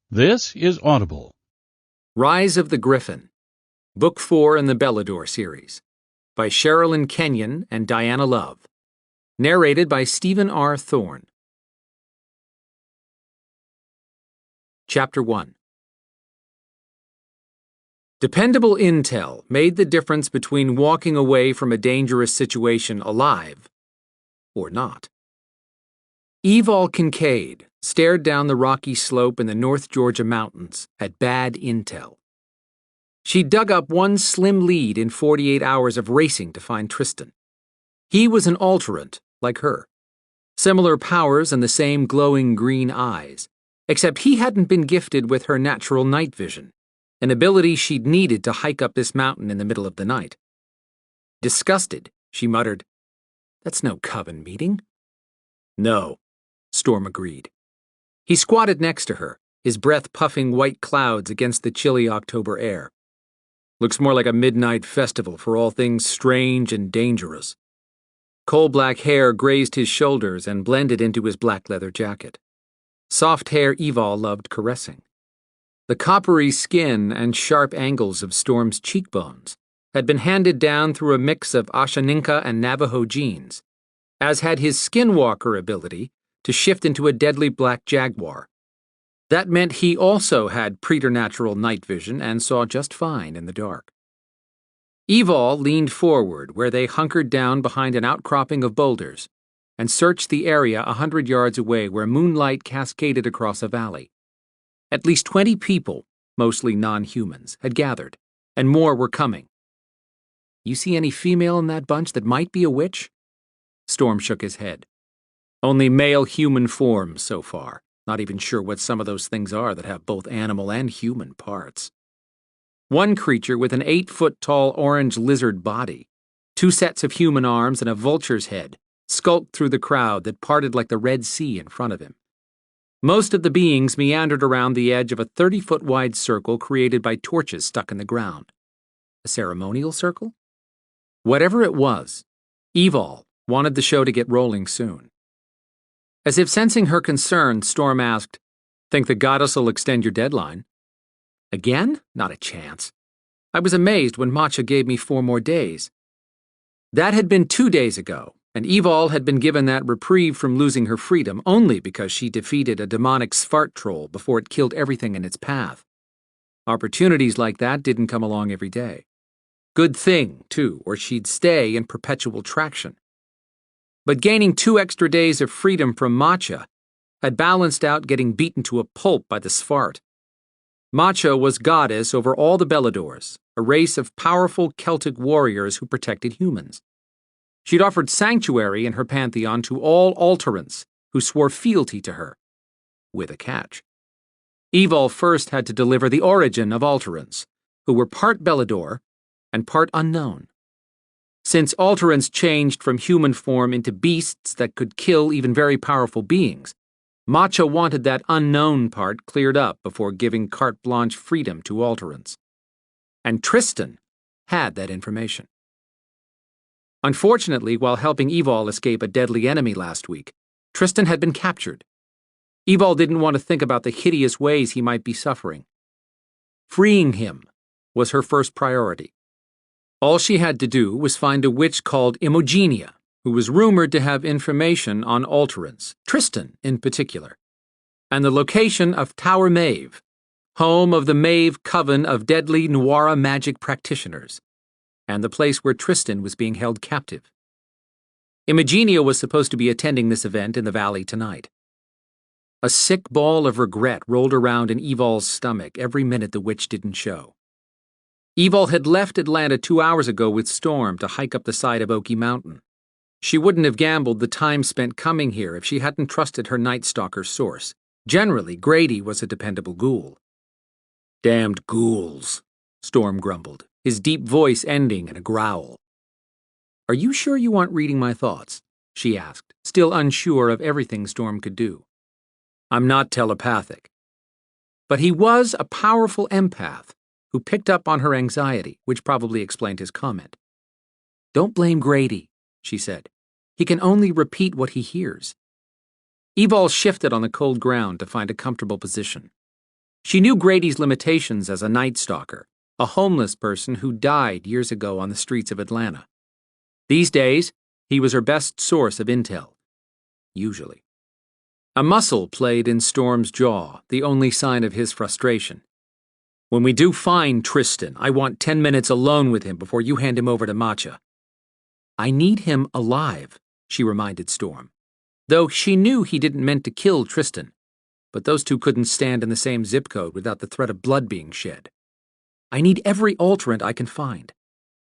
This is Audible. Rise of the Gryphon, Book 4 in the Belador series, by Sherrilyn, Kenyon, and Diana Love. Narrated by Stephen R. Thorne. Chapter 1. Dependable intel made the difference between walking away from a dangerous situation alive or not. Evol Kincaid stared down the rocky slope in the North Georgia mountains at bad intel. She dug up one slim lead in 48 hours of racing to find Tristan. He was an alterant, like her. Similar powers and the same glowing green eyes, except he hadn't been gifted with her natural night vision, an ability she'd needed to hike up this mountain in the middle of the night. Disgusted, she muttered, "That's no coven meeting." "No," Storm agreed. He squatted next to her, his breath puffing white clouds against the chilly October air. "Looks more like a midnight festival for all things strange and dangerous." Coal-black hair grazed his shoulders and blended into his black leather jacket. Soft hair Evol loved caressing. The coppery skin and sharp angles of Storm's cheekbones had been handed down through a mix of Ashaninka and Navajo genes, as had his skinwalker ability to shift into a deadly black jaguar. That meant he also had preternatural night vision and saw just fine in the dark. Evol leaned forward where they hunkered down behind an outcropping of boulders and searched the area 100 yards away where moonlight cascaded across a valley. At least 20 people, mostly non-humans, had gathered, and more were coming. "You see any female in that bunch that might be a witch?" Storm shook his head. "Only male human forms so far. Not even sure what some of those things are that have both animal and human parts." One creature with an 8-foot-tall orange lizard body, 2 sets of human arms and a vulture's head, skulked through the crowd that parted like the Red Sea in front of him. Most of the beings meandered around the edge of a 30-foot-wide circle created by torches stuck in the ground. A ceremonial circle? Whatever it was, Evol wanted the show to get rolling soon. As if sensing her concern, Storm asked, "Think the goddess will extend your deadline?" "Again? Not a chance. I was amazed when Matcha gave me 4 more days." That had been 2 days ago, and Evol had been given that reprieve from losing her freedom only because she defeated a demonic Svart troll before it killed everything in its path. Opportunities like that didn't come along every day. Good thing, too, or she'd stay in perpetual traction. But gaining 2 extra days of freedom from Matcha had balanced out getting beaten to a pulp by the Svart. Matcha was goddess over all the Beladors, a race of powerful Celtic warriors who protected humans. She'd offered sanctuary in her pantheon to all alterants who swore fealty to her, with a catch. Evol first had to deliver the origin of alterants, who were part Belador and part unknown. Since alterants changed from human form into beasts that could kill even very powerful beings, Matcha wanted that unknown part cleared up before giving carte blanche freedom to alterants. And Tristan had that information. Unfortunately, while helping Evol escape a deadly enemy last week, Tristan had been captured. Evol didn't want to think about the hideous ways he might be suffering. Freeing him was her first priority. All she had to do was find a witch called Imogenia, who was rumored to have information on alterants, Tristan in particular, and the location of Tower Maeve, home of the Maeve Coven of deadly Nuara magic practitioners, and the place where Tristan was being held captive. Imogenia was supposed to be attending this event in the valley tonight. A sick ball of regret rolled around in Evol's stomach every minute the witch didn't show. Evol had left Atlanta 2 hours ago with Storm to hike up the side of Oaky Mountain. She wouldn't have gambled the time spent coming here if she hadn't trusted her Night Stalker's source. Generally, Grady was a dependable ghoul. "Damned ghouls," Storm grumbled, his deep voice ending in a growl. "Are you sure you aren't reading my thoughts?" she asked, still unsure of everything Storm could do. "I'm not telepathic." But he was a powerful empath who picked up on her anxiety, which probably explained his comment. "Don't blame Grady," she said. "He can only repeat what he hears." Evol shifted on the cold ground to find a comfortable position. She knew Grady's limitations as a night stalker, a homeless person who died years ago on the streets of Atlanta. These days, he was her best source of intel. Usually. A muscle played in Storm's jaw, the only sign of his frustration. When we do find Tristan, I want 10 minutes alone with him before you hand him over to Matcha. I need him alive, she reminded Storm, though she knew he didn't meant to kill Tristan, but those two couldn't stand in the same zip code without the threat of blood being shed. I need every alterant I can find.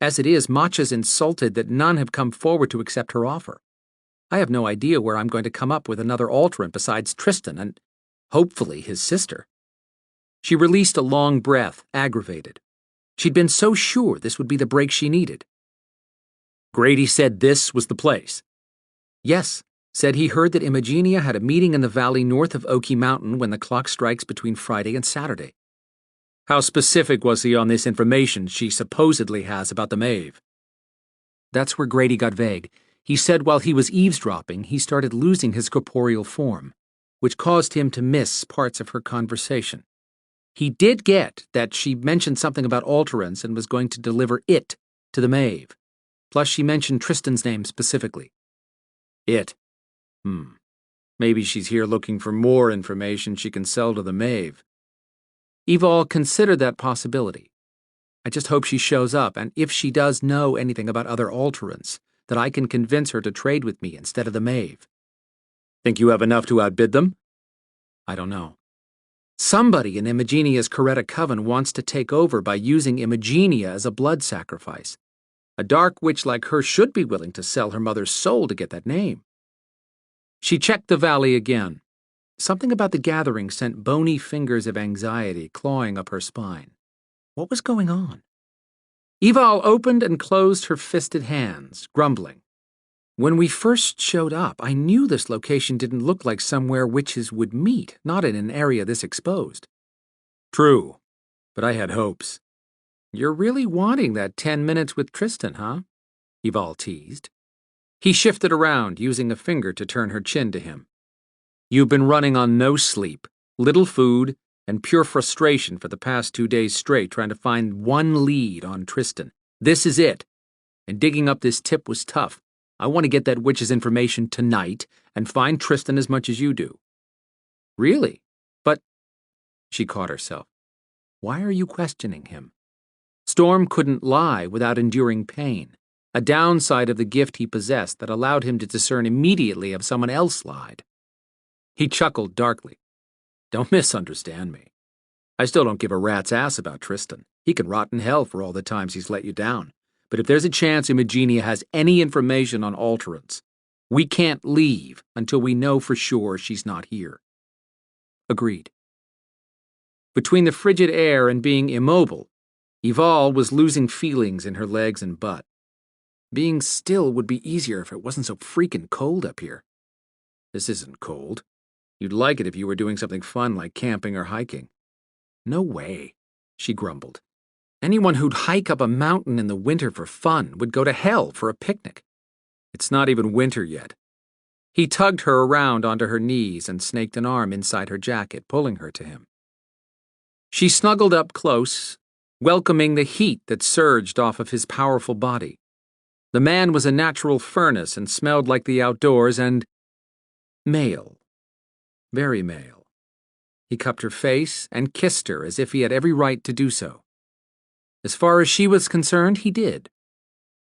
As it is, Matcha's insulted that none have come forward to accept her offer. I have no idea where I'm going to come up with another alterant besides Tristan and, hopefully, his sister. She released a long breath, aggravated. She'd been so sure this would be the break she needed. Grady said this was the place. Yes, said he heard that Imogenia had a meeting in the valley north of Oakey Mountain when the clock strikes between Friday and Saturday. How specific was he on this information she supposedly has about the Maeve? That's where Grady got vague. He said while he was eavesdropping, he started losing his corporeal form, which caused him to miss parts of her conversation. He did get that she mentioned something about alterance and was going to deliver it to the Maeve. Plus, she mentioned Tristan's name specifically. It. Maybe she's here looking for more information she can sell to the Maeve. Evol considered that possibility. I just hope she shows up, and if she does know anything about other alterants, that I can convince her to trade with me instead of the Maeve. Think you have enough to outbid them? I don't know. Somebody in Imogenia's Coretta Coven wants to take over by using Imogenia as a blood sacrifice. A dark witch like her should be willing to sell her mother's soul to get that name. She checked the valley again. Something about the gathering sent bony fingers of anxiety clawing up her spine. What was going on? Evol opened and closed her fisted hands, grumbling. When we first showed up, I knew this location didn't look like somewhere witches would meet, not in an area this exposed. True, but I had hopes. You're really wanting that 10 minutes with Tristan, huh? Evol teased. He shifted around, using a finger to turn her chin to him. You've been running on no sleep, little food, and pure frustration for the past 2 days straight trying to find one lead on Tristan. This is it. And digging up this tip was tough. I want to get that witch's information tonight and find Tristan as much as you do. Really? But... She caught herself. Why are you questioning him? Storm couldn't lie without enduring pain, a downside of the gift he possessed that allowed him to discern immediately if someone else lied. He chuckled darkly. Don't misunderstand me. I still don't give a rat's ass about Tristan. He can rot in hell for all the times he's let you down. But if there's a chance Imogenia has any information on alterants, we can't leave until we know for sure she's not here. Agreed. Between the frigid air and being immobile, Evol was losing feelings in her legs and butt. Being still would be easier if it wasn't so freaking cold up here. This isn't cold. You'd like it if you were doing something fun like camping or hiking. No way, she grumbled. Anyone who'd hike up a mountain in the winter for fun would go to hell for a picnic. It's not even winter yet. He tugged her around onto her knees and snaked an arm inside her jacket, pulling her to him. She snuggled up close, welcoming the heat that surged off of his powerful body. The man was a natural furnace and smelled like the outdoors and... male. Very male. He cupped her face and kissed her as if he had every right to do so. As far as she was concerned, he did.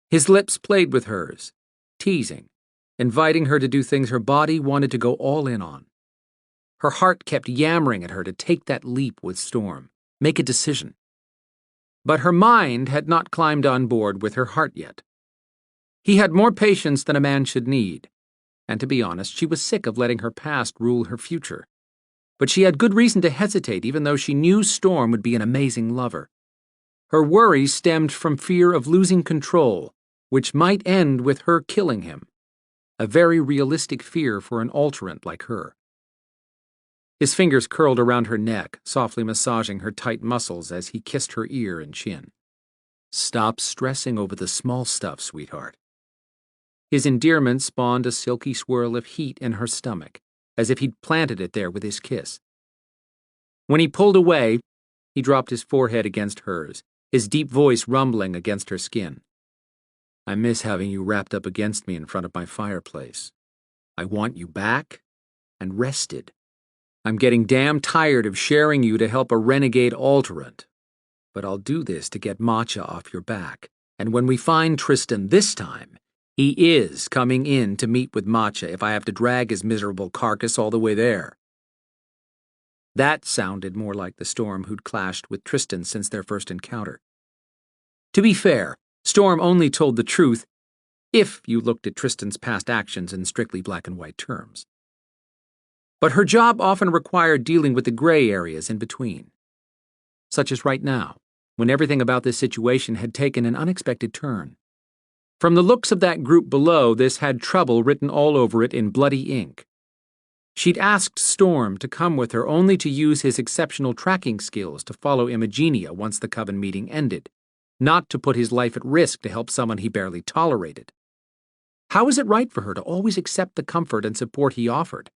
His lips played with hers, teasing, inviting her to do things her body wanted to go all in on. Her heart kept yammering at her to take that leap with Storm, make a decision. But her mind had not climbed on board with her heart yet. He had more patience than a man should need, and to be honest, she was sick of letting her past rule her future. But she had good reason to hesitate, even though she knew Storm would be an amazing lover. Her worries stemmed from fear of losing control, which might end with her killing him. A very realistic fear for an alterant like her. His fingers curled around her neck, softly massaging her tight muscles as he kissed her ear and chin. Stop stressing over the small stuff, sweetheart. His endearment spawned a silky swirl of heat in her stomach, as if he'd planted it there with his kiss. When he pulled away, he dropped his forehead against hers, his deep voice rumbling against her skin. I miss having you wrapped up against me in front of my fireplace. I want you back and rested. I'm getting damn tired of sharing you to help a renegade alterant. But I'll do this to get Matcha off your back. And when we find Tristan this time, he is coming in to meet with Matcha if I have to drag his miserable carcass all the way there. That sounded more like the Storm who'd clashed with Tristan since their first encounter. To be fair, Storm only told the truth if you looked at Tristan's past actions in strictly black and white terms. But her job often required dealing with the gray areas in between, such as right now, when everything about this situation had taken an unexpected turn. From the looks of that group below, this had trouble written all over it in bloody ink. She'd asked Storm to come with her only to use his exceptional tracking skills to follow Imogenia once the Coven meeting ended, not to put his life at risk to help someone he barely tolerated. How was it right for her to always accept the comfort and support he offered,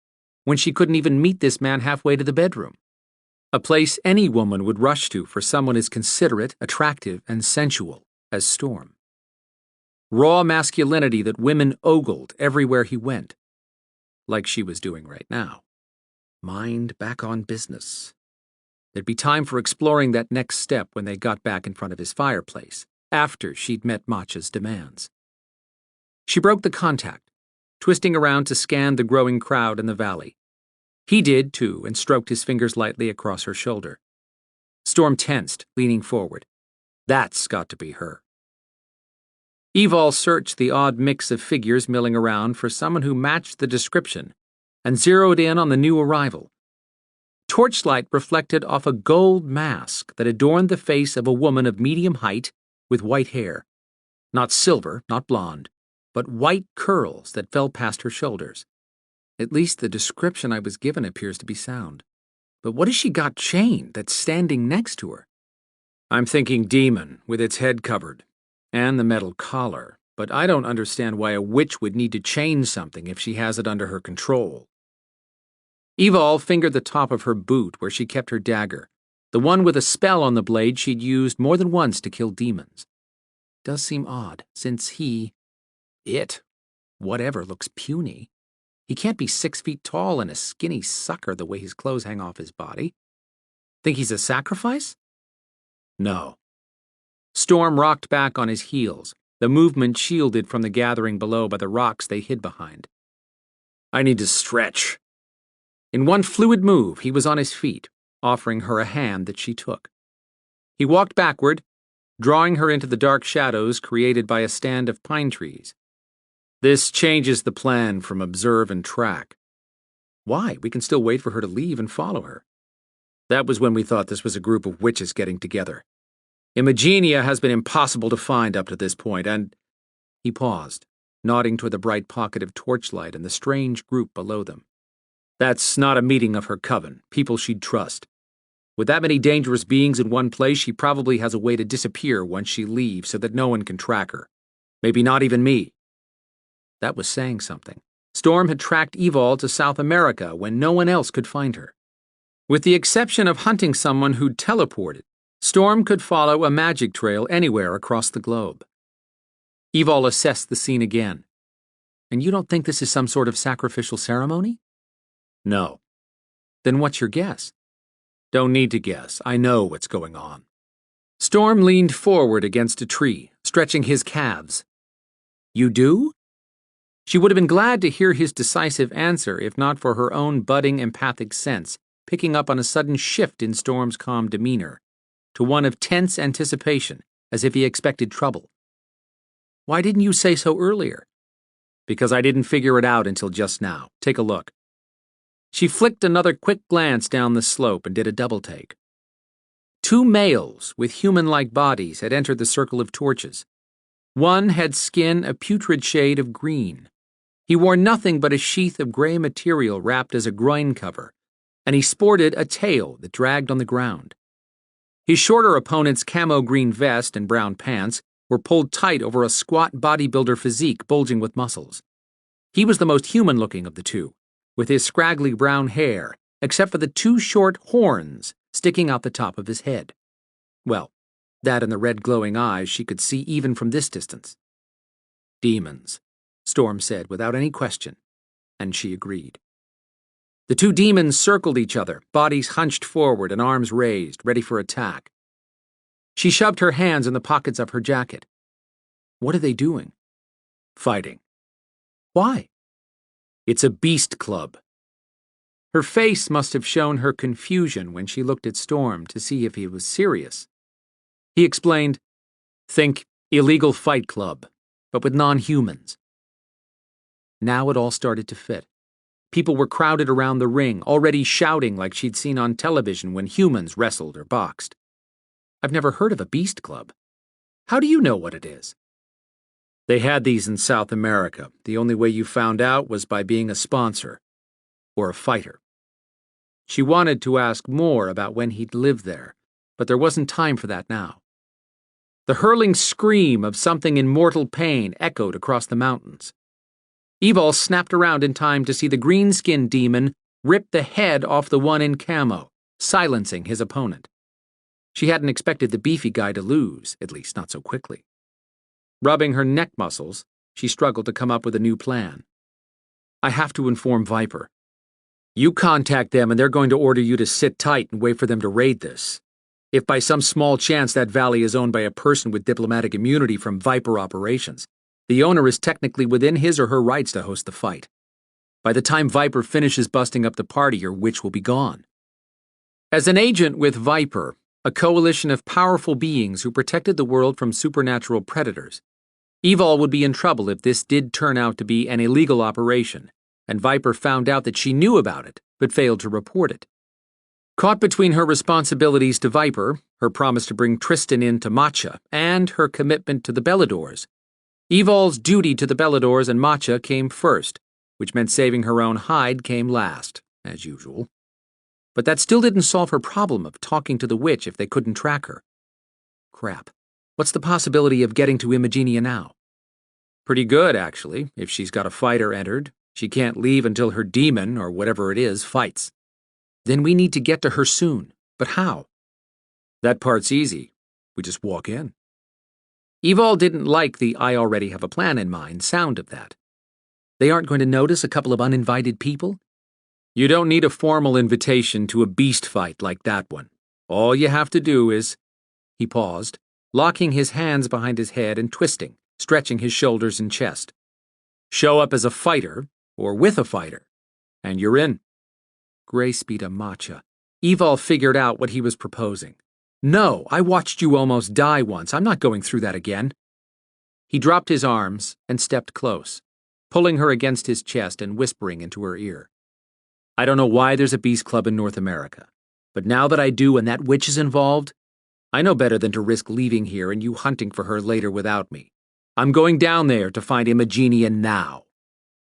when she couldn't even meet this man halfway to the bedroom? A place any woman would rush to for someone as considerate, attractive, and sensual as Storm. Raw masculinity that women ogled everywhere he went, like she was doing right now. Mind back on business. There'd be time for exploring that next step when they got back in front of his fireplace, after she'd met Matcha's demands. She broke the contact, twisting around to scan the growing crowd in the valley. He did, too, and stroked his fingers lightly across her shoulder. Storm tensed, leaning forward. That's got to be her. Evol searched the odd mix of figures milling around for someone who matched the description and zeroed in on the new arrival. Torchlight reflected off a gold mask that adorned the face of a woman of medium height with white hair. Not silver, not blonde, but white curls that fell past her shoulders. At least the description I was given appears to be sound. But what has she got chained that's standing next to her? I'm thinking demon, with its head covered, and the metal collar, but I don't understand why a witch would need to chain something if she has it under her control. Evol fingered the top of her boot where she kept her dagger, the one with a spell on the blade she'd used more than once to kill demons. Does seem odd, since whatever, looks puny. He can't be 6 feet tall and a skinny sucker the way his clothes hang off his body. Think he's a sacrifice? No. Storm rocked back on his heels, the movement shielded from the gathering below by the rocks they hid behind. I need to stretch. In one fluid move, he was on his feet, offering her a hand that she took. He walked backward, drawing her into the dark shadows created by a stand of pine trees. This changes the plan from observe and track. Why? We can still wait for her to leave and follow her. That was when we thought this was a group of witches getting together. Imogenia has been impossible to find up to this point, and... He paused, nodding toward the bright pocket of torchlight and the strange group below them. That's not a meeting of her coven, people she'd trust. With that many dangerous beings in one place, she probably has a way to disappear once she leaves so that no one can track her. Maybe not even me. That was saying something. Storm had tracked Evol to South America when no one else could find her. With the exception of hunting someone who'd teleported, Storm could follow a magic trail anywhere across the globe. Evol assessed the scene again. And you don't think this is some sort of sacrificial ceremony? No. Then what's your guess? Don't need to guess. I know what's going on. Storm leaned forward against a tree, stretching his calves. You do? She would have been glad to hear his decisive answer if not for her own budding empathic sense, picking up on a sudden shift in Storm's calm demeanor, to one of tense anticipation, as if he expected trouble. Why didn't you say so earlier? Because I didn't figure it out until just now. Take a look. She flicked another quick glance down the slope and did a double-take. 2 males with human-like bodies had entered the circle of torches. One had skin a putrid shade of green. He wore nothing but a sheath of gray material wrapped as a groin cover, and he sported a tail that dragged on the ground. His shorter opponent's camo green vest and brown pants were pulled tight over a squat bodybuilder physique bulging with muscles. He was the most human-looking of the two, with his scraggly brown hair, except for the 2 short horns sticking out the top of his head. Well, that and the red glowing eyes she could see even from this distance. Demons, Storm said without any question, and she agreed. The two demons circled each other, bodies hunched forward and arms raised, ready for attack. She shoved her hands in the pockets of her jacket. What are they doing? Fighting. Why? It's a beast club. Her face must have shown her confusion when she looked at Storm to see if he was serious. He explained, think illegal fight club, but with non-humans. Now it all started to fit. People were crowded around the ring, already shouting like she'd seen on television when humans wrestled or boxed. I've never heard of a beast club. How do you know what it is? They had these in South America. The only way you found out was by being a sponsor. Or a fighter. She wanted to ask more about when he'd lived there, but there wasn't time for that now. The hurling scream of something in mortal pain echoed across the mountains. Evol snapped around in time to see the green-skinned demon rip the head off the one in camo, silencing his opponent. She hadn't expected the beefy guy to lose, at least not so quickly. Rubbing her neck muscles, she struggled to come up with a new plan. I have to inform Viper. You contact them and they're going to order you to sit tight and wait for them to raid this. If by some small chance that valley is owned by a person with diplomatic immunity from Viper operations, the owner is technically within his or her rights to host the fight. By the time Viper finishes busting up the party, your witch will be gone. As an agent with Viper, a coalition of powerful beings who protected the world from supernatural predators, Evol would be in trouble if this did turn out to be an illegal operation, and Viper found out that she knew about it, but failed to report it. Caught between her responsibilities to Viper, her promise to bring Tristan in to Matcha, and her commitment to the Beladors, Evol's duty to the Beladors and Matcha came first, which meant saving her own hide came last, as usual. But that still didn't solve her problem of talking to the witch if they couldn't track her. Crap. What's the possibility of getting to Imagenia now? Pretty good, actually, if she's got a fighter entered. She can't leave until her demon, or whatever it is, fights. Then we need to get to her soon. But how? That part's easy. We just walk in. Evol didn't like the I already have a plan in mind sound of that. They aren't going to notice a couple of uninvited people? You don't need a formal invitation to a beast fight like that one. All you have to do is... He paused, locking his hands behind his head and twisting, stretching his shoulders and chest. Show up as a fighter, or with a fighter, and you're in. Grayspita Matcha. Evol figured out what he was proposing. No, I watched you almost die once. I'm not going through that again. He dropped his arms and stepped close, pulling her against his chest and whispering into her ear. I don't know why there's a beast club in North America, but now that I do and that witch is involved, I know better than to risk leaving here and you hunting for her later without me. I'm going down there to find Imagenia now.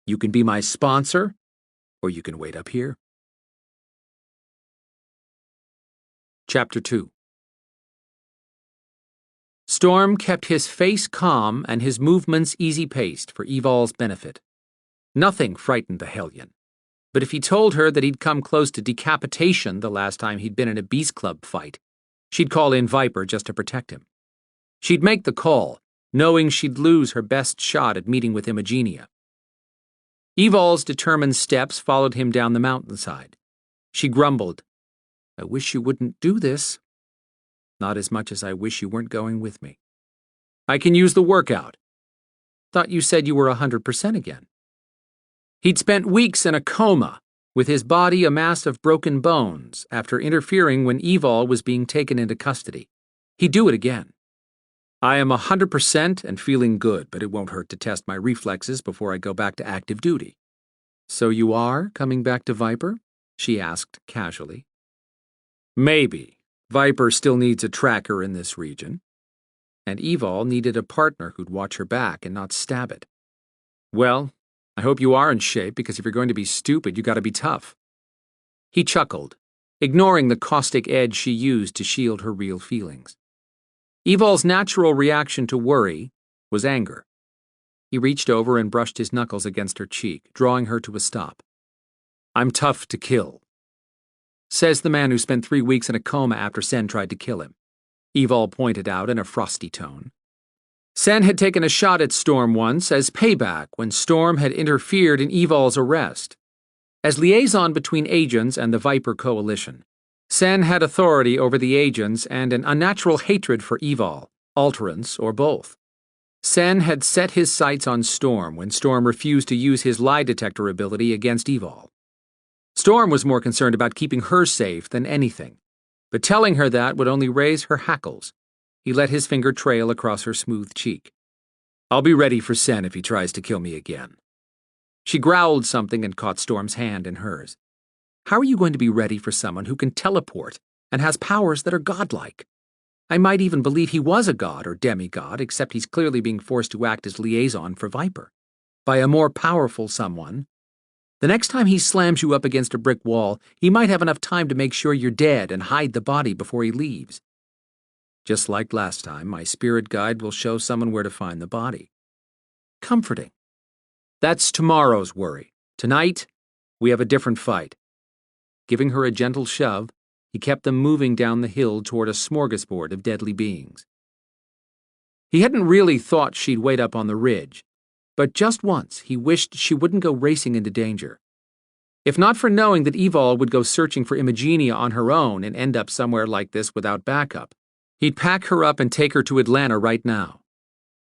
You can be my sponsor, or you can wait up here. Chapter 2. Storm kept his face calm and his movements easy-paced for Evol's benefit. Nothing frightened the Hellion, but if he told her that he'd come close to decapitation the last time he'd been in a Beast Club fight, she'd call in Viper just to protect him. She'd make the call, knowing she'd lose her best shot at meeting with Imagenia. Evol's determined steps followed him down the mountainside. She grumbled, I wish you wouldn't do this. Not as much as I wish you weren't going with me. I can use the workout. Thought you said you were 100% again. He'd spent weeks in a coma, with his body a mass of broken bones, after interfering when Evol was being taken into custody. He'd do it again. I am 100% and feeling good, but it won't hurt to test my reflexes before I go back to active duty. So you are coming back to Viper? She asked casually. Maybe. Viper still needs a tracker in this region. And Evol needed a partner who'd watch her back and not stab it. Well, I hope you are in shape, because if you're going to be stupid, you gotta be tough. He chuckled, ignoring the caustic edge she used to shield her real feelings. Evol's natural reaction to worry was anger. He reached over and brushed his knuckles against her cheek, drawing her to a stop. I'm tough to kill. says the man who spent 3 weeks in a coma after Sen tried to kill him, Evol pointed out in a frosty tone. Sen had taken a shot at Storm once as payback when Storm had interfered in Evol's arrest. As liaison between agents and the Viper Coalition, Sen had authority over the agents and an unnatural hatred for Evol, alterance, or both. Sen had set his sights on Storm when Storm refused to use his lie detector ability against Evol. Storm was more concerned about keeping her safe than anything, but telling her that would only raise her hackles. He let his finger trail across her smooth cheek. "I'll be ready for Sen if he tries to kill me again." She growled something and caught Storm's hand in hers. "How are you going to be ready for someone who can teleport and has powers that are godlike? I might even believe he was a god or demigod, except he's clearly being forced to act as liaison for Viper. By a more powerful someone. The next time he slams you up against a brick wall, he might have enough time to make sure you're dead and hide the body before he leaves. Just like last time, my spirit guide will show someone where to find the body." Comforting. That's tomorrow's worry. Tonight, we have a different fight. Giving her a gentle shove, he kept them moving down the hill toward a smorgasbord of deadly beings. He hadn't really thought she'd wait up on the ridge, but just once he wished she wouldn't go racing into danger. If not for knowing that Evol would go searching for Imagenia on her own and end up somewhere like this without backup, he'd pack her up and take her to Atlanta right now.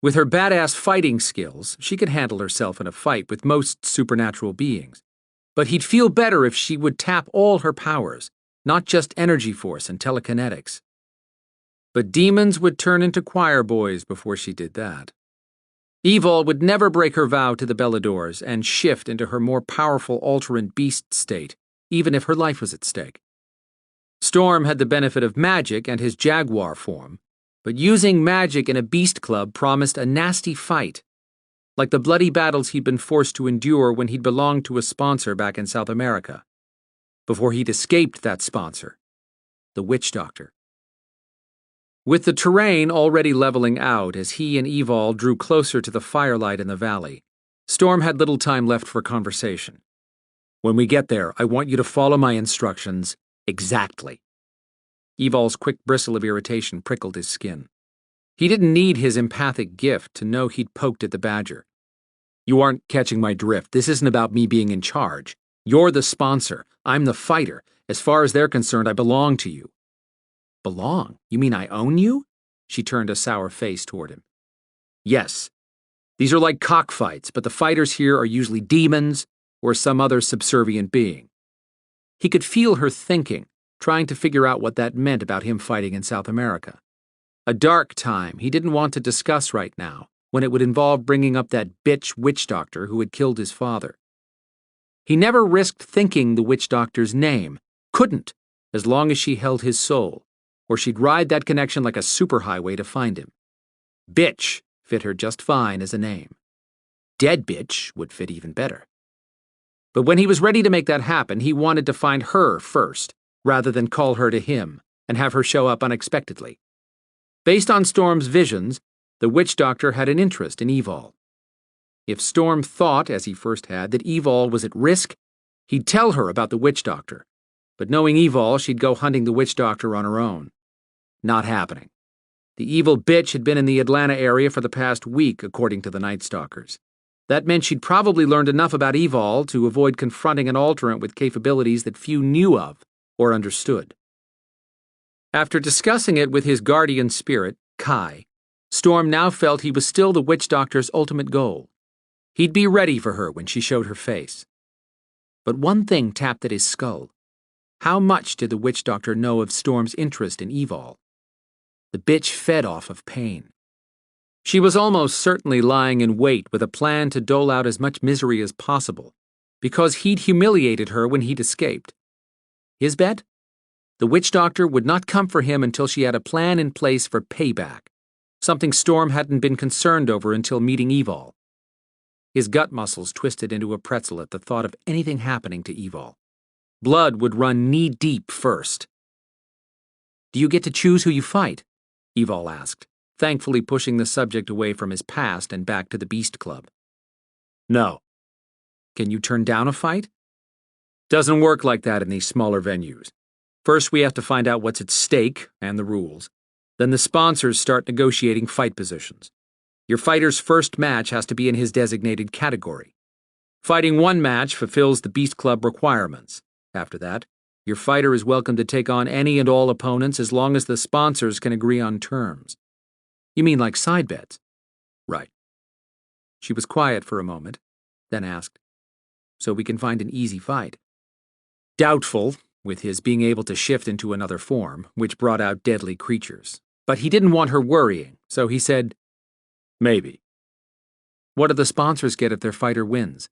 With her badass fighting skills, she could handle herself in a fight with most supernatural beings. But he'd feel better if she would tap all her powers, not just energy force and telekinetics. But demons would turn into choir boys before she did that. Evol would never break her vow to the Beladors and shift into her more powerful alterant beast state, even if her life was at stake. Storm had the benefit of magic and his jaguar form, but using magic in a beast club promised a nasty fight, like the bloody battles he'd been forced to endure when he'd belonged to a sponsor back in South America, before he'd escaped that sponsor, the witch doctor. With the terrain already leveling out as he and Evol drew closer to the firelight in the valley, Storm had little time left for conversation. "When we get there, I want you to follow my instructions exactly." Evol's quick bristle of irritation prickled his skin. He didn't need his empathic gift to know he'd poked at the badger. "You aren't catching my drift. This isn't about me being in charge. You're the sponsor. I'm the fighter. As far as they're concerned, I belong to you." "Belong? You mean I own you?" She turned a sour face toward him. "Yes. These are like cockfights, but the fighters here are usually demons or some other subservient being." He could feel her thinking, trying to figure out what that meant about him fighting in South America. A dark time he didn't want to discuss right now, when it would involve bringing up that bitch witch doctor who had killed his father. He never risked thinking the witch doctor's name, couldn't, as long as she held his soul, or she'd ride that connection like a superhighway to find him. Bitch fit her just fine as a name. Dead bitch would fit even better. But when he was ready to make that happen, he wanted to find her first, rather than call her to him and have her show up unexpectedly. Based on Storm's visions, the witch doctor had an interest in Evol. If Storm thought, as he first had, that Evol was at risk, he'd tell her about the witch doctor. But knowing Evol, she'd go hunting the witch doctor on her own. Not happening. The evil bitch had been in the Atlanta area for the past week, according to the Night Stalkers. That meant she'd probably learned enough about Evol to avoid confronting an alterant with capabilities that few knew of or understood. After discussing it with his guardian spirit, Kai, Storm now felt he was still the witch doctor's ultimate goal. He'd be ready for her when she showed her face. But one thing tapped at his skull. How much did the witch doctor know of Storm's interest in Evol? The bitch fed off of pain. She was almost certainly lying in wait with a plan to dole out as much misery as possible, because he'd humiliated her when he'd escaped. His bet? The witch doctor would not come for him until she had a plan in place for payback, something Storm hadn't been concerned over until meeting Evol. His gut muscles twisted into a pretzel at the thought of anything happening to Evol. Blood would run knee-deep first. "Do you get to choose who you fight?" Evol asked, thankfully pushing the subject away from his past and back to the Beast Club. "No." "Can you turn down a fight?" "Doesn't work like that in these smaller venues. First, we have to find out what's at stake and the rules. Then the sponsors start negotiating fight positions. Your fighter's first match has to be in his designated category. Fighting one match fulfills the Beast Club requirements. After that, your fighter is welcome to take on any and all opponents as long as the sponsors can agree on terms. You mean like side bets? Right. She was quiet for a moment, then asked, "So we can find an easy fight?" Doubtful, with his being able to shift into another form, which brought out deadly creatures. But he didn't want her worrying, so he said, "Maybe." What do the sponsors get if their fighter wins?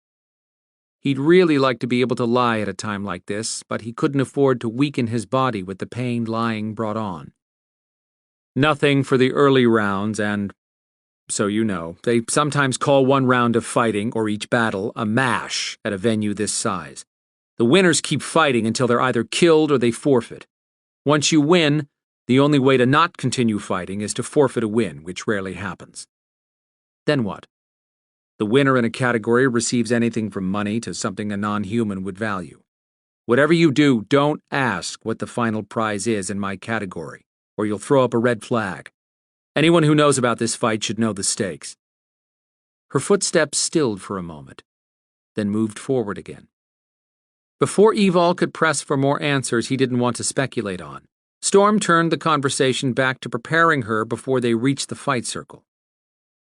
He'd really like to be able to lie at a time like this, but he couldn't afford to weaken his body with the pain lying brought on. Nothing for the early rounds, and, so you know, they sometimes call one round of fighting, or each battle, a mash at a venue this size. The winners keep fighting until they're either killed or they forfeit. Once you win, the only way to not continue fighting is to forfeit a win, which rarely happens. Then what? The winner in a category receives anything from money to something a non-human would value. Whatever you do, don't ask what the final prize is in my category, or you'll throw up a red flag. Anyone who knows about this fight should know the stakes. Her footsteps stilled for a moment, then moved forward again. Before Evol could press for more answers he didn't want to speculate on, Storm turned the conversation back to preparing her before they reached the fight circle.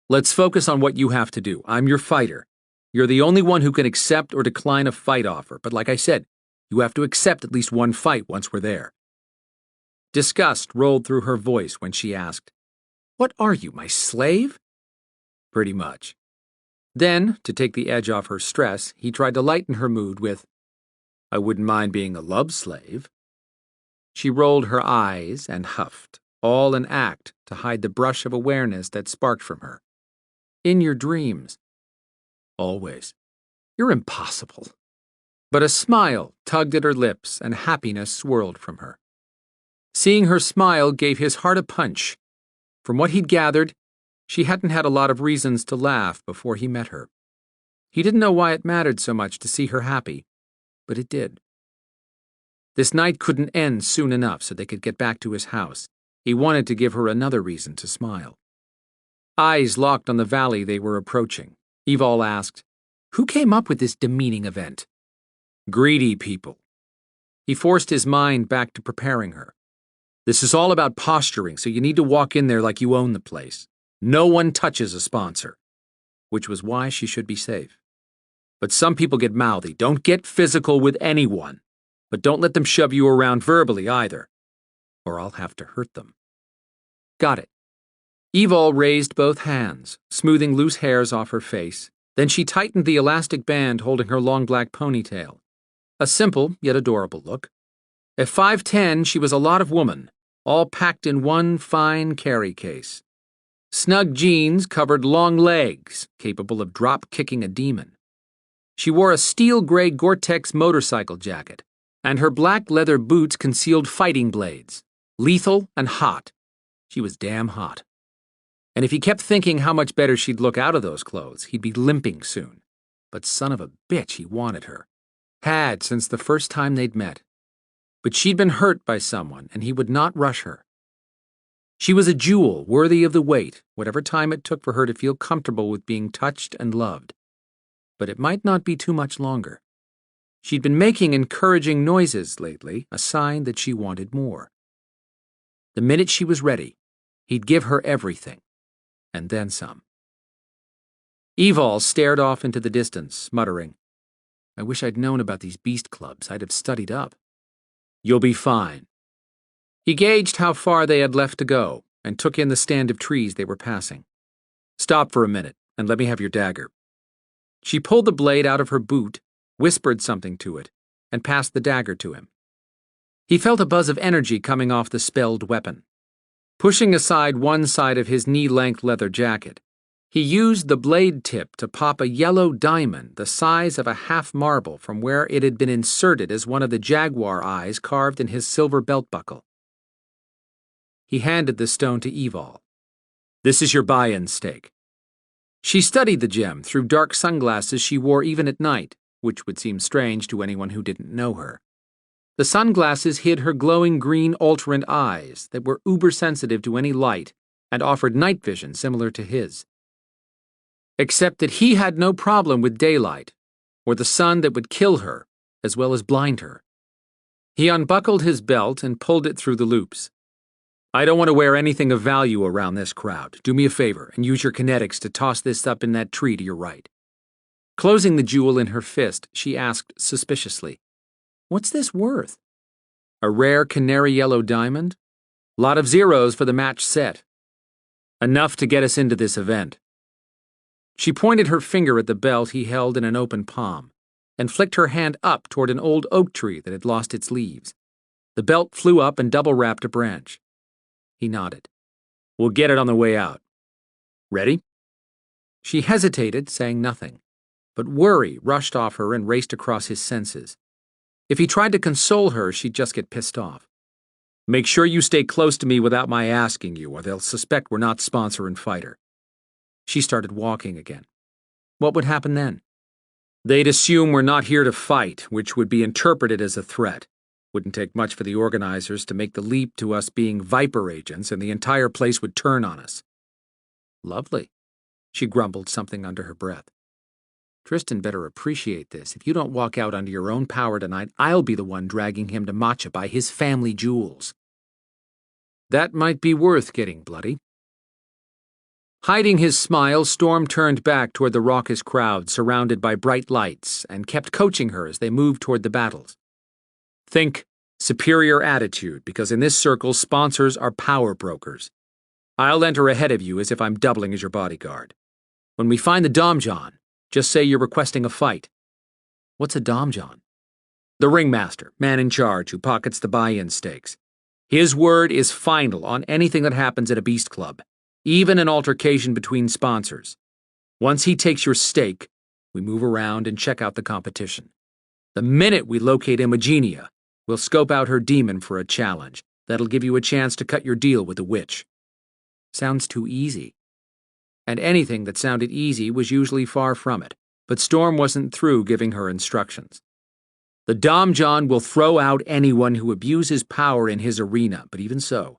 "Let's focus on what you have to do. I'm your fighter. You're the only one who can accept or decline a fight offer, but like I said, you have to accept at least one fight once we're there." Disgust rolled through her voice when she asked, "What are you, my slave?" "Pretty much." Then, to take the edge off her stress, he tried to lighten her mood with, "I wouldn't mind being a love slave." She rolled her eyes and huffed, all an act to hide the brush of awareness that sparked from her. "In your dreams." "Always." "You're impossible." But a smile tugged at her lips and happiness swirled from her. Seeing her smile gave his heart a punch. From what he'd gathered, she hadn't had a lot of reasons to laugh before he met her. He didn't know why it mattered so much to see her happy, but it did. This night couldn't end soon enough so they could get back to his house. He wanted to give her another reason to smile. Eyes locked on the valley they were approaching, Evol asked, "Who came up with this demeaning event?" "Greedy people." He forced his mind back to preparing her. "This is all about posturing, so you need to walk in there like you own the place. No one touches a sponsor." Which was why she should be safe. "But some people get mouthy. Don't get physical with anyone. But don't let them shove you around verbally either, or I'll have to hurt them." "Got it." Evol raised both hands, smoothing loose hairs off her face. Then she tightened the elastic band holding her long black ponytail. A simple yet adorable look. At 5'10", she was a lot of woman, all packed in one fine carry case. Snug jeans covered long legs, capable of drop-kicking a demon. She wore a steel gray Gore-Tex motorcycle jacket, and her black leather boots concealed fighting blades. Lethal and hot. She was damn hot. And if he kept thinking how much better she'd look out of those clothes, he'd be limping soon. But son of a bitch, he wanted her. Had since the first time they'd met. But she'd been hurt by someone, and he would not rush her. She was a jewel worthy of the wait, whatever time it took for her to feel comfortable with being touched and loved. But it might not be too much longer. She'd been making encouraging noises lately, a sign that she wanted more. The minute she was ready, he'd give her everything, and then some. Evol stared off into the distance, muttering, "I wish I'd known about these beast clubs. I'd have studied up." "You'll be fine." He gauged how far they had left to go, and took in the stand of trees they were passing. "Stop for a minute, and let me have your dagger." She pulled the blade out of her boot, whispered something to it, and passed the dagger to him. He felt a buzz of energy coming off the spelled weapon. Pushing aside one side of his knee-length leather jacket, he used the blade tip to pop a yellow diamond the size of a half marble from where it had been inserted as one of the jaguar eyes carved in his silver belt buckle. He handed the stone to Evol. "This is your buy-in stake." She studied the gem through dark sunglasses she wore even at night, which would seem strange to anyone who didn't know her. The sunglasses hid her glowing green alterant eyes that were uber-sensitive to any light and offered night vision similar to his. Except that he had no problem with daylight, or the sun that would kill her, as well as blind her. He unbuckled his belt and pulled it through the loops. I don't want to wear anything of value around this crowd. Do me a favor and use your kinetics to toss this up in that tree to your right. Closing the jewel in her fist, she asked suspiciously, "What's this worth?" "A rare canary yellow diamond? Lot of zeros for the match set. Enough to get us into this event." She pointed her finger at the belt he held in an open palm, and flicked her hand up toward an old oak tree that had lost its leaves. The belt flew up and double-wrapped a branch. He nodded. "We'll get it on the way out. Ready?" She hesitated, saying nothing, but worry rushed off her and raced across his senses. If he tried to console her, she'd just get pissed off. "Make sure you stay close to me without my asking you, or they'll suspect we're not sponsor and fighter." She started walking again. What would happen then? They'd assume we're not here to fight, which would be interpreted as a threat. Wouldn't take much for the organizers to make the leap to us being Viper agents, and the entire place would turn on us. Lovely. She grumbled something under her breath. Tristan better appreciate this. If you don't walk out under your own power tonight, I'll be the one dragging him to Matcha by his family jewels. That might be worth getting bloody. Hiding his smile, Storm turned back toward the raucous crowd surrounded by bright lights and kept coaching her as they moved toward the battles. Think superior attitude, because in this circle, sponsors are power brokers. I'll enter ahead of you as if I'm doubling as your bodyguard. When we find the Domjon, just say you're requesting a fight. What's a Domjon? The ringmaster, man in charge who pockets the buy-in stakes. His word is final on anything that happens at a beast club, even an altercation between sponsors. Once he takes your stake, we move around and check out the competition. The minute we locate Imogenia, we'll scope out her demon for a challenge. That'll give you a chance to cut your deal with the witch. Sounds too easy. And anything that sounded easy was usually far from it, but Storm wasn't through giving her instructions. The Domjon will throw out anyone who abuses power in his arena, but even so,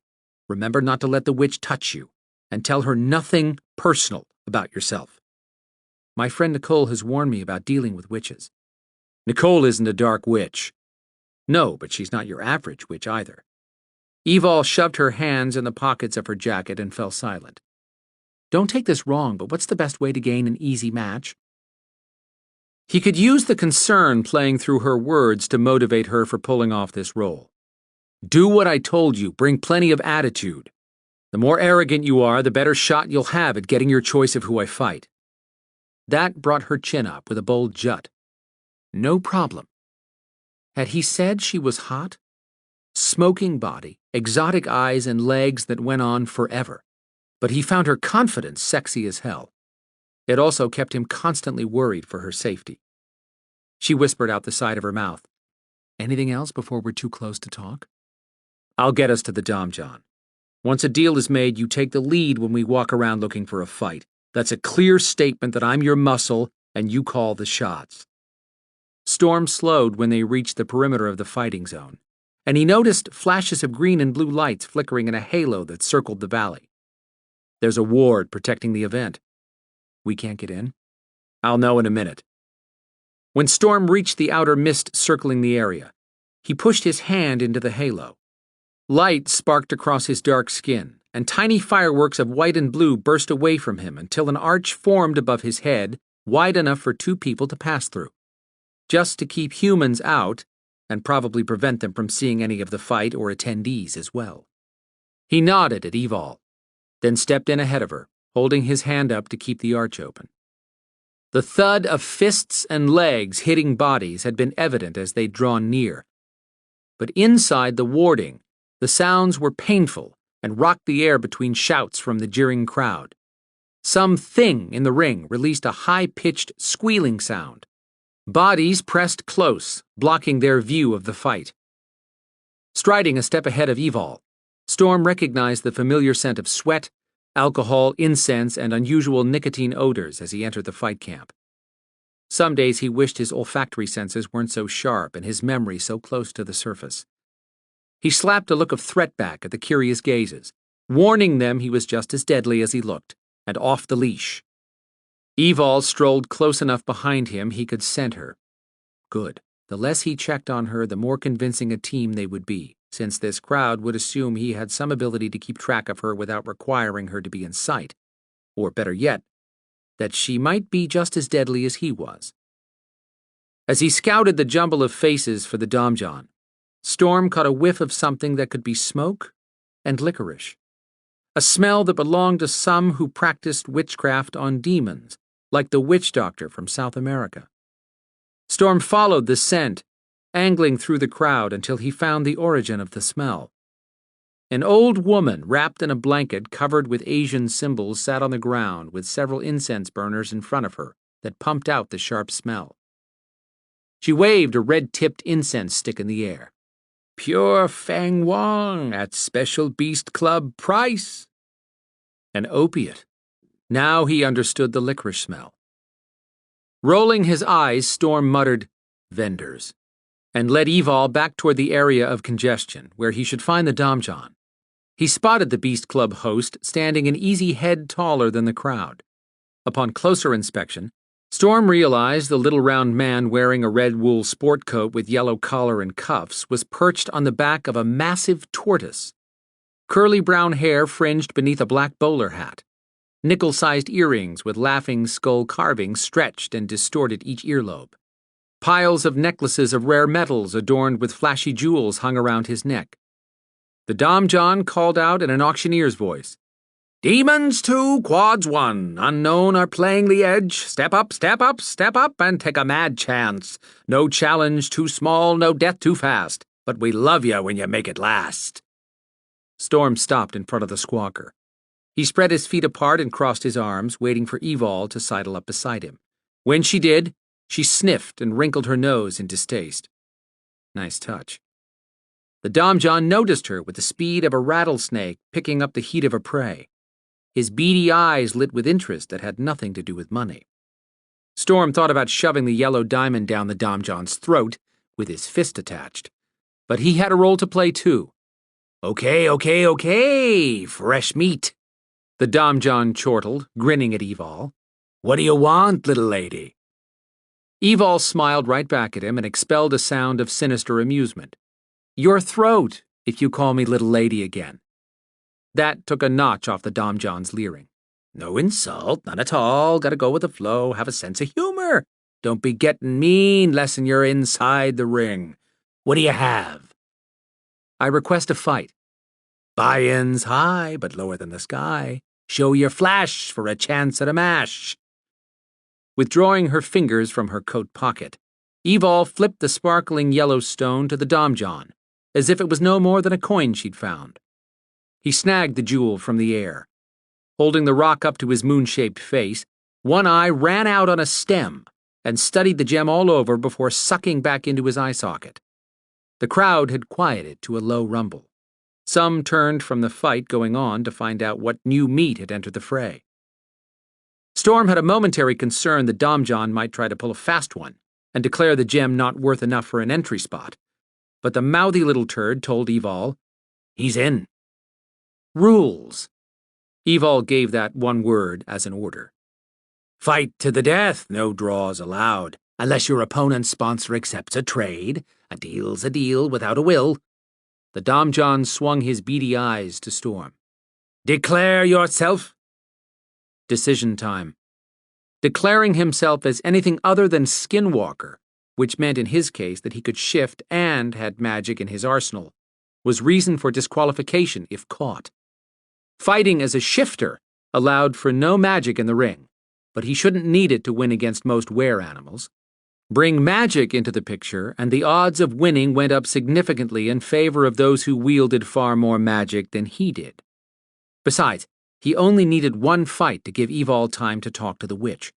remember not to let the witch touch you, and tell her nothing personal about yourself. My friend Nicole has warned me about dealing with witches. Nicole isn't a dark witch. No, but she's not your average witch either. Evol shoved her hands in the pockets of her jacket and fell silent. Don't take this wrong, but what's the best way to gain an easy match? He could use the concern playing through her words to motivate her for pulling off this role. Do what I told you, bring plenty of attitude. The more arrogant you are, the better shot you'll have at getting your choice of who I fight. That brought her chin up with a bold jut. No problem. Had he said she was hot? Smoking body, exotic eyes, and legs that went on forever. But he found her confidence sexy as hell. It also kept him constantly worried for her safety. She whispered out the side of her mouth. Anything else before we're too close to talk? I'll get us to the Domjon. Once a deal is made, you take the lead when we walk around looking for a fight. That's a clear statement that I'm your muscle and you call the shots. Storm slowed when they reached the perimeter of the fighting zone, and he noticed flashes of green and blue lights flickering in a halo that circled the valley. There's a ward protecting the event. We can't get in? I'll know in a minute. When Storm reached the outer mist circling the area, he pushed his hand into the halo. Light sparked across his dark skin, and tiny fireworks of white and blue burst away from him until an arch formed above his head, wide enough for two people to pass through. Just to keep humans out, and probably prevent them from seeing any of the fight or attendees as well. He nodded at Evol, then stepped in ahead of her, holding his hand up to keep the arch open. The thud of fists and legs hitting bodies had been evident as they'd drawn near. But inside the warding, the sounds were painful and rocked the air between shouts from the jeering crowd. Some thing in the ring released a high-pitched squealing sound. Bodies pressed close, blocking their view of the fight. Striding a step ahead of Evol, Storm recognized the familiar scent of sweat, alcohol, incense, and unusual nicotine odors as he entered the fight camp. Some days he wished his olfactory senses weren't so sharp and his memory so close to the surface. He slapped a look of threat back at the curious gazes, warning them he was just as deadly as he looked, and off the leash. Evol strolled close enough behind him he could scent her. Good. The less he checked on her, the more convincing a team they would be, since this crowd would assume he had some ability to keep track of her without requiring her to be in sight. Or better yet, that she might be just as deadly as he was. As he scouted the jumble of faces for the Domjon, Storm caught a whiff of something that could be smoke and licorice. A smell that belonged to some who practiced witchcraft on demons, like the witch doctor from South America. Storm followed the scent, angling through the crowd until he found the origin of the smell. An old woman wrapped in a blanket covered with Asian symbols sat on the ground with several incense burners in front of her that pumped out the sharp smell. She waved a red-tipped incense stick in the air. "Pure Fang Wong at Special Beast Club price." An opiate. Now he understood the licorice smell. Rolling his eyes, Storm muttered, "Vendors," and led Evol back toward the area of congestion, where he should find the Domjon. He spotted the Beast Club host standing an easy head taller than the crowd. Upon closer inspection, Storm realized the little round man wearing a red wool sport coat with yellow collar and cuffs was perched on the back of a massive tortoise. Curly brown hair fringed beneath a black bowler hat. Nickel-sized earrings with laughing skull carvings stretched and distorted each earlobe. Piles of necklaces of rare metals adorned with flashy jewels hung around his neck. The Domjon called out in an auctioneer's voice, "Demons 2, quads 1. Unknown are playing the edge. Step up, step up, step up, and take a mad chance. No challenge too small, no death too fast. But we love you when you make it last." Storm stopped in front of the squawker. He spread his feet apart and crossed his arms, waiting for Evol to sidle up beside him. When she did, she sniffed and wrinkled her nose in distaste. Nice touch. The Domjon noticed her with the speed of a rattlesnake picking up the heat of a prey. His beady eyes lit with interest that had nothing to do with money. Storm thought about shoving the yellow diamond down the Domjon's throat with his fist attached. But he had a role to play too. Okay, fresh meat." The Domjon chortled, grinning at Evol. "What do you want, little lady?" Evol smiled right back at him and expelled a sound of sinister amusement. "Your throat, if you call me little lady again." That took a notch off the Domjon's leering. "No insult, none at all. Gotta go with the flow, have a sense of humor. Don't be getting mean lessen you're inside the ring. What do you have?" "I request a fight." "Buy-in's high, but lower than the sky. Show your flash for a chance at a mash." Withdrawing her fingers from her coat pocket, Evol flipped the sparkling yellow stone to the Domjon, as if it was no more than a coin she'd found. He snagged the jewel from the air. Holding the rock up to his moon-shaped face, one eye ran out on a stem and studied the gem all over before sucking back into his eye socket. The crowd had quieted to a low rumble. Some turned from the fight going on to find out what new meat had entered the fray. Storm had a momentary concern the Domjon might try to pull a fast one and declare the gem not worth enough for an entry spot, but the mouthy little turd told Evol, "He's in." "Rules." Evol gave that one word as an order. "Fight to the death, no draws allowed, unless your opponent's sponsor accepts a trade. A deal's a deal without a will." The Domjon swung his beady eyes to Storm. "Declare yourself." Decision time. Declaring himself as anything other than Skinwalker, which meant in his case that he could shift and had magic in his arsenal, was reason for disqualification if caught. Fighting as a shifter allowed for no magic in the ring, but he shouldn't need it to win against most were-animals. Bring magic into the picture, and the odds of winning went up significantly in favor of those who wielded far more magic than he did. Besides, he only needed one fight to give Evol time to talk to the witch.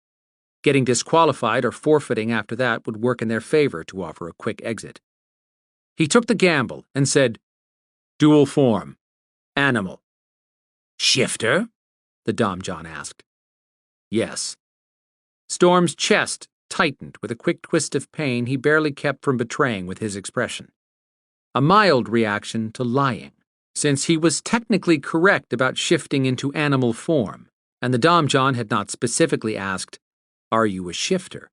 Getting disqualified or forfeiting after that would work in their favor to offer a quick exit. He took the gamble and said, "Dual form. Animal." "Shifter?" the Domjon asked. "Yes." Storm's chest tightened with a quick twist of pain he barely kept from betraying with his expression. A mild reaction to lying, since he was technically correct about shifting into animal form, and the Domjon had not specifically asked, "Are you a shifter?"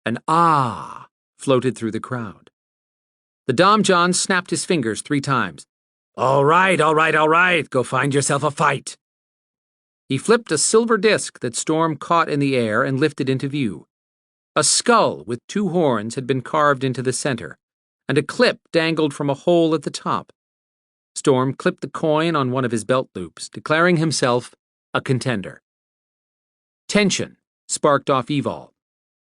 An "ah" floated through the crowd. The Domjon snapped his fingers 3 times. All right, go find yourself a fight." He flipped a silver disc that Storm caught in the air and lifted into view. A skull with 2 horns had been carved into the center, and a clip dangled from a hole at the top. Storm clipped the coin on one of his belt loops, declaring himself a contender. Tension sparked off Evol,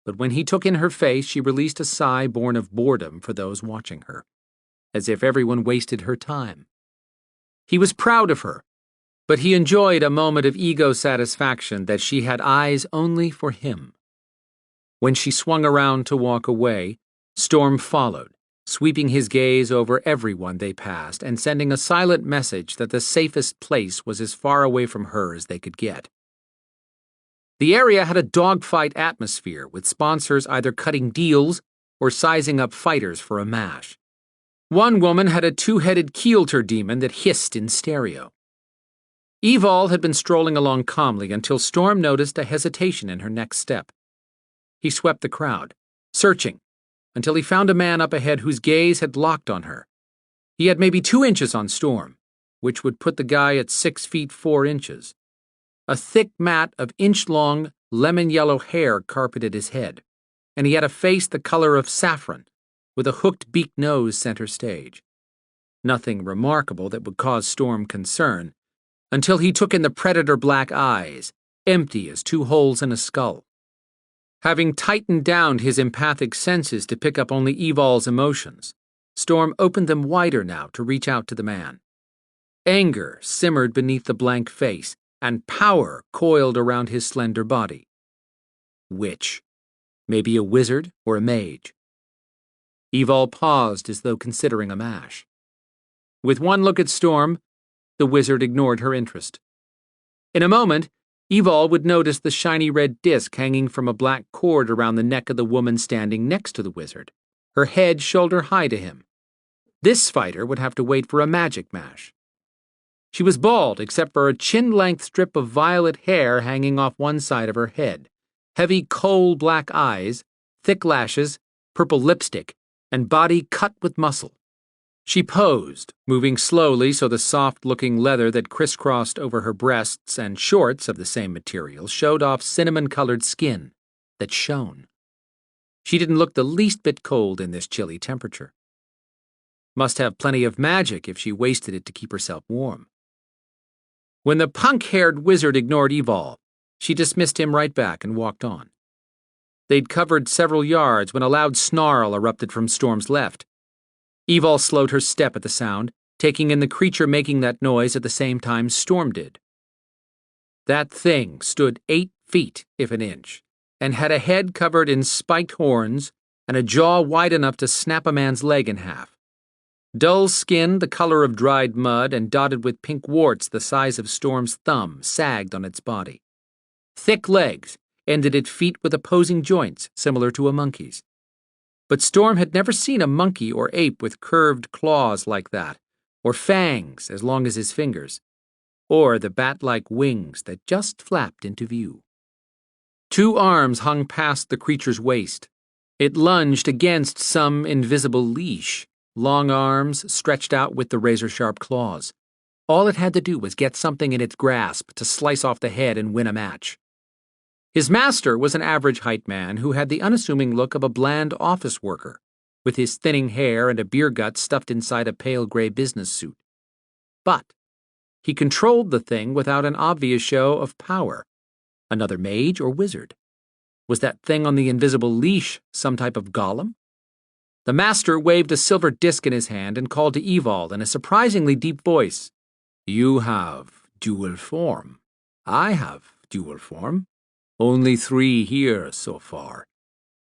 but when he took in her face, she released a sigh born of boredom for those watching her, as if everyone wasted her time. He was proud of her, but he enjoyed a moment of ego satisfaction that she had eyes only for him. When she swung around to walk away, Storm followed, sweeping his gaze over everyone they passed and sending a silent message that the safest place was as far away from her as they could get. The area had a dogfight atmosphere, with sponsors either cutting deals or sizing up fighters for a mash. One woman had a 2-headed Keelter demon that hissed in stereo. Evol had been strolling along calmly until Storm noticed a hesitation in her next step. He swept the crowd, searching, until he found a man up ahead whose gaze had locked on her. He had maybe 2 inches on Storm, which would put the guy at 6 feet 4 inches. A thick mat of inch-long, lemon-yellow hair carpeted his head, and he had a face the color of saffron, with a hooked beak nose center stage. Nothing remarkable that would cause Storm concern, until he took in the predator-black eyes, empty as 2 holes in a skull. Having tightened down his empathic senses to pick up only Evol's emotions, Storm opened them wider now to reach out to the man. Anger simmered beneath the blank face, and power coiled around his slender body. Which? Maybe a wizard or a mage? Evol paused as though considering a mash. With one look at Storm, the wizard ignored her interest. In a moment, Evol would notice the shiny red disc hanging from a black cord around the neck of the woman standing next to the wizard, her head shoulder high to him. This fighter would have to wait for a magic mash. She was bald except for a chin-length strip of violet hair hanging off one side of her head, heavy coal-black eyes, thick lashes, purple lipstick, and body cut with muscle. She posed, moving slowly so the soft-looking leather that crisscrossed over her breasts and shorts of the same material showed off cinnamon-colored skin that shone. She didn't look the least bit cold in this chilly temperature. Must have plenty of magic if she wasted it to keep herself warm. When the punk-haired wizard ignored Evol, she dismissed him right back and walked on. They'd covered several yards when a loud snarl erupted from Storm's left. Evol slowed her step at the sound, taking in the creature making that noise at the same time Storm did. That thing stood 8 feet, if an inch, and had a head covered in spiked horns and a jaw wide enough to snap a man's leg in half. Dull skin the color of dried mud and dotted with pink warts the size of Storm's thumb sagged on its body. Thick legs ended at feet with opposing joints similar to a monkey's. But Storm had never seen a monkey or ape with curved claws like that, or fangs as long as his fingers, or the bat-like wings that just flapped into view. 2 arms hung past the creature's waist. It lunged against some invisible leash, long arms stretched out with the razor-sharp claws. All it had to do was get something in its grasp to slice off the head and win a match. His master was an average-height man who had the unassuming look of a bland office worker, with his thinning hair and a beer gut stuffed inside a pale gray business suit. But he controlled the thing without an obvious show of power. Another mage or wizard? Was that thing on the invisible leash some type of golem? The master waved a silver disc in his hand and called to Evol in a surprisingly deep voice. "You have dual form. I have dual form. Only 3 here so far.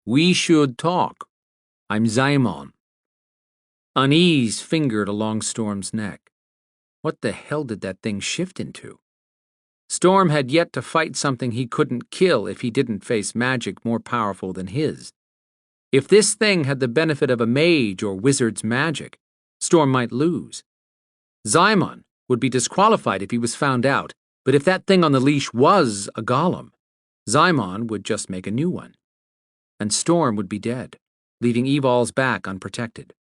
We should talk. I'm Zaimon." Unease fingered along Storm's neck. What the hell did that thing shift into? Storm had yet to fight something he couldn't kill if he didn't face magic more powerful than his. If this thing had the benefit of a mage or wizard's magic, Storm might lose. Xymon would be disqualified if he was found out, but if that thing on the leash was a golem, Xymon would just make a new one. And Storm would be dead, leaving Evol's back unprotected.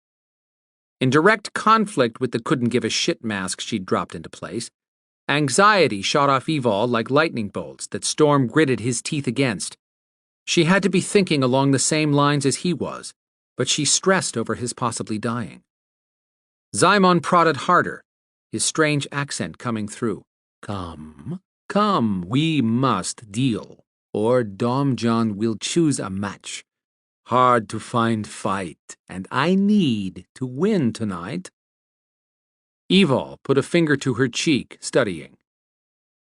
In direct conflict with the couldn't-give-a-shit mask she'd dropped into place, anxiety shot off Evol like lightning bolts that Storm gritted his teeth against. She had to be thinking along the same lines as he was, but she stressed over his possibly dying. Xymon prodded harder, his strange accent coming through. Come, we must deal, or Dom John will choose a match. Hard to find fight, and I need to win tonight. Evol put a finger to her cheek, studying.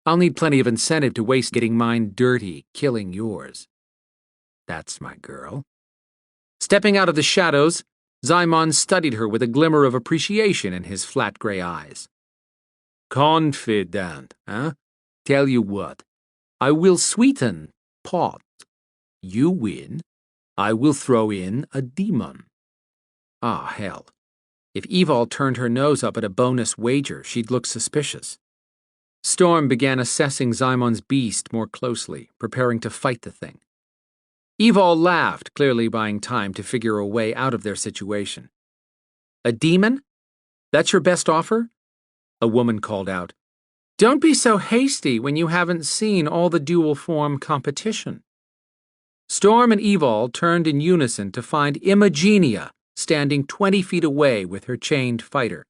I'll need plenty of incentive to waste getting mine dirty, killing yours. That's my girl. Stepping out of the shadows, Xymon studied her with a glimmer of appreciation in his flat gray eyes. Confident, huh? Tell you what, I will sweeten pot. You win, I will throw in a demon. Ah, hell. If Evol turned her nose up at a bonus wager, she'd look suspicious. Storm began assessing Xymon's beast more closely, preparing to fight the thing. Evol laughed, clearly buying time to figure a way out of their situation. A demon? That's your best offer? A woman called out. Don't be so hasty when you haven't seen all the dual-form competition. Storm and Evol turned in unison to find Imagenia standing 20 feet away with her chained fighter.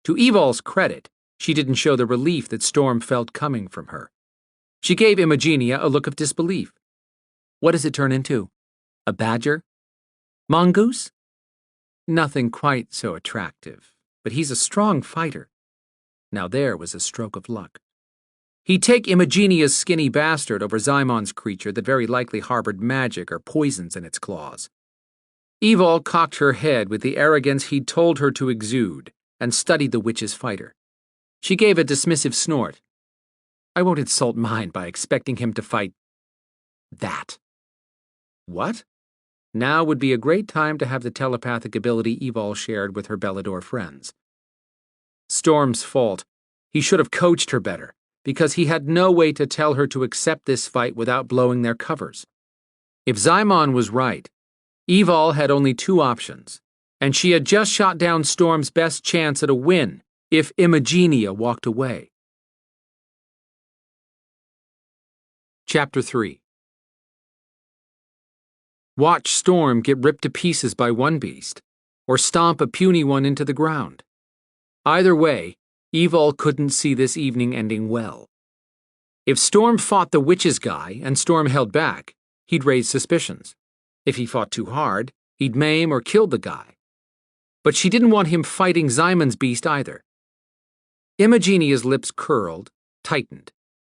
To Evol's credit, she didn't show the relief that Storm felt coming from her. She gave Imagenia a look of disbelief. What does it turn into? A badger? Mongoose? Nothing quite so attractive, but he's a strong fighter. Now there was a stroke of luck. He'd take Imagenia's skinny bastard over Xymon's creature that very likely harbored magic or poisons in its claws. Evol cocked her head with the arrogance he'd told her to exude and studied the witch's fighter. She gave a dismissive snort. I won't insult mine by expecting him to fight that. What? Now would be a great time to have the telepathic ability Evol shared with her Belador friends. Storm's fault. He should have coached her better, because he had no way to tell her to accept this fight without blowing their covers. If Xymon was right, Evol had only two options, and she had just shot down Storm's best chance at a win if Imagenia walked away. Chapter 3. Watch Storm get ripped to pieces by one beast, or stomp a puny one into the ground. Either way, Evol couldn't see this evening ending well. If Storm fought the witch's guy and Storm held back, he'd raise suspicions. If he fought too hard, he'd maim or kill the guy. But she didn't want him fighting Xymon's beast either. Imagenia's lips curled, tightened,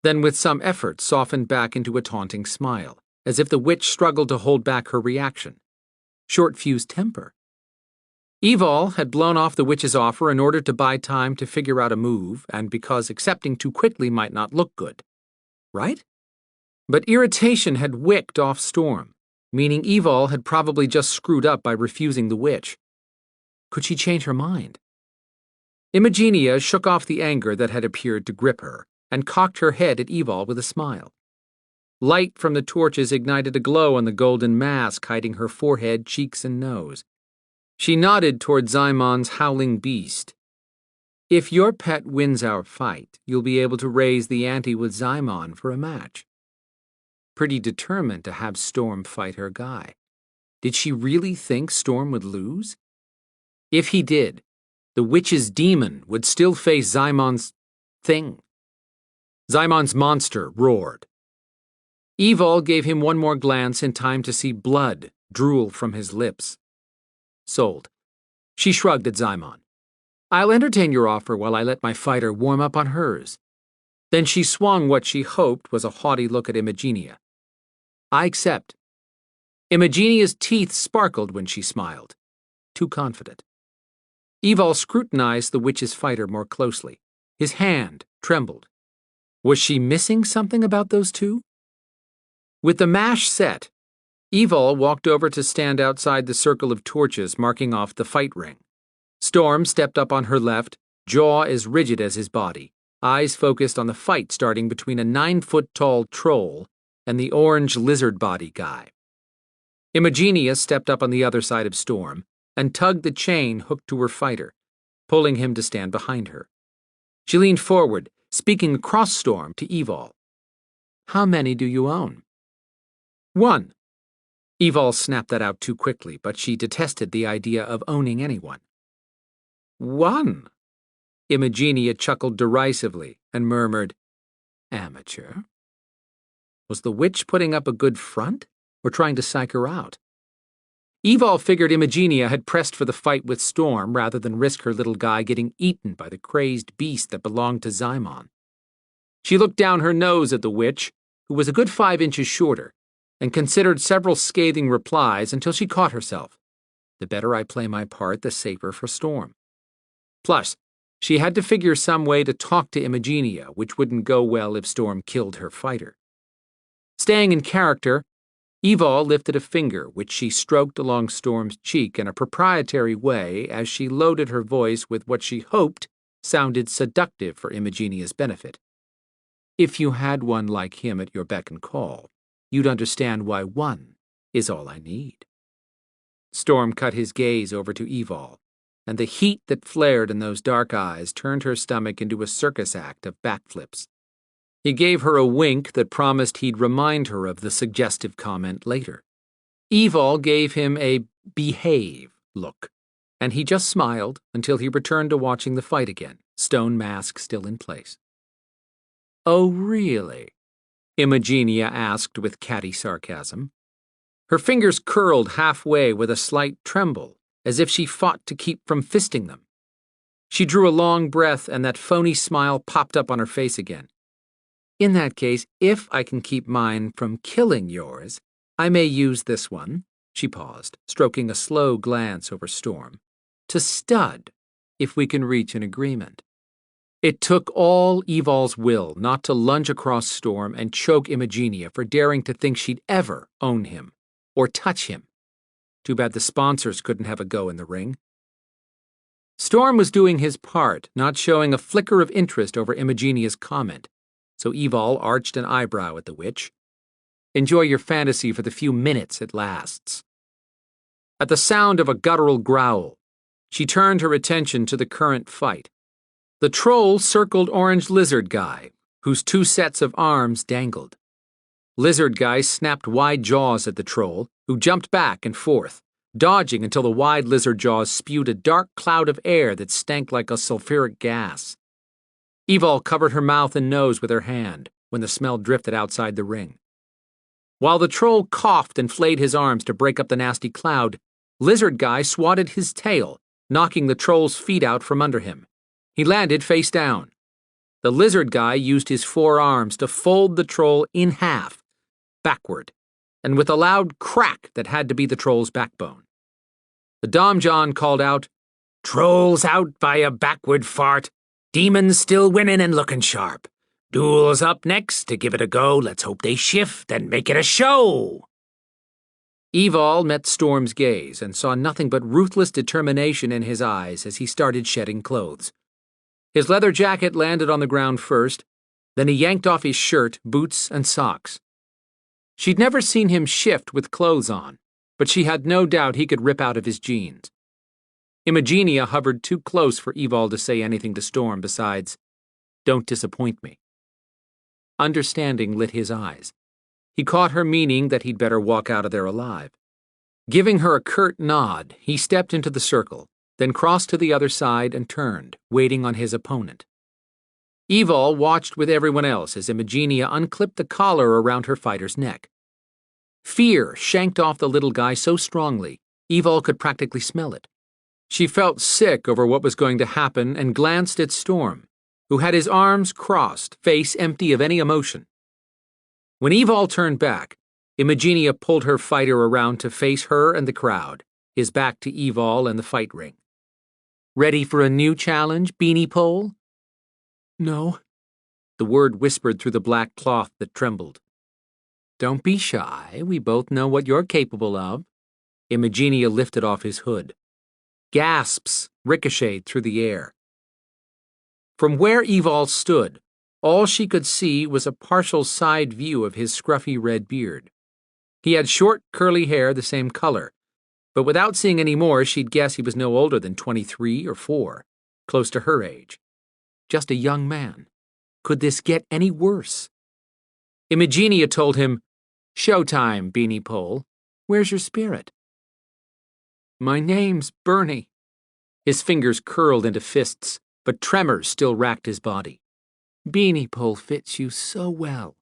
then with some effort softened back into a taunting smile, as if the witch struggled to hold back her reaction. Short-fused temper. Evol had blown off the witch's offer in order to buy time to figure out a move, and because accepting too quickly might not look good. Right? But irritation had wicked off Storm, meaning Evol had probably just screwed up by refusing the witch. Could she change her mind? Imagenia shook off the anger that had appeared to grip her, and cocked her head at Evol with a smile. Light from the torches ignited a glow on the golden mask hiding her forehead, cheeks, and nose. She nodded toward Xymon's howling beast. If your pet wins our fight, you'll be able to raise the ante with Xymon for a match. Pretty determined to have Storm fight her guy. Did she really think Storm would lose? If he did, the witch's demon would still face Xymon's thing. Xymon's monster roared. Evol gave him one more glance in time to see blood drool from his lips. Sold. She shrugged at Xymon. I'll entertain your offer while I let my fighter warm up on hers. Then she swung what she hoped was a haughty look at Imagenia. I accept. Imagenia's teeth sparkled when she smiled. Too confident. Evol scrutinized the witch's fighter more closely. His hand trembled. Was she missing something about those two? With the mash set, Evol walked over to stand outside the circle of torches marking off the fight ring. Storm stepped up on her left, jaw as rigid as his body, eyes focused on the fight starting between a 9-foot-tall troll and the orange lizard-body guy. Imogenia stepped up on the other side of Storm and tugged the chain hooked to her fighter, pulling him to stand behind her. She leaned forward, speaking across Storm to Evol. "How many do you own?" "One." Evol snapped that out too quickly, but she detested the idea of owning anyone. "One?" Imogenia chuckled derisively and murmured, "Amateur." Was the witch putting up a good front, or trying to psych her out? Evol figured Imogenia had pressed for the fight with Storm rather than risk her little guy getting eaten by the crazed beast that belonged to Xymon. She looked down her nose at the witch, who was a good 5 inches shorter, and considered several scathing replies until she caught herself. The better I play my part, the safer for Storm. Plus, she had to figure some way to talk to Imogenia, which wouldn't go well if Storm killed her fighter. Staying in character, Evol lifted a finger, which she stroked along Storm's cheek in a proprietary way as she loaded her voice with what she hoped sounded seductive for Imogenia's benefit. "If you had one like him at your beck and call, you'd understand why one is all I need." Storm cut his gaze over to Evol, and the heat that flared in those dark eyes turned her stomach into a circus act of backflips. He gave her a wink that promised he'd remind her of the suggestive comment later. Evol gave him a behave look, and he just smiled until he returned to watching the fight again, stone mask still in place. "Oh, really?" Imogenia asked with catty sarcasm. Her fingers curled halfway with a slight tremble, as if she fought to keep from fisting them. She drew a long breath, and that phony smile popped up on her face again. "In that case, if I can keep mine from killing yours, I may use this one," she paused, stroking a slow glance over Storm, "to stud, if we can reach an agreement." It took all Evol's will not to lunge across Storm and choke Imogenia for daring to think she'd ever own him, or touch him. Too bad the sponsors couldn't have a go in the ring. Storm was doing his part, not showing a flicker of interest over Imogenia's comment, so Evol arched an eyebrow at the witch. "Enjoy your fantasy for the few minutes it lasts." At the sound of a guttural growl, she turned her attention to the current fight. The troll circled Orange Lizard Guy, whose 2 sets of arms dangled. Lizard Guy snapped wide jaws at the troll, who jumped back and forth, dodging until the wide lizard jaws spewed a dark cloud of air that stank like a sulfuric gas. Evol covered her mouth and nose with her hand when the smell drifted outside the ring. While the troll coughed and flayed his arms to break up the nasty cloud, Lizard Guy swatted his tail, knocking the troll's feet out from under him. He landed face down. The Lizard Guy used his 4 arms to fold the troll in half, backward, and with a loud crack that had to be the troll's backbone. The Domjon called out, "Trolls out by a backward fart. Demons still winning and looking sharp. Duel's up next. To give it a go, let's hope they shift and make it a show." Evol met Storm's gaze and saw nothing but ruthless determination in his eyes as he started shedding clothes. His leather jacket landed on the ground first, then he yanked off his shirt, boots, and socks. She'd never seen him shift with clothes on, but she had no doubt he could rip out of his jeans. Imogenia hovered too close for Evol to say anything to Storm besides, "Don't disappoint me." Understanding lit his eyes. He caught her meaning that he'd better walk out of there alive. Giving her a curt nod, he stepped into the circle, then crossed to the other side and turned, waiting on his opponent. Evol watched with everyone else as Imogenia unclipped the collar around her fighter's neck. Fear shanked off the little guy so strongly, Evol could practically smell it. She felt sick over what was going to happen and glanced at Storm, who had his arms crossed, face empty of any emotion. When Evol turned back, Imogenia pulled her fighter around to face her and the crowd, his back to Evol and the fight ring. "Ready for a new challenge, Beanie Pole?" "No." the word whispered through the black cloth that trembled. Don't be shy, we both know what you're capable of. Imogenia lifted off his hood. Gasps ricocheted through the air. From where Evol stood, all she could see was a partial side view of his scruffy red beard. He had short, curly hair the same color, but without seeing any more, she'd guess he was no older than 23 or 4, close to her age. Just a young man. Could this get any worse? Imogenia told him, "Showtime, Beanie Pole. Where's your spirit?" "My name's Bernie." His fingers curled into fists, but tremors still racked his body. "Beanie Pole fits you so well,"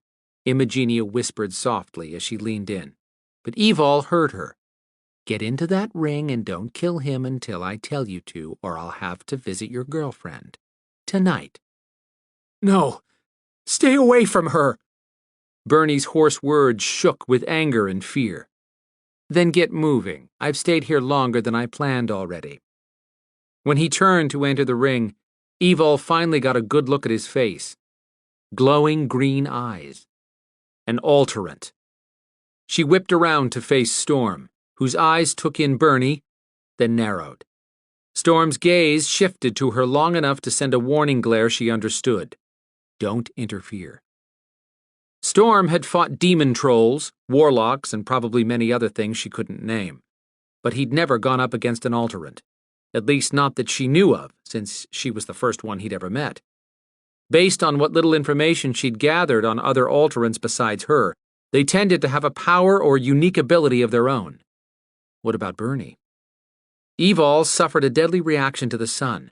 Imogenia whispered softly as she leaned in. But Evol heard her. "Get into that ring and don't kill him until I tell you to, or I'll have to visit your girlfriend. Tonight." "No! Stay away from her!" Bernie's hoarse words shook with anger and fear. "Then get moving. I've stayed here longer than I planned already." When he turned to enter the ring, Evol finally got a good look at his face. Glowing green eyes. An alterant. She whipped around to face Storm, whose eyes took in Bernie, then narrowed. Storm's gaze shifted to her long enough to send a warning glare she understood. Don't interfere. Storm had fought demon trolls, warlocks, and probably many other things she couldn't name. But he'd never gone up against an alterant. At least not that she knew of, since she was the first one he'd ever met. Based on what little information she'd gathered on other alterants besides her, they tended to have a power or unique ability of their own. What about Bernie? Evol suffered a deadly reaction to the sun,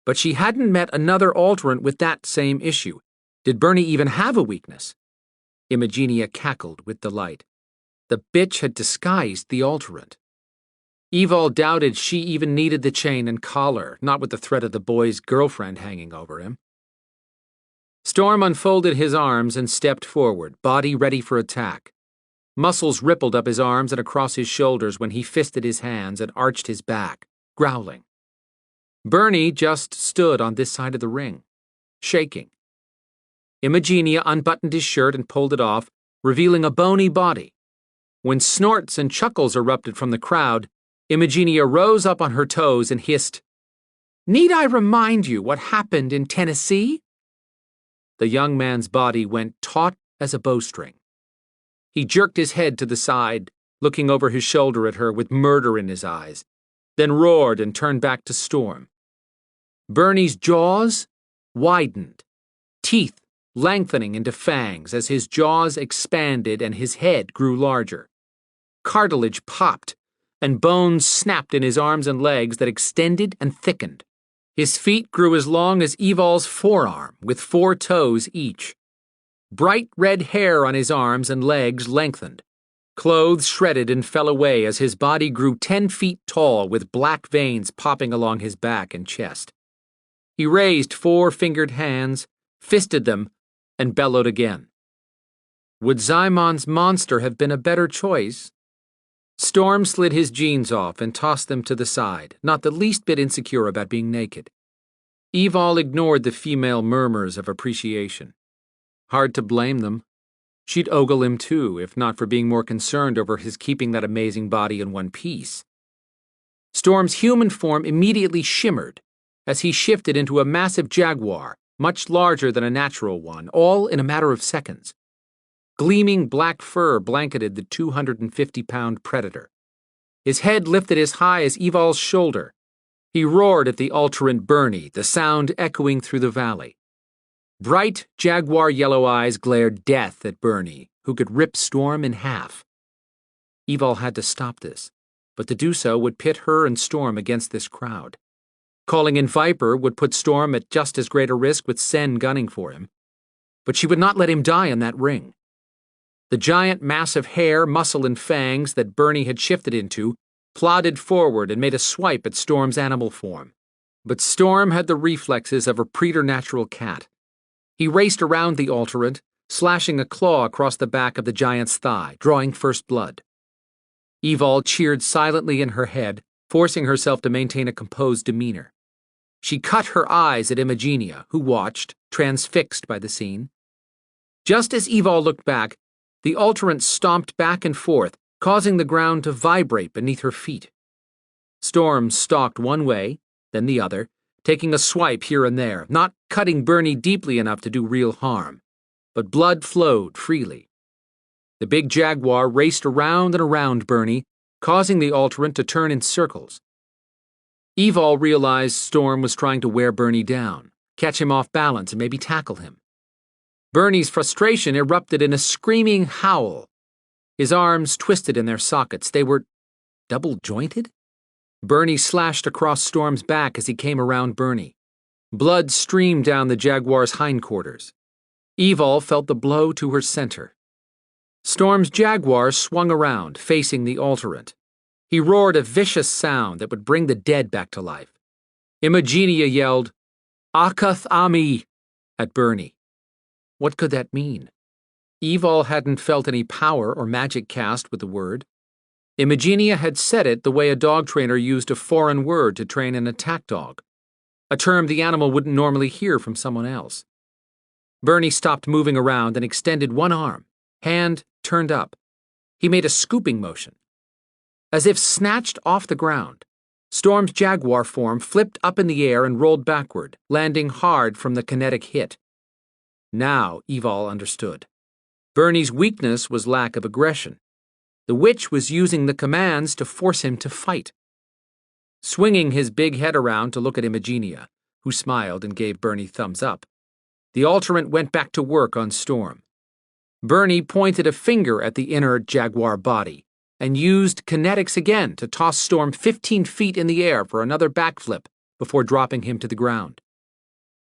but she hadn't met another alterant with that same issue. Did Bernie even have a weakness? Imogenia cackled with delight. The bitch had disguised the alterant. Evol doubted she even needed the chain and collar, not with the threat of the boy's girlfriend hanging over him. Storm unfolded his arms and stepped forward, body ready for attack. Muscles rippled up his arms and across his shoulders when he fisted his hands and arched his back, growling. Bernie just stood on this side of the ring, shaking. Imogenia unbuttoned his shirt and pulled it off, revealing a bony body. When snorts and chuckles erupted from the crowd, Imogenia rose up on her toes and hissed, "Need I remind you what happened in Tennessee?" The young man's body went taut as a bowstring. He jerked his head to the side, looking over his shoulder at her with murder in his eyes, then roared and turned back to Storm. Bernie's jaws widened, teeth lengthening into fangs as his jaws expanded and his head grew larger. Cartilage popped, and bones snapped in his arms and legs that extended and thickened. His feet grew as long as Evol's forearm, with 4 toes each. Bright red hair on his arms and legs lengthened. Clothes shredded and fell away as his body grew 10 feet tall with black veins popping along his back and chest. He raised 4-fingered hands, fisted them, and bellowed again. Would Zymon's monster have been a better choice? Storm slid his jeans off and tossed them to the side, not the least bit insecure about being naked. Evol ignored the female murmurs of appreciation. Hard to blame them. She'd ogle him too, if not for being more concerned over his keeping that amazing body in one piece. Storm's human form immediately shimmered as he shifted into a massive jaguar, much larger than a natural one, all in a matter of seconds. Gleaming black fur blanketed the 250-pound predator. His head lifted as high as Evol's shoulder. He roared at the alterant Bernie, the sound echoing through the valley. Bright jaguar yellow eyes glared death at Bernie, who could rip Storm in half. Evol had to stop this, but to do so would pit her and Storm against this crowd. Calling in Viper would put Storm at just as great a risk with Sen gunning for him. But she would not let him die in that ring. The giant mass of hair, muscle, and fangs that Bernie had shifted into plodded forward and made a swipe at Storm's animal form. But Storm had the reflexes of a preternatural cat. He raced around the alterant, slashing a claw across the back of the giant's thigh, drawing first blood. Evol cheered silently in her head, forcing herself to maintain a composed demeanor. She cut her eyes at Imogenia, who watched, transfixed by the scene. Just as Evol looked back, the Alterant stomped back and forth, causing the ground to vibrate beneath her feet. Storm stalked one way, then the other, taking a swipe here and there, not cutting Bernie deeply enough to do real harm, but blood flowed freely. The big jaguar raced around and around Bernie, causing the Alterant to turn in circles. Evol realized Storm was trying to wear Bernie down, catch him off balance, and maybe tackle him. Bernie's frustration erupted in a screaming howl. His arms twisted in their sockets. They were double-jointed? Bernie slashed across Storm's back as he came around Bernie. Blood streamed down the jaguar's hindquarters. Evol felt the blow to her center. Storm's jaguar swung around, facing the Alterant. He roared a vicious sound that would bring the dead back to life. Imogenia yelled, "Akath Ami," at Bernie. What could that mean? Evol hadn't felt any power or magic cast with the word. Imogenia had said it the way a dog trainer used a foreign word to train an attack dog, a term the animal wouldn't normally hear from someone else. Bernie stopped moving around and extended one arm, hand turned up. He made a scooping motion. As if snatched off the ground, Storm's jaguar form flipped up in the air and rolled backward, landing hard from the kinetic hit. Now Evol understood. Bernie's weakness was lack of aggression. The witch was using the commands to force him to fight. Swinging his big head around to look at Imogenia, who smiled and gave Bernie thumbs up, the Alterant went back to work on Storm. Bernie pointed a finger at the inner jaguar body and used kinetics again to toss Storm 15 feet in the air for another backflip before dropping him to the ground.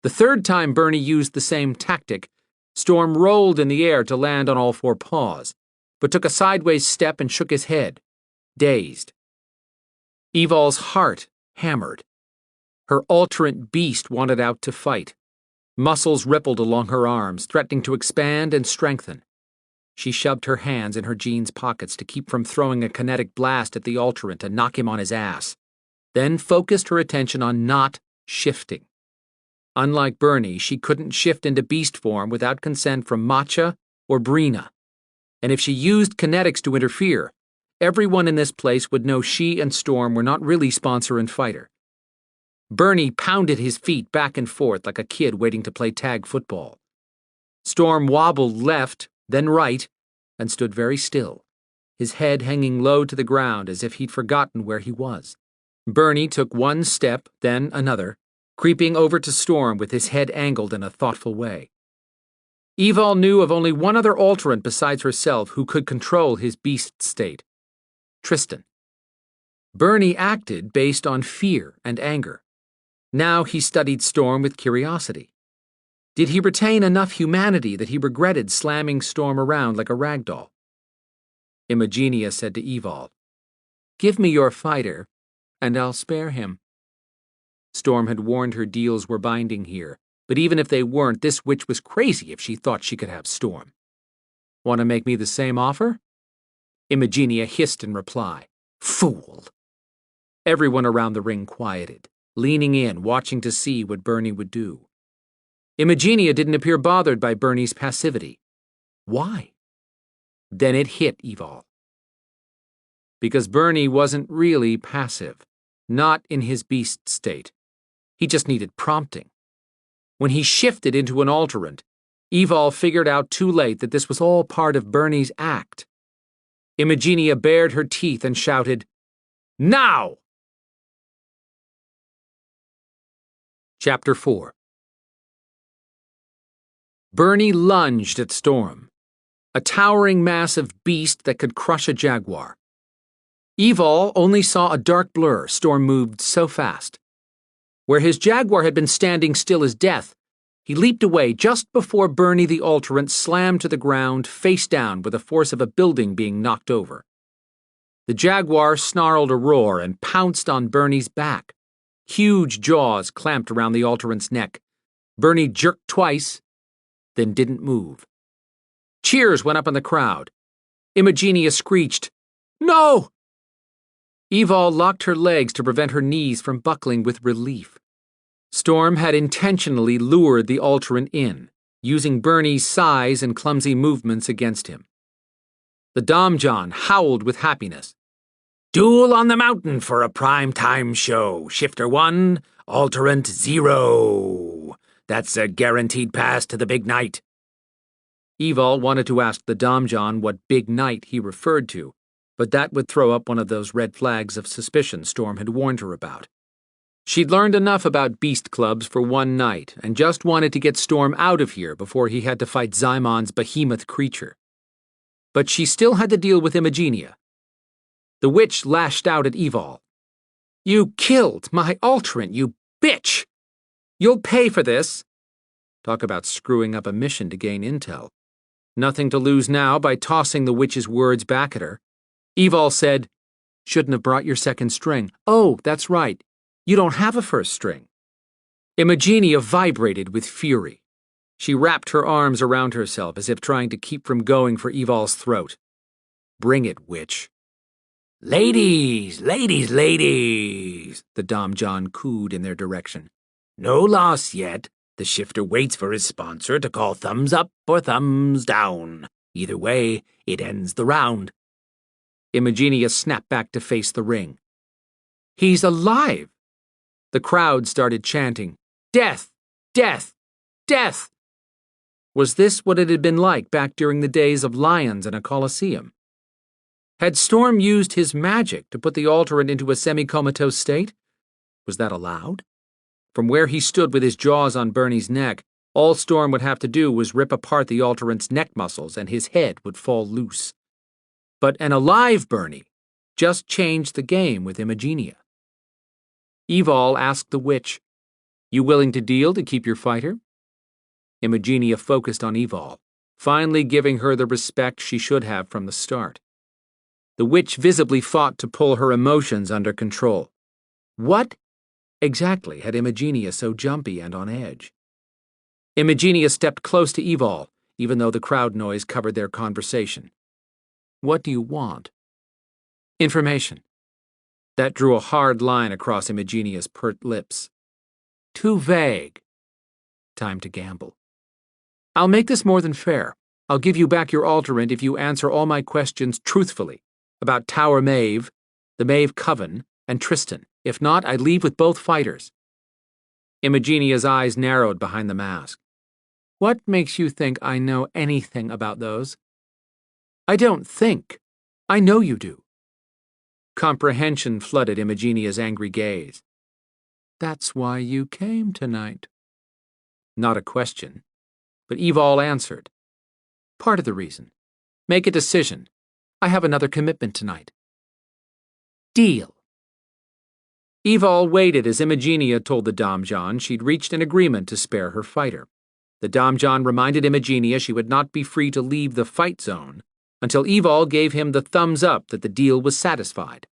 The third time Bernie used the same tactic, Storm rolled in the air to land on all four paws, but took a sideways step and shook his head, dazed. Evol's heart hammered. Her Alterant beast wanted out to fight. Muscles rippled along her arms, threatening to expand and strengthen. She shoved her hands in her jeans pockets to keep from throwing a kinetic blast at the Alterant to knock him on his ass, then focused her attention on not shifting. Unlike Bernie, she couldn't shift into beast form without consent from Matcha or Brina. And if she used kinetics to interfere, everyone in this place would know she and Storm were not really sponsor and fighter. Bernie pounded his feet back and forth like a kid waiting to play tag football. Storm wobbled left, then right, and stood very still, his head hanging low to the ground as if he'd forgotten where he was. Bernie took one step, then another, creeping over to Storm with his head angled in a thoughtful way. Evol knew of only one other Alterant besides herself who could control his beast state: Tristan. Bernie acted based on fear and anger. Now he studied Storm with curiosity. Did he retain enough humanity that he regretted slamming Storm around like a rag doll? Imogenia said to Evol, "Give me your fighter, and I'll spare him." Storm had warned her deals were binding here, but even if they weren't, this witch was crazy if she thought she could have Storm. "Want to make me the same offer?" Imogenia hissed in reply. "Fool!" Everyone around the ring quieted, leaning in, watching to see what Bernie would do. Imogenia didn't appear bothered by Bernie's passivity. Why? Then it hit Evol. Because Bernie wasn't really passive, not in his beast state. He just needed prompting. When he shifted into an Alterant, Evol figured out too late that this was all part of Bernie's act. Imogenia bared her teeth and shouted, "Now!" Chapter 4. Bernie lunged at Storm, a towering mass of beast that could crush a jaguar. Evol only saw a dark blur. Storm moved so fast. Where his jaguar had been standing still as death, he leaped away just before Bernie the Alterant slammed to the ground face down with the force of a building being knocked over. The jaguar snarled a roar and pounced on Bernie's back. Huge jaws clamped around the Alterant's neck. Bernie jerked twice, then didn't move. Cheers went up in the crowd. Imogenia screeched, "No!" Evol locked her legs to prevent her knees from buckling with relief. Storm had intentionally lured the alterant in, using Bernie's size and clumsy movements against him. The Domjon howled with happiness. Duel on the mountain for a prime-time show. Shifter 1, alterant 0. That's a guaranteed pass to the big night. Evol wanted to ask the Domjon what big night he referred to, but that would throw up one of those red flags of suspicion Storm had warned her about. She'd learned enough about beast clubs for one night and just wanted to get Storm out of here before he had to fight Zymon's behemoth creature. But she still had to deal with Imagenia. The witch lashed out at Evol. You killed my alterant, you bitch! You'll pay for this! Talk about screwing up a mission to gain intel. Nothing to lose now by tossing the witch's words back at her. Evol said, Shouldn't have brought your second string. Oh, that's right. You don't have a first string. Imagenia vibrated with fury. She wrapped her arms around herself as if trying to keep from going for Evol's throat. Bring it, witch. Ladies, ladies, ladies, the Domjon cooed in their direction. No loss yet. The shifter waits for his sponsor to call thumbs up or thumbs down. Either way, it ends the round. Imagenia snapped back to face the ring. He's alive! The crowd started chanting, Death! Death! Death! Was this what it had been like back during the days of lions in a coliseum? Had Storm used his magic to put the alterant into a semi-comatose state? Was that allowed? From where he stood with his jaws on Bernie's neck, all Storm would have to do was rip apart the alterant's neck muscles and his head would fall loose. But an alive Bernie just changed the game with Imagenia. Evol asked the witch, You willing to deal to keep your fighter? Imagenia focused on Evol, finally giving her the respect she should have from the start. The witch visibly fought to pull her emotions under control. What exactly had Imagenia so jumpy and on edge? Imagenia stepped close to Evol, even though the crowd noise covered their conversation. What do you want? Information. That drew a hard line across Imagenia's pert lips. Too vague. Time to gamble. I'll make this more than fair. I'll give you back your alterant if you answer all my questions truthfully about Tower Maeve, the Maeve Coven, and Tristan. If not, I leave with both fighters. Imagenia's eyes narrowed behind the mask. What makes you think I know anything about those? I don't think. I know you do. Comprehension flooded Imagenia's angry gaze. That's why you came tonight. Not a question, but Evol answered. Part of the reason. Make a decision. I have another commitment tonight. Deal. Evol waited as Imagenia told the Domjon she'd reached an agreement to spare her fighter. The Domjon reminded Imagenia she would not be free to leave the fight zone until Evol gave him the thumbs up that the deal was satisfied.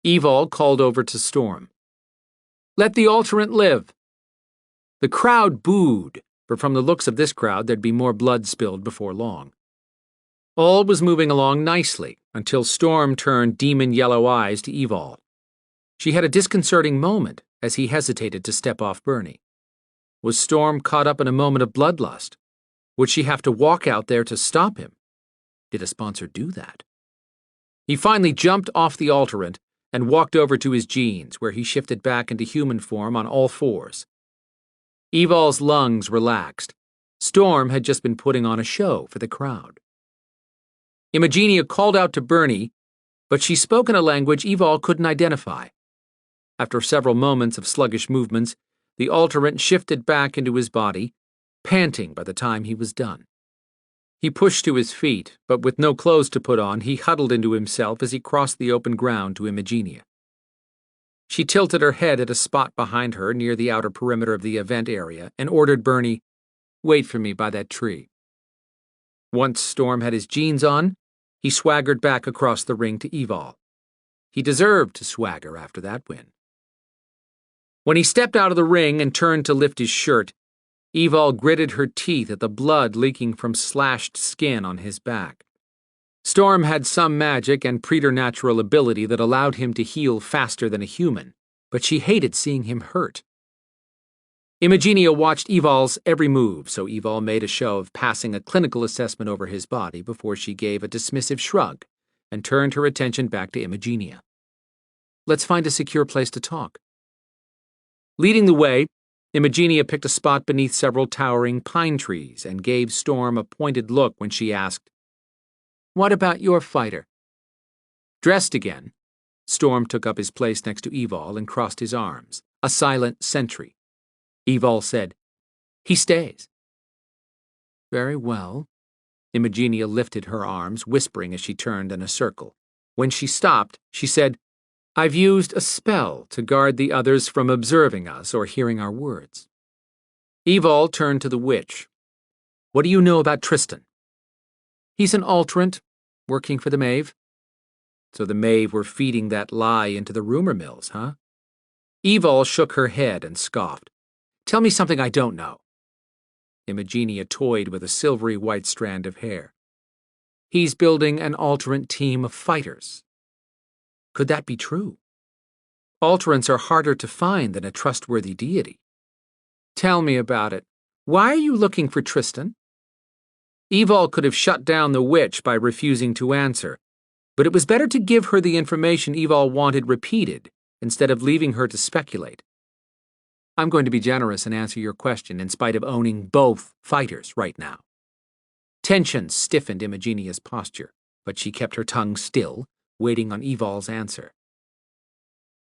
Evol called over to Storm. Let the alterant live. The crowd booed, for from the looks of this crowd there'd be more blood spilled before long. All was moving along nicely until Storm turned demon yellow eyes to Evol. She had a disconcerting moment as he hesitated to step off Bernie. Was Storm caught up in a moment of bloodlust? Would she have to walk out there to stop him? Did a sponsor do that? He finally jumped off the alterant and walked over to his jeans, where he shifted back into human form on all fours. Evol's lungs relaxed. Storm had just been putting on a show for the crowd. Imagenia called out to Bernie, but she spoke in a language Evol couldn't identify. After several moments of sluggish movements, the alterant shifted back into his body, panting by the time he was done. He pushed to his feet, but with no clothes to put on, he huddled into himself as he crossed the open ground to Imagenia. She tilted her head at a spot behind her near the outer perimeter of the event area and ordered Bernie, Wait for me by that tree. Once Storm had his jeans on, he swaggered back across the ring to Evol. He deserved to swagger after that win. When he stepped out of the ring and turned to lift his shirt, Evol gritted her teeth at the blood leaking from slashed skin on his back. Storm had some magic and preternatural ability that allowed him to heal faster than a human, but she hated seeing him hurt. Imogenia watched Evol's every move, so Evol made a show of passing a clinical assessment over his body before she gave a dismissive shrug and turned her attention back to Imogenia. Let's find a secure place to talk. Leading the way, Imogenia picked a spot beneath several towering pine trees and gave Storm a pointed look when she asked, "What about your fighter?" Dressed again, Storm took up his place next to Evol and crossed his arms, a silent sentry. Evol said, "He stays." Very well. Imogenia lifted her arms, whispering as she turned in a circle. When she stopped, she said, "I've used a spell to guard the others from observing us or hearing our words." Evol turned to the witch. "What do you know about Tristan?" "He's an alterant, working for the Maeve." So the Maeve were feeding that lie into the rumor mills, huh? Evol shook her head and scoffed. "Tell me something I don't know." Imogenia toyed with a silvery white strand of hair. "He's building an alterant team of fighters." Could that be true? Alterants are harder to find than a trustworthy deity. "Tell me about it. Why are you looking for Tristan?" Evol could have shut down the witch by refusing to answer, but it was better to give her the information Evol wanted repeated instead of leaving her to speculate. "I'm going to be generous and answer your question in spite of owning both fighters right now." Tension stiffened Imogenia's posture, but she kept her tongue still, waiting on Evol's answer.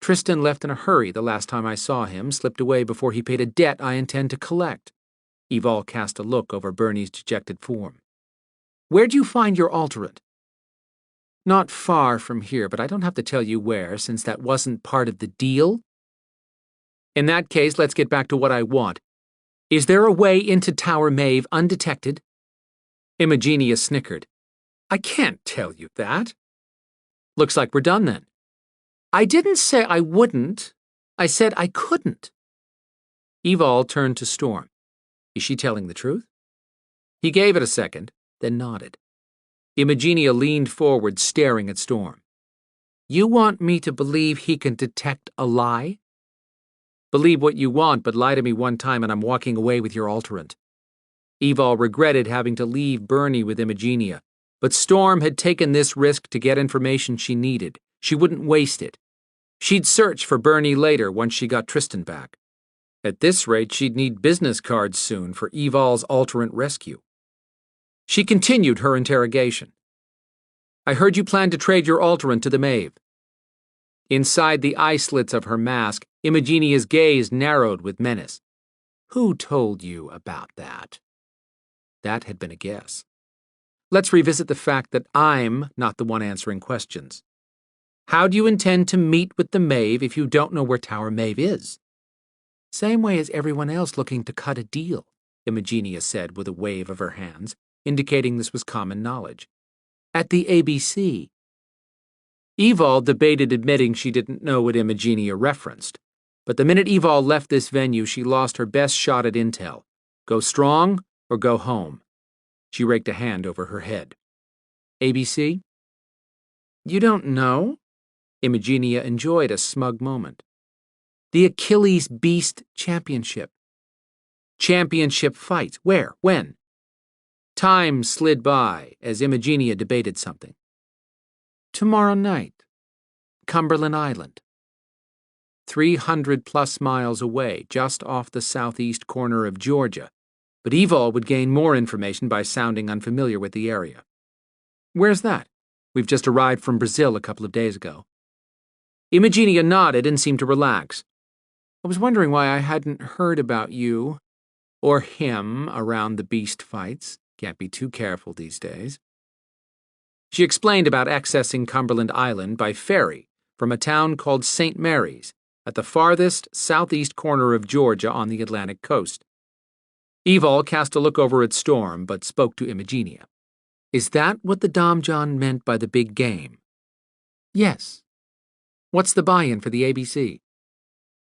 "Tristan left in a hurry the last time I saw him, slipped away before he paid a debt I intend to collect." Evol cast a look over Bernie's dejected form. "Where'd you find your alterant?" "Not far from here, but I don't have to tell you where, since that wasn't part of the deal." "In that case, let's get back to what I want. Is there a way into Tower Maeve undetected?" Imogenia snickered. "I can't tell you that." "Looks like we're done then." "I didn't say I wouldn't. I said I couldn't." Evol turned to Storm. Is she telling the truth? He gave it a second, then nodded. Imogenia leaned forward, staring at Storm. "You want me to believe he can detect a lie?" "Believe what you want, but lie to me one time and I'm walking away with your alterant." Evol regretted having to leave Bernie with Imogenia, but Storm had taken this risk to get information she needed. She wouldn't waste it. She'd search for Bernie later once she got Tristan back. At this rate, she'd need business cards soon for Evol's alterant rescue. She continued her interrogation. "I heard you plan to trade your alterant to the Maeve." Inside the eye slits of her mask, Imogenia's gaze narrowed with menace. "Who told you about that?" That had been a guess. Let's revisit the fact that I'm not the one answering questions. How do you intend to meet with the Maeve if you don't know where Tower Maeve is? "Same way as everyone else looking to cut a deal," Imogenia said with a wave of her hands, indicating this was common knowledge. "At the ABC." Evol debated admitting she didn't know what Imogenia referenced, but the minute Evol left this venue, she lost her best shot at intel. Go strong or go home. She raked a hand over her head. "ABC?" "You don't know?" Imogenia enjoyed a smug moment. "The Achilles Beast Championship." "Championship fight? Where? When?" Time slid by as Imogenia debated something. "Tomorrow night. Cumberland Island." 300+ miles away, just off the southeast corner of Georgia, but Evol would gain more information by sounding unfamiliar with the area. "Where's that? We've just arrived from Brazil a couple of days ago." Imogenia nodded and seemed to relax. "I was wondering why I hadn't heard about you, or him, around the beast fights. Can't be too careful these days." She explained about accessing Cumberland Island by ferry from a town called St. Mary's, at the farthest southeast corner of Georgia on the Atlantic coast. Evol cast a look over at Storm, but spoke to Imogenia. "Is that what the Domjon meant by the big game?" "Yes." "What's the buy-in for the ABC?"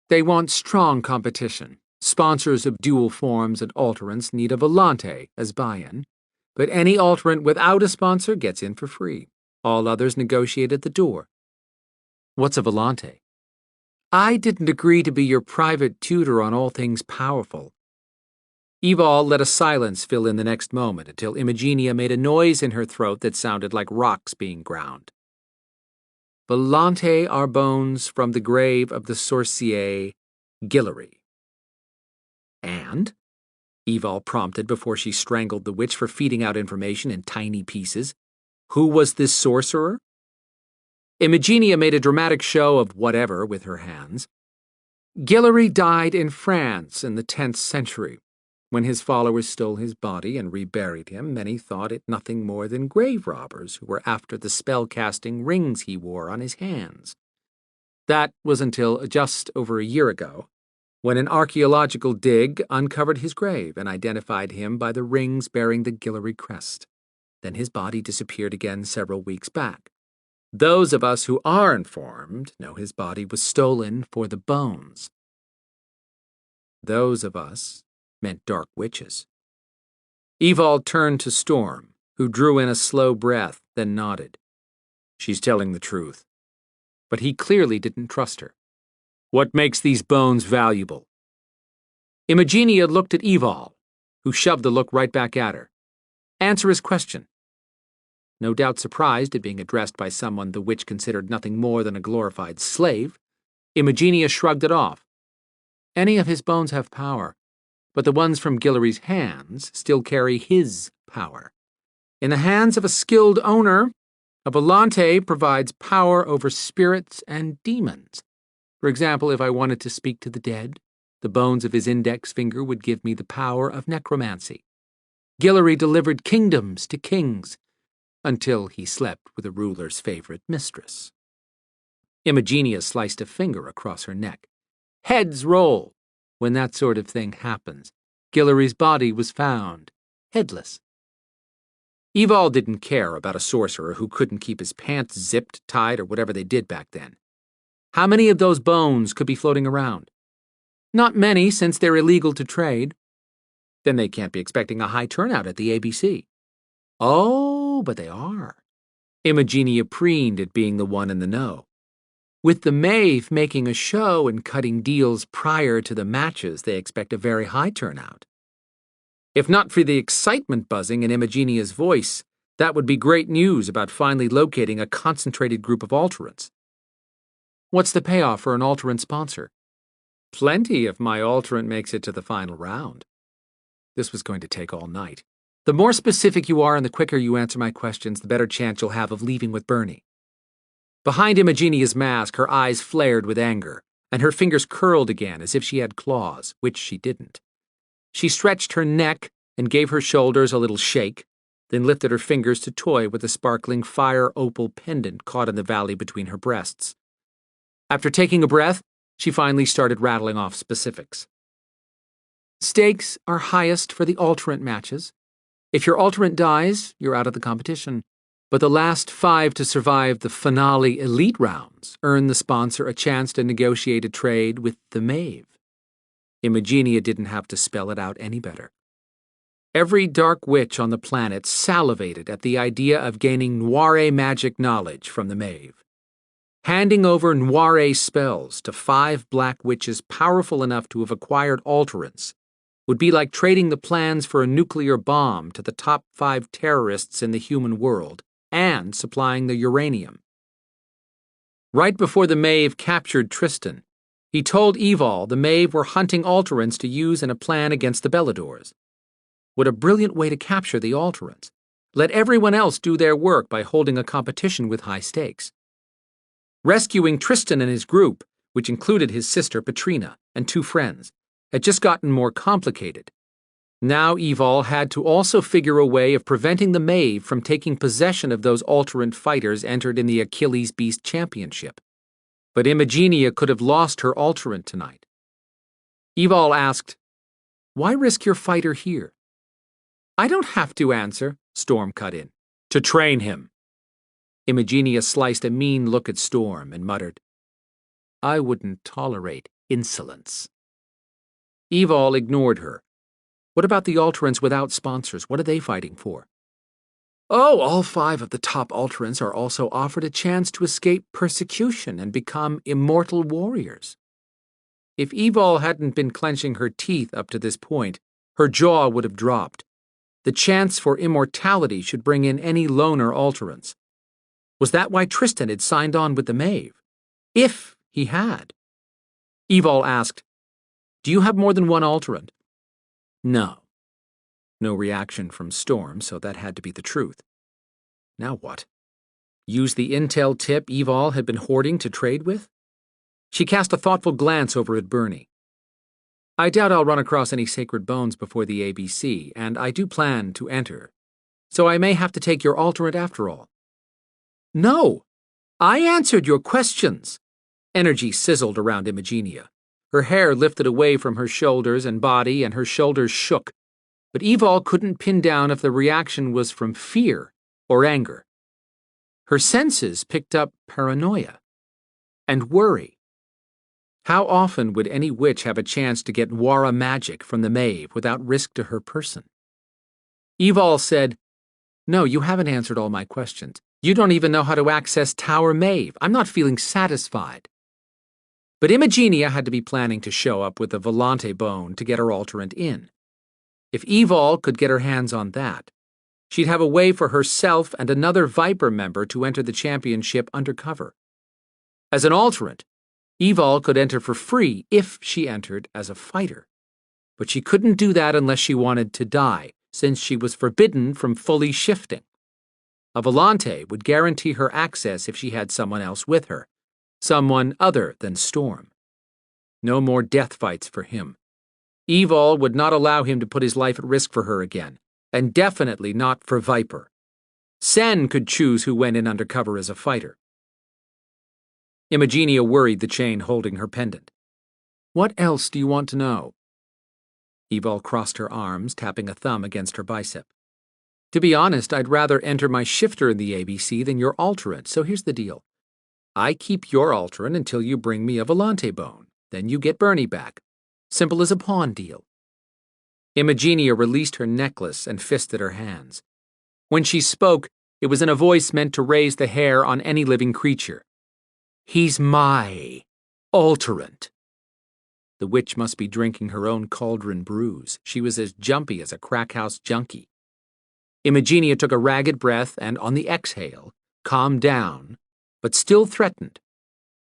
"They want strong competition. Sponsors of dual forms and alterants need a volante as buy-in, but any alterant without a sponsor gets in for free. All others negotiate at the door." "What's a volante?" I didn't agree to be your private tutor on all things powerful. Evol let a silence fill in the next moment until Imogenia made a noise in her throat that sounded like rocks being ground. Volante are bones from the grave of the sorcier Guillory. And? Evol prompted before she strangled the witch for feeding out information in tiny pieces. Who was this sorcerer? Imogenia made a dramatic show of whatever with her hands. Guillory died in France in the 10th century. When his followers stole his body and reburied him, many thought it nothing more than grave robbers who were after the spell-casting rings he wore on his hands. That was until just over a year ago, when an archaeological dig uncovered his grave and identified him by the rings bearing the Guillory crest. Then his body disappeared again several weeks back. Those of us who are informed know his body was stolen for the bones. Those of us meant dark witches. Evol turned to Storm, who drew in a slow breath, then nodded. She's telling the truth. But he clearly didn't trust her. What makes these bones valuable? Imogenia looked at Evol, who shoved the look right back at her. Answer his question. No doubt surprised at being addressed by someone the witch considered nothing more than a glorified slave, Imogenia shrugged it off. Any of his bones have power, but the ones from Guillory's hands still carry his power. In the hands of a skilled owner, a volante provides power over spirits and demons. For example, if I wanted to speak to the dead, the bones of his index finger would give me the power of necromancy. Guillory delivered kingdoms to kings, until he slept with a ruler's favorite mistress. Imogenia sliced a finger across her neck. Heads roll. When that sort of thing happens, Guillory's body was found, headless. Evol didn't care about a sorcerer who couldn't keep his pants zipped, tied, or whatever they did back then. How many of those bones could be floating around? Not many, since they're illegal to trade. Then they can't be expecting a high turnout at the ABC. Oh, but they are. Imogenia preened at being the one in the know. With the Maeve making a show and cutting deals prior to the matches, they expect a very high turnout. If not for the excitement buzzing in Imogenia's voice, that would be great news about finally locating a concentrated group of alterants. What's the payoff for an alterant sponsor? Plenty if my alterant makes it to the final round. This was going to take all night. The more specific you are and the quicker you answer my questions, the better chance you'll have of leaving with Bernie. Behind Imogenia's mask, her eyes flared with anger, and her fingers curled again as if she had claws, which she didn't. She stretched her neck and gave her shoulders a little shake, then lifted her fingers to toy with a sparkling fire opal pendant caught in the valley between her breasts. After taking a breath, she finally started rattling off specifics. Stakes are highest for the alterant matches. If your alterant dies, you're out of the competition. But the last 5 to survive the finale elite rounds earn the sponsor a chance to negotiate a trade with the Maeve. Imogenia didn't have to spell it out any better. Every dark witch on the planet salivated at the idea of gaining Noire magic knowledge from the Maeve. Handing over Noire spells to 5 black witches powerful enough to have acquired alterants would be like trading the plans for a nuclear bomb to the top 5 terrorists in the human world and supplying the uranium. Right before the Maeve captured Tristan, he told Evol the Maeve were hunting alterants to use in a plan against the Beladors. What a brilliant way to capture the alterants. Let everyone else do their work by holding a competition with high stakes. Rescuing Tristan and his group, which included his sister Petrina and 2 friends, had just gotten more complicated. Now Evol had to also figure a way of preventing the Maeve from taking possession of those alterant fighters entered in the Achilles Beast Championship. But Imogenia could have lost her alterant tonight. Evol asked, "Why risk your fighter here?" "I don't have to answer," Storm cut in. "To train him." Imogenia sliced a mean look at Storm and muttered, "I wouldn't tolerate insolence." Evol ignored her. What about the alterants without sponsors? What are they fighting for? Oh, all 5 of the top alterants are also offered a chance to escape persecution and become immortal warriors. If Evol hadn't been clenching her teeth up to this point, her jaw would have dropped. The chance for immortality should bring in any loner alterants. Was that why Tristan had signed on with the Maeve? If he had. Evol asked, "Do you have more than one alterant?" No. No reaction from Storm, so that had to be the truth. Now what? Use the intel tip Evol had been hoarding to trade with? She cast a thoughtful glance over at Bernie. I doubt I'll run across any sacred bones before the ABC, and I do plan to enter. So I may have to take your alterant after all. No! I answered your questions! Energy sizzled around Imagenia. Her hair lifted away from her shoulders and body, and her shoulders shook. But Evol couldn't pin down if the reaction was from fear or anger. Her senses picked up paranoia and worry. How often would any witch have a chance to get Wara magic from the Maeve without risk to her person? Evol said, "No, you haven't answered all my questions. You don't even know how to access Tower Maeve. I'm not feeling satisfied." But Imagenia had to be planning to show up with a Volante bone to get her alterant in. If Evol could get her hands on that, she'd have a way for herself and another Viper member to enter the championship undercover. As an alterant, Evol could enter for free if she entered as a fighter. But she couldn't do that unless she wanted to die, since she was forbidden from fully shifting. A Volante would guarantee her access if she had someone else with her, someone other than Storm. No more death fights for him. Evol would not allow him to put his life at risk for her again, and definitely not for Viper. Sen could choose who went in undercover as a fighter. Imagenia worried the chain holding her pendant. "What else do you want to know?" Evol crossed her arms, tapping a thumb against her bicep. "To be honest, I'd rather enter my shifter in the ABC than your alterant, so here's the deal. I keep your alterant until you bring me a Volante bone. Then you get Bernie back. Simple as a pawn deal." Imagenia released her necklace and fisted her hands. When she spoke, it was in a voice meant to raise the hair on any living creature. "He's my alterant." The witch must be drinking her own cauldron brews. She was as jumpy as a crack house junkie. Imagenia took a ragged breath and, on the exhale, calmed down, but still threatened.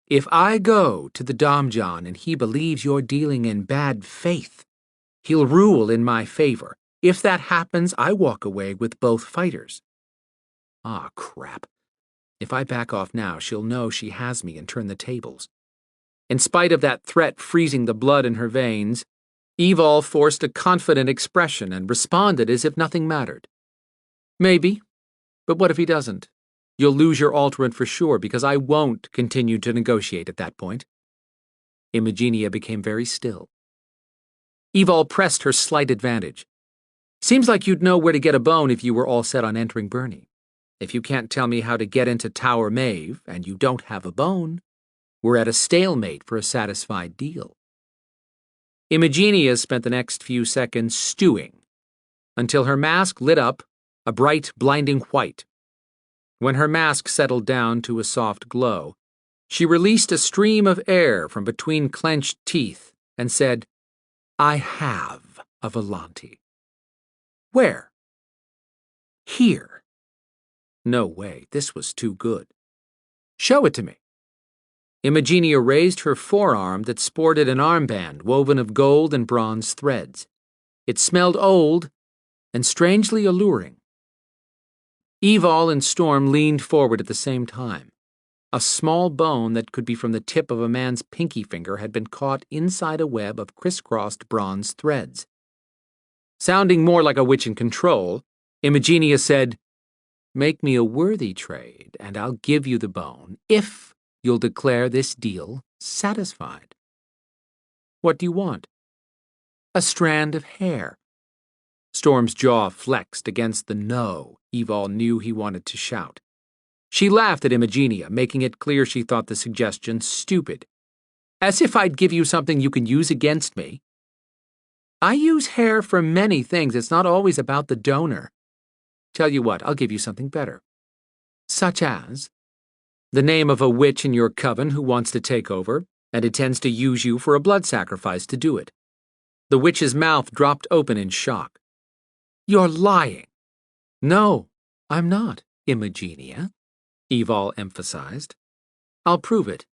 "If I go to the Domjon and he believes you're dealing in bad faith, he'll rule in my favor. If that happens, I walk away with both fighters." Ah, crap. If I back off now, she'll know she has me and turn the tables. In spite of that threat freezing the blood in her veins, Evol forced a confident expression and responded as if nothing mattered. "Maybe, but what if he doesn't? You'll lose your alterant for sure, because I won't continue to negotiate at that point." Imagenia became very still. Evol pressed her slight advantage. "Seems like you'd know where to get a bone if you were all set on entering Bernie. If you can't tell me how to get into Tower Maeve, and you don't have a bone, we're at a stalemate for a satisfied deal." Imagenia spent the next few seconds stewing, until her mask lit up a bright, blinding white. When her mask settled down to a soft glow, she released a stream of air from between clenched teeth and said, "I have a Volante." "Where?" "Here." No way, this was too good. "Show it to me." Imagenia raised her forearm that sported an armband woven of gold and bronze threads. It smelled old and strangely alluring. Evol and Storm leaned forward at the same time. A small bone that could be from the tip of a man's pinky finger had been caught inside a web of crisscrossed bronze threads. Sounding more like a witch in control, Imagenia said, "Make me a worthy trade, and I'll give you the bone, if you'll declare this deal satisfied." "What do you want?" "A strand of hair." Storm's jaw flexed against the no Evol knew he wanted to shout. She laughed at Imagenia, making it clear she thought the suggestion stupid. "As if I'd give you something you can use against me." "I use hair for many things. It's not always about the donor." "Tell you what, I'll give you something better." "Such as?" "The name of a witch in your coven who wants to take over. and it tends to use you for a blood sacrifice to do it. The witch's mouth dropped open in shock. You're lying. No, I'm not, Imogenia, Evol emphasized. I'll prove it.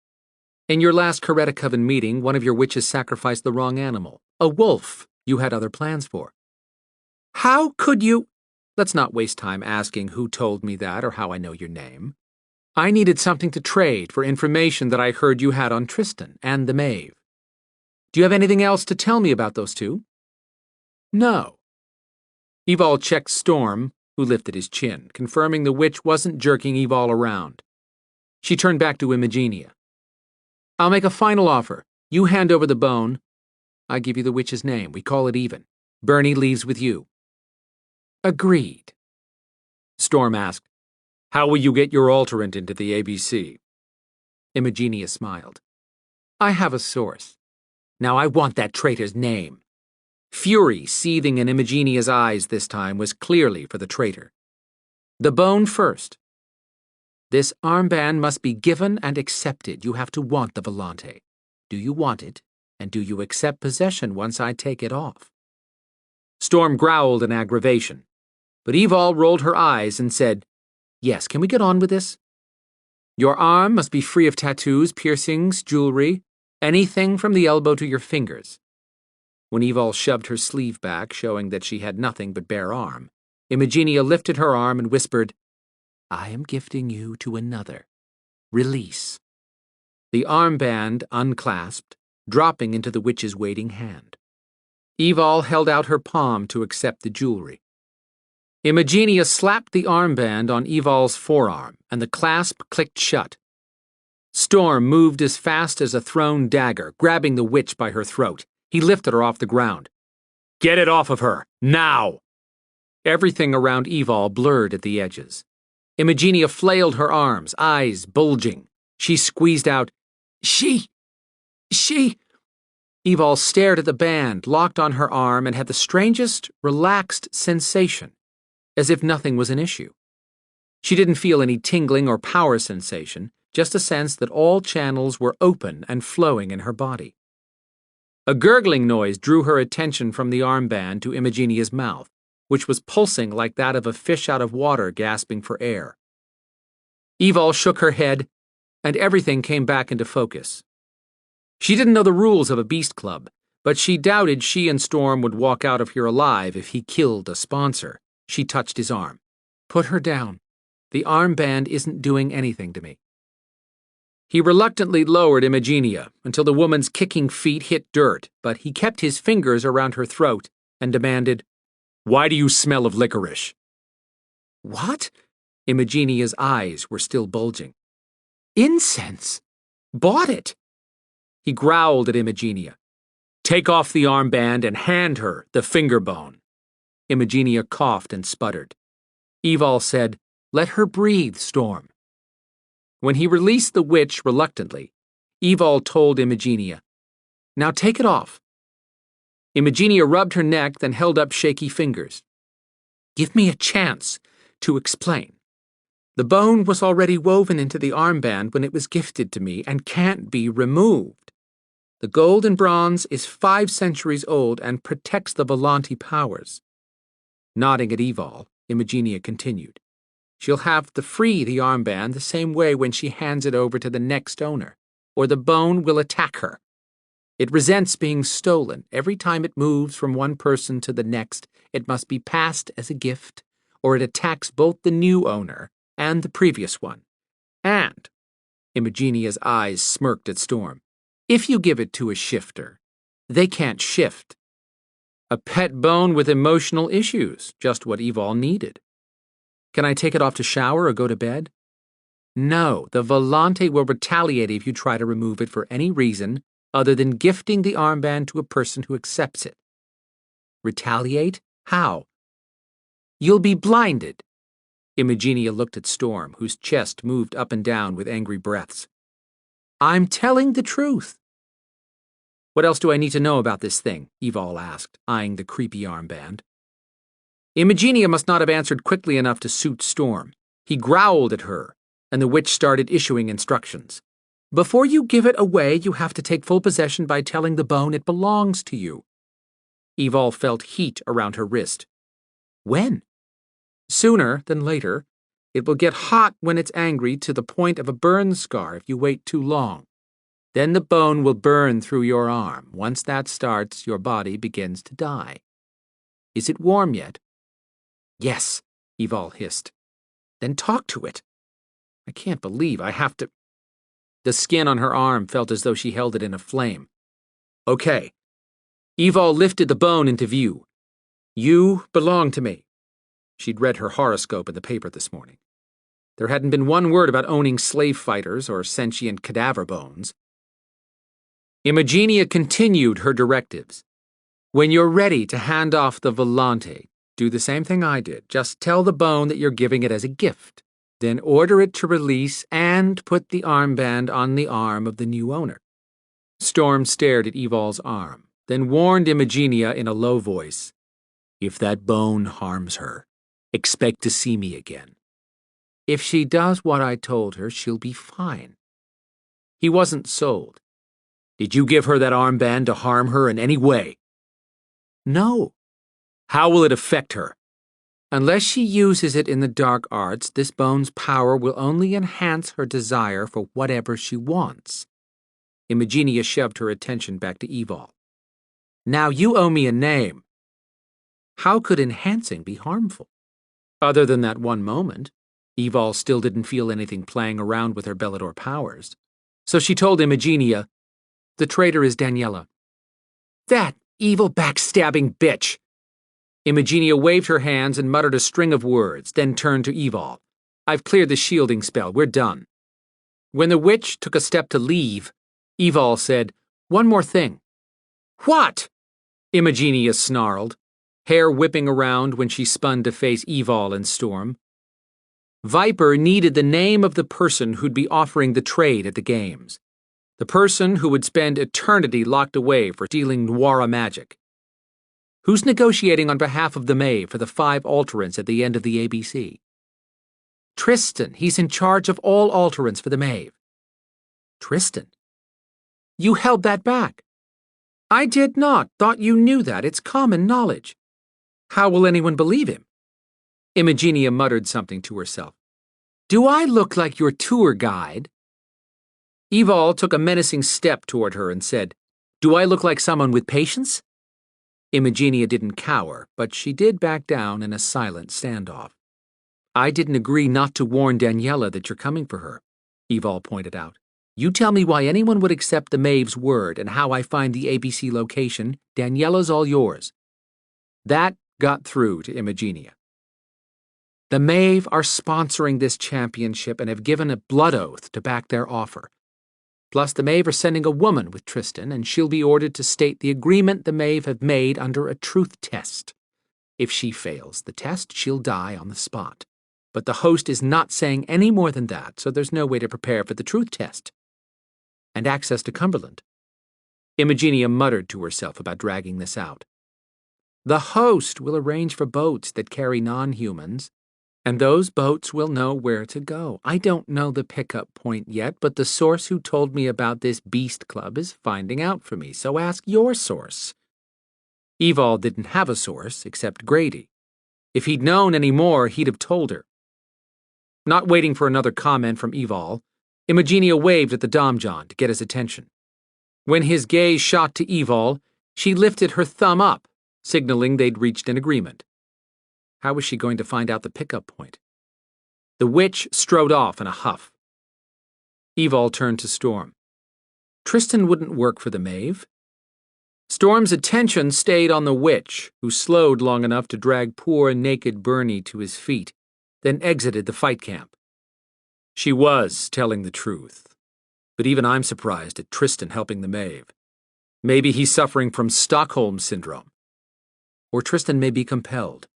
In your last Coretta Coven meeting, one of your witches sacrificed the wrong animal, a wolf you had other plans for. How could you? Let's not waste time asking who told me that or how I know your name. I needed something to trade for information that I heard you had on Tristan and the Maeve. Do you have anything else to tell me about those two? No. Evol checked Storm, who lifted his chin, confirming the witch wasn't jerking Evol around. She turned back to Imogenia. I'll make a final offer. You hand over the bone. I give you the witch's name. We call it even. Bernie leaves with you. Agreed. Storm asked, How will you get your alterant into the ABC? Imogenia smiled. I have a source. Now I want that traitor's name. Fury seething in Imogenia's eyes this time was clearly for the traitor. The bone first. This armband must be given and accepted. You have to want the Volante. Do you want it, and do you accept possession once I take it off? Storm growled in aggravation, but Evol rolled her eyes and said, Yes, can we get on with this? Your arm must be free of tattoos, piercings, jewelry, anything from the elbow to your fingers. When Evol shoved her sleeve back, showing that she had nothing but bare arm, Imogenia lifted her arm and whispered, I am gifting you to another. Release. The armband unclasped, dropping into the witch's waiting hand. Evol held out her palm to accept the jewelry. Imogenia slapped the armband on Evol's forearm, and the clasp clicked shut. Storm moved as fast as a thrown dagger, grabbing the witch by her throat. He lifted her off the ground. Get it off of her, now! Everything around Evol blurred at the edges. Imogenia flailed her arms, eyes bulging. She squeezed out, She! Evol stared at the band, locked on her arm, and had the strangest, relaxed sensation, as if nothing was an issue. She didn't feel any tingling or power sensation, just a sense that all channels were open and flowing in her body. A gurgling noise drew her attention from the armband to Imogenia's mouth, which was pulsing like that of a fish out of water gasping for air. Evol shook her head, and everything came back into focus. She didn't know the rules of a beast club, but she doubted she and Storm would walk out of here alive if he killed a sponsor. She touched his arm. Put her down. The armband isn't doing anything to me. He reluctantly lowered Imogenia until the woman's kicking feet hit dirt, but he kept his fingers around her throat and demanded, Why do you smell of licorice? What? Imogenia's eyes were still bulging. Incense! Bought it! He growled at Imogenia. Take off the armband and hand her the finger bone. Imogenia coughed and sputtered. Evol said, Let her breathe, Storm. When he released the witch reluctantly, Evol told Imogenia, Now take it off. Imogenia rubbed her neck, then held up shaky fingers. Give me a chance to explain. The bone was already woven into the armband when it was gifted to me and can't be removed. The gold and bronze is 5 centuries old and protects the Volante powers. Nodding at Evol, Imogenia continued. She'll have to free the armband the same way when she hands it over to the next owner, or the bone will attack her. It resents being stolen. Every time it moves from one person to the next, it must be passed as a gift, or it attacks both the new owner and the previous one. And, Imogenia's eyes smirked at Storm, if you give it to a shifter, they can't shift. A pet bone with emotional issues, just what Evol needed. Can I take it off to shower or go to bed? No, the Volante will retaliate if you try to remove it for any reason other than gifting the armband to a person who accepts it. Retaliate? How? You'll be blinded. Imogenia looked at Storm, whose chest moved up and down with angry breaths. I'm telling the truth. What else do I need to know about this thing? Evol asked, eyeing the creepy armband. Imogenia must not have answered quickly enough to suit Storm. He growled at her, and the witch started issuing instructions. Before you give it away, you have to take full possession by telling the bone it belongs to you. Evol felt heat around her wrist. When? Sooner than later. It will get hot when it's angry to the point of a burn scar if you wait too long. Then the bone will burn through your arm. Once that starts, your body begins to die. Is it warm yet? Yes, Evol hissed. Then talk to it. I can't believe I have to. The skin on her arm felt as though she held it in a flame. Okay. Evol lifted the bone into view. You belong to me. She'd read her horoscope in the paper this morning. There hadn't been one word about owning slave fighters or sentient cadaver bones. Imogenia continued her directives. When you're ready to hand off the volante, do the same thing I did. Just tell the bone that you're giving it as a gift. Then order it to release and put the armband on the arm of the new owner. Storm stared at Evol's arm, then warned Imogenia in a low voice, If that bone harms her, expect to see me again. If she does what I told her, she'll be fine. He wasn't sold. Did you give her that armband to harm her in any way? No. How will it affect her? Unless she uses it in the dark arts, this bone's power will only enhance her desire for whatever she wants. Imogenia shoved her attention back to Evol. Now you owe me a name. How could enhancing be harmful? Other than that one moment, Evol still didn't feel anything playing around with her Belador powers. So she told Imogenia, The traitor is Daniela. That evil backstabbing bitch! Imogenia waved her hands and muttered a string of words, then turned to Evol. I've cleared the shielding spell. We're done. When the witch took a step to leave, Evol said, One more thing. What? Imogenia snarled, hair whipping around when she spun to face Evol and Storm. Viper needed the name of the person who'd be offering the trade at the games. The person who would spend eternity locked away for stealing Noira magic. Who's negotiating on behalf of the Maeve for the 5 alterants at the end of the ABC? Tristan. He's in charge of all alterants for the Maeve. Tristan? You held that back. I did not. Thought you knew that. It's common knowledge. How will anyone believe him? Imogenia muttered something to herself. Do I look like your tour guide? Evol took a menacing step toward her and said, Do I look like someone with patience? Imogenia didn't cower, but she did back down in a silent standoff. I didn't agree not to warn Daniela that you're coming for her, Evol pointed out. You tell me why anyone would accept the Maeve's word and how I find the ABC location. Daniela's all yours. That got through to Imogenia. The Maeve are sponsoring this championship and have given a blood oath to back their offer. Plus, the Maeve are sending a woman with Tristan, and she'll be ordered to state the agreement the Maeve have made under a truth test. If she fails the test, she'll die on the spot. But the host is not saying any more than that, so there's no way to prepare for the truth test. And access to Cumberland. Imogenia muttered to herself about dragging this out. The host will arrange for boats that carry non-humans, and those boats will know where to go. I don't know the pickup point yet, but the source who told me about this beast club is finding out for me, so ask your source. Evol didn't have a source except Grady. If he'd known any more, he'd have told her. Not waiting for another comment from Evol, Imogenia waved at the Domjon to get his attention. When his gaze shot to Evol, she lifted her thumb up, signaling they'd reached an agreement. How was she going to find out the pickup point? The witch strode off in a huff. Evol turned to Storm. Tristan wouldn't work for the Maeve. Storm's attention stayed on the witch, who slowed long enough to drag poor, naked Bernie to his feet, then exited the fight camp. She was telling the truth. But even I'm surprised at Tristan helping the Maeve. Maybe he's suffering from Stockholm Syndrome. Or Tristan may be compelled.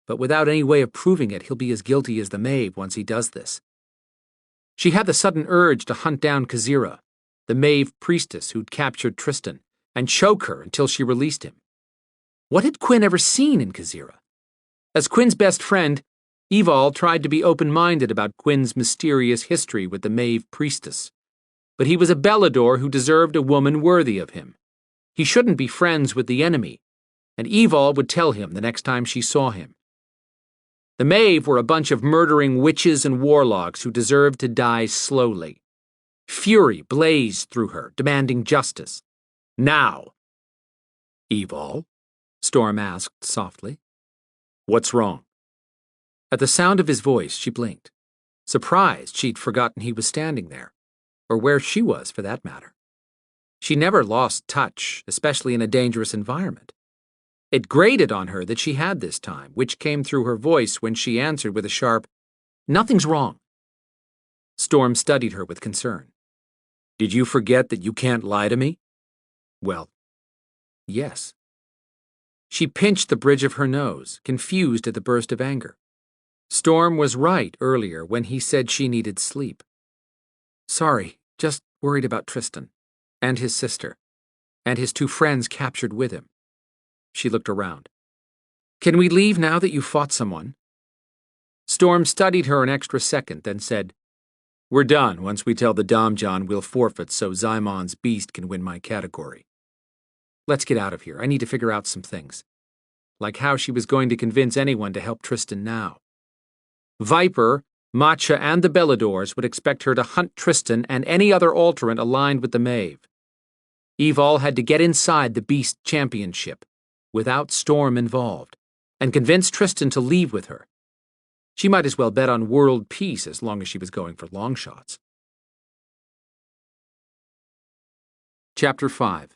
But without any way of proving it, he'll be as guilty as the Maeve once he does this. She had the sudden urge to hunt down Kazira, the Maeve priestess who'd captured Tristan, and choke her until she released him. What had Quinn ever seen in Kazira? As Quinn's best friend, Evol tried to be open-minded about Quinn's mysterious history with the Maeve priestess. but he was a Belador who deserved a woman worthy of him. He shouldn't be friends with the enemy, and Evol would tell him the next time she saw him. The Maeve were a bunch of murdering witches and warlocks who deserved to die slowly. Fury blazed through her, demanding justice. Now. Evol? Storm asked softly. What's wrong? At the sound of his voice, she blinked, surprised she'd forgotten he was standing there, or where she was for that matter. She never lost touch, especially in a dangerous environment. It grated on her that she had this time, which came through her voice when she answered with a sharp, "Nothing's wrong." Storm studied her with concern. "Did you forget that you can't lie to me?" "Well, yes." She pinched the bridge of her nose, confused at the burst of anger. Storm was right earlier when he said she needed sleep. "Sorry, just worried about Tristan, and his sister, and his 2 friends captured with him." She looked around. "Can we leave now that you fought someone?" Storm studied her an extra second, then said, "We're done once we tell the Domjon we'll forfeit so Zymon's beast can win my category. Let's get out of here. I need to figure out some things. Like how she was going to convince anyone to help Tristan now. Viper, Matcha, and the Beladors would expect her to hunt Tristan and any other alterant aligned with the Maeve. Evol had to get inside the Beast Championship, without Storm involved, and convince Tristan to leave with her. She might as well bet on world peace as long as she was going for long shots. Chapter 5.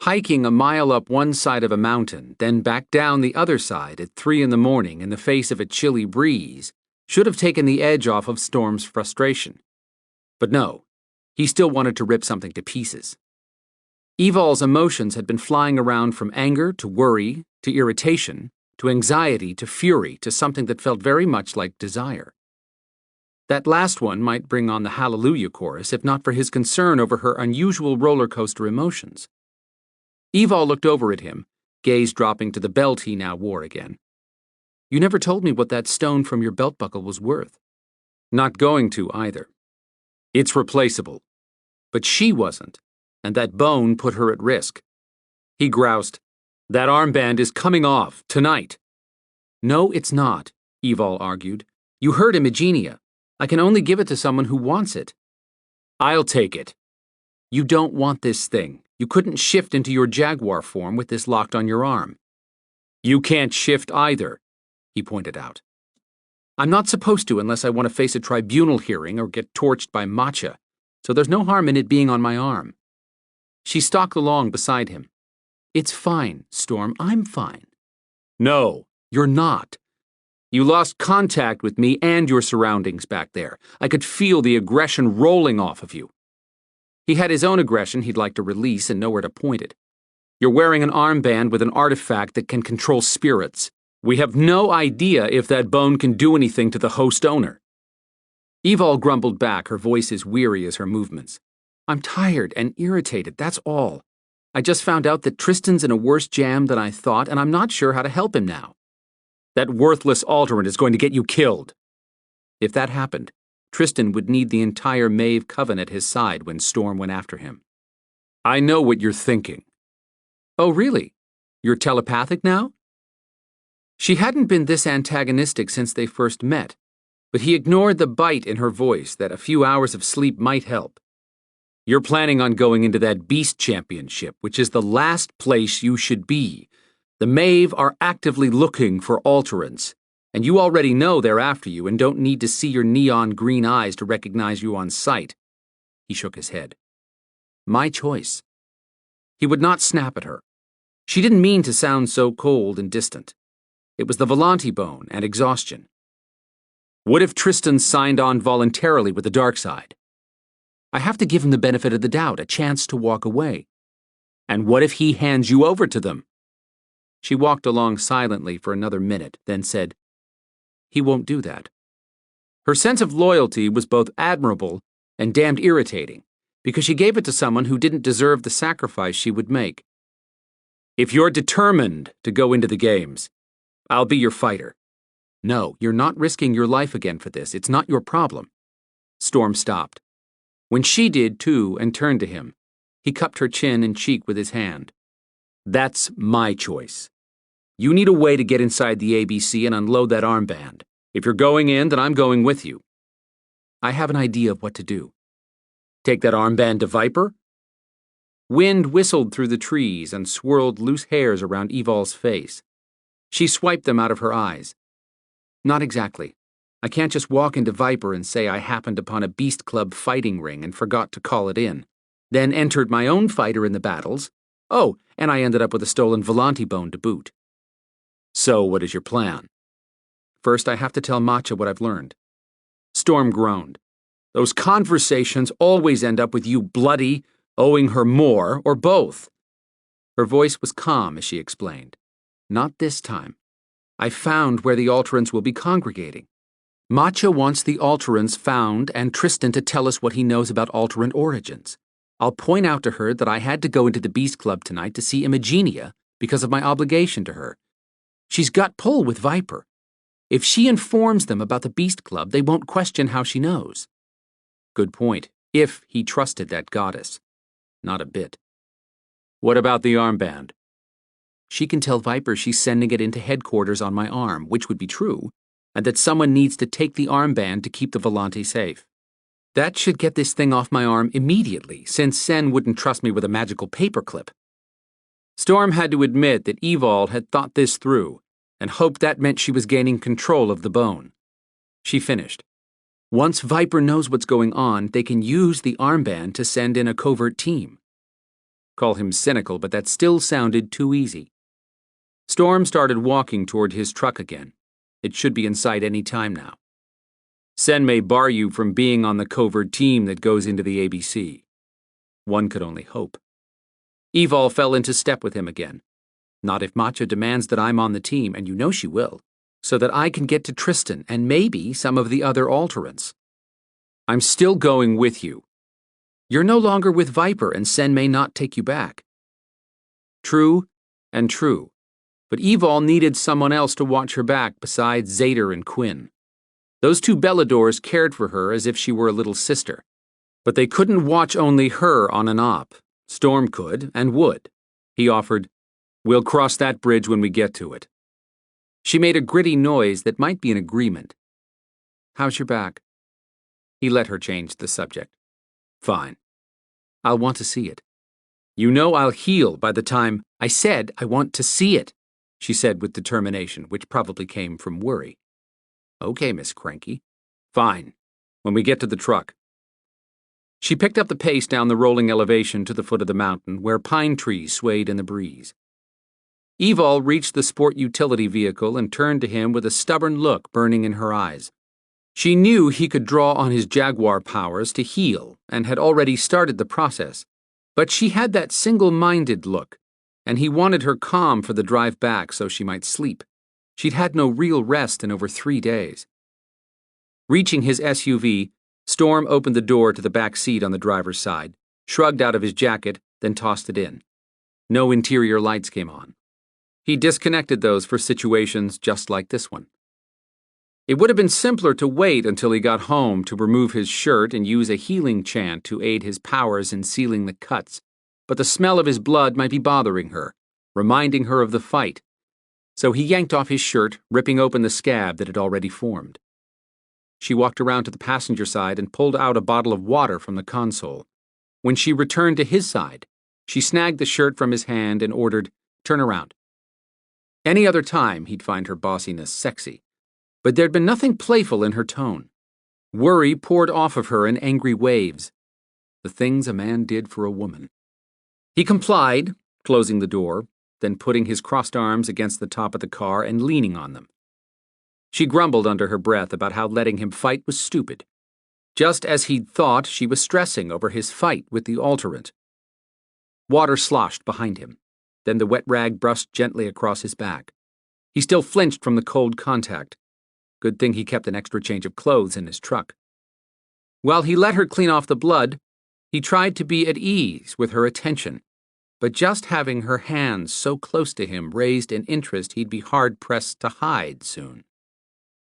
Hiking a mile up one side of a mountain, then back down the other side at 3 in the morning in the face of a chilly breeze should have taken the edge off of Storm's frustration. But no, he still wanted to rip something to pieces. Evol's emotions had been flying around from anger to worry to irritation to anxiety to fury to something that felt very much like desire. That last one might bring on the Hallelujah chorus if not for his concern over her unusual roller coaster emotions. Evol looked over at him, gaze dropping to the belt he now wore again. "You never told me what that stone from your belt buckle was worth." "Not going to, either. It's replaceable. But she wasn't, and that bone put her at risk." He groused, "That armband is coming off, tonight." "No, it's not," Evol argued. "You heard Imagenia. I can only give it to someone who wants it." "I'll take it." "You don't want this thing. You couldn't shift into your jaguar form with this locked on your arm." "You can't shift either," he pointed out. "I'm not supposed to unless I want to face a tribunal hearing or get torched by Matcha, so there's no harm in it being on my arm." She stalked along beside him. "It's fine, Storm. I'm fine." "No, you're not. You lost contact with me and your surroundings back there. I could feel the aggression rolling off of you." He had his own aggression he'd like to release and nowhere to point it. "You're wearing an armband with an artifact that can control spirits. We have no idea if that bone can do anything to the host owner." Evol grumbled back, her voice as weary as her movements. "I'm tired and irritated, that's all. I just found out that Tristan's in a worse jam than I thought, and I'm not sure how to help him now." "That worthless alterant is going to get you killed." If that happened, Tristan would need the entire Maeve Coven at his side when Storm went after him. "I know what you're thinking." "Oh, really? You're telepathic now?" She hadn't been this antagonistic since they first met, but he ignored the bite in her voice that a few hours of sleep might help. "You're planning on going into that Beast Championship, which is the last place you should be. The Maeve are actively looking for alterants, and you already know they're after you and don't need to see your neon green eyes to recognize you on sight." He shook his head. "My choice." He would not snap at her. She didn't mean to sound so cold and distant. It was the Volante bone and exhaustion. "What if Tristan signed on voluntarily with the dark side?" "I have to give him the benefit of the doubt, a chance to walk away." "And what if he hands you over to them?" She walked along silently for another minute, then said, "He won't do that." Her sense of loyalty was both admirable and damned irritating, because she gave it to someone who didn't deserve the sacrifice she would make. "If you're determined to go into the games, I'll be your fighter." "No, you're not risking your life again for this. It's not your problem." Storm stopped. When she did, too, and turned to him, he cupped her chin and cheek with his hand. That's my choice. You need a way to get inside the ABC and unload that armband. If you're going in, then I'm going with you. I have an idea of what to do. Take that armband to Viper? Wind whistled through the trees and swirled loose hairs around Evol's face. She swiped them out of her eyes. Not exactly. I can't just walk into Viper and say I happened upon a Beast Club fighting ring and forgot to call it in. Then entered my own fighter in the battles. Oh, and I ended up with a stolen Volante bone to boot. So what is your plan? First, I have to tell Matcha what I've learned. Storm groaned. Those conversations always end up with you bloody, owing her more, or both. Her voice was calm as she explained. Not this time. I found where the Alterants will be congregating. Matcha wants the Alterants found and Tristan to tell us what he knows about Alterant origins. I'll point out to her that I had to go into the Beast Club tonight to see Imagenia because of my obligation to her. She's got pull with Viper. If she informs them about the Beast Club, they won't question how she knows. Good point, if he trusted that goddess. Not a bit. What about the armband? She can tell Viper she's sending it into headquarters on my arm, which would be true, and that someone needs to take the armband to keep the Volante safe. That should get this thing off my arm immediately, since Sen wouldn't trust me with a magical paperclip. Storm had to admit that Evol had thought this through, and hoped that meant she was gaining control of the bone. She finished. Once Viper knows what's going on, they can use the armband to send in a covert team. Call him cynical, but that still sounded too easy. Storm started walking toward his truck again. It should be in sight any time now. Sen may bar you from being on the covert team that goes into the ABC. One could only hope. Evol fell into step with him again. Not if Matcha demands that I'm on the team, and you know she will, so that I can get to Tristan and maybe some of the other Alterants. I'm still going with you. You're no longer with Viper, and Sen may not take you back. True and true, but Evol needed someone else to watch her back besides Zader and Quinn. Those two Beladors cared for her as if she were a little sister, but they couldn't watch only her on an op. Storm could and would. He offered, We'll cross that bridge when we get to it. She made a gritty noise that might be an agreement. How's your back? He let her change the subject. Fine. I'll want to see it. You know I'll heal by the time I said I want to see it, she said with determination, which probably came from worry. Okay, Miss Cranky. Fine. When we get to the truck. She picked up the pace down the rolling elevation to the foot of the mountain, where pine trees swayed in the breeze. Evol reached the sport utility vehicle and turned to him with a stubborn look burning in her eyes. She knew he could draw on his Jaguar powers to heal and had already started the process, but she had that single-minded look, and he wanted her calm for the drive back so she might sleep. She'd had no real rest in over 3 days. Reaching his SUV, Storm opened the door to the back seat on the driver's side, shrugged out of his jacket, then tossed it in. No interior lights came on. He disconnected those for situations just like this one. It would have been simpler to wait until he got home to remove his shirt and use a healing chant to aid his powers in sealing the cuts, but the smell of his blood might be bothering her, reminding her of the fight. So he yanked off his shirt, ripping open the scab that had already formed. She walked around to the passenger side and pulled out a bottle of water from the console. When she returned to his side, she snagged the shirt from his hand and ordered, "Turn around." Any other time, he'd find her bossiness sexy, but there'd been nothing playful in her tone. Worry poured off of her in angry waves. The things a man did for a woman. He complied, closing the door, then putting his crossed arms against the top of the car and leaning on them. She grumbled under her breath about how letting him fight was stupid, just as he'd thought she was stressing over his fight with the Alterant. Water sloshed behind him. Then the wet rag brushed gently across his back. He still flinched from the cold contact. Good thing he kept an extra change of clothes in his truck. While he let her clean off the blood, he tried to be at ease with her attention, but just having her hands so close to him raised an interest he'd be hard-pressed to hide soon.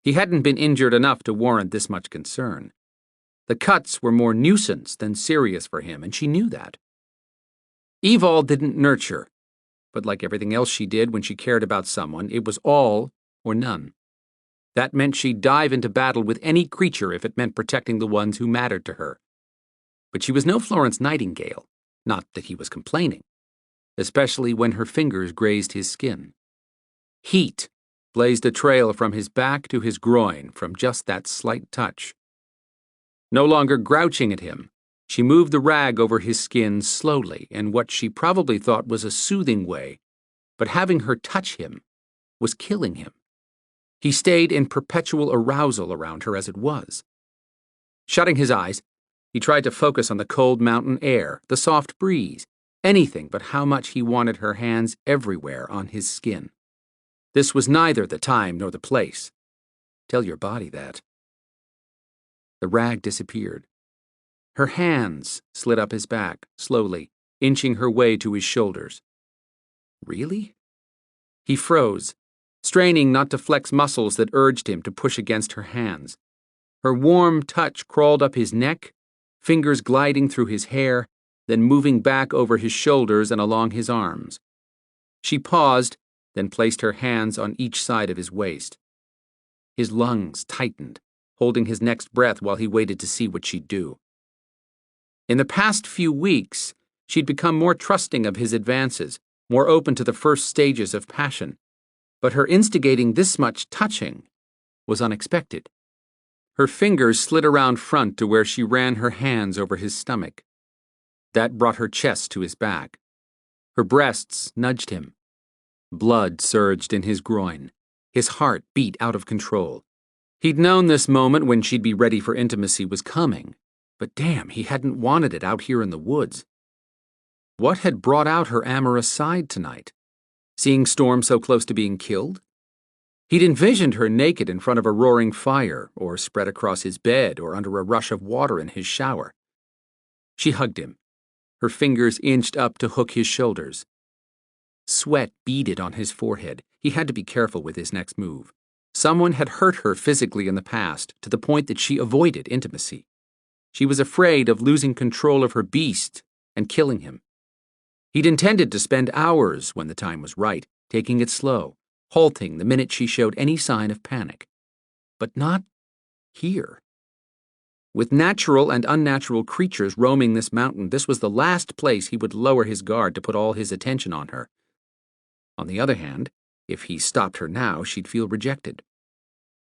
He hadn't been injured enough to warrant this much concern. The cuts were more nuisance than serious for him, and she knew that. Evol didn't nurture, but like everything else she did when she cared about someone, it was all or none. That meant she'd dive into battle with any creature if it meant protecting the ones who mattered to her. But she was no Florence Nightingale, not that he was complaining, especially when her fingers grazed his skin. Heat blazed a trail from his back to his groin from just that slight touch. No longer grouching at him, she moved the rag over his skin slowly in what she probably thought was a soothing way, but having her touch him was killing him. He stayed in perpetual arousal around her as it was. Shutting his eyes, he tried to focus on the cold mountain air, the soft breeze, anything but how much he wanted her hands everywhere on his skin. This was neither the time nor the place. Tell your body that. The rag disappeared. Her hands slid up his back, slowly, inching her way to his shoulders. Really? He froze, straining not to flex muscles that urged him to push against her hands. Her warm touch crawled up his neck, fingers gliding through his hair, then moving back over his shoulders and along his arms. She paused, then placed her hands on each side of his waist. His lungs tightened, holding his next breath while he waited to see what she'd do. In the past few weeks, she'd become more trusting of his advances, more open to the first stages of passion. But her instigating this much touching was unexpected. Her fingers slid around front to where she ran her hands over his stomach. That brought her chest to his back. Her breasts nudged him. Blood surged in his groin. His heart beat out of control. He'd known this moment when she'd be ready for intimacy was coming, but damn, he hadn't wanted it out here in the woods. What had brought out her amorous side tonight? Seeing Storm so close to being killed? He'd envisioned her naked in front of a roaring fire, or spread across his bed, or under a rush of water in his shower. She hugged him. Her fingers inched up to hook his shoulders. Sweat beaded on his forehead. He had to be careful with his next move. Someone had hurt her physically in the past, to the point that she avoided intimacy. She was afraid of losing control of her beast and killing him. He'd intended to spend hours, when the time was right, taking it slow, halting the minute she showed any sign of panic. But not here. With natural and unnatural creatures roaming this mountain, this was the last place he would lower his guard to put all his attention on her. On the other hand, if he stopped her now, she'd feel rejected.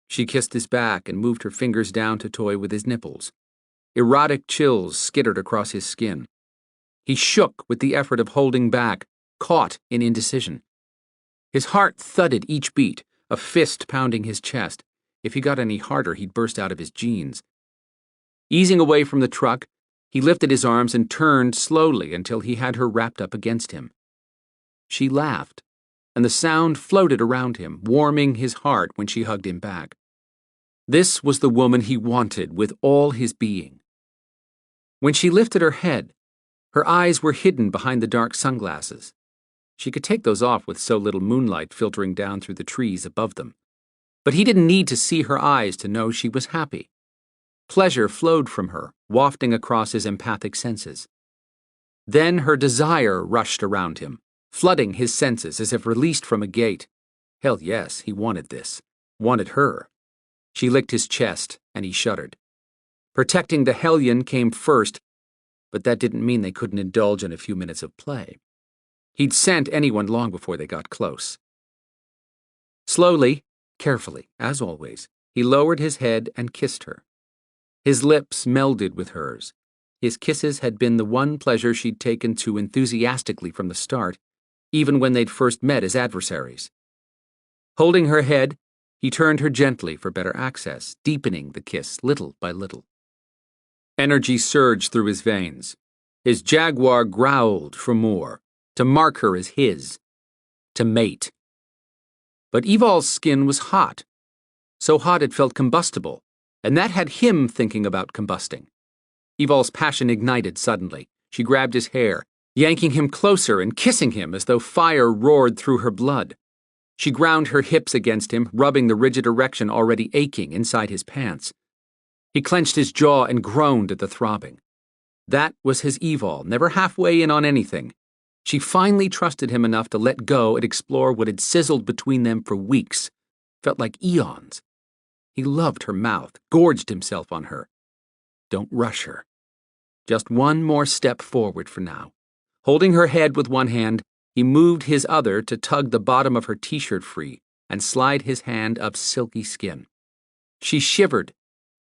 She kissed his back and moved her fingers down to toy with his nipples. Erotic chills skittered across his skin. He shook with the effort of holding back, caught in indecision. His heart thudded each beat, a fist pounding his chest. If he got any harder, he'd burst out of his jeans. Easing away from the truck, he lifted his arms and turned slowly until he had her wrapped up against him. She laughed, and the sound floated around him, warming his heart when she hugged him back. This was the woman he wanted with all his being. When she lifted her head, her eyes were hidden behind the dark sunglasses. She could take those off with so little moonlight filtering down through the trees above them. But he didn't need to see her eyes to know she was happy. Pleasure flowed from her, wafting across his empathic senses. Then her desire rushed around him, flooding his senses as if released from a gate. Hell yes, he wanted this. Wanted her. She licked his chest, and he shuddered. Protecting the hellion came first, but that didn't mean they couldn't indulge in a few minutes of play. He'd scent anyone long before they got close. Slowly, carefully, as always, he lowered his head and kissed her. His lips melded with hers. His kisses had been the one pleasure she'd taken to enthusiastically from the start, even when they'd first met as adversaries. Holding her head, he turned her gently for better access, deepening the kiss little by little. Energy surged through his veins. His jaguar growled for more, to mark her as his, to mate. But Evol's skin was hot, so hot it felt combustible, and that had him thinking about combusting. Evol's passion ignited suddenly. She grabbed his hair, yanking him closer and kissing him as though fire roared through her blood. She ground her hips against him, rubbing the rigid erection already aching inside his pants. He clenched his jaw and groaned at the throbbing. That was his Evol, never halfway in on anything. She finally trusted him enough to let go and explore what had sizzled between them for weeks. Felt like eons. He loved her mouth, gorged himself on her. Don't rush her. Just one more step forward for now. Holding her head with one hand, he moved his other to tug the bottom of her t-shirt free and slide his hand up silky skin. She shivered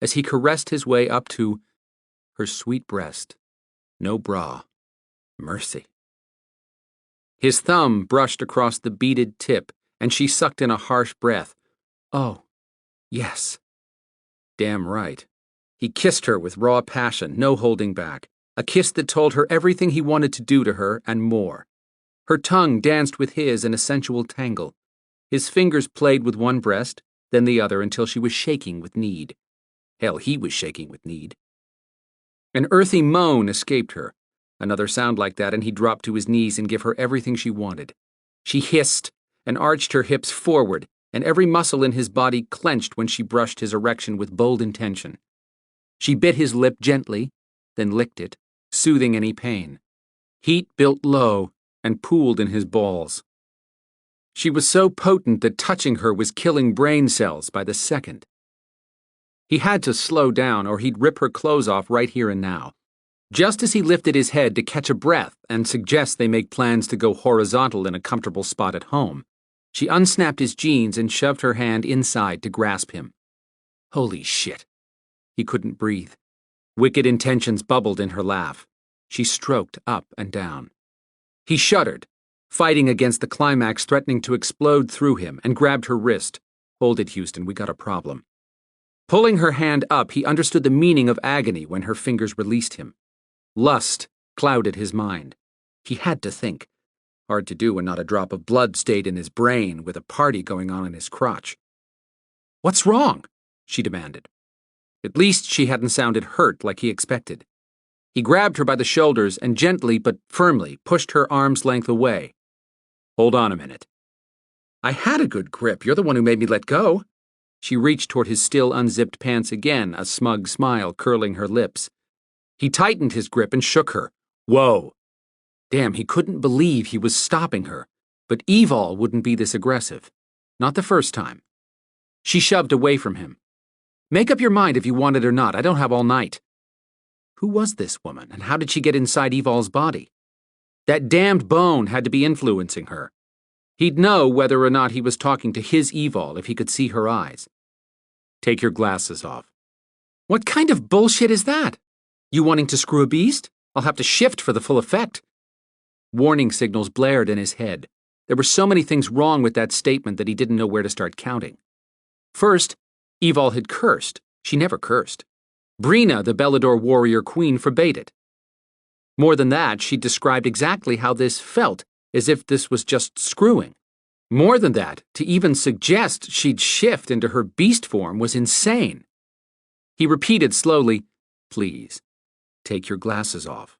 as he caressed his way up to her sweet breast. No bra. Mercy. His thumb brushed across the beaded tip, and she sucked in a harsh breath. Oh, yes. Damn right. He kissed her with raw passion, no holding back, a kiss that told her everything he wanted to do to her and more. Her tongue danced with his in a sensual tangle. His fingers played with one breast, then the other until she was shaking with need. Hell, he was shaking with need. An earthy moan escaped her. Another sound like that, and he dropped to his knees and gave her everything she wanted. She hissed and arched her hips forward, and every muscle in his body clenched when she brushed his erection with bold intention. She bit his lip gently, then licked it, soothing any pain. Heat built low and pooled in his balls. She was so potent that touching her was killing brain cells by the second. He had to slow down or he'd rip her clothes off right here and now. Just as he lifted his head to catch a breath and suggest they make plans to go horizontal in a comfortable spot at home, she unsnapped his jeans and shoved her hand inside to grasp him. Holy shit. He couldn't breathe. Wicked intentions bubbled in her laugh. She stroked up and down. He shuddered, fighting against the climax threatening to explode through him, and grabbed her wrist. Hold it, Houston, we got a problem. Pulling her hand up, he understood the meaning of agony when her fingers released him. Lust clouded his mind. He had to think. Hard to do when not a drop of blood stayed in his brain with a party going on in his crotch. What's wrong? She demanded. At least she hadn't sounded hurt like he expected. He grabbed her by the shoulders and gently but firmly pushed her arm's length away. Hold on a minute. I had a good grip. You're the one who made me let go. She reached toward his still unzipped pants again, a smug smile curling her lips. He tightened his grip and shook her. Whoa. Damn, he couldn't believe he was stopping her. But Evol wouldn't be this aggressive. Not the first time. She shoved away from him. Make up your mind if you want it or not. I don't have all night. Who was this woman, and how did she get inside Evol's body? That damned bone had to be influencing her. He'd know whether or not he was talking to his Evol if he could see her eyes. Take your glasses off. What kind of bullshit is that? You wanting to screw a beast? I'll have to shift for the full effect. Warning signals blared in his head. There were so many things wrong with that statement that he didn't know where to start counting. First, Evol had cursed. She never cursed. Brina, the Belador warrior queen, forbade it. More than that, she described exactly how this felt, as if this was just screwing. More than that, to even suggest she'd shift into her beast form was insane. He repeated slowly, Please, take your glasses off.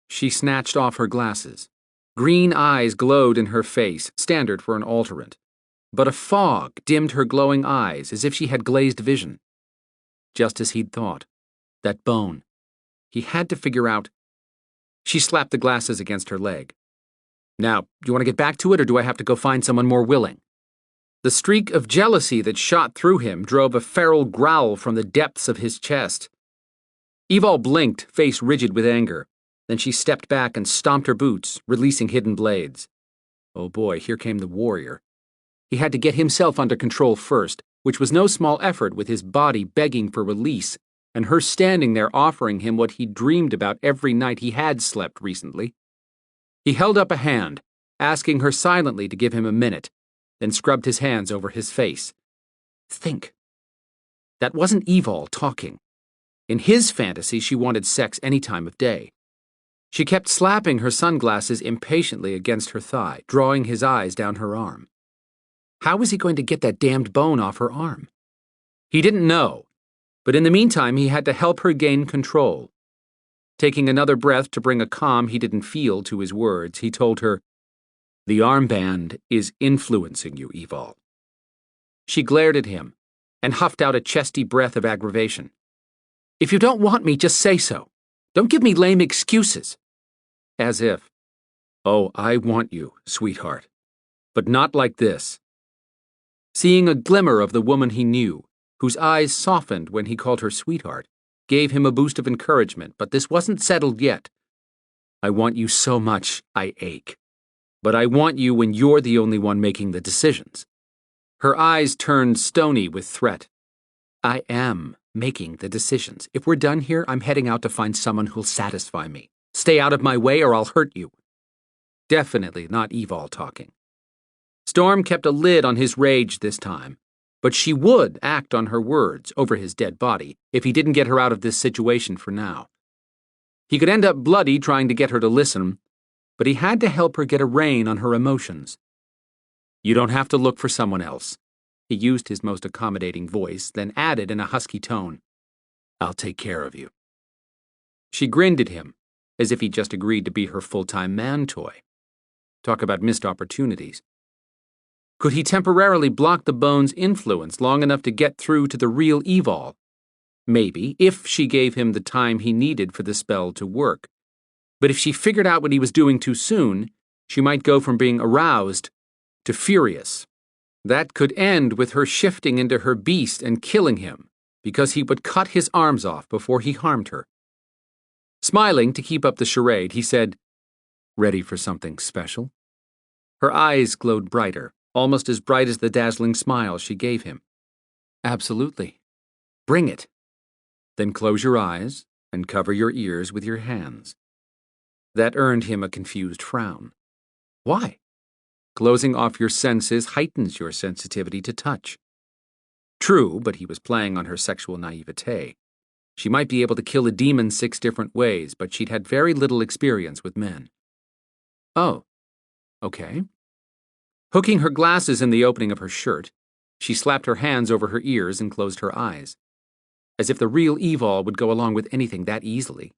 She snatched off her glasses. Green eyes glowed in her face, standard for an alterant. But a fog dimmed her glowing eyes as if she had glazed vision. Just as he'd thought. That bone. He had to figure out. She slapped the glasses against her leg. Now, do you want to get back to it, or do I have to go find someone more willing? The streak of jealousy that shot through him drove a feral growl from the depths of his chest. Evol blinked, face rigid with anger. Then she stepped back and stomped her boots, releasing hidden blades. Oh boy, here came the warrior. He had to get himself under control first, which was no small effort with his body begging for release, and her standing there offering him what he'd dreamed about every night he had slept recently. He held up a hand, asking her silently to give him a minute, then scrubbed his hands over his face. Think. That wasn't Evol talking. In his fantasy, she wanted sex any time of day. She kept slapping her sunglasses impatiently against her thigh, drawing his eyes down her arm. How was he going to get that damned bone off her arm? He didn't know, but in the meantime he had to help her gain control. Taking another breath to bring a calm he didn't feel to his words, he told her, The armband is influencing you, Evol. She glared at him and huffed out a chesty breath of aggravation. If you don't want me, just say so. Don't give me lame excuses. As if. Oh, I want you, sweetheart. But not like this. Seeing a glimmer of the woman he knew, whose eyes softened when he called her sweetheart, gave him a boost of encouragement, but this wasn't settled yet. I want you so much, I ache. But I want you when you're the only one making the decisions. Her eyes turned stony with threat. I am making the decisions. If we're done here, I'm heading out to find someone who'll satisfy me. Stay out of my way or I'll hurt you. Definitely not Evol talking. Storm kept a lid on his rage this time, but she would act on her words over his dead body if he didn't get her out of this situation for now. He could end up bloody trying to get her to listen, but he had to help her get a rein on her emotions. You don't have to look for someone else. He used his most accommodating voice, then added in a husky tone, I'll take care of you. She grinned at him, as if he'd just agreed to be her full-time man toy. Talk about missed opportunities. Could he temporarily block the bone's influence long enough to get through to the real Evol? Maybe, if she gave him the time he needed for the spell to work. But if she figured out what he was doing too soon, she might go from being aroused to furious. That could end with her shifting into her beast and killing him, because he would cut his arms off before he harmed her. Smiling to keep up the charade, he said, Ready for something special? Her eyes glowed brighter, almost as bright as the dazzling smile she gave him. Absolutely. Bring it. Then close your eyes and cover your ears with your hands. That earned him a confused frown. Why? Closing off your senses heightens your sensitivity to touch. True, but he was playing on her sexual naivete. She might be able to kill a demon 6 different ways, but she'd had very little experience with men. Oh, okay. Hooking her glasses in the opening of her shirt, she slapped her hands over her ears and closed her eyes. As if the real Evol would go along with anything that easily.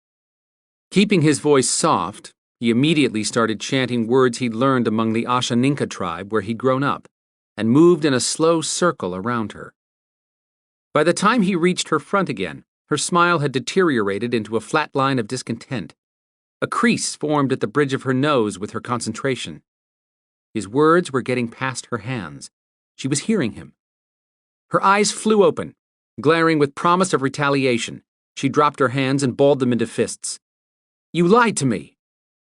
Keeping his voice soft, he immediately started chanting words he'd learned among the Ashaninka tribe where he'd grown up, and moved in a slow circle around her. By the time he reached her front again, her smile had deteriorated into a flat line of discontent. A crease formed at the bridge of her nose with her concentration. His words were getting past her hands. She was hearing him. Her eyes flew open, glaring with promise of retaliation. She dropped her hands and balled them into fists. You lied to me!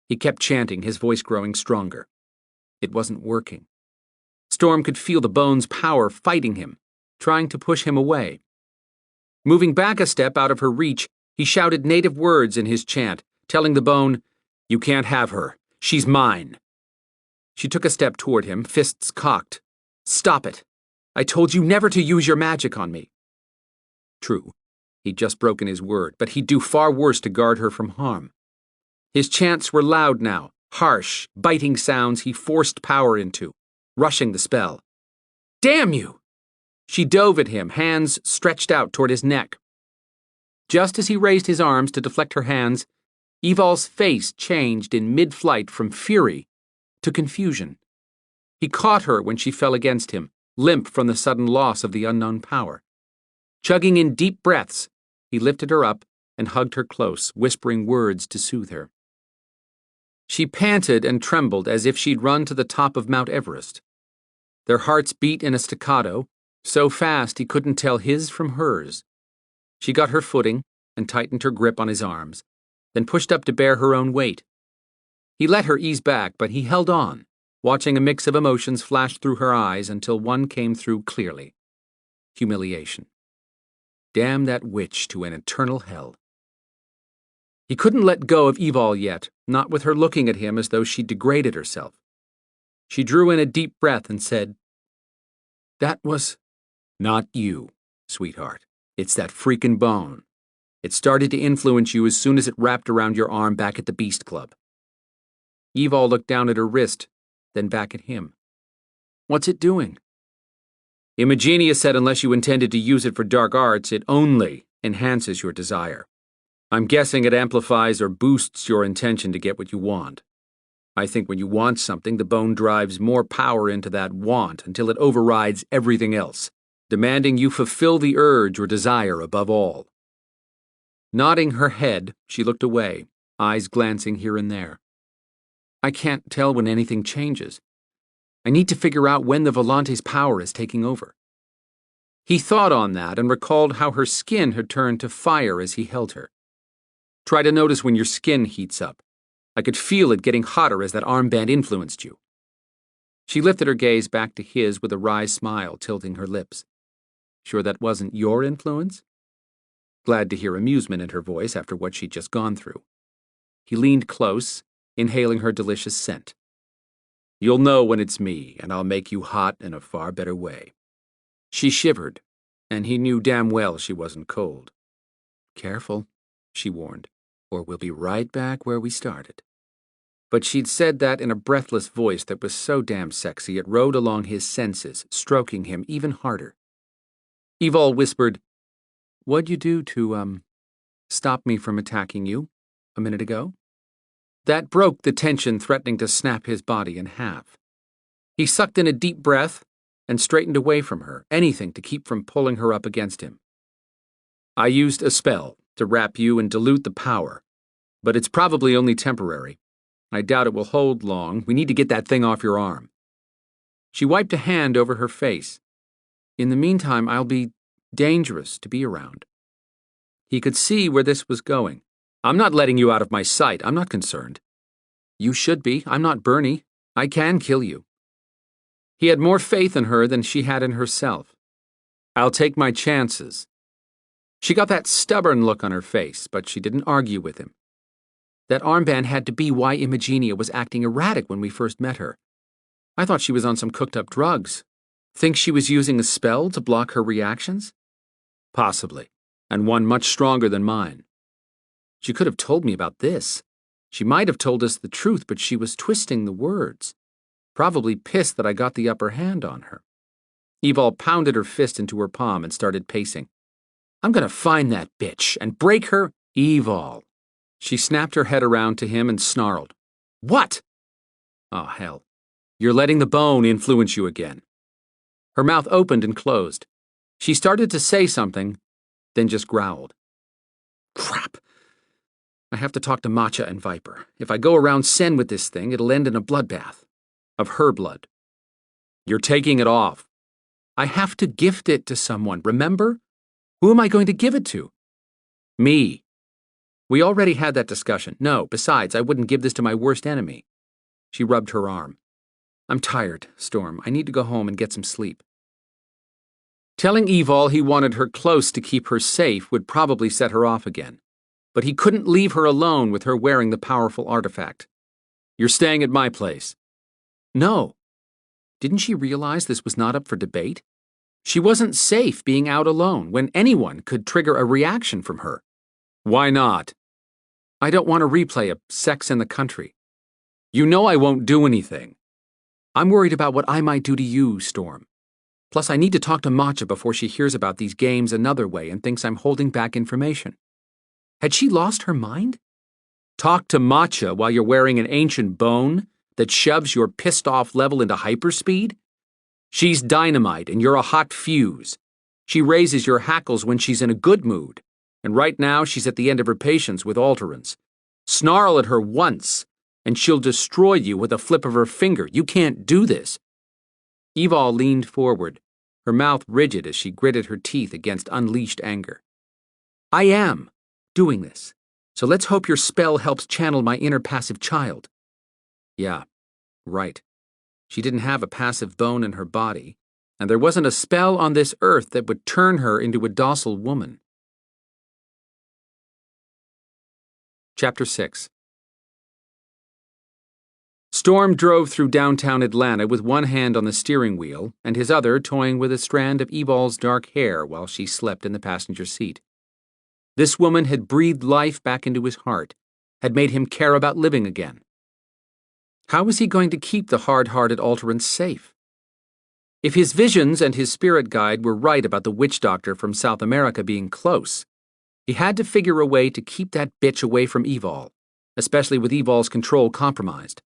He kept chanting, his voice growing stronger. It wasn't working. Storm could feel the bone's power fighting him, trying to push him away. Moving back a step out of her reach, he shouted native words in his chant, telling the bone, You can't have her. She's mine. She took a step toward him, fists cocked. Stop it. I told you never to use your magic on me. True, he'd just broken his word, but he'd do far worse to guard her from harm. His chants were loud now, harsh, biting sounds he forced power into, rushing the spell. Damn you! She dove at him, hands stretched out toward his neck. Just as he raised his arms to deflect her hands, Evol's face changed in mid-flight from fury to confusion. He caught her when she fell against him, limp from the sudden loss of the unknown power. Chugging in deep breaths, he lifted her up and hugged her close, whispering words to soothe her. She panted and trembled as if she'd run to the top of Mount Everest. Their hearts beat in a staccato, so fast he couldn't tell his from hers. She got her footing and tightened her grip on his arms, then pushed up to bear her own weight. He let her ease back, but he held on, watching a mix of emotions flash through her eyes until one came through clearly. Humiliation. Damn that witch to an eternal hell. He couldn't let go of Evol yet, not with her looking at him as though she'd degraded herself. She drew in a deep breath and said, That was not you, sweetheart. It's that freaking bone. It started to influence you as soon as it wrapped around your arm back at the Beast Club. Evol looked down at her wrist, then back at him. What's it doing? Imagenia said unless you intended to use it for dark arts, it only enhances your desire. I'm guessing it amplifies or boosts your intention to get what you want. I think when you want something, the bone drives more power into that want until it overrides everything else, demanding you fulfill the urge or desire above all. Nodding her head, she looked away, eyes glancing here and there. I can't tell when anything changes. I need to figure out when the Volante's power is taking over. He thought on that and recalled how her skin had turned to fire as he held her. Try to notice when your skin heats up. I could feel it getting hotter as that armband influenced you. She lifted her gaze back to his with a wry smile tilting her lips. Sure that wasn't your influence? Glad to hear amusement in her voice after what she'd just gone through. He leaned close, inhaling her delicious scent. You'll know when it's me, and I'll make you hot in a far better way. She shivered, and he knew damn well she wasn't cold. Careful, she warned, or we'll be right back where we started. But she'd said that in a breathless voice that was so damn sexy it rode along his senses, stroking him even harder. Evol whispered, What'd you do to, stop me from attacking you a minute ago? That broke the tension threatening to snap his body in half. He sucked in a deep breath and straightened away from her, anything to keep from pulling her up against him. I used a spell to wrap you and dilute the power, but it's probably only temporary. I doubt it will hold long. We need to get that thing off your arm. She wiped a hand over her face. In the meantime, I'll be dangerous to be around. He could see where this was going. I'm not letting you out of my sight. I'm not concerned. You should be. I'm not Bernie. I can kill you. He had more faith in her than she had in herself. I'll take my chances. She got that stubborn look on her face, but she didn't argue with him. That armband had to be why Imogenia was acting erratic when we first met her. I thought she was on some cooked-up drugs. Think she was using a spell to block her reactions? Possibly, and one much stronger than mine. She could have told me about this. She might have told us the truth, but she was twisting the words. Probably pissed that I got the upper hand on her. Evol pounded her fist into her palm and started pacing. I'm gonna find that bitch and break her. Evol. She snapped her head around to him and snarled. What? Oh, hell. You're letting the bone influence you again. Her mouth opened and closed. She started to say something, then just growled. Crap. I have to talk to Matcha and Viper. If I go around Sen with this thing, it'll end in a bloodbath. Of her blood. You're taking it off. I have to gift it to someone, remember? Who am I going to give it to? Me. We already had that discussion. No, besides, I wouldn't give this to my worst enemy. She rubbed her arm. I'm tired, Storm. I need to go home and get some sleep. Telling Evol he wanted her close to keep her safe would probably set her off again. But he couldn't leave her alone with her wearing the powerful artifact. You're staying at my place. No. Didn't she realize this was not up for debate? She wasn't safe being out alone when anyone could trigger a reaction from her. Why not? I don't want to replay a Sex in the Country. You know I won't do anything. I'm worried about what I might do to you, Storm. Plus, I need to talk to Matcha before she hears about these games another way and thinks I'm holding back information. Had she lost her mind? Talk to Matcha while you're wearing an ancient bone that shoves your pissed-off level into hyperspeed? She's dynamite and you're a hot fuse. She raises your hackles when she's in a good mood, and right now she's at the end of her patience with Alterans. Snarl at her once, and she'll destroy you with a flip of her finger. You can't do this. Evol leaned forward, her mouth rigid as she gritted her teeth against unleashed anger. I am doing this, so let's hope your spell helps channel my inner passive child. Yeah, right. She didn't have a passive bone in her body, and there wasn't a spell on this earth that would turn her into a docile woman. Chapter 6. Storm drove through downtown Atlanta with one hand on the steering wheel and his other toying with a strand of Evol's dark hair while she slept in the passenger seat. This woman had breathed life back into his heart, had made him care about living again. How was he going to keep the hard-hearted Alterans safe? If his visions and his spirit guide were right about the witch doctor from South America being close, he had to figure a way to keep that bitch away from Evol, especially with Evol's control compromised.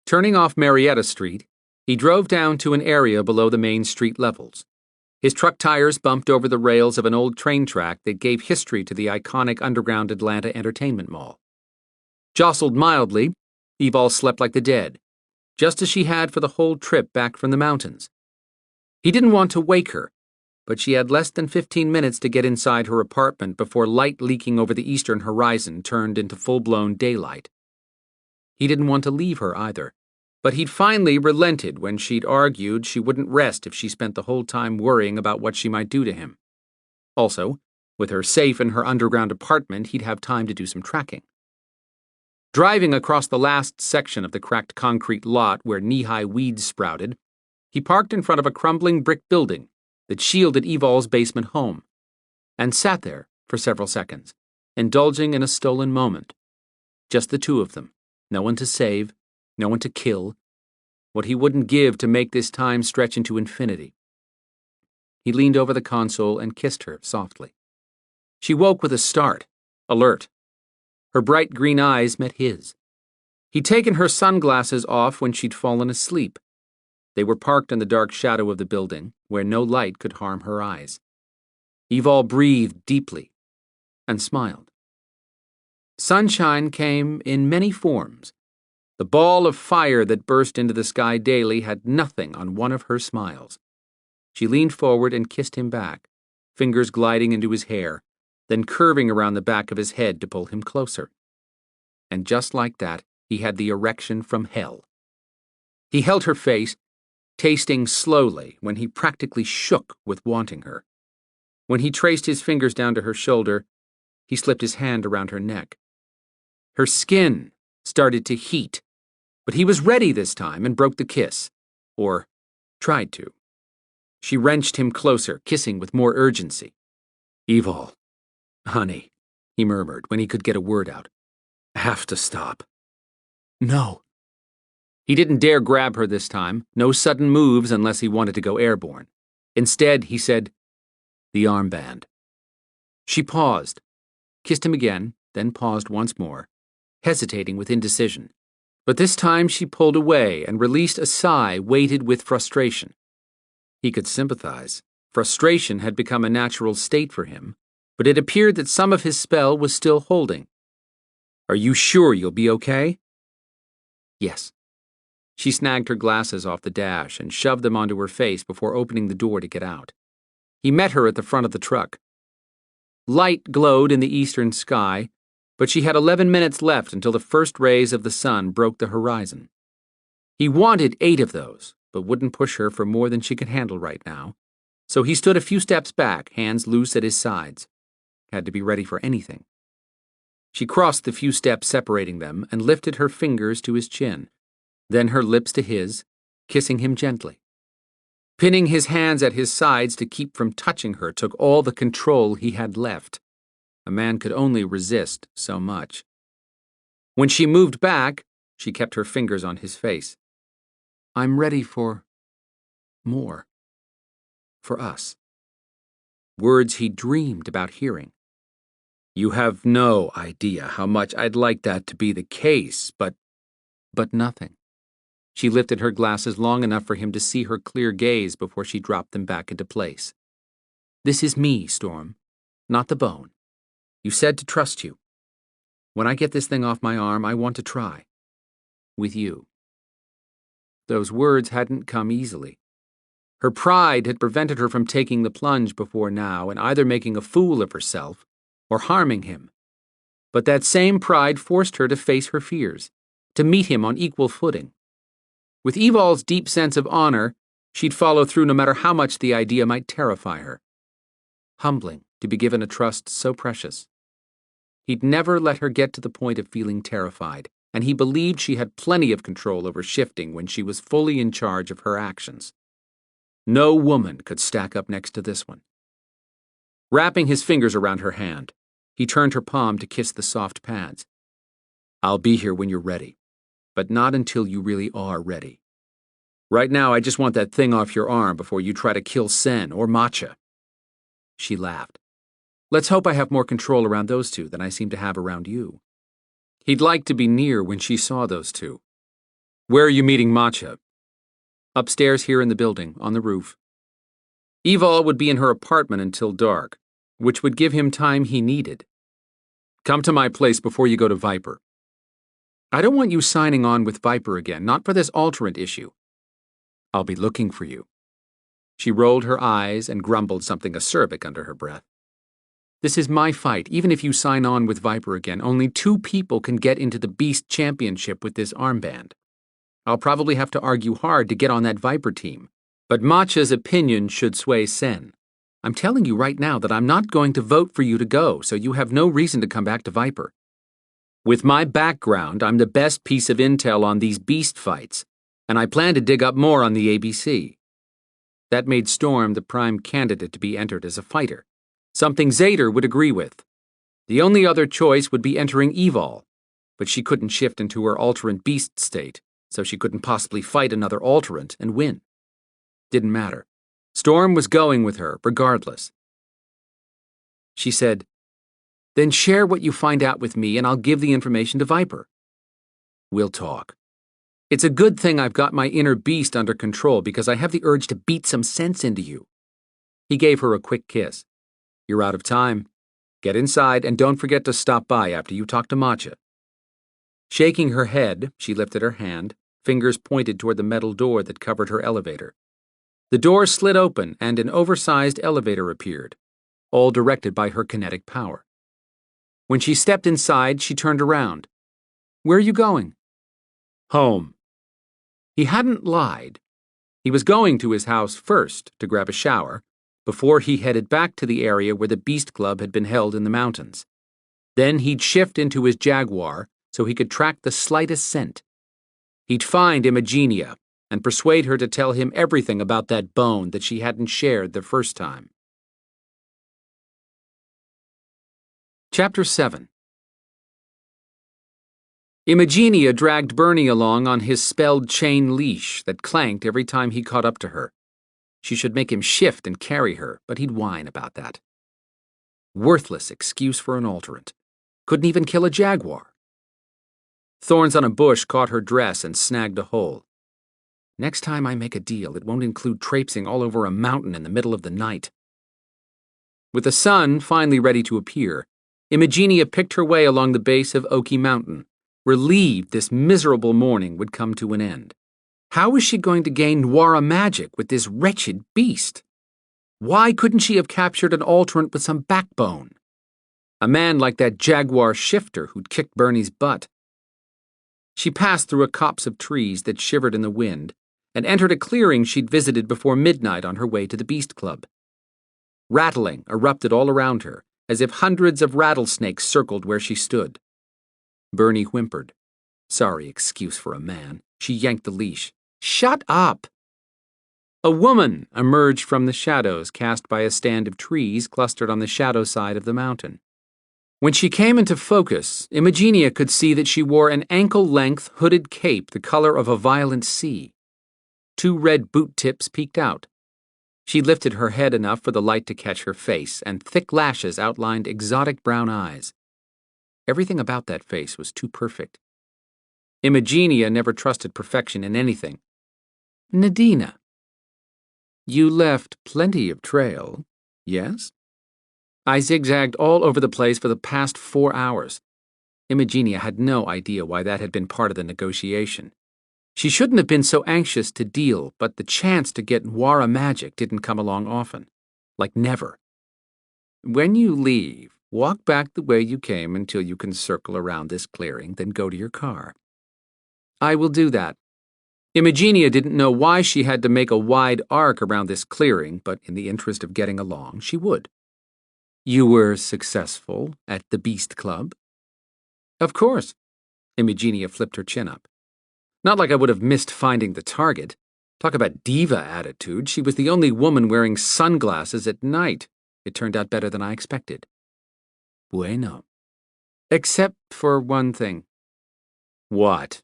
Turning off Marietta Street, he drove down to an area below the main street levels. His truck tires bumped over the rails of an old train track that gave history to the iconic underground Atlanta entertainment mall. Jostled mildly, Evol slept like the dead, just as she had for the whole trip back from the mountains. He didn't want to wake her, but she had less than 15 minutes to get inside her apartment before light leaking over the eastern horizon turned into full-blown daylight. He didn't want to leave her either, but he'd finally relented when she'd argued she wouldn't rest if she spent the whole time worrying about what she might do to him. Also, with her safe in her underground apartment, he'd have time to do some tracking. Driving across the last section of the cracked concrete lot where knee-high weeds sprouted, he parked in front of a crumbling brick building that shielded Evol's basement home, and sat there for several seconds, indulging in a stolen moment. Just the two of them, no one to save, no one to kill, what he wouldn't give to make this time stretch into infinity. He leaned over the console and kissed her softly. She woke with a start, alert. Her bright green eyes met his. He'd taken her sunglasses off when she'd fallen asleep. They were parked in the dark shadow of the building, where no light could harm her eyes. Evol breathed deeply and smiled. Sunshine came in many forms. The ball of fire that burst into the sky daily had nothing on one of her smiles. She leaned forward and kissed him back, fingers gliding into his hair, then curving around the back of his head to pull him closer. And just like that, he had the erection from hell. He held her face, tasting slowly when he practically shook with wanting her. When he traced his fingers down to her shoulder, he slipped his hand around her neck. Her skin started to heat, but he was ready this time and broke the kiss, or tried to. She wrenched him closer, kissing with more urgency. "Evol, honey," he murmured when he could get a word out. "I have to stop." "No." He didn't dare grab her this time, no sudden moves unless he wanted to go airborne. Instead, he said, "The armband." She paused, kissed him again, then paused once more, hesitating with indecision. But this time she pulled away and released a sigh weighted with frustration. He could sympathize. Frustration had become a natural state for him, but it appeared that some of his spell was still holding. "Are you sure you'll be okay?" "Yes." She snagged her glasses off the dash and shoved them onto her face before opening the door to get out. He met her at the front of the truck. Light glowed in the eastern sky, but she had 11 minutes left until the first rays of the sun broke the horizon. He wanted 8 of those, but wouldn't push her for more than she could handle right now, so he stood a few steps back, hands loose at his sides. Had to be ready for anything. She crossed the few steps separating them and lifted her fingers to his chin, then her lips to his, kissing him gently. Pinning his hands at his sides to keep from touching her took all the control he had left. A man could only resist so much. When she moved back, she kept her fingers on his face. "I'm ready for more. For us." Words he dreamed about hearing. "You have no idea how much I'd like that to be the case, but nothing." She lifted her glasses long enough for him to see her clear gaze before she dropped them back into place. "This is me, Storm, not the bone. You said to trust you. When I get this thing off my arm, I want to try. With you." Those words hadn't come easily. Her pride had prevented her from taking the plunge before now and either making a fool of herself or harming him. But that same pride forced her to face her fears, to meet him on equal footing. With Evol's deep sense of honor, she'd follow through no matter how much the idea might terrify her. Humbling to be given a trust so precious. He'd never let her get to the point of feeling terrified, and he believed she had plenty of control over shifting when she was fully in charge of her actions. No woman could stack up next to this one. Wrapping his fingers around her hand, he turned her palm to kiss the soft pads. "I'll be here when you're ready, but not until you really are ready. Right now, I just want that thing off your arm before you try to kill Sen or Matcha." She laughed. "Let's hope I have more control around those two than I seem to have around you." He'd like to be near when she saw those two. "Where are you meeting Matcha?" "Upstairs here in the building, on the roof." Evol would be in her apartment until dark, which would give him time he needed. Come to my place before you go to Viper. I don't want you signing on with Viper again, not for this alterant issue. I'll be looking for you. She rolled her eyes and grumbled something acerbic under her breath. This is my fight. Even if you sign on with Viper again, only 2 people can get into the Beast Championship with this armband. I'll probably have to argue hard to get on that Viper team, but Matcha's opinion should sway Sen. I'm telling you right now that I'm not going to vote for you to go, so you have no reason to come back to Viper. With my background, I'm the best piece of intel on these beast fights, and I plan to dig up more on the ABC. That made Storm the prime candidate to be entered as a fighter, something Zader would agree with. The only other choice would be entering Evol, but she couldn't shift into her alterant beast state, so she couldn't possibly fight another alterant and win. Didn't matter. Storm was going with her, regardless. She said, "Then share what you find out with me and I'll give the information to Viper. We'll talk. It's a good thing I've got my inner beast under control because I have the urge to beat some sense into you." He gave her a quick kiss. "You're out of time. Get inside and don't forget to stop by after you talk to Matcha." Shaking her head, she lifted her hand, fingers pointed toward the metal door that covered her elevator. The door slid open and an oversized elevator appeared, all directed by her kinetic power. When she stepped inside, she turned around. "Where are you going?" "Home." He hadn't lied. He was going to his house first to grab a shower, before he headed back to the area where the Beast Club had been held in the mountains. Then he'd shift into his Jaguar so he could track the slightest scent. He'd find Imagenia and persuade her to tell him everything about that bone that she hadn't shared the first time. Chapter 7. Imagenia dragged Bernie along on his spelled chain leash that clanked every time he caught up to her. She should make him shift and carry her, but he'd whine about that. Worthless excuse for an alterant. Couldn't even kill a jaguar. Thorns on a bush caught her dress and snagged a hole. Next time I make a deal, it won't include traipsing all over a mountain in the middle of the night. With the sun finally ready to appear, Imagenia picked her way along the base of Oki Mountain, relieved this miserable morning would come to an end. How was she going to gain Nwara magic with this wretched beast? Why couldn't she have captured an alterant with some backbone? A man like that Jaguar shifter who'd kicked Bernie's butt. She passed through a copse of trees that shivered in the wind and entered a clearing she'd visited before midnight on her way to the Beast Club. Rattling erupted all around her, as if hundreds of rattlesnakes circled where she stood. Bernie whimpered. Sorry excuse for a man. She yanked the leash. Shut up! A woman emerged from the shadows cast by a stand of trees clustered on the shadow side of the mountain. When she came into focus, Imagenia could see that she wore an ankle-length hooded cape the color of a violent sea. 2 red boot tips peeked out. She lifted her head enough for the light to catch her face, and thick lashes outlined exotic brown eyes. Everything about that face was too perfect. Imagenia never trusted perfection in anything. Nadina. You left plenty of trail, yes? I zigzagged all over the place for the past 4 hours. Imagenia had no idea why that had been part of the negotiation. She shouldn't have been so anxious to deal, but the chance to get Nwara magic didn't come along often. Like never. When you leave, walk back the way you came until you can circle around this clearing, then go to your car. I will do that. Imagenia didn't know why she had to make a wide arc around this clearing, but in the interest of getting along, she would. You were successful at the Beast Club? Of course. Imagenia flipped her chin up. Not like I would have missed finding the target. Talk about diva attitude. She was the only woman wearing sunglasses at night. It turned out better than I expected. Bueno. Except for one thing. What?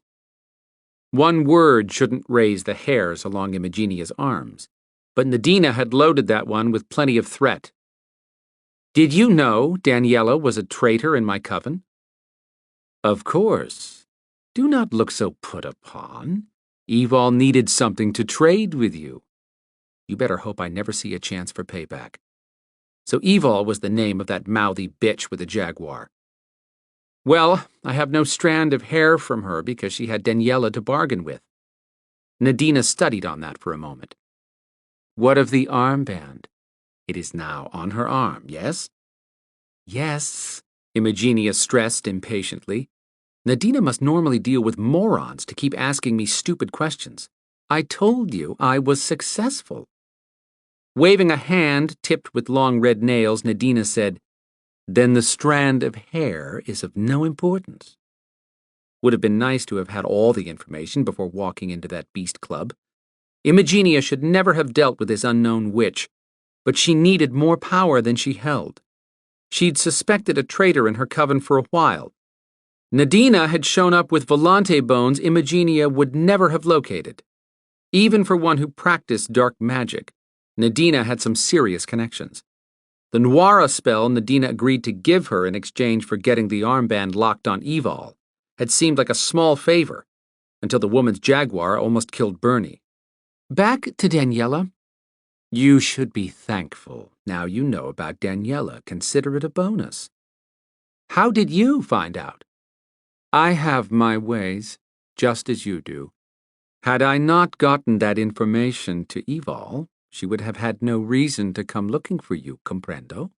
One word shouldn't raise the hairs along Imagenia's arms, but Nadina had loaded that one with plenty of threat. Did you know Daniela was a traitor in my coven? Of course. Do not look so put upon. Evol needed something to trade with you. You better hope I never see a chance for payback. So Evol was the name of that mouthy bitch with the jaguar. Well, I have no strand of hair from her because she had Daniela to bargain with. Nadina studied on that for a moment. What of the armband? It is now on her arm, yes? Yes, Imogenia stressed impatiently. Nadina must normally deal with morons to keep asking me stupid questions. I told you I was successful. Waving a hand tipped with long red nails, Nadina said, Then the strand of hair is of no importance. Would have been nice to have had all the information before walking into that beast club. Imogenia should never have dealt with this unknown witch, but she needed more power than she held. She'd suspected a traitor in her coven for a while. Nadina had shown up with volante bones Imogenia would never have located. Even for one who practiced dark magic, Nadina had some serious connections. The Noira spell Nadina agreed to give her in exchange for getting the armband locked on Evol had seemed like a small favor, until the woman's jaguar almost killed Bernie. Back to Daniela. You should be thankful. Now you know about Daniela. Consider it a bonus. How did you find out? I have my ways, just as you do. Had I not gotten that information to Evol, she would have had no reason to come looking for you, comprendo?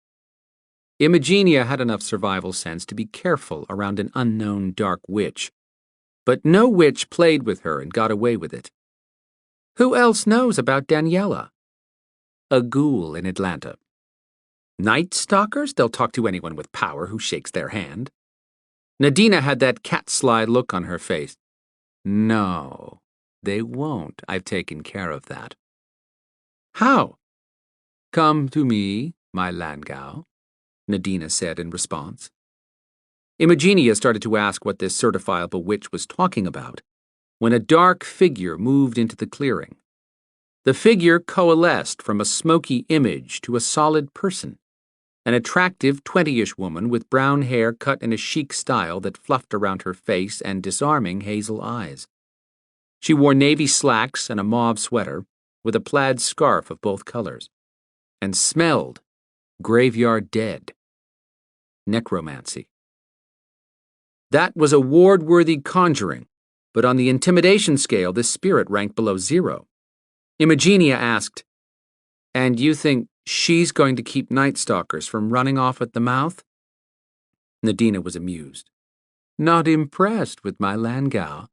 Imogenia had enough survival sense to be careful around an unknown dark witch, but no witch played with her and got away with it. Who else knows about Daniela? A ghoul in Atlanta. Night stalkers? They'll talk to anyone with power who shakes their hand. Nadina had that cat-sly look on her face. No, they won't. I've taken care of that. How? Come to me, my Landgau, Nadina said in response. Imogenia started to ask what this certifiable witch was talking about, when a dark figure moved into the clearing. The figure coalesced from a smoky image to a solid person, an attractive 20-ish woman with brown hair cut in a chic style that fluffed around her face and disarming hazel eyes. She wore navy slacks and a mauve sweater, with a plaid scarf of both colors, and smelled graveyard dead. Necromancy. That was a ward-worthy conjuring, but on the intimidation scale this spirit ranked below 0. Imogenia asked, And you think she's going to keep Night Stalkers from running off at the mouth? Nadina was amused. Not impressed with my Landgau.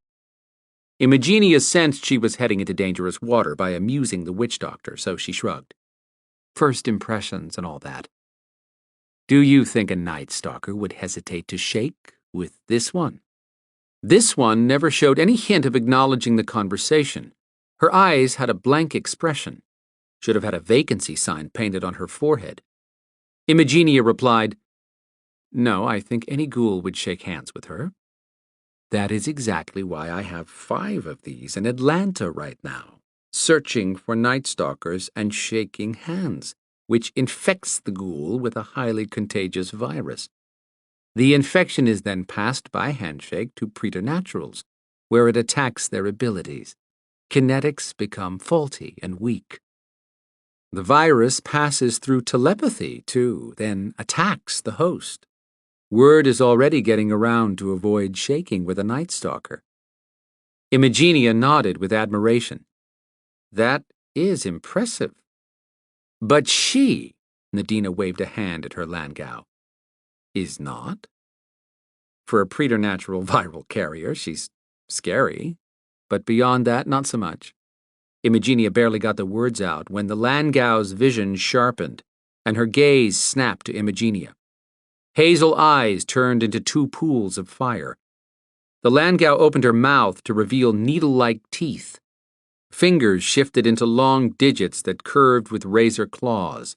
Imogenia sensed she was heading into dangerous water by amusing the witch doctor, so she shrugged. First impressions and all that. Do you think a Night Stalker would hesitate to shake with this one? This one never showed any hint of acknowledging the conversation. Her eyes had a blank expression. Should have had a vacancy sign painted on her forehead. Imogenia replied, No, I think any ghoul would shake hands with her. That is exactly why I have 5 of these in Atlanta right now, searching for Night Stalkers and shaking hands, which infects the ghoul with a highly contagious virus. The infection is then passed by handshake to preternaturals, where it attacks their abilities. Kinetics become faulty and weak. The virus passes through telepathy, too, then attacks the host. Word is already getting around to avoid shaking with a Night Stalker. Imogenia nodded with admiration. That is impressive. But she, Nadina waved a hand at her Landgau, is not. For a preternatural viral carrier, she's scary. But beyond that, not so much. Imogenia barely got the words out when the Landgau's vision sharpened, and her gaze snapped to Imogenia. Hazel eyes turned into 2 pools of fire. The Landgau opened her mouth to reveal needle-like teeth. Fingers shifted into long digits that curved with razor claws.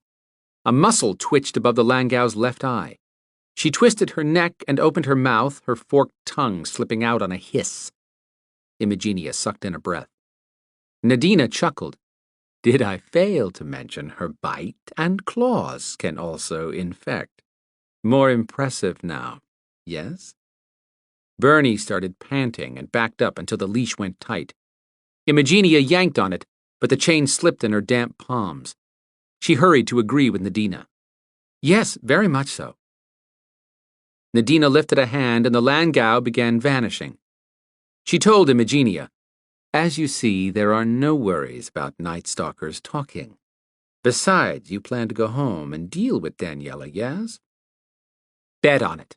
A muscle twitched above the Landgau's left eye. She twisted her neck and opened her mouth, her forked tongue slipping out on a hiss. Imogenia sucked in a breath. Nadina chuckled. Did I fail to mention her bite and claws can also infect? More impressive now, yes? Bernie started panting and backed up until the leash went tight. Imogenia yanked on it, but the chain slipped in her damp palms. She hurried to agree with Nadina. Yes, very much so. Nadina lifted a hand and the Landgau began vanishing. She told Imogenia, As you see, there are no worries about Night Stalkers talking. Besides, you plan to go home and deal with Daniela, yes? Bet on it.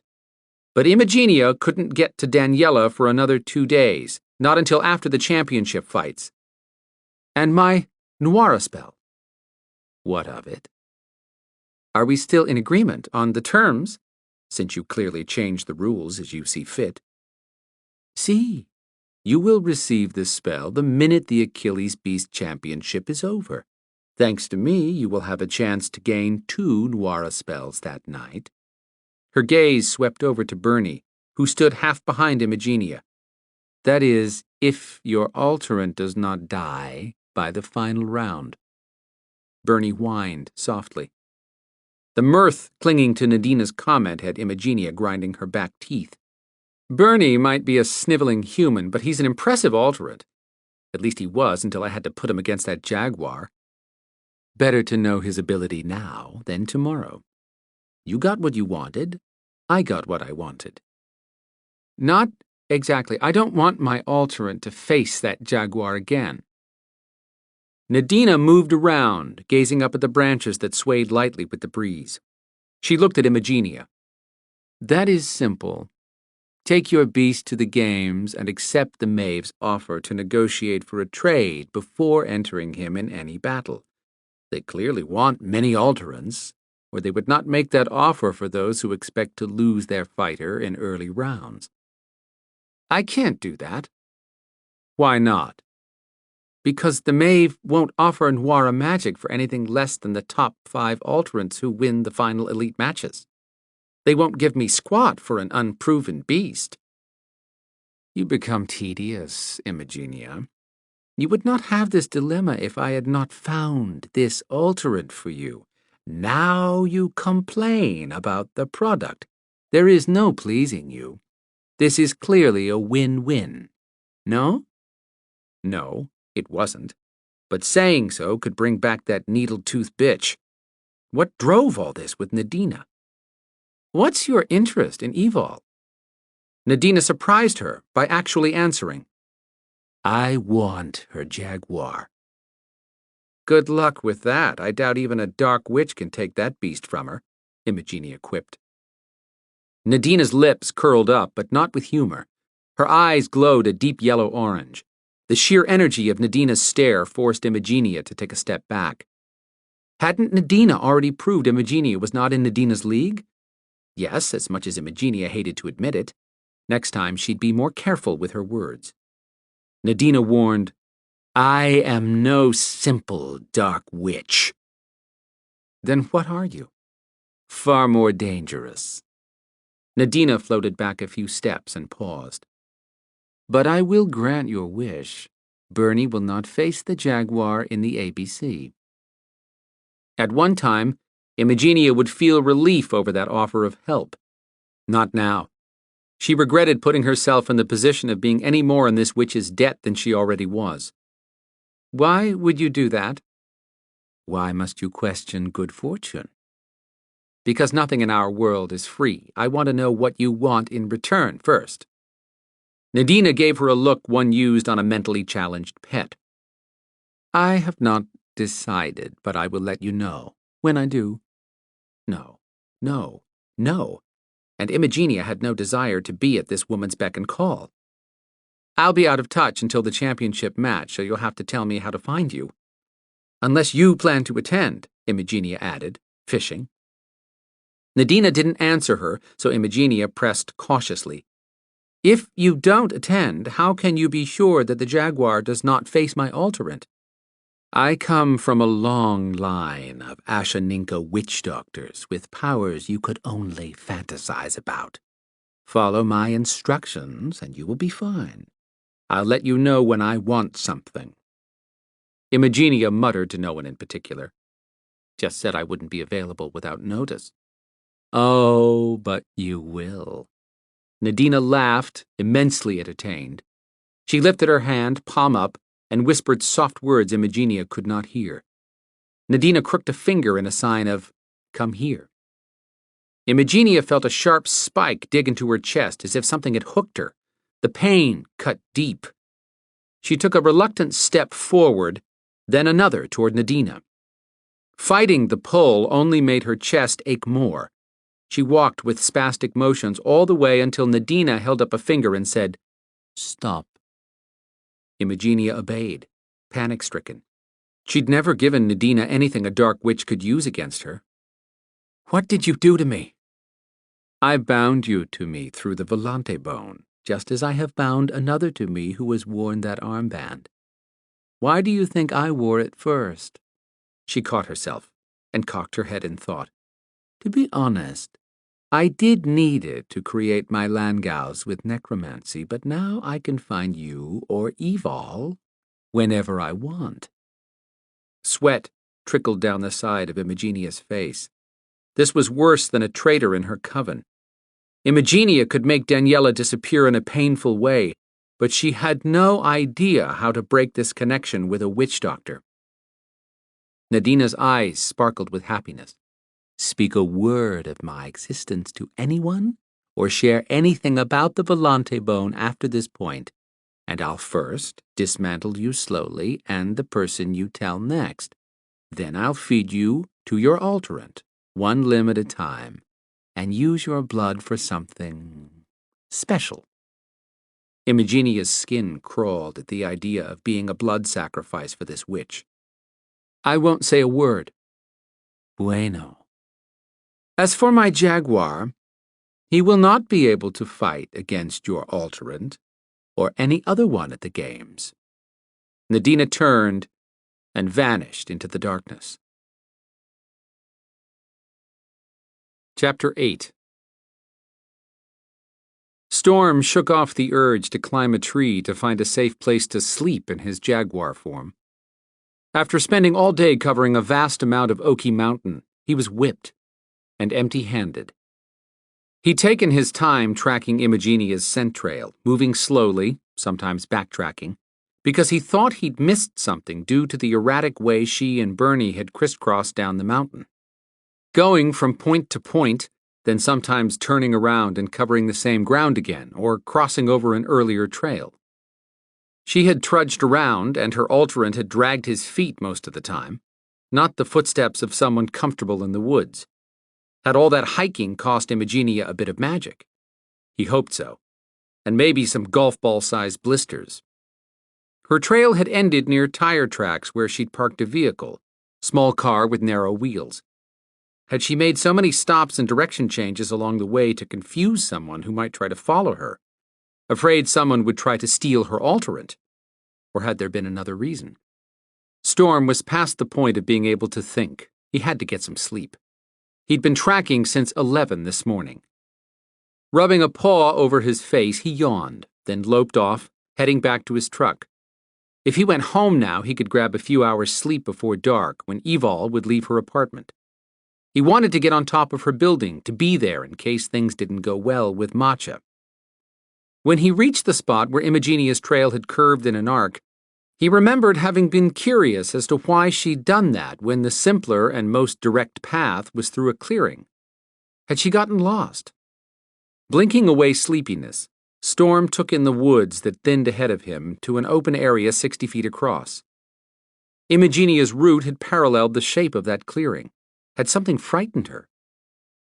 But Imogenia couldn't get to Daniela for another 2 days, not until after the championship fights. And my Noira spell. What of it? Are we still in agreement on the terms, since you clearly change the rules as you see fit? See, you will receive this spell the minute the Achilles Beast Championship is over. Thanks to me, you will have a chance to gain 2 Noira spells that night. Her gaze swept over to Bernie, who stood half behind Imogenia. That is, if your alterant does not die by the final round. Bernie whined softly. The mirth clinging to Nadina's comment had Imogenia grinding her back teeth. Bernie might be a sniveling human, but he's an impressive alterant. At least he was until I had to put him against that jaguar. Better to know his ability now than tomorrow. You got what you wanted. I got what I wanted. Not exactly. I don't want my alterant to face that jaguar again. Nadina moved around, gazing up at the branches that swayed lightly with the breeze. She looked at Imogenia. That is simple. Take your beast to the games and accept the Maeve's offer to negotiate for a trade before entering him in any battle. They clearly want many alterants, or they would not make that offer for those who expect to lose their fighter in early rounds. I can't do that. Why not? Because the Maeve won't offer Noira magic for anything less than the top 5 alterants who win the final elite matches. They won't give me squat for an unproven beast. You become tedious, Imogenia. You would not have this dilemma if I had not found this alterant for you. Now you complain about the product. There is no pleasing you. This is clearly a win-win. No? No, it wasn't. But saying so could bring back that needle-toothed bitch. What drove all this with Nadina? What's your interest in Evol? Nadina surprised her by actually answering. I want her jaguar. Good luck with that. I doubt even a dark witch can take that beast from her, Imogenia quipped. Nadina's lips curled up, but not with humor. Her eyes glowed a deep yellow orange. The sheer energy of Nadina's stare forced Imogenia to take a step back. Hadn't Nadina already proved Imogenia was not in Nadina's league? Yes, as much as Imogenia hated to admit it. Next time she'd be more careful with her words. Nadina warned, I am no simple dark witch. Then what are you? Far more dangerous. Nadina floated back a few steps and paused. But I will grant your wish. Bernie will not face the jaguar in the ABC. At one time, Imogenia would feel relief over that offer of help. Not now. She regretted putting herself in the position of being any more in this witch's debt than she already was. Why would you do that? Why must you question good fortune? Because nothing in our world is free. I want to know what you want in return first. Nadina gave her a look one used on a mentally challenged pet. I have not decided, but I will let you know. When I do. No, no, no. And Imogenia had no desire to be at this woman's beck and call. I'll be out of touch until the championship match, so you'll have to tell me how to find you. Unless you plan to attend, Imogenia added, fishing. Nadina didn't answer her, so Imogenia pressed cautiously. If you don't attend, how can you be sure that the jaguar does not face my alterant? I come from a long line of Ashaninka witch doctors with powers you could only fantasize about. Follow my instructions and you will be fine. I'll let you know when I want something. Imogenia muttered to no one in particular. Just said I wouldn't be available without notice. Oh, but you will. Nadina laughed, immensely entertained. She lifted her hand, palm up, and whispered soft words Imogenia could not hear. Nadina crooked a finger in a sign of, "Come here." Imogenia felt a sharp spike dig into her chest as if something had hooked her. The pain cut deep. She took a reluctant step forward, then another toward Nadina. Fighting the pull only made her chest ache more. She walked with spastic motions all the way until Nadina held up a finger and said, "Stop." Imogenia obeyed, panic-stricken. She'd never given Nadina anything a dark witch could use against her. "What did you do to me?" "I bound you to me through the volante bone, just as I have bound another to me who has worn that armband. Why do you think I wore it first?" She caught herself and cocked her head in thought. "To be honest, I did need it to create my Langaus with necromancy, but now I can find you or Evol whenever I want." Sweat trickled down the side of Imogenia's face. This was worse than a traitor in her coven. Imogenia could make Daniela disappear in a painful way, but she had no idea how to break this connection with a witch doctor. Nadina's eyes sparkled with happiness. "Speak a word of my existence to anyone, or share anything about the volante bone after this point, and I'll first dismantle you slowly and the person you tell next. Then I'll feed you to your alterant, one limb at a time, and use your blood for something special." Imogenia's skin crawled at the idea of being a blood sacrifice for this witch. "I won't say a word." "Bueno. As for my jaguar, he will not be able to fight against your alterant or any other one at the games." Nadina turned and vanished into the darkness. Chapter 8. Storm shook off the urge to climb a tree to find a safe place to sleep in his jaguar form. After spending all day covering a vast amount of Oaky Mountain, he was whipped and empty-handed. He'd taken his time tracking Imogenia's scent trail, moving slowly, sometimes backtracking, because he thought he'd missed something due to the erratic way she and Bernie had crisscrossed down the mountain. Going from point to point, then sometimes turning around and covering the same ground again, or crossing over an earlier trail. She had trudged around, and her alterant had dragged his feet most of the time, not the footsteps of someone comfortable in the woods. Had all that hiking cost Imogenia a bit of magic? He hoped so, and maybe some golf ball-sized blisters. Her trail had ended near tire tracks where she'd parked a vehicle, small car with narrow wheels. Had she made so many stops and direction changes along the way to confuse someone who might try to follow her, afraid someone would try to steal her alterant? Or had there been another reason? Storm was past the point of being able to think. He had to get some sleep. He'd been tracking since 11 this morning. Rubbing a paw over his face, he yawned, then loped off, heading back to his truck. If he went home now, he could grab a few hours' sleep before dark, when Evol would leave her apartment. He wanted to get on top of her building, to be there in case things didn't go well with Matcha. When he reached the spot where Imogenia's trail had curved in an arc, he remembered having been curious as to why she'd done that when the simpler and most direct path was through a clearing. Had she gotten lost? Blinking away sleepiness, Storm took in the woods that thinned ahead of him to an open area 60 feet across. Imogenia's route had paralleled the shape of that clearing. Had something frightened her?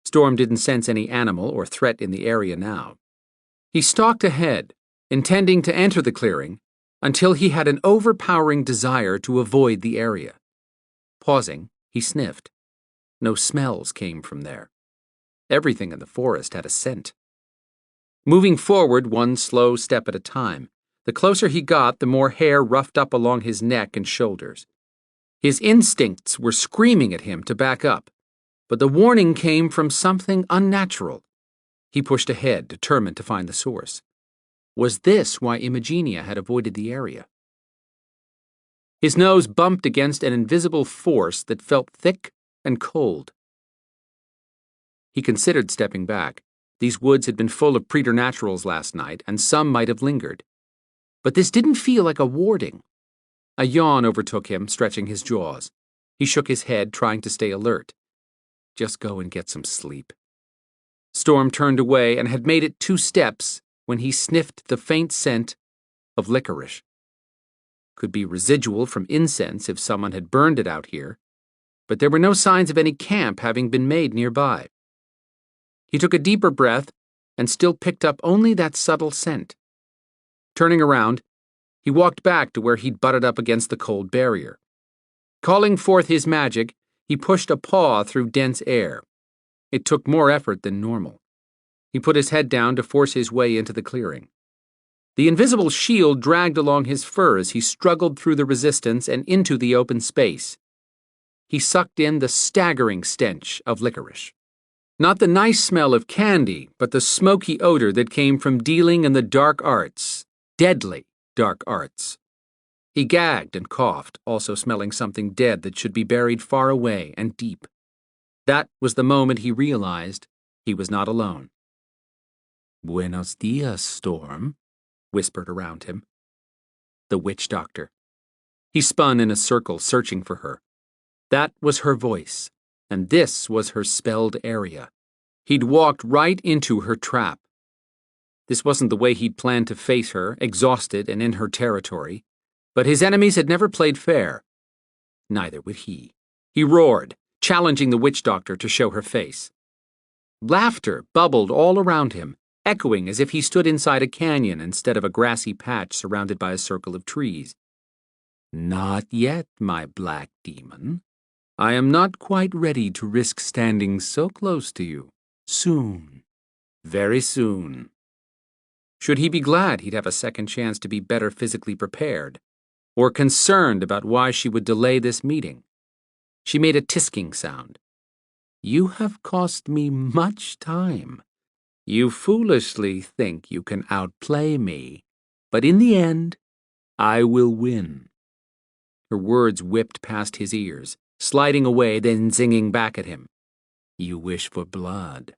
Storm didn't sense any animal or threat in the area now. He stalked ahead, intending to enter the clearing, until he had an overpowering desire to avoid the area. Pausing, he sniffed. No smells came from there. Everything in the forest had a scent. Moving forward one slow step at a time, the closer he got, the more hair roughed up along his neck and shoulders. His instincts were screaming at him to back up, but the warning came from something unnatural. He pushed ahead, determined to find the source. Was this why Imogenia had avoided the area? His nose bumped against an invisible force that felt thick and cold. He considered stepping back. These woods had been full of preternaturals last night, and some might have lingered. But this didn't feel like a warding. A yawn overtook him, stretching his jaws. He shook his head, trying to stay alert. Just go and get some sleep. Storm turned away and had made it 2 steps when he sniffed the faint scent of licorice. Could be residual from incense if someone had burned it out here, but there were no signs of any camp having been made nearby. He took a deeper breath and still picked up only that subtle scent. Turning around, he walked back to where he'd butted up against the cold barrier. Calling forth his magic, he pushed a paw through dense air. It took more effort than normal. He put his head down to force his way into the clearing. The invisible shield dragged along his fur as he struggled through the resistance and into the open space. He sucked in the staggering stench of licorice. Not the nice smell of candy, but the smoky odor that came from dealing in the dark arts, deadly dark arts. He gagged and coughed, also smelling something dead that should be buried far away and deep. That was the moment he realized he was not alone. "Buenos dias, Storm," whispered around him. The witch doctor. He spun in a circle, searching for her. That was her voice, and this was her spelled area. He'd walked right into her trap. This wasn't the way he'd planned to face her, exhausted and in her territory, but his enemies had never played fair. Neither would he. He roared, challenging the witch doctor to show her face. Laughter bubbled all around him, echoing as if he stood inside a canyon instead of a grassy patch surrounded by a circle of trees. "Not yet, my black demon. I am not quite ready to risk standing so close to you. Soon. Very soon." Should he be glad he'd have a second chance to be better physically prepared, or concerned about why she would delay this meeting? She made a tisking sound. "You have cost me much time. You foolishly think you can outplay me, but in the end, I will win." Her words whipped past his ears, sliding away, then zinging back at him. "You wish for blood.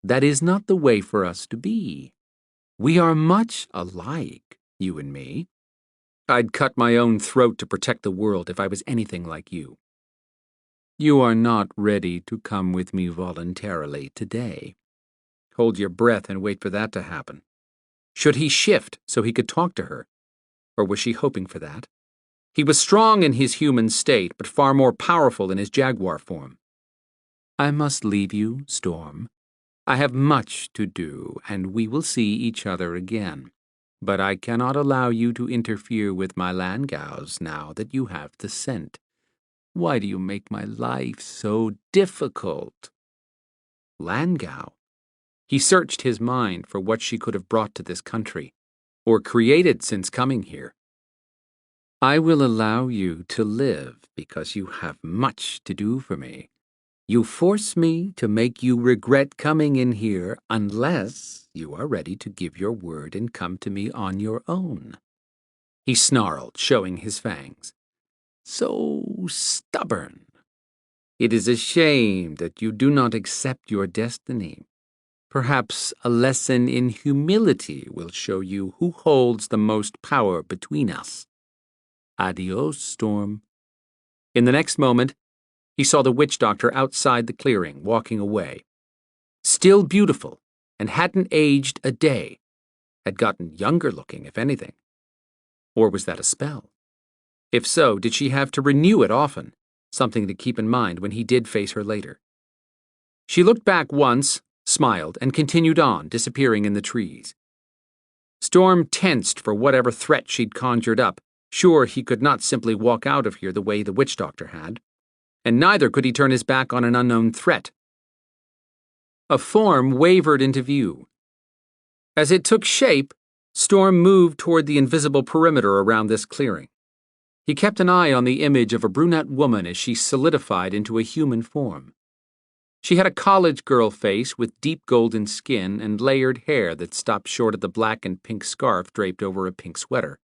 That is not the way for us to be. We are much alike, you and me. I'd cut my own throat to protect the world if I was anything like you. You are not ready to come with me voluntarily today. Hold your breath and wait for that to happen." Should he shift so he could talk to her? Or was she hoping for that? He was strong in his human state, but far more powerful in his jaguar form. "I must leave you, Storm. I have much to do, and we will see each other again. But I cannot allow you to interfere with my Landgaus now that you have the scent. Why do you make my life so difficult?" Landgau? He searched his mind for what she could have brought to this country, or created since coming here. "I will allow you to live because you have much to do for me. You force me to make you regret coming in here unless you are ready to give your word and come to me on your own." He snarled, showing his fangs. "So stubborn. It is a shame that you do not accept your destiny. Perhaps a lesson in humility will show you who holds the most power between us. Adios, Storm." In the next moment, he saw the witch doctor outside the clearing, walking away. Still beautiful, and hadn't aged a day. Had gotten younger looking, if anything. Or was that a spell? If so, did she have to renew it often? Something to keep in mind when he did face her later. She looked back once, smiled, and continued on, disappearing in the trees. Storm tensed for whatever threat she'd conjured up, sure he could not simply walk out of here the way the witch doctor had. And neither could he turn his back on an unknown threat. A form wavered into view. As it took shape, Storm moved toward the invisible perimeter around this clearing. He kept an eye on the image of a brunette woman as she solidified into a human form. She had a college girl face with deep golden skin and layered hair that stopped short of the black and pink scarf draped over a pink sweater.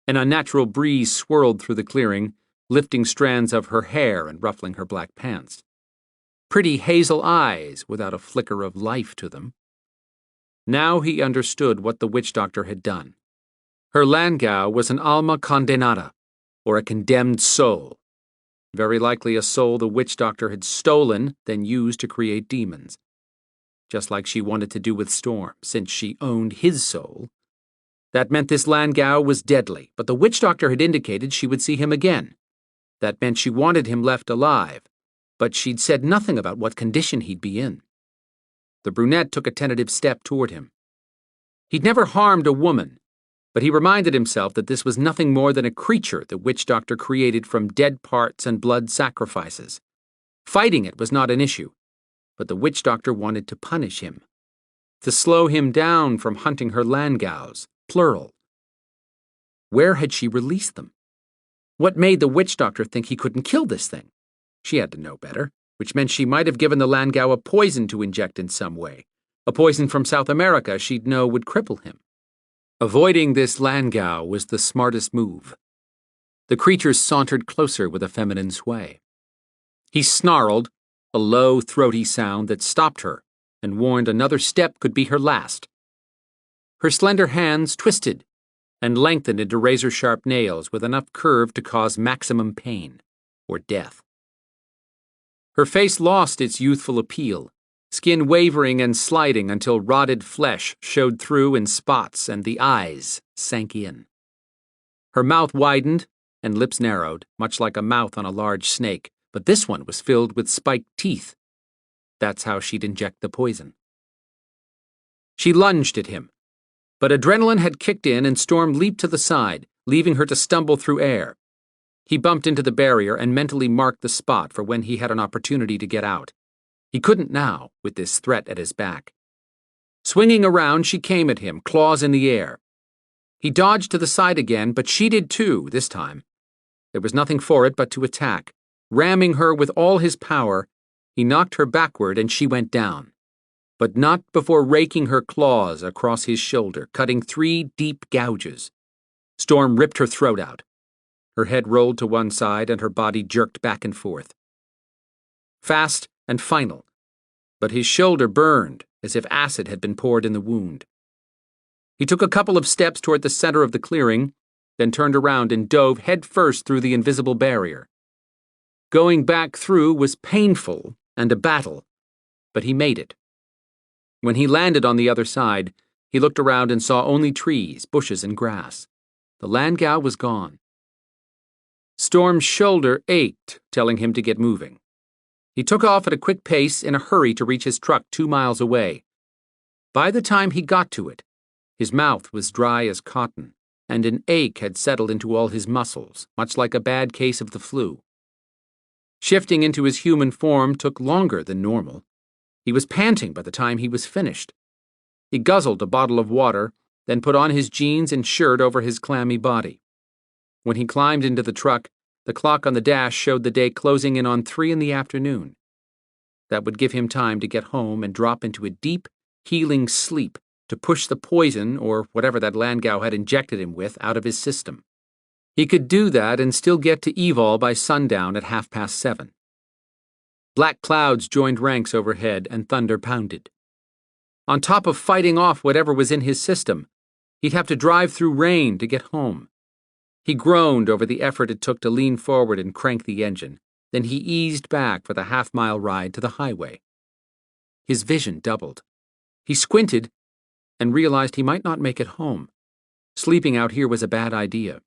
An unnatural breeze swirled through the clearing, lifting strands of her hair and ruffling her black pants. Pretty hazel eyes without a flicker of life to them. Now he understood what the witch doctor had done. Her Landgau was an alma condenada, or a condemned soul. Very likely a soul the witch doctor had stolen, then used to create demons. Just like she wanted to do with Storm, since she owned his soul. That meant this Landgau was deadly, but the witch doctor had indicated she would see him again. That meant she wanted him left alive, but she'd said nothing about what condition he'd be in. The brunette took a tentative step toward him. He'd never harmed a woman, but he reminded himself that this was nothing more than a creature the witch doctor created from dead parts and blood sacrifices. Fighting it was not an issue, but the witch doctor wanted to punish him, to slow him down from hunting her Landgaus, plural. Where had she released them? What made the witch doctor think he couldn't kill this thing? She had to know better, which meant she might have given the Landgau a poison to inject in some way, a poison from South America she'd know would cripple him. Avoiding this Landgau was the smartest move. The creature sauntered closer with a feminine sway. He snarled, a low, throaty sound that stopped her and warned another step could be her last. Her slender hands twisted and lengthened into razor-sharp nails with enough curve to cause maximum pain or death. Her face lost its youthful appeal, skin wavering and sliding until rotted flesh showed through in spots and the eyes sank in. Her mouth widened and lips narrowed, much like a mouth on a large snake, but this one was filled with spiked teeth. That's how she'd inject the poison. She lunged at him, but adrenaline had kicked in and Storm leaped to the side, leaving her to stumble through air. He bumped into the barrier and mentally marked the spot for when he had an opportunity to get out. He couldn't now, with this threat at his back. Swinging around, she came at him, claws in the air. He dodged to the side again, but she did too, this time. There was nothing for it but to attack. Ramming her with all his power, he knocked her backward and she went down. But not before raking her claws across his shoulder, cutting 3 deep gouges. Storm ripped her throat out. Her head rolled to one side and her body jerked back and forth. Fast and final, but his shoulder burned as if acid had been poured in the wound. He took a couple of steps toward the center of the clearing, then turned around and dove headfirst through the invisible barrier. Going back through was painful and a battle, but he made it. When he landed on the other side, he looked around and saw only trees, bushes, and grass. The Landgau was gone. Storm's shoulder ached, telling him to get moving. He took off at a quick pace in a hurry to reach his truck 2 miles away. By the time he got to it, his mouth was dry as cotton, and an ache had settled into all his muscles, much like a bad case of the flu. Shifting into his human form took longer than normal. He was panting by the time he was finished. He guzzled a bottle of water, then put on his jeans and shirt over his clammy body. When he climbed into the truck, the clock on the dash showed the day closing in on 3 in the afternoon. That would give him time to get home and drop into a deep, healing sleep to push the poison, or whatever that Landgau had injected him with, out of his system. He could do that and still get to Evol by sundown at 7:30. Black clouds joined ranks overhead and thunder pounded. On top of fighting off whatever was in his system, he'd have to drive through rain to get home. He groaned over the effort it took to lean forward and crank the engine. Then he eased back for the half-mile ride to the highway. His vision doubled. He squinted and realized he might not make it home. Sleeping out here was a bad idea.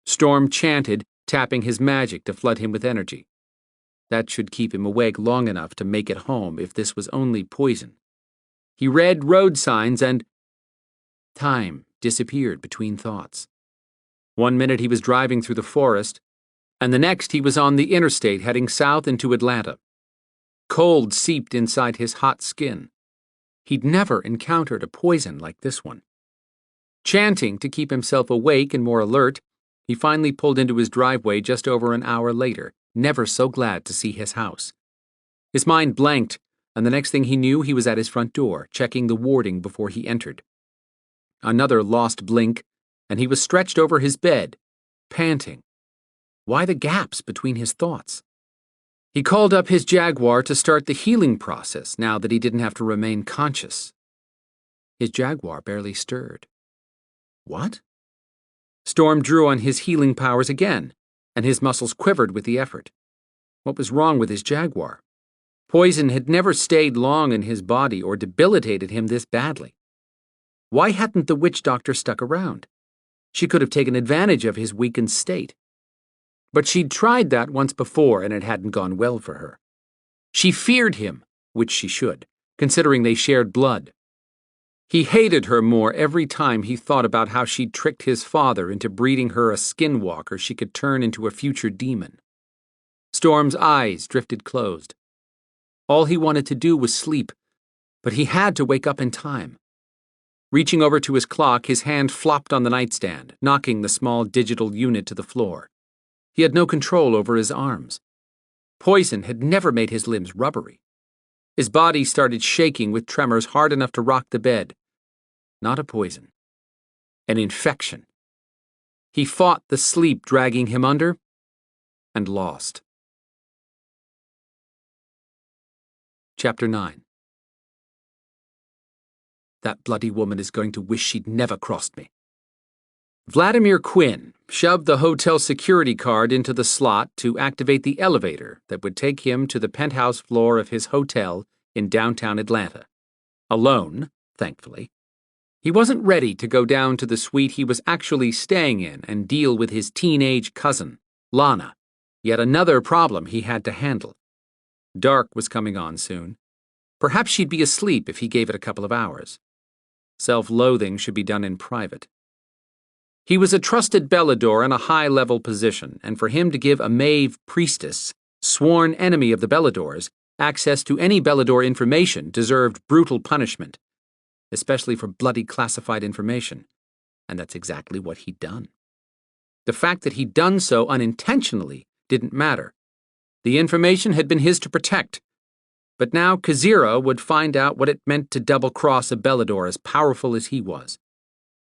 Storm chanted, tapping his magic to flood him with energy. That should keep him awake long enough to make it home if this was only poison. He read road signs and time disappeared between thoughts. 1 minute he was driving through the forest, and the next he was on the interstate heading south into Atlanta. Cold seeped inside his hot skin. He'd never encountered a poison like this one. Chanting to keep himself awake and more alert, he finally pulled into his driveway just over an hour later, never so glad to see his house. His mind blanked, and the next thing he knew he was at his front door, checking the warding before he entered. Another lost blink, and he was stretched over his bed, panting. Why the gaps between his thoughts? He called up his Jaguar to start the healing process now that he didn't have to remain conscious. His Jaguar barely stirred. What? Storm drew on his healing powers again, and his muscles quivered with the effort. What was wrong with his jaguar? Poison had never stayed long in his body or debilitated him this badly. Why hadn't the witch doctor stuck around? She could have taken advantage of his weakened state. But she'd tried that once before, and it hadn't gone well for her. She feared him, which she should, considering they shared blood. He hated her more every time he thought about how she'd tricked his father into breeding her a skinwalker she could turn into a future demon. Storm's eyes drifted closed. All he wanted to do was sleep, but he had to wake up in time. Reaching over to his clock, his hand flopped on the nightstand, knocking the small digital unit to the floor. He had no control over his arms. Poison had never made his limbs rubbery. His body started shaking with tremors hard enough to rock the bed. Not a poison. An infection. He fought the sleep dragging him under, and lost. Chapter 9. That bloody woman is going to wish she'd never crossed me. Vladimir Quinn shoved the hotel security card into the slot to activate the elevator that would take him to the penthouse floor of his hotel in downtown Atlanta. Alone, thankfully. He wasn't ready to go down to the suite he was actually staying in and deal with his teenage cousin, Lana, yet another problem he had to handle. Dark was coming on soon. Perhaps she'd be asleep if he gave it a couple of hours. Self-loathing should be done in private. He was a trusted Belador in a high-level position, and for him to give a Maeve priestess, sworn enemy of the Beladors, access to any Belador information deserved brutal punishment, especially for bloody classified information, and that's exactly what he'd done. The fact that he'd done so unintentionally didn't matter. The information had been his to protect, but now Kazira would find out what it meant to double-cross a Belador as powerful as he was.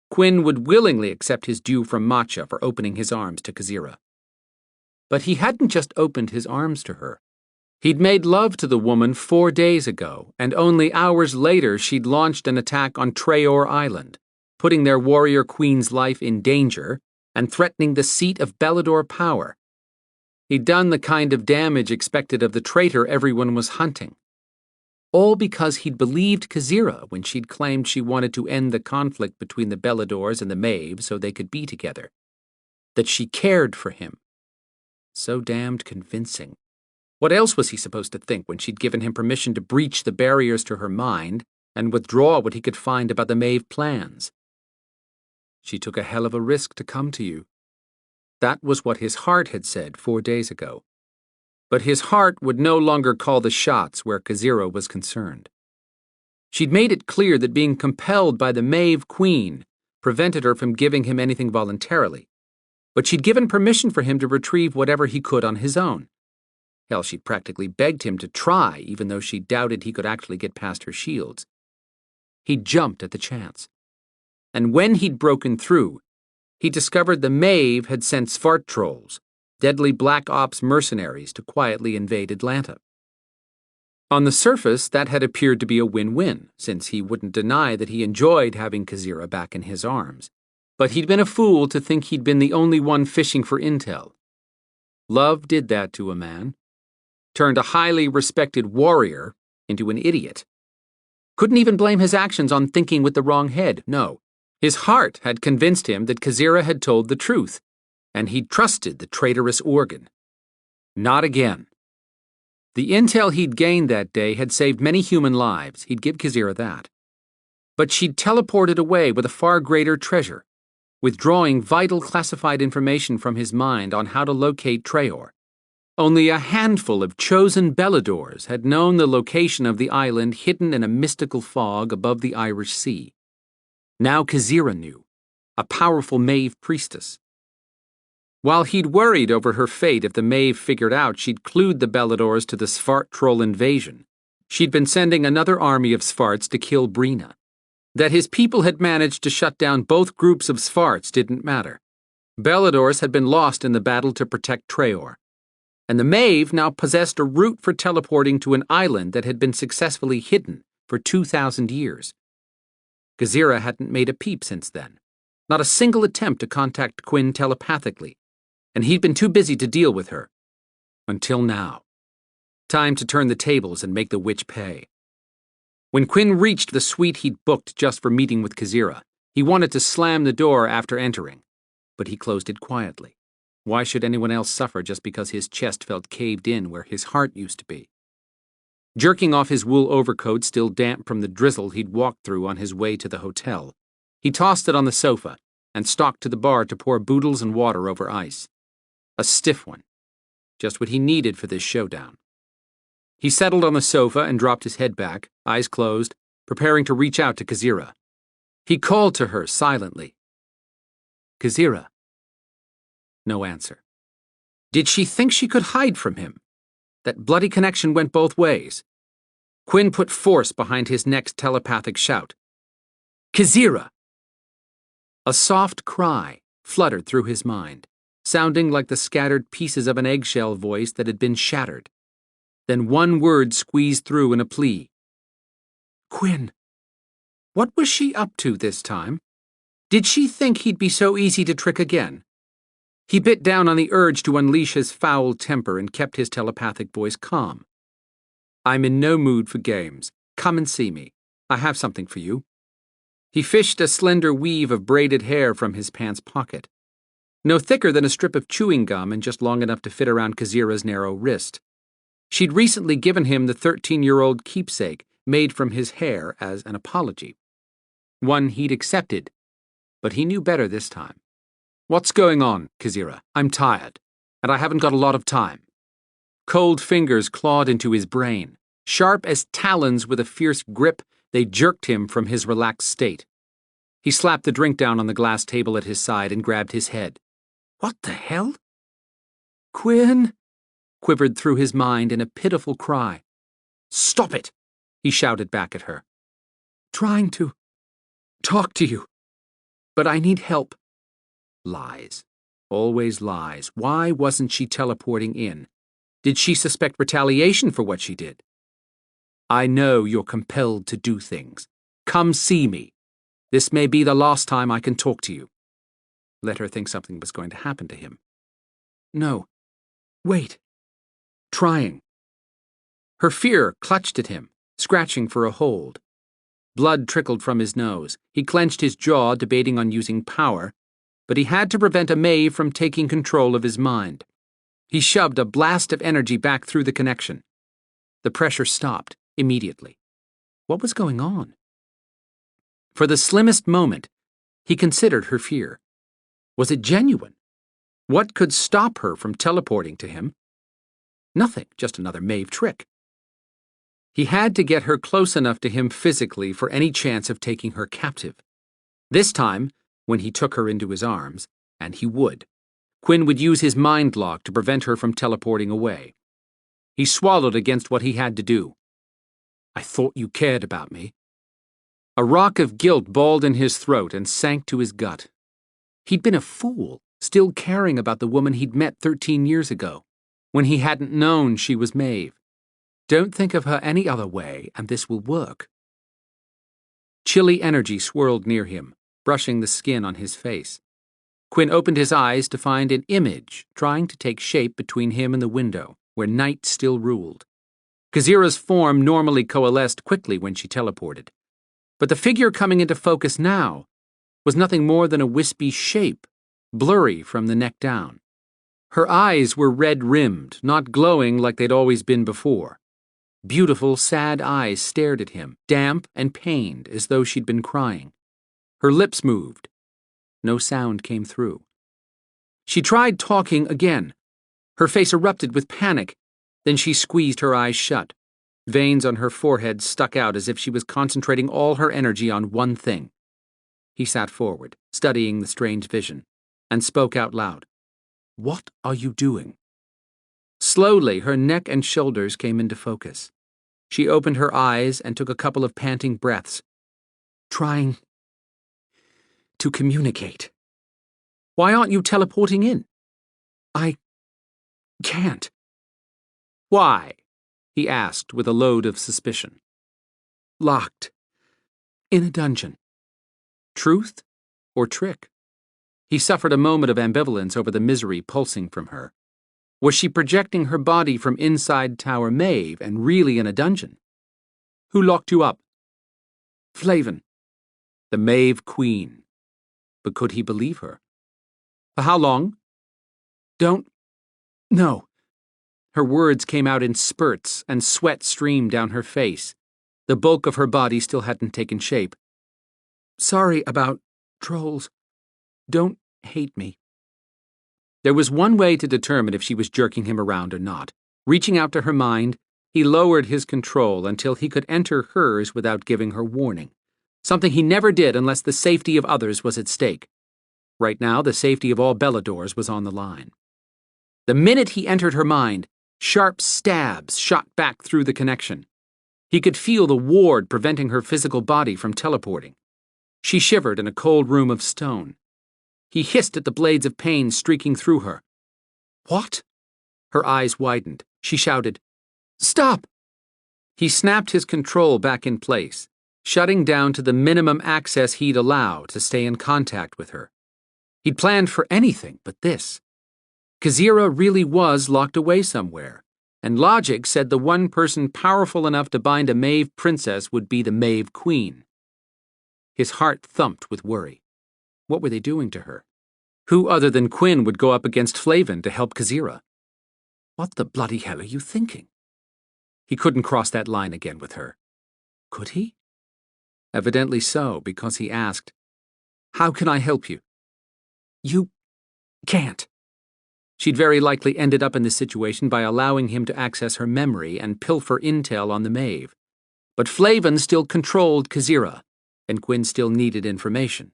Quinn would willingly accept his due from Matcha for opening his arms to Kazira. But he hadn't just opened his arms to her. He'd made love to the woman 4 days ago, and only hours later she'd launched an attack on Traor Island, putting their warrior queen's life in danger and threatening the seat of Belador power. He'd done the kind of damage expected of the traitor everyone was hunting. All because he'd believed Kazira when she'd claimed she wanted to end the conflict between the Beladors and the Maeve so they could be together. That she cared for him. So damned convincing. What else was he supposed to think when she'd given him permission to breach the barriers to her mind and withdraw what he could find about the Maeve plans? She took a hell of a risk to come to you. That was what his heart had said 4 days ago. But his heart would no longer call the shots where Kazira was concerned. She'd made it clear that being compelled by the Maeve Queen prevented her from giving him anything voluntarily, but she'd given permission for him to retrieve whatever he could on his own. Hell, she'd practically begged him to try, even though she doubted he could actually get past her shields. He jumped at the chance. And when he'd broken through, he discovered the Maeve had sent Svart trolls, deadly Black Ops mercenaries, to quietly invade Atlanta. On the surface, that had appeared to be a win-win, since he wouldn't deny that he enjoyed having Kazira back in his arms. But he'd been a fool to think he'd been the only one fishing for intel. Love did that to a man. Turned a highly respected warrior into an idiot. Couldn't even blame his actions on thinking with the wrong head, no. His heart had convinced him that Kazira had told the truth, and he'd trusted the traitorous organ. Not again. The intel he'd gained that day had saved many human lives, he'd give Kazira that. But she'd teleported away with a far greater treasure, withdrawing vital classified information from his mind on how to locate Traor. Only a handful of chosen Beladors had known the location of the island hidden in a mystical fog above the Irish Sea. Now Kazira knew, a powerful Maeve priestess. While he'd worried over her fate if the Maeve figured out she'd clued the Beladors to the Svart troll invasion, she'd been sending another army of Svarts to kill Brina. That his people had managed to shut down both groups of Svarts didn't matter. Beladors had been lost in the battle to protect Traor, and the Maeve now possessed a route for teleporting to an island that had been successfully hidden for 2,000 years. Kazira hadn't made a peep since then, Not a single attempt to contact Quinn telepathically, and he'd been too busy to deal with her. Until now. Time to turn the tables and make the witch pay. When Quinn reached the suite he'd booked just for meeting with Kazira, he wanted to slam the door after entering, but he closed it quietly. Why should anyone else suffer just because his chest felt caved in where his heart used to be? Jerking off his wool overcoat still damp from the drizzle he'd walked through on his way to the hotel, he tossed it on the sofa and stalked to the bar to pour boodles and water over ice. A stiff one. Just what he needed for this showdown. He settled on the sofa and dropped his head back, eyes closed, preparing to reach out to Kazira. He called to her silently. Kazira. No answer. Did she think she could hide from him? That bloody connection went both ways. Quinn put force behind his next telepathic shout. Kazira! A soft cry fluttered through his mind, sounding like the scattered pieces of an eggshell voice that had been shattered. Then one word squeezed through in a plea. Quinn. What was she up to this time? Did she think he'd be so easy to trick again? He bit down on the urge to unleash his foul temper and kept his telepathic voice calm. I'm in no mood for games. Come and see me. I have something for you. He fished a slender weave of braided hair from his pants pocket. No thicker than a strip of chewing gum and just long enough to fit around Kazira's narrow wrist. She'd recently given him the 13-year-old keepsake made from his hair as an apology. One he'd accepted, but he knew better this time. What's going on, Kazira? I'm tired, and I haven't got a lot of time. Cold fingers clawed into his brain. Sharp as talons with a fierce grip, they jerked him from his relaxed state. He slapped the drink down on the glass table at his side and grabbed his head. What the hell? Quinn, quivered through his mind in a pitiful cry. Stop it, he shouted back at her. Trying to talk to you, but I need help. Lies. Always lies. Why wasn't she teleporting in? Did she suspect retaliation for what she did? I know you're compelled to do things. Come see me. This may be the last time I can talk to you. Let her think something was going to happen to him. No. Wait. Trying. Her fear clutched at him, scratching for a hold. Blood trickled from his nose. He clenched his jaw, debating on using power, but he had to prevent a Maeve from taking control of his mind. He shoved a blast of energy back through the connection. The pressure stopped immediately. What was going on? For the slimmest moment, he considered her fear. Was it genuine? What could stop her from teleporting to him? Nothing, just another Maeve trick. He had to get her close enough to him physically for any chance of taking her captive. This time, when he took her into his arms, and he would, Quinn would use his mind lock to prevent her from teleporting away. He swallowed against what he had to do. I thought you cared about me. A rock of guilt balled in his throat and sank to his gut. He'd been a fool, still caring about the woman he'd met 13 years ago, when he hadn't known she was Maeve. Don't think of her any other way, and this will work. Chilly energy swirled near him, brushing the skin on his face. Quinn opened his eyes to find an image trying to take shape between him and the window, where night still ruled. Kazira's form normally coalesced quickly when she teleported, but the figure coming into focus now was nothing more than a wispy shape, blurry from the neck down. Her eyes were red-rimmed, not glowing like they'd always been before. Beautiful, sad eyes stared at him, damp and pained as though she'd been crying. Her lips moved. No sound came through. She tried talking again. Her face erupted with panic. Then she squeezed her eyes shut. Veins on her forehead stuck out as if she was concentrating all her energy on one thing. He sat forward, studying the strange vision, and spoke out loud. What are you doing? Slowly, her neck and shoulders came into focus. She opened her eyes and took a couple of panting breaths. Trying to communicate. Why aren't you teleporting in? I can't. Why? He asked with a load of suspicion. Locked. In a dungeon. Truth or trick? He suffered a moment of ambivalence over the misery pulsing from her. Was she projecting her body from inside Tower Maeve and really in a dungeon? Who locked you up? Flavin. The Maeve Queen. But could he believe her? For how long? Don't know. Her words came out in spurts, and sweat streamed down her face. The bulk of her body still hadn't taken shape. Sorry about trolls. Don't hate me. There was one way to determine if she was jerking him around or not. Reaching out to her mind, he lowered his control until he could enter hers without giving her warning. Something he never did unless the safety of others was at stake. Right now, the safety of all Beladors was on the line. The minute he entered her mind, sharp stabs shot back through the connection. He could feel the ward preventing her physical body from teleporting. She shivered in a cold room of stone. He hissed at the blades of pain streaking through her. What? Her eyes widened. She shouted, Stop! He snapped his control back in place, shutting down to the minimum access he'd allow to stay in contact with her. He'd planned for anything but this. Kazira really was locked away somewhere, and logic said the one person powerful enough to bind a Maeve princess would be the Maeve Queen. His heart thumped with worry. What were they doing to her? Who other than Quinn would go up against Flavin to help Kazira? What the bloody hell are you thinking? He couldn't cross that line again with her. Could he? Evidently so, because he asked, How can I help you? You can't. She'd very likely ended up in this situation by allowing him to access her memory and pilfer intel on the Maeve. But Flavin still controlled Kazira, and Quinn still needed information.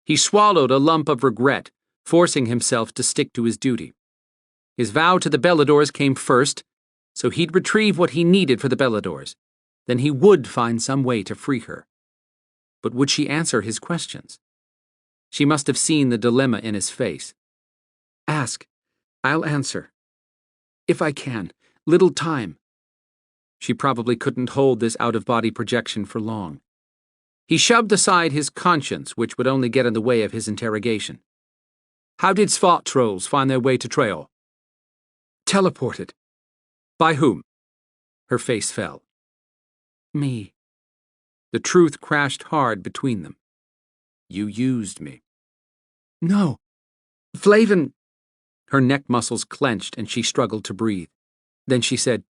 He swallowed a lump of regret, forcing himself to stick to his duty. His vow to the Beladors came first, so he'd retrieve what he needed for the Beladors. Then he would find some way to free her. But would she answer his questions? She must have seen the dilemma in his face. Ask. I'll answer. If I can. Little time. She probably couldn't hold this out-of-body projection for long. He shoved aside his conscience, which would only get in the way of his interrogation. How did Svart trolls find their way to Trail? Teleported. By whom? Her face fell. Me. The truth crashed hard between them. You used me. No. Flavin. Her neck muscles clenched and she struggled to breathe. Then she said,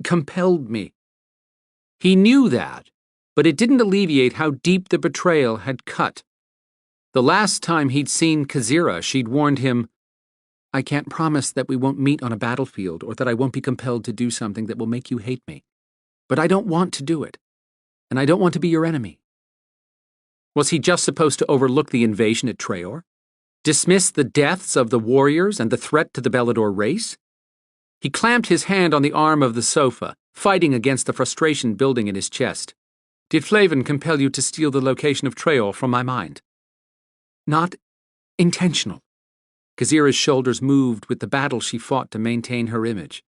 Compelled me. He knew that, but it didn't alleviate how deep the betrayal had cut. The last time he'd seen Kazira, she'd warned him, I can't promise that we won't meet on a battlefield or that I won't be compelled to do something that will make you hate me. But I don't want to do it, and I don't want to be your enemy. Was he just supposed to overlook the invasion at Traor? Dismiss the deaths of the warriors and the threat to the Belador race? He clamped his hand on the arm of the sofa, fighting against the frustration building in his chest. Did Flavin compel you to steal the location of Traor from my mind? Not intentional. Kazira's shoulders moved with the battle she fought to maintain her image.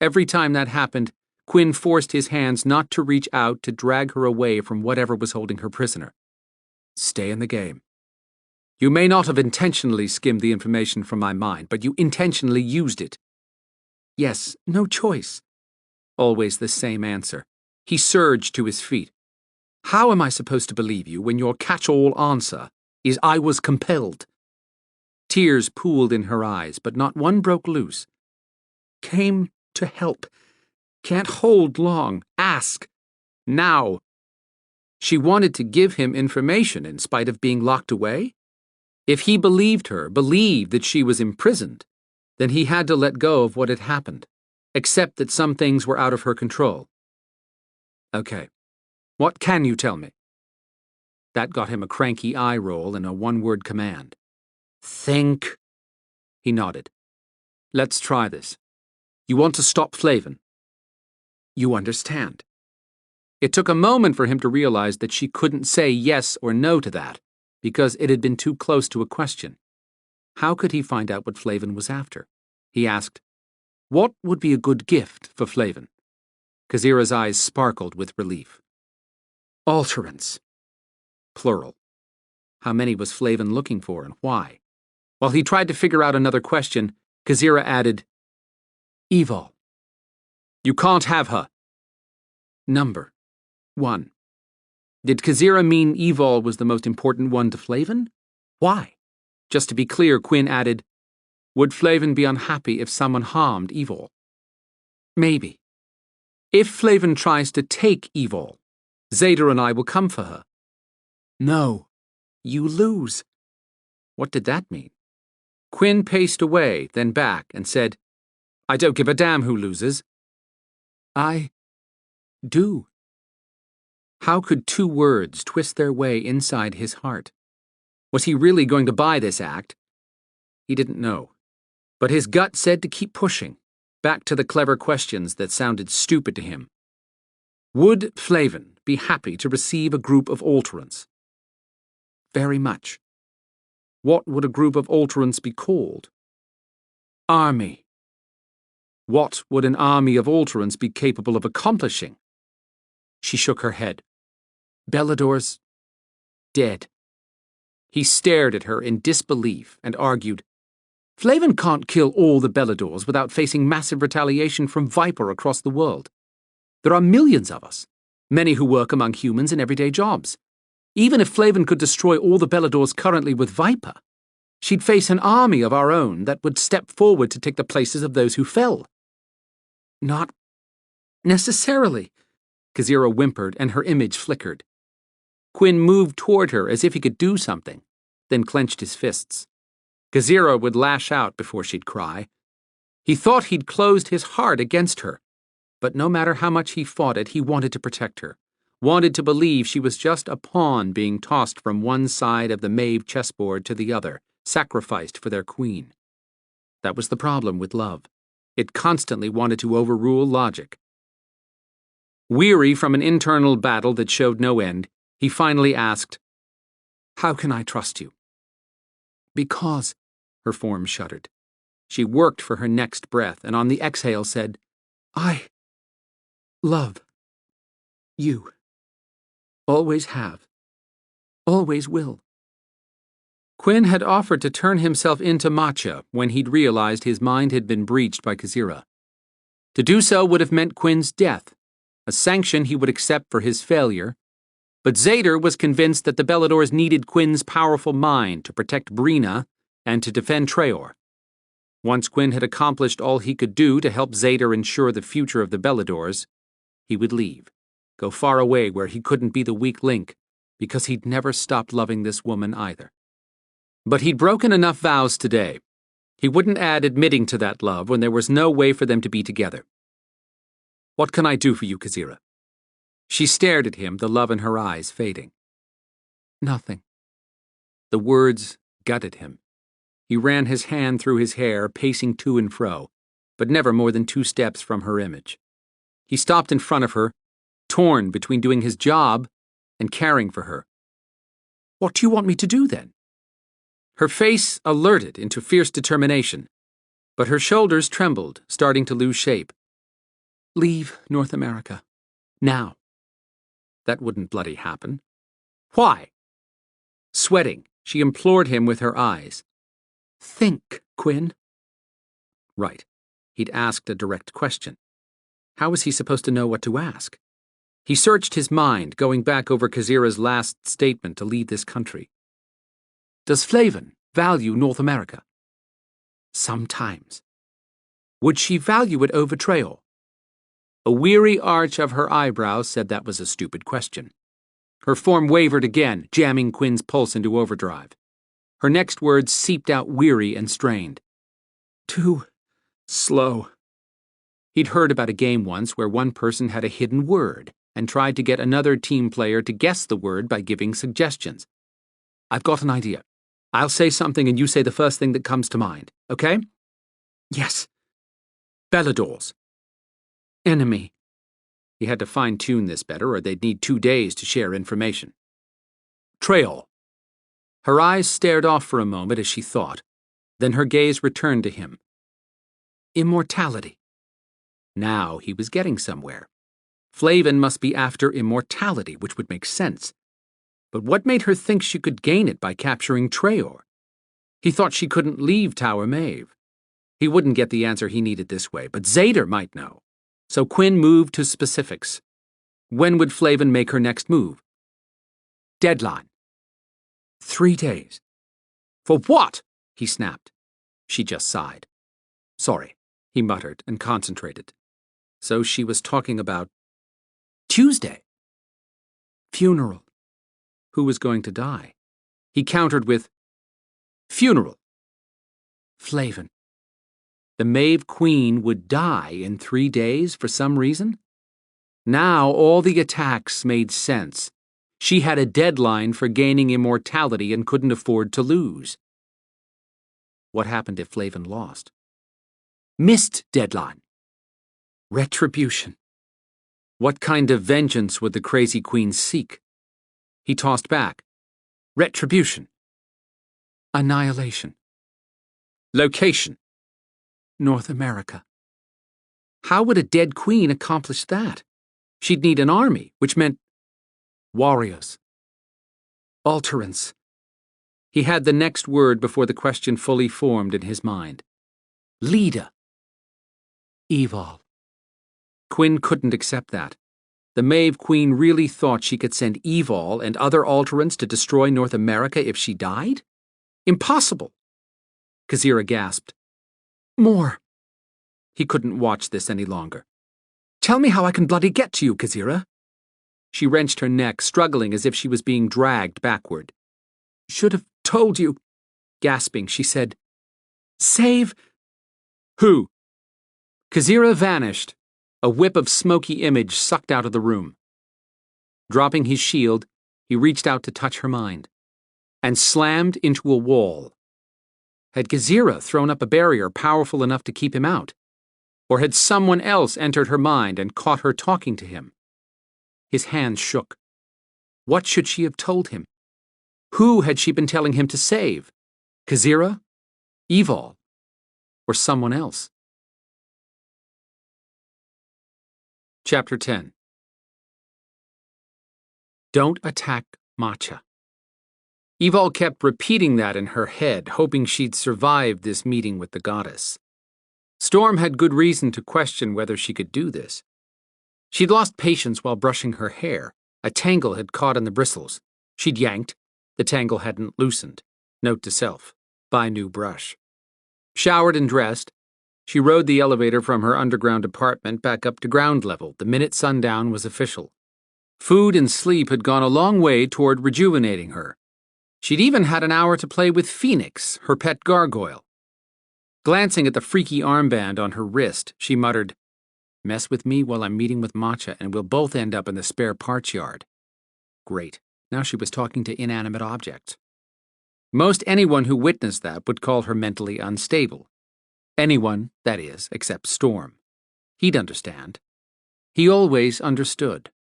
Every time that happened, Quinn forced his hands not to reach out to drag her away from whatever was holding her prisoner. Stay in the game. You may not have intentionally skimmed the information from my mind, but you intentionally used it. Yes, no choice. Always the same answer. He surged to his feet. How am I supposed to believe you when your catch-all answer is I was compelled? Tears pooled in her eyes, but not one broke loose. Came to help. Can't hold long. Ask. Now. She wanted to give him information in spite of being locked away? If he believed her, believed that she was imprisoned, then he had to let go of what had happened, accept that some things were out of her control. Okay. What can you tell me? That got him a cranky eye roll and a one-word command. Think. He nodded. Let's try this. You want to stop Flavin? You understand. It took a moment for him to realize that she couldn't say yes or no to that, because it had been too close to a question. How could he find out what Flavin was after? He asked, What would be a good gift for Flavin? Kazira's eyes sparkled with relief. Alterance. Plural. How many was Flavin looking for and why? While he tried to figure out another question, Kazira added, Evol. You can't have her. Number 1. Did Kazira mean Evol was the most important one to Flavin? Why? Just to be clear, Quinn added, would Flavin be unhappy if someone harmed Evol? Maybe. If Flavin tries to take Evol, Zeta and I will come for her. No. You lose. What did that mean? Quinn paced away, then back, and said, I don't give a damn who loses. I do. How could 2 words twist their way inside his heart? Was he really going to buy this act? He didn't know. But his gut said to keep pushing, back to the clever questions that sounded stupid to him. Would Flavin be happy to receive a group of alterants? Very much. What would a group of alterants be called? Army. What would an army of alterants be capable of accomplishing? She shook her head. Belador's dead. He stared at her in disbelief and argued, Flavin can't kill all the Beladors without facing massive retaliation from Viper across the world. There are millions of us, many who work among humans in everyday jobs. Even if Flavin could destroy all the Beladors currently with Viper, she'd face an army of our own that would step forward to take the places of those who fell. Not necessarily, Kazira whimpered, and her image flickered. Quinn moved toward her as if he could do something, then clenched his fists. Kazira would lash out before she'd cry. He thought he'd closed his heart against her, but no matter how much he fought it, he wanted to protect her, wanted to believe she was just a pawn being tossed from one side of the Maeve chessboard to the other, sacrificed for their queen. That was the problem with love. It constantly wanted to overrule logic. Weary from an internal battle that showed no end, he finally asked, How can I trust you? Because, her form shuddered. She worked for her next breath, and on the exhale said, I love you. Always have. Always will. Quinn had offered to turn himself into Matcha when he'd realized his mind had been breached by Kazira. To do so would have meant Quinn's death, a sanction he would accept for his failure, but Zader was convinced that the Beladors needed Quinn's powerful mind to protect Brina and to defend Treor. Once Quinn had accomplished all he could do to help Zader ensure the future of the Beladors, he would leave, go far away where he couldn't be the weak link, because he'd never stopped loving this woman either. But he'd broken enough vows today. He wouldn't add admitting to that love when there was no way for them to be together. What can I do for you, Kazira? She stared at him, the love in her eyes fading. Nothing. The words gutted him. He ran his hand through his hair, pacing to and fro, but never more than 2 steps from her image. He stopped in front of her, torn between doing his job and caring for her. What do you want me to do, then? Her face alerted into fierce determination, but her shoulders trembled, starting to lose shape. Leave North America. Now. That wouldn't bloody happen. Why? Sweating, she implored him with her eyes. Think, Quinn. Right. He'd asked a direct question. How was he supposed to know what to ask? He searched his mind, going back over Kazira's last statement to leave this country. Does Flavin value North America? Sometimes. Would she value it over Treor? A weary arch of her eyebrows said that was a stupid question. Her form wavered again, jamming Quinn's pulse into overdrive. Her next words seeped out weary and strained. Too slow. He'd heard about a game once where one person had a hidden word and tried to get another team player to guess the word by giving suggestions. I've got an idea. I'll say something and you say the first thing that comes to mind, okay? Yes. Beladors. Enemy. He had to fine-tune this better or they'd need 2 days to share information. Trail. Her eyes stared off for a moment as she thought. Then her gaze returned to him. Immortality. Now he was getting somewhere. Flavin must be after immortality, which would make sense. But what made her think she could gain it by capturing Treor? He thought she couldn't leave Tower Maeve. He wouldn't get the answer he needed this way, but Zader might know. So Quinn moved to specifics. When would Flavin make her next move? Deadline. 3 days. For what? He snapped. She just sighed. Sorry, he muttered and concentrated. So she was talking about Tuesday. Funeral. Who was going to die? He countered with funeral. Flavin. The Maeve Queen would die in 3 days for some reason? Now all the attacks made sense. She had a deadline for gaining immortality and couldn't afford to lose. What happened if Flavin lost? Missed deadline. Retribution. What kind of vengeance would the crazy queen seek? He tossed back. Retribution. Annihilation. Location. North America. How would a dead queen accomplish that? She'd need an army, which meant warriors. Alterance. He had the next word before the question fully formed in his mind. Leader. Evol. Quinn couldn't accept that. The Maeve Queen really thought she could send Evol and other alterants to destroy North America if she died? Impossible! Kazira gasped. More. He couldn't watch this any longer. Tell me how I can bloody get to you, Kazira. She wrenched her neck, struggling as if she was being dragged backward. Should have told you. Gasping, she said, Save. Who? Kazira vanished, a whip of smoky image sucked out of the room. Dropping his shield, he reached out to touch her mind, and slammed into a wall. Had Kazira thrown up a barrier powerful enough to keep him out? Or had someone else entered her mind and caught her talking to him? His hands shook. What should she have told him? Who had she been telling him to save? Kazira? Evol? Or someone else? Chapter 10. Don't attack Matcha. Evol kept repeating that in her head, hoping she'd survived this meeting with the goddess. Storm had good reason to question whether she could do this. She'd lost patience while brushing her hair. A tangle had caught in the bristles. She'd yanked. The tangle hadn't loosened. Note to self, buy new brush. Showered and dressed, she rode the elevator from her underground apartment back up to ground level the minute sundown was official. Food and sleep had gone a long way toward rejuvenating her. She'd even had an hour to play with Phoenix, her pet gargoyle. Glancing at the freaky armband on her wrist, she muttered, Mess with me while I'm meeting with Matcha and we'll both end up in the spare parts yard. Great. Now she was talking to inanimate objects. Most anyone who witnessed that would call her mentally unstable. Anyone, that is, except Storm. He'd understand. He always understood.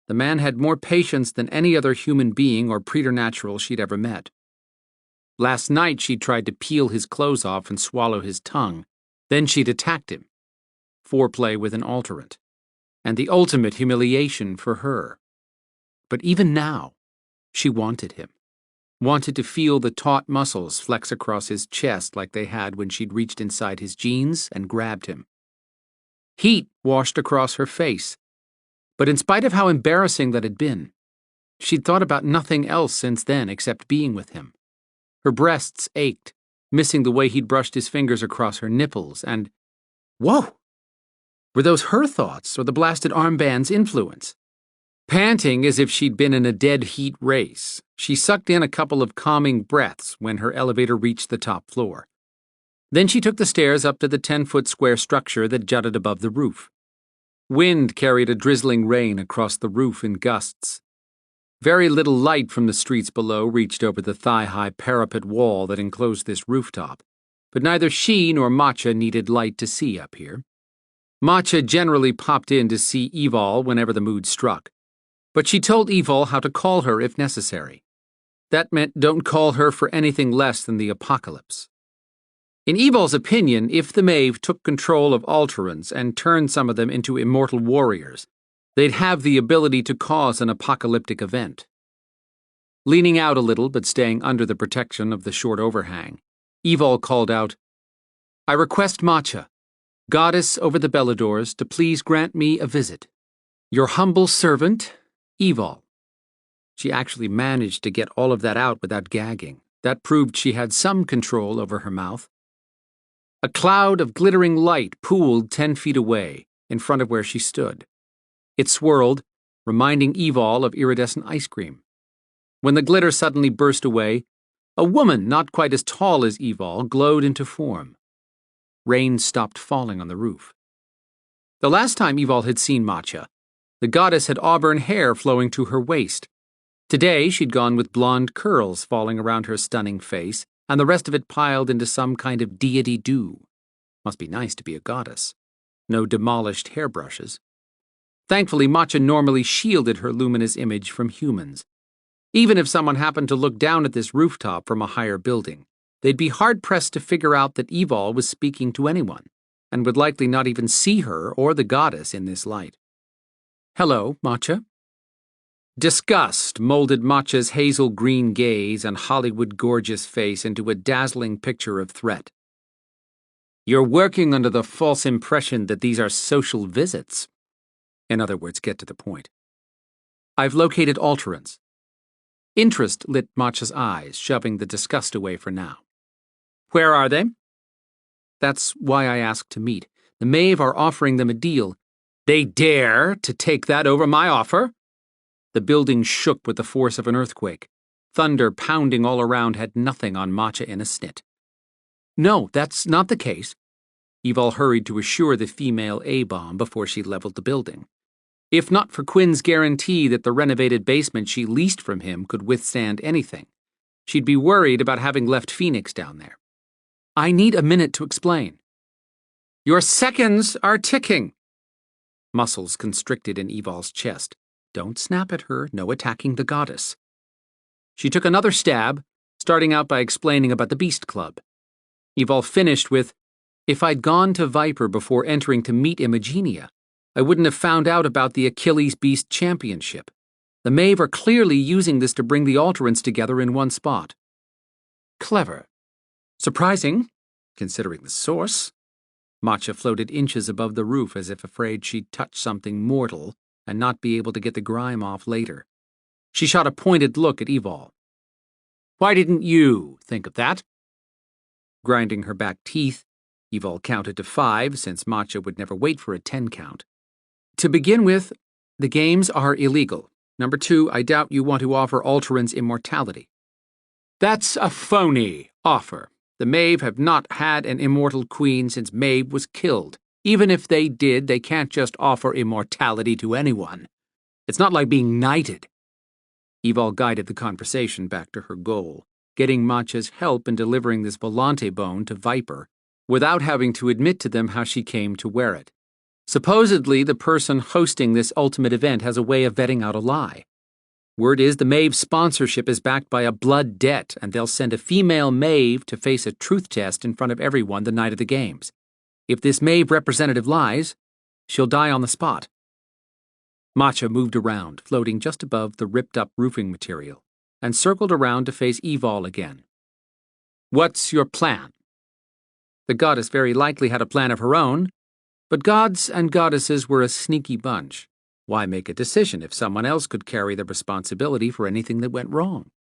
The man had more patience than any other human being or preternatural she'd ever met. Last night she'd tried to peel his clothes off and swallow his tongue. Then she'd attacked him. Foreplay with an alterant. And the ultimate humiliation for her. But even now, she wanted him. Wanted to feel the taut muscles flex across his chest like they had when she'd reached inside his jeans and grabbed him. Heat washed across her face. But in spite of how embarrassing that had been, she'd thought about nothing else since then except being with him. Her breasts ached, missing the way he'd brushed his fingers across her nipples, and whoa! Were those her thoughts or the blasted armband's influence? Panting as if she'd been in a dead heat race, she sucked in a couple of calming breaths when her elevator reached the top floor. Then she took the stairs up to the 10-foot square structure that jutted above the roof. Wind carried a drizzling rain across the roof in gusts. Very little light from the streets below reached over the thigh-high parapet wall that enclosed this rooftop, but neither she nor Matcha needed light to see up here. Matcha generally popped in to see Evol whenever the mood struck, but she told Evol how to call her if necessary. That meant don't call her for anything less than the apocalypse. In Evol's opinion, if the Maeve took control of alterants and turned some of them into immortal warriors, they'd have the ability to cause an apocalyptic event. Leaning out a little but staying under the protection of the short overhang, Evol called out, "I request Matcha, goddess over the Beladors, to please grant me a visit. Your humble servant, Evol." She actually managed to get all of that out without gagging. That proved she had some control over her mouth. A cloud of glittering light pooled 10 feet away, in front of where she stood. It swirled, reminding Evol of iridescent ice cream. When the glitter suddenly burst away, a woman not quite as tall as Evol glowed into form. Rain stopped falling on the roof. The last time Evol had seen Matcha, the goddess had auburn hair flowing to her waist. Today she'd gone with blonde curls falling around her stunning face, and the rest of it piled into some kind of deity dew. Must be nice to be a goddess. No demolished hairbrushes. Thankfully, Matcha normally shielded her luminous image from humans. Even if someone happened to look down at this rooftop from a higher building, they'd be hard-pressed to figure out that Evol was speaking to anyone, and would likely not even see her or the goddess in this light. "Hello, Matcha." Disgust molded Matcha's hazel-green gaze and Hollywood-gorgeous face into a dazzling picture of threat. "You're working under the false impression that these are social visits. In other words, get to the point. I've located Alterants." Interest lit Matcha's eyes, shoving the disgust away for now. "Where are they?" "That's why I asked to meet. The Maeve are offering them a deal." "They dare to take that over my offer?" The building shook with the force of an earthquake. Thunder pounding all around had nothing on Matcha in a snit. "No, that's not the case." Evol hurried to assure the female A-bomb before she leveled the building. If not for Quinn's guarantee that the renovated basement she leased from him could withstand anything, she'd be worried about having left Phoenix down there. "I need a minute to explain." "Your seconds are ticking." Muscles constricted in Evol's chest. Don't snap at her, no attacking the goddess. She took another stab, starting out by explaining about the Beast Club. Evol finished with, "If I'd gone to Viper before entering to meet Imogenia, I wouldn't have found out about the Achilles Beast Championship. The Maeve are clearly using this to bring the Alterants together in one spot." "Clever. Surprising, considering the source." Matcha floated inches above the roof as if afraid she'd touch something mortal and not be able to get the grime off later. She shot a pointed look at Evol. "Why didn't you think of that?" Grinding her back teeth, Evol counted to 5 since Matcha would never wait for a 10 count. "To begin with, the games are illegal. Number 2, I doubt you want to offer Alterans immortality." "That's a phony offer. The Maeve have not had an immortal queen since Maeve was killed. Even if they did, they can't just offer immortality to anyone. It's not like being knighted." Evol guided the conversation back to her goal, getting Matcha's help in delivering this Volante bone to Viper, without having to admit to them how she came to wear it. Supposedly, the person hosting this ultimate event has a way of vetting out a lie. Word is the Maeve sponsorship is backed by a blood debt, and they'll send a female Maeve to face a truth test in front of everyone the night of the games. If this Maeve representative lies, she'll die on the spot. Matcha moved around, floating just above the ripped-up roofing material, and circled around to face Evol again. "What's your plan?" The goddess very likely had a plan of her own, but gods and goddesses were a sneaky bunch. Why make a decision if someone else could carry the responsibility for anything that went wrong?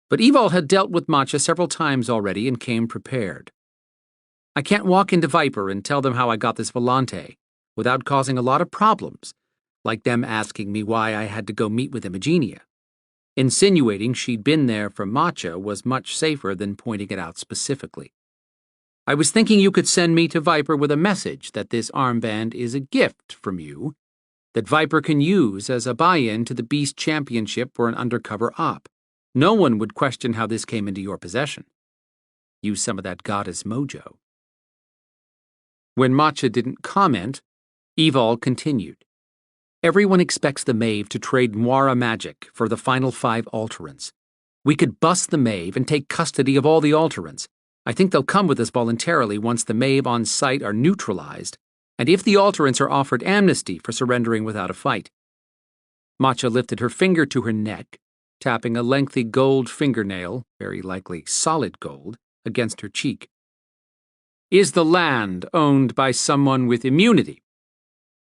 But Evol had dealt with Matcha several times already and came prepared. "I can't walk into Viper and tell them how I got this Volante without causing a lot of problems, like them asking me why I had to go meet with Imogenia. Insinuating she'd been there for Matcha was much safer than pointing it out specifically. I was thinking you could send me to Viper with a message that this armband is a gift from you, that Viper can use as a buy-in to the Beast Championship for an undercover op. No one would question how this came into your possession. Use some of that goddess mojo." When Matcha didn't comment, Evol continued. "Everyone expects the Maeve to trade Moira magic for the final 5 Alterants. We could bust the Maeve and take custody of all the Alterants. I think they'll come with us voluntarily once the Maeve on site are neutralized, and if the Alterants are offered amnesty for surrendering without a fight." Matcha lifted her finger to her neck, tapping a lengthy gold fingernail, very likely solid gold, against her cheek. Is the land owned by someone with immunity?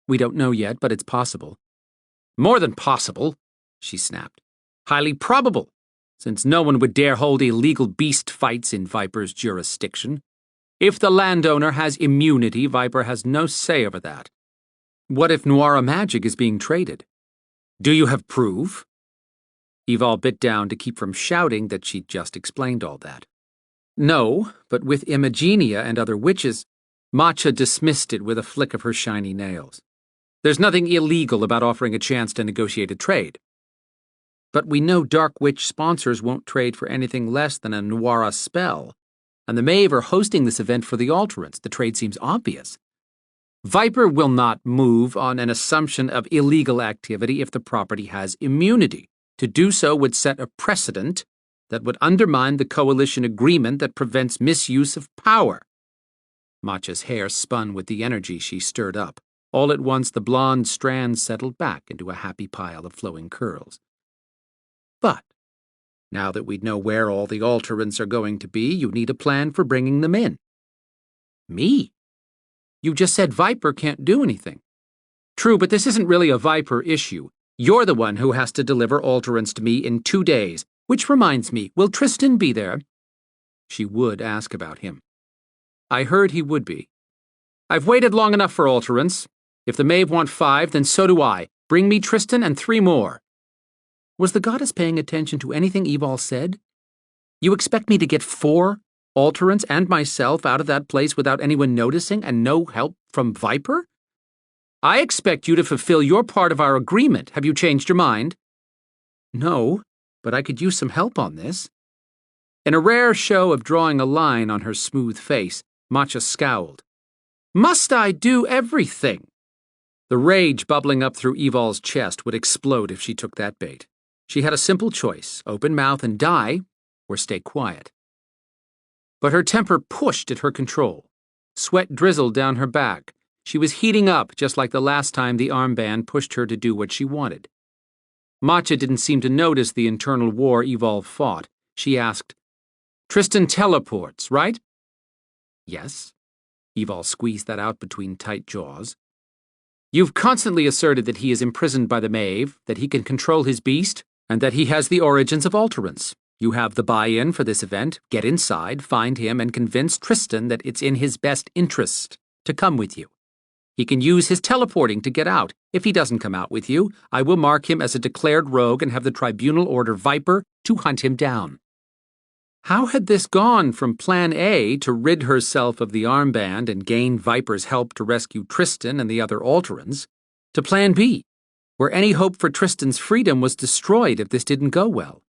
We don't know yet, but it's possible. More than possible, she snapped. Highly probable, since no one would dare hold illegal beast fights in Viper's jurisdiction. If the landowner has immunity, Viper has no say over that. What if Noira magic is being traded? Do you have proof? Evol bit down to keep from shouting that she'd just explained all that. No, but with Imagenia and other witches, Matcha dismissed it with a flick of her shiny nails. There's nothing illegal about offering a chance to negotiate a trade. But we know Dark Witch sponsors won't trade for anything less than a Noira spell, and the Maeve are hosting this event for the Alterants. The trade seems obvious. Viper will not move on an assumption of illegal activity if the property has immunity. To do so would set a precedent that would undermine the coalition agreement that prevents misuse of power. Matcha's hair spun with the energy she stirred up. All at once the blonde strands settled back into a happy pile of flowing curls. But, now that we know where all the Alterants are going to be, you need a plan for bringing them in. Me? You just said Viper can't do anything. True, but this isn't really a Viper issue. You're the one who has to deliver Alterants to me in 2 days. Which reminds me, will Tristan be there? She would ask about him. I heard he would be. I've waited long enough for Alterants. If the Maeve want 5, then so do I. Bring me Tristan and 3 more. Was the goddess paying attention to anything Evol said? You expect me to get 4 Alterants and myself out of that place without anyone noticing and no help from Viper? I expect you to fulfill your part of our agreement. Have you changed your mind? No, but I could use some help on this. In a rare show of drawing a line on her smooth face, Matcha scowled. Must I do everything? The rage bubbling up through Evol's chest would explode if she took that bait. She had a simple choice, open mouth and die, or stay quiet. But her temper pushed at her control. Sweat drizzled down her back. She was heating up just like the last time the armband pushed her to do what she wanted. Matcha didn't seem to notice the internal war Evol fought. She asked, Tristan teleports, right? Yes. Evol squeezed that out between tight jaws. You've constantly asserted that he is imprisoned by the Maeve, that he can control his beast, and that he has the origins of Alterants. You have the buy-in for this event. Get inside, find him, and convince Tristan that it's in his best interest to come with you. He can use his teleporting to get out. If he doesn't come out with you, I will mark him as a declared rogue and have the tribunal order Viper to hunt him down. How had this gone from Plan A to rid herself of the armband and gain Viper's help to rescue Tristan and the other Alterans, to Plan B, where any hope for Tristan's freedom was destroyed if this didn't go well?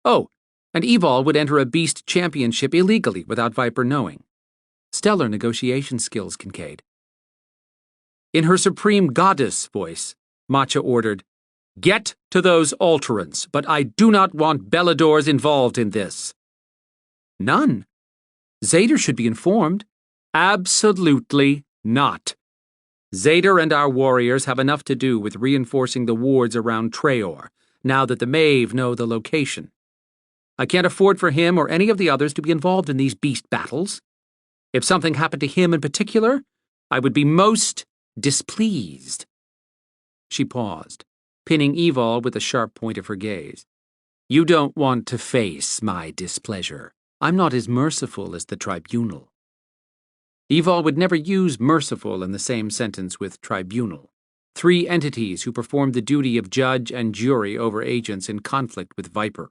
Oh, and Evol would enter a beast championship illegally without Viper knowing. Stellar negotiation skills, Kincaid. In her supreme goddess voice, Matcha ordered, Get to those Alterants, but I do not want Beladors involved in this. None. Zader should be informed. Absolutely not. Zader and our warriors have enough to do with reinforcing the wards around Traor, now that the Maeve know the location. I can't afford for him or any of the others to be involved in these beast battles. If something happened to him in particular, I would be most displeased. She paused, pinning Evol with the sharp point of her gaze. You don't want to face my displeasure. I'm not as merciful as the tribunal. Evol would never use merciful in the same sentence with tribunal. 3 entities who performed the duty of judge and jury over agents in conflict with Viper.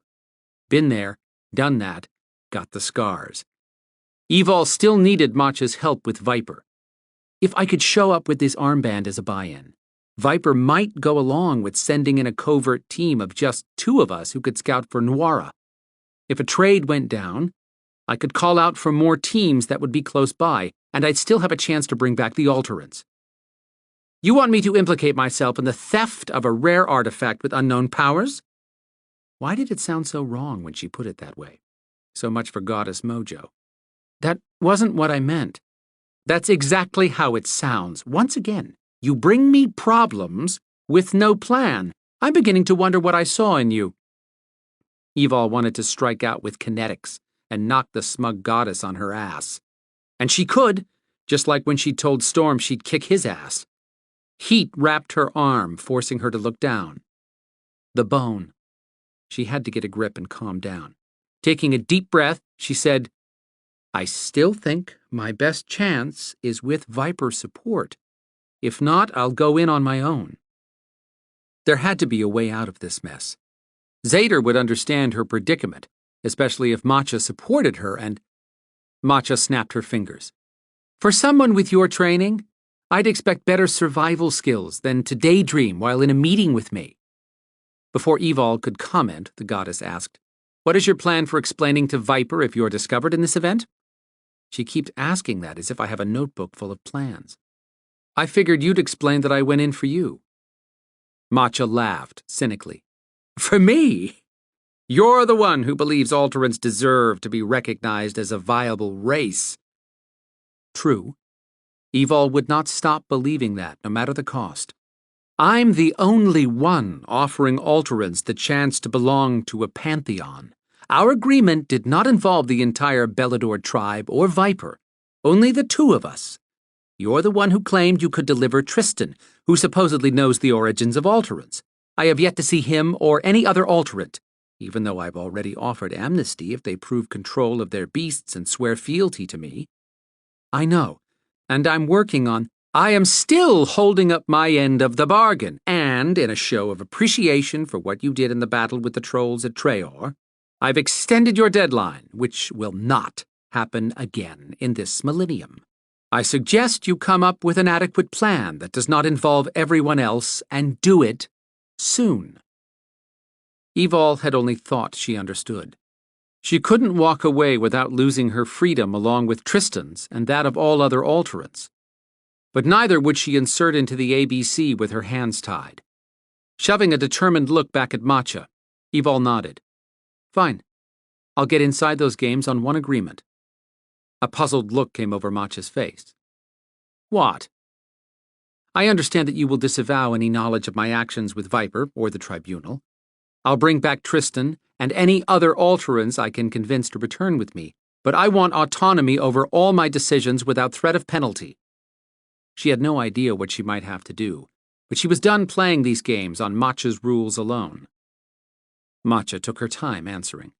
Been there, done that, got the scars. Evol still needed Matcha's help with Viper. If I could show up with this armband as a buy-in, Viper might go along with sending in a covert team of just 2 of us who could scout for Noira. If a trade went down, I could call out for more teams that would be close by, and I'd still have a chance to bring back the Alterants. You want me to implicate myself in the theft of a rare artifact with unknown powers? Why did it sound so wrong when she put it that way? So much for goddess mojo. That wasn't what I meant. That's exactly how it sounds. Once again, you bring me problems with no plan. I'm beginning to wonder what I saw in you. Evol wanted to strike out with kinetics and knock the smug goddess on her ass. And she could, just like when she'd told Storm she'd kick his ass. Heat wrapped her arm, forcing her to look down. The bone. She had to get a grip and calm down. Taking a deep breath, she said, "I still think my best chance is with Viper support. If not, I'll go in on my own." There had to be a way out of this mess. Zader would understand her predicament, especially if Matcha supported her and... Matcha snapped her fingers. "For someone with your training, I'd expect better survival skills than to daydream while in a meeting with me." Before Evol could comment, the goddess asked, "What is your plan for explaining to Viper if you're discovered in this event?" She keeps asking that as if I have a notebook full of plans. "I figured you'd explain that I went in for you." Matcha laughed cynically. "For me? You're the one who believes Alterans deserve to be recognized as a viable race." True. Evol would not stop believing that, no matter the cost. I'm the only one offering Alterans the chance to belong to a pantheon. Our agreement did not involve the entire Belador tribe or Viper, only the two of us. You're the one who claimed you could deliver Tristan, who supposedly knows the origins of Alterans. I have yet to see him or any other Alterant, even though I've already offered amnesty if they prove control of their beasts and swear fealty to me. I know, and I'm working on... I am still holding up my end of the bargain, and, in a show of appreciation for what you did in the battle with the trolls at Treor, I've extended your deadline, which will not happen again in this millennium. I suggest you come up with an adequate plan that does not involve everyone else, and do it soon." Evol had only thought she understood. She couldn't walk away without losing her freedom along with Tristan's and that of all other Alterants. But neither would she insert into the ABC with her hands tied. Shoving a determined look back at Matcha, Evol nodded. "Fine. I'll get inside those games on one agreement." A puzzled look came over Matcha's face. "What?" "I understand that you will disavow any knowledge of my actions with Viper or the Tribunal. I'll bring back Tristan and any other Alterans I can convince to return with me, but I want autonomy over all my decisions without threat of penalty." She had no idea what she might have to do, but she was done playing these games on Matcha's rules alone. Matcha took her time answering.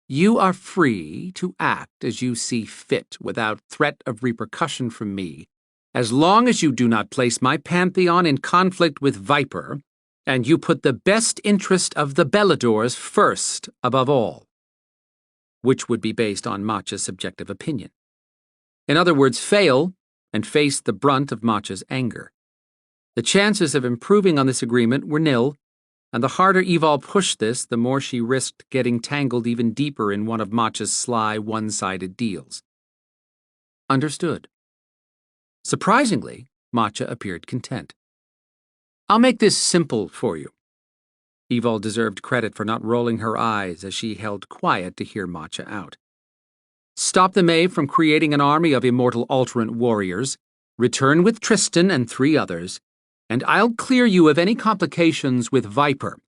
"You are free to act as you see fit without threat of repercussion from me, as long as you do not place my pantheon in conflict with Viper, and you put the best interest of the Beladors first above all," which would be based on Matcha's subjective opinion. In other words, fail and face the brunt of Matcha's anger. The chances of improving on this agreement were nil, and the harder Evol pushed this, the more she risked getting tangled even deeper in one of Matcha's sly, one-sided deals. Understood. Surprisingly, Matcha appeared content. "I'll make this simple for you." Evol deserved credit for not rolling her eyes as she held quiet to hear Matcha out. "Stop the Maeve from creating an army of immortal Alterant warriors, return with Tristan and 3 others, and I'll clear you of any complications with Viper.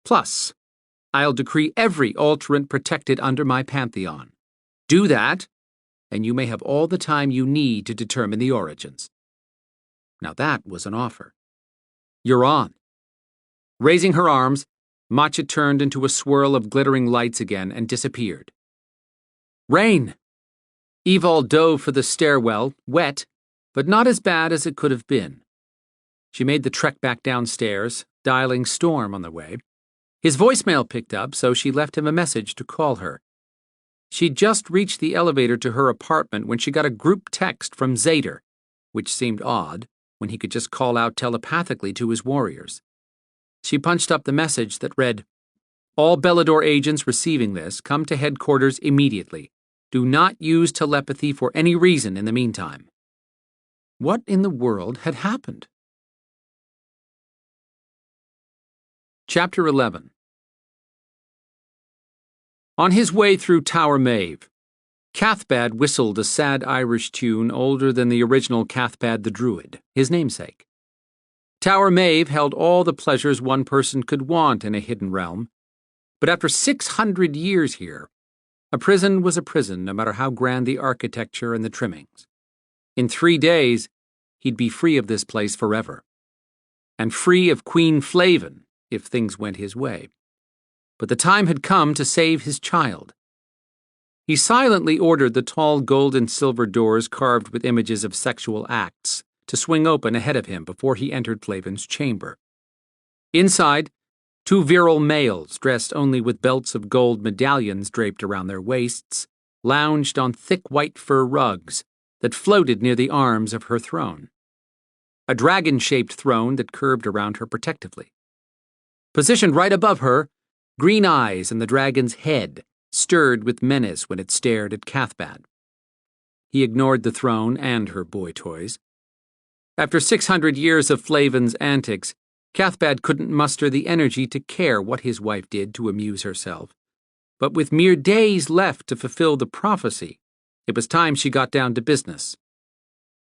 Plus, I'll decree every Alterant protected under my pantheon. Do that, and you may have all the time you need to determine the origins." Now that was an offer. "You're on." Raising her arms, Matcha turned into a swirl of glittering lights again and disappeared. "Rain!" Evol dove for the stairwell, wet, but not as bad as it could have been. She made the trek back downstairs, dialing Storm on the way. His voicemail picked up, so she left him a message to call her. She'd just reached the elevator to her apartment when she got a group text from Zader, which seemed odd when he could just call out telepathically to his warriors. She punched up the message that read, "All Belador agents receiving this, come to headquarters immediately. Do not use telepathy for any reason in the meantime." What in the world had happened? Chapter 11. On his way through Tower Maeve, Cathbad whistled a sad Irish tune older than the original Cathbad the Druid, his namesake. Tower Maeve held all the pleasures one person could want in a hidden realm, But after 600 years here, a prison was a prison no matter how grand the architecture and the trimmings. In 3 days, he'd be free of this place forever. And free of Queen Flavin, if things went his way. But the time had come to save his child. He silently ordered the tall gold and silver doors carved with images of sexual acts to swing open ahead of him before he entered Flavin's chamber. Inside, 2 virile males, dressed only with belts of gold medallions draped around their waists, lounged on thick white fur rugs that floated near the arms of her throne. A dragon-shaped throne that curved around her protectively. Positioned right above her, green eyes and the dragon's head stirred with menace when it stared at Cathbad. He ignored the throne and her boy toys. After 600 years of Flavin's antics, Cathbad couldn't muster the energy to care what his wife did to amuse herself. But with mere days left to fulfill the prophecy, it was time she got down to business.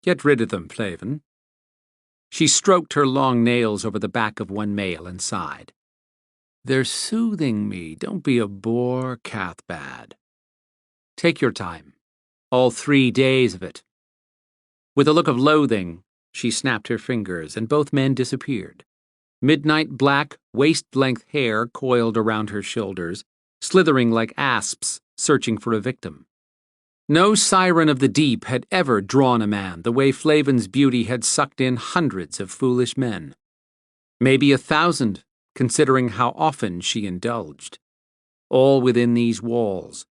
Get rid of them, Flavin. She stroked her long nails over the back of one male and sighed. They're soothing me. Don't be a bore, Cathbad. Take your time. All 3 days of it. With a look of loathing, she snapped her fingers, and both men disappeared. Midnight black, waist-length hair coiled around her shoulders, slithering like asps searching for a victim. No siren of the deep had ever drawn a man the way Flavin's beauty had sucked in hundreds of foolish men. Maybe 1,000, considering how often she indulged. All within these walls.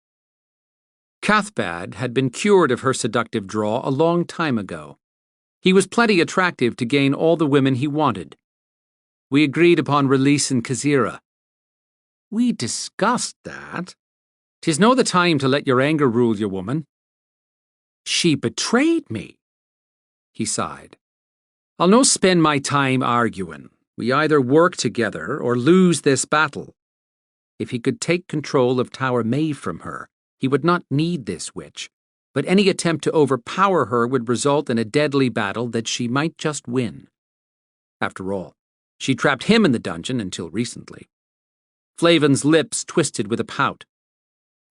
Cathbad had been cured of her seductive draw a long time ago. He was plenty attractive to gain all the women he wanted. We agreed upon releasing Kazira. We discussed that. 'Tis no the time to let your anger rule you, woman. She betrayed me. He sighed. I'll no spend my time arguing. We either work together or lose this battle. If he could take control of Tower Maeve from her, he would not need this witch, but any attempt to overpower her would result in a deadly battle that she might just win. After all, she trapped him in the dungeon until recently. Flavin's lips twisted with a pout.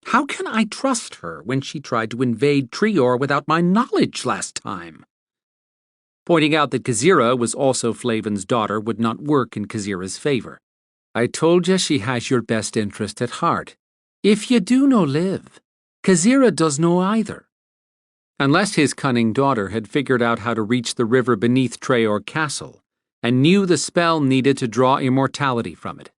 How can I trust her when she tried to invade Trior without my knowledge last time? Pointing out that Kazira was also Flavin's daughter would not work in Kazira's favor. I told you she has your best interest at heart. If you do no live, Kazira does no either. Unless his cunning daughter had figured out how to reach the river beneath Trior Castle, and knew the spell needed to draw immortality from it.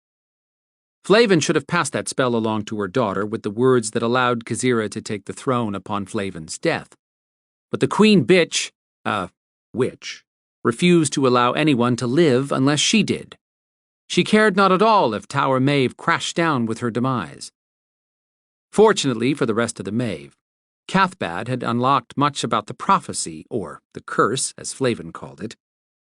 Flavin should have passed that spell along to her daughter with the words that allowed Kazira to take the throne upon Flavin's death. But the queen bitch, witch, refused to allow anyone to live unless she did. She cared not at all if Tower Maeve crashed down with her demise. Fortunately for the rest of the Maeve, Cathbad had unlocked much about the prophecy, or the curse, as Flavin called it,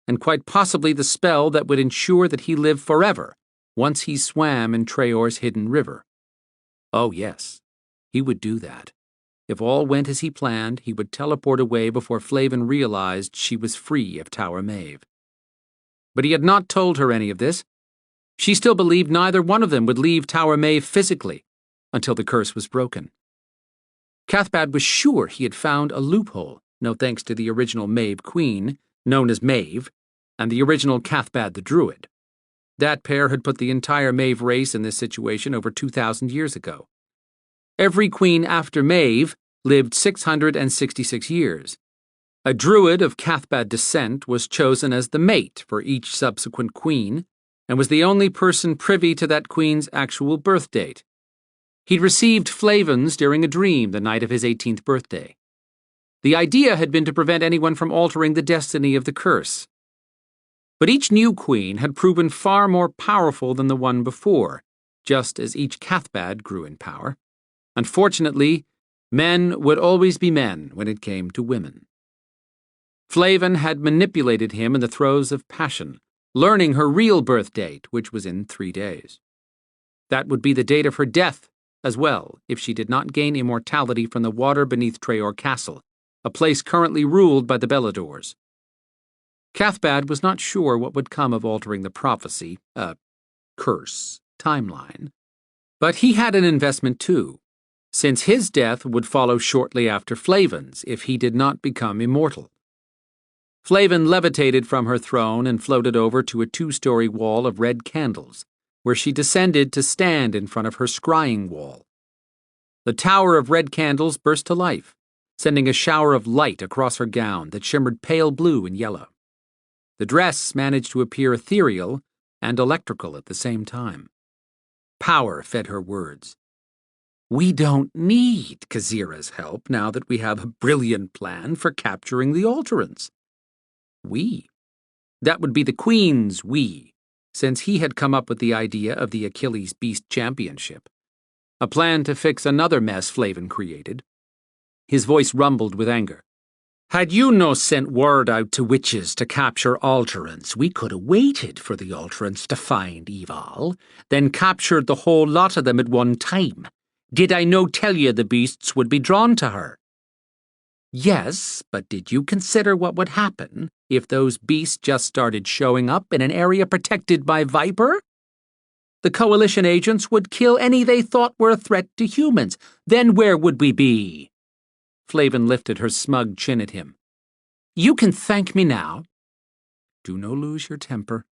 and quite possibly the spell that would ensure that he lived forever once he swam in Trior's hidden river. Oh yes, he would do that. If all went as he planned, he would teleport away before Flavin realized she was free of Tower Maeve. But he had not told her any of this. She still believed neither one of them would leave Tower Maeve physically until the curse was broken. Cathbad was sure he had found a loophole, no thanks to the original Maeve Queen, known as Maeve, and the original Cathbad the Druid. That pair had put the entire Maeve race in this situation over 2,000 years ago. Every queen after Maeve lived 666 years. A druid of Cathbad descent was chosen as the mate for each subsequent queen, and was the only person privy to that queen's actual birth date. He'd received Flavin's during a dream the night of his 18th birthday. The idea had been to prevent anyone from altering the destiny of the curse. But each new queen had proven far more powerful than the one before, just as each Cathbad grew in power. Unfortunately, men would always be men when it came to women. Flavin had manipulated him in the throes of passion, learning her real birth date, which was in 3 days. That would be the date of her death as well, if she did not gain immortality from the water beneath Trior Castle, a place currently ruled by the Beladors. Cathbad was not sure what would come of altering the prophecy, curse, timeline, But he had an investment too, since his death would follow shortly after Flavin's if he did not become immortal. Flavin levitated from her throne and floated over to a 2-story wall of red candles, where she descended to stand in front of her scrying wall. The tower of red candles burst to life, sending a shower of light across her gown that shimmered pale blue and yellow. The dress managed to appear ethereal and electrical at the same time. Power fed her words. We don't need Kazira's help now that we have a brilliant plan for capturing the Alterans. We? That would be the Queen's we, since he had come up with the idea of the Achilles Beast Championship, a plan to fix another mess Flavin created. His voice rumbled with anger. Had you no sent word out to witches to capture Alterans, we could have waited for the Alterans to find Eval, then captured the whole lot of them at one time. Did I no tell you the beasts would be drawn to her? Yes, but did you consider what would happen if those beasts just started showing up in an area protected by Viper? The Coalition agents would kill any they thought were a threat to humans. Then where would we be? Flavin lifted her smug chin at him. You can thank me now. Do no lose your temper.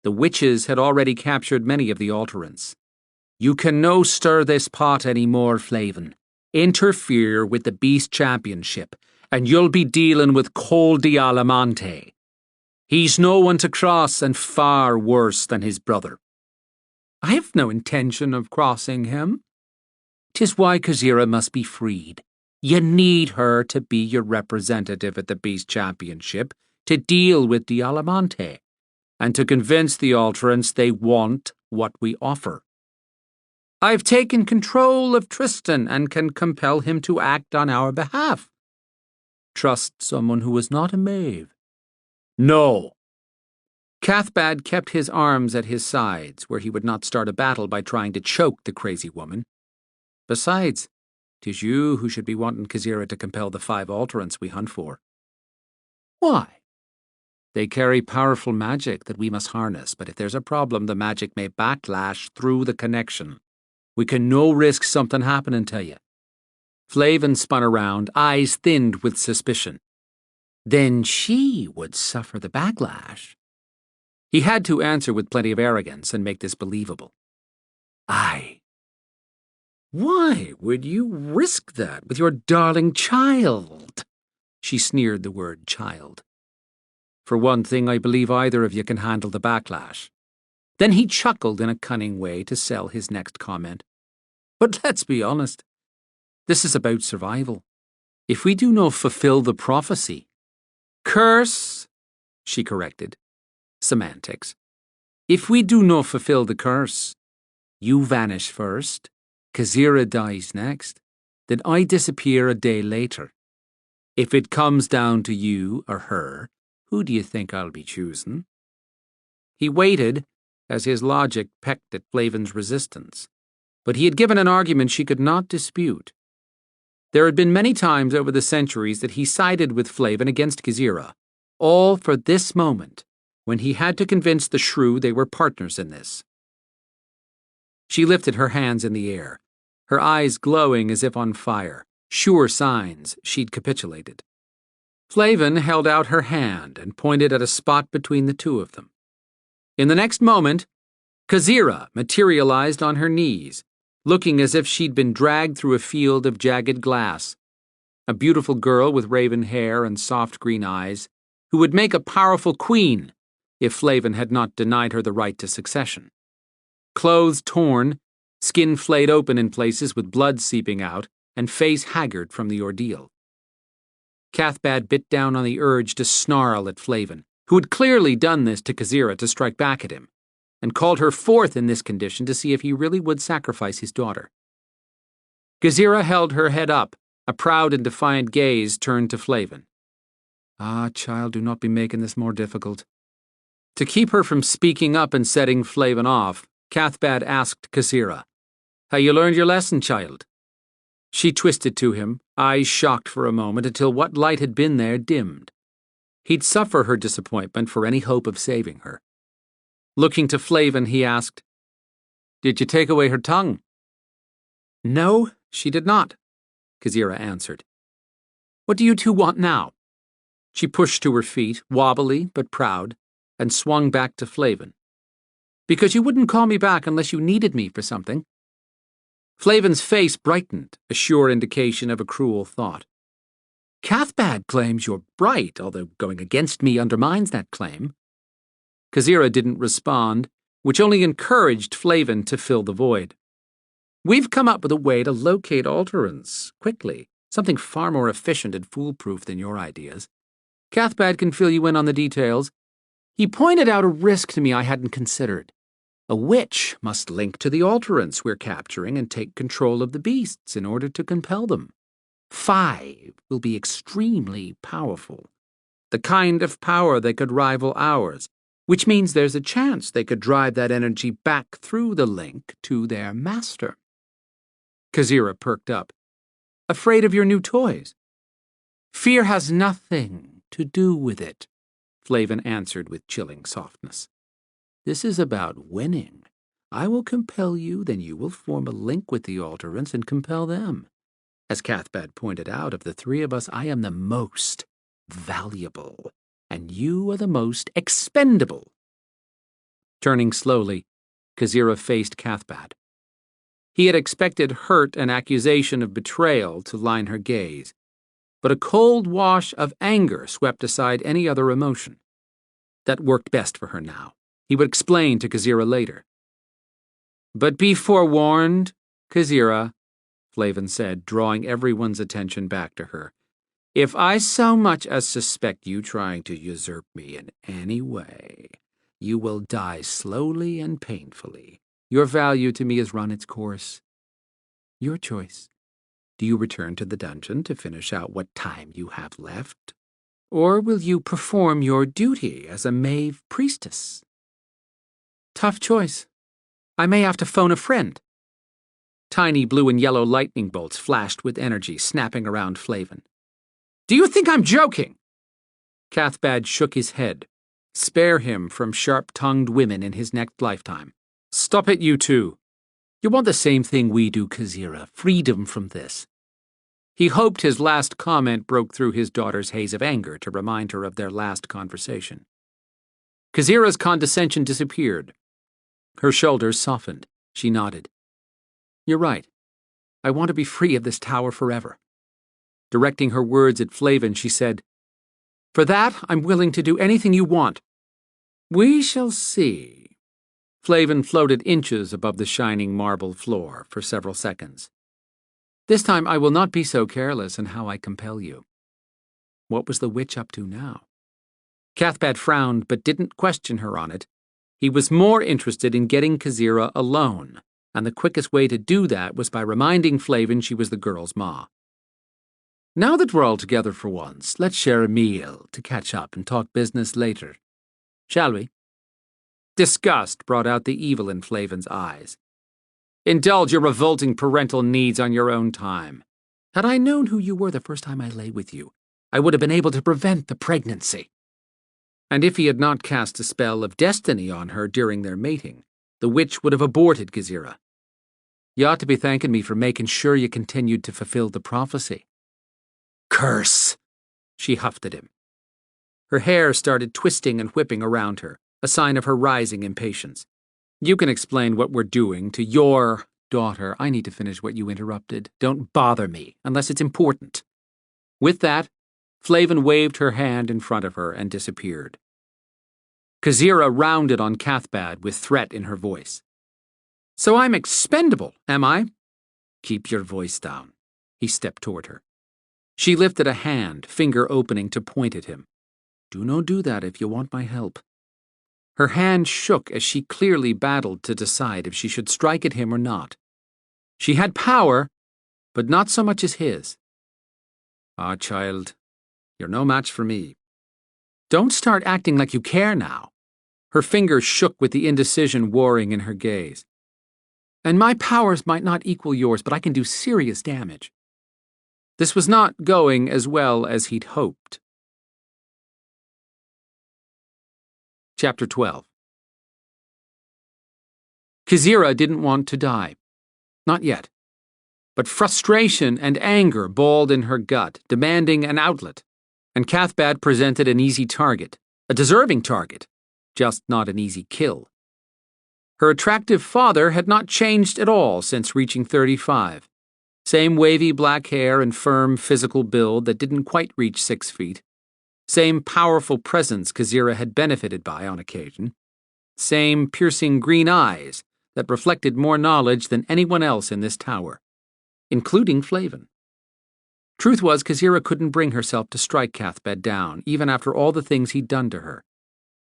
The witches had already captured many of the Alterants. You can no stir this pot any more, Flavin. Interfere with the Beast Championship, and you'll be dealing with Col Dialamante. He's no one to cross and far worse than his brother. I have no intention of crossing him. 'Tis why Kazira must be freed. You need her to be your representative at the Beast Championship, to deal with Dialamante, and to convince the Alterants they want what we offer. I've taken control of Tristan and can compel him to act on our behalf. Trust someone who is not a Maeve. No. Cathbad kept his arms at his sides, where he would not start a battle by trying to choke the crazy woman. Besides, 'tis you who should be wanting Kazira to compel the 5 Alterants we hunt for. Why? They carry powerful magic that we must harness, but if there's a problem, the magic may backlash through the connection. We can no risk something happening to you. Flavin spun around, eyes thinned with suspicion. Then she would suffer the backlash. He had to answer with plenty of arrogance and make this believable. Aye. Why would you risk that with your darling child? She sneered the word child. For one thing, I believe either of you can handle the backlash. Then he chuckled in a cunning way to sell his next comment. But let's be honest. This is about survival. If we do not fulfill the prophecy. Curse, she corrected. Semantics. If we do not fulfill the curse, you vanish first, Kazira dies next, then I disappear a day later. If it comes down to you or her, who do you think I'll be choosing? He waited as his logic pecked at Flavin's resistance, but he had given an argument she could not dispute. There had been many times over the centuries that he sided with Flavin against Kazira, all for this moment, when he had to convince the shrew they were partners in this. She lifted her hands in the air, her eyes glowing as if on fire, sure signs she'd capitulated. Flavin held out her hand and pointed at a spot between the two of them. In the next moment, Kazira materialized on her knees, looking as if she'd been dragged through a field of jagged glass. A beautiful girl with raven hair and soft green eyes, who would make a powerful queen if Flavin had not denied her the right to succession. Clothes torn, skin flayed open in places with blood seeping out, and face haggard from the ordeal. Cathbad bit down on the urge to snarl at Flavin, who had clearly done this to Kazira to strike back at him, and called her forth in this condition to see if he really would sacrifice his daughter. Kazira held her head up, a proud and defiant gaze turned to Flavin. Ah, child, do not be making this more difficult. To keep her from speaking up and setting Flavin off, Cathbad asked Kazira, "Have you learned your lesson, child?" She twisted to him, eyes shocked for a moment until what light had been there dimmed. He'd suffer her disappointment for any hope of saving her. Looking to Flavin, he asked, "Did you take away her tongue?" No, she did not, Kazira answered. What do you two want now? She pushed to her feet, wobbly but proud, and swung back to Flavin. Because you wouldn't call me back unless you needed me for something. Flavin's face brightened, a sure indication of a cruel thought. Cathbad claims you're bright, although going against me undermines that claim. Kazira didn't respond, which only encouraged Flavin to fill the void. We've come up with a way to locate Alterans quickly, something far more efficient and foolproof than your ideas. Cathbad can fill you in on the details. He pointed out a risk to me I hadn't considered. A witch must link to the Alterants we're capturing and take control of the beasts in order to compel them. 5 will be extremely powerful. The kind of power that could rival ours, which means there's a chance they could drive that energy back through the link to their master. Kazira perked up. Afraid of your new toys? Fear has nothing to do with it, Flavin answered with chilling softness. This is about winning. I will compel you, then you will form a link with the Alterants and compel them. As Cathbad pointed out, of the 3 of us, I am the most valuable, and you are the most expendable. Turning slowly, Kazira faced Cathbad. He had expected hurt and accusation of betrayal to line her gaze, but a cold wash of anger swept aside any other emotion. That worked best for her now. He would explain to Kazira later. But be forewarned, Kazira, Flavin said, drawing everyone's attention back to her. If I so much as suspect you trying to usurp me in any way, you will die slowly and painfully. Your value to me has run its course. Your choice. Do you return to the dungeon to finish out what time you have left? Or will you perform your duty as a Maeve priestess? Tough choice. I may have to phone a friend. Tiny blue and yellow lightning bolts flashed with energy, snapping around Flavin. Do you think I'm joking? Cathbad shook his head. Spare him from sharp-tongued women in his next lifetime. Stop it, you two. You want the same thing we do, Kazira, freedom from this. He hoped his last comment broke through his daughter's haze of anger to remind her of their last conversation. Kazira's condescension disappeared. Her shoulders softened. She nodded. You're right. I want to be free of this tower forever. Directing her words at Flavin, she said, For that, I'm willing to do anything you want. We shall see. Flavin floated inches above the shining marble floor for several seconds. This time I will not be so careless in how I compel you. What was the witch up to now? Cathbad frowned but didn't question her on it. He was more interested in getting Kazira alone, and the quickest way to do that was by reminding Flavin she was the girl's ma. Now that we're all together for once, let's share a meal to catch up and talk business later. Shall we? Disgust brought out the evil in Flavin's eyes. Indulge your revolting parental needs on your own time. Had I known who you were the first time I lay with you, I would have been able to prevent the pregnancy. And if he had not cast a spell of destiny on her during their mating, the witch would have aborted Kazira. You ought to be thanking me for making sure you continued to fulfill the prophecy. Curse! She huffed at him. Her hair started twisting and whipping around her, a sign of her rising impatience. You can explain what we're doing to your daughter. I need to finish what you interrupted. Don't bother me, unless it's important. With that, Flavin waved her hand in front of her and disappeared. Kazira rounded on Cathbad with threat in her voice. So I'm expendable, am I? Keep your voice down. He stepped toward her. She lifted a hand, finger opening to point at him. Do not do that if you want my help. Her hand shook as she clearly battled to decide if she should strike at him or not. She had power, but not so much as his. Ah, child, you're no match for me. Don't start acting like you care now. Her fingers shook with the indecision warring in her gaze. And my powers might not equal yours, but I can do serious damage. This was not going as well as he'd hoped. Chapter 12. Kazira didn't want to die. Not yet. But frustration and anger balled in her gut, demanding an outlet, and Cathbad presented an easy target, a deserving target, just not an easy kill. Her attractive father had not changed at all since reaching 35. Same wavy black hair and firm physical build that didn't quite reach 6 feet. Same powerful presence Kazira had benefited by on occasion. Same piercing green eyes that reflected more knowledge than anyone else in this tower, including Flavin. Truth was, Kazira couldn't bring herself to strike Cathbad down, even after all the things he'd done to her.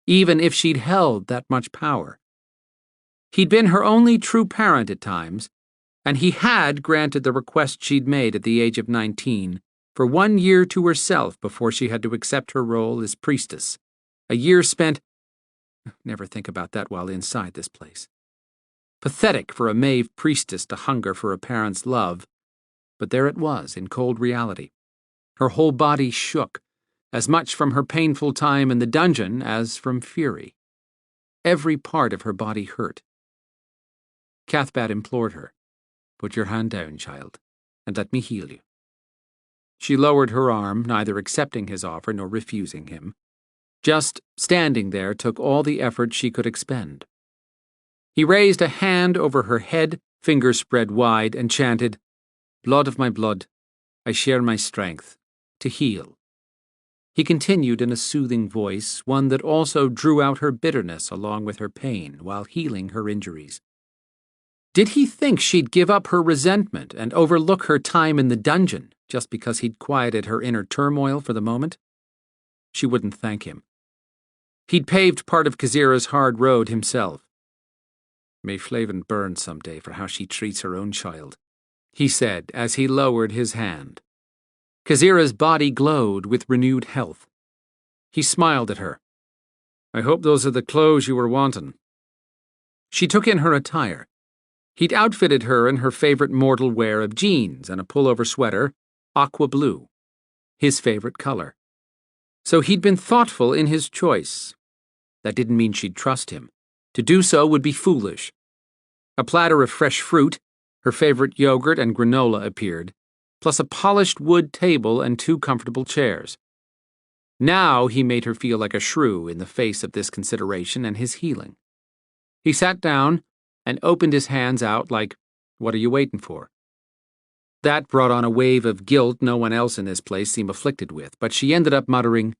Even if she'd held that much power. He'd been her only true parent at times, and he had granted the request she'd made at the age of 19 for 1 year to herself before she had to accept her role as priestess. A year spent— never think about that while inside this place. Pathetic for a Maeve priestess to hunger for a parent's love, but there it was in cold reality. Her whole body shook, as much from her painful time in the dungeon as from fury. Every part of her body hurt. Cathbad implored her, "Put your hand down, child, and let me heal you." She lowered her arm, neither accepting his offer nor refusing him. Just standing there took all the effort she could expend. He raised a hand over her head, fingers spread wide, and chanted, "Blood of my blood, I share my strength, to heal." He continued in a soothing voice, one that also drew out her bitterness along with her pain while healing her injuries. Did he think she'd give up her resentment and overlook her time in the dungeon just because he'd quieted her inner turmoil for the moment? She wouldn't thank him. He'd paved part of Kazira's hard road himself. "May Flavin burn someday for how she treats her own child," he said as he lowered his hand. Kazira's body glowed with renewed health. He smiled at her. "I hope those are the clothes you were wanting." She took in her attire. He'd outfitted her in her favorite mortal wear of jeans and a pullover sweater, aqua blue, his favorite color. So he'd been thoughtful in his choice. That didn't mean she'd trust him. To do so would be foolish. A platter of fresh fruit, her favorite yogurt and granola appeared, plus a polished wood table and 2 comfortable chairs. Now he made her feel like a shrew in the face of this consideration and his healing. He sat down and opened his hands out like, "What are you waiting for?" That brought on a wave of guilt no one else in this place seemed afflicted with, but she ended up muttering,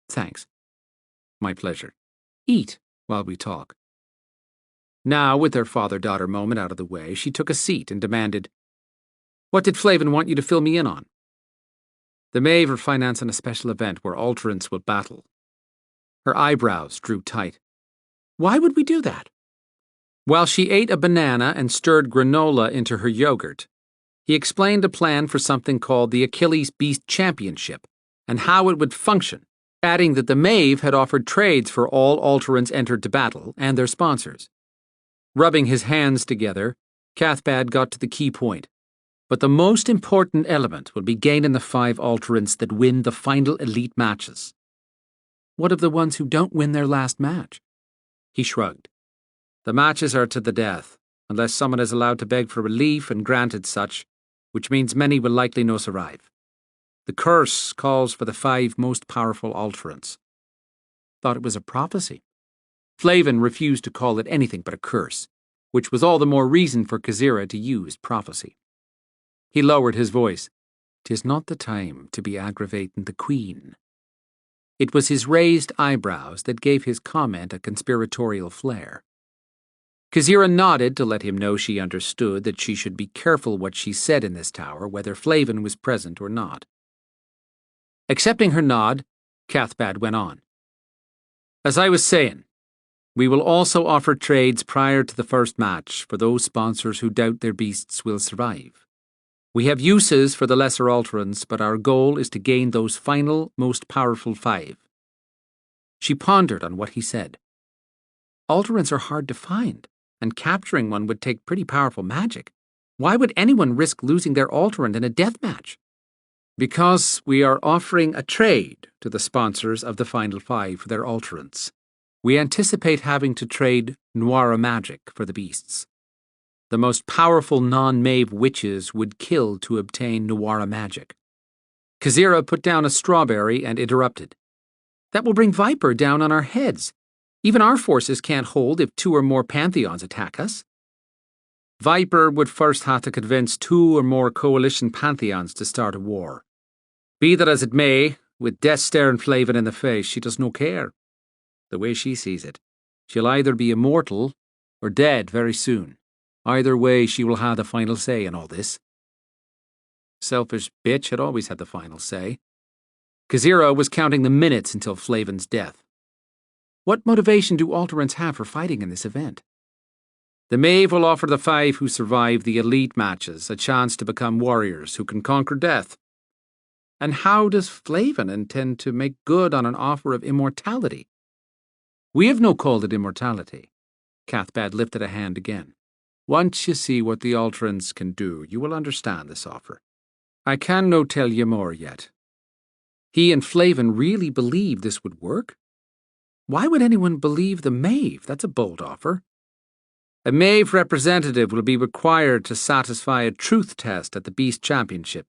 "Thanks." "My pleasure. Eat while we talk." Now, with their father-daughter moment out of the way, she took a seat and demanded, "What did Flavin want you to fill me in on?" "The Maeve are financing a special event where alterants will battle." Her eyebrows drew tight. "Why would we do that?" While she ate a banana and stirred granola into her yogurt, he explained a plan for something called the Achilles Beast Championship and how it would function, adding that the Maeve had offered trades for all alterants entered to battle and their sponsors. Rubbing his hands together, Cathbad got to the key point. But the most important element will be gaining the 5 alterants that win the final elite matches. What of the ones who don't win their last match? He shrugged. The matches are to the death, unless someone is allowed to beg for relief and granted such, which means many will likely not survive. The curse calls for the 5 most powerful alterants. Thought it was a prophecy. Flavin refused to call it anything but a curse, which was all the more reason for Kazira to use prophecy. He lowered his voice. "'Tis not the time to be aggravating the Queen." It was his raised eyebrows that gave his comment a conspiratorial flair. Kazira nodded to let him know she understood that she should be careful what she said in this tower, whether Flavin was present or not. Accepting her nod, Cathbad went on. "As I was saying, we will also offer trades prior to the first match for those sponsors who doubt their beasts will survive. We have uses for the lesser alterants, but our goal is to gain those final, most powerful 5. She pondered on what he said. Alterants are hard to find, and capturing one would take pretty powerful magic. Why would anyone risk losing their alterant in a death match? Because we are offering a trade to the sponsors of the final 5 for their alterants. We anticipate having to trade Noira magic for the beasts. The most powerful non-Maeve witches would kill to obtain Nuara magic. Kazira put down a strawberry and interrupted. That will bring Viper down on our heads. Even our forces can't hold if 2 or more pantheons attack us. Viper would first have to convince 2 or more coalition pantheons to start a war. Be that as it may, with death staring Flavin in the face, she does no care. The way she sees it, she'll either be immortal or dead very soon. Either way, she will have the final say in all this. Selfish bitch had always had the final say. Kazira was counting the minutes until Flavin's death. What motivation do Alterans have for fighting in this event? The Maeve will offer the 5 who survive the elite matches a chance to become warriors who can conquer death. And how does Flavin intend to make good on an offer of immortality? We have no call it immortality. Cathbad lifted a hand again. Once you see what the Alterans can do, you will understand this offer. I can no tell you more yet. He and Flavin really believe this would work? Why would anyone believe the Maeve? That's a bold offer. A Maeve representative will be required to satisfy a truth test at the Beast Championship.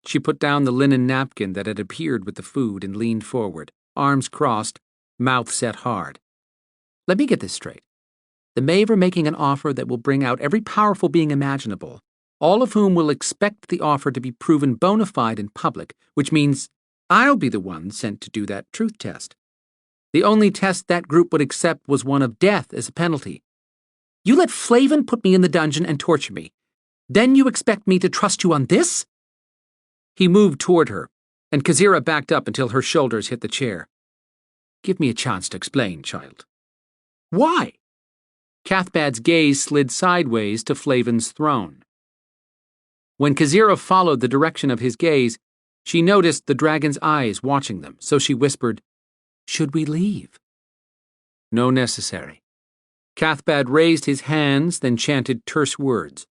She put down the linen napkin that had appeared with the food and leaned forward, arms crossed, mouth set hard. Let me get this straight. The Maeve are making an offer that will bring out every powerful being imaginable, all of whom will expect the offer to be proven bona fide in public, which means I'll be the one sent to do that truth test. The only test that group would accept was one of death as a penalty. You let Flavin put me in the dungeon and torture me. Then you expect me to trust you on this? He moved toward her, and Kazira backed up until her shoulders hit the chair. Give me a chance to explain, child. Why? Cathbad's gaze slid sideways to Flavin's throne. When Kazira followed the direction of his gaze, she noticed the dragon's eyes watching them, so she whispered, Should we leave? No necessary. Cathbad raised his hands, then chanted terse words.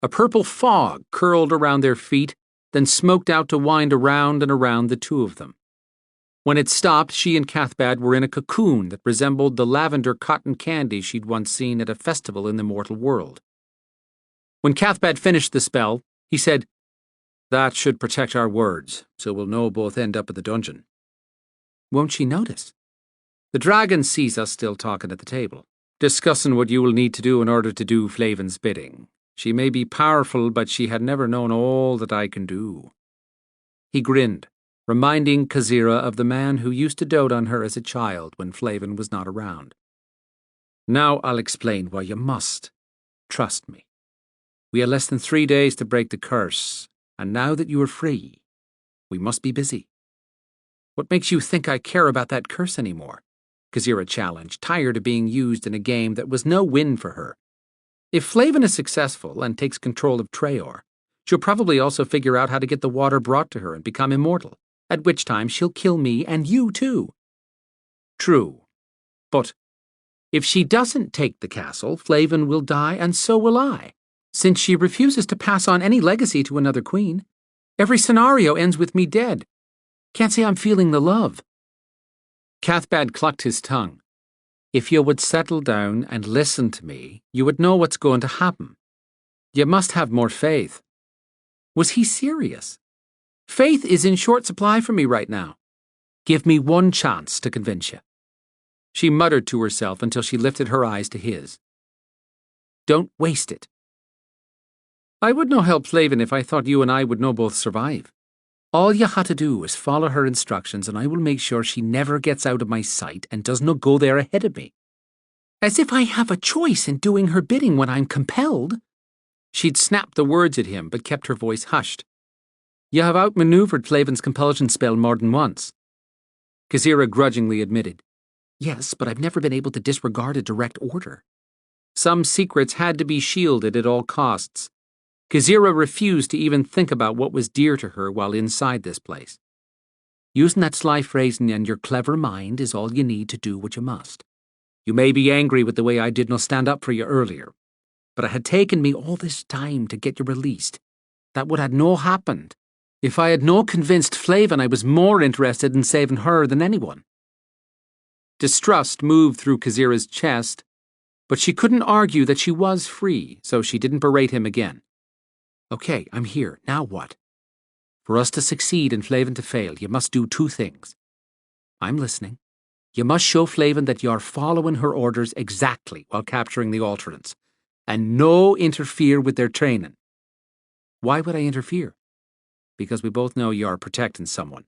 A purple fog curled around their feet, then smoked out to wind around and around the 2 of them. When it stopped, she and Cathbad were in a cocoon that resembled the lavender cotton candy she'd once seen at a festival in the mortal world. When Cathbad finished the spell, he said, That should protect our words, so we'll no both end up in the dungeon. Won't she notice? The dragon sees us still talking at the table, discussing what you will need to do in order to do Flavin's bidding. She may be powerful, but she had never known all that I can do. He grinned, reminding Kazira of the man who used to dote on her as a child when Flavin was not around. Now I'll explain why you must. Trust me. We had less than 3 days to break the curse, and now that you are free, we must be busy. What makes you think I care about that curse anymore? Kazira challenged, tired of being used in a game that was no win for her. If Flavin is successful and takes control of Traor, she'll probably also figure out how to get the water brought to her and become immortal, at which time she'll kill me and you too. True. But if she doesn't take the castle, Flavin will die and so will I, since she refuses to pass on any legacy to another queen. Every scenario ends with me dead. Can't say I'm feeling the love. Cathbad clucked his tongue. If you would settle down and listen to me, you would know what's going to happen. You must have more faith. Was he serious? Faith is in short supply for me right now. Give me one chance to convince you. She muttered to herself until she lifted her eyes to his. Don't waste it. I would no help Flavin if I thought you and I would no both survive. All you had to do is follow her instructions and I will make sure she never gets out of my sight and does not go there ahead of me. As if I have a choice in doing her bidding when I'm compelled. She'd snapped the words at him but kept her voice hushed. You have outmaneuvered Flavin's compulsion spell more than once. Kazira grudgingly admitted. Yes, but I've never been able to disregard a direct order. Some secrets had to be shielded at all costs. Kazira refused to even think about what was dear to her while inside this place. Using that sly phrasing and your clever mind is all you need to do what you must. You may be angry with the way I did not stand up for you earlier, but it had taken me all this time to get you released. That would have no happened if I had no convinced Flavin I was more interested in saving her than anyone. Distrust moved through Kazira's chest, But she couldn't argue that she was free, so she didn't berate him again. Okay, I'm here. Now what? For us to succeed and Flavin to fail, you must do 2 things. I'm listening. You must show Flavin that you're following her orders exactly while capturing the alternates, and no interfere with their training. Why would I interfere? Because we both know you are protecting someone.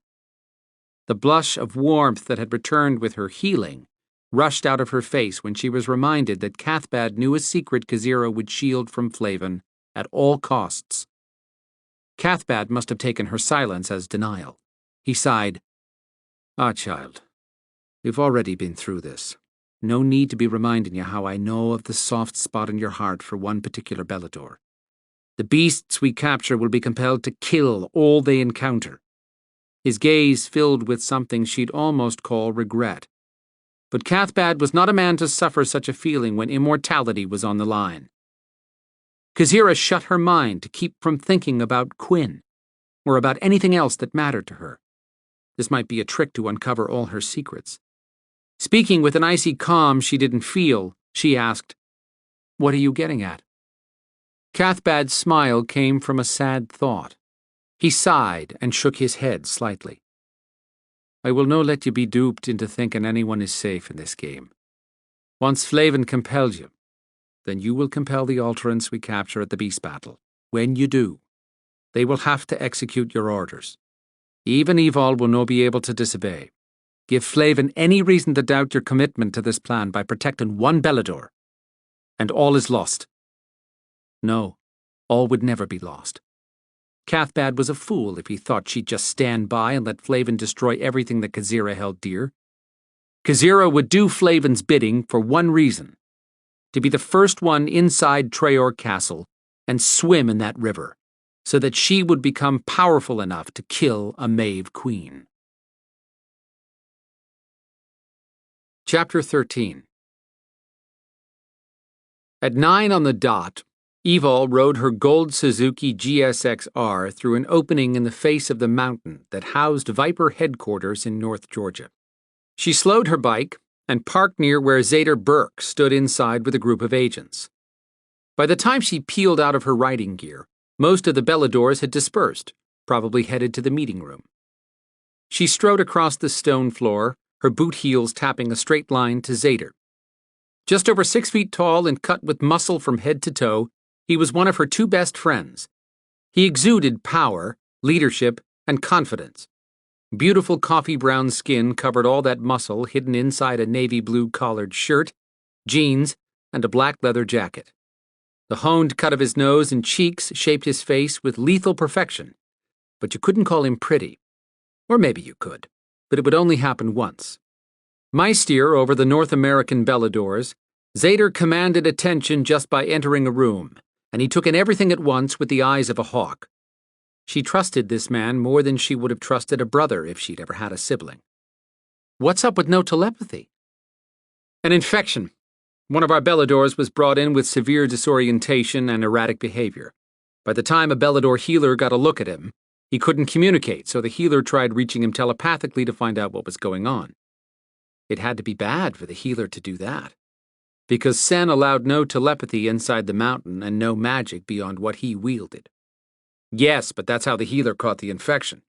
The blush of warmth that had returned with her healing rushed out of her face when she was reminded that Cathbad knew a secret Kazira would shield from Flavin at all costs. Cathbad must have taken her silence as denial. He sighed. Ah, child, we've already been through this. No need to be reminding you how I know of the soft spot in your heart for one particular Belador. The beasts we capture will be compelled to kill all they encounter. His gaze filled with something she'd almost call regret. But Cathbad was not a man to suffer such a feeling when immortality was on the line. Kazira shut her mind to keep from thinking about Quinn, or about anything else that mattered to her. This might be a trick to uncover all her secrets. Speaking with an icy calm she didn't feel, she asked, "What are you getting at?" Cathbad's smile came from a sad thought. He sighed and shook his head slightly. I will no let you be duped into thinking anyone is safe in this game. Once Flavin compels you, then you will compel the alterants we capture at the beast battle. When you do, they will have to execute your orders. Even Evol will not be able to disobey. Give Flavin any reason to doubt your commitment to this plan by protecting one Belador, and all is lost. No, all would never be lost. Cathbad was a fool if he thought she'd just stand by and let Flavin destroy everything that Kazira held dear. Kazira would do Flavin's bidding for one reason: to be the first one inside Traor Castle and swim in that river, so that she would become powerful enough to kill a Maeve Queen. Chapter 13. At 9 on the dot, Evol rode her gold Suzuki GSX-R through an opening in the face of the mountain that housed Viper headquarters in North Georgia. She slowed her bike and parked near where Zader Burke stood inside with a group of agents. By the time she peeled out of her riding gear, most of the Beladors had dispersed, probably headed to the meeting room. She strode across the stone floor, her boot heels tapping a straight line to Zader. Just over 6 feet tall and cut with muscle from head to toe, he was one of her 2 best friends. He exuded power, leadership, and confidence. Beautiful coffee-brown skin covered all that muscle hidden inside a navy blue collared shirt, jeans, and a black leather jacket. The honed cut of his nose and cheeks shaped his face with lethal perfection, but you couldn't call him pretty. Or maybe you could, but it would only happen once. Meister over the North American Beladors, Zader commanded attention just by entering a room, and he took in everything at once with the eyes of a hawk. She trusted this man more than she would have trusted a brother if she'd ever had a sibling. What's up with no telepathy? An infection. One of our Beladors was brought in with severe disorientation and erratic behavior. By the time a Belador healer got a look at him, he couldn't communicate, so the healer tried reaching him telepathically to find out what was going on. It had to be bad for the healer to do that, because Sen allowed no telepathy inside the mountain and no magic beyond what he wielded. Yes, but that's how the healer caught the infection.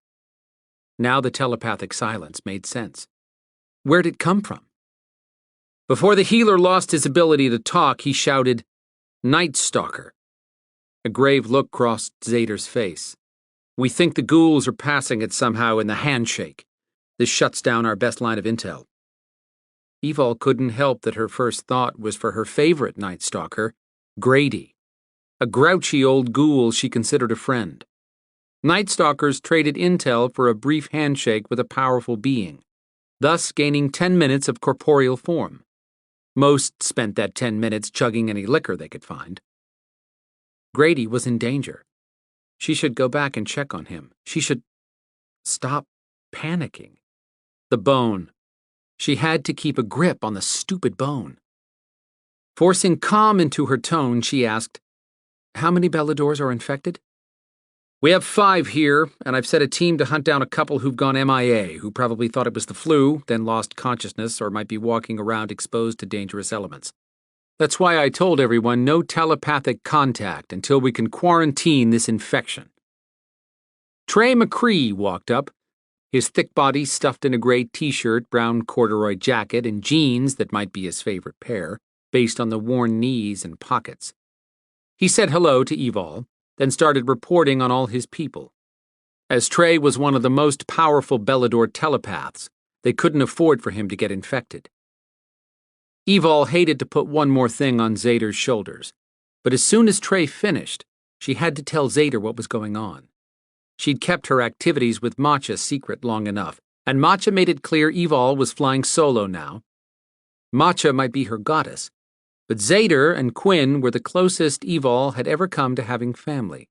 Now the telepathic silence made sense. Where'd it come from? Before the healer lost his ability to talk, he shouted, "Night Stalker." A grave look crossed Zader's face. We think the ghouls are passing it somehow in the handshake. This shuts down our best line of intel. Evol couldn't help that her first thought was for her favorite Night Stalker, Grady, a grouchy old ghoul she considered a friend. Night Stalkers traded intel for a brief handshake with a powerful being, thus gaining 10 minutes of corporeal form. Most spent that 10 minutes chugging any liquor they could find. Grady was in danger. She should go back and check on him. She should stop panicking. The bone. She had to keep a grip on the stupid bone. Forcing calm into her tone, she asked, "How many Beladors are infected?" "We have 5 here, and I've set a team to hunt down a couple who've gone MIA, who probably thought it was the flu, then lost consciousness, or might be walking around exposed to dangerous elements. That's why I told everyone no telepathic contact until we can quarantine this infection. Trey McCree walked up, his thick body stuffed in a gray t-shirt, brown corduroy jacket, and jeans that might be his favorite pair, based on the worn knees and pockets. He said hello to Evol, then started reporting on all his people. As Trey was one of the most powerful Belador telepaths, they couldn't afford for him to get infected. Evol hated to put one more thing on Zader's shoulders, but as soon as Trey finished, she had to tell Zader what was going on. She'd kept her activities with Matcha secret long enough, and Matcha made it clear Evol was flying solo now. Matcha might be her goddess, but Zader and Quinn were the closest Evol had ever come to having family.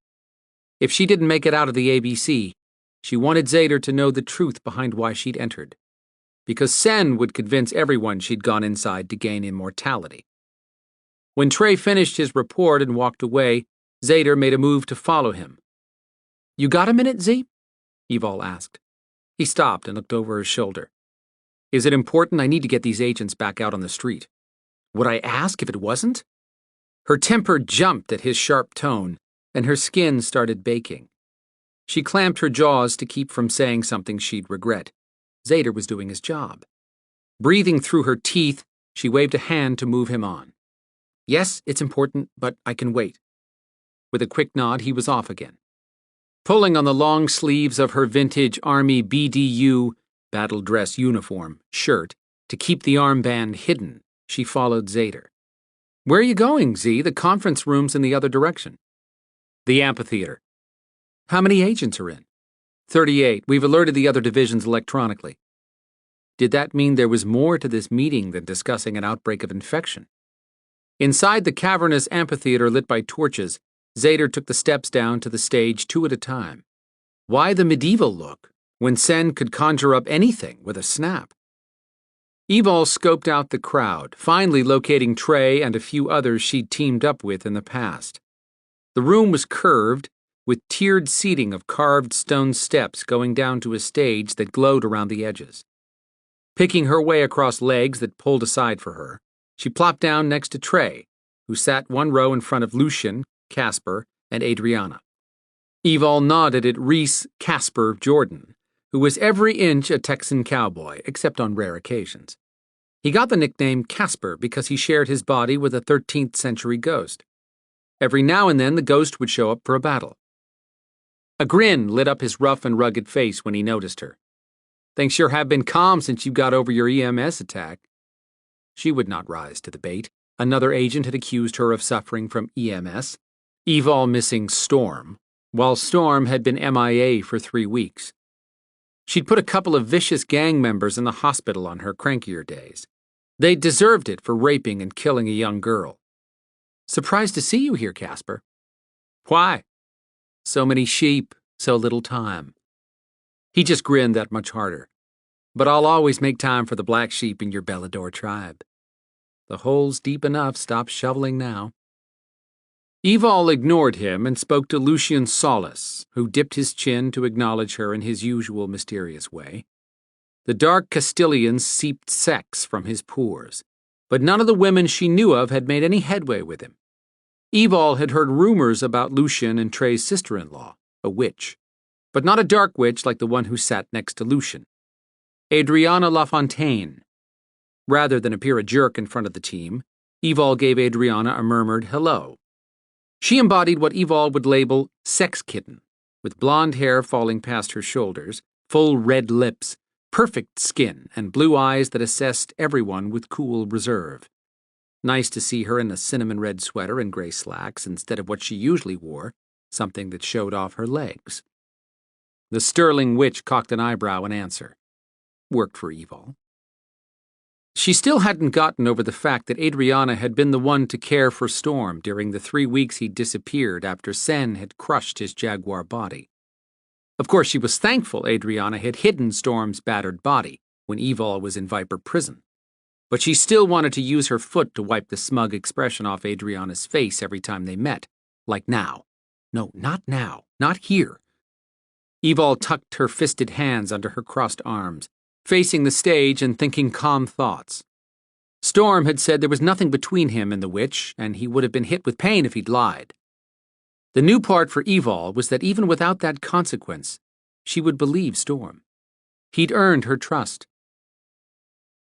If she didn't make it out of the ABC, she wanted Zader to know the truth behind why she'd entered, because Sen would convince everyone she'd gone inside to gain immortality. When Trey finished his report and walked away, Zader made a move to follow him. "You got a minute, Z?" Evol asked. He stopped and looked over his shoulder. "Is it important? I need to get these agents back out on the street." Would I ask if it wasn't? Her temper jumped at his sharp tone, and her skin started baking. She clamped her jaws to keep from saying something she'd regret. Zader was doing his job. Breathing through her teeth, she waved a hand to move him on. "Yes, it's important, but I can wait." With a quick nod, he was off again. Pulling on the long sleeves of her vintage Army BDU battle dress uniform shirt to keep the armband hidden, she followed Zader. "Where are you going, Z? The conference room's in the other direction." "The amphitheater." "How many agents are in?" 38. We've alerted the other divisions electronically." Did that mean there was more to this meeting than discussing an outbreak of infection? Inside the cavernous amphitheater lit by torches, Zader took the steps down to the stage 2 at a time. Why the medieval look, when Sen could conjure up anything with a snap? Evol scoped out the crowd, finally locating Trey and a few others she'd teamed up with in the past. The room was curved, with tiered seating of carved stone steps going down to a stage that glowed around the edges. Picking her way across legs that pulled aside for her, she plopped down next to Trey, who sat one row in front of Lucian, Casper, and Adriana. Evol nodded at Reese Casper Jordan, who was every inch a Texan cowboy, except on rare occasions. He got the nickname Casper because he shared his body with a 13th century ghost. Every now and then the ghost would show up for a battle. A grin lit up his rough and rugged face when he noticed her. "Things sure have been calm since you got over your EMS attack." She would not rise to the bait. Another agent had accused her of suffering from EMS, Evol missing Storm, while Storm had been MIA for 3 weeks. She'd put a couple of vicious gang members in the hospital on her crankier days. They deserved it for raping and killing a young girl. "Surprised to see you here, Casper." "Why?" "So many sheep, so little time." He just grinned that much harder. "But I'll always make time for the black sheep in your Belador tribe. The hole's deep enough, stop shoveling now." Evol ignored him and spoke to Lucian Solace, who dipped his chin to acknowledge her in his usual mysterious way. The dark Castilian seeped sex from his pores, but none of the women she knew of had made any headway with him. Evol had heard rumors about Lucian and Trey's sister-in-law, a witch, but not a dark witch like the one who sat next to Lucian. Adriana LaFontaine. Rather than appear a jerk in front of the team, Evol gave Adriana a murmured hello. She embodied what Evol would label sex kitten, with blonde hair falling past her shoulders, full red lips, perfect skin, and blue eyes that assessed everyone with cool reserve. Nice to see her in a cinnamon red sweater and gray slacks instead of what she usually wore, something that showed off her legs. The sterling witch cocked an eyebrow in answer. Worked for Evol. She still hadn't gotten over the fact that Adriana had been the one to care for Storm during the 3 weeks he'd disappeared after Sen had crushed his jaguar body. Of course, she was thankful Adriana had hidden Storm's battered body when Evol was in Viper Prison. But she still wanted to use her foot to wipe the smug expression off Adriana's face every time they met, like now. No, not now. Not here. Evol tucked her fisted hands under her crossed arms, facing the stage and thinking calm thoughts. Storm had said there was nothing between him and the witch, and he would have been hit with pain if he'd lied. The new part for Evol was that even without that consequence, she would believe Storm. He'd earned her trust.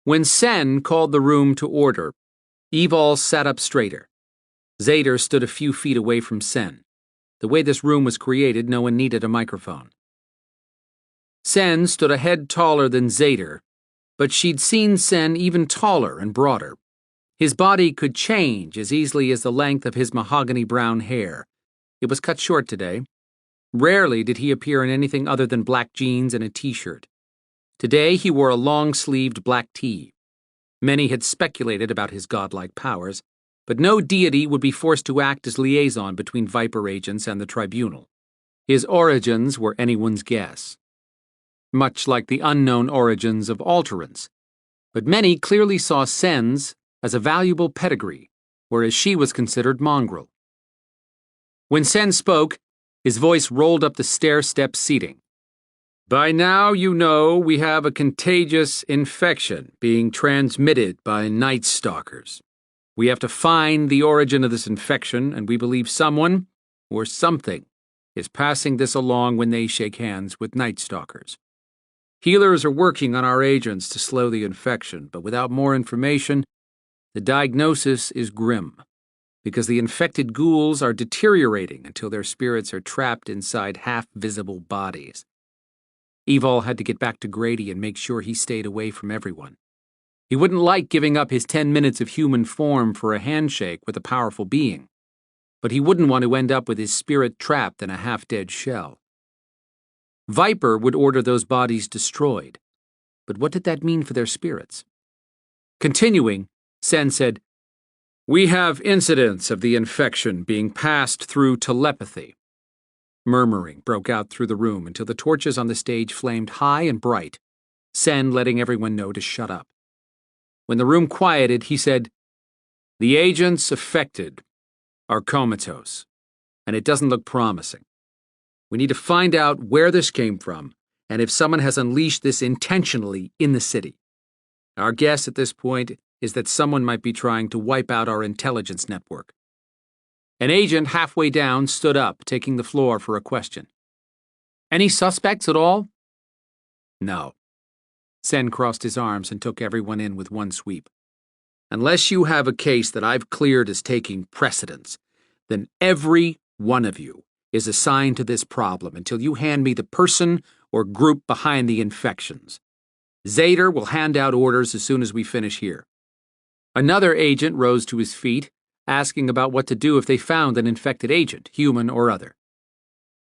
When Sen called the room to order, Evol sat up straighter. Zader stood a few feet away from Sen. The way this room was created, no one needed a microphone. Sen stood a head taller than Zader, but she'd seen Sen even taller and broader. His body could change as easily as the length of his mahogany brown hair. It was cut short today. Rarely did he appear in anything other than black jeans and a t-shirt. Today he wore a long-sleeved black tee. Many had speculated about his godlike powers, but no deity would be forced to act as liaison between Viper agents and the tribunal. His origins were anyone's guess, much like the unknown origins of Alterans, but many clearly saw Sen's as a valuable pedigree, whereas she was considered mongrel. When Sen spoke, his voice rolled up the stair-step seating. By now you know we have a contagious infection being transmitted by Night Stalkers. We have to find the origin of this infection, and we believe someone, or something, is passing this along when they shake hands with Night Stalkers. Healers are working on our agents to slow the infection, but without more information, the diagnosis is grim, because the infected ghouls are deteriorating until their spirits are trapped inside half-visible bodies. Evol had to get back to Grady and make sure he stayed away from everyone. He wouldn't like giving up his 10 minutes of human form for a handshake with a powerful being, but he wouldn't want to end up with his spirit trapped in a half-dead shell. Viper would order those bodies destroyed, but what did that mean for their spirits? Continuing, Sen said, "We have incidents of the infection being passed through telepathy." Murmuring broke out through the room until the torches on the stage flamed high and bright, Sen letting everyone know to shut up. When the room quieted, he said, "The agents affected are comatose, and it doesn't look promising. We need to find out where this came from and if someone has unleashed this intentionally in the city. Our guess at this point is that someone might be trying to wipe out our intelligence network." An agent halfway down stood up, taking the floor for a question. "Any suspects at all?" "No." Sen crossed his arms and took everyone in with one sweep. "Unless you have a case that I've cleared as taking precedence, then every one of you is assigned to this problem until you hand me the person or group behind the infections. Zader will hand out orders as soon as we finish here." Another agent rose to his feet, asking about what to do if they found an infected agent, human or other.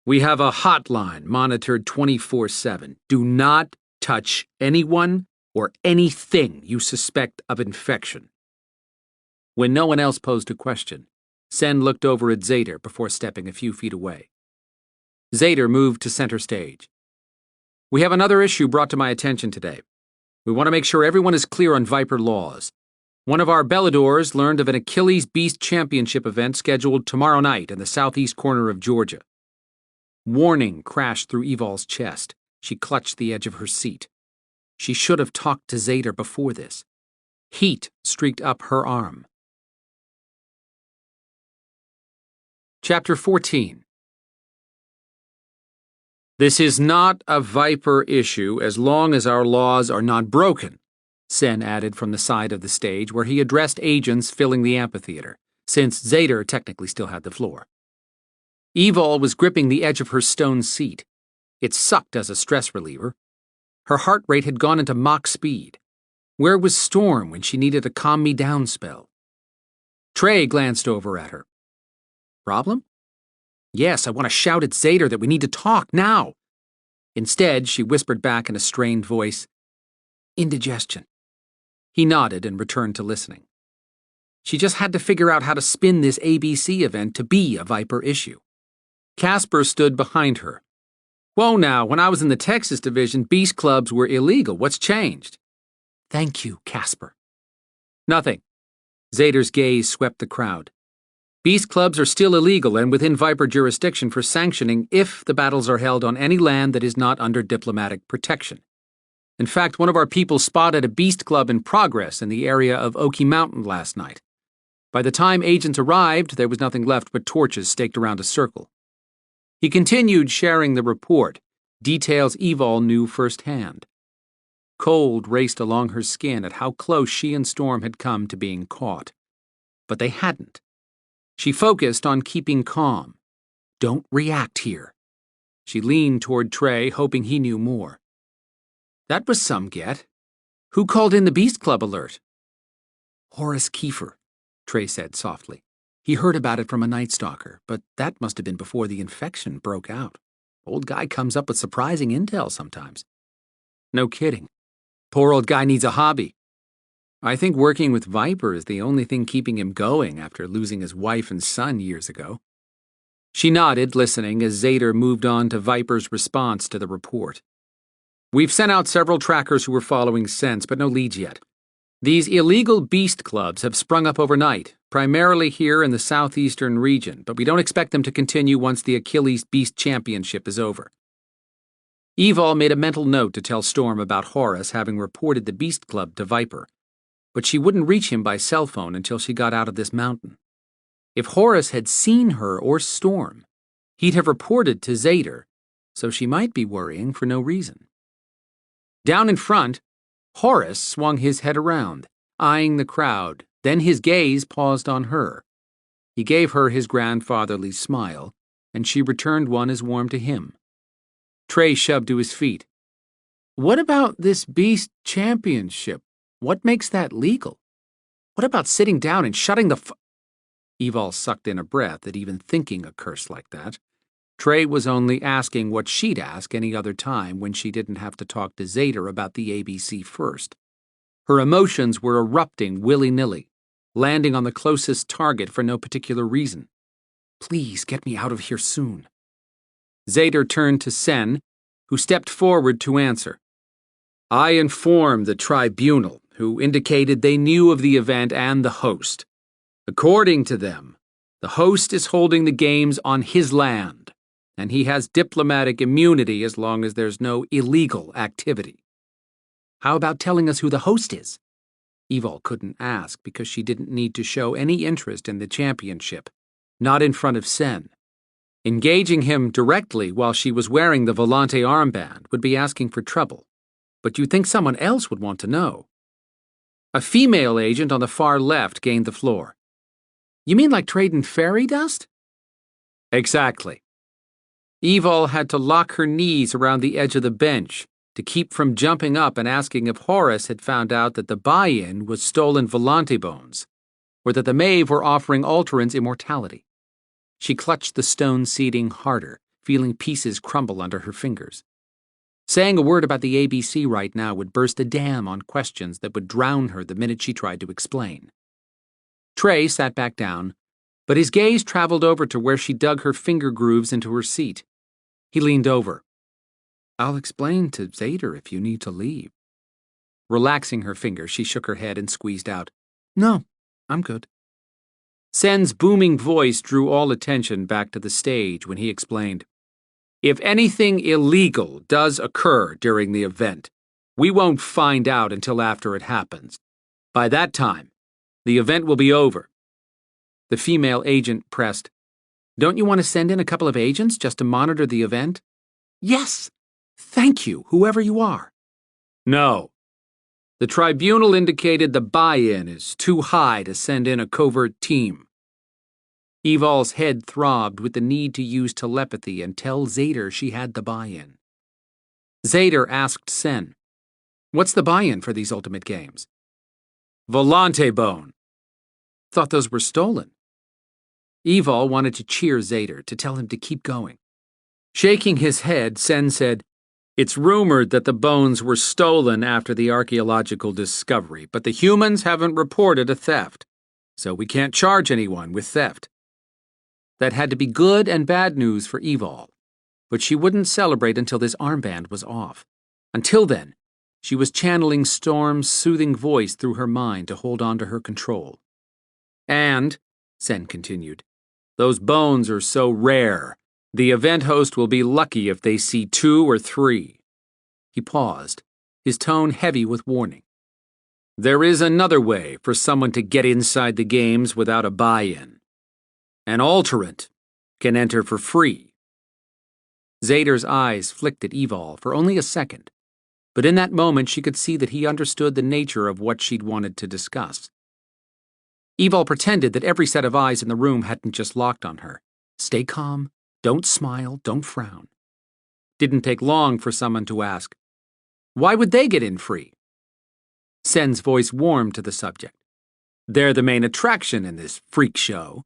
"We have a hotline monitored 24/7. Do not touch anyone or anything you suspect of infection." When no one else posed a question, Sen looked over at Zader before stepping a few feet away. Zader moved to center stage. "We have another issue brought to my attention today. We want to make sure everyone is clear on Viper laws. One of our Beladors learned of an Achilles Beast Championship event scheduled tomorrow night in the southeast corner of Georgia." Warning crashed through Evol's chest. She clutched the edge of her seat. She should have talked to Zader before this. Heat streaked up her arm. Chapter 14. "This is not a Viper issue as long as our laws are not broken," Sen added from the side of the stage where he addressed agents filling the amphitheater, since Zader technically still had the floor. Evol was gripping the edge of her stone seat. It sucked as a stress reliever. Her heart rate had gone into Mach speed. Where was Storm when she needed a calm-me-down spell? Trey glanced over at her. "Problem?" "Yes, I want to shout at Zader that we need to talk, now." Instead, she whispered back in a strained voice, "Indigestion." He nodded and returned to listening. She just had to figure out how to spin this ABC event to be a Viper issue. Casper stood behind her. "Whoa now, when I was in the Texas division, beast clubs were illegal. What's changed?" "Thank you, Casper." "Nothing." Zader's gaze swept the crowd. "Beast clubs are still illegal and within Viper jurisdiction for sanctioning if the battles are held on any land that is not under diplomatic protection. In fact, one of our people spotted a beast club in progress in the area of Oaky Mountain last night. By the time agents arrived, there was nothing left but torches staked around a circle. He continued sharing the report, details Evol knew firsthand. Cold raced along her skin at how close she and Storm had come to being caught. But they hadn't. She focused on keeping calm. Don't react here. She leaned toward Trey, hoping he knew more. That was some get. Who called in the Beast Club alert? Horace Kiefer, Trey said softly. He heard about it from a Night Stalker, but that must have been before the infection broke out. Old guy comes up with surprising intel sometimes. No kidding. Poor old guy needs a hobby. I think working with Viper is the only thing keeping him going after losing his wife and son years ago. She nodded, listening, as Zader moved on to Viper's response to the report. We've sent out several trackers who were following scents, but no leads yet. These illegal beast clubs have sprung up overnight, primarily here in the southeastern region, but we don't expect them to continue once the Achilles Beast Championship is over. Evol made a mental note to tell Storm about Horace having reported the Beast Club to Viper, but she wouldn't reach him by cell phone until she got out of this mountain. If Horace had seen her or Storm, he'd have reported to Zader, so she might be worrying for no reason. Down in front, Horace swung his head around, eyeing the crowd, then his gaze paused on her. He gave her his grandfatherly smile, and she returned one as warm to him. Trey shoved to his feet. What about this Beast Championship? What makes that legal? What about sitting down and shutting the Evol sucked in a breath at even thinking a curse like that. Trey was only asking what she'd ask any other time when she didn't have to talk to Zader about the ABC first. Her emotions were erupting willy-nilly, landing on the closest target for no particular reason. Please get me out of here soon. Zader turned to Sen, who stepped forward to answer. I informed the tribunal, who indicated they knew of the event and the host. According to them, the host is holding the games on his land, and he has diplomatic immunity as long as there's no illegal activity. How about telling us who the host is? Evol couldn't ask because she didn't need to show any interest in the championship, not in front of Sen. Engaging him directly while she was wearing the Volante armband would be asking for trouble, but you'd think someone else would want to know. A female agent on the far left gained the floor. You mean like trading fairy dust? Exactly. Evol had to lock her knees around the edge of the bench to keep from jumping up and asking if Horace had found out that the buy-in was stolen Volante bones, or that the Maeve were offering Alterans immortality. She clutched the stone seating harder, feeling pieces crumble under her fingers. Saying a word about the ABC right now would burst a dam on questions that would drown her the minute she tried to explain. Trey sat back down, but his gaze traveled over to where she dug her finger grooves into her seat. He leaned over. I'll explain to Zader if you need to leave. Relaxing her finger, she shook her head and squeezed out. No, I'm good. Sen's booming voice drew all attention back to the stage when he explained, If anything illegal does occur during the event, we won't find out until after it happens. By that time, the event will be over. The female agent pressed, Don't you want to send in a couple of agents just to monitor the event? Yes. Thank you, whoever you are. No. The tribunal indicated the buy-in is too high to send in a covert team. Evol's head throbbed with the need to use telepathy and tell Zader she had the buy-in. Zader asked Sen, What's the buy-in for these ultimate games? Volante bone. Thought those were stolen. Evol wanted to cheer Zader, to tell him to keep going. Shaking his head, Sen said, It's rumored that the bones were stolen after the archaeological discovery, but the humans haven't reported a theft, so we can't charge anyone with theft. That had to be good and bad news for Evol, but she wouldn't celebrate until this armband was off. Until then, she was channeling Storm's soothing voice through her mind to hold on to her control. And, Sen continued, those bones are so rare. The event host will be lucky if they see 2 or 3. He paused, his tone heavy with warning. There is another way for someone to get inside the games without a buy-in. An alterant can enter for free. Zader's eyes flicked at Evol for only a second, but in that moment she could see that he understood the nature of what she'd wanted to discuss. Evol pretended that every set of eyes in the room hadn't just locked on her. Stay calm, don't smile, don't frown. Didn't take long for someone to ask, why would they get in free? Sen's voice warmed to the subject. They're the main attraction in this freak show.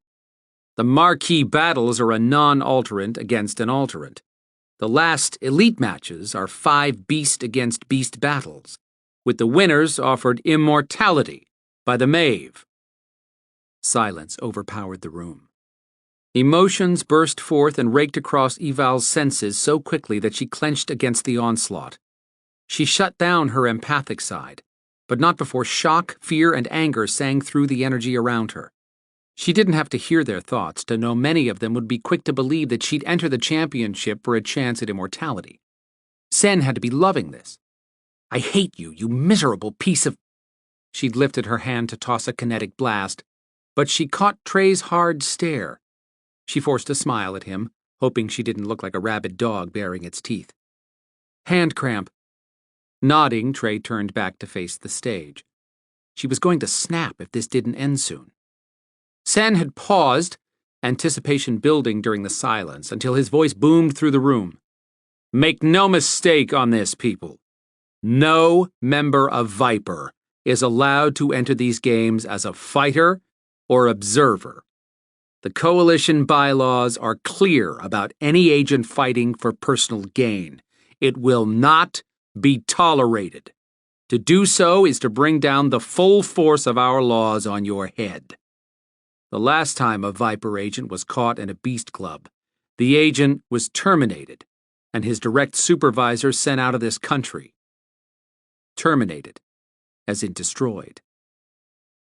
The marquee battles are a non-alterant against an alterant. The last elite matches are 5 beast against beast battles, with the winners offered immortality by the Maeve. Silence overpowered the room. Emotions burst forth and raked across Eval's senses so quickly that she clenched against the onslaught. She shut down her empathic side, but not before shock, fear, and anger sang through the energy around her. She didn't have to hear their thoughts to know many of them would be quick to believe that she'd enter the championship for a chance at immortality. Sen had to be loving this. I hate you, you miserable piece of... She'd lifted her hand to toss a kinetic blast, but she caught Trey's hard stare. She forced a smile at him, hoping she didn't look like a rabid dog baring its teeth. Hand cramp. Nodding, Trey turned back to face the stage. She was going to snap if this didn't end soon. Sen had paused, anticipation building during the silence, until his voice boomed through the room. Make no mistake on this, people. No member of Viper is allowed to enter these games as a fighter or observer. The Coalition bylaws are clear about any agent fighting for personal gain. It will not be tolerated. To do so is to bring down the full force of our laws on your head. The last time a Viper agent was caught in a beast club, the agent was terminated, and his direct supervisor sent out of this country. Terminated, as in destroyed.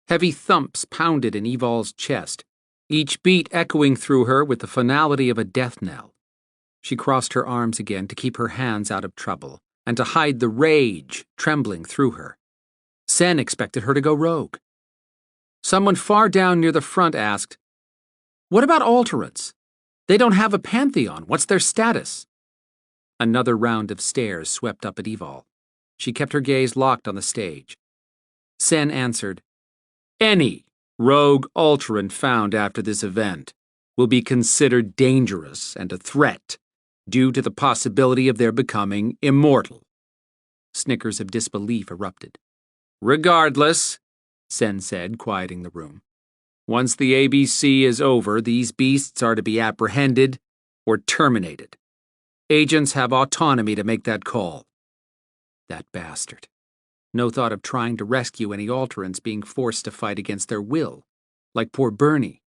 Heavy thumps pounded in Evol's chest, each beat echoing through her with the finality of a death knell. She crossed her arms again to keep her hands out of trouble, and to hide the rage trembling through her. Sen expected her to go rogue. Someone far down near the front asked, What about alterants? They don't have a pantheon. What's their status? Another round of stares swept up at Evol. She kept her gaze locked on the stage. Sen answered, Any rogue alterant found after this event will be considered dangerous and a threat due to the possibility of their becoming immortal. Snickers of disbelief erupted. Regardless, Sen said, quieting the room. Once the ABC is over, these beasts are to be apprehended or terminated. Agents have autonomy to make that call. That bastard. No thought of trying to rescue any alterants being forced to fight against their will, like poor Bernie.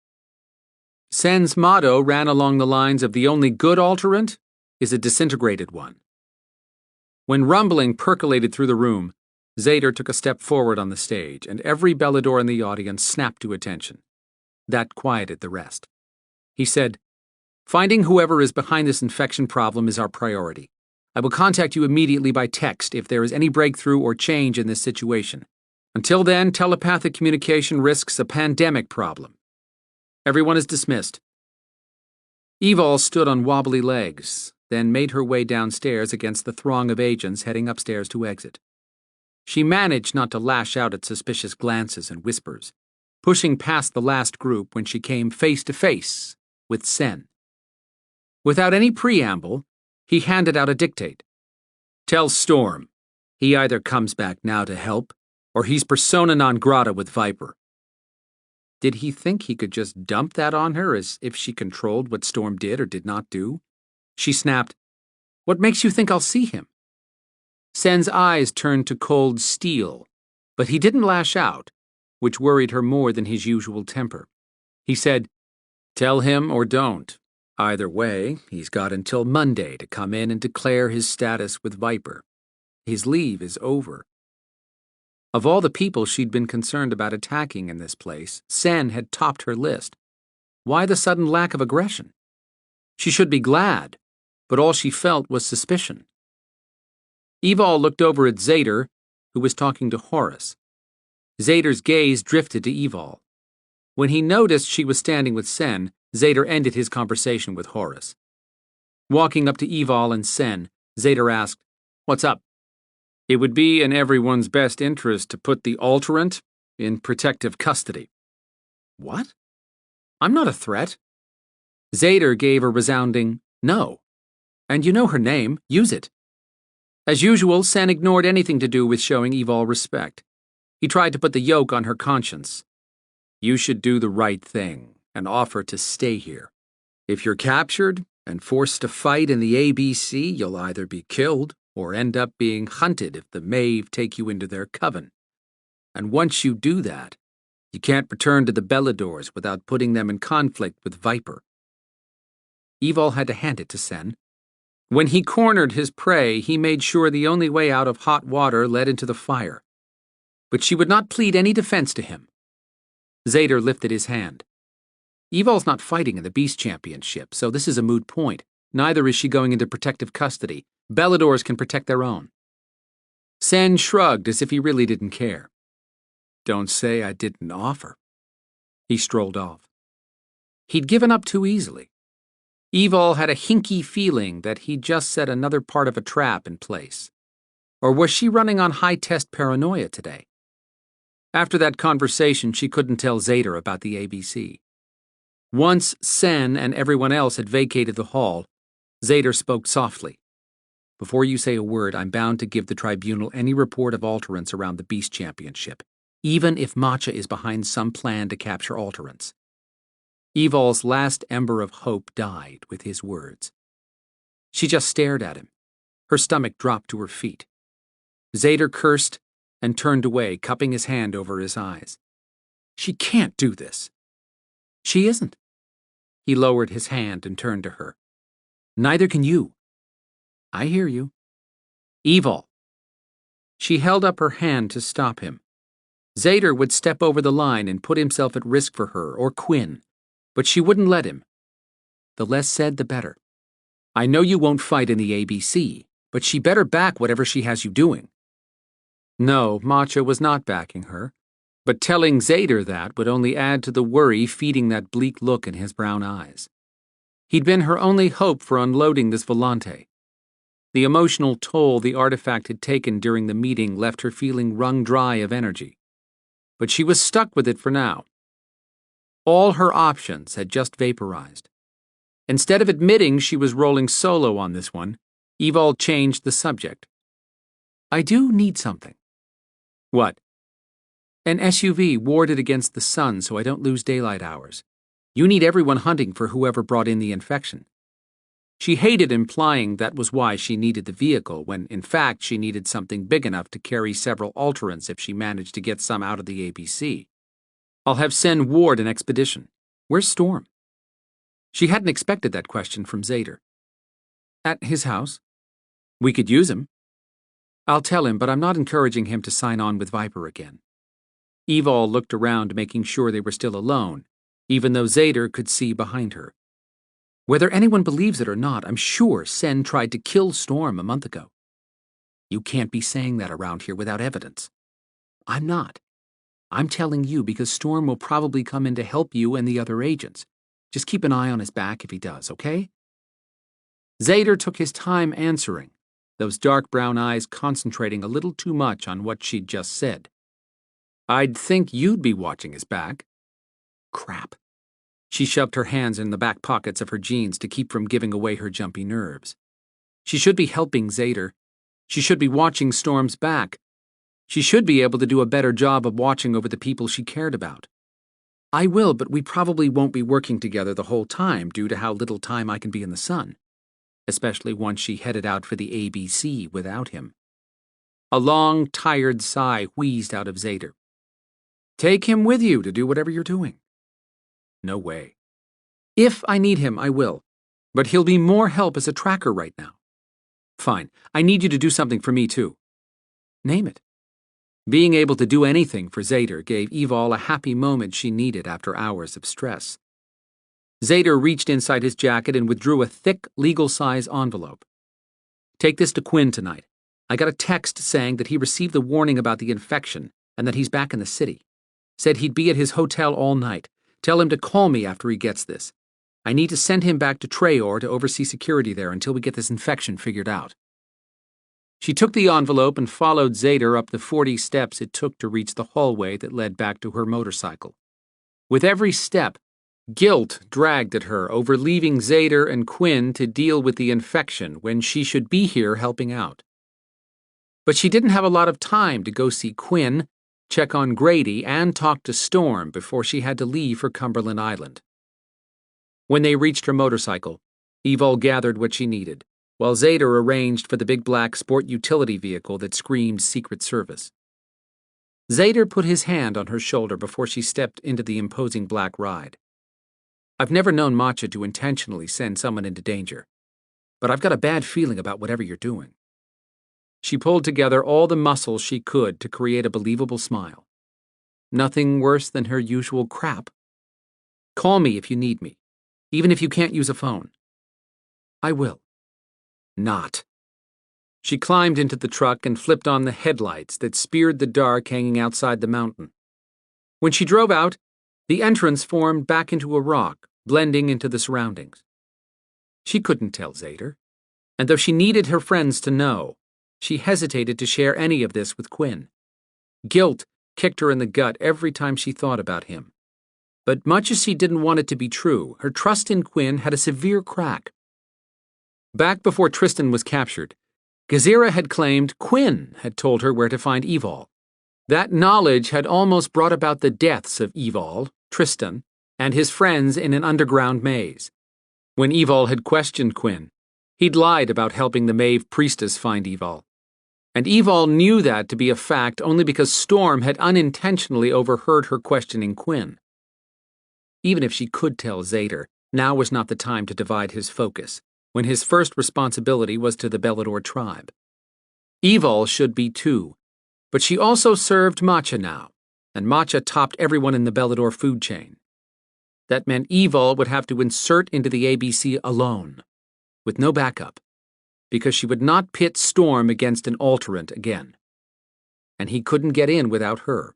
Sen's motto ran along the lines of the only good alterant is a disintegrated one. When rumbling percolated through the room, Zader took a step forward on the stage, and every Belador in the audience snapped to attention. That quieted the rest. He said, Finding whoever is behind this infection problem is our priority. I will contact you immediately by text if there is any breakthrough or change in this situation. Until then, telepathic communication risks a pandemic problem. Everyone is dismissed. Evol stood on wobbly legs, then made her way downstairs against the throng of agents heading upstairs to exit. She managed not to lash out at suspicious glances and whispers, pushing past the last group when she came face to face with Sen. Without any preamble, he handed out a dictate. Tell Storm, he either comes back now to help, or he's persona non grata with Viper. Did he think he could just dump that on her as if she controlled what Storm did or did not do? She snapped, What makes you think I'll see him? Sen's eyes turned to cold steel, but he didn't lash out, which worried her more than his usual temper. He said, Tell him or don't. Either way, he's got until Monday to come in and declare his status with Viper. His leave is over. Of all the people she'd been concerned about attacking in this place, Sen had topped her list. Why the sudden lack of aggression? She should be glad, but all she felt was suspicion. Evol looked over at Zader, who was talking to Horace. Zader's gaze drifted to Evol. When he noticed she was standing with Sen, Zader ended his conversation with Horace. Walking up to Evol and Sen, Zader asked, "What's up?" "It would be in everyone's best interest to put the alterant in protective custody." "What? I'm not a threat." Zader gave a resounding no. "And you know her name. Use it." As usual, Sen ignored anything to do with showing Evol respect. He tried to put the yoke on her conscience. "You should do the right thing and offer to stay here. If you're captured and forced to fight in the ABC, you'll either be killed or end up being hunted if the Maeve take you into their coven. And once you do that, you can't return to the Beladors without putting them in conflict with Viper." Evol had to hand it to Sen. When he cornered his prey, he made sure the only way out of hot water led into the fire. But she would not plead any defense to him. Zader lifted his hand. "Evol's not fighting in the Beast Championship, so this is a moot point. Neither is she going into protective custody. Beladors can protect their own." Sen shrugged as if he really didn't care. "Don't say I didn't offer." He strolled off. He'd given up too easily. Evol had a hinky feeling that he'd just set another part of a trap in place. Or was she running on high-test paranoia today? After that conversation, she couldn't tell Zader about the ABC. Once Sen and everyone else had vacated the hall, Zader spoke softly. "Before you say a word, I'm bound to give the tribunal any report of alterants around the Beast Championship, even if Matcha is behind some plan to capture alterants." Evol's last ember of hope died with his words. She just stared at him. Her stomach dropped to her feet. Zader cursed and turned away, cupping his hand over his eyes. "She can't do this." "She isn't." He lowered his hand and turned to her. "Neither can you." "I hear you." "Evol." She held up her hand to stop him. Zader would step over the line and put himself at risk for her or Quinn, but she wouldn't let him. The less said, the better. "I know you won't fight in the ABC, but she better back whatever she has you doing." No, Matcha was not backing her, but telling Zader that would only add to the worry feeding that bleak look in his brown eyes. He'd been her only hope for unloading this volante. The emotional toll the artifact had taken during the meeting left her feeling wrung dry of energy. But she was stuck with it for now. All her options had just vaporized. Instead of admitting she was rolling solo on this one, Evol changed the subject. "I do need something." "What?" "An SUV warded against the sun so I don't lose daylight hours. You need everyone hunting for whoever brought in the infection." She hated implying that was why she needed the vehicle, when in fact she needed something big enough to carry several alterants if she managed to get some out of the ABC. "I'll have Sen ward an expedition. Where's Storm?" She hadn't expected that question from Zader. "At his house. We could use him." "I'll tell him, but I'm not encouraging him to sign on with Viper again." Evol looked around, making sure they were still alone, even though Zader could see behind her. "Whether anyone believes it or not, I'm sure Sen tried to kill Storm a month ago." "You can't be saying that around here without evidence." "I'm not. I'm telling you because Storm will probably come in to help you and the other agents. Just keep an eye on his back if he does, okay?" Zader took his time answering, those dark brown eyes concentrating a little too much on what she'd just said. "I'd think you'd be watching his back." Crap. She shoved her hands in the back pockets of her jeans to keep from giving away her jumpy nerves. She should be helping Zader. She should be watching Storm's back. She should be able to do a better job of watching over the people she cared about. "I will, but we probably won't be working together the whole time due to how little time I can be in the sun," especially once she headed out for the ABC without him. A long, tired sigh wheezed out of Zader. "Take him with you to do whatever you're doing." "No way." "If I need him, I will, but he'll be more help as a tracker right now." "Fine, I need you to do something for me too." "Name it." Being able to do anything for Zader gave Evol a happy moment she needed after hours of stress. Zader reached inside his jacket and withdrew a thick, legal-size envelope. "Take this to Quinn tonight. I got a text saying that he received the warning about the infection and that he's back in the city. Said he'd be at his hotel all night. Tell him to call me after he gets this. I need to send him back to Traor to oversee security there until we get this infection figured out." She took the envelope and followed Zader up the 40 steps it took to reach the hallway that led back to her motorcycle. With every step, guilt dragged at her over leaving Zader and Quinn to deal with the infection when she should be here helping out. But she didn't have a lot of time to go see Quinn, check on Grady, and talk to Storm before she had to leave for Cumberland Island. When they reached her motorcycle, Evol gathered what she needed, while Zader arranged for the big black sport utility vehicle that screamed Secret Service. Zader put his hand on her shoulder before she stepped into the imposing black ride. "I've never known Matcha to intentionally send someone into danger, but I've got a bad feeling about whatever you're doing." She pulled together all the muscles she could to create a believable smile. "Nothing worse than her usual crap. Call me if you need me, even if you can't use a phone." "I will." "Not." She climbed into the truck and flipped on the headlights that speared the dark hanging outside the mountain. When she drove out, the entrance formed back into a rock, blending into the surroundings. She couldn't tell Zader, and though she needed her friends to know, she hesitated to share any of this with Quinn. Guilt kicked her in the gut every time she thought about him. But much as she didn't want it to be true, her trust in Quinn had a severe crack. Back before Tristan was captured, Gezira had claimed Quinn had told her where to find Evol. That knowledge had almost brought about the deaths of Evol, Tristan, and his friends in an underground maze. When Evol had questioned Quinn, he'd lied about helping the Maeve priestess find Evol. And Evol knew that to be a fact only because Storm had unintentionally overheard her questioning Quinn. Even if she could tell Zader, now was not the time to divide his focus, when his first responsibility was to the Belador tribe. Evol should be too, but she also served Matcha now, and Matcha topped everyone in the Belador food chain. That meant Evol would have to insert into the ABC alone, with no backup, because she would not pit Storm against an alterant again. And he couldn't get in without her.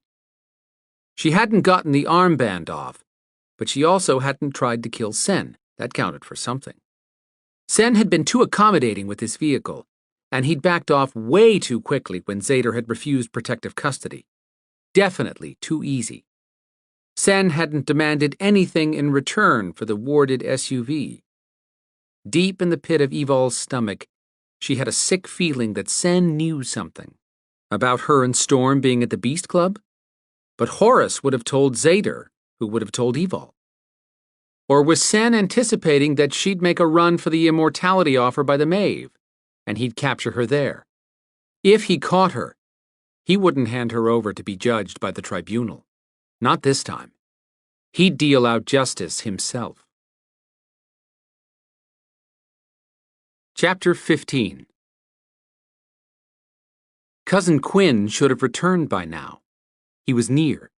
She hadn't gotten the armband off, but she also hadn't tried to kill Sen. That counted for something. Sen had been too accommodating with his vehicle, and he'd backed off way too quickly when Zader had refused protective custody. Definitely too easy. Sen hadn't demanded anything in return for the warded SUV. Deep in the pit of Evol's stomach, she had a sick feeling that Sen knew something. About her and Storm being at the Beast Club? But Horus would have told Zader, who would have told Evol. Or was Sen anticipating that she'd make a run for the immortality offer by the Maeve, and he'd capture her there? If he caught her, he wouldn't hand her over to be judged by the tribunal. Not this time. He'd deal out justice himself. Chapter 15. Cousin Quinn should have returned by now. He was near.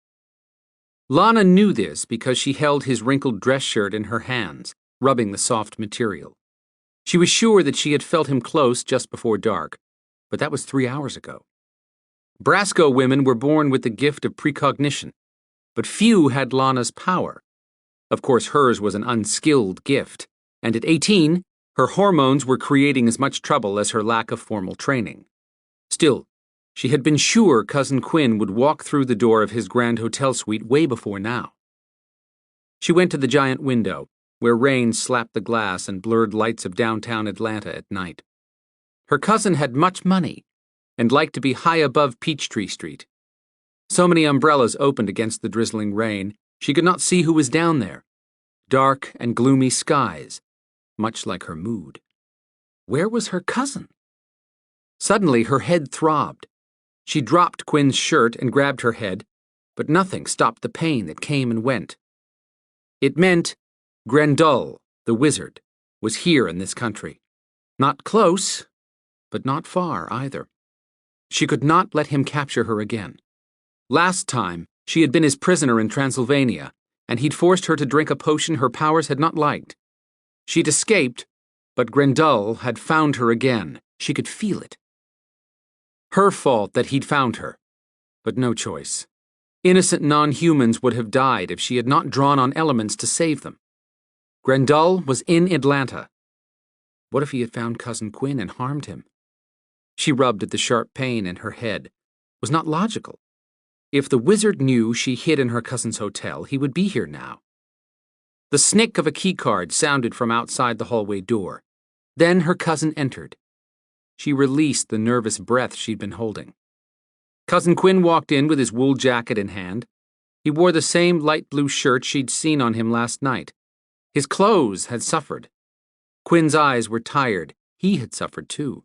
Lana knew this because she held his wrinkled dress shirt in her hands, rubbing the soft material. She was sure that she had felt him close just before dark, but that was 3 hours ago. Brasco women were born with the gift of precognition, but few had Lana's power. Of course, hers was an unskilled gift, and at 18, her hormones were creating as much trouble as her lack of formal training. Still, she had been sure Cousin Quinn would walk through the door of his grand hotel suite way before now. She went to the giant window, where rain slapped the glass and blurred lights of downtown Atlanta at night. Her cousin had much money, and liked to be high above Peachtree Street. So many umbrellas opened against the drizzling rain, she could not see who was down there. Dark and gloomy skies, much like her mood. Where was her cousin? Suddenly her head throbbed. She dropped Quinn's shirt and grabbed her head, but nothing stopped the pain that came and went. It meant Grendel, the wizard, was here in this country. Not close, but not far either. She could not let him capture her again. Last time, she had been his prisoner in Transylvania, and he'd forced her to drink a potion her powers had not liked. She'd escaped, but Grendel had found her again. She could feel it. Her fault that he'd found her. But no choice. Innocent non-humans would have died if she had not drawn on elements to save them. Grendel was in Atlanta. What if he had found Cousin Quinn and harmed him? She rubbed at the sharp pain in her head. It was not logical. If the wizard knew she hid in her cousin's hotel, he would be here now. The snick of a keycard sounded from outside the hallway door. Then her cousin entered. She released the nervous breath she'd been holding. Cousin Quinn walked in with his wool jacket in hand. He wore the same light blue shirt she'd seen on him last night. His clothes had suffered. Quinn's eyes were tired. He had suffered too.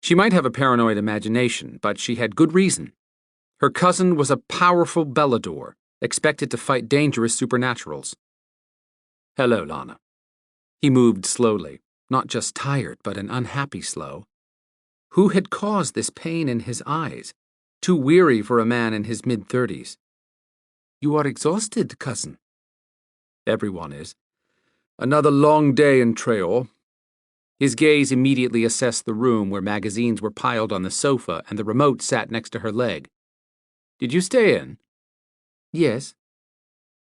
She might have a paranoid imagination, but she had good reason. Her cousin was a powerful Belador, expected to fight dangerous supernaturals. Hello, Lana. He moved slowly, not just tired, but an unhappy slow. Who had caused this pain in his eyes? Too weary for a man in his mid-30s. You are exhausted, cousin. Everyone is. Another long day in Treor. His gaze immediately assessed the room where magazines were piled on the sofa and the remote sat next to her leg. Did you stay in? Yes.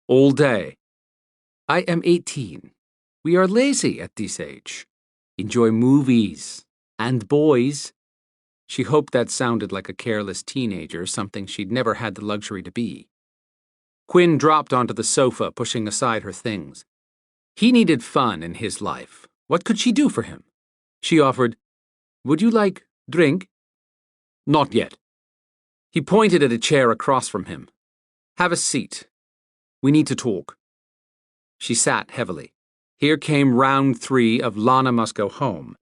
All day? I am 18. We are lazy at this age. Enjoy movies. And boys. She hoped that sounded like a careless teenager, something she'd never had the luxury to be. Quinn dropped onto the sofa, pushing aside her things. He needed fun in his life. What could she do for him? She offered, Would you like drink? Not yet. He pointed at a chair across from him. Have a seat. We need to talk. She sat heavily. Here came round 3 of Lana Must Go Home.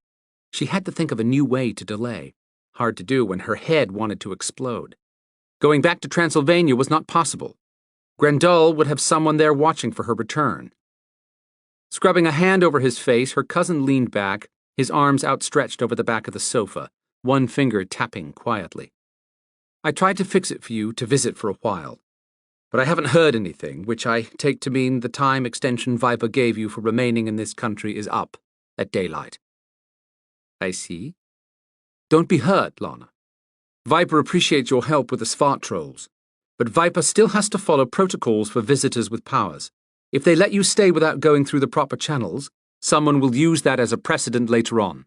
She had to think of a new way to delay. Hard to do when her head wanted to explode. Going back to Transylvania was not possible. Grendel would have someone there watching for her return. Scrubbing a hand over his face, her cousin leaned back, his arms outstretched over the back of the sofa, one finger tapping quietly. I tried to fix it for you to visit for a while, but I haven't heard anything, which I take to mean the time extension Viper gave you for remaining in this country is up at daylight. I see. Don't be hurt, Lana. Viper appreciates your help with the Svart trolls, but Viper still has to follow protocols for visitors with powers. If they let you stay without going through the proper channels, someone will use that as a precedent later on.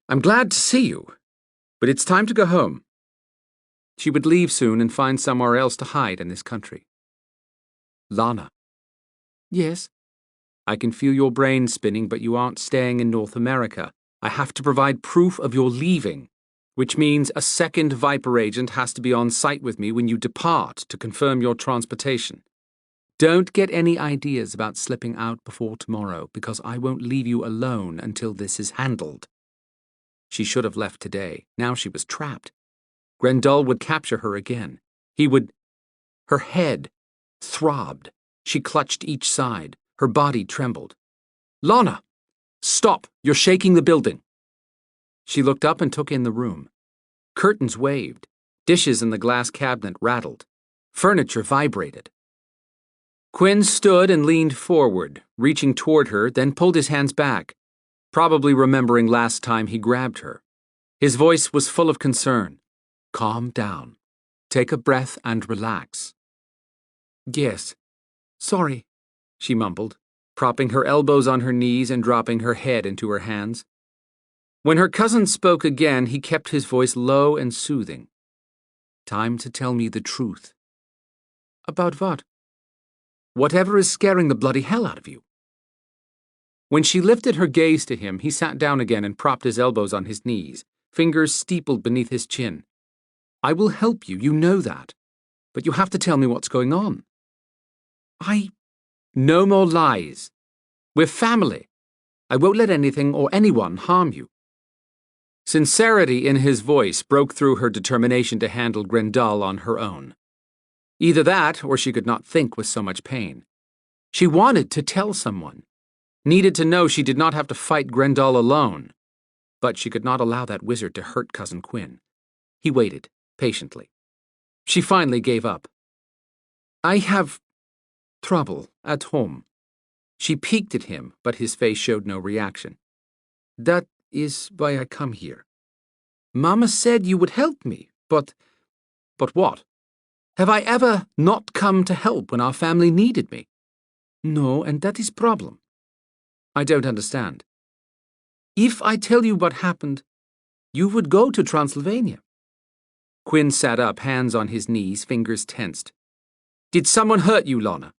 I'm glad to see you, but it's time to go home. She would leave soon and find somewhere else to hide in this country. Lana. Yes? I can feel your brain spinning, but you aren't staying in North America. I have to provide proof of your leaving, which means a second Viper agent has to be on site with me when you depart to confirm your transportation. Don't get any ideas about slipping out before tomorrow, because I won't leave you alone until this is handled. She should have left today. Now she was trapped. Grendel would capture her again. He would... Her head throbbed. She clutched each side. Her body trembled. Lana! Stop! You're shaking the building. She looked up and took in the room. Curtains waved. Dishes in the glass cabinet rattled. Furniture vibrated. Quinn stood and leaned forward, reaching toward her, then pulled his hands back, probably remembering last time he grabbed her. His voice was full of concern. Calm down. Take a breath and relax. Yes. Sorry, she mumbled, propping her elbows on her knees and dropping her head into her hands. When her cousin spoke again, he kept his voice low and soothing. Time to tell me the truth. About what? Whatever is scaring the bloody hell out of you. When she lifted her gaze to him, he sat down again and propped his elbows on his knees, fingers steepled beneath his chin. I will help you, you know that. But you have to tell me what's going on. No more lies. We're family. I won't let anything or anyone harm you. Sincerity in his voice broke through her determination to handle Grendel on her own. Either that, or she could not think with so much pain. She wanted to tell someone. Needed to know she did not have to fight Grendel alone. But she could not allow that wizard to hurt Cousin Quinn. He waited, patiently. She finally gave up. I have trouble at home. She peeked at him, but his face showed no reaction. That is why I come here. Mama said you would help me, but what? Have I ever not come to help when our family needed me? No, and that is problem. I don't understand. If I tell you what happened, you would go to Transylvania. Quinn sat up, hands on his knees, fingers tensed. Did someone hurt you, Lana?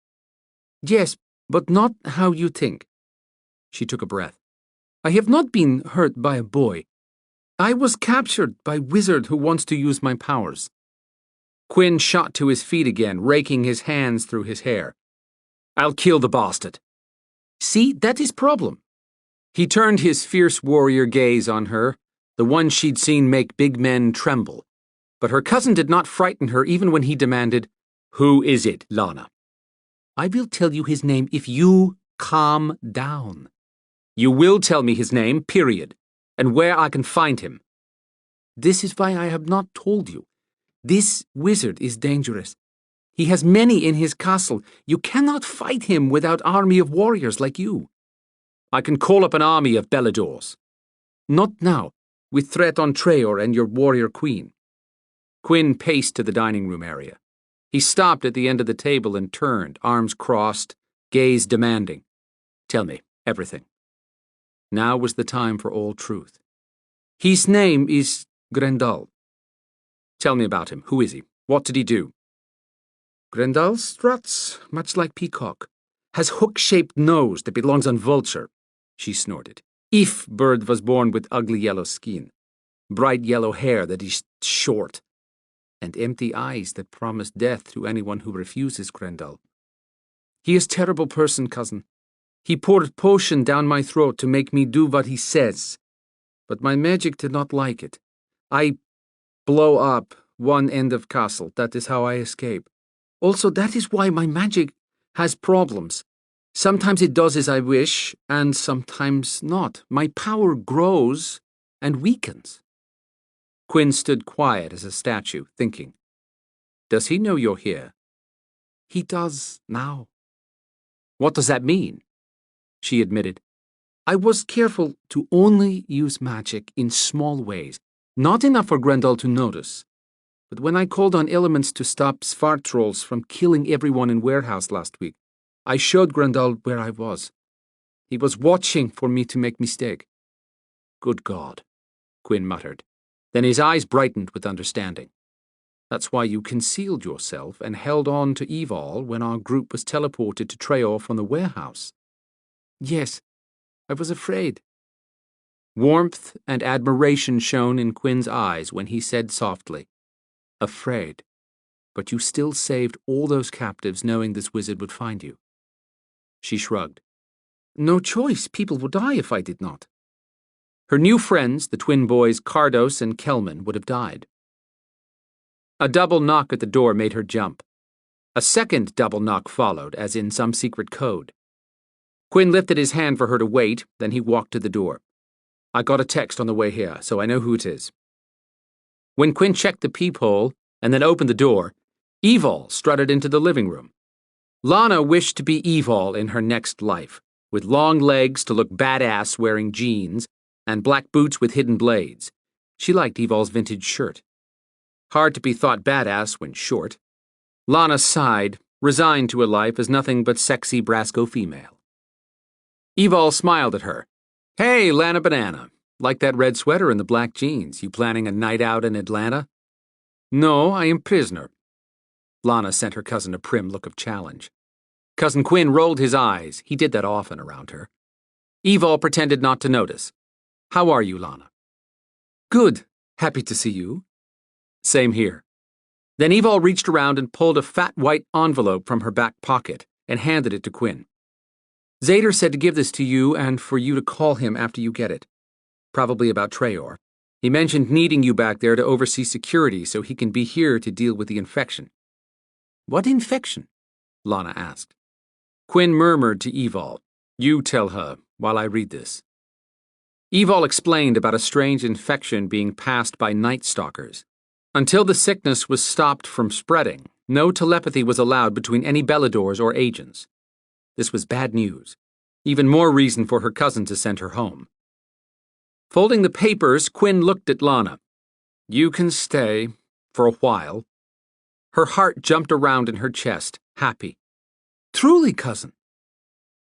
Yes, but not how you think. She took a breath. I have not been hurt by a boy. I was captured by a wizard who wants to use my powers. Quinn shot to his feet again, raking his hands through his hair. I'll kill the bastard. See, that is problem. He turned his fierce warrior gaze on her, the one she'd seen make big men tremble. But her cousin did not frighten her even when he demanded, Who is it, Lana? I will tell you his name if you calm down. You will tell me his name, period, and where I can find him. This is why I have not told you. This wizard is dangerous. He has many in his castle. You cannot fight him without army of warriors like you. I can call up an army of Beladors. Not now, with threat on Treor and your warrior queen. Quinn paced to the dining room area. He stopped at the end of the table and turned, arms crossed, gaze demanding. Tell me everything. Now was the time for all truth. His name is Grendel. Tell me about him. Who is he? What did he do? Grendel struts, much like peacock. Has hook-shaped nose that belongs on vulture, she snorted. If bird was born with ugly yellow skin, bright yellow hair that is short, and empty eyes that promise death to anyone who refuses Grendel. He is terrible person, cousin. He poured potion down my throat to make me do what he says, but my magic did not like it. I blow up one end of castle. That is how I escape. Also, that is why my magic has problems. Sometimes it does as I wish, and sometimes not. My power grows and weakens. Quinn stood quiet as a statue, thinking. Does he know you're here? He does now. What does that mean? She admitted. I was careful to only use magic in small ways, not enough for Grendel to notice. But when I called on elements to stop Svartrolls from killing everyone in warehouse last week, I showed Grendel where I was. He was watching for me to make mistake. Good God, Quinn muttered. Then his eyes brightened with understanding. That's why you concealed yourself and held on to Evol when our group was teleported to Treor from the warehouse. Yes, I was afraid. Warmth and admiration shone in Quinn's eyes when he said softly, Afraid, but you still saved all those captives knowing this wizard would find you. She shrugged. No choice, people would die if I did not. Her new friends, the twin boys Cardos and Kelman, would have died. A double knock at the door made her jump. A second double knock followed, as in some secret code. Quinn lifted his hand for her to wait, then he walked to the door. I got a text on the way here, so I know who it is. When Quinn checked the peephole and then opened the door, Evol strutted into the living room. Lana wished to be Evol in her next life, with long legs to look badass wearing jeans and black boots with hidden blades. She liked Evol's vintage shirt. Hard to be thought badass when short. Lana sighed, resigned to a life as nothing but sexy Brasco female. Evol smiled at her. Hey, Lana Banana. Like that red sweater and the black jeans. You planning a night out in Atlanta? No, I am prisoner. Lana sent her cousin a prim look of challenge. Cousin Quinn rolled his eyes. He did that often around her. Evol pretended not to notice. How are you, Lana? Good. Happy to see you. Same here. Then Evol reached around and pulled a fat white envelope from her back pocket and handed it to Quinn. Zader said to give this to you and for you to call him after you get it. Probably about Treor. He mentioned needing you back there to oversee security so he can be here to deal with the infection. What infection? Lana asked. Quinn murmured to Evol. You tell her while I read this. Evol explained about a strange infection being passed by Night Stalkers. Until the sickness was stopped from spreading, no telepathy was allowed between any Beladors or agents. This was bad news. Even more reason for her cousin to send her home. Folding the papers, Quinn looked at Lana. You can stay, for a while. Her heart jumped around in her chest, happy. Truly, cousin?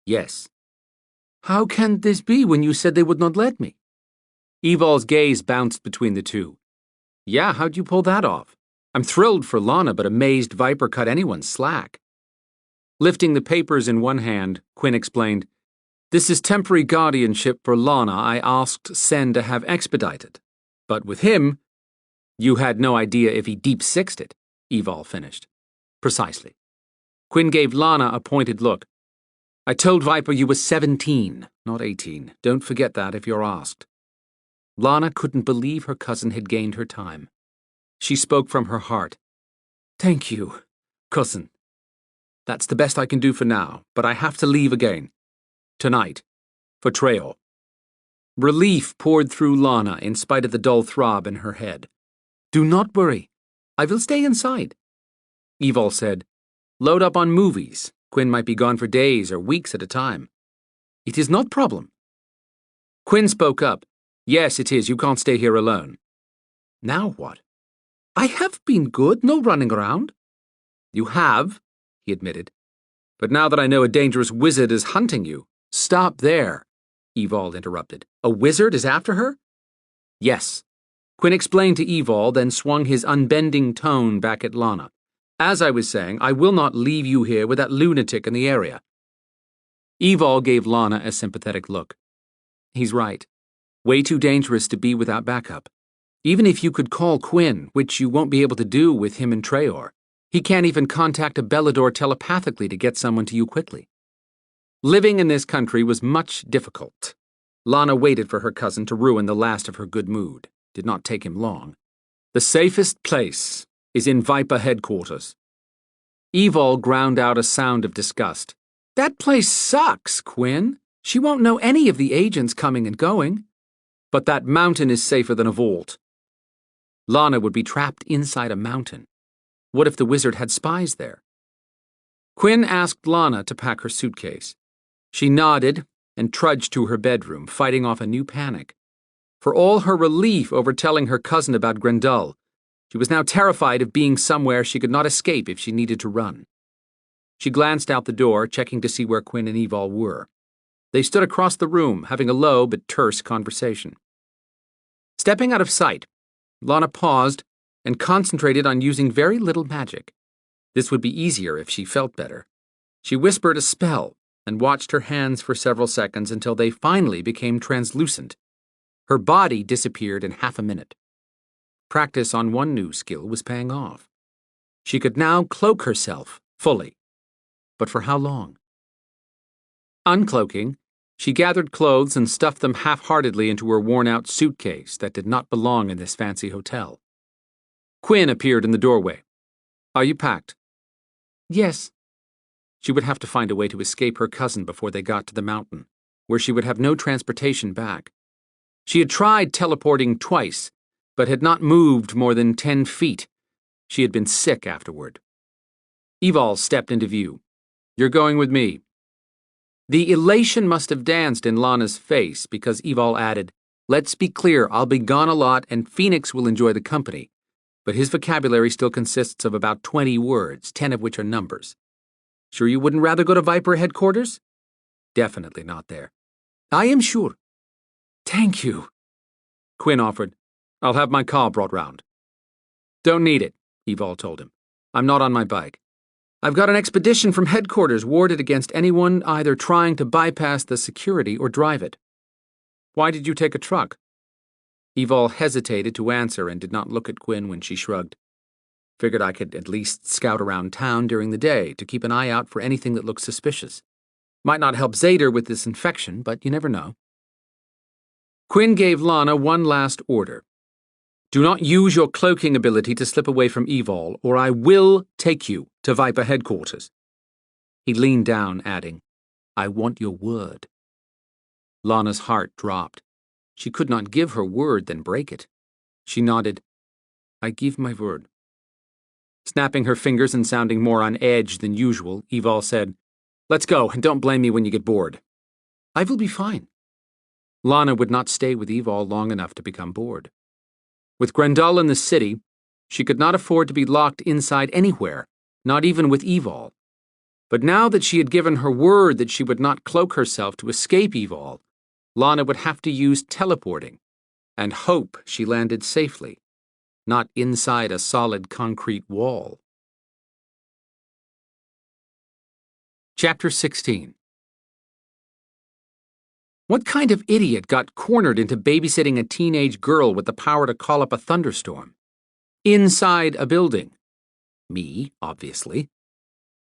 Yes. How can this be when you said they would not let me? Evol's gaze bounced between the two. Yeah, how'd you pull that off? I'm thrilled for Lana, but amazed Viper cut anyone slack. Lifting the papers in one hand, Quinn explained, This is temporary guardianship for Lana I asked Sen to have expedited. But with him, you had no idea if he deep-sixed it, Evol finished. Precisely. Quinn gave Lana a pointed look. I told Viper you were 17, not 18. Don't forget that if you're asked. Lana couldn't believe her cousin had gained her time. She spoke from her heart. Thank you, cousin. That's the best I can do for now, but I have to leave again. Tonight. For Treor. Relief poured through Lana in spite of the dull throb in her head. Do not worry. I will stay inside. Evol said, Load up on movies. Quinn might be gone for days or weeks at a time. It is not problem. Quinn spoke up. Yes, it is. You can't stay here alone. Now what? I have been good. No running around. You have, he admitted. But now that I know a dangerous wizard is hunting you. Stop there, Evol interrupted. A wizard is after her? Yes. Quinn explained to Evol, then swung his unbending tone back at Lana. As I was saying, I will not leave you here with that lunatic in the area. Evol gave Lana a sympathetic look. He's right. Way too dangerous to be without backup. Even if you could call Quinn, which you won't be able to do with him and Treor, he can't even contact a Belador telepathically to get someone to you quickly. Living in this country was much difficult. Lana waited for her cousin to ruin the last of her good mood. Did not take him long. The safest place is in Viper headquarters. Evol ground out a sound of disgust. That place sucks, Quinn. She won't know any of the agents coming and going. But that mountain is safer than a vault. Lana would be trapped inside a mountain. What if the wizard had spies there? Quinn asked Lana to pack her suitcase. She nodded and trudged to her bedroom, fighting off a new panic. For all her relief over telling her cousin about Grendel, she was now terrified of being somewhere she could not escape if she needed to run. She glanced out the door, checking to see where Quinn and Evol were. They stood across the room, having a low but terse conversation. Stepping out of sight, Lana paused and concentrated on using very little magic. This would be easier if she felt better. She whispered a spell and watched her hands for several seconds until they finally became translucent. Her body disappeared in half a minute. Practice on one new skill was paying off. She could now cloak herself fully. But for how long? Uncloaking, she gathered clothes and stuffed them half-heartedly into her worn-out suitcase that did not belong in this fancy hotel. Quinn appeared in the doorway. Are you packed? Yes. She would have to find a way to escape her cousin before they got to the mountain, where she would have no transportation back. She had tried teleporting twice, but had not moved more than 10 feet. She had been sick afterward. Evol stepped into view. You're going with me. The elation must have danced in Lana's face because Evol added, Let's be clear, I'll be gone a lot and Phoenix will enjoy the company, but his vocabulary still consists of about 20 words, 10 of which are numbers. Sure you wouldn't rather go to Viper headquarters? Definitely not there. I am sure. Thank you. Quinn offered, I'll have my car brought round. Don't need it, Evol told him. I'm not on my bike. I've got an expedition from headquarters warded against anyone either trying to bypass the security or drive it. Why did you take a truck? Evol hesitated to answer and did not look at Quinn when she shrugged. Figured I could at least scout around town during the day to keep an eye out for anything that looked suspicious. Might not help Zader with this infection, but you never know. Quinn gave Lana one last order. Do not use your cloaking ability to slip away from Evol, or I will take you to Viper headquarters. He leaned down, adding, I want your word. Lana's heart dropped. She could not give her word, then break it. She nodded. I give my word. Snapping her fingers and sounding more on edge than usual, Evol said, Let's go, and don't blame me when you get bored. I will be fine. Lana would not stay with Evol long enough to become bored. With Grendel in the city, she could not afford to be locked inside anywhere, not even with Evol. But now that she had given her word that she would not cloak herself to escape Evol, Lana would have to use teleporting and hope she landed safely, not inside a solid concrete wall. Chapter 16. What kind of idiot got cornered into babysitting a teenage girl with the power to call up a thunderstorm? Inside a building. Me, obviously.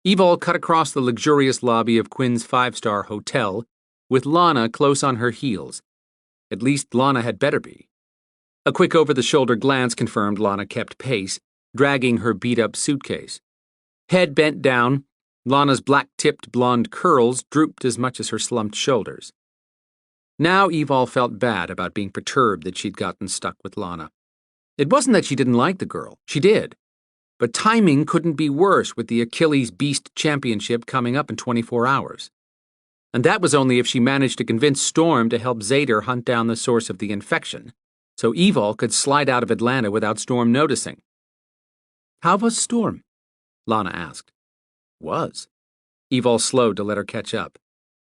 Evol cut across the luxurious lobby of Quinn's five-star hotel, with Lana close on her heels. At least Lana had better be. A quick over-the-shoulder glance confirmed Lana kept pace, dragging her beat-up suitcase. Head bent down, Lana's black-tipped blonde curls drooped as much as her slumped shoulders. Now Evol felt bad about being perturbed that she'd gotten stuck with Lana. It wasn't that she didn't like the girl. She did. But timing couldn't be worse with the Achilles Beast Championship coming up in 24 hours. And that was only if she managed to convince Storm to help Zader hunt down the source of the infection, so Evol could slide out of Atlanta without Storm noticing. "How was Storm?" Lana asked. "Was?" Evol slowed to let her catch up.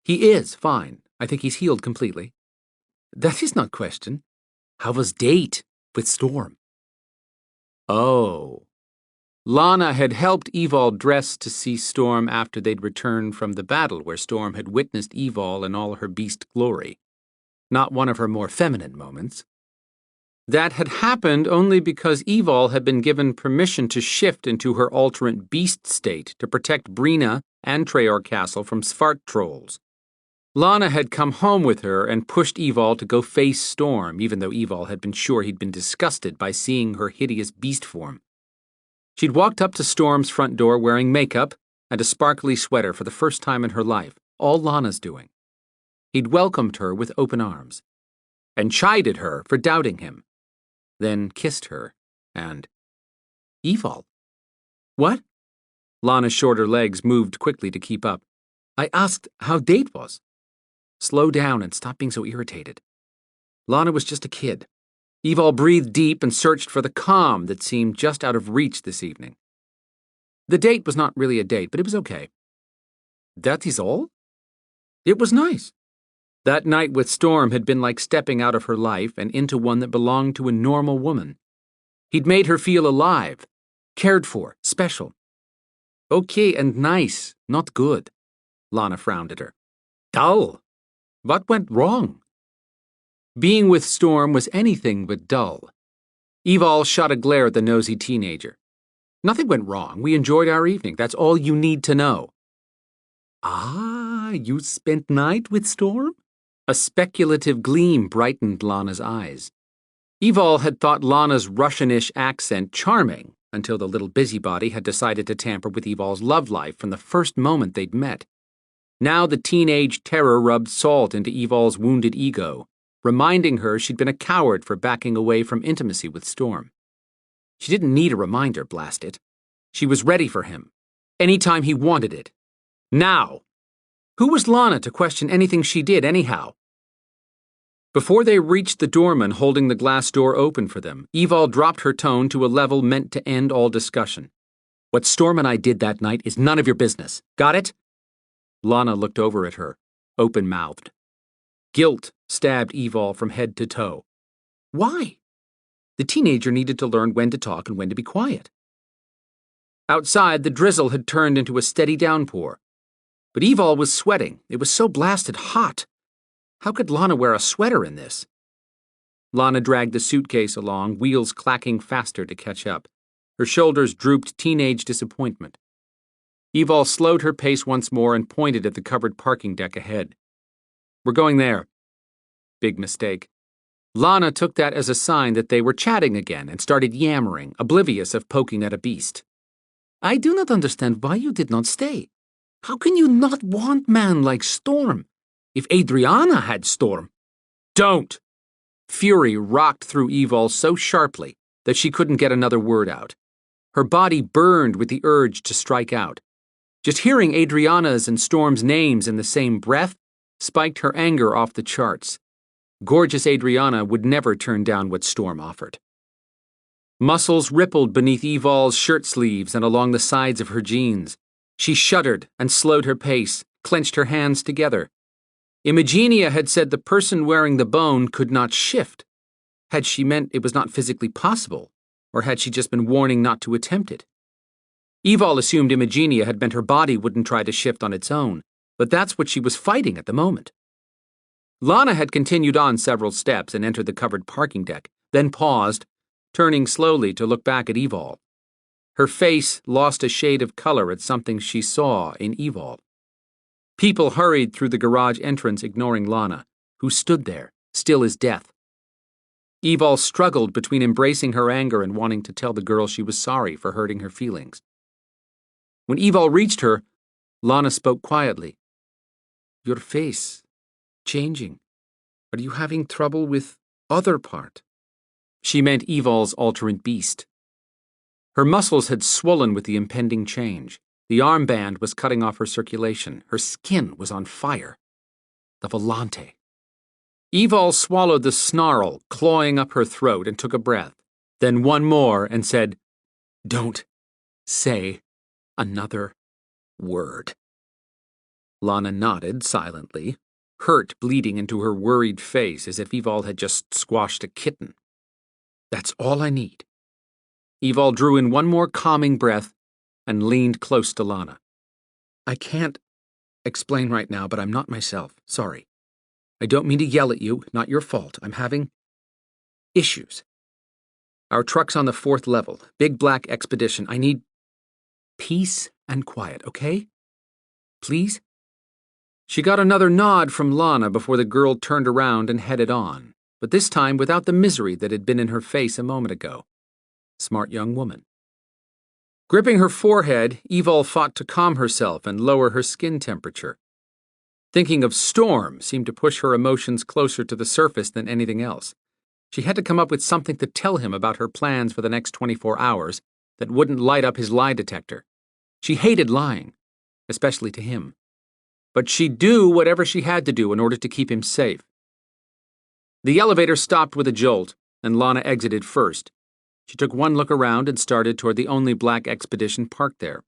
"He is fine. I think he's healed completely." "That is not question. How was date with Storm?" Oh. Lana had helped Evol dress to see Storm after they'd returned from the battle where Storm had witnessed Evol in all her beast glory. Not one of her more feminine moments. That had happened only because Evol had been given permission to shift into her alternate beast state to protect Brina and Traor Castle from Svart trolls. Lana had come home with her and pushed Evol to go face Storm, even though Evol had been sure he'd been disgusted by seeing her hideous beast form. She'd walked up to Storm's front door wearing makeup and a sparkly sweater for the first time in her life, all Lana's doing. He'd welcomed her with open arms, and chided her for doubting him, then kissed her, and... Evol. What? Lana's shorter legs moved quickly to keep up. I asked how date was. Slow down and stop being so irritated. Lana was just a kid. Evol breathed deep and searched for the calm that seemed just out of reach this evening. The date was not really a date, but it was okay. That is all? It was nice. That night with Storm had been like stepping out of her life and into one that belonged to a normal woman. He'd made her feel alive, cared for, special. Okay and nice, not good. Lana frowned at her. Dull. What went wrong? Being with Storm was anything but dull. Evol shot a glare at the nosy teenager. Nothing went wrong. We enjoyed our evening. That's all you need to know. Ah, you spent night with Storm? A speculative gleam brightened Lana's eyes. Evol had thought Lana's Russianish accent charming until the little busybody had decided to tamper with Evol's love life from the first moment they'd met. Now the teenage terror rubbed salt into Evol's wounded ego, reminding her she'd been a coward for backing away from intimacy with Storm. She didn't need a reminder, blast it. She was ready for him, anytime he wanted it. Now! Who was Lana to question anything she did, anyhow? Before they reached the doorman holding the glass door open for them, Evol dropped her tone to a level meant to end all discussion. What Storm and I did that night is none of your business. Got it? Lana looked over at her, open-mouthed. Guilt stabbed Evol from head to toe. Why? The teenager needed to learn when to talk and when to be quiet. Outside, the drizzle had turned into a steady downpour. But Evol was sweating. It was so blasted hot. How could Lana wear a sweater in this? Lana dragged the suitcase along, wheels clacking faster to catch up. Her shoulders drooped teenage disappointment. Evol slowed her pace once more and pointed at the covered parking deck ahead. We're going there. Big mistake. Lana took that as a sign that they were chatting again and started yammering, oblivious of poking at a beast. I do not understand why you did not stay. How can you not want man like Storm? If Adriana had Storm... Don't! Fury rocked through Evol so sharply that she couldn't get another word out. Her body burned with the urge to strike out. Just hearing Adriana's and Storm's names in the same breath spiked her anger off the charts. Gorgeous Adriana would never turn down what Storm offered. Muscles rippled beneath Evol's shirt sleeves and along the sides of her jeans. She shuddered and slowed her pace, clenched her hands together. Imogenia had said the person wearing the bone could not shift. Had she meant it was not physically possible, or had she just been warning not to attempt it? Evol assumed Imogenia had meant her body wouldn't try to shift on its own, but that's what she was fighting at the moment. Lana had continued on several steps and entered the covered parking deck, then paused, turning slowly to look back at Evol. Her face lost a shade of color at something she saw in Evol. People hurried through the garage entrance ignoring Lana, who stood there, still as death. Evol struggled between embracing her anger and wanting to tell the girl she was sorry for hurting her feelings. When Evol reached her, Lana spoke quietly. "Your face, changing. Are you having trouble with other part?" She meant Evol's alternate beast. Her muscles had swollen with the impending change. The armband was cutting off her circulation. Her skin was on fire. The Volante. Evol swallowed the snarl, clawing up her throat, and took a breath, then one more and said, "Don't say another word." Lana nodded silently, hurt bleeding into her worried face as if Evol had just squashed a kitten. "That's all I need." Evol drew in one more calming breath and leaned close to Lana. "I can't explain right now, but I'm not myself. Sorry. I don't mean to yell at you, not your fault. I'm having issues. Our truck's on the 4th level, big black expedition. I need peace and quiet, okay? Please?" She got another nod from Lana before the girl turned around and headed on, but this time without the misery that had been in her face a moment ago. Smart young woman. Gripping her forehead, Evol fought to calm herself and lower her skin temperature. Thinking of Storm seemed to push her emotions closer to the surface than anything else. She had to come up with something to tell him about her plans for the next 24 hours that wouldn't light up his lie detector. She hated lying, especially to him. But she'd do whatever she had to do in order to keep him safe. The elevator stopped with a jolt, and Lana exited first. She took one look around and started toward the only black expedition parked there.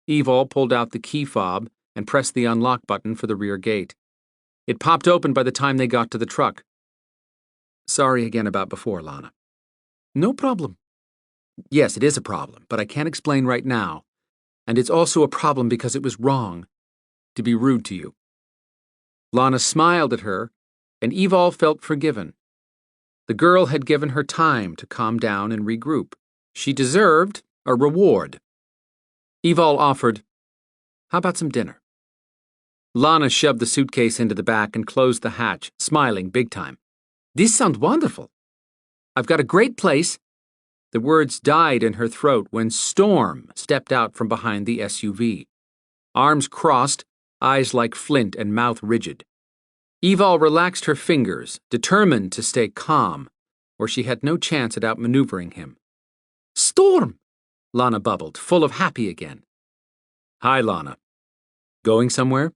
Evol pulled out the key fob and pressed the unlock button for the rear gate. It popped open by the time they got to the truck. "Sorry again about before, Lana." "No problem." "Yes, it is a problem, but I can't explain right now. And it's also a problem because it was wrong to be rude to you." Lana smiled at her, and Evol felt forgiven. The girl had given her time to calm down and regroup. She deserved a reward. Evol offered, "How about some dinner?" Lana shoved the suitcase into the back and closed the hatch, smiling big time. "This sounds wonderful. I've got a great place." The words died in her throat when Storm stepped out from behind the SUV. Arms crossed, eyes like flint and mouth rigid. Evol relaxed her fingers, determined to stay calm, or she had no chance at outmaneuvering him. "Storm!" Lana bubbled, full of happy again. "Hi, Lana. Going somewhere?"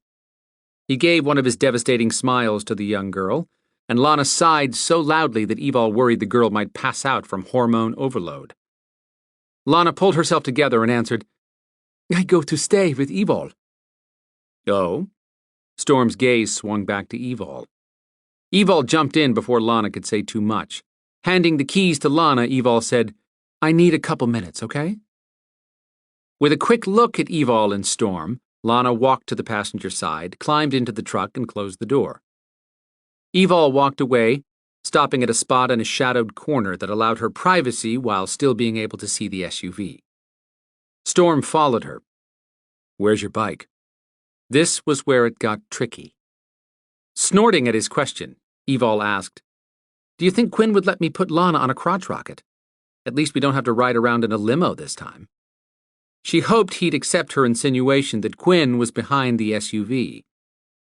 He gave one of his devastating smiles to the young girl, and Lana sighed so loudly that Evol worried the girl might pass out from hormone overload. Lana pulled herself together and answered, "I go to stay with Evol." "Oh?" Storm's gaze swung back to Evol. Evol jumped in before Lana could say too much. Handing the keys to Lana, Evol said, "I need a couple minutes, okay?" With a quick look at Evol and Storm, Lana walked to the passenger side, climbed into the truck, and closed the door. Evol walked away, stopping at a spot in a shadowed corner that allowed her privacy while still being able to see the SUV. Storm followed her. "Where's your bike?" This was where it got tricky. Snorting at his question, Evol asked, "Do you think Quinn would let me put Lana on a crotch rocket? At least we don't have to ride around in a limo this time." She hoped he'd accept her insinuation that Quinn was behind the SUV.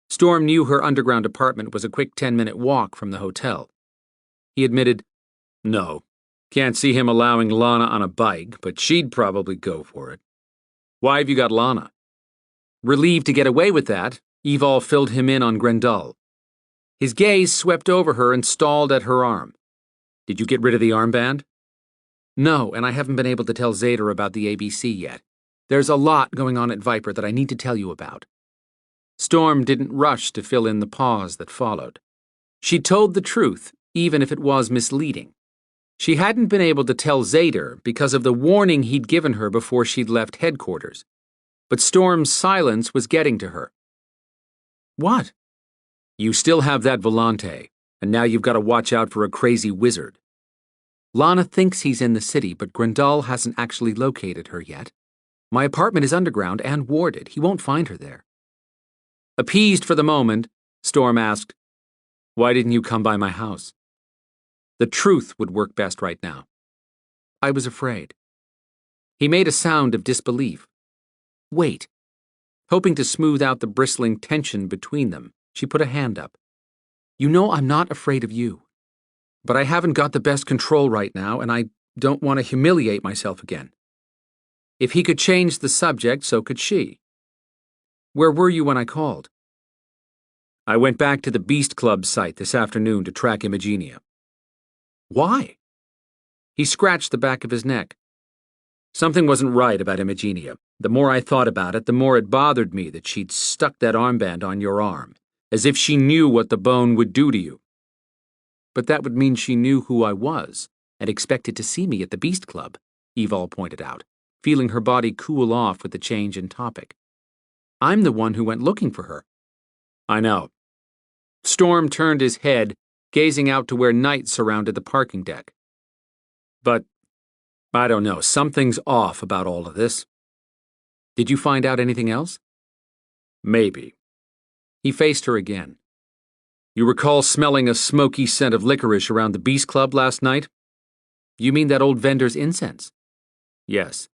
Storm knew her underground apartment was a quick 10-minute walk from the hotel. He admitted, "No, can't see him allowing Lana on a bike, but she'd probably go for it. Why have you got Lana?" Relieved to get away with that, Evol filled him in on Grendel. His gaze swept over her and stalled at her arm. "Did you get rid of the armband?" No, and I haven't been able to tell Zader about the ABC yet. There's a lot going on at Viper that I need to tell you about. Storm didn't rush to fill in the pause that followed. She told the truth, even if it was misleading. She hadn't been able to tell Zader because of the warning he'd given her before she'd left headquarters. But Storm's silence was getting to her. What? You still have that Volante, and now you've got to watch out for a crazy wizard. Lana thinks he's in the city, but Grandal hasn't actually located her yet. My apartment is underground and warded. He won't find her there. Appeased for the moment, Storm asked, "Why didn't you come by my house?" The truth would work best right now. I was afraid. He made a sound of disbelief. Wait. Hoping to smooth out the bristling tension between them, she put a hand up. You know I'm not afraid of you. But I haven't got the best control right now, and I don't want to humiliate myself again. If he could change the subject, so could she. Where were you when I called? I went back to the Beast Club site this afternoon to track Imagenia. Why? He scratched the back of his neck. Something wasn't right about Imagenia. The more I thought about it, the more it bothered me that she'd stuck that armband on your arm, as if she knew what the bone would do to you. But that would mean she knew who I was and expected to see me at the Beast Club, Evol pointed out, feeling her body cool off with the change in topic. I'm the one who went looking for her. I know. Storm turned his head, gazing out to where night surrounded the parking deck. But, I don't know, something's off about all of this. Did you find out anything else? Maybe. He faced her again. You recall smelling a smoky scent of licorice around the Beast Club last night? You mean that old vendor's incense? Yes.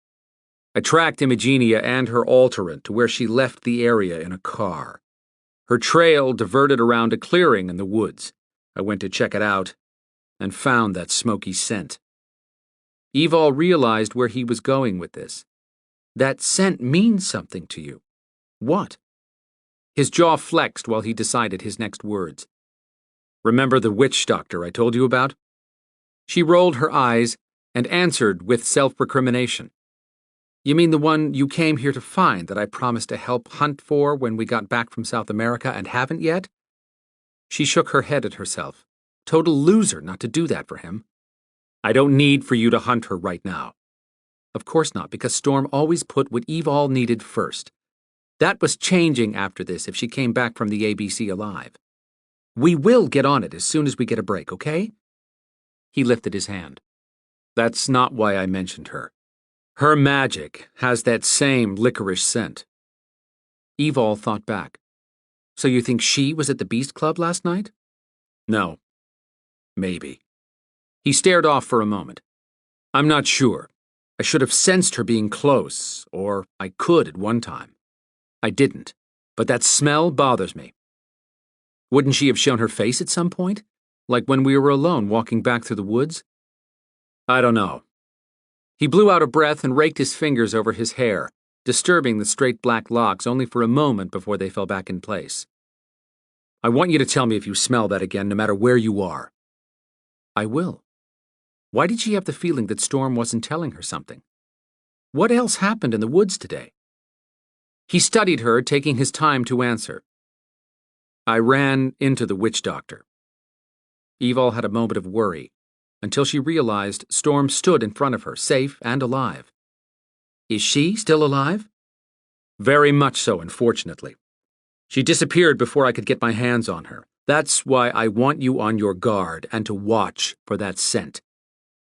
I tracked Imagenia and her alterant to where she left the area in a car. Her trail diverted around a clearing in the woods. I went to check it out and found that smoky scent. Evol realized where he was going with this. That scent means something to you. What? His jaw flexed while he decided his next words. Remember the witch doctor I told you about? She rolled her eyes and answered with self-recrimination. You mean the one you came here to find that I promised to help hunt for when we got back from South America and haven't yet? She shook her head at herself. Total loser not to do that for him. I don't need for you to hunt her right now. Of course not, because Storm always put what Evol needed first. That was changing after this if she came back from the ABC alive. We will get on it as soon as we get a break, okay? He lifted his hand. That's not why I mentioned her. Her magic has that same licorice scent. Evol thought back. So you think she was at the Beast Club last night? No. Maybe. He stared off for a moment. I'm not sure. I should have sensed her being close, or I could at one time. I didn't, but that smell bothers me. Wouldn't she have shown her face at some point? Like when we were alone walking back through the woods? I don't know. He blew out a breath and raked his fingers over his hair, disturbing the straight black locks only for a moment before they fell back in place. I want you to tell me if you smell that again, no matter where you are. I will. Why did she have the feeling that Storm wasn't telling her something? What else happened in the woods today? He studied her, taking his time to answer. I ran into the witch doctor. Evol had a moment of worry, until she realized Storm stood in front of her, safe and alive. Is she still alive? Very much so, unfortunately. She disappeared before I could get my hands on her. That's why I want you on your guard and to watch for that scent.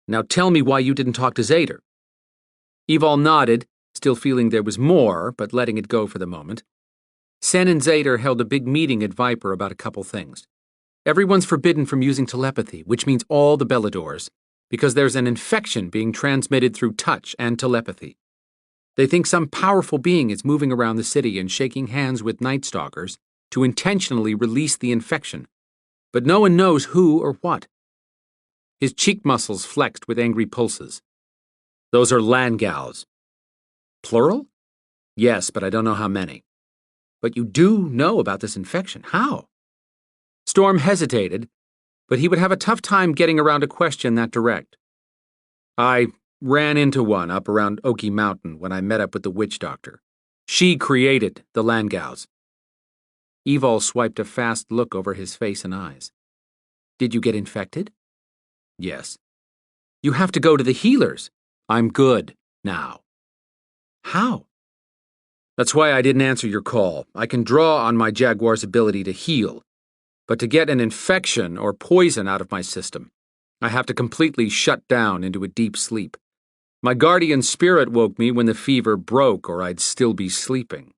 Now tell me why you didn't talk to Zader. Evol nodded, still feeling there was more, but letting it go for the moment. Sen and Zader held a big meeting at Viper about a couple things. Everyone's forbidden from using telepathy, which means all the Beladors, because there's an infection being transmitted through touch and telepathy. They think some powerful being is moving around the city and shaking hands with Night Stalkers to intentionally release the infection, but no one knows who or what. His cheek muscles flexed with angry pulses. Those are Langals. Plural? Yes, but I don't know how many. But you do know about this infection. How? Storm hesitated, but he would have a tough time getting around a question that direct. I ran into one up around Oaky Mountain when I met up with the witch doctor. She created the Langaus. Evol swiped a fast look over his face and eyes. Did you get infected? Yes. You have to go to the healers. I'm good now. How? That's why I didn't answer your call. I can draw on my jaguar's ability to heal, but to get an infection or poison out of my system, I have to completely shut down into a deep sleep. My guardian spirit woke me when the fever broke, or I'd still be sleeping.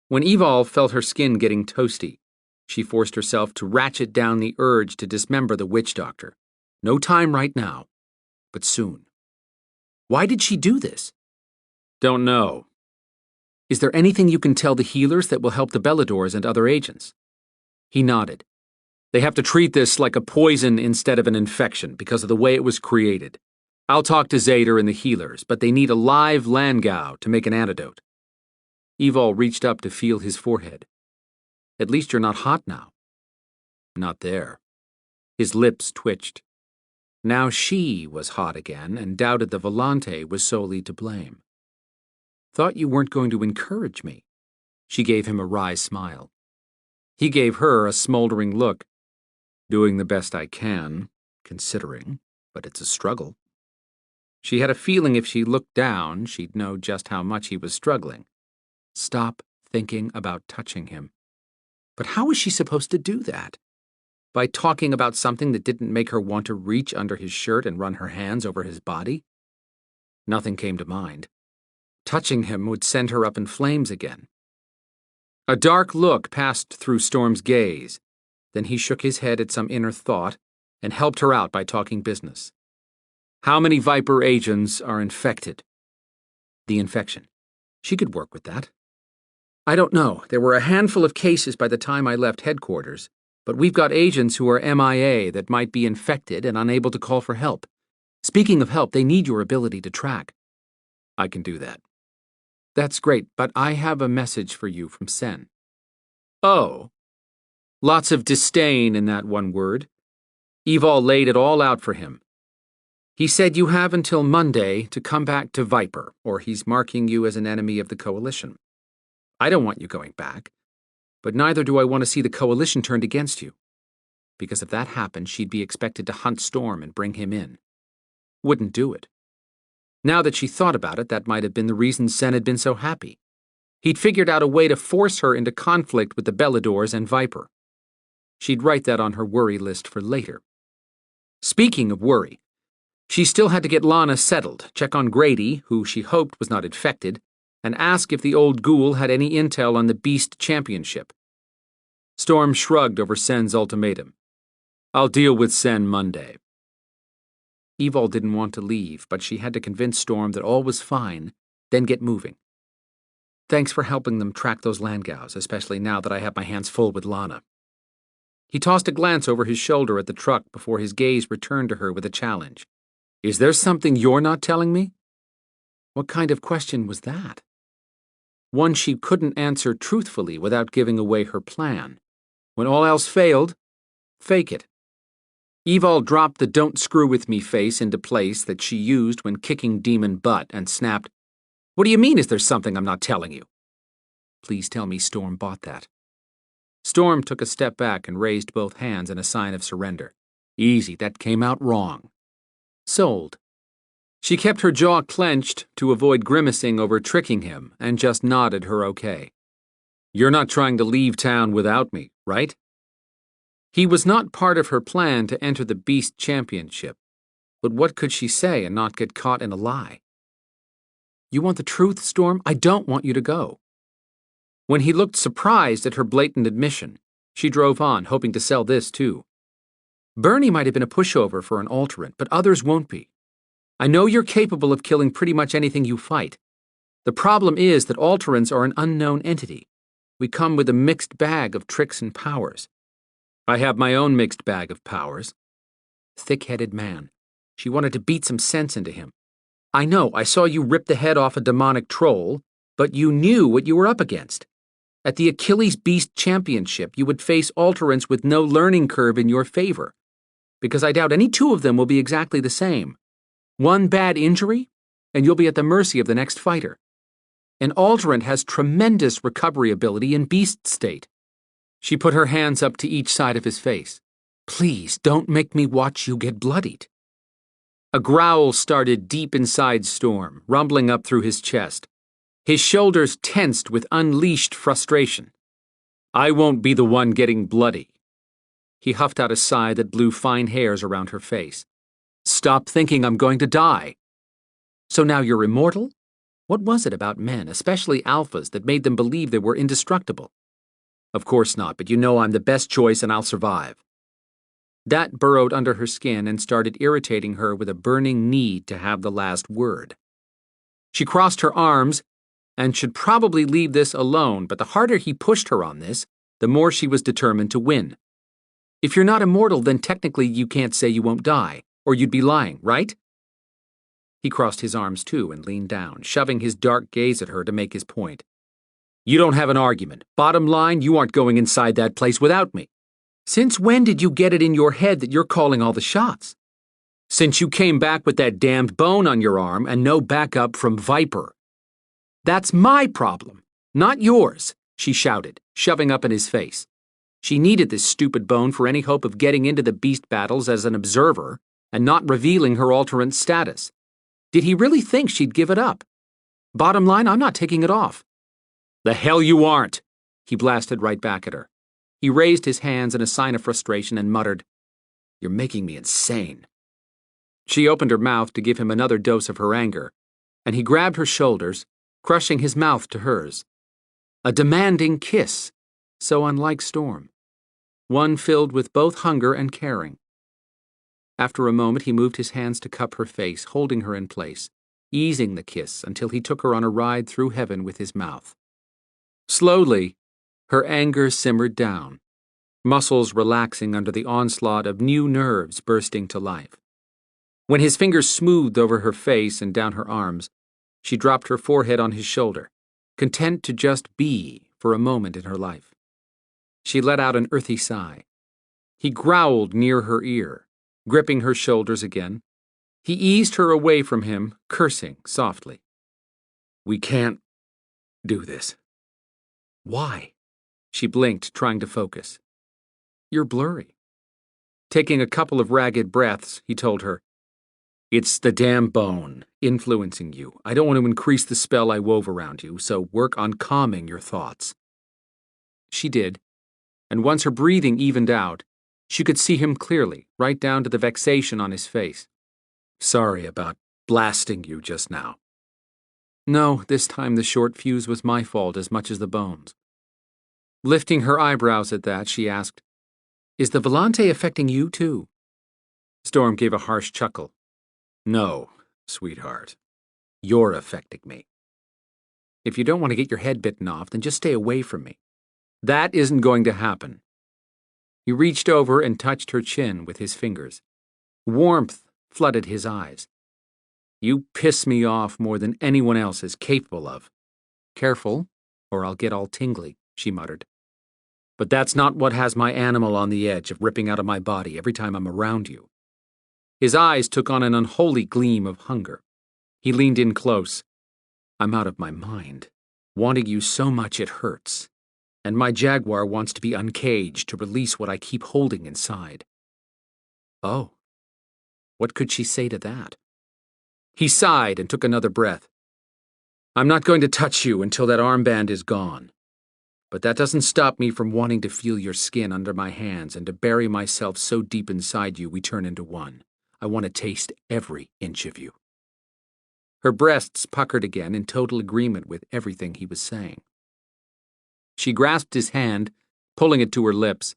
When Evol felt her skin getting toasty, she forced herself to ratchet down the urge to dismember the witch doctor. No time right now, but soon. Why did she do this? Don't know. Is there anything you can tell the healers that will help the Beladors and other agents? He nodded. They have to treat this like a poison instead of an infection because of the way it was created. I'll talk to Zader and the healers, but they need a live Langau to make an antidote. Evol reached up to feel his forehead. At least you're not hot now. Not there. His lips twitched. Now she was hot again and doubted the Volante was solely to blame. Thought you weren't going to encourage me. She gave him a wry smile. He gave her a smoldering look. Doing the best I can, considering, but it's a struggle. She had a feeling if she looked down, she'd know just how much he was struggling. Stop thinking about touching him. But how was she supposed to do that? By talking about something that didn't make her want to reach under his shirt and run her hands over his body? Nothing came to mind. Touching him would send her up in flames again. A dark look passed through Storm's gaze. Then he shook his head at some inner thought and helped her out by talking business. How many Viper agents are infected? The infection. She could work with that. I don't know. There were a handful of cases by the time I left headquarters, but we've got agents who are MIA that might be infected and unable to call for help. Speaking of help, they need your ability to track. I can do that. That's great, but I have a message for you from Sen. Oh. Lots of disdain in that one word. Evol laid it all out for him. He said you have until Monday to come back to Viper, or he's marking you as an enemy of the Coalition. I don't want you going back, but neither do I want to see the Coalition turned against you. Because if that happened, she'd be expected to hunt Storm and bring him in. Wouldn't do it. Now that she thought about it, that might have been the reason Sen had been so happy. He'd figured out a way to force her into conflict with the Beladors and Viper. She'd write that on her worry list for later. Speaking of worry, she still had to get Lana settled, check on Grady, who she hoped was not infected, and ask if the old ghoul had any intel on the Beast Championship. Storm shrugged over Sen's ultimatum. I'll deal with Sen Monday. Evol didn't want to leave, but she had to convince Storm that all was fine, then get moving. Thanks for helping them track those Langaus, especially now that I have my hands full with Lana. He tossed a glance over his shoulder at the truck before his gaze returned to her with a challenge. Is there something you're not telling me? What kind of question was that? One she couldn't answer truthfully without giving away her plan. When all else failed, fake it. Evol dropped the don't screw with me face into place that she used when kicking demon butt and snapped, What do you mean is there something I'm not telling you? Please tell me Storm bought that. Storm took a step back and raised both hands in a sign of surrender. Easy, that came out wrong. Sold. She kept her jaw clenched to avoid grimacing over tricking him and just nodded her okay. You're not trying to leave town without me, right? He was not part of her plan to enter the Beast Championship, but what could she say and not get caught in a lie? You want the truth, Storm? I don't want you to go. When he looked surprised at her blatant admission, she drove on, hoping to sell this too. Bernie might have been a pushover for an alterant, but others won't be. I know you're capable of killing pretty much anything you fight. The problem is that alterants are an unknown entity. We come with a mixed bag of tricks and powers. I have my own mixed bag of powers. Thick-headed man. She wanted to beat some sense into him. I know, I saw you rip the head off a demonic troll, but you knew what you were up against. At the Achilles Beast Championship, you would face alterants with no learning curve in your favor, because I doubt any two of them will be exactly the same. One bad injury, and you'll be at the mercy of the next fighter. An alterant has tremendous recovery ability in beast state. She put her hands up to each side of his face. Please, don't make me watch you get bloodied. A growl started deep inside Storm, rumbling up through his chest. His shoulders tensed with unleashed frustration. I won't be the one getting bloody. He huffed out a sigh that blew fine hairs around her face. Stop thinking I'm going to die. So now you're immortal? What was it about men, especially alphas, that made them believe they were indestructible? Of course not, but you know I'm the best choice and I'll survive. That burrowed under her skin and started irritating her with a burning need to have the last word. She crossed her arms and should probably leave this alone, but the harder he pushed her on this, the more she was determined to win. If you're not immortal, then technically you can't say you won't die, or you'd be lying, right? He crossed his arms too and leaned down, shoving his dark gaze at her to make his point. You don't have an argument. Bottom line, you aren't going inside that place without me. Since when did you get it in your head that you're calling all the shots? Since you came back with that damned bone on your arm and no backup from Viper. That's my problem, not yours, she shouted, shoving up in his face. She needed this stupid bone for any hope of getting into the beast battles as an observer and not revealing her alterant status. Did he really think she'd give it up? Bottom line, I'm not taking it off. The hell you aren't, he blasted right back at her. He raised his hands in a sign of frustration and muttered, You're making me insane. She opened her mouth to give him another dose of her anger, and he grabbed her shoulders, crushing his mouth to hers. A demanding kiss, so unlike Storm. One filled with both hunger and caring. After a moment, he moved his hands to cup her face, holding her in place, easing the kiss until he took her on a ride through heaven with his mouth. Slowly, her anger simmered down, muscles relaxing under the onslaught of new nerves bursting to life. When his fingers smoothed over her face and down her arms, she dropped her forehead on his shoulder, content to just be for a moment in her life. She let out an earthy sigh. He growled near her ear, gripping her shoulders again. He eased her away from him, cursing softly. We can't do this. Why? She blinked, trying to focus. You're blurry. Taking a couple of ragged breaths, he told her, It's the damn bone, influencing you. I don't want to increase the spell I wove around you, so work on calming your thoughts. She did, and once her breathing evened out, she could see him clearly, right down to the vexation on his face. Sorry about blasting you just now. No, this time the short fuse was my fault as much as the bone's. Lifting her eyebrows at that, she asked, Is the Volante affecting you too? Storm gave a harsh chuckle. No, sweetheart. You're affecting me. If you don't want to get your head bitten off, then just stay away from me. That isn't going to happen. He reached over and touched her chin with his fingers. Warmth flooded his eyes. You piss me off more than anyone else is capable of. Careful, or I'll get all tingly, she muttered. But that's not what has my animal on the edge of ripping out of my body every time I'm around you. His eyes took on an unholy gleam of hunger. He leaned in close. I'm out of my mind, wanting you so much it hurts. And my jaguar wants to be uncaged to release what I keep holding inside. Oh, what could she say to that? He sighed and took another breath. I'm not going to touch you until that armband is gone. But that doesn't stop me from wanting to feel your skin under my hands and to bury myself so deep inside you we turn into one. I want to taste every inch of you. Her breasts puckered again in total agreement with everything he was saying. She grasped his hand, pulling it to her lips.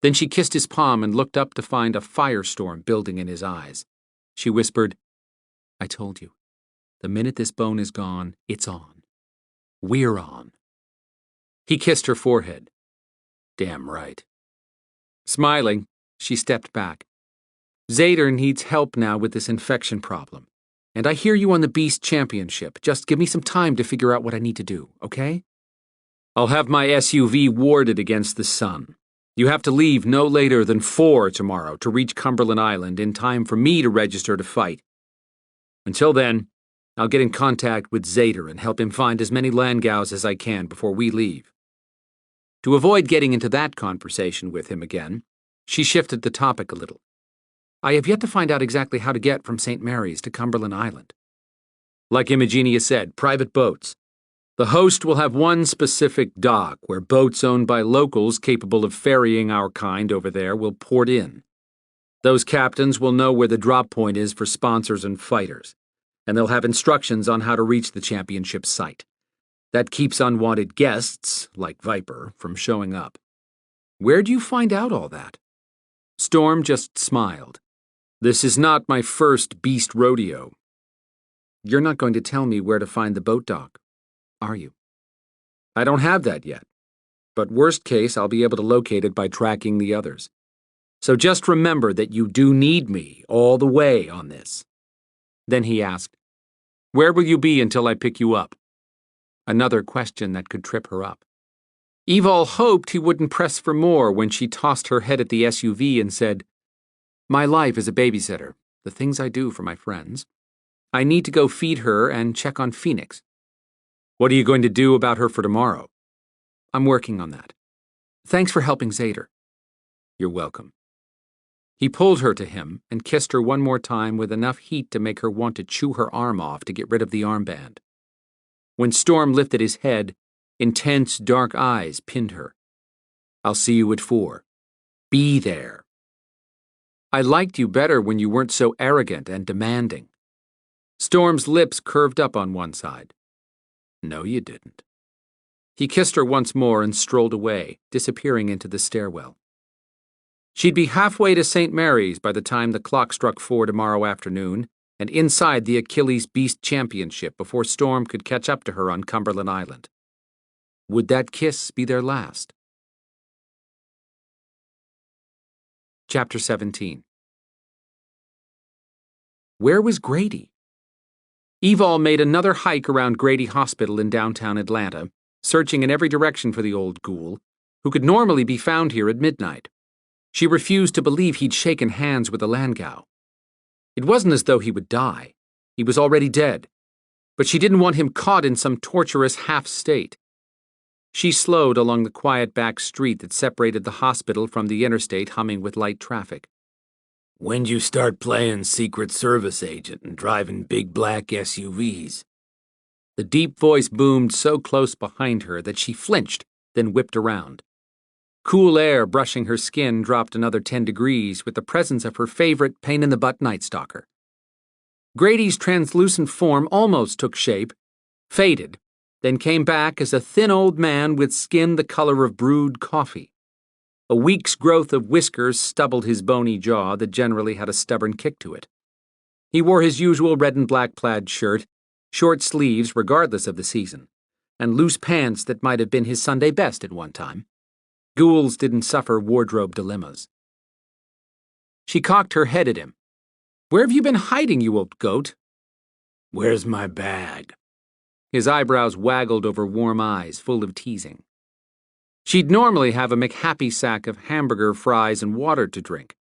Then she kissed his palm and looked up to find a firestorm building in his eyes. She whispered, I told you, the minute this bone is gone, it's on. We're on. He kissed her forehead. Damn right. Smiling, she stepped back. Zader needs help now with this infection problem. And I hear you on the Beast Championship. Just give me some time to figure out what I need to do, okay? I'll have my SUV warded against the sun. You have to leave no later than 4 tomorrow to reach Cumberland Island in time for me to register to fight. Until then, I'll get in contact with Zader and help him find as many Landgaus as I can before we leave. To avoid getting into that conversation with him again, she shifted the topic a little. I have yet to find out exactly how to get from St. Mary's to Cumberland Island. Like Imogenia said, private boats. The host will have one specific dock where boats owned by locals capable of ferrying our kind over there will port in. Those captains will know where the drop point is for sponsors and fighters, and they'll have instructions on how to reach the championship site. That keeps unwanted guests, like Viper, from showing up. Where'd you find out all that? Storm just smiled. This is not my first beast rodeo. You're not going to tell me where to find the boat dock, are you? I don't have that yet, but worst case, I'll be able to locate it by tracking the others. So just remember that you do need me all the way on this. Then he asked, Where will you be until I pick you up? Another question that could trip her up. Evol hoped he wouldn't press for more when she tossed her head at the SUV and said, My life as a babysitter, the things I do for my friends. I need to go feed her and check on Phoenix. What are you going to do about her for tomorrow? I'm working on that. Thanks for helping Zader. You're welcome. He pulled her to him and kissed her one more time with enough heat to make her want to chew her arm off to get rid of the armband. When Storm lifted his head, intense dark eyes pinned her. I'll see you at 4. Be there. I liked you better when you weren't so arrogant and demanding. Storm's lips curved up on one side. No, you didn't. He kissed her once more and strolled away, disappearing into the stairwell. She'd be halfway to St. Mary's by the time the clock struck 4 tomorrow afternoon, and inside the Achilles Beast Championship before Storm could catch up to her on Cumberland Island. Would that kiss be their last? Chapter 17. Where was Grady? Evol made another hike around Grady Hospital in downtown Atlanta, searching in every direction for the old ghoul, who could normally be found here at midnight. She refused to believe he'd shaken hands with a Landgau. It wasn't as though he would die. He was already dead. But she didn't want him caught in some torturous half-state. She slowed along the quiet back street that separated the hospital from the interstate humming with light traffic. When'd you start playing Secret Service agent and driving big black SUVs? The deep voice boomed so close behind her that she flinched, then whipped around. Cool air brushing her skin dropped another 10 degrees with the presence of her favorite pain-in-the-butt night stalker. Grady's translucent form almost took shape, faded, then came back as a thin old man with skin the color of brewed coffee. A week's growth of whiskers stubbled his bony jaw that generally had a stubborn kick to it. He wore his usual red and black plaid shirt, short sleeves regardless of the season, and loose pants that might have been his Sunday best at one time. Ghouls didn't suffer wardrobe dilemmas. She cocked her head at him. Where have you been hiding, you old goat? Where's my bag? His eyebrows waggled over warm eyes full of teasing. She'd normally have a McHappy sack of hamburger, fries, and water to drink.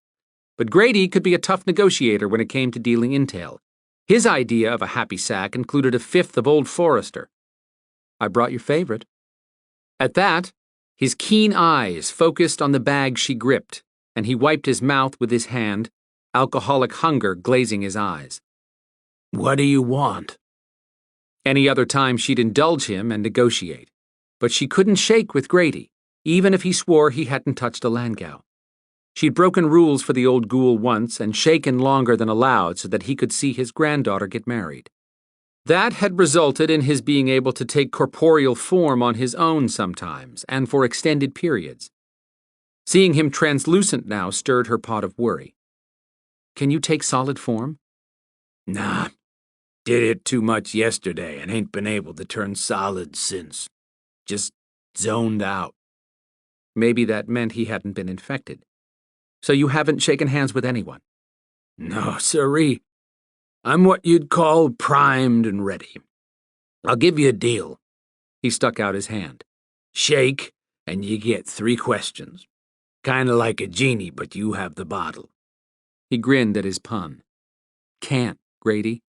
But Grady could be a tough negotiator when it came to dealing intel. His idea of a happy sack included a fifth of Old Forester. I brought your favorite. At that, his keen eyes focused on the bag she gripped, and he wiped his mouth with his hand, alcoholic hunger glazing his eyes. What do you want? Any other time she'd indulge him and negotiate, but she couldn't shake with Grady, even if he swore he hadn't touched a Landgau. She'd broken rules for the old ghoul once and shaken longer than allowed so that he could see his granddaughter get married. That had resulted in his being able to take corporeal form on his own sometimes, and for extended periods. Seeing him translucent now stirred her pot of worry. Can you take solid form? Nah. Did it too much yesterday and ain't been able to turn solid since. Just zoned out. Maybe that meant he hadn't been infected. So you haven't shaken hands with anyone? No, sirree. I'm what you'd call primed and ready. I'll give you a deal. He stuck out his hand. Shake, and you get 3 questions. Kinda like a genie, but you have the bottle. He grinned at his pun. Can't, Grady.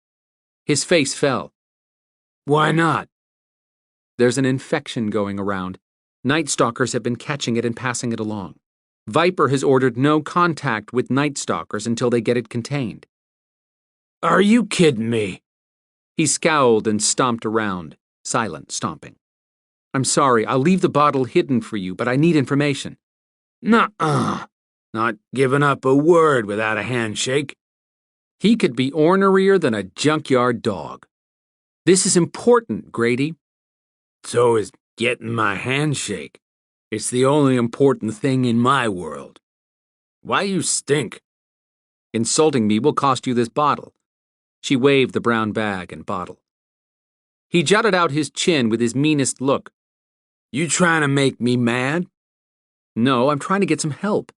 His face fell. Why not? There's an infection going around. Night Stalkers have been catching it and passing it along. Viper has ordered no contact with Night Stalkers until they get it contained. Are you kidding me? He scowled and stomped around, silent stomping. I'm sorry, I'll leave the bottle hidden for you, but I need information. Nuh-uh. Not giving up a word without a handshake. He could be ornerier than a junkyard dog. This is important, Grady. So is getting my handshake. It's the only important thing in my world. Why you stink? Insulting me will cost you this bottle. She waved the brown bag and bottle. He jutted out his chin with his meanest look. You trying to make me mad? No, I'm trying to get some help.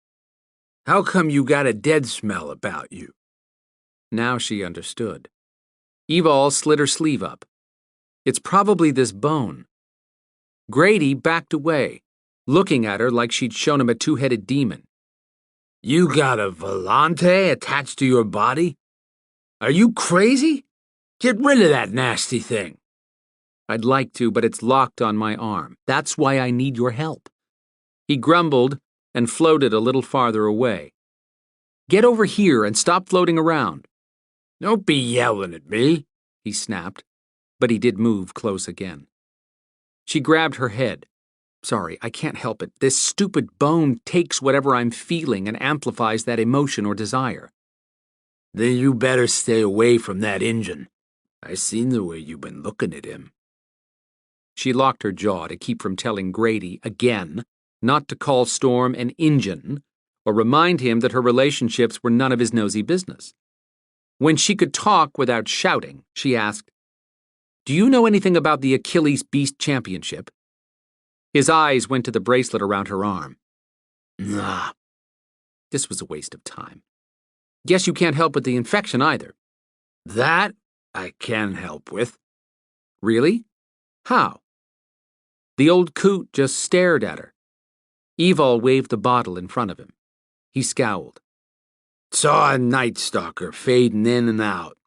How come you got a dead smell about you? Now she understood. Evol slid her sleeve up. It's probably this bone. Grady backed away, looking at her like she'd shown him a two-headed demon. You got a volante attached to your body? Are you crazy? Get rid of that nasty thing. I'd like to, but it's locked on my arm. That's why I need your help. He grumbled and floated a little farther away. Get over here and stop floating around. Don't be yelling at me, he snapped, but he did move close again. She grabbed her head. Sorry, I can't help it. This stupid bone takes whatever I'm feeling and amplifies that emotion or desire. Then you better stay away from that engine. I seen the way you've been looking at him. She locked her jaw to keep from telling Grady again not to call Storm an engine or remind him that her relationships were none of his nosy business. When she could talk without shouting, she asked, Do you know anything about the Achilles Beast Championship? His eyes went to the bracelet around her arm. Nah. This was a waste of time. Guess you can't help with the infection either. That I can help with. Really? How? The old coot just stared at her. Evol waved the bottle in front of him. He scowled. Saw a Night Stalker fading in and out.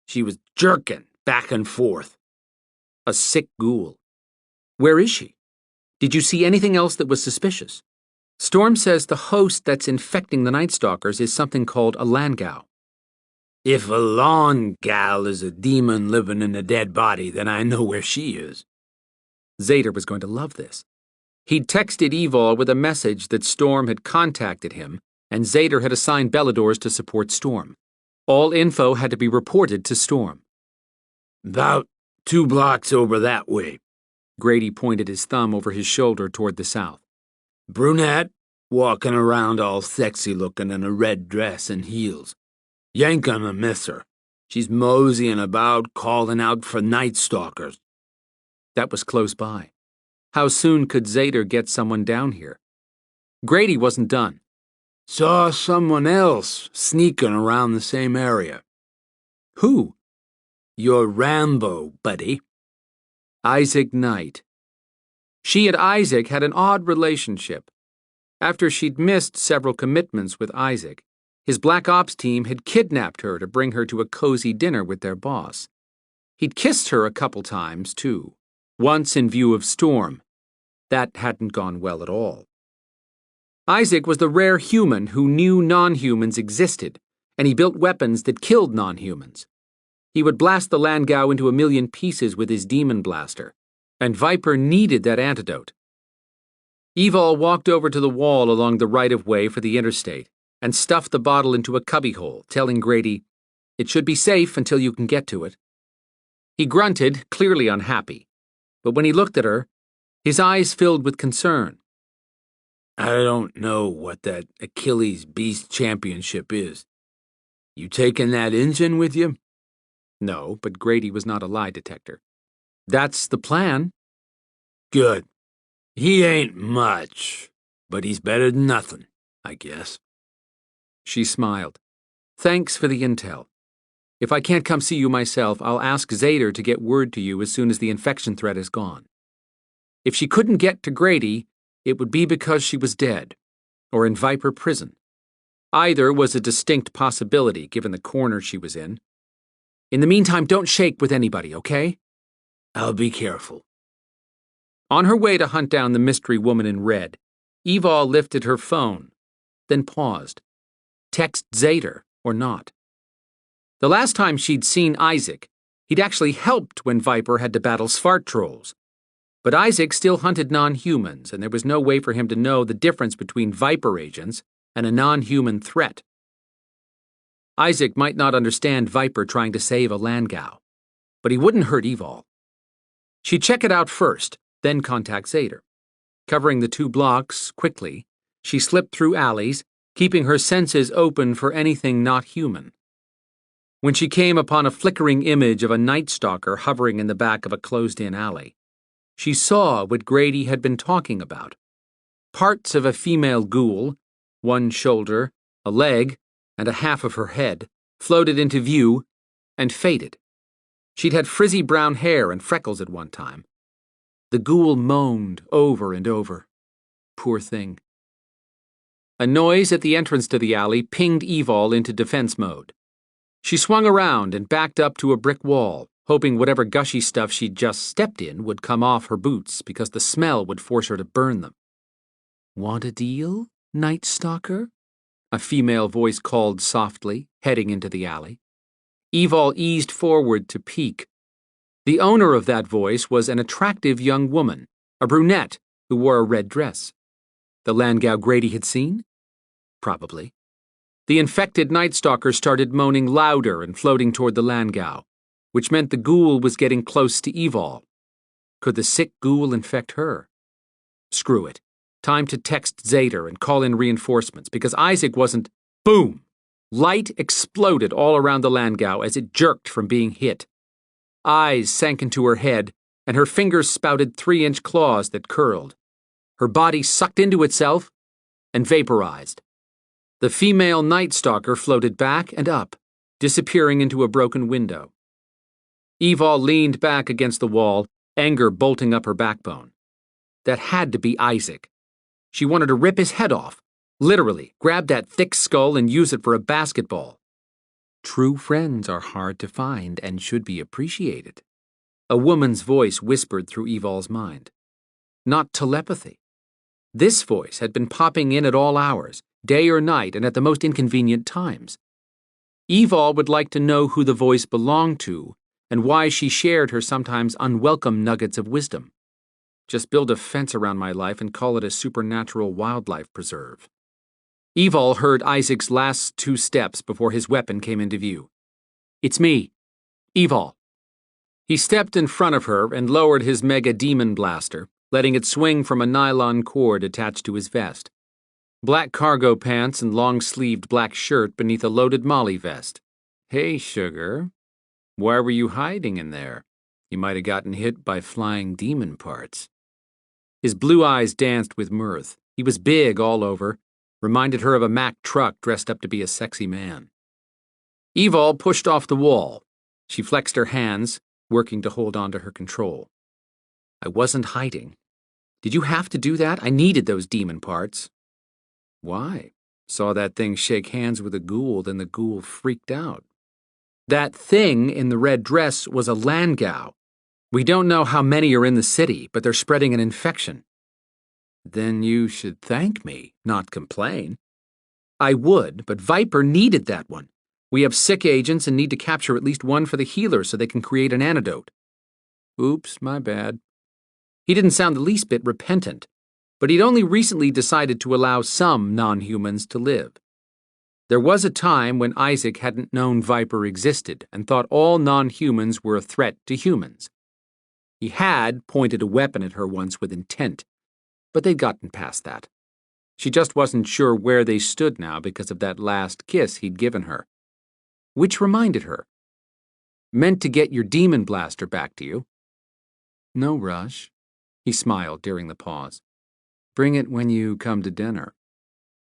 She was jerking back and forth. A sick ghoul. Where is she? Did you see anything else that was suspicious? Storm says the host that's infecting the Night Stalkers is something called a Landgau. If a lawn gal is a demon living in a dead body, then I know where she is. Zader was going to love this. He'd texted Evol with a message that Storm had contacted him, and Zader had assigned Beladors to support Storm. All info had to be reported to Storm. About 2 blocks over that way. Grady pointed his thumb over his shoulder toward the south. Brunette, walking around all sexy looking in a red dress and heels. You ain't gonna miss her. She's moseying about, calling out for Night Stalkers. That was close by. How soon could Zader get someone down here? Grady wasn't done. Saw someone else sneaking around the same area. Who? Your Rambo, buddy. Isaac Knight. She and Isaac had an odd relationship. After she'd missed several commitments with Isaac, his Black Ops team had kidnapped her to bring her to a cozy dinner with their boss. He'd kissed her a couple times, too, once in view of Storm. That hadn't gone well at all. Isaac was the rare human who knew non-humans existed, and he built weapons that killed non-humans. He would blast the Landgau into 1,000,000 pieces with his demon blaster, and Viper needed that antidote. Evol walked over to the wall along the right-of-way for the interstate and stuffed the bottle into a cubbyhole, telling Grady, "It should be safe until you can get to it." He grunted, clearly unhappy, but when he looked at her, his eyes filled with concern. I don't know what that Achilles Beast Championship is. You taking that engine with you? No, but Grady was not a lie detector. That's the plan. Good. He ain't much, but he's better than nothing, I guess. She smiled. Thanks for the intel. If I can't come see you myself, I'll ask Zader to get word to you as soon as the infection threat is gone. If she couldn't get to Grady, it would be because she was dead, or in Viper prison. Either was a distinct possibility given the corner she was in. In the meantime, don't shake with anybody, okay? I'll be careful. On her way to hunt down the mystery woman in red, Evol lifted her phone, then paused. Text Zader or not. The last time she'd seen Isaac, he'd actually helped when Viper had to battle Svart trolls. But Isaac still hunted non-humans, and there was no way for him to know the difference between Viper agents and a non-human threat. Isaac might not understand Viper trying to save a Landgau, but he wouldn't hurt Evol. She'd check it out first, then contact Zader. Covering the 2 blocks quickly, she slipped through alleys, keeping her senses open for anything not human. When she came upon a flickering image of a Night Stalker hovering in the back of a closed-in alley, she saw what Grady had been talking about. Parts of a female ghoul, 1 shoulder, a leg, and a half of her head, floated into view and faded. She'd had frizzy brown hair and freckles at one time. The ghoul moaned over and over. Poor thing. A noise at the entrance to the alley pinged Evol into defense mode. She swung around and backed up to a brick wall, hoping whatever gushy stuff she'd just stepped in would come off her boots because the smell would force her to burn them. "Want a deal, Night Stalker?" a female voice called softly, heading into the alley. Evol eased forward to peek. The owner of that voice was an attractive young woman, a brunette who wore a red dress. The Landgau Grady had seen? Probably. The infected Night Stalker started moaning louder and floating toward the Landgau, which meant the ghoul was getting close to Evol. Could the sick ghoul infect her? Screw it. Time to text Zader and call in reinforcements, because Isaac wasn't— Boom! Light exploded all around the Landgau as it jerked from being hit. Eyes sank into her head, and her fingers spouted 3-inch claws that curled. Her body sucked into itself and vaporized. The female Night Stalker floated back and up, disappearing into a broken window. Evol leaned back against the wall, anger bolting up her backbone. That had to be Isaac. She wanted to rip his head off, literally grab that thick skull and use it for a basketball. True friends are hard to find and should be appreciated. A woman's voice whispered through Evol's mind. Not telepathy. This voice had been popping in at all hours, day or night, and at the most inconvenient times. Evol would like to know who the voice belonged to and why she shared her sometimes unwelcome nuggets of wisdom. Just build a fence around my life and call it a supernatural wildlife preserve. Evol heard Isaac's last 2 steps before his weapon came into view. "It's me, Evol." He stepped in front of her and lowered his mega demon blaster, letting it swing from a nylon cord attached to his vest. Black cargo pants and long-sleeved black shirt beneath a loaded Molly vest. "Hey, sugar. Why were you hiding in there? You might have gotten hit by flying demon parts." His blue eyes danced with mirth. He was big all over, reminded her of a Mack truck dressed up to be a sexy man. Evol pushed off the wall. She flexed her hands, working to hold on to her control. "I wasn't hiding. Did you have to do that? I needed those demon parts." "Why?" "Saw that thing shake hands with a ghoul, then the ghoul freaked out." "That thing in the red dress was a Landgau. We don't know how many are in the city, but they're spreading an infection." "Then you should thank me, not complain." "I would, but Viper needed that one. We have sick agents and need to capture at least one for the healer so they can create an antidote." "Oops, my bad." He didn't sound the least bit repentant, but he'd only recently decided to allow some non-humans to live. There was a time when Isaac hadn't known Viper existed and thought all non-humans were a threat to humans. He had pointed a weapon at her once with intent, but they'd gotten past that. She just wasn't sure where they stood now because of that last kiss he'd given her. Which reminded her. "Meant to get your demon blaster back to you." "No rush." He smiled during the pause. "Bring it when you come to dinner."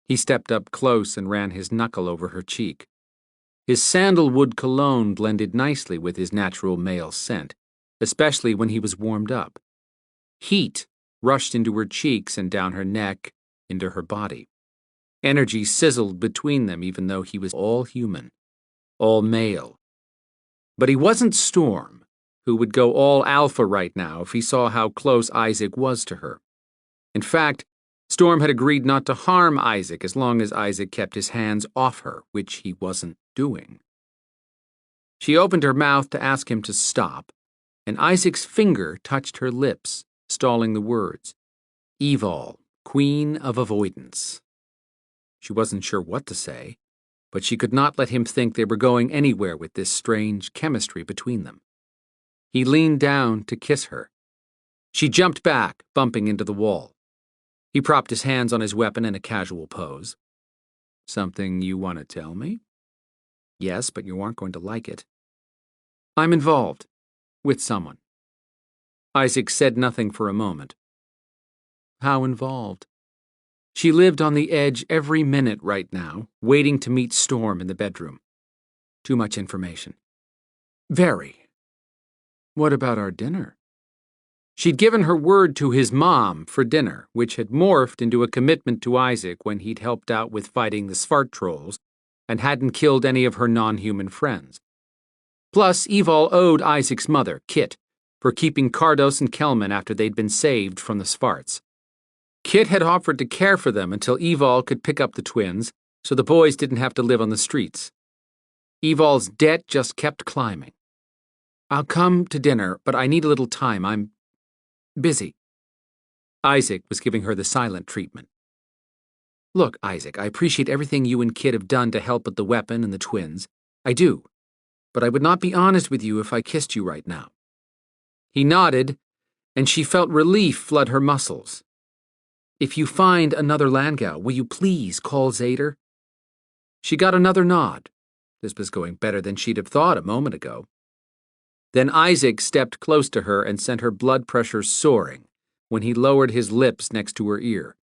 He stepped up close and ran his knuckle over her cheek. His sandalwood cologne blended nicely with his natural male scent, especially when he was warmed up. Heat rushed into her cheeks and down her neck, into her body. Energy sizzled between them even though he was all human, all male. But he wasn't Storm, who would go all alpha right now if he saw how close Isaac was to her. In fact, Storm had agreed not to harm Isaac as long as Isaac kept his hands off her, which he wasn't doing. She opened her mouth to ask him to stop, and Isaac's finger touched her lips, stalling the words. Evol, Queen of Avoidance. She wasn't sure what to say, but she could not let him think they were going anywhere with this strange chemistry between them. He leaned down to kiss her. She jumped back, bumping into the wall. He propped his hands on his weapon in a casual pose. Something you want to tell me? Yes, but you aren't going to like it. I'm involved. With someone. Isaac said nothing for a moment. How involved? She lived on the edge every minute right now, waiting to meet Storm in the bedroom. Too much information. Very. What about our dinner? She'd given her word to his mom for dinner, which had morphed into a commitment to Isaac when he'd helped out with fighting the Svart trolls and hadn't killed any of her non-human friends. Plus, Evol owed Isaac's mother, Kit, for keeping Cardos and Kelman after they'd been saved from the Svarts. Kit had offered to care for them until Evol could pick up the twins, so the boys didn't have to live on the streets. Evol's debt just kept climbing. I'll come to dinner, but I need a little time. I'm busy. Isaac was giving her the silent treatment. Look, Isaac, I appreciate everything you and Kit have done to help with the weapon and the twins. I do. But I would not be honest with you if I kissed you right now. He nodded, and she felt relief flood her muscles. If you find another Landgau, will you please call Zader? She got another nod. This was going better than she'd have thought a moment ago. Then Isaac stepped close to her and sent her blood pressure soaring when he lowered his lips next to her ear.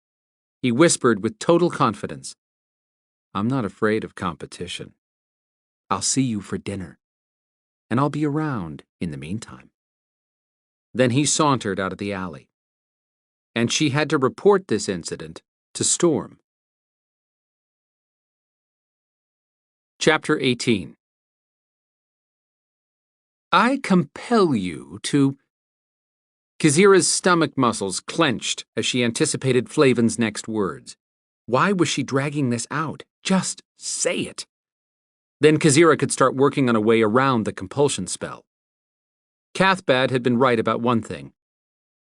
He whispered with total confidence, I'm not afraid of competition. I'll see you for dinner. And I'll be around in the meantime. Then he sauntered out of the alley. And she had to report this incident to Storm. Chapter 18. I compel you to... Kazira's stomach muscles clenched as she anticipated Flavin's next words. Why was she dragging this out? Just say it. Then Kazira could start working on a way around the compulsion spell. Cathbad had been right about one thing.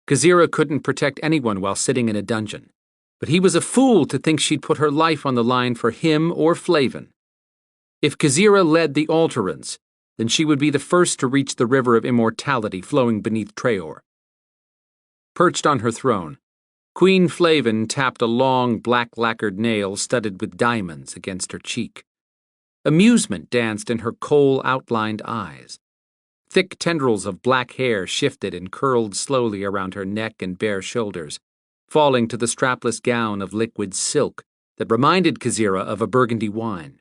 Kazira couldn't protect anyone while sitting in a dungeon, but he was a fool to think she'd put her life on the line for him or Flavin. If Kazira led the Alterans, then she would be the first to reach the river of immortality flowing beneath Treor. Perched on her throne, Queen Flavin tapped a long black-lacquered nail studded with diamonds against her cheek. Amusement danced in her coal-outlined eyes. Thick tendrils of black hair shifted and curled slowly around her neck and bare shoulders, falling to the strapless gown of liquid silk that reminded Kazira of a burgundy wine.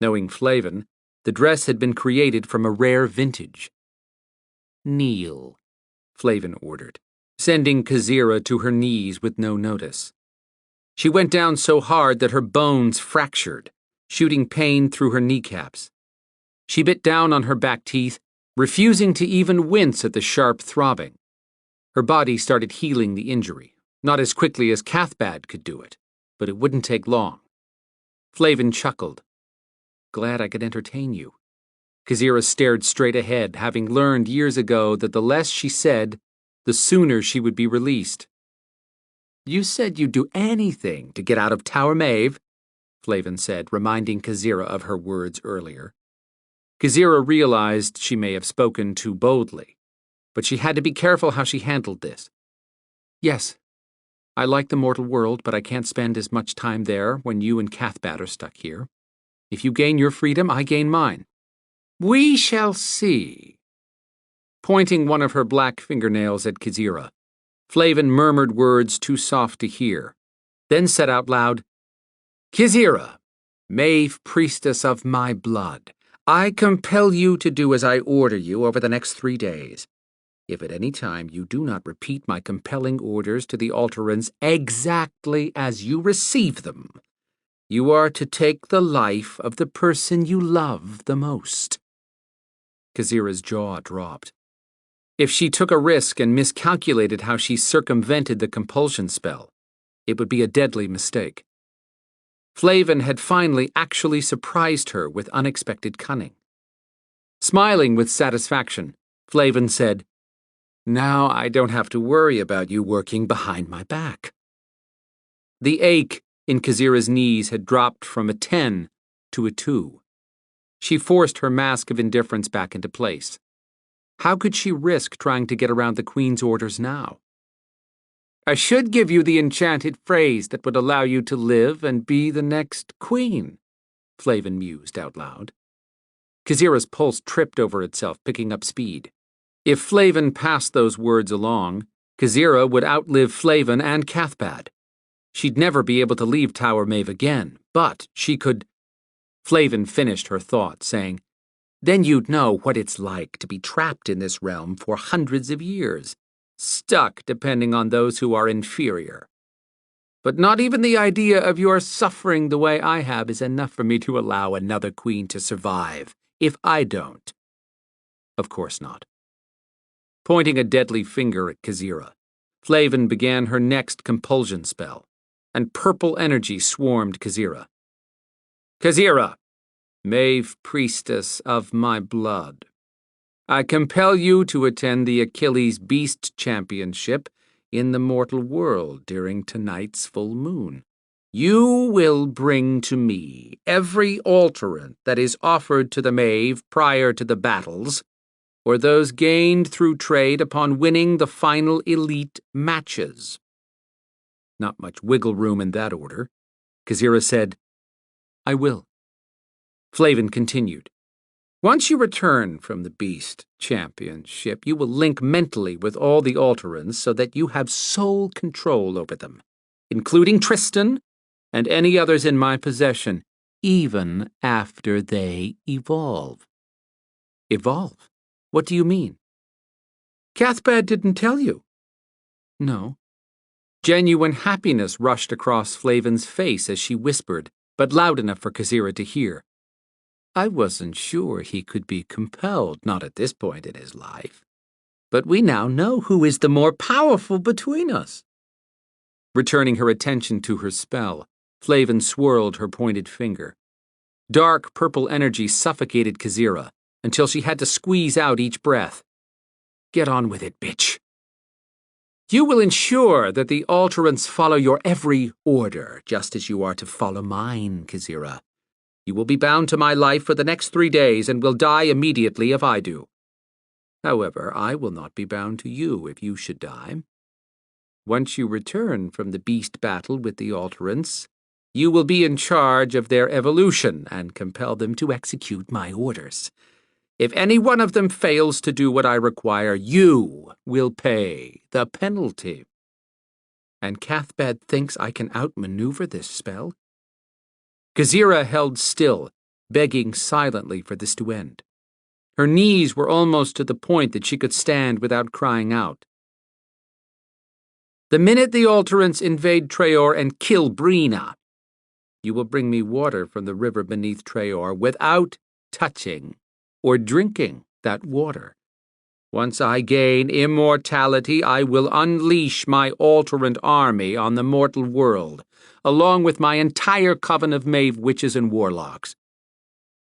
Knowing Flavin, the dress had been created from a rare vintage. Kneel, Flavin ordered, sending Kazira to her knees with no notice. She went down so hard that her bones fractured, shooting pain through her kneecaps. She bit down on her back teeth, refusing to even wince at the sharp throbbing. Her body started healing the injury, not as quickly as Cathbad could do it, but it wouldn't take long. Flavin chuckled. Glad I could entertain you. Kazira stared straight ahead, having learned years ago that the less she said, the sooner she would be released. You said you'd do anything to get out of Tower Maeve, Flavin said, reminding Kazira of her words earlier. Kazira realized she may have spoken too boldly, but she had to be careful how she handled this. Yes, I like the mortal world, but I can't spend as much time there when you and Cathbad are stuck here. If you gain your freedom, I gain mine. We shall see. Pointing one of her black fingernails at Kazira, Flavin murmured words too soft to hear, then said out loud, Kazira, Maeve priestess of my blood, I compel you to do as I order you over the next 3 days. If at any time you do not repeat my compelling orders to the Alterans exactly as you receive them, you are to take the life of the person you love the most. Kazira's jaw dropped. If she took a risk and miscalculated how she circumvented the compulsion spell, it would be a deadly mistake. Flavin had finally actually surprised her with unexpected cunning. Smiling with satisfaction, Flavin said, "Now I don't have to worry about you working behind my back." The ache in Kazira's knees had dropped from a 10 to a 2. She forced her mask of indifference back into place. How could she risk trying to get around the Queen's orders now? "I should give you the enchanted phrase that would allow you to live and be the next queen," Flavin mused out loud. Kazira's pulse tripped over itself, picking up speed. If Flavin passed those words along, Kazira would outlive Flavin and Cathbad. She'd never be able to leave Tower Maeve again, but she could... Flavin finished her thought, saying, "Then you'd know what it's like to be trapped in this realm for hundreds of years, stuck depending on those who are inferior. But not even the idea of your suffering the way I have is enough for me to allow another queen to survive, if I don't." Of course not. Pointing a deadly finger at Kazira, Flavin began her next compulsion spell, and purple energy swarmed Kazira. "Kazira, Maeve priestess of my blood, I compel you to attend the Achilles Beast Championship in the mortal world during tonight's full moon. You will bring to me every alterant that is offered to the Maeve prior to the battles, or those gained through trade upon winning the final elite matches." Not much wiggle room in that order. Kazira said, "I will." Flavin continued, "Once you return from the Beast Championship, you will link mentally with all the alterants so that you have sole control over them, including Tristan and any others in my possession, even after they evolve." "Evolve? What do you mean?" "Cathbad didn't tell you." "No." Genuine happiness rushed across Flavin's face as she whispered, but loud enough for Kazira to hear. "I wasn't sure he could be compelled, not at this point in his life. But we now know who is the more powerful between us." Returning her attention to her spell, Flavin swirled her pointed finger. Dark purple energy suffocated Kazira until she had to squeeze out each breath. "Get on with it, bitch." "You will ensure that the alterants follow your every order, just as you are to follow mine, Kazira. You will be bound to my life for the next 3 days and will die immediately if I do. However, I will not be bound to you if you should die. Once you return from the beast battle with the alterants, you will be in charge of their evolution and compel them to execute my orders. If any one of them fails to do what I require, you will pay the penalty." "And Cathbad thinks I can outmaneuver this spell?" Kazira held still, begging silently for this to end. Her knees were almost to the point that she could stand without crying out. "The minute the alterants invade Traor and kill Brina, you will bring me water from the river beneath Traor without touching or drinking that water. Once I gain immortality, I will unleash my alterant army on the mortal world, along with my entire coven of Maeve witches and warlocks.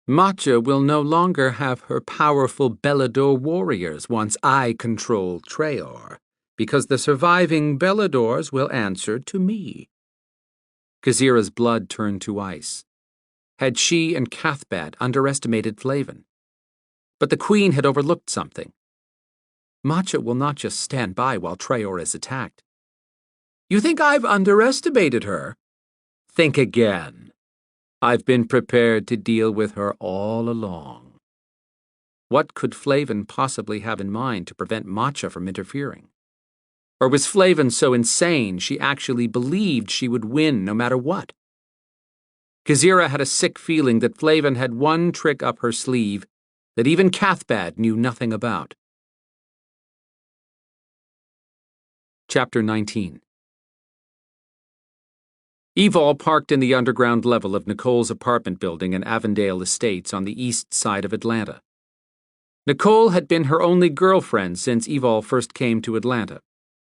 Matcha will no longer have her powerful Belador warriors once I control Traor, because the surviving Beladors will answer to me." Kazira's blood turned to ice. Had she and Cathbad underestimated Flavin? But the Queen had overlooked something. Matcha will not just stand by while Traor is attacked. "You think I've underestimated her? Think again. I've been prepared to deal with her all along." What could Flavin possibly have in mind to prevent Matcha from interfering? Or was Flavin so insane she actually believed she would win no matter what? Kazira had a sick feeling that Flavin had one trick up her sleeve that even Cathbad knew nothing about. Chapter 19. Evol parked in the underground level of Nicole's apartment building in Avondale Estates on the east side of Atlanta. Nicole had been her only girlfriend since Evol first came to Atlanta.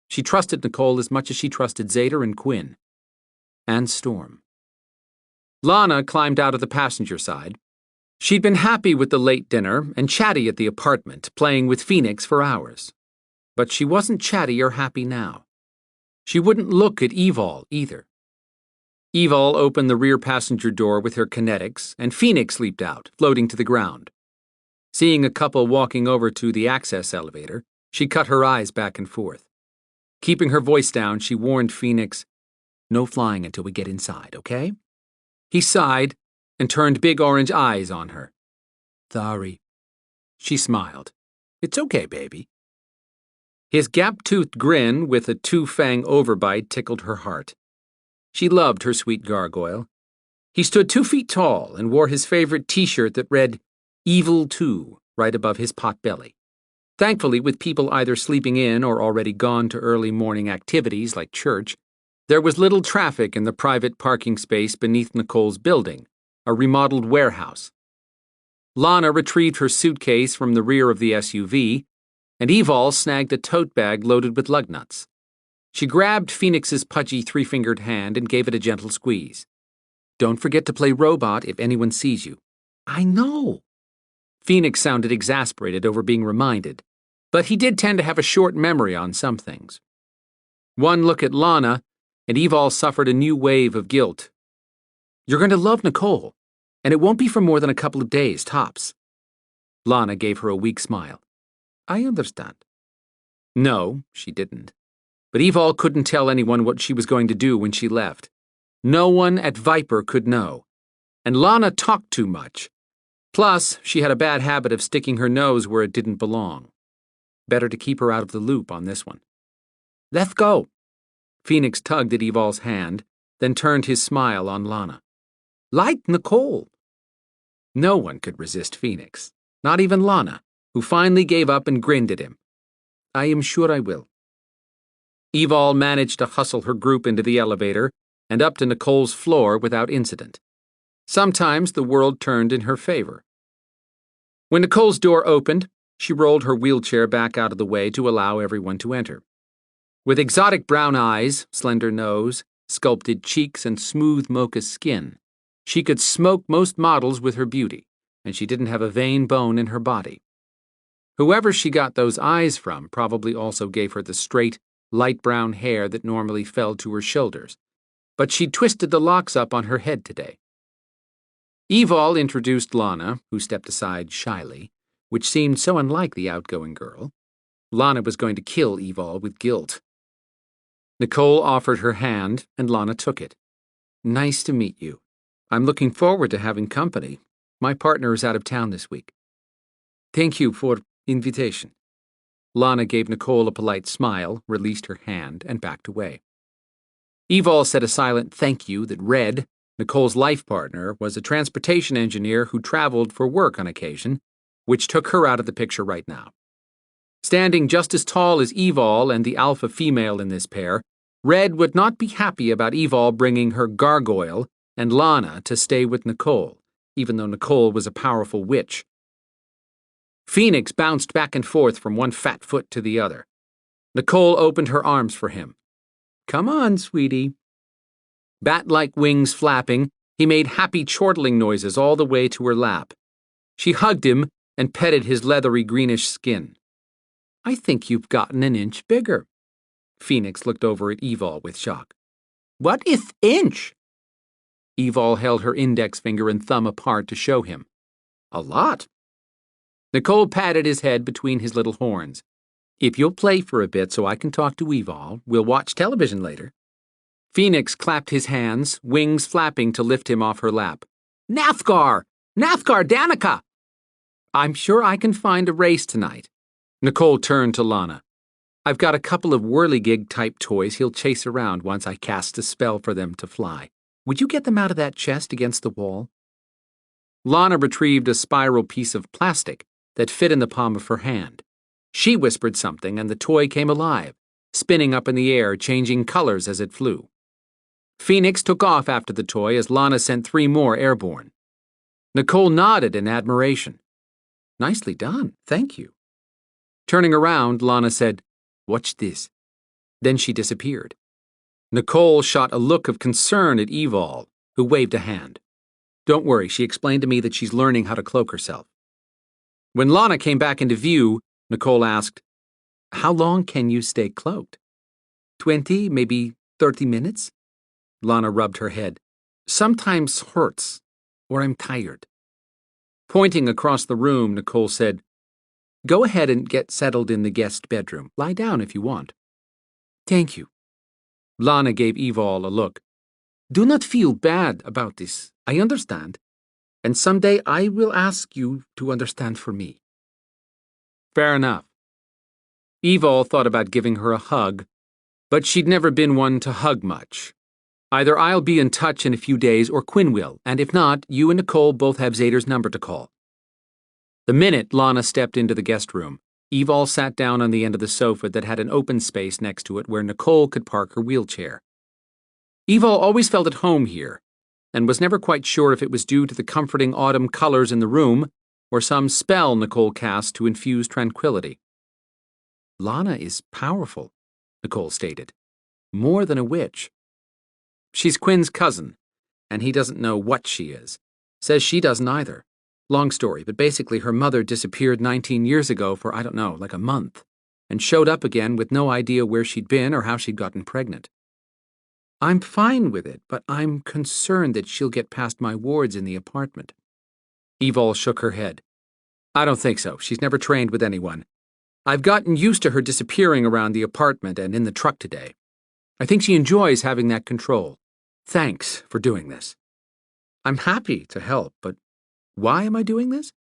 She trusted Nicole as much as she trusted Zader and Quinn. And Storm. Lana climbed out of the passenger side. She'd been happy with the late dinner and chatty at the apartment, playing with Phoenix for hours. But she wasn't chatty or happy now. She wouldn't look at Evol either. Evol opened the rear passenger door with her kinetics, and Phoenix leaped out, floating to the ground. Seeing a couple walking over to the access elevator, she cut her eyes back and forth. Keeping her voice down, she warned Phoenix, "No flying until we get inside, okay?" He sighed and turned big orange eyes on her. "Sorry." She smiled. "It's okay, baby." His gap-toothed grin with a two-fang overbite tickled her heart. She loved her sweet gargoyle. He stood 2 feet tall and wore his favorite T-shirt that read, "Evil 2" right above his pot belly. Thankfully, with people either sleeping in or already gone to early morning activities like church, there was little traffic in the private parking space beneath Nicole's building, a remodeled warehouse. Lana retrieved her suitcase from the rear of the SUV, and Evol snagged a tote bag loaded with lug nuts. She grabbed Phoenix's pudgy 3-fingered hand and gave it a gentle squeeze. "Don't forget to play robot if anyone sees you." "I know." Phoenix sounded exasperated over being reminded, but he did tend to have a short memory on some things. One look at Lana, and Evol suffered a new wave of guilt. "You're going to love Nicole, and it won't be for more than a couple of days, tops." Lana gave her a weak smile. "I understand." No, she didn't. But Evol couldn't tell anyone what she was going to do when she left. No one at Viper could know. And Lana talked too much. Plus, she had a bad habit of sticking her nose where it didn't belong. Better to keep her out of the loop on this one. "Let's go." Phoenix tugged at Evol's hand, then turned his smile on Lana. "Like Nicole." No one could resist Phoenix, not even Lana, who finally gave up and grinned at him. "I am sure I will." Evol managed to hustle her group into the elevator and up to Nicole's floor without incident. Sometimes the world turned in her favor. When Nicole's door opened, she rolled her wheelchair back out of the way to allow everyone to enter. With exotic brown eyes, slender nose, sculpted cheeks, and smooth mocha skin, she could smoke most models with her beauty, and she didn't have a vein bone in her body. Whoever she got those eyes from probably also gave her the straight, light brown hair that normally fell to her shoulders, but she twisted the locks up on her head today. Evol introduced Lana, who stepped aside shyly, which seemed so unlike the outgoing girl. Lana was going to kill Evol with guilt. Nicole offered her hand, and Lana took it. "Nice to meet you. I'm looking forward to having company. My partner is out of town this week." "Thank you for invitation." Lana gave Nicole a polite smile, released her hand, and backed away. Evol said a silent thank you that Red, Nicole's life partner, was a transportation engineer who traveled for work on occasion, which took her out of the picture right now. Standing just as tall as Evol and the alpha female in this pair, Red would not be happy about Evol bringing her gargoyle and Lana to stay with Nicole, even though Nicole was a powerful witch. Phoenix bounced back and forth from one fat foot to the other. Nicole opened her arms for him. "Come on, sweetie." Bat-like wings flapping, he made happy chortling noises all the way to her lap. She hugged him and petted his leathery greenish skin. "I think you've gotten an inch bigger." Phoenix looked over at Evol with shock. "What is inch?" Evol held her index finger and thumb apart to show him. "A lot." Nicole patted his head between his little horns. "If you'll play for a bit so I can talk to Evol, we'll watch television later." Phoenix clapped his hands, wings flapping to lift him off her lap. "Nathgar! Nathgar Danica!" "I'm sure I can find a race tonight." Nicole turned to Lana. "I've got a couple of whirligig-type toys he'll chase around once I cast a spell for them to fly. Would you get them out of that chest against the wall?" Lana retrieved a spiral piece of plastic that fit in the palm of her hand. She whispered something, and the toy came alive, spinning up in the air, changing colors as it flew. Phoenix took off after the toy as Lana sent 3 more airborne. Nicole nodded in admiration. Nicely done, thank you. Turning around, Lana said, "Watch this." Then she disappeared. Nicole shot a look of concern at Evol, who waved a hand. "Don't worry," she explained to me that she's learning how to cloak herself. When Lana came back into view, Nicole asked, "How long can you stay cloaked? 20, maybe 30 minutes? Lana rubbed her head. "Sometimes hurts, or I'm tired." Pointing across the room, Nicole said, "Go ahead and get settled in the guest bedroom. Lie down if you want." "Thank you." Lana gave Evol a look. "Do not feel bad about this. I understand. And someday I will ask you to understand for me." Fair enough. Evol thought about giving her a hug, but she'd never been one to hug much. Either I'll be in touch in a few days or Quinn will, and if not, you and Nicole both have Zader's number to call. The minute Lana stepped into the guest room, Evol sat down on the end of the sofa that had an open space next to it where Nicole could park her wheelchair. Evol always felt at home here, and was never quite sure if it was due to the comforting autumn colors in the room or some spell Nicole cast to infuse tranquility. "Lana is powerful," Nicole stated. "More than a witch. She's Quinn's cousin, and he doesn't know what she is. Says she doesn't either. Long story, but basically her mother disappeared 19 years ago for, I don't know, like a month, and showed up again with no idea where she'd been or how she'd gotten pregnant. I'm fine with it, but I'm concerned that she'll get past my wards in the apartment." Evol shook her head. "I don't think so. She's never trained with anyone. I've gotten used to her disappearing around the apartment and in the truck today. I think she enjoys having that control. Thanks for doing this." "I'm happy to help, but why am I doing this?"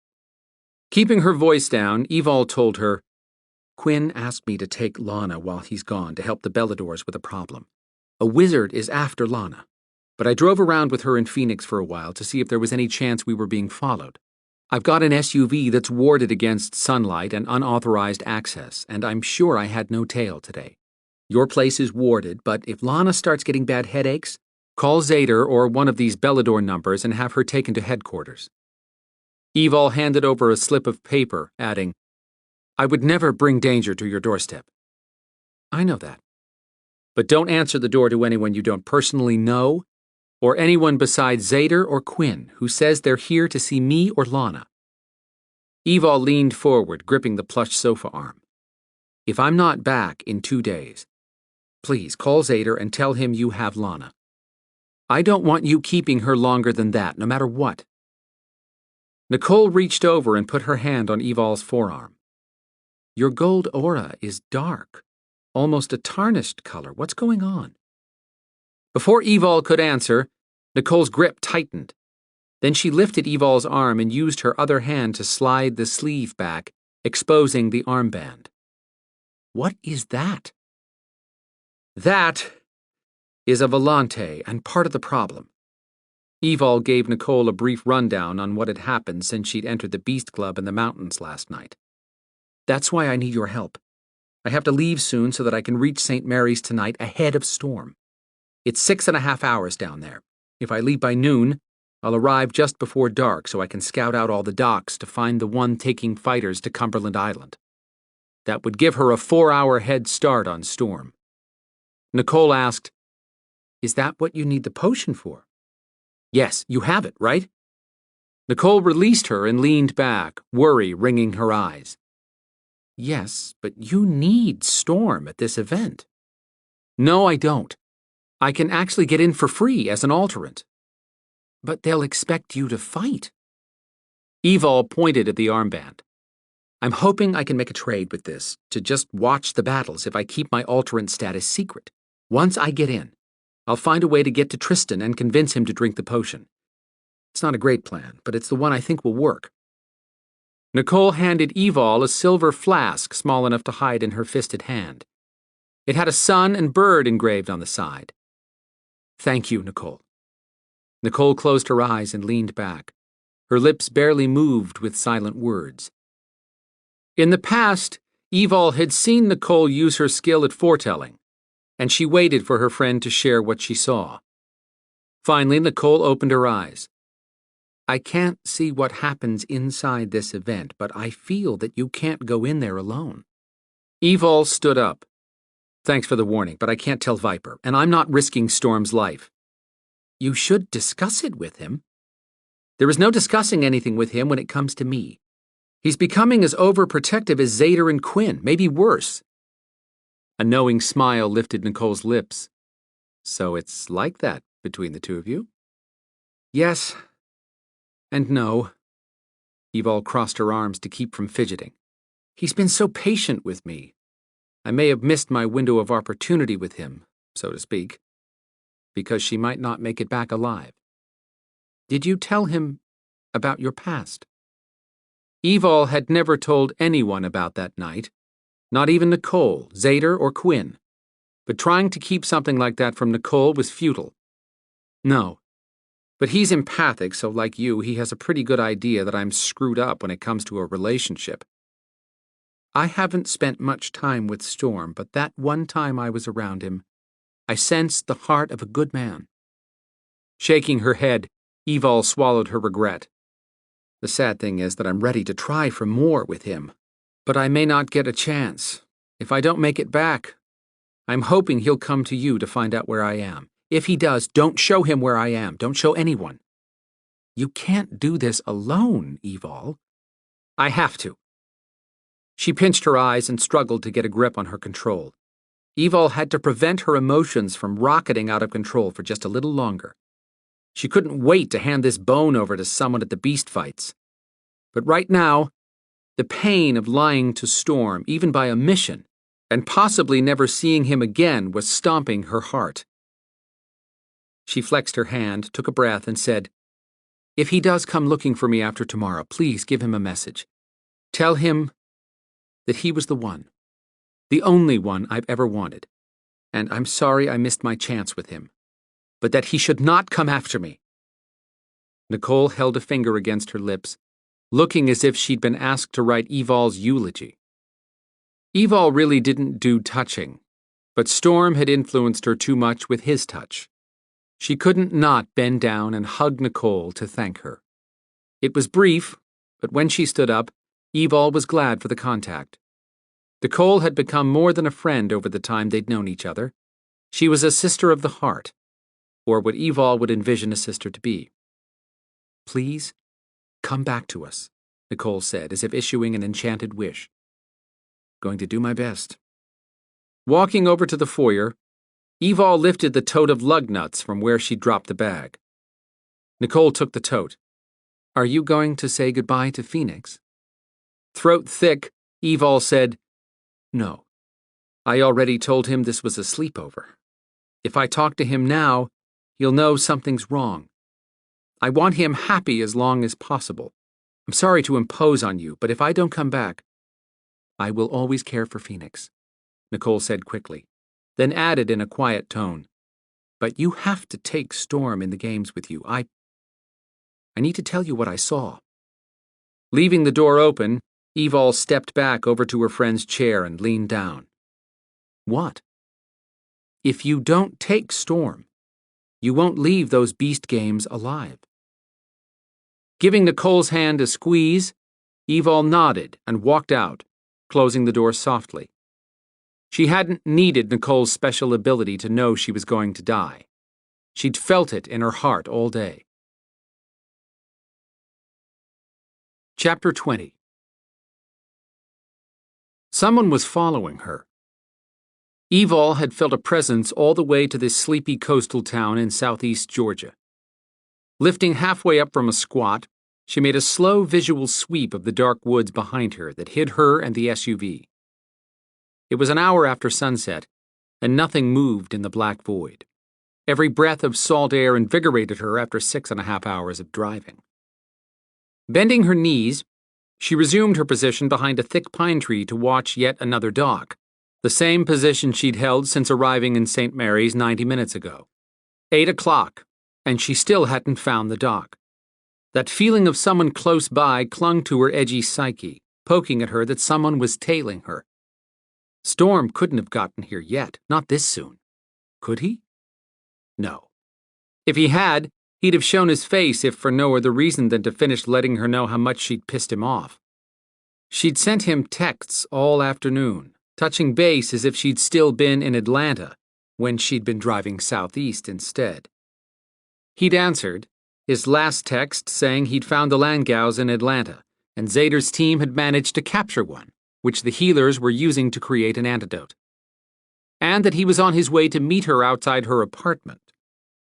Keeping her voice down, Evol told her, "Quinn asked me to take Lana while he's gone to help the Beladors with a problem. A wizard is after Lana, but I drove around with her in Phoenix for a while to see if there was any chance we were being followed. I've got an SUV that's warded against sunlight and unauthorized access, and I'm sure I had no tail today. Your place is warded, but if Lana starts getting bad headaches, call Zader or one of these Belador numbers and have her taken to headquarters." Evol handed over a slip of paper, adding, "I would never bring danger to your doorstep." "I know that. But don't answer the door to anyone you don't personally know, or anyone besides Zader or Quinn who says they're here to see me or Lana." Evol leaned forward, gripping the plush sofa arm. "If I'm not back in 2 days, please call Zader and tell him you have Lana. I don't want you keeping her longer than that, no matter what." Nicole reached over and put her hand on Evol's forearm. "Your gold aura is dark, almost a tarnished color. What's going on?" Before Evol could answer, Nicole's grip tightened. Then she lifted Evol's arm and used her other hand to slide the sleeve back, exposing the armband. "What is that?" "That is a volante and part of the problem." Evol gave Nicole a brief rundown on what had happened since she'd entered the Beast Club in the mountains last night. "That's why I need your help. I have to leave soon so that I can reach St. Mary's tonight ahead of storm. It's 6.5 hours down there. If I leave by noon, I'll arrive just before dark so I can scout out all the docks to find the one taking fighters to Cumberland Island. That would give her a 4-hour head start on storm." Nicole asked, "Is that what you need the potion for?" "Yes, you have it, right?" Nicole released her and leaned back, worry ringing her eyes. "Yes, but you need Storm at this event." "No, I don't. I can actually get in for free as an alterant." "But they'll expect you to fight." Evol pointed at the armband. "I'm hoping I can make a trade with this, to just watch the battles if I keep my alterant status secret. Once I get in, I'll find a way to get to Tristan and convince him to drink the potion. It's not a great plan, but it's the one I think will work." Nicole handed Evol a silver flask small enough to hide in her fisted hand. It had a sun and bird engraved on the side. "Thank you, Nicole." Nicole closed her eyes and leaned back. Her lips barely moved with silent words. In the past, Evol had seen Nicole use her skill at foretelling, and she waited for her friend to share what she saw. Finally, Nicole opened her eyes. I can't see what happens inside this event, but I feel that you can't go in there alone. Evol stood up. Thanks for the warning, but I can't tell Viper, and I'm not risking Storm's life. You should discuss it with him. There is no discussing anything with him when it comes to me. He's becoming as overprotective as Zader and Quinn, maybe worse. A knowing smile lifted Nicole's lips. So it's like that between the two of you? Yes. And no. Evol crossed her arms to keep from fidgeting. He's been so patient with me. I may have missed my window of opportunity with him, so to speak, because she might not make it back alive. Did you tell him about your past? Evol had never told anyone about that night, not even Nicole, Zader, or Quinn. But trying to keep something like that from Nicole was futile. No. But he's empathic, so like you, he has a pretty good idea that I'm screwed up when it comes to a relationship. I haven't spent much time with Storm, but that one time I was around him, I sensed the heart of a good man. Shaking her head, Evol swallowed her regret. The sad thing is that I'm ready to try for more with him, but I may not get a chance. If I don't make it back, I'm hoping he'll come to you to find out where I am. If he does, don't show him where I am. Don't show anyone. You can't do this alone, Evol. I have to. She pinched her eyes and struggled to get a grip on her control. Evol had to prevent her emotions from rocketing out of control for just a little longer. She couldn't wait to hand this bone over to someone at the beast fights. But right now, the pain of lying to Storm, even by omission, and possibly never seeing him again, was stomping her heart. She flexed her hand, took a breath, and said, If he does come looking for me after tomorrow, please give him a message. Tell him that he was the one, the only one I've ever wanted, and I'm sorry I missed my chance with him, but that he should not come after me. Nicole held a finger against her lips, looking as if she'd been asked to write Evol's eulogy. Evol really didn't do touching, but Storm had influenced her too much with his touch. She couldn't not bend down and hug Nicole to thank her. It was brief, but when she stood up, Evol was glad for the contact. Nicole had become more than a friend over the time they'd known each other. She was a sister of the heart, or what Evol would envision a sister to be. Please, come back to us, Nicole said, as if issuing an enchanted wish. Going to do my best. Walking over to the foyer, Evol lifted the tote of lug nuts from where she'd dropped the bag. Nicole took the tote. Are you going to say goodbye to Phoenix? Throat thick, Evol said, No. I already told him this was a sleepover. If I talk to him now, he'll know something's wrong. I want him happy as long as possible. I'm sorry to impose on you, but if I don't come back, I will always care for Phoenix, Nicole said quickly, then added in a quiet tone, But you have to take Storm in the games with you. I need to tell you what I saw. Leaving the door open, Evol stepped back over to her friend's chair and leaned down. What? If you don't take Storm, you won't leave those beast games alive. Giving Nicole's hand a squeeze, Evol nodded and walked out, closing the door softly. She hadn't needed Nicole's special ability to know she was going to die. She'd felt it in her heart all day. Chapter 20. Someone was following her. Evol had felt a presence all the way to this sleepy coastal town in southeast Georgia. Lifting halfway up from a squat, she made a slow visual sweep of the dark woods behind her that hid her and the SUV. It was an hour after sunset, and nothing moved in the black void. Every breath of salt air invigorated her after 6.5 hours of driving. Bending her knees, she resumed her position behind a thick pine tree to watch yet another dock, the same position she'd held since arriving in St. Mary's 90 minutes ago. 8 o'clock, and she still hadn't found the dock. That feeling of someone close by clung to her edgy psyche, poking at her that someone was tailing her. Storm couldn't have gotten here yet, not this soon. Could he? No. If he had, He'd have shown his face if for no other reason than to finish letting her know how much she'd pissed him off. She'd sent him texts all afternoon, touching base as if she'd still been in Atlanta when she'd been driving southeast instead. He'd answered, his last text saying he'd found the Landgaus in Atlanta, and Zader's team had managed to capture one, which the healers were using to create an antidote. And that he was on his way to meet her outside her apartment,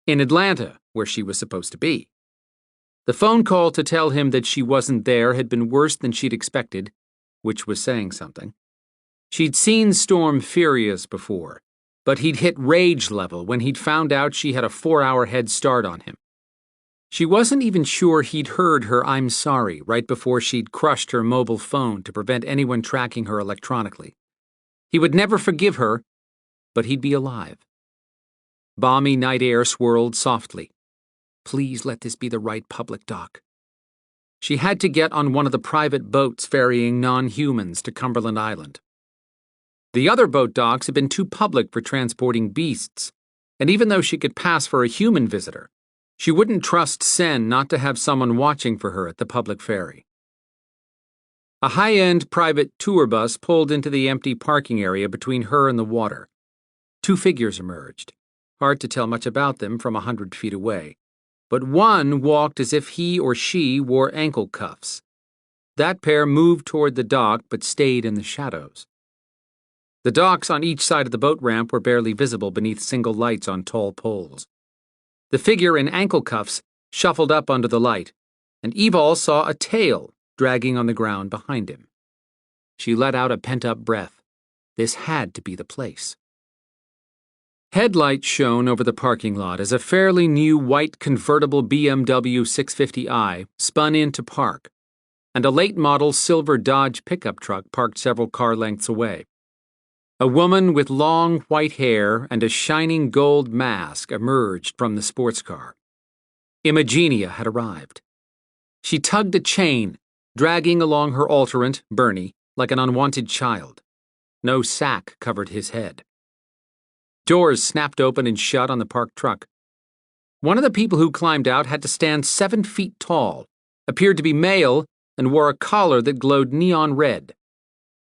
in Atlanta, where she was supposed to be. The phone call to tell him that she wasn't there had been worse than she'd expected, which was saying something. She'd seen Storm furious before, but he'd hit rage level when he'd found out she had a 4-hour head start on him. She wasn't even sure he'd heard her "I'm sorry" right before she'd crushed her mobile phone to prevent anyone tracking her electronically. He would never forgive her, but he'd be alive. Balmy night air swirled softly. Please let this be the right public dock. She had to get on one of the private boats ferrying non-humans to Cumberland Island. The other boat docks had been too public for transporting beasts, and even though she could pass for a human visitor, she wouldn't trust Sen not to have someone watching for her at the public ferry. A high-end private tour bus pulled into the empty parking area between her and the water. 2 figures emerged. Hard to tell much about them from 100 feet away, but one walked as if he or she wore ankle cuffs. That pair moved toward the dock but stayed in the shadows. The docks on each side of the boat ramp were barely visible beneath single lights on tall poles. The figure in ankle cuffs shuffled up under the light, and Evol saw a tail dragging on the ground behind him. She let out a pent-up breath. This had to be the place. Headlights shone over the parking lot as a fairly new white convertible BMW 650i spun in to park, and a late-model silver Dodge pickup truck parked several car lengths away. A woman with long white hair and a shining gold mask emerged from the sports car. Imogenia had arrived. She tugged a chain, dragging along her alterant, Bernie, like an unwanted child. No sack covered his head. Doors snapped open and shut on the parked truck. One of the people who climbed out had to stand 7 feet tall, appeared to be male, and wore a collar that glowed neon red.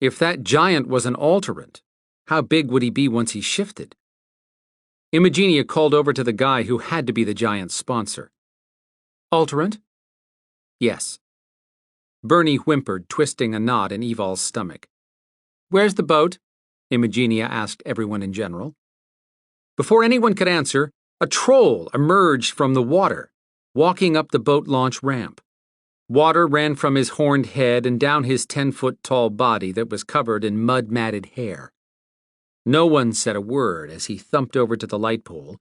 If that giant was an alterant, how big would he be once he shifted? Imogenia called over to the guy who had to be the giant's sponsor. Alterant? Yes. Bernie whimpered, twisting a knot in Evol's stomach. Where's the boat? Imogenia asked everyone in general. Before anyone could answer, a troll emerged from the water, walking up the boat launch ramp. Water ran from his horned head and down his 10-foot-tall body that was covered in mud-matted hair. No one said a word as he thumped over to the light pole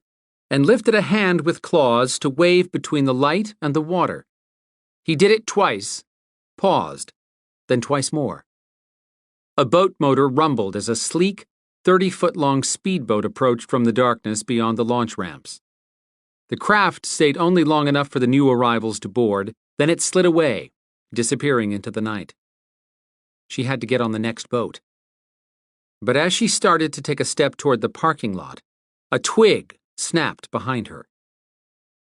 and lifted a hand with claws to wave between the light and the water. He did it twice, paused, then twice more. A boat motor rumbled as a sleek, 30-foot-long speedboat approached from the darkness beyond the launch ramps. The craft stayed only long enough for the new arrivals to board, then it slid away, disappearing into the night. She had to get on the next boat. But as she started to take a step toward the parking lot, a twig snapped behind her.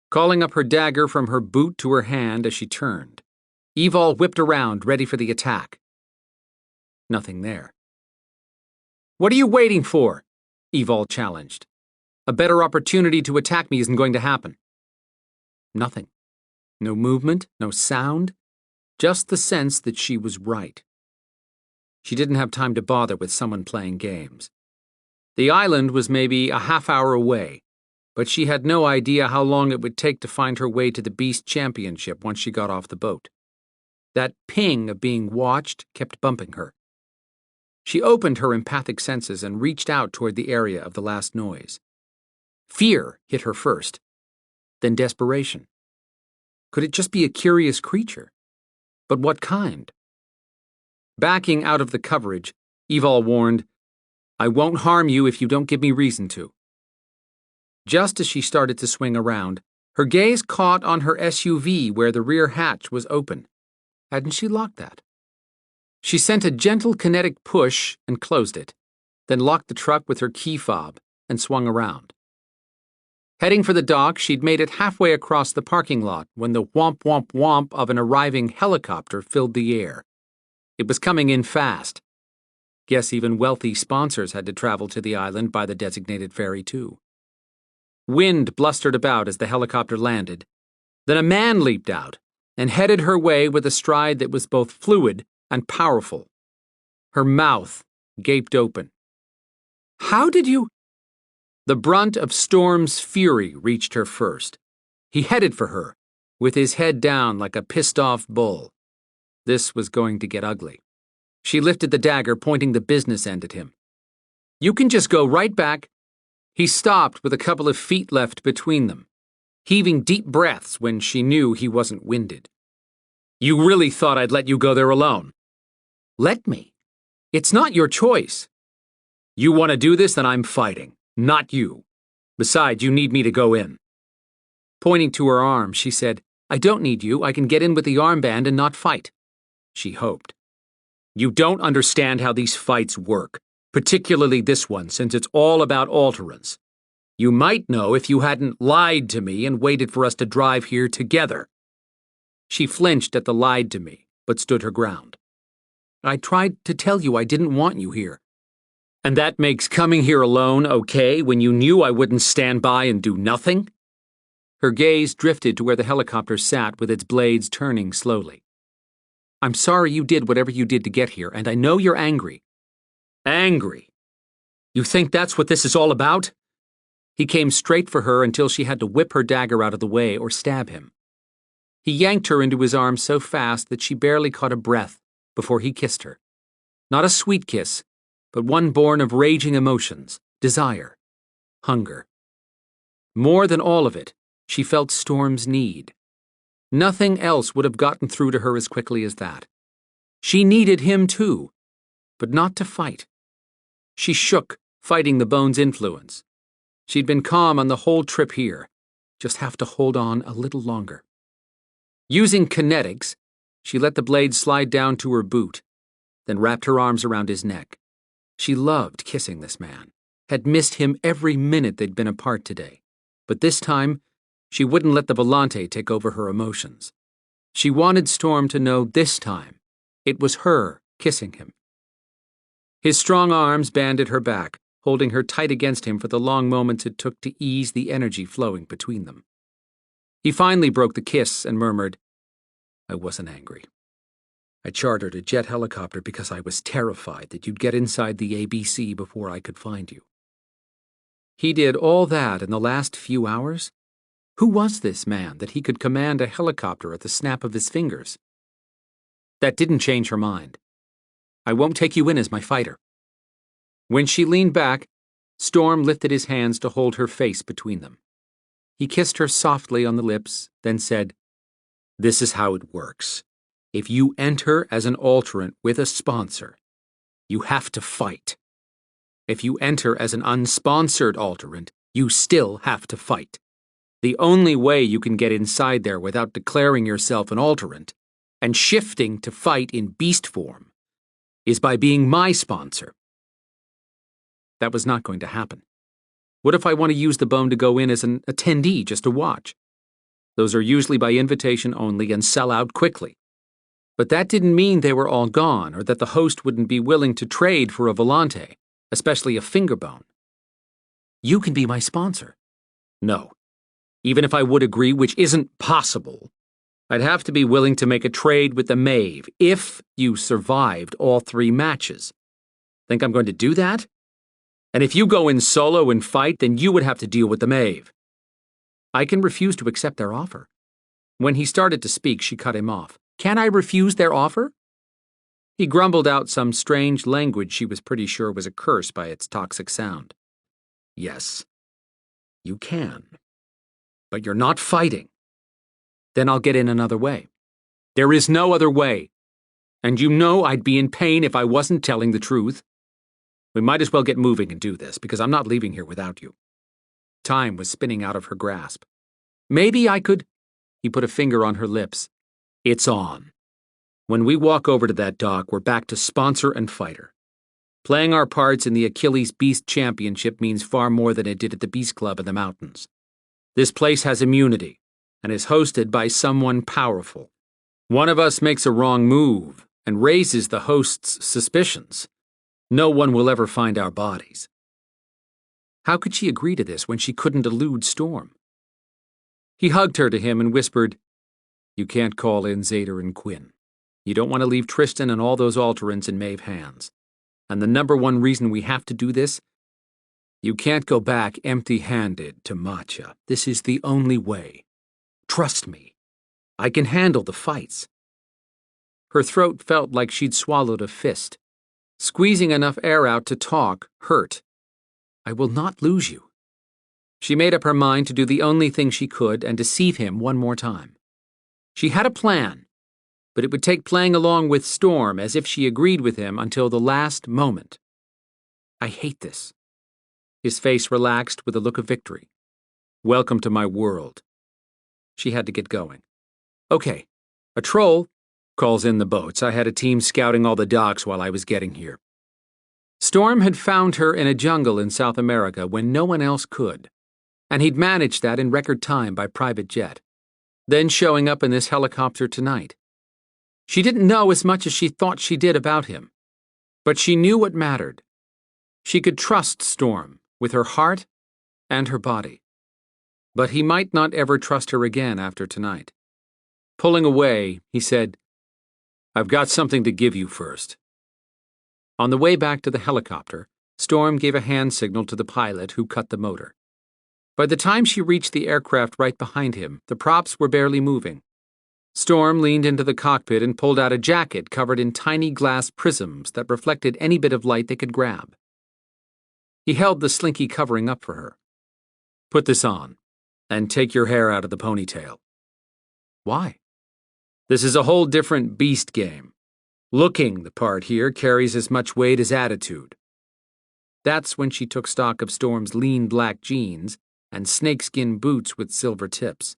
Calling up her dagger from her boot to her hand as she turned, Evol whipped around, ready for the attack. Nothing there. What are you waiting for? Evol challenged. A better opportunity to attack me isn't going to happen. Nothing. No movement, no sound, just the sense that she was right. She didn't have time to bother with someone playing games. The island was maybe a half-hour away, but she had no idea how long it would take to find her way to the Beast Championship once she got off the boat. That ping of being watched kept bumping her. She opened her empathic senses and reached out toward the area of the last noise. Fear hit her first, then desperation. Could it just be a curious creature? But what kind? Backing out of the coverage, Evol warned, I won't harm you if you don't give me reason to. Just as she started to swing around, her gaze caught on her SUV where the rear hatch was open. Hadn't she locked that? She sent a gentle kinetic push and closed it, then locked the truck with her key fob and swung around. Heading for the dock, she'd made it halfway across the parking lot when the whomp whomp whomp of an arriving helicopter filled the air. It was coming in fast. Guess even wealthy sponsors had to travel to the island by the designated ferry, too. Wind blustered about as the helicopter landed. Then a man leaped out and headed her way with a stride that was both fluid and powerful. Her mouth gaped open. "How did you—" The brunt of Storm's fury reached her first. He headed for her, with his head down like a pissed-off bull. This was going to get ugly. She lifted the dagger, pointing the business end at him. "You can just go right back." He stopped with a couple of feet left between them, heaving deep breaths when she knew he wasn't winded. "You really thought I'd let you go there alone?" "Let me? It's not your choice." "You want to do this, then I'm fighting, not you. Besides, you need me to go in." Pointing to her arm, she said, "I don't need you. I can get in with the armband and not fight." She hoped. "You don't understand how these fights work, particularly this one, since it's all about alterance. You might know if you hadn't lied to me and waited for us to drive here together." She flinched at the "lied to me," but stood her ground. "I tried to tell you I didn't want you here." "And that makes coming here alone okay when you knew I wouldn't stand by and do nothing?" Her gaze drifted to where the helicopter sat with its blades turning slowly. "I'm sorry you did whatever you did to get here, and I know you're angry." "Angry? You think that's what this is all about?" He came straight for her until she had to whip her dagger out of the way or stab him. He yanked her into his arms so fast that she barely caught a breath before he kissed her. Not a sweet kiss, but one born of raging emotions, desire, hunger. More than all of it, she felt Storm's need. Nothing else would have gotten through to her as quickly as that. She needed him too, but not to fight. She shook, fighting the bone's influence. She'd been calm on the whole trip here, just have to hold on a little longer. Using kinetics, she let the blade slide down to her boot, then wrapped her arms around his neck. She loved kissing this man, had missed him every minute they'd been apart today, but this time, she wouldn't let the volante take over her emotions. She wanted Storm to know this time it was her kissing him. His strong arms banded her back, holding her tight against him for the long moments it took to ease the energy flowing between them. He finally broke the kiss and murmured, "I wasn't angry. I chartered a jet helicopter because I was terrified that you'd get inside the ABC before I could find you." He did all that in the last few hours? Who was this man that he could command a helicopter at the snap of his fingers? That didn't change her mind. "I won't take you in as my fighter." When she leaned back, Storm lifted his hands to hold her face between them. He kissed her softly on the lips, then said, "This is how it works. If you enter as an alterant with a sponsor, you have to fight. If you enter as an unsponsored alterant, you still have to fight. The only way you can get inside there without declaring yourself an alterant and shifting to fight in beast form is by being my sponsor." That was not going to happen. What if I want to use the bone to go in as an attendee just to watch? Those are usually by invitation only and sell out quickly. But that didn't mean they were all gone or that the host wouldn't be willing to trade for a volante, especially a finger bone. "You can be my sponsor." No. Even if I would agree, which isn't possible, I'd have to be willing to make a trade with the Maeve if you survived all 3 matches. Think I'm going to do that? And if you go in solo and fight, then you would have to deal with the Maeve. I can refuse to accept their offer. When he started to speak, she cut him off. "Can I refuse their offer?" He grumbled out some strange language she was pretty sure was a curse by its toxic sound. "Yes, you can. But you're not fighting." "Then I'll get in another way." "There is no other way. And you know I'd be in pain if I wasn't telling the truth. We might as well get moving and do this, because I'm not leaving here without you." Time was spinning out of her grasp. "Maybe I could—" He put a finger on her lips. "It's on. When we walk over to that dock, we're back to sponsor and fighter. Playing our parts in the Achilles Beast Championship means far more than it did at the Beast Club in the mountains. This place has immunity and is hosted by someone powerful. One of us makes a wrong move and raises the host's suspicions. No one will ever find our bodies. How could she agree to this when she couldn't elude Storm? He hugged her to him and whispered, "You can't call in Zader and Quinn. You don't want to leave Tristan and all those Alterans in Maeve hands. And the number one reason we have to do this? You can't go back empty-handed to Matcha. This is the only way. Trust me. I can handle the fights." Her throat felt like she'd swallowed a fist. Squeezing enough air out to talk hurt. "I will not lose you." She made up her mind to do the only thing she could and deceive him one more time. She had a plan, but it would take playing along with Storm as if she agreed with him until the last moment. "I hate this." His face relaxed with a look of victory. "Welcome to my world." She had to get going. "Okay, a troll calls in the boats. I had a team scouting all the docks while I was getting here." Storm had found her in a jungle in South America when no one else could, and he'd managed that in record time by private jet, then showing up in this helicopter tonight. She didn't know as much as she thought she did about him, but she knew what mattered. She could trust Storm with her heart and her body. But he might not ever trust her again after tonight. Pulling away, he said, "I've got something to give you first." On the way back to the helicopter, Storm gave a hand signal to the pilot who cut the motor. By the time she reached the aircraft right behind him, the props were barely moving. Storm leaned into the cockpit and pulled out a jacket covered in tiny glass prisms that reflected any bit of light they could grab. He held the slinky covering up for her. "Put this on, and take your hair out of the ponytail." "Why?" "This is a whole different beast game. Looking the part here carries as much weight as attitude." That's when she took stock of Storm's lean black jeans and snakeskin boots with silver tips.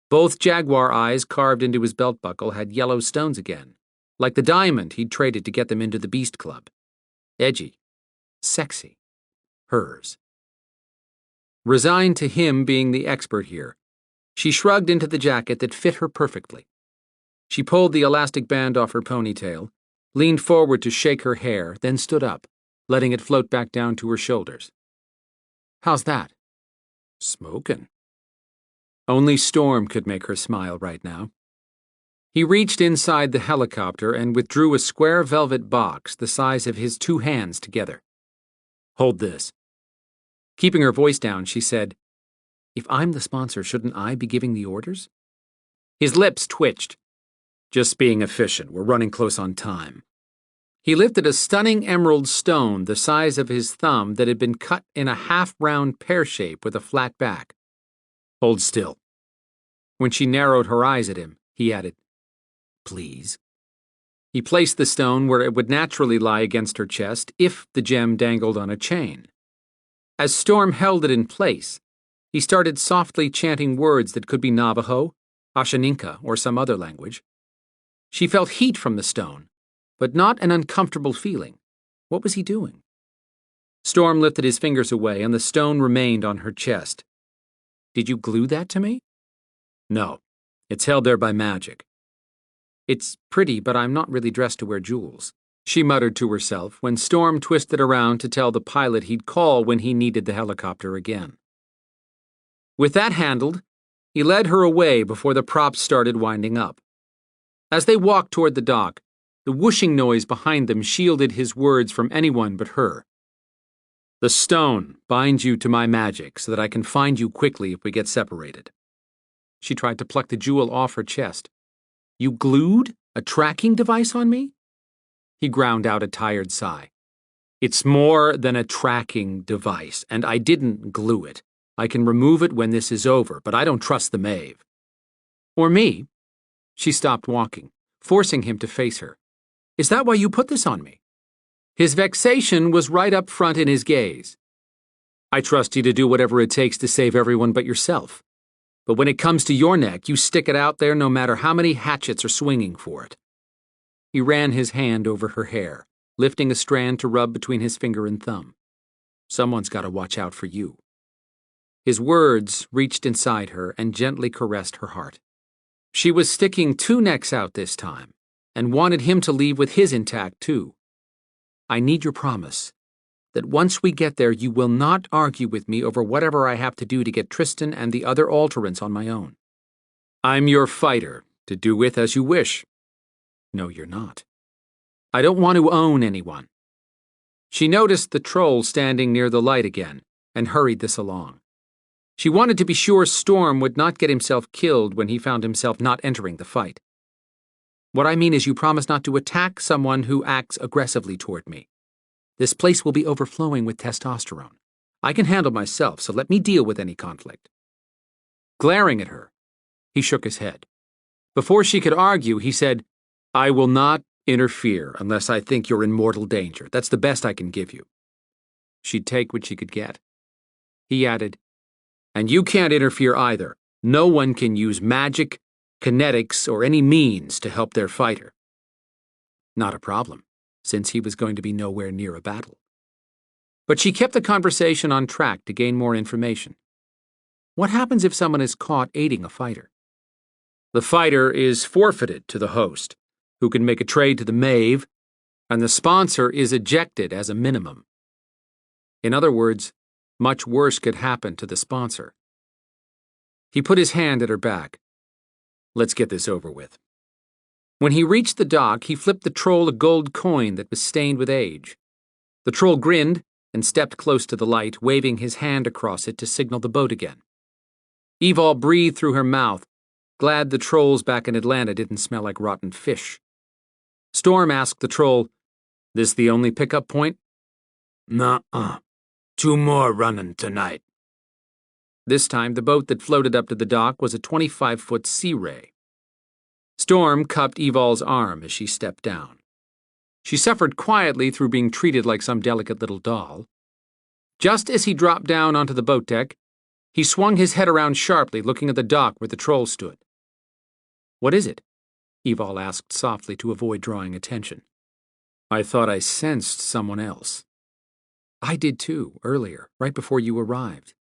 Both jaguar eyes carved into his belt buckle had yellow stones again, like the diamond he'd traded to get them into the Beast Club. Edgy. Sexy. Hers. Resigned to him being the expert here, she shrugged into the jacket that fit her perfectly. She pulled the elastic band off her ponytail, leaned forward to shake her hair, then stood up, letting it float back down to her shoulders. "How's that?" "Smokin'." Only Storm could make her smile right now. He reached inside the helicopter and withdrew a square velvet box the size of his two hands together. "Hold this." Keeping her voice down, she said, "If I'm the sponsor, shouldn't I be giving the orders?" His lips twitched. "Just being efficient. We're running close on time." He lifted a stunning emerald stone the size of his thumb that had been cut in a half-round pear shape with a flat back. "Hold still." When she narrowed her eyes at him, he added, "Please." He placed the stone where it would naturally lie against her chest if the gem dangled on a chain. As Storm held it in place, he started softly chanting words that could be Navajo, Ashaninka, or some other language. She felt heat from the stone, but not an uncomfortable feeling. What was he doing? Storm lifted his fingers away, and the stone remained on her chest. "Did you glue that to me?" "No. It's held there by magic." "It's pretty, but I'm not really dressed to wear jewels," she muttered to herself when Storm twisted around to tell the pilot he'd call when he needed the helicopter again. With that handled, he led her away before the props started winding up. As they walked toward the dock, the whooshing noise behind them shielded his words from anyone but her. "The stone binds you to my magic so that I can find you quickly if we get separated." She tried to pluck the jewel off her chest. "You glued a tracking device on me?" He ground out a tired sigh. "It's more than a tracking device, and I didn't glue it. I can remove it when this is over, but I don't trust the Maeve." "Or me?" She stopped walking, forcing him to face her. "Is that why you put this on me?" His vexation was right up front in his gaze. "I trust you to do whatever it takes to save everyone but yourself. But when it comes to your neck, you stick it out there no matter how many hatchets are swinging for it." He ran his hand over her hair, lifting a strand to rub between his finger and thumb. "Someone's got to watch out for you." His words reached inside her and gently caressed her heart. She was sticking 2 necks out this time, and wanted him to leave with his intact too. I need your promise that once we get there you will not argue with me over whatever I have to do to get Tristan and the other alterants on my own. I'm your fighter, to do with as you wish. No, you're not. I don't want to own anyone. She noticed the troll standing near the light again, and hurried this along. She wanted to be sure Storm would not get himself killed when he found himself not entering the fight. What I mean is you promise not to attack someone who acts aggressively toward me. This place will be overflowing with testosterone. I can handle myself, so let me deal with any conflict. Glaring at her, he shook his head. Before she could argue, he said, I will not interfere unless I think you're in mortal danger. That's the best I can give you. She'd take what she could get. He added, and you can't interfere either. No one can use magic, kinetics, or any means to help their fighter. Not a problem, since he was going to be nowhere near a battle. But she kept the conversation on track to gain more information. What happens if someone is caught aiding a fighter? The fighter is forfeited to the host, who can make a trade to the Maeve, and the sponsor is ejected as a minimum. In other words, much worse could happen to the sponsor. He put his hand at her back. Let's get this over with. When he reached the dock, he flipped the troll a gold coin that was stained with age. The troll grinned and stepped close to the light, waving his hand across it to signal the boat again. Evol breathed through her mouth, glad the trolls back in Atlanta didn't smell like rotten fish. Storm asked the troll, This the only pickup point? Nuh-uh. 2 more running tonight. This time, the boat that floated up to the dock was a 25-foot Sea Ray. Storm cupped Evol's arm as she stepped down. She suffered quietly through being treated like some delicate little doll. Just as he dropped down onto the boat deck, he swung his head around sharply, looking at the dock where the troll stood. What is it? Evol asked softly to avoid drawing attention. I thought I sensed someone else. I did too, earlier, right before you arrived.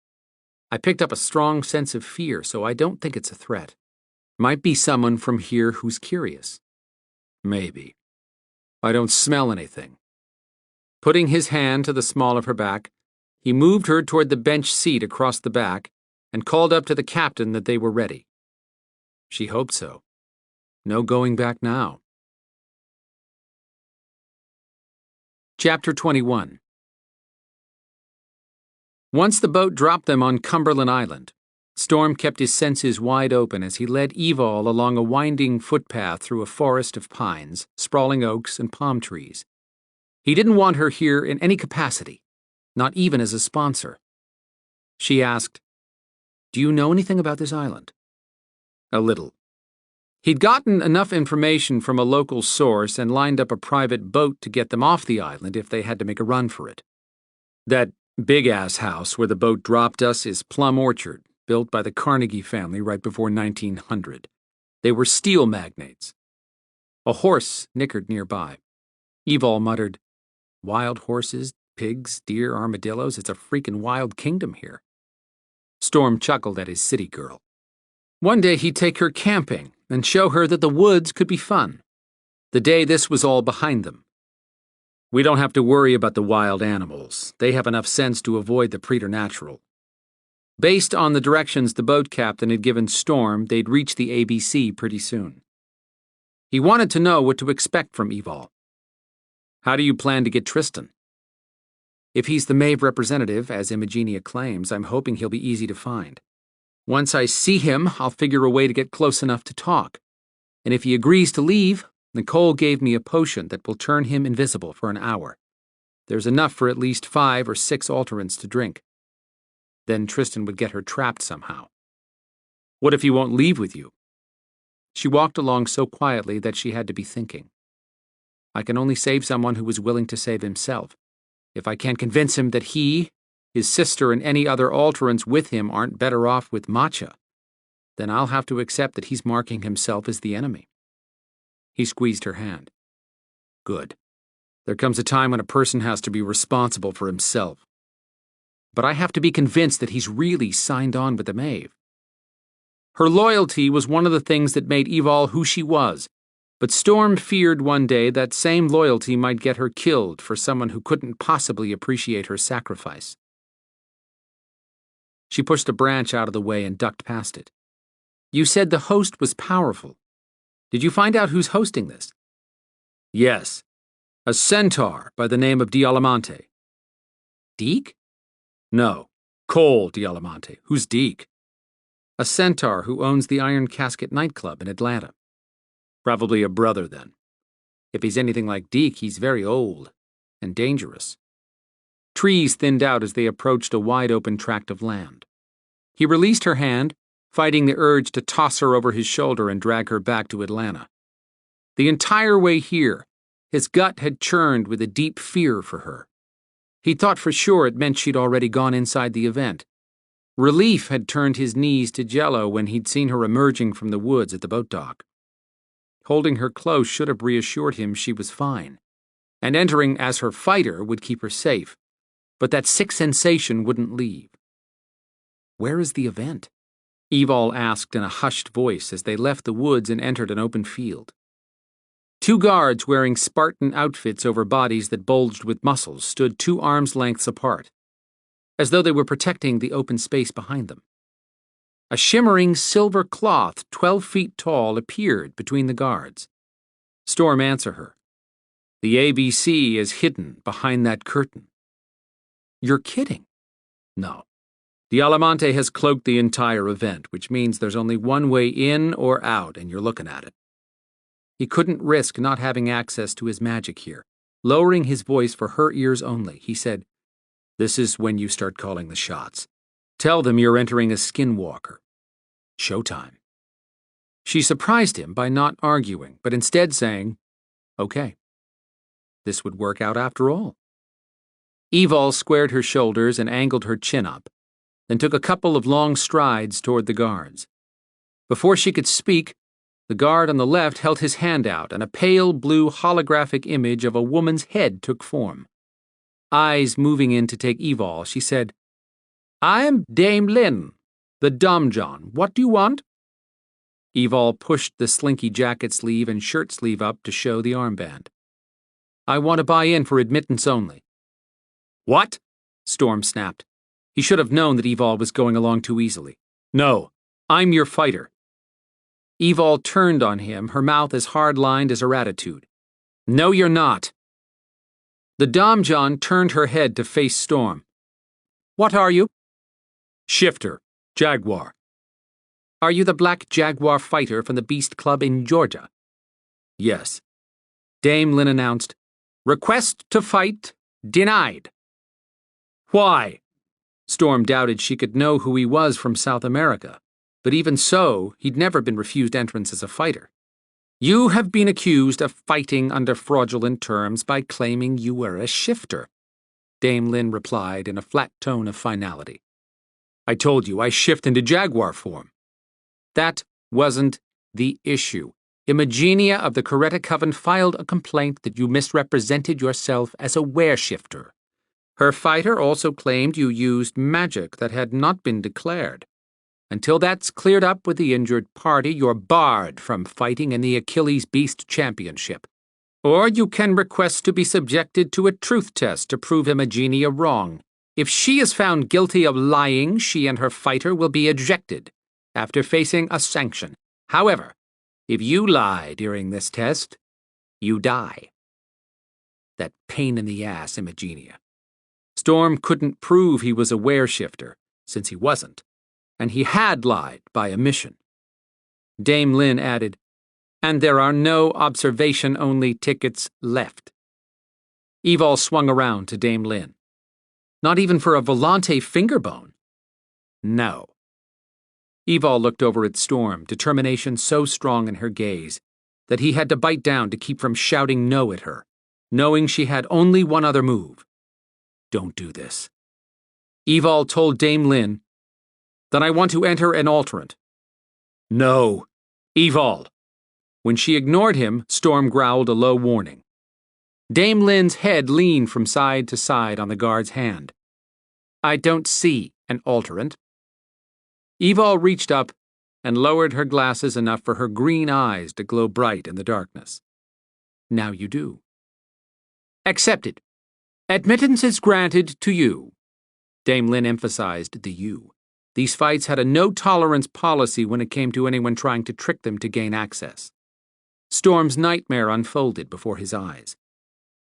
I picked up a strong sense of fear, so I don't think it's a threat. Might be someone from here who's curious. Maybe. I don't smell anything. Putting his hand to the small of her back, he moved her toward the bench seat across the back and called up to the captain that they were ready. She hoped so. No going back now. Chapter 21. Once the boat dropped them on Cumberland Island, Storm kept his senses wide open as he led Evol along a winding footpath through a forest of pines, sprawling oaks, and palm trees. He didn't want her here in any capacity, not even as a sponsor. She asked, Do you know anything about this island? A little. He'd gotten enough information from a local source and lined up a private boat to get them off the island if they had to make a run for it. That big-ass house where the boat dropped us is Plum Orchard, built by the Carnegie family right before 1900. They were steel magnates. A horse nickered nearby. Evol muttered, Wild horses, pigs, deer, armadillos, it's a freaking wild kingdom here. Storm chuckled at his city girl. One day he'd take her camping and show her that the woods could be fun. The day this was all behind them. We don't have to worry about the wild animals. They have enough sense to avoid the preternatural. Based on the directions the boat captain had given Storm, they'd reach the ABC pretty soon. He wanted to know what to expect from Evol. How do you plan to get Tristan? If he's the Maeve representative, as Imogenia claims, I'm hoping he'll be easy to find. Once I see him, I'll figure a way to get close enough to talk. And if he agrees to leave, Nicole gave me a potion that will turn him invisible for an hour. There's enough for at least 5 or 6 alterants to drink. Then Tristan would get her trapped somehow. What if he won't leave with you? She walked along so quietly that she had to be thinking. I can only save someone who is willing to save himself. If I can't convince him that he, his sister, and any other alterants with him aren't better off with Matcha, then I'll have to accept that he's marking himself as the enemy. He squeezed her hand. Good. There comes a time when a person has to be responsible for himself. but I have to be convinced that he's really signed on with the Maeve. Her loyalty was one of the things that made Evol who she was, but Storm feared one day that same loyalty might get her killed for someone who couldn't possibly appreciate her sacrifice. She pushed a branch out of the way and ducked past it. You said the host was powerful. Did you find out who's hosting this? Yes, a centaur by the name of Dialamante. Deke? No, Cole Dialamante. Who's Deke? A centaur who owns the Iron Casket nightclub in Atlanta. Probably a brother, then. If he's anything like Deke, he's very old and dangerous. Trees thinned out as they approached a wide-open tract of land. He released her hand, fighting the urge to toss her over his shoulder and drag her back to Atlanta. The entire way here, his gut had churned with a deep fear for her. He thought for sure it meant she'd already gone inside the event. Relief had turned his knees to jello when he'd seen her emerging from the woods at the boat dock. Holding her close should have reassured him she was fine, and entering as her fighter would keep her safe, but that sick sensation wouldn't leave. Where is the event? Evol asked in a hushed voice as they left the woods and entered an open field. Two guards wearing Spartan outfits over bodies that bulged with muscles stood 2 arms' lengths apart, as though they were protecting the open space behind them. A shimmering silver cloth 12 feet tall appeared between the guards. Storm answered her. The ABC is hidden behind that curtain. You're kidding. No. Dialamante has cloaked the entire event, which means there's only one way in or out, and you're looking at it. He couldn't risk not having access to his magic here. Lowering his voice for her ears only, he said, This is when you start calling the shots. Tell them you're entering a skinwalker. Showtime. She surprised him by not arguing, but instead saying, Okay. This would work out after all. Evol squared her shoulders and angled her chin up, then took a couple of long strides toward the guards. Before she could speak, the guard on the left held his hand out, and a pale blue holographic image of a woman's head took form. Eyes moving in to take Evol, she said, I am Dame Lynn, the Domjon. What do you want? Evol pushed the slinky jacket sleeve and shirt sleeve up to show the armband. I want to buy in for admittance only. What? Storm snapped. He should have known that Evol was going along too easily. No, I'm your fighter. Evol turned on him, her mouth as hard-lined as her attitude. No, you're not. The Domjon turned her head to face Storm. What are you? Shifter. Jaguar. Are you the Black Jaguar fighter from the Beast Club in Georgia? Yes. Dame Lynn announced, Request to fight denied. Why? Storm doubted she could know who he was from South America, but even so, he'd never been refused entrance as a fighter. You have been accused of fighting under fraudulent terms by claiming you were a shifter, Dame Lynn replied in a flat tone of finality. I told you I shift into Jaguar form. That wasn't the issue. Imogenia of the Coretta Coven filed a complaint that you misrepresented yourself as a wereshifter. Her fighter also claimed you used magic that had not been declared. Until that's cleared up with the injured party, you're barred from fighting in the Achilles Beast Championship. Or you can request to be subjected to a truth test to prove Imogenia wrong. If she is found guilty of lying, she and her fighter will be ejected after facing a sanction. However, if you lie during this test, you die. That pain in the ass, Imogenia. Storm couldn't prove he was a wereshifter, since he wasn't, and he had lied by omission. Dame Lynn added, And there are no observation-only tickets left. Evol swung around to Dame Lynn. Not even for a Volante fingerbone? No. Evol looked over at Storm, determination so strong in her gaze that he had to bite down to keep from shouting no at her, knowing she had only one other move. Don't do this. Evol told Dame Lynn, Then I want to enter an alterant. No. Evol. When she ignored him, Storm growled a low warning. Dame Lynn's head leaned from side to side on the guard's hand. I don't see an alterant. Evol reached up and lowered her glasses enough for her green eyes to glow bright in the darkness. Now you do. Accepted. Admittance is granted to you. Dame Lynn emphasized the you. These fights had a no-tolerance policy when it came to anyone trying to trick them to gain access. Storm's nightmare unfolded before his eyes.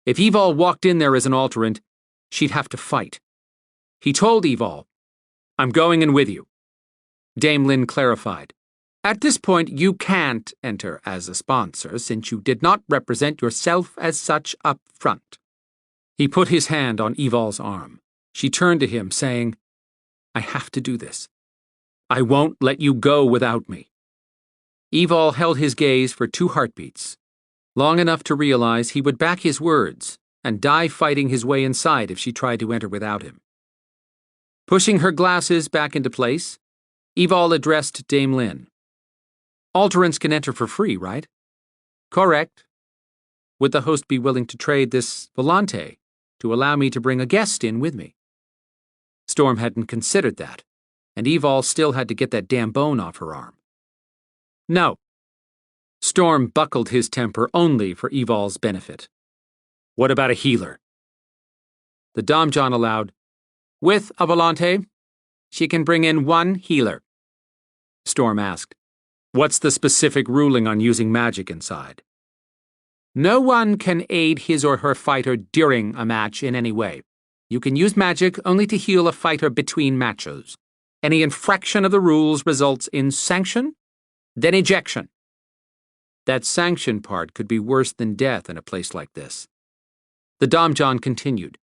If Evol walked in there as an alterant, she'd have to fight. He told Evol, I'm going in with you. Dame Lynn clarified, at this point you can't enter as a sponsor since you did not represent yourself as such up front. He put his hand on Evol's arm. She turned to him, saying, I have to do this. I won't let you go without me. Evol held his gaze for 2 heartbeats, long enough to realize he would back his words and die fighting his way inside if she tried to enter without him. Pushing her glasses back into place, Evol addressed Dame Lynn. Alterants can enter for free, right? Correct. Would the host be willing to trade this volante to allow me to bring a guest in with me? Storm hadn't considered that, and Evol still had to get that damn bone off her arm. No. Storm buckled his temper only for Evol's benefit. What about a healer? The Domjon allowed, with a volante, she can bring in 1 healer. Storm asked, what's the specific ruling on using magic inside? No one can aid his or her fighter during a match in any way. You can use magic only to heal a fighter between matches. Any infraction of the rules results in sanction, then ejection. That sanction part could be worse than death in a place like this. The Domjon continued.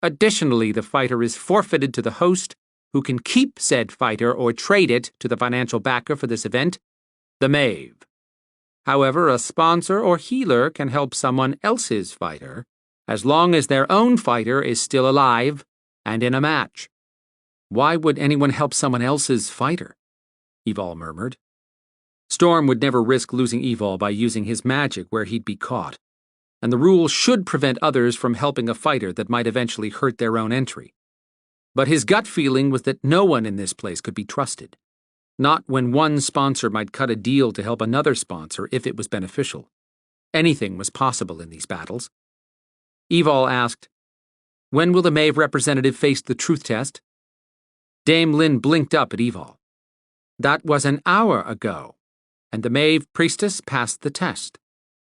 Additionally, the fighter is forfeited to the host, who can keep said fighter or trade it to the financial backer for this event, the Maeve. However, a sponsor or healer can help someone else's fighter, as long as their own fighter is still alive and in a match. Why would anyone help someone else's fighter? Evol murmured. Storm would never risk losing Evol by using his magic where he'd be caught, and the rule should prevent others from helping a fighter that might eventually hurt their own entry. But his gut feeling was that no one in this place could be trusted, not when one sponsor might cut a deal to help another sponsor if it was beneficial. Anything was possible in these battles. Evol asked, when will the Maeve representative face the truth test? Dame Lynn blinked up at Evol. That was an hour ago, and the Maeve priestess passed the test.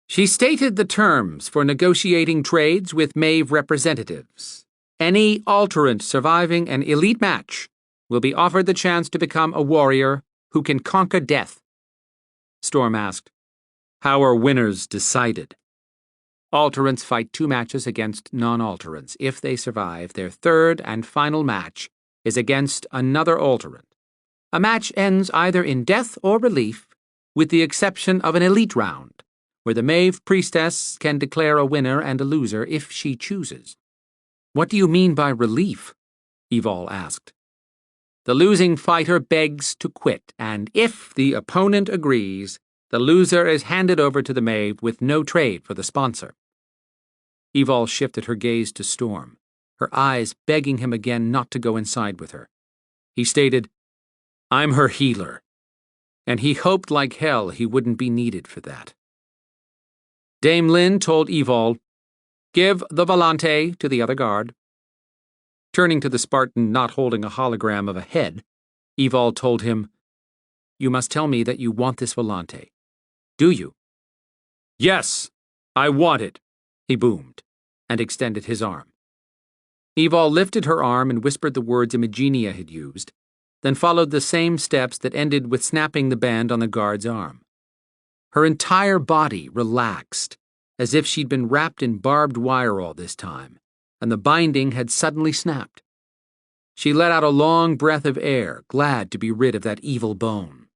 She stated the terms for negotiating trades with Maeve representatives. Any alterant surviving an elite match will be offered the chance to become a warrior who can conquer death. Storm asked, how are winners decided? Alterants fight 2 matches against non-alterants. If they survive, their 3rd and final match is against another alterant. A match ends either in death or relief, with the exception of an elite round, where the Maeve priestess can declare a winner and a loser if she chooses. What do you mean by relief? Evol asked. The losing fighter begs to quit, and if the opponent agrees, the loser is handed over to the Maeve with no trade for the sponsor. Evol shifted her gaze to Storm, her eyes begging him again not to go inside with her. He stated, I'm her healer, and he hoped like hell he wouldn't be needed for that. Dame Lynn told Evol, give the volante to the other guard. Turning to the Spartan not holding a hologram of a head, Evol told him, you must tell me that you want this volante. Do you? Yes, I want it, he boomed, and extended his arm. Evol lifted her arm and whispered the words Imagenia had used, then followed the same steps that ended with snapping the band on the guard's arm. Her entire body relaxed, as if she'd been wrapped in barbed wire all this time, and the binding had suddenly snapped. She let out a long breath of air, glad to be rid of that evil bone.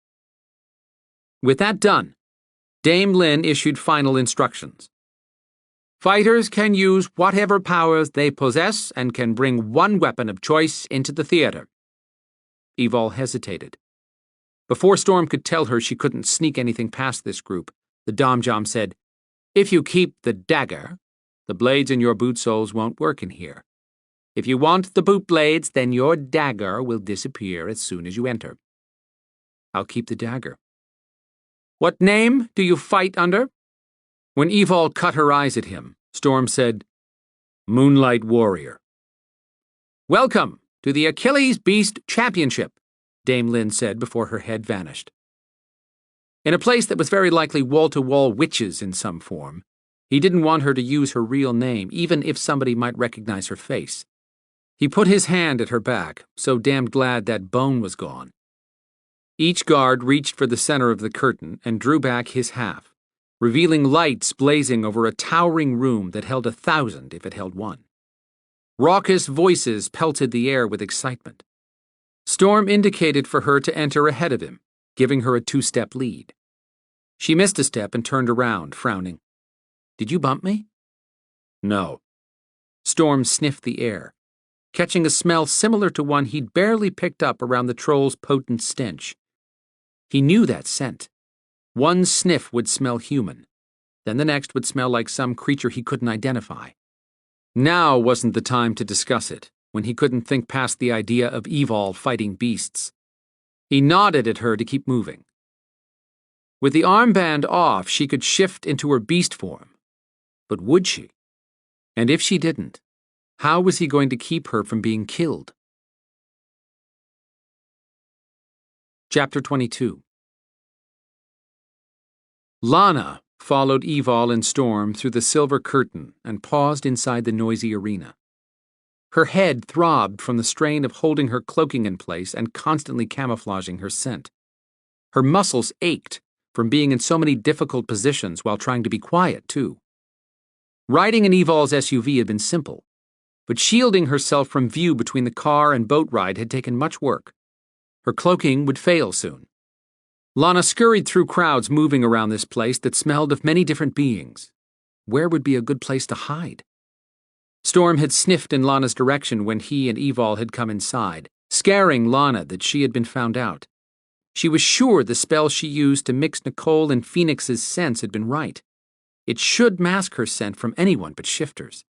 With that done, Dame Lynn issued final instructions. Fighters can use whatever powers they possess and can bring 1 weapon of choice into the theater. Evol hesitated. Before Storm could tell her she couldn't sneak anything past this group, the Domjon said, if you keep the dagger, the blades in your boot soles won't work in here. If you want the boot blades, then your dagger will disappear as soon as you enter. I'll keep the dagger. What name do you fight under? When Evol cut her eyes at him, Storm said, Moonlight Warrior. Welcome to the Achilles Beast Championship, Dame Lynn said before her head vanished. In a place that was very likely wall-to-wall witches in some form, he didn't want her to use her real name, even if somebody might recognize her face. He put his hand at her back, so damned glad that bone was gone. Each guard reached for the center of the curtain and drew back his half, revealing lights blazing over a towering room that held 1,000 if it held one. Raucous voices pelted the air with excitement. Storm indicated for her to enter ahead of him, giving her a 2-step lead. She missed a step and turned around, frowning. Did you bump me? No. Storm sniffed the air, catching a smell similar to one he'd barely picked up around the troll's potent stench. He knew that scent. One sniff would smell human, then the next would smell like some creature he couldn't identify. Now wasn't the time to discuss it, when he couldn't think past the idea of Evol fighting beasts. He nodded at her to keep moving. With the armband off, she could shift into her beast form. But would she? And if she didn't, how was he going to keep her from being killed? Chapter 22. Lana followed Evol and Storm through the silver curtain and paused inside the noisy arena. Her head throbbed from the strain of holding her cloaking in place and constantly camouflaging her scent. Her muscles ached from being in so many difficult positions while trying to be quiet, too. Riding in Evol's SUV had been simple, but shielding herself from view between the car and boat ride had taken much work. Her cloaking would fail soon. Lana scurried through crowds moving around this place that smelled of many different beings. Where would be a good place to hide? Storm had sniffed in Lana's direction when he and Evol had come inside, scaring Lana that she had been found out. She was sure the spell she used to mix Nicole and Phoenix's scents had been right. It should mask her scent from anyone but shifters.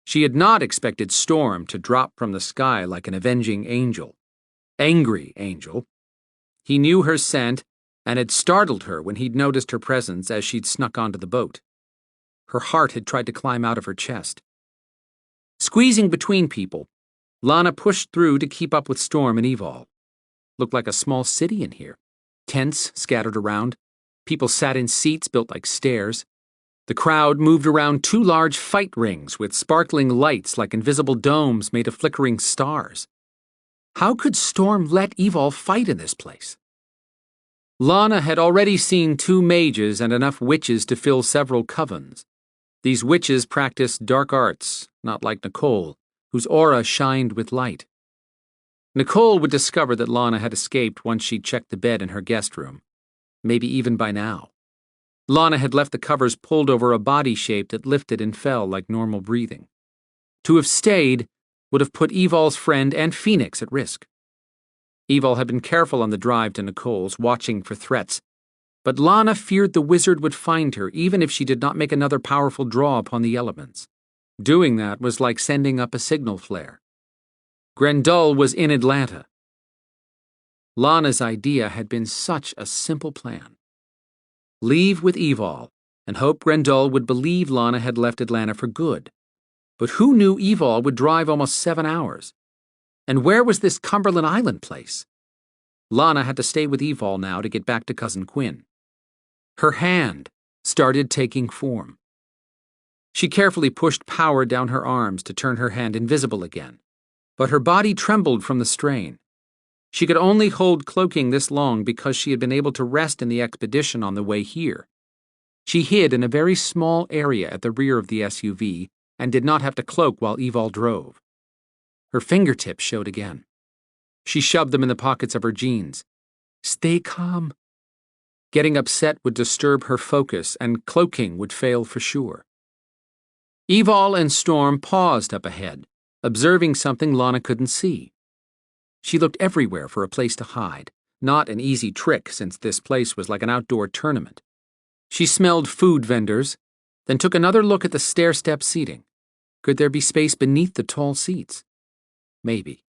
She had not expected Storm to drop from the sky like an avenging angel. Angry angel. He knew her scent and had startled her when he'd noticed her presence as she'd snuck onto the boat. Her heart had tried to climb out of her chest. Squeezing between people, Lana pushed through to keep up with Storm and Evol. Looked like a small city in here. Tents scattered around. People sat in seats built like stairs. The crowd moved around 2 large fight rings with sparkling lights like invisible domes made of flickering stars. How could Storm let Evol fight in this place? Lana had already seen 2 mages and enough witches to fill several covens. These witches practiced dark arts, not like Nicole, whose aura shined with light. Nicole would discover that Lana had escaped once she'd checked the bed in her guest room. Maybe even by now. Lana had left the covers pulled over a body shape that lifted and fell like normal breathing. To have stayed would have put Evol's friend and Phoenix at risk. Evol had been careful on the drive to Nicole's, watching for threats, but Lana feared the wizard would find her even if she did not make another powerful draw upon the elements. Doing that was like sending up a signal flare. Grendel was in Atlanta. Lana's idea had been such a simple plan. Leave with Evol and hope Grendel would believe Lana had left Atlanta for good. But who knew Evol would drive almost 7 hours? And where was this Cumberland Island place? Lana had to stay with Evol now to get back to Cousin Quinn. Her hand started taking form. She carefully pushed power down her arms to turn her hand invisible again, but her body trembled from the strain. She could only hold cloaking this long because she had been able to rest in the expedition on the way here. She hid in a very small area at the rear of the SUV and did not have to cloak while Evol drove. Her fingertips showed again. She shoved them in the pockets of her jeans. Stay calm. Getting upset would disturb her focus, and cloaking would fail for sure. Evol and Storm paused up ahead, observing something Lana couldn't see. She looked everywhere for a place to hide, not an easy trick since this place was like an outdoor tournament. She smelled food vendors, then took another look at the stair-step seating. Could there be space beneath the tall seats? Maybe.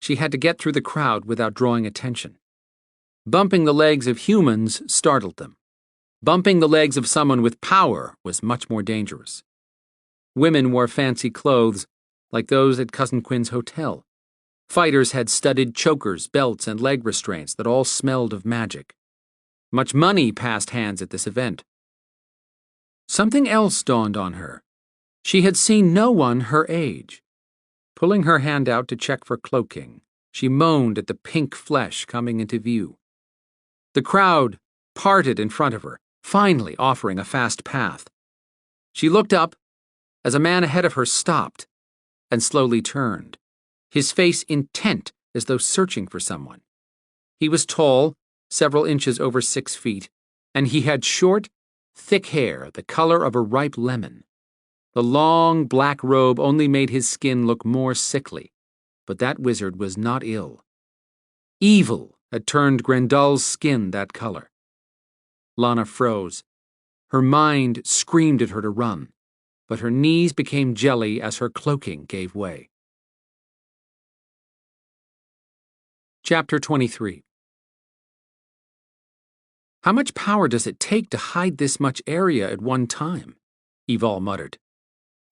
She had to get through the crowd without drawing attention. Bumping the legs of humans startled them. Bumping the legs of someone with power was much more dangerous. Women wore fancy clothes, like those at Cousin Quinn's hotel. Fighters had studded chokers, belts, and leg restraints that all smelled of magic. Much money passed hands at this event. Something else dawned on her. She had seen no one her age. Pulling her hand out to check for cloaking, she moaned at the pink flesh coming into view. The crowd parted in front of her, finally offering a fast path. She looked up as a man ahead of her stopped and slowly turned, his face intent as though searching for someone. He was tall, several inches over 6 feet, and he had short, thick hair the color of a ripe lemon. The long, black robe only made his skin look more sickly, but that wizard was not ill. Evil had turned Grendal's skin that color. Lana froze. Her mind screamed at her to run, but her knees became jelly as her cloaking gave way. Chapter 23. How much power does it take to hide this much area at one time? Evol muttered.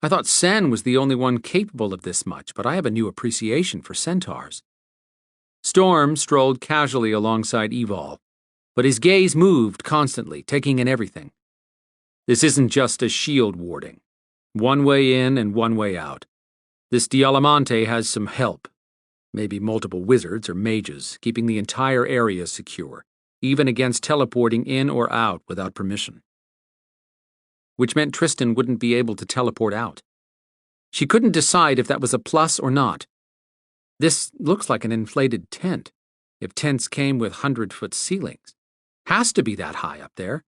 I thought Sen was the only one capable of this much, but I have a new appreciation for centaurs. Storm strolled casually alongside Evol, but his gaze moved constantly, taking in everything. This isn't just a shield warding. One way in and one way out. This Dialamante has some help. Maybe multiple wizards or mages, keeping the entire area secure, even against teleporting in or out without permission. Which meant Tristan wouldn't be able to teleport out. She couldn't decide if that was a plus or not. This looks like an inflated tent, if tents came with 100-foot ceilings. Has to be that high up there.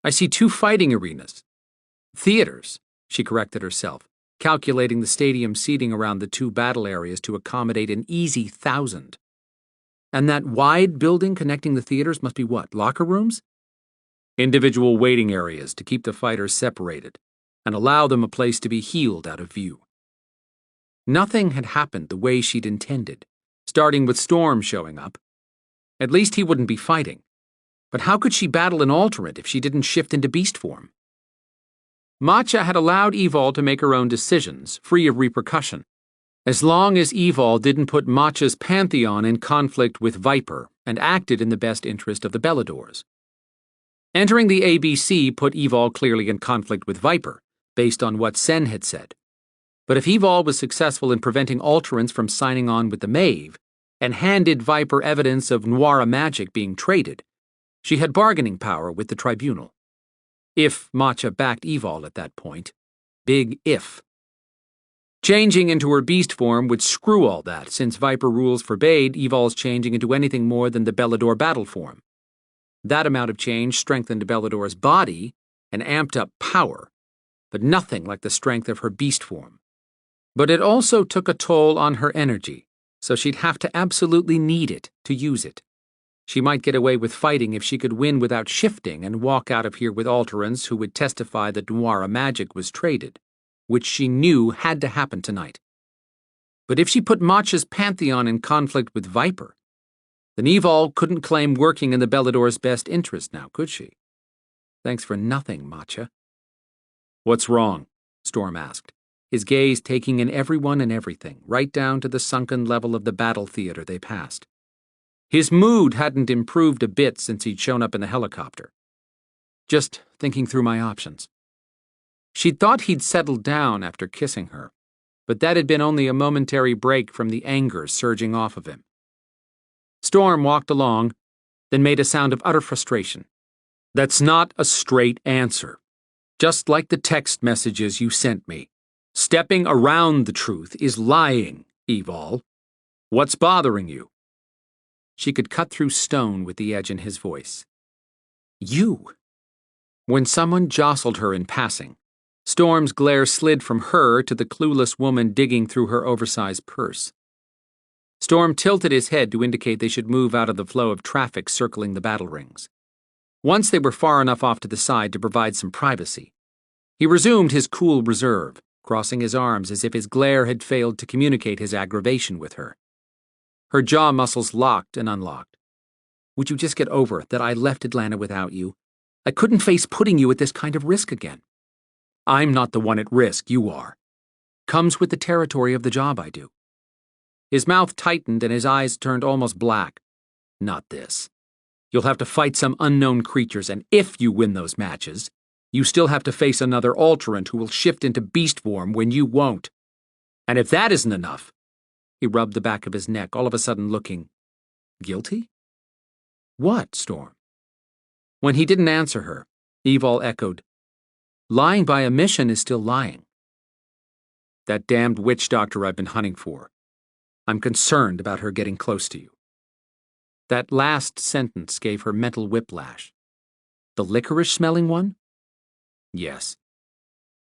I see 2 fighting arenas. Theaters, she corrected herself, calculating the stadium seating around the 2 battle areas to accommodate an easy 1,000. And that wide building connecting the theaters must be what, locker rooms? Individual waiting areas to keep the fighters separated and allow them a place to be healed out of view. Nothing had happened the way she'd intended, starting with Storm showing up. At least he wouldn't be fighting. But how could she battle an alternate if she didn't shift into beast form? Matcha had allowed Evol to make her own decisions, free of repercussion, as long as Evol didn't put Matcha's pantheon in conflict with Viper and acted in the best interest of the Beladors. Entering the ABC put Evol clearly in conflict with Viper, based on what Sen had said. But if Evol was successful in preventing alterants from signing on with the Maeve, and handed Viper evidence of Noira magic being traded, she had bargaining power with the tribunal. If Matcha backed Evol at that point. Big if. Changing into her beast form would screw all that, since Viper rules forbade Evol's changing into anything more than the Belador battle form. That amount of change strengthened Belador's body and amped up power, but nothing like the strength of her beast form. But it also took a toll on her energy, so she'd have to absolutely need it to use it. She might get away with fighting if she could win without shifting and walk out of here with alterants who would testify that Noira magic was traded, which she knew had to happen tonight. But if she put Matcha's pantheon in conflict with Viper, then Evol couldn't claim working in the Belador's best interest now, could she? Thanks for nothing, Matcha. What's wrong? Storm asked, his gaze taking in everyone and everything, right down to the sunken level of the battle theater they passed. His mood hadn't improved a bit since he'd shown up in the helicopter. Just thinking through my options. She'd thought he'd settled down after kissing her, but that had been only a momentary break from the anger surging off of him. Storm walked along, then made a sound of utter frustration. That's not a straight answer. Just like the text messages you sent me. Stepping around the truth is lying, Evol. What's bothering you? She could cut through stone with the edge in his voice. You. When someone jostled her in passing, Storm's glare slid from her to the clueless woman digging through her oversized purse. Storm tilted his head to indicate they should move out of the flow of traffic circling the battle rings. Once they were far enough off to the side to provide some privacy, he resumed his cool reserve, crossing his arms as if his glare had failed to communicate his aggravation with her. Her jaw muscles locked and unlocked. Would you just get over that I left Atlanta without you? I couldn't face putting you at this kind of risk again. I'm not the one at risk, you are. Comes with the territory of the job I do. His mouth tightened and his eyes turned almost black. Not this. You'll have to fight some unknown creatures, and if you win those matches, you still have to face another alterant who will shift into beast form when you won't. And if that isn't enough, he rubbed the back of his neck, all of a sudden looking guilty? What, Storm? When he didn't answer her, Evol echoed, lying by omission is still lying. That damned witch doctor I've been hunting for. I'm concerned about her getting close to you. That last sentence gave her mental whiplash. The licorice-smelling one? Yes.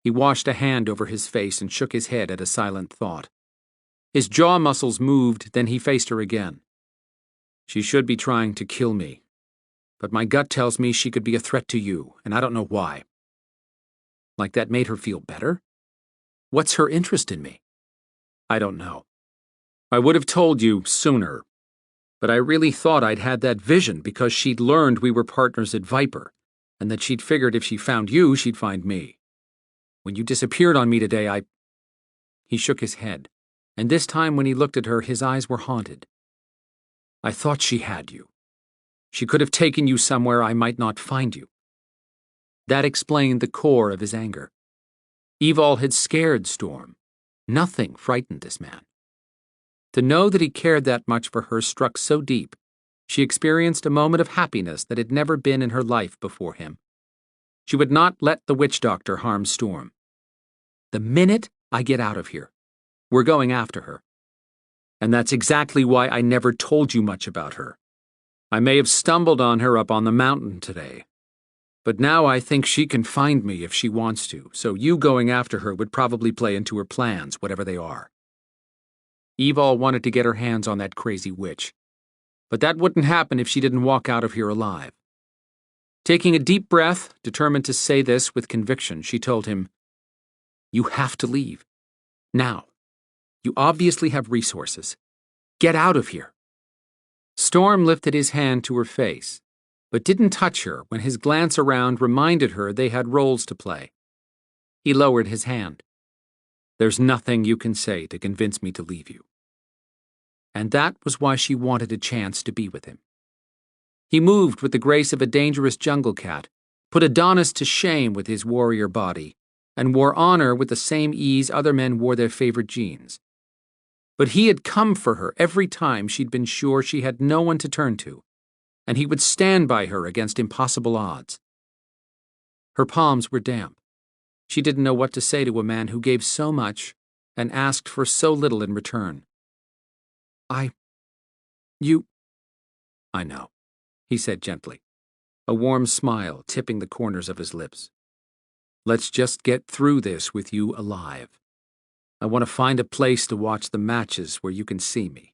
He washed a hand over his face and shook his head at a silent thought. His jaw muscles moved, then he faced her again. She should be trying to kill me, but my gut tells me she could be a threat to you, and I don't know why. Like that made her feel better? What's her interest in me? I don't know. I would have told you sooner, but I really thought I'd had that vision because she'd learned we were partners at Viper, and that she'd figured if she found you, she'd find me. When you disappeared on me today, He shook his head, and this time when he looked at her, his eyes were haunted. I thought she had you. She could have taken you somewhere I might not find you. That explained the core of his anger. Evol had scared Storm. Nothing frightened this man. To know that he cared that much for her struck so deep, she experienced a moment of happiness that had never been in her life before him. She would not let the witch doctor harm Storm. The minute I get out of here, we're going after her. And that's exactly why I never told you much about her. I may have stumbled on her up on the mountain today. But now I think she can find me if she wants to, so you going after her would probably play into her plans, whatever they are. Evol wanted to get her hands on that crazy witch. But that wouldn't happen if she didn't walk out of here alive. Taking a deep breath, determined to say this with conviction, she told him, You have to leave. Now. You obviously have resources. Get out of here. Storm lifted his hand to her face, but didn't touch her when his glance around reminded her they had roles to play. He lowered his hand. There's nothing you can say to convince me to leave you. And that was why she wanted a chance to be with him. He moved with the grace of a dangerous jungle cat, put Adonis to shame with his warrior body, and wore honor with the same ease other men wore their favorite jeans. But he had come for her every time she'd been sure she had no one to turn to, and he would stand by her against impossible odds. Her palms were damp. She didn't know what to say to a man who gave so much and asked for so little in return. I know, he said gently, a warm smile tipping the corners of his lips. Let's just get through this with you alive. I want to find a place to watch the matches where you can see me.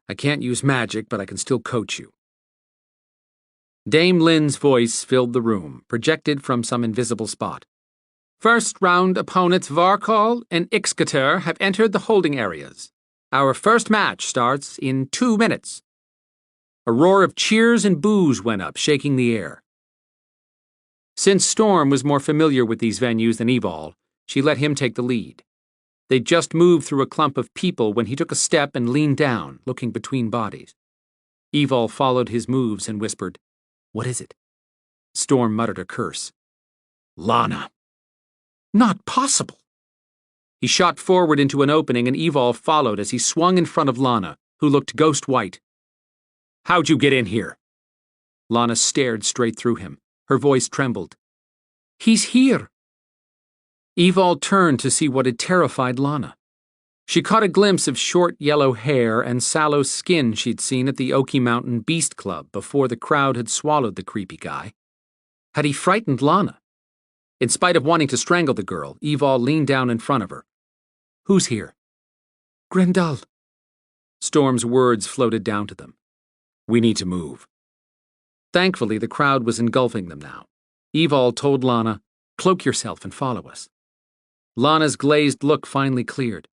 I can't use magic, but I can still coach you. Dame Lynn's voice filled the room, projected from some invisible spot. First round opponents Varkal and Ixcater have entered the holding areas. Our first match starts in 2 minutes. A roar of cheers and boos went up, shaking the air. Since Storm was more familiar with these venues than Evol, she let him take the lead. They'd just moved through a clump of people when he took a step and leaned down, looking between bodies. Evol followed his moves and whispered, What is it? Storm muttered a curse. Lana. Not possible. He shot forward into an opening and Evol followed as he swung in front of Lana, who looked ghost white. How'd you get in here? Lana stared straight through him. Her voice trembled. He's here. Evol turned to see what had terrified Lana. She caught a glimpse of short yellow hair and sallow skin she'd seen at the Oki Mountain Beast Club before the crowd had swallowed the creepy guy. Had he frightened Lana? In spite of wanting to strangle the girl, Evol leaned down in front of her. Who's here? Grendel. Storm's words floated down to them. We need to move. Thankfully, the crowd was engulfing them now. Evol told Lana, Cloak yourself and follow us. Lana's glazed look finally cleared.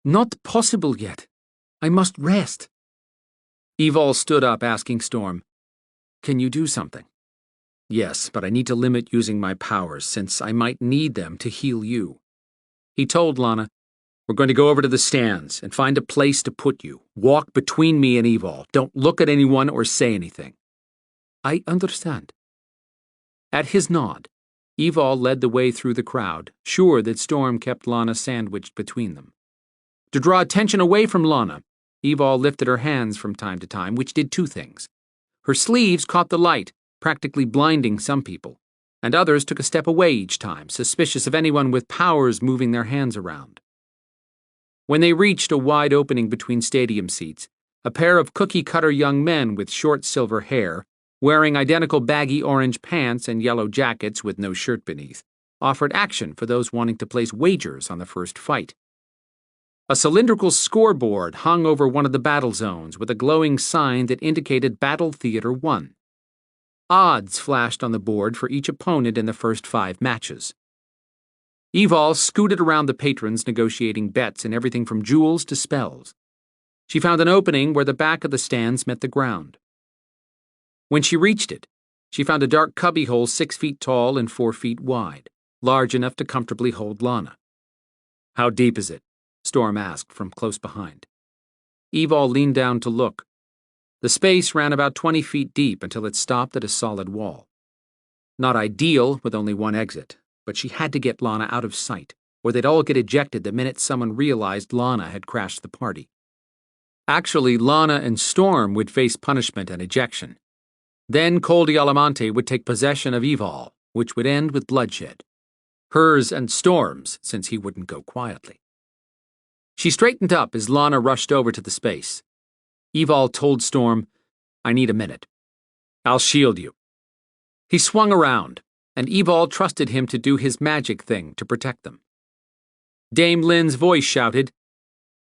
Not possible yet. I must rest. Evol stood up, asking Storm, Can you do something? Yes, but I need to limit using my powers, since I might need them to heal you. He told Lana, We're going to go over to the stands and find a place to put you. Walk between me and Evol. Don't look at anyone or say anything. I understand. At his nod, Evol led the way through the crowd, sure that Storm kept Lana sandwiched between them. To draw attention away from Lana, Evol lifted her hands from time to time, which did two things. Her sleeves caught the light, practically blinding some people, and others took a step away each time, suspicious of anyone with powers moving their hands around. When they reached a wide opening between stadium seats, a pair of cookie-cutter young men with short silver hair, wearing identical baggy orange pants and yellow jackets with no shirt beneath, offered action for those wanting to place wagers on the first fight. A cylindrical scoreboard hung over one of the battle zones with a glowing sign that indicated Battle Theater 1. Odds flashed on the board for each opponent in the first 5 matches. Evol scooted around the patrons negotiating bets in everything from jewels to spells. She found an opening where the back of the stands met the ground. When she reached it, she found a dark cubbyhole 6 feet tall and 4 feet wide, large enough to comfortably hold Lana. How deep is it? Storm asked from close behind. Evol leaned down to look. The space ran about 20 feet deep until it stopped at a solid wall. Not ideal with only one exit, but she had to get Lana out of sight, or they'd all get ejected the minute someone realized Lana had crashed the party. Actually, Lana and Storm would face punishment and ejection. Then Col Dialamante would take possession of Evol, which would end with bloodshed. Hers and Storm's, since he wouldn't go quietly. She straightened up as Lana rushed over to the space. Evol told Storm, I need a minute. I'll shield you. He swung around, and Evol trusted him to do his magic thing to protect them. Dame Lynn's voice shouted,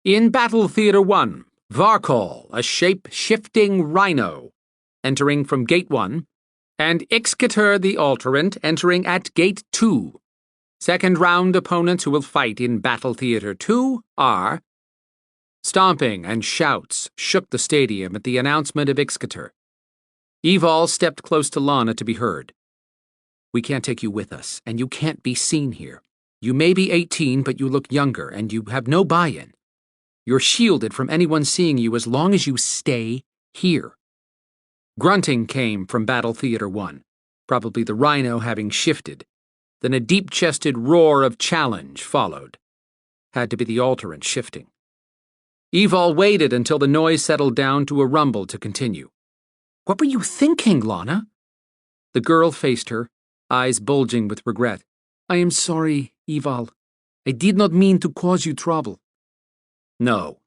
In Battle Theater 1, Varkol, a shape-shifting rhino, entering from Gate 1, and Ixcater the Alterant entering at Gate 2. Second round opponents who will fight in Battle Theater 2 are... Stomping and shouts shook the stadium at the announcement of Ixcater. Evol stepped close to Lana to be heard. We can't take you with us, and you can't be seen here. You may be 18, but you look younger, and you have no buy-in. You're shielded from anyone seeing you as long as you stay here. Grunting came from Battle Theater 1, probably the rhino having shifted. Then a deep-chested roar of challenge followed. Had to be the Alterant shifting. Evol waited until the noise settled down to a rumble to continue. What were you thinking, Lana? The girl faced her, eyes bulging with regret. I am sorry, Evol. I did not mean to cause you trouble. No,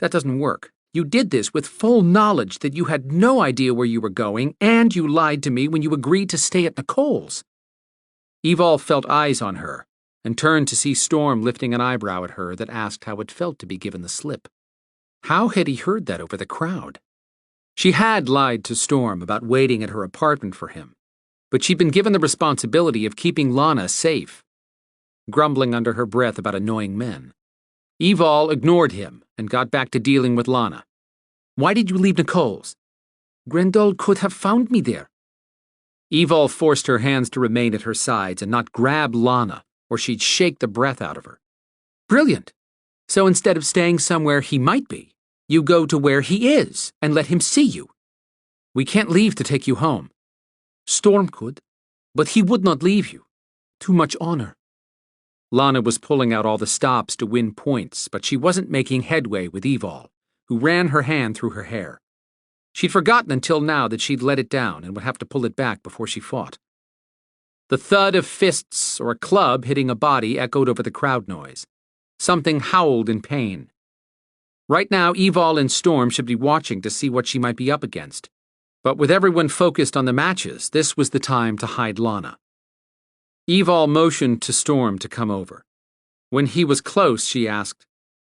that doesn't work. You did this with full knowledge that you had no idea where you were going, and you lied to me when you agreed to stay at Nicole's. Evol felt eyes on her, and turned to see Storm lifting an eyebrow at her that asked how it felt to be given the slip. How had he heard that over the crowd? She had lied to Storm about waiting at her apartment for him, but she'd been given the responsibility of keeping Lana safe. Grumbling under her breath about annoying men, Evol ignored him and got back to dealing with Lana. Why did you leave Nicole's? Grendel could have found me there. Evol forced her hands to remain at her sides and not grab Lana, or she'd shake the breath out of her. Brilliant. So instead of staying somewhere he might be, you go to where he is and let him see you. We can't leave to take you home. Storm could, but he would not leave you. Too much honor. Lana was pulling out all the stops to win points, but she wasn't making headway with Evol, who ran her hand through her hair. She'd forgotten until now that she'd let it down and would have to pull it back before she fought. The thud of fists or a club hitting a body echoed over the crowd noise. Something howled in pain. Right now, Evol and Storm should be watching to see what she might be up against. But with everyone focused on the matches, this was the time to hide Lana. Evol motioned to Storm to come over. When he was close, she asked,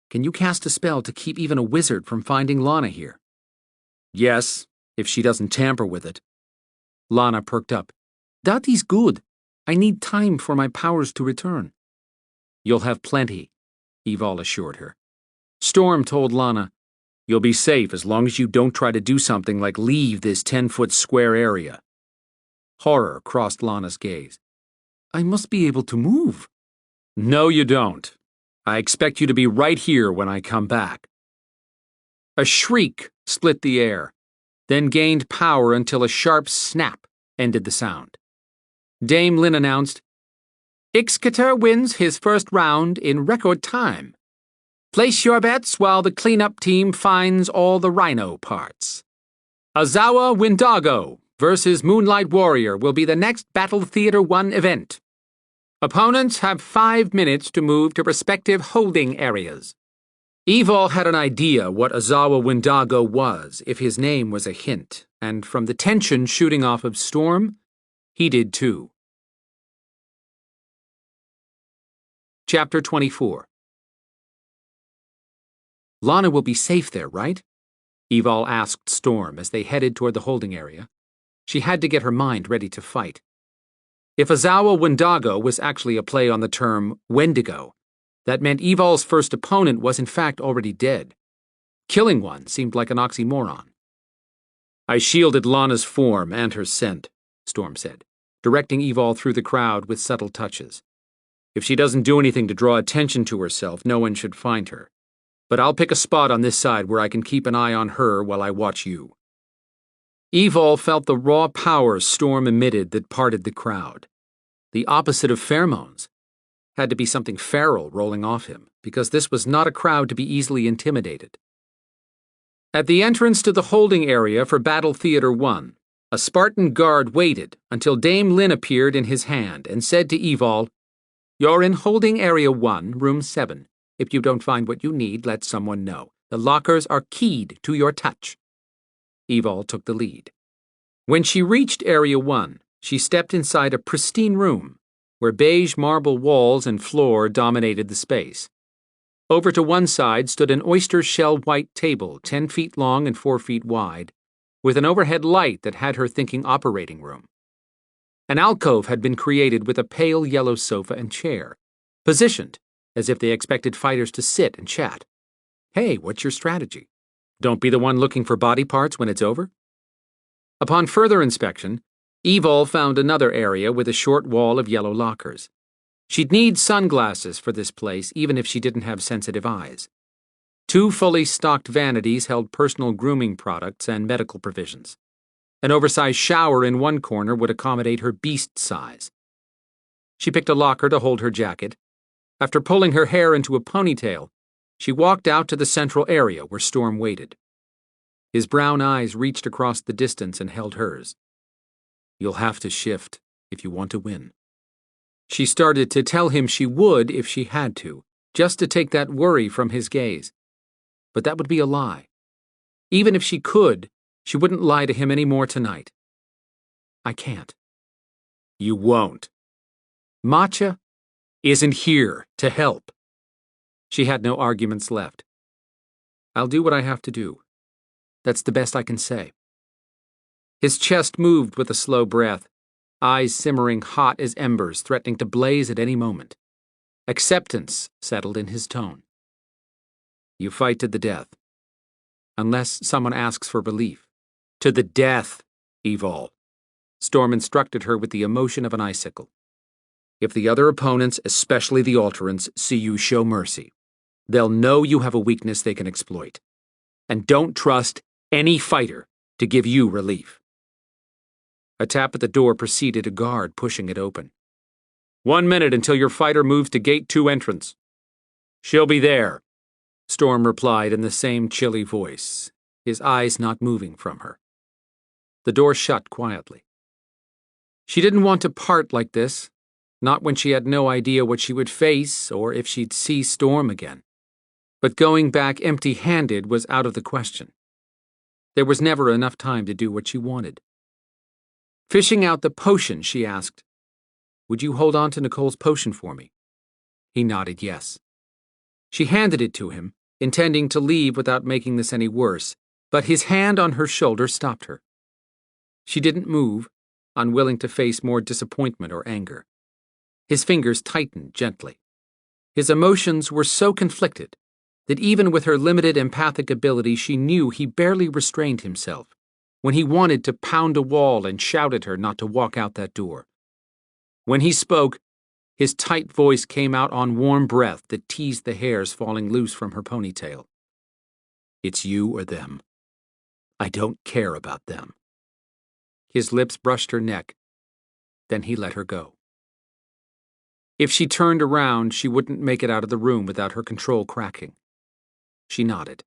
Can you cast a spell to keep even a wizard from finding Lana here? Yes, if she doesn't tamper with it. Lana perked up. That is good. I need time for my powers to return. You'll have plenty, Evol assured her. Storm told Lana, "You'll be safe as long as you don't try to do something like leave this 10-foot square area." Horror crossed Lana's gaze. "I must be able to move." "No, you don't. I expect you to be right here when I come back." A shriek split the air, then gained power until a sharp snap ended the sound. Dame Lynn announced, "Ixcater wins his first round in record time. Place your bets while the cleanup team finds all the rhino parts. Azawa Windago versus Moonlight Warrior will be the next Battle Theater 1 event. Opponents have 5 minutes to move to respective holding areas." Evol had an idea what Azawa Windago was if his name was a hint, and from the tension shooting off of Storm, he did too. Chapter 24. "Lana will be safe there, right?" Evol asked Storm as they headed toward the holding area. She had to get her mind ready to fight. If Azawa Windago was actually a play on the term Wendigo, that meant Evol's first opponent was in fact already dead. Killing one seemed like an oxymoron. "I shielded Lana's form and her scent," Storm said, directing Evol through the crowd with subtle touches. "If she doesn't do anything to draw attention to herself, no one should find her. But I'll pick a spot on this side where I can keep an eye on her while I watch you." Evol felt the raw power Storm emitted that parted the crowd. The opposite of pheromones. Had to be something feral rolling off him, because this was not a crowd to be easily intimidated. At the entrance to the holding area for Battle Theater 1, a Spartan guard waited until Dame Lynn appeared in his hand and said to Evol, "You're in holding area 1, room 7. If you don't find what you need, let someone know. The lockers are keyed to your touch." Evol took the lead. When she reached area 1, she stepped inside a pristine room, where beige marble walls and floor dominated the space. Over to one side stood an oyster-shell white table 10 feet long and 4 feet wide, with an overhead light that had her thinking operating room. An alcove had been created with a pale yellow sofa and chair, positioned as if they expected fighters to sit and chat. Hey, what's your strategy? Don't be the one looking for body parts when it's over? Upon further inspection, Evol found another area with a short wall of yellow lockers. She'd need sunglasses for this place, even if she didn't have sensitive eyes. 2 fully stocked vanities held personal grooming products and medical provisions. An oversized shower in one corner would accommodate her beast size. She picked a locker to hold her jacket. After pulling her hair into a ponytail, she walked out to the central area where Storm waited. His brown eyes reached across the distance and held hers. "You'll have to shift if you want to win." She started to tell him she would if she had to, just to take that worry from his gaze. But that would be a lie. Even if she could, she wouldn't lie to him any more tonight. "I can't." "You won't. Matcha isn't here to help." She had no arguments left. "I'll do what I have to do. That's the best I can say." His chest moved with a slow breath, eyes simmering hot as embers, threatening to blaze at any moment. Acceptance settled in his tone. "You fight to the death. Unless someone asks for relief." "To the death, Evol," Storm instructed her with the emotion of an icicle. "If the other opponents, especially the Alterants, see you show mercy, they'll know you have a weakness they can exploit. And don't trust any fighter to give you relief." A tap at the door preceded a guard pushing it open. "1 minute until your fighter moves to Gate 2 entrance." "She'll be there," Storm replied in the same chilly voice, his eyes not moving from her. The door shut quietly. She didn't want to part like this, not when she had no idea what she would face or if she'd see Storm again. But going back empty-handed was out of the question. There was never enough time to do what she wanted. Fishing out the potion, she asked, "Would you hold on to Nicole's potion for me?" He nodded yes. She handed it to him, intending to leave without making this any worse, but his hand on her shoulder stopped her. She didn't move, unwilling to face more disappointment or anger. His fingers tightened gently. His emotions were so conflicted that even with her limited empathic ability, she knew he barely restrained himself when he wanted to pound a wall and shout at her not to walk out that door. When he spoke, his tight voice came out on warm breath that teased the hairs falling loose from her ponytail. "It's you or them. I don't care about them." His lips brushed her neck. Then he let her go. If she turned around, she wouldn't make it out of the room without her control cracking. She nodded.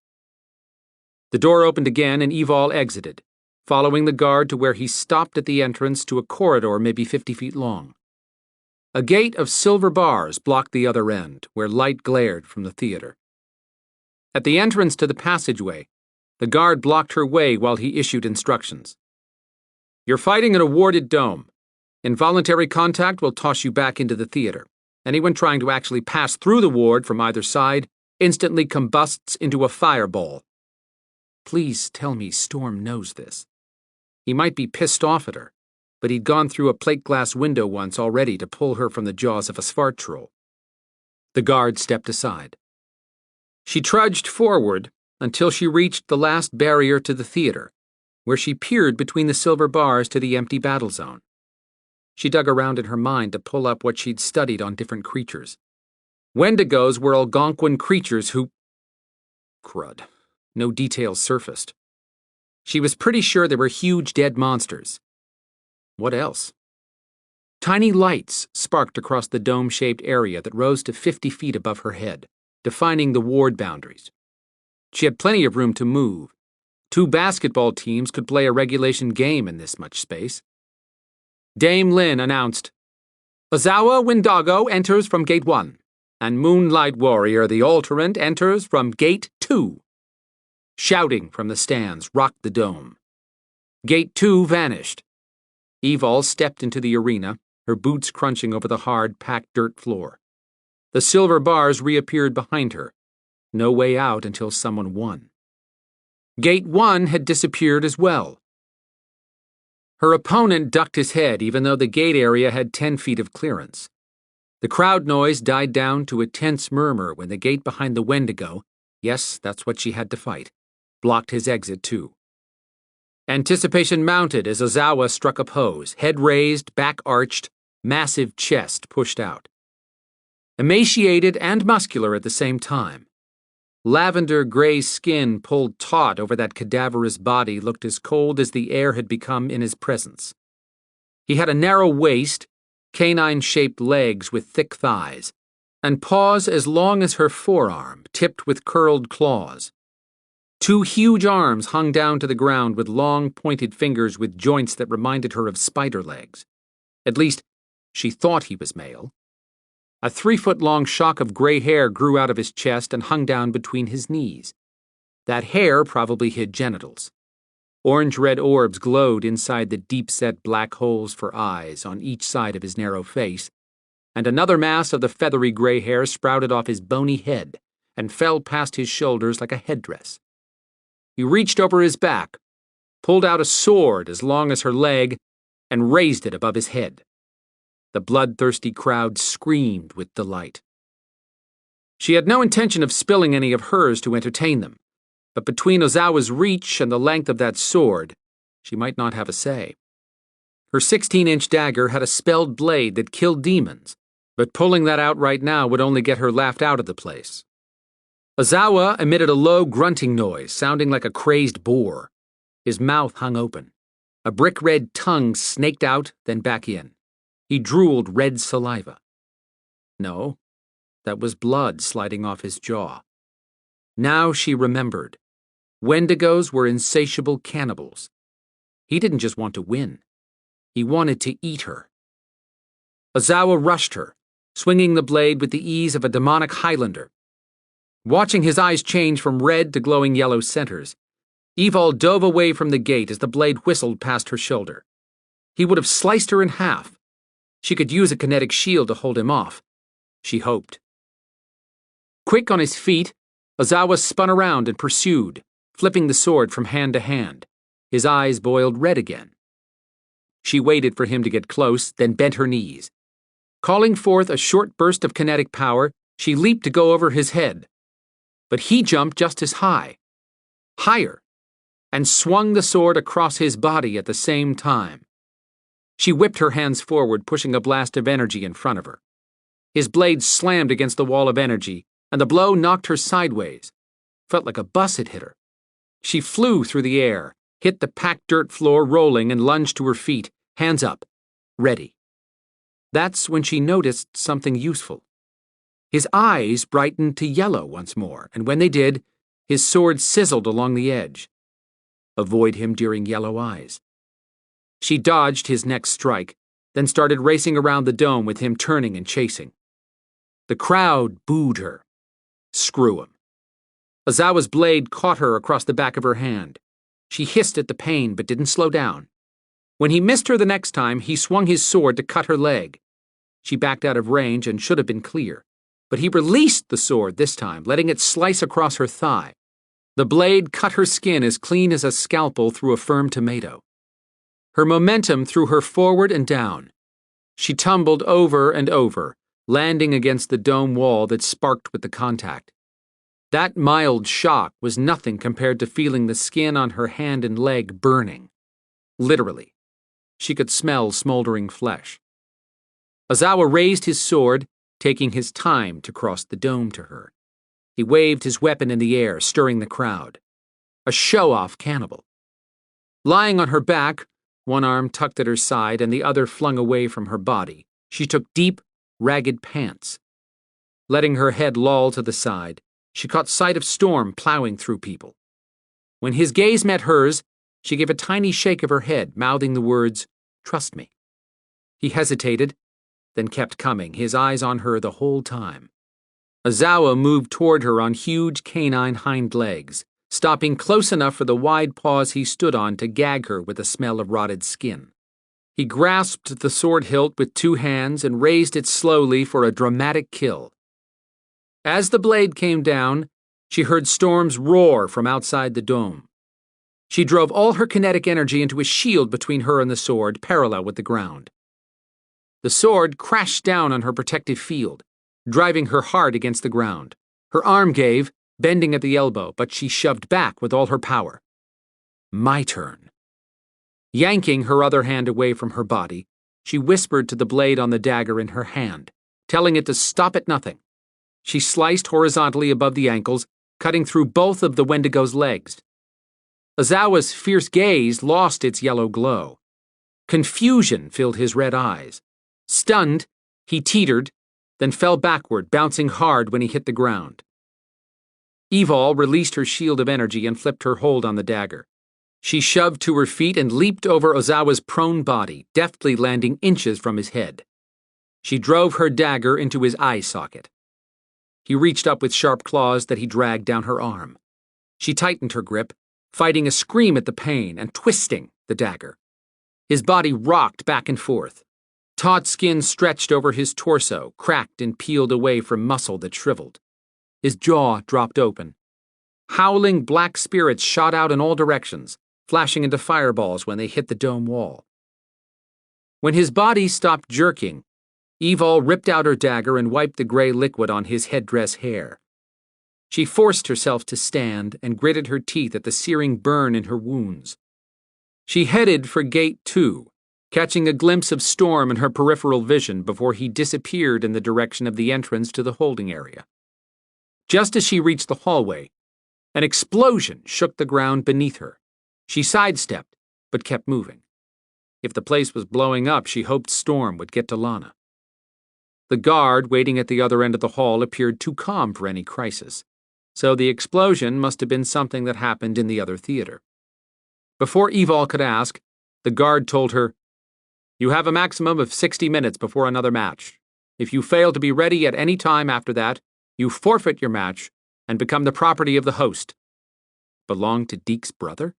The door opened again and Evol exited, following the guard to where he stopped at the entrance to a corridor maybe 50 feet long. A gate of silver bars blocked the other end, where light glared from the theater. At the entrance to the passageway, the guard blocked her way while he issued instructions. "You're fighting in a warded dome. Involuntary contact will toss you back into the theater. Anyone trying to actually pass through the ward from either side instantly combusts into a fireball." Please tell me Storm knows this. He might be pissed off at her, but he'd gone through a plate glass window once already to pull her from the jaws of a Svarttroll. The guard stepped aside. She trudged forward until she reached the last barrier to the theater, where she peered between the silver bars to the empty battle zone. She dug around in her mind to pull up what she'd studied on different creatures. Wendigos were Algonquin creatures who... Crud. No details surfaced. She was pretty sure they were huge dead monsters. What else? Tiny lights sparked across the dome-shaped area that rose to 50 feet above her head, defining the ward boundaries. She had plenty of room to move. 2 basketball teams could play a regulation game in this much space. Dame Lynn announced, "Ozawa Windago enters from Gate 1, and Moonlight Warrior the Alterant enters from Gate 2. Shouting from the stands rocked the dome. Gate 2 vanished. Evol stepped into the arena, her boots crunching over the hard, packed dirt floor. The silver bars reappeared behind her. No way out until someone won. Gate 1 had disappeared as well. Her opponent ducked his head even though the gate area had 10 feet of clearance. The crowd noise died down to a tense murmur when the gate behind the Wendigo, yes, that's what she had to fight, blocked his exit too. Anticipation mounted as Ozawa struck a pose, head raised, back arched, massive chest pushed out. Emaciated and muscular at the same time. Lavender-gray skin pulled taut over that cadaverous body looked as cold as the air had become in his presence. He had a narrow waist, canine-shaped legs with thick thighs, and paws as long as her forearm, tipped with curled claws. 2 huge arms hung down to the ground with long, pointed fingers with joints that reminded her of spider legs. At least, she thought he was male. A 3-foot-long shock of gray hair grew out of his chest and hung down between his knees. That hair probably hid genitals. Orange-red orbs glowed inside the deep-set black holes for eyes on each side of his narrow face, and another mass of the feathery gray hair sprouted off his bony head and fell past his shoulders like a headdress. He reached over his back, pulled out a sword as long as her leg, and raised it above his head. The bloodthirsty crowd screamed with delight. She had no intention of spilling any of hers to entertain them, but between Ozawa's reach and the length of that sword, she might not have a say. Her 16-inch dagger had a spelled blade that killed demons, but pulling that out right now would only get her laughed out of the place. Ozawa emitted a low grunting noise, sounding like a crazed boar. His mouth hung open. A brick-red tongue snaked out, then back in. He drooled red saliva. No, that was blood sliding off his jaw. Now she remembered. Wendigos were insatiable cannibals. He didn't just want to win. He wanted to eat her. Ozawa rushed her, swinging the blade with the ease of a demonic Highlander. Watching his eyes change from red to glowing yellow centers, Evol dove away from the gate as the blade whistled past her shoulder. He would have sliced her in half. She could use a kinetic shield to hold him off. She hoped. Quick on his feet, Ozawa spun around and pursued, flipping the sword from hand to hand. His eyes boiled red again. She waited for him to get close, then bent her knees. Calling forth a short burst of kinetic power, She leaped to go over his head, but he jumped just as high, higher, and swung the sword across his body at the same time. She whipped her hands forward, pushing a blast of energy in front of her. His blade slammed against the wall of energy, and the blow knocked her sideways. Felt like a bus had hit her. She flew through the air, hit the packed dirt floor, rolling, and lunged to her feet, hands up, ready. That's when she noticed something useful. His eyes brightened to yellow once more, and when they did, his sword sizzled along the edge. Avoid him during yellow eyes. She dodged his next strike, then started racing around the dome with him turning and chasing. The crowd booed her. Screw him. Ozawa's blade caught her across the back of her hand. She hissed at the pain but didn't slow down. When he missed her the next time, he swung his sword to cut her leg. She backed out of range and should have been clear, but he released the sword this time, letting it slice across her thigh. The blade cut her skin as clean as a scalpel through a firm tomato. Her momentum threw her forward and down. She tumbled over and over, landing against the dome wall that sparked with the contact. That mild shock was nothing compared to feeling the skin on her hand and leg burning. Literally. She could smell smoldering flesh. Ozawa raised his sword, taking his time to cross the dome to her. He waved his weapon in the air, stirring the crowd. A show-off cannibal. Lying on her back, one arm tucked at her side and the other flung away from her body, she took deep, ragged pants. Letting her head loll to the side, she caught sight of Storm plowing through people. When his gaze met hers, she gave a tiny shake of her head, mouthing the words, "Trust me." He hesitated, then kept coming, his eyes on her the whole time. Ozawa moved toward her on huge canine hind legs, stopping close enough for the wide paws he stood on to gag her with the smell of rotted skin. He grasped the sword hilt with two hands and raised it slowly for a dramatic kill. As the blade came down, she heard Storm's roar from outside the dome. She drove all her kinetic energy into a shield between her and the sword, parallel with the ground. The sword crashed down on her protective field, driving her hard against the ground. Her arm gave, bending at the elbow, but she shoved back with all her power. My turn. Yanking her other hand away from her body, she whispered to the blade on the dagger in her hand, telling it to stop at nothing. She sliced horizontally above the ankles, cutting through both of the Wendigo's legs. Ozawa's fierce gaze lost its yellow glow. Confusion filled his red eyes. Stunned, he teetered, then fell backward, bouncing hard when he hit the ground. Evol released her shield of energy and flipped her hold on the dagger. She shoved to her feet and leaped over Ozawa's prone body, deftly landing inches from his head. She drove her dagger into his eye socket. He reached up with sharp claws that he dragged down her arm. She tightened her grip, fighting a scream at the pain and twisting the dagger. His body rocked back and forth. Taut skin stretched over his torso, cracked and peeled away from muscle that shriveled. His jaw dropped open. Howling black spirits shot out in all directions, flashing into fireballs when they hit the dome wall. When his body stopped jerking, Evol ripped out her dagger and wiped the gray liquid on his headdress hair. She forced herself to stand and gritted her teeth at the searing burn in her wounds. She headed for Gate 2, catching a glimpse of Storm in her peripheral vision before he disappeared in the direction of the entrance to the holding area. Just as she reached the hallway, an explosion shook the ground beneath her. She sidestepped, but kept moving. If the place was blowing up, she hoped Storm would get to Lana. The guard waiting at the other end of the hall appeared too calm for any crisis, so the explosion must have been something that happened in the other theater. Before Evol could ask, the guard told her, "You have a maximum of 60 minutes before another match. If you fail to be ready at any time after that, you forfeit your match and become the property of the host." Belong to Deke's brother?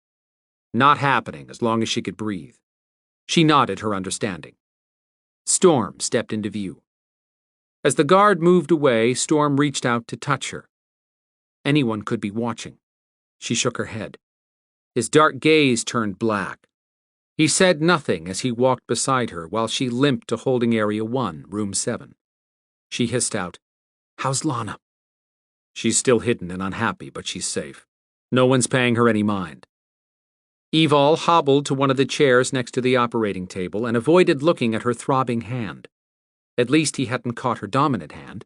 Not happening as long as she could breathe. She nodded her understanding. Storm stepped into view. As the guard moved away, Storm reached out to touch her. Anyone could be watching. She shook her head. His dark gaze turned black. He said nothing as he walked beside her while she limped to holding area 1, room 7. She hissed out, How's Lana? She's still hidden and unhappy, but she's safe. No one's paying her any mind. Evol hobbled to one of the chairs next to the operating table and avoided looking at her throbbing hand. At least he hadn't caught her dominant hand.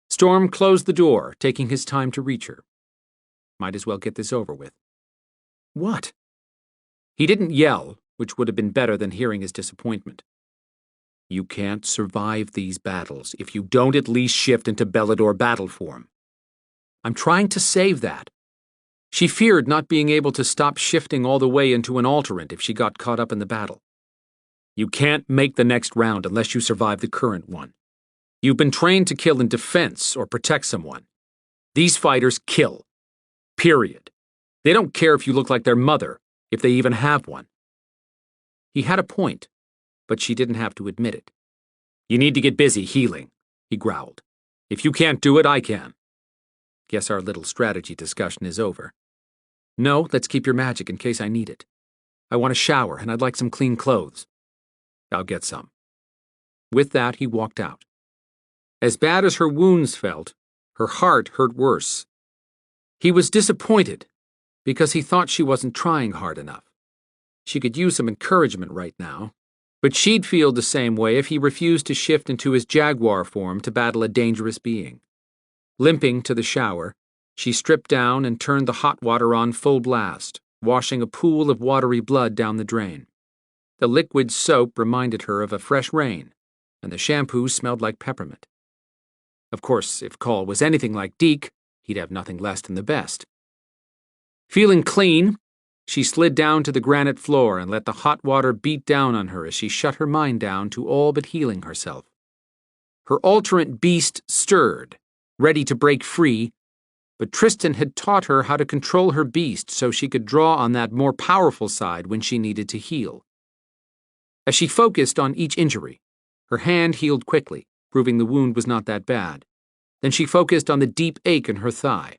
Storm closed the door, taking his time to reach her. Might as well get this over with. What? He didn't yell, which would have been better than hearing his disappointment. You can't survive these battles if you don't at least shift into Belador battle form. I'm trying to save that. She feared not being able to stop shifting all the way into an alterant if she got caught up in the battle. You can't make the next round unless you survive the current one. You've been trained to kill in defense or protect someone. These fighters kill. Period. They don't care if you look like their mother, if they even have one. He had a point, but she didn't have to admit it. You need to get busy healing, he growled. If you can't do it, I can. Guess our little strategy discussion is over. No, let's keep your magic in case I need it. I want a shower, and I'd like some clean clothes. I'll get some. With that, he walked out. As bad as her wounds felt, her heart hurt worse. He was disappointed because he thought she wasn't trying hard enough. She could use some encouragement right now, but she'd feel the same way if he refused to shift into his jaguar form to battle a dangerous being. Limping to the shower, she stripped down and turned the hot water on full blast, washing a pool of watery blood down the drain. The liquid soap reminded her of a fresh rain, and the shampoo smelled like peppermint. Of course, if Call was anything like Deke, he'd have nothing less than the best. Feeling clean, she slid down to the granite floor and let the hot water beat down on her as she shut her mind down to all but healing herself. Her alterant beast stirred, ready to break free, but Tristan had taught her how to control her beast so she could draw on that more powerful side when she needed to heal. As she focused on each injury, her hand healed quickly, proving the wound was not that bad. Then she focused on the deep ache in her thigh.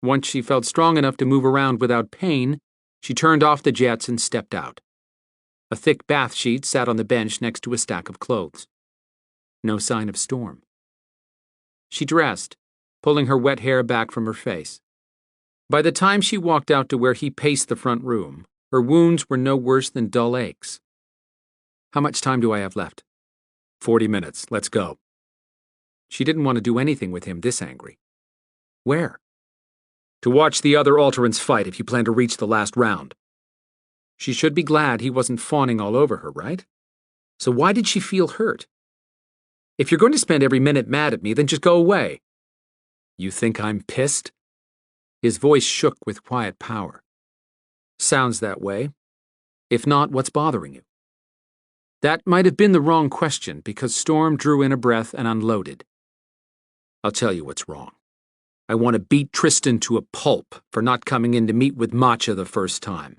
Once she felt strong enough to move around without pain, she turned off the jets and stepped out. A thick bath sheet sat on the bench next to a stack of clothes. No sign of Storm. She dressed, pulling her wet hair back from her face. By the time she walked out to where he paced the front room, her wounds were no worse than dull aches. How much time do I have left? 40 minutes. Let's go. She didn't want to do anything with him this angry. Where? To watch the other alterants fight if you plan to reach the last round. She should be glad he wasn't fawning all over her, right? So why did she feel hurt? If you're going to spend every minute mad at me, then just go away. You think I'm pissed? His voice shook with quiet power. Sounds that way. If not, what's bothering you? That might have been the wrong question because Storm drew in a breath and unloaded. I'll tell you what's wrong. I want to beat Tristan to a pulp for not coming in to meet with Matcha the first time.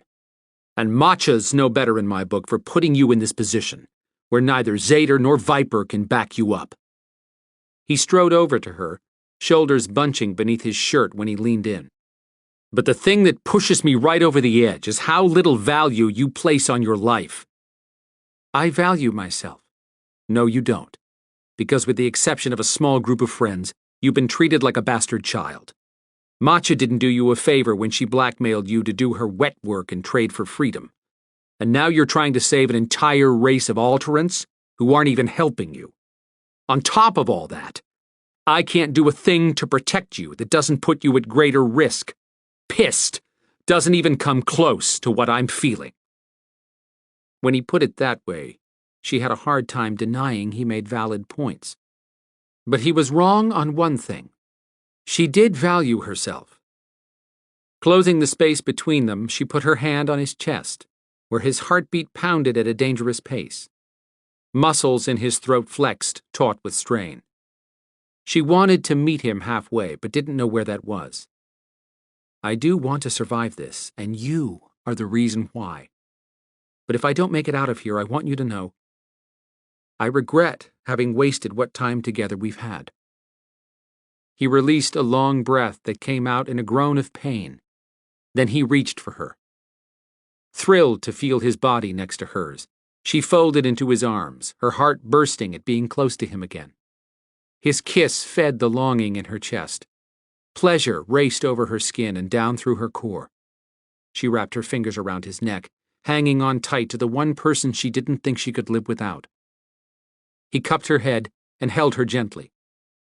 And Matcha's no better in my book for putting you in this position, where neither Zader nor Viper can back you up. He strode over to her, shoulders bunching beneath his shirt when he leaned in. But the thing that pushes me right over the edge is how little value you place on your life. I value myself. No, you don't. Because with the exception of a small group of friends, you've been treated like a bastard child. Matcha didn't do you a favor when she blackmailed you to do her wet work and trade for freedom. And now you're trying to save an entire race of alterants who aren't even helping you. On top of all that, I can't do a thing to protect you that doesn't put you at greater risk. Pissed doesn't even come close to what I'm feeling. When he put it that way, she had a hard time denying he made valid points. But he was wrong on one thing. She did value herself. Closing the space between them, she put her hand on his chest, where his heartbeat pounded at a dangerous pace. Muscles in his throat flexed, taut with strain. She wanted to meet him halfway, but didn't know where that was. I do want to survive this, and you are the reason why. But if I don't make it out of here, I want you to know I regret having wasted what time together we've had. He released a long breath that came out in a groan of pain. Then he reached for her. Thrilled to feel his body next to hers, she folded into his arms, her heart bursting at being close to him again. His kiss fed the longing in her chest. Pleasure raced over her skin and down through her core. She wrapped her fingers around his neck, hanging on tight to the one person she didn't think she could live without. He cupped her head and held her gently,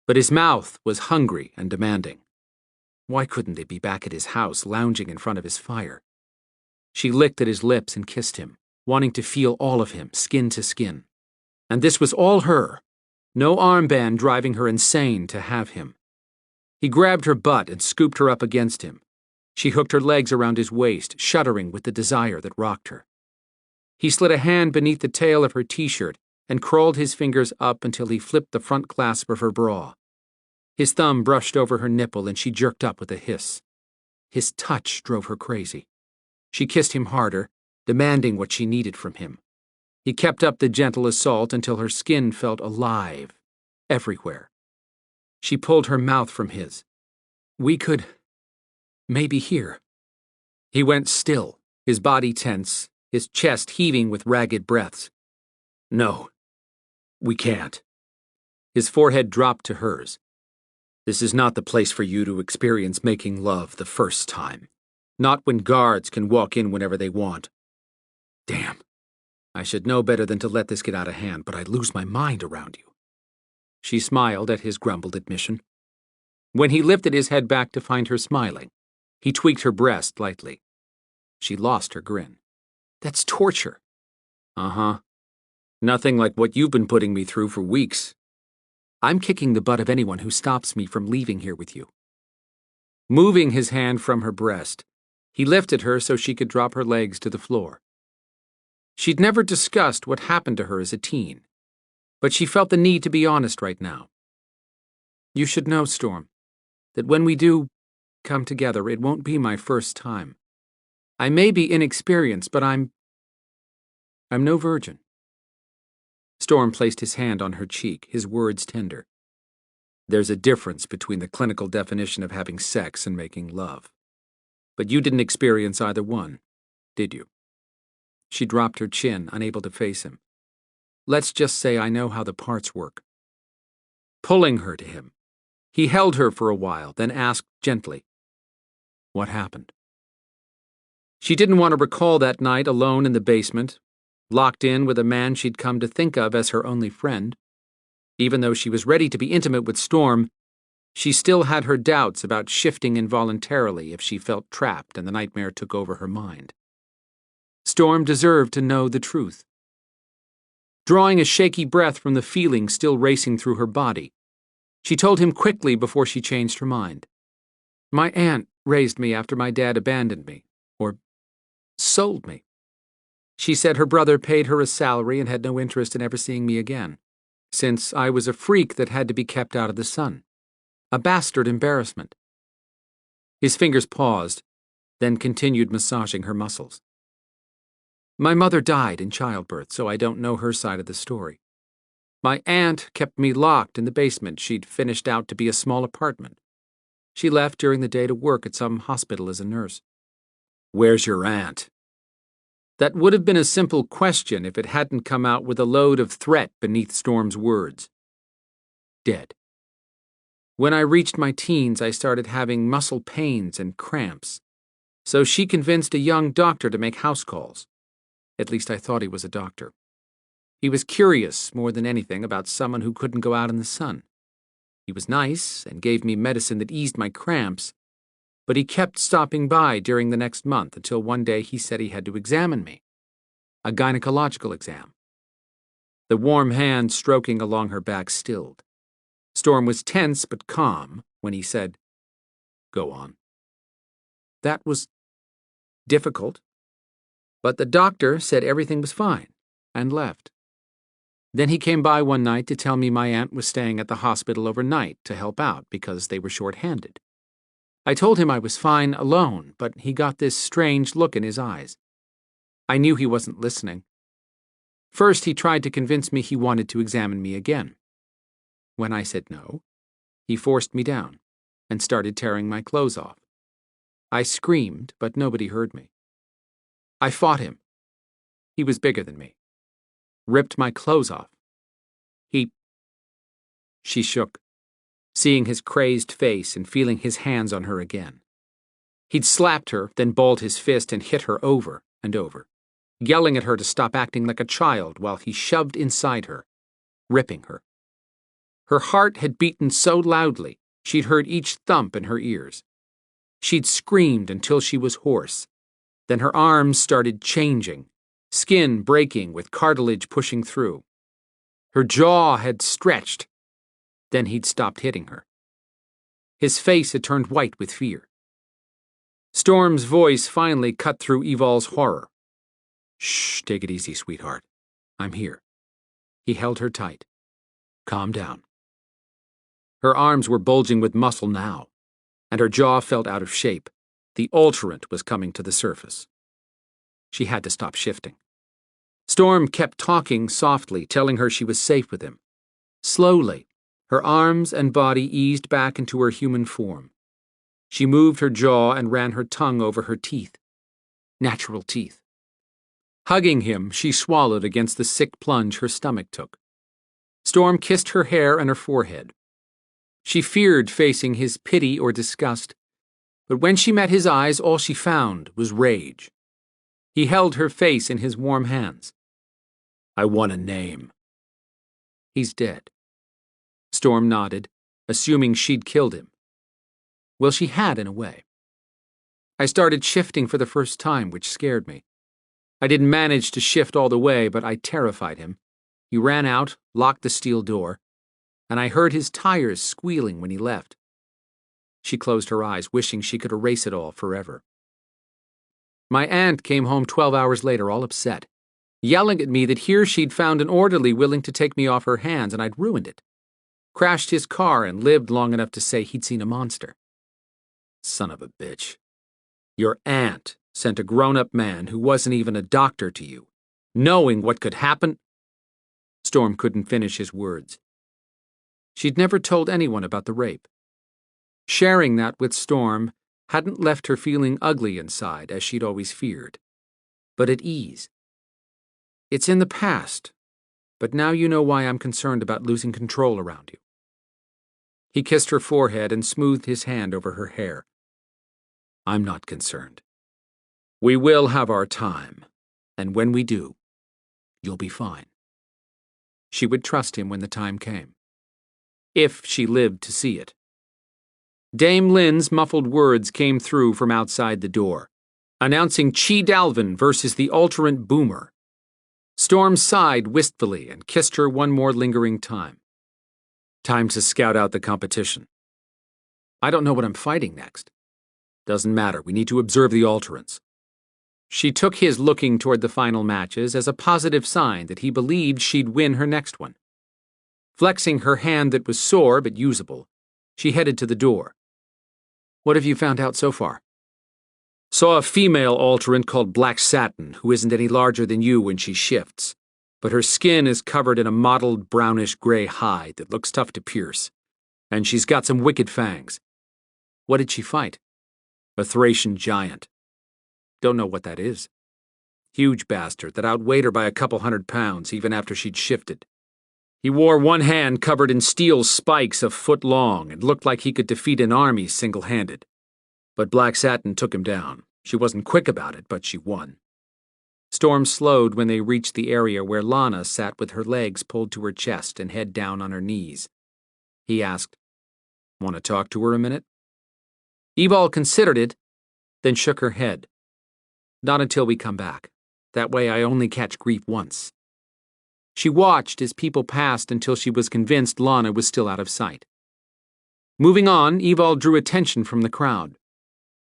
but his mouth was hungry and demanding. Why couldn't they be back at his house, lounging in front of his fire? She licked at his lips and kissed him, wanting to feel all of him, skin to skin. And this was all her. No armband driving her insane to have him. He grabbed her butt and scooped her up against him. She hooked her legs around his waist, shuddering with the desire that rocked her. He slid a hand beneath the tail of her t-shirt and crawled his fingers up until he flipped the front clasp of her bra. His thumb brushed over her nipple and she jerked up with a hiss. His touch drove her crazy. She kissed him harder, demanding what she needed from him. He kept up the gentle assault until her skin felt alive, everywhere. She pulled her mouth from his. We could maybe hear. He went still, his body tense, his chest heaving with ragged breaths. No, we can't. His forehead dropped to hers. This is not the place for you to experience making love the first time. Not when guards can walk in whenever they want. Damn. I should know better than to let this get out of hand, but I'd lose my mind around you. She smiled at his grumbled admission. When he lifted his head back to find her smiling, he tweaked her breast lightly. She lost her grin. That's torture. Uh-huh. Nothing like what you've been putting me through for weeks. I'm kicking the butt of anyone who stops me from leaving here with you. Moving his hand from her breast, he lifted her so she could drop her legs to the floor. She'd never discussed what happened to her as a teen, but she felt the need to be honest right now. You should know, Storm, that when we do come together, it won't be my first time. I may be inexperienced, but I'm no virgin. Storm placed his hand on her cheek, his words tender. There's a difference between the clinical definition of having sex and making love. But you didn't experience either one, did you? She dropped her chin, unable to face him. Let's just say I know how the parts work. Pulling her to him, he held her for a while, then asked gently, what happened? She didn't want to recall that night alone in the basement, locked in with a man she'd come to think of as her only friend. Even though she was ready to be intimate with Storm, she still had her doubts about shifting involuntarily if she felt trapped and the nightmare took over her mind. Storm deserved to know the truth. Drawing a shaky breath from the feeling still racing through her body, she told him quickly before she changed her mind. My aunt raised me after my dad abandoned me, or sold me. She said her brother paid her a salary and had no interest in ever seeing me again, since I was a freak that had to be kept out of the sun. A bastard embarrassment. His fingers paused, then continued massaging her muscles. My mother died in childbirth, so I don't know her side of the story. My aunt kept me locked in the basement she'd finished out to be a small apartment. She left during the day to work at some hospital as a nurse. Where's your aunt? That would have been a simple question if it hadn't come out with a load of threat beneath Storm's words. Dead. When I reached my teens, I started having muscle pains and cramps, so she convinced a young doctor to make house calls. At least I thought he was a doctor. He was curious more than anything about someone who couldn't go out in the sun. He was nice and gave me medicine that eased my cramps, but he kept stopping by during the next month until one day he said he had to examine me. A gynecological exam. The warm hand stroking along her back stilled. Storm was tense but calm when he said, Go on. That was difficult, but the doctor said everything was fine and left. Then he came by one night to tell me my aunt was staying at the hospital overnight to help out because they were short-handed. I told him I was fine alone, but he got this strange look in his eyes. I knew he wasn't listening. First, he tried to convince me he wanted to examine me again. When I said no, he forced me down and started tearing my clothes off. I screamed, but nobody heard me. I fought him. He was bigger than me. Ripped my clothes off. He She shook, seeing his crazed face and feeling his hands on her again. He'd slapped her, then balled his fist and hit her over and over, yelling at her to stop acting like a child while he shoved inside her, ripping her. Her heart had beaten so loudly she'd heard each thump in her ears. She'd screamed until she was hoarse. Then her arms started changing, skin breaking with cartilage pushing through. Her jaw had stretched. Then he'd stopped hitting her. His face had turned white with fear. Storm's voice finally cut through Evol's horror. "Shh, take it easy, sweetheart. I'm here." He held her tight. "Calm down." Her arms were bulging with muscle now, and her jaw felt out of shape. The alterant was coming to the surface. She had to stop shifting. Storm kept talking softly, telling her she was safe with him. Slowly, her arms and body eased back into her human form. She moved her jaw and ran her tongue over her teeth. Natural teeth. Hugging him, she swallowed against the sick plunge her stomach took. Storm kissed her hair and her forehead. She feared facing his pity or disgust, but when she met his eyes, all she found was rage. He held her face in his warm hands. "I want a name." "He's dead." Storm nodded, assuming she'd killed him. Well, she had in a way. I started shifting for the first time, which scared me. I didn't manage to shift all the way, but I terrified him. He ran out, locked the steel door, and I heard his tires squealing when he left. She closed her eyes, wishing she could erase it all forever. My aunt came home 12 hours later, all upset, yelling at me that here she'd found an orderly willing to take me off her hands and I'd ruined it. Crashed his car and lived long enough to say he'd seen a monster. Son of a bitch. Your aunt sent a grown-up man who wasn't even a doctor to you, knowing what could happen. Storm couldn't finish his words. She'd never told anyone about the rape. Sharing that with Storm hadn't left her feeling ugly inside, as she'd always feared, but at ease. It's in the past, but now you know why I'm concerned about losing control around you. He kissed her forehead and smoothed his hand over her hair. I'm not concerned. We will have our time, and when we do, you'll be fine. She would trust him when the time came. If she lived to see it. Dame Lynn's muffled words came through from outside the door, announcing Chi Dalvin versus the alterant Boomer. Storm sighed wistfully and kissed her one more lingering time. Time to scout out the competition. I don't know what I'm fighting next. Doesn't matter, we need to observe the alterants. She took his looking toward the final matches as a positive sign that he believed she'd win her next one. Flexing her hand that was sore but usable, she headed to the door. What have you found out so far? Saw a female alterant called Black Satin who isn't any larger than you when she shifts, but her skin is covered in a mottled brownish-gray hide that looks tough to pierce, and she's got some wicked fangs. What did she fight? A Thracian giant. Don't know what that is. Huge bastard that outweighed her by a couple 100 pounds even after she'd shifted. He wore one hand covered in steel spikes a foot long and looked like he could defeat an army single-handed. But Black Satin took him down. She wasn't quick about it, but she won. Storm slowed when they reached the area where Lana sat with her legs pulled to her chest and head down on her knees. He asked, "Want to talk to her a minute?" Evol considered it, then shook her head. Not until we come back. That way I only catch grief once. She watched as people passed until she was convinced Lana was still out of sight. Moving on, Evol drew attention from the crowd.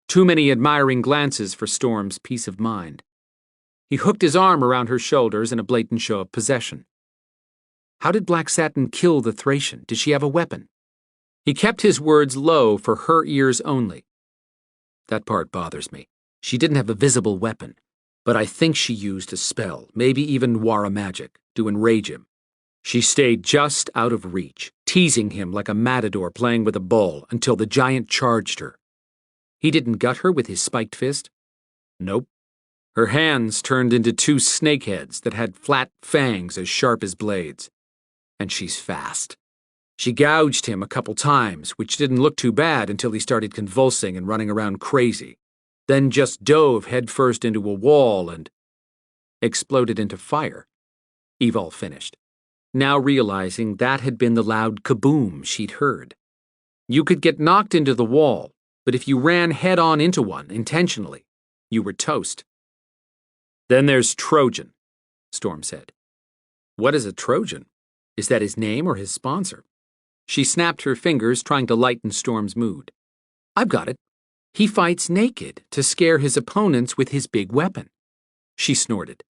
Too many admiring glances for Storm's peace of mind. He hooked his arm around her shoulders in a blatant show of possession. How did Black Satin kill the Thracian? Did she have a weapon? He kept his words low for her ears only. That part bothers me. She didn't have a visible weapon, but I think she used a spell, maybe even Wara magic, to enrage him. She stayed just out of reach, teasing him like a matador playing with a bull until the giant charged her. He didn't gut her with his spiked fist? Nope. Her hands turned into two snakeheads that had flat fangs as sharp as blades. And she's fast. She gouged him a couple times, which didn't look too bad until he started convulsing and running around crazy, then just dove headfirst into a wall and exploded into fire. Evol finished, now realizing that had been the loud kaboom she'd heard. You could get knocked into the wall, but if you ran head-on into one, intentionally, you were toast. Then there's Trojan, Storm said. What is a Trojan? Is that his name or his sponsor? She snapped her fingers, trying to lighten Storm's mood. I've got it. He fights naked to scare his opponents with his big weapon. She snorted.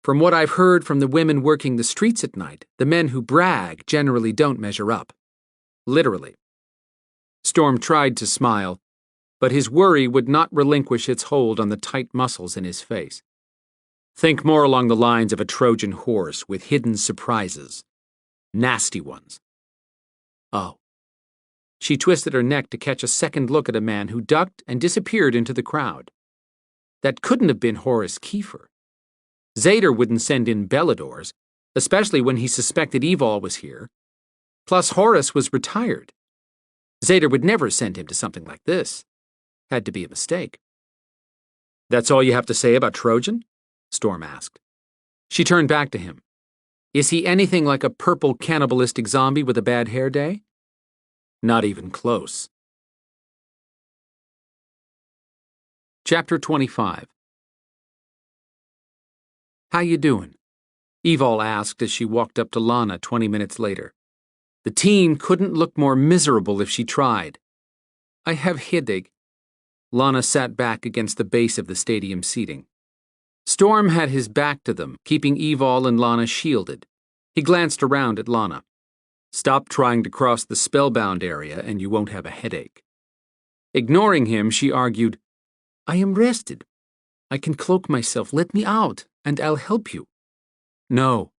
From what I've heard from the women working the streets at night, the men who brag generally don't measure up. Literally. Storm tried to smile, but his worry would not relinquish its hold on the tight muscles in his face. Think more along the lines of a Trojan horse with hidden surprises. Nasty ones. Oh. She twisted her neck to catch a second look at a man who ducked and disappeared into the crowd. That couldn't have been Horace Kiefer. Zader wouldn't send in Beladors, especially when he suspected Evol was here. Plus, Horace was retired. Zader would never send him to something like this. Had to be a mistake. That's all you have to say about Trojan? Storm asked. She turned back to him. Is he anything like a purple cannibalistic zombie with a bad hair day? Not even close. Chapter 25. How you doing? Evol asked as she walked up to Lana 20 minutes later. The teen couldn't look more miserable if she tried. I have headache. Lana sat back against the base of the stadium seating. Storm had his back to them, keeping Evol and Lana shielded. He glanced around at Lana. Stop trying to cross the spellbound area and you won't have a headache. Ignoring him, she argued, I am rested. I can cloak myself. Let me out, and I'll help you. No.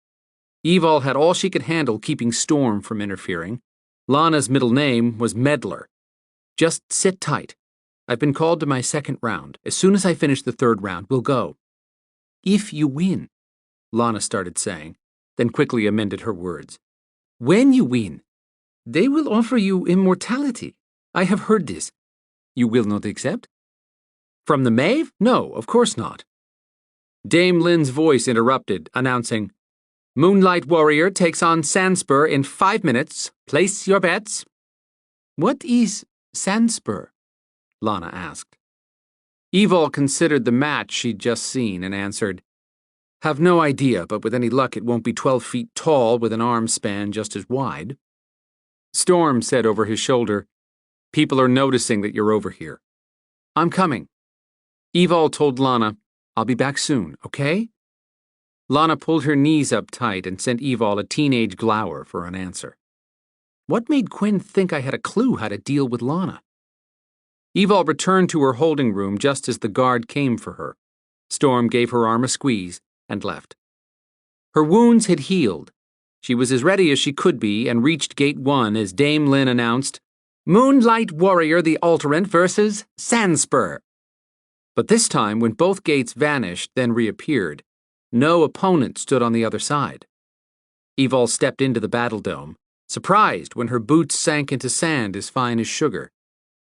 Evol had all she could handle keeping Storm from interfering. Lana's middle name was Meddler. Just sit tight. I've been called to my second round. As soon as I finish the third round, we'll go. If you win, Lana started saying, then quickly amended her words. When you win, they will offer you immortality. I have heard this. You will not accept? From the Maeve? No, of course not. Dame Lynn's voice interrupted, announcing, Moonlight Warrior takes on Sandspur in 5 minutes. Place your bets. What is Sandspur? Lana asked. Evol considered the match she'd just seen and answered, Have no idea, but with any luck it won't be 12 feet tall with an arm span just as wide. Storm said over his shoulder, People are noticing that you're over here. I'm coming. Evol told Lana, I'll be back soon, okay? Lana pulled her knees up tight and sent Evol a teenage glower for an answer. What made Quinn think I had a clue how to deal with Lana? Evol returned to her holding room just as the guard came for her. Storm gave her arm a squeeze and left. Her wounds had healed. She was as ready as she could be and reached Gate 1 as Dame Lynn announced, Moonlight Warrior the Alterant versus Sandspur. But this time, when both gates vanished, then reappeared, no opponent stood on the other side. Evol stepped into the battle dome, surprised when her boots sank into sand as fine as sugar.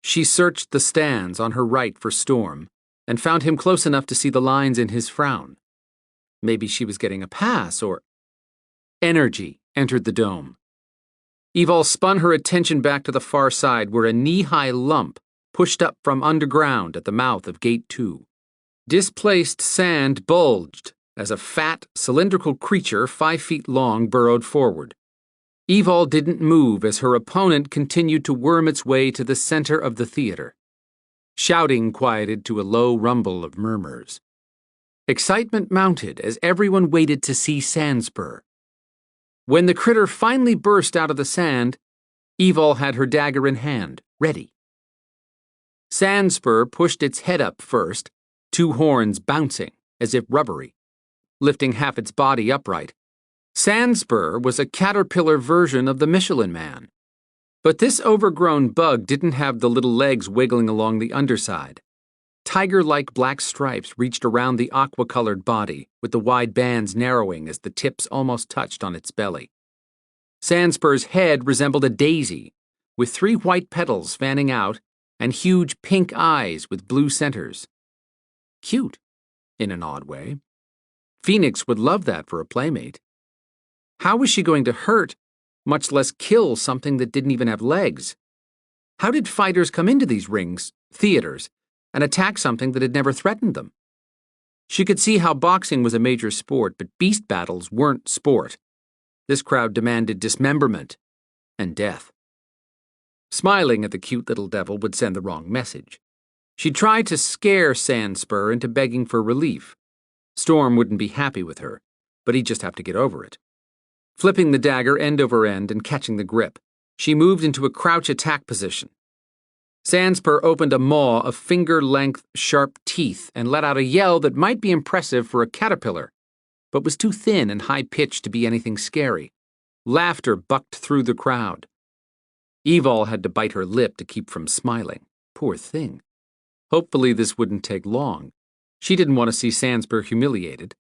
She searched the stands on her right for Storm, and found him close enough to see the lines in his frown. Maybe she was getting a pass, or... Energy entered the dome. Evol spun her attention back to the far side where a knee-high lump pushed up from underground at the mouth of Gate 2. Displaced sand bulged as a fat, cylindrical creature 5 feet long burrowed forward. Evol didn't move as her opponent continued to worm its way to the center of the theater. Shouting quieted to a low rumble of murmurs. Excitement mounted as everyone waited to see Sandspur. When the critter finally burst out of the sand, Evol had her dagger in hand, ready. Sandspur pushed its head up first, 2 horns bouncing, as if rubbery, lifting half its body upright. Sandspur was a caterpillar version of the Michelin Man. But this overgrown bug didn't have the little legs wiggling along the underside. Tiger-like black stripes reached around the aqua-colored body, with the wide bands narrowing as the tips almost touched on its belly. Sandspur's head resembled a daisy, with 3 white petals fanning out and huge pink eyes with blue centers. Cute, in an odd way. Phoenix would love that for a playmate. How was she going to hurt, much less kill, something that didn't even have legs? How did fighters come into these rings, theaters, and attack something that had never threatened them? She could see how boxing was a major sport, but beast battles weren't sport. This crowd demanded dismemberment and death. Smiling at the cute little devil would send the wrong message. She tried to scare Sandspur into begging for relief. Storm wouldn't be happy with her, but he'd just have to get over it. Flipping the dagger end over end and catching the grip, she moved into a crouch attack position. Sandspur opened a maw of finger-length, sharp teeth and let out a yell that might be impressive for a caterpillar, but was too thin and high-pitched to be anything scary. Laughter bucked through the crowd. Evol had to bite her lip to keep from smiling. Poor thing. Hopefully this wouldn't take long. She didn't want to see Sandspur humiliated.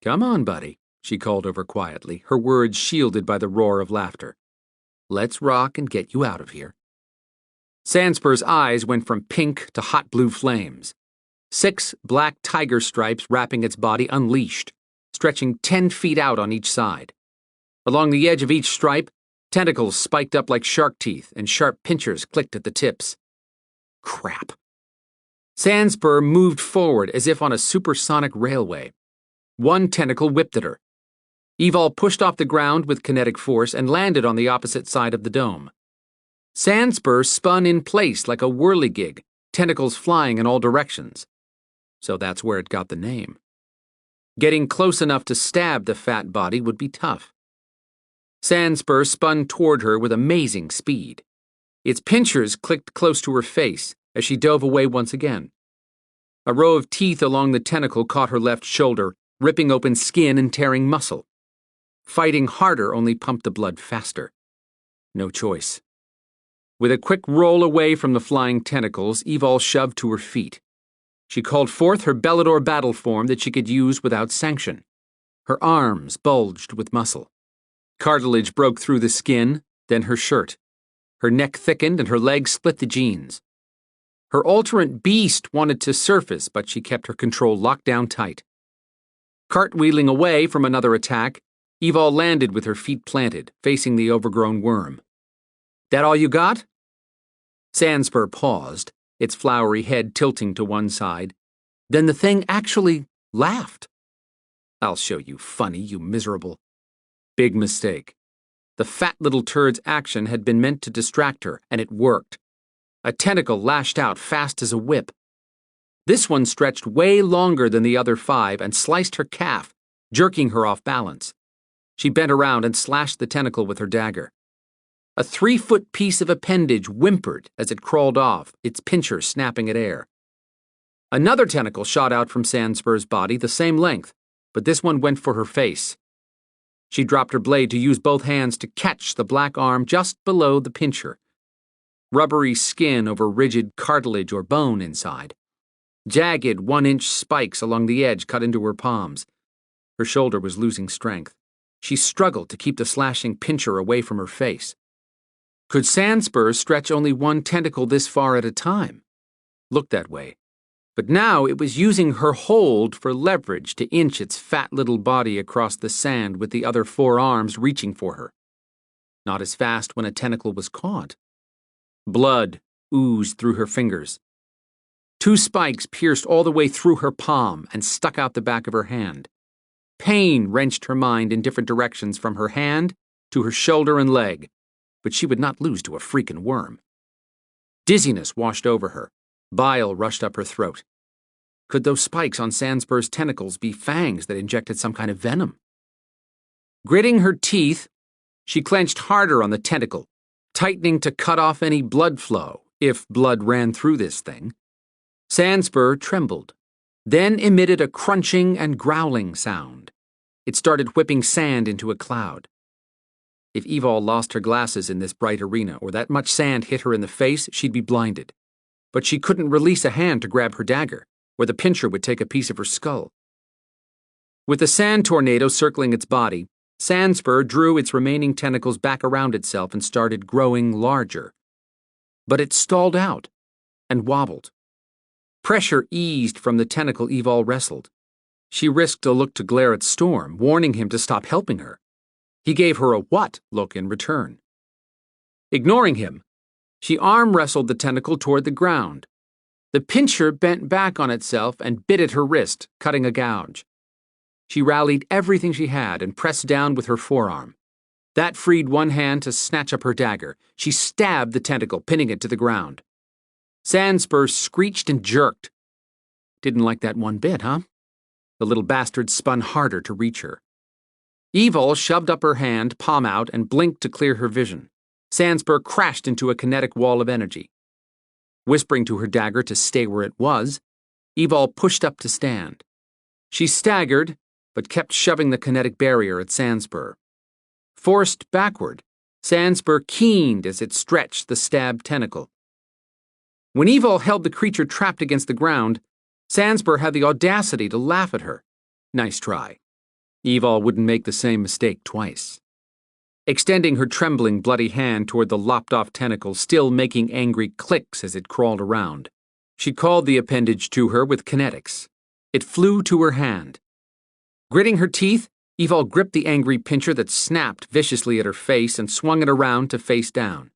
"Come on, buddy," she called over quietly, her words shielded by the roar of laughter. "Let's rock and get you out of here." Sandspur's eyes went from pink to hot blue flames. 6 black tiger stripes wrapping its body unleashed, stretching 10 feet out on each side. Along the edge of each stripe, tentacles spiked up like shark teeth and sharp pinchers clicked at the tips. Crap. Sandspur moved forward as if on a supersonic railway. 1 tentacle whipped at her. Evol pushed off the ground with kinetic force and landed on the opposite side of the dome. Sandspur spun in place like a whirligig, tentacles flying in all directions. So that's where it got the name. Getting close enough to stab the fat body would be tough. Sandspur spun toward her with amazing speed. Its pinchers clicked close to her face as she dove away once again. A row of teeth along the tentacle caught her left shoulder, ripping open skin and tearing muscle. Fighting harder only pumped the blood faster. No choice. With a quick roll away from the flying tentacles, Evol shoved to her feet. She called forth her Belador battle form that she could use without sanction. Her arms bulged with muscle. Cartilage broke through the skin, then her shirt. Her neck thickened and her legs split the jeans. Her alternate beast wanted to surface, but she kept her control locked down tight. Cartwheeling away from another attack, Evol landed with her feet planted, facing the overgrown worm. "That all you got?" Sandspur paused, its flowery head tilting to one side. Then the thing actually laughed. "I'll show you funny, you miserable." Big mistake. The fat little turd's action had been meant to distract her, and it worked. A tentacle lashed out fast as a whip. This one stretched way longer than the other 5 and sliced her calf, jerking her off balance. She bent around and slashed the tentacle with her dagger. A 3-foot piece of appendage whimpered as it crawled off, its pincher snapping at air. Another tentacle shot out from Sandspur's body the same length, but this one went for her face. She dropped her blade to use both hands to catch the black arm just below the pincher. Rubbery skin over rigid cartilage or bone inside. Jagged 1-inch spikes along the edge cut into her palms. Her shoulder was losing strength. She struggled to keep the slashing pincher away from her face. Could Sandspur stretch only 1 tentacle this far at a time? Looked that way. But now it was using her hold for leverage to inch its fat little body across the sand with the other 4 arms reaching for her. Not as fast when a tentacle was caught. Blood oozed through her fingers. 2 spikes pierced all the way through her palm and stuck out the back of her hand. Pain wrenched her mind in different directions from her hand to her shoulder and leg, but she would not lose to a freaking worm. Dizziness washed over her. Bile rushed up her throat. Could those spikes on Sandspur's tentacles be fangs that injected some kind of venom? Gritting her teeth, she clenched harder on the tentacle, tightening to cut off any blood flow, if blood ran through this thing. Sandspur trembled, then emitted a crunching and growling sound. It started whipping sand into a cloud. If Evol lost her glasses in this bright arena, or that much sand hit her in the face, she'd be blinded. But she couldn't release a hand to grab her dagger, or the pincher would take a piece of her skull. With the sand tornado circling its body, Sandspur drew its remaining tentacles back around itself and started growing larger. But it stalled out and wobbled. Pressure eased from the tentacle Evol wrestled. She risked a look to glare at Storm, warning him to stop helping her. He gave her a what look in return. Ignoring him, she arm-wrestled the tentacle toward the ground. The pincher bent back on itself and bit at her wrist, cutting a gouge. She rallied everything she had and pressed down with her forearm. That freed one hand to snatch up her dagger. She stabbed the tentacle, pinning it to the ground. Sandspur screeched and jerked. Didn't like that one bit, huh? The little bastard spun harder to reach her. Evol shoved up her hand, palm out, and blinked to clear her vision. Sandspur crashed into a kinetic wall of energy. Whispering to her dagger to stay where it was, Evol pushed up to stand. She staggered, but kept shoving the kinetic barrier at Sandspur. Forced backward, Sandspur keened as it stretched the stabbed tentacle. When Evol held the creature trapped against the ground, Sandspur had the audacity to laugh at her. Nice try. Evol wouldn't make the same mistake twice. Extending her trembling, bloody hand toward the lopped-off tentacle, still making angry clicks as it crawled around, she called the appendage to her with kinetics. It flew to her hand. Gritting her teeth, Evol gripped the angry pincher that snapped viciously at her face and swung it around to face down.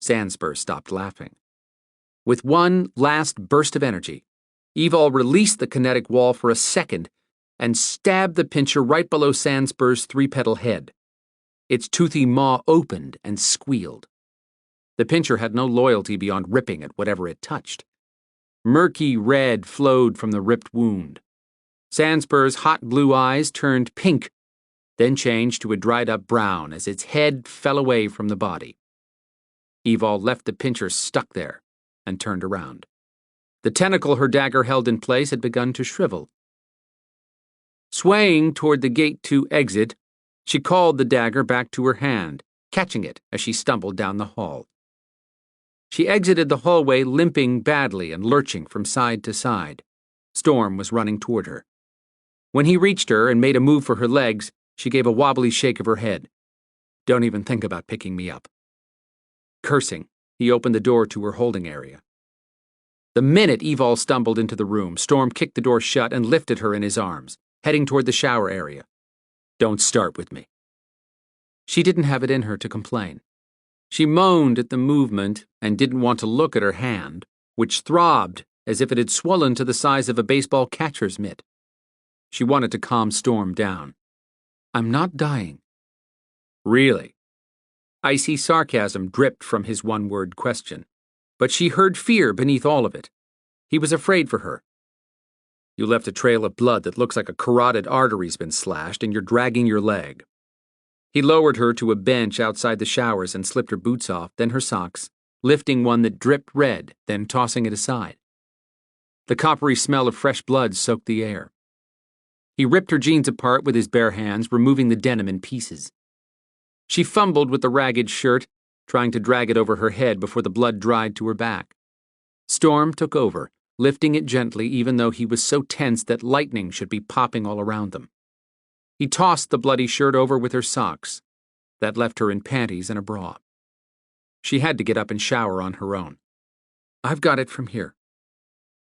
Sandspur stopped laughing. With one last burst of energy, Evol released the kinetic wall for a second and stabbed the pincher right below Sandspur's three-petal head. Its toothy maw opened and squealed. The pincher had no loyalty beyond ripping at whatever it touched. Murky red flowed from the ripped wound. Sandspur's hot blue eyes turned pink, then changed to a dried-up brown as its head fell away from the body. Evol left the pincher stuck there and turned around. The tentacle her dagger held in place had begun to shrivel. Swaying toward the gate to exit, she called the dagger back to her hand, catching it as she stumbled down the hall. She exited the hallway limping badly and lurching from side to side. Storm was running toward her. When he reached her and made a move for her legs, she gave a wobbly shake of her head. Don't even think about picking me up. Cursing, he opened the door to her holding area. The minute Evol stumbled into the room, Storm kicked the door shut and lifted her in his arms, heading toward the shower area. Don't start with me. She didn't have it in her to complain. She moaned at the movement and didn't want to look at her hand, which throbbed as if it had swollen to the size of a baseball catcher's mitt. She wanted to calm Storm down. I'm not dying. Really? Icy sarcasm dripped from his one-word question, but she heard fear beneath all of it. He was afraid for her. You left a trail of blood that looks like a carotid artery's been slashed, and you're dragging your leg. He lowered her to a bench outside the showers and slipped her boots off, then her socks, lifting one that dripped red, then tossing it aside. The coppery smell of fresh blood soaked the air. He ripped her jeans apart with his bare hands, removing the denim in pieces. She fumbled with the ragged shirt, trying to drag it over her head before the blood dried to her back. Storm took over, lifting it gently even though he was so tense that lightning should be popping all around them. He tossed the bloody shirt over with her socks. That left her in panties and a bra. She had to get up and shower on her own. I've got it from here.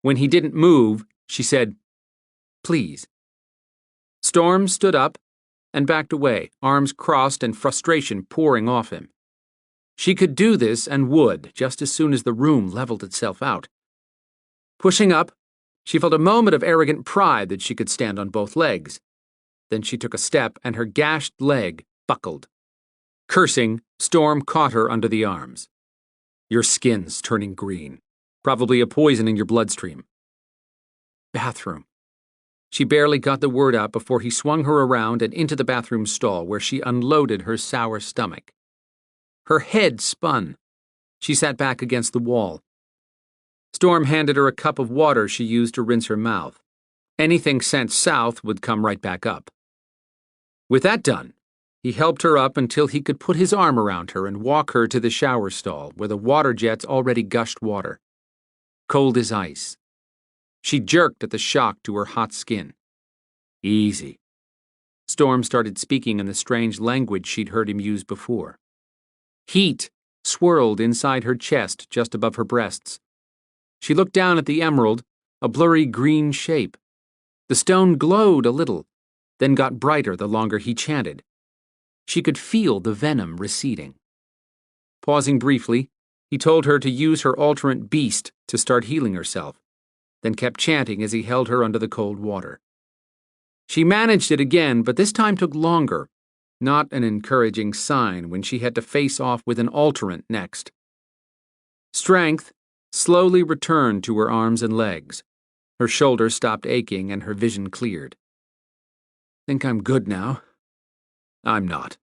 When he didn't move, she said, Please. Storm stood up and backed away, arms crossed and frustration pouring off him. She could do this and would, just as soon as the room leveled itself out. Pushing up, she felt a moment of arrogant pride that she could stand on both legs. Then she took a step and her gashed leg buckled. Cursing, Storm caught her under the arms. Your skin's turning green. Probably a poison in your bloodstream. Bathroom. She barely got the word out before he swung her around and into the bathroom stall where she unloaded her sour stomach. Her head spun. She sat back against the wall. Storm handed her a cup of water she used to rinse her mouth. Anything sent south would come right back up. With that done, he helped her up until he could put his arm around her and walk her to the shower stall where the water jets already gushed water. Cold as ice. She jerked at the shock to her hot skin. Easy. Storm started speaking in the strange language she'd heard him use before. Heat swirled inside her chest just above her breasts. She looked down at the emerald, a blurry green shape. The stone glowed a little, then got brighter the longer he chanted. She could feel the venom receding. Pausing briefly, he told her to use her alterant beast to start healing herself, then kept chanting as he held her under the cold water. She managed it again, but this time took longer, not an encouraging sign when she had to face off with an alterant next. Strength slowly returned to her arms and legs. Her shoulders stopped aching and her vision cleared. Think I'm good now? I'm not.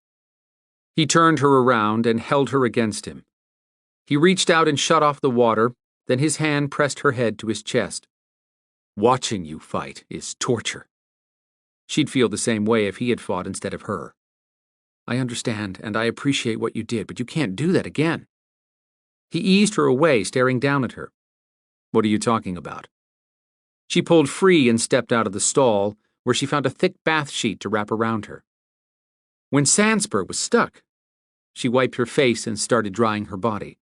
He turned her around and held her against him. He reached out and shut off the water, then his hand pressed her head to his chest. Watching you fight is torture. She'd feel the same way if he had fought instead of her. I understand, and I appreciate what you did, but you can't do that again. He eased her away, staring down at her. What are you talking about? She pulled free and stepped out of the stall, where she found a thick bath sheet to wrap around her. When Sandspur was stuck, she wiped her face and started drying her body.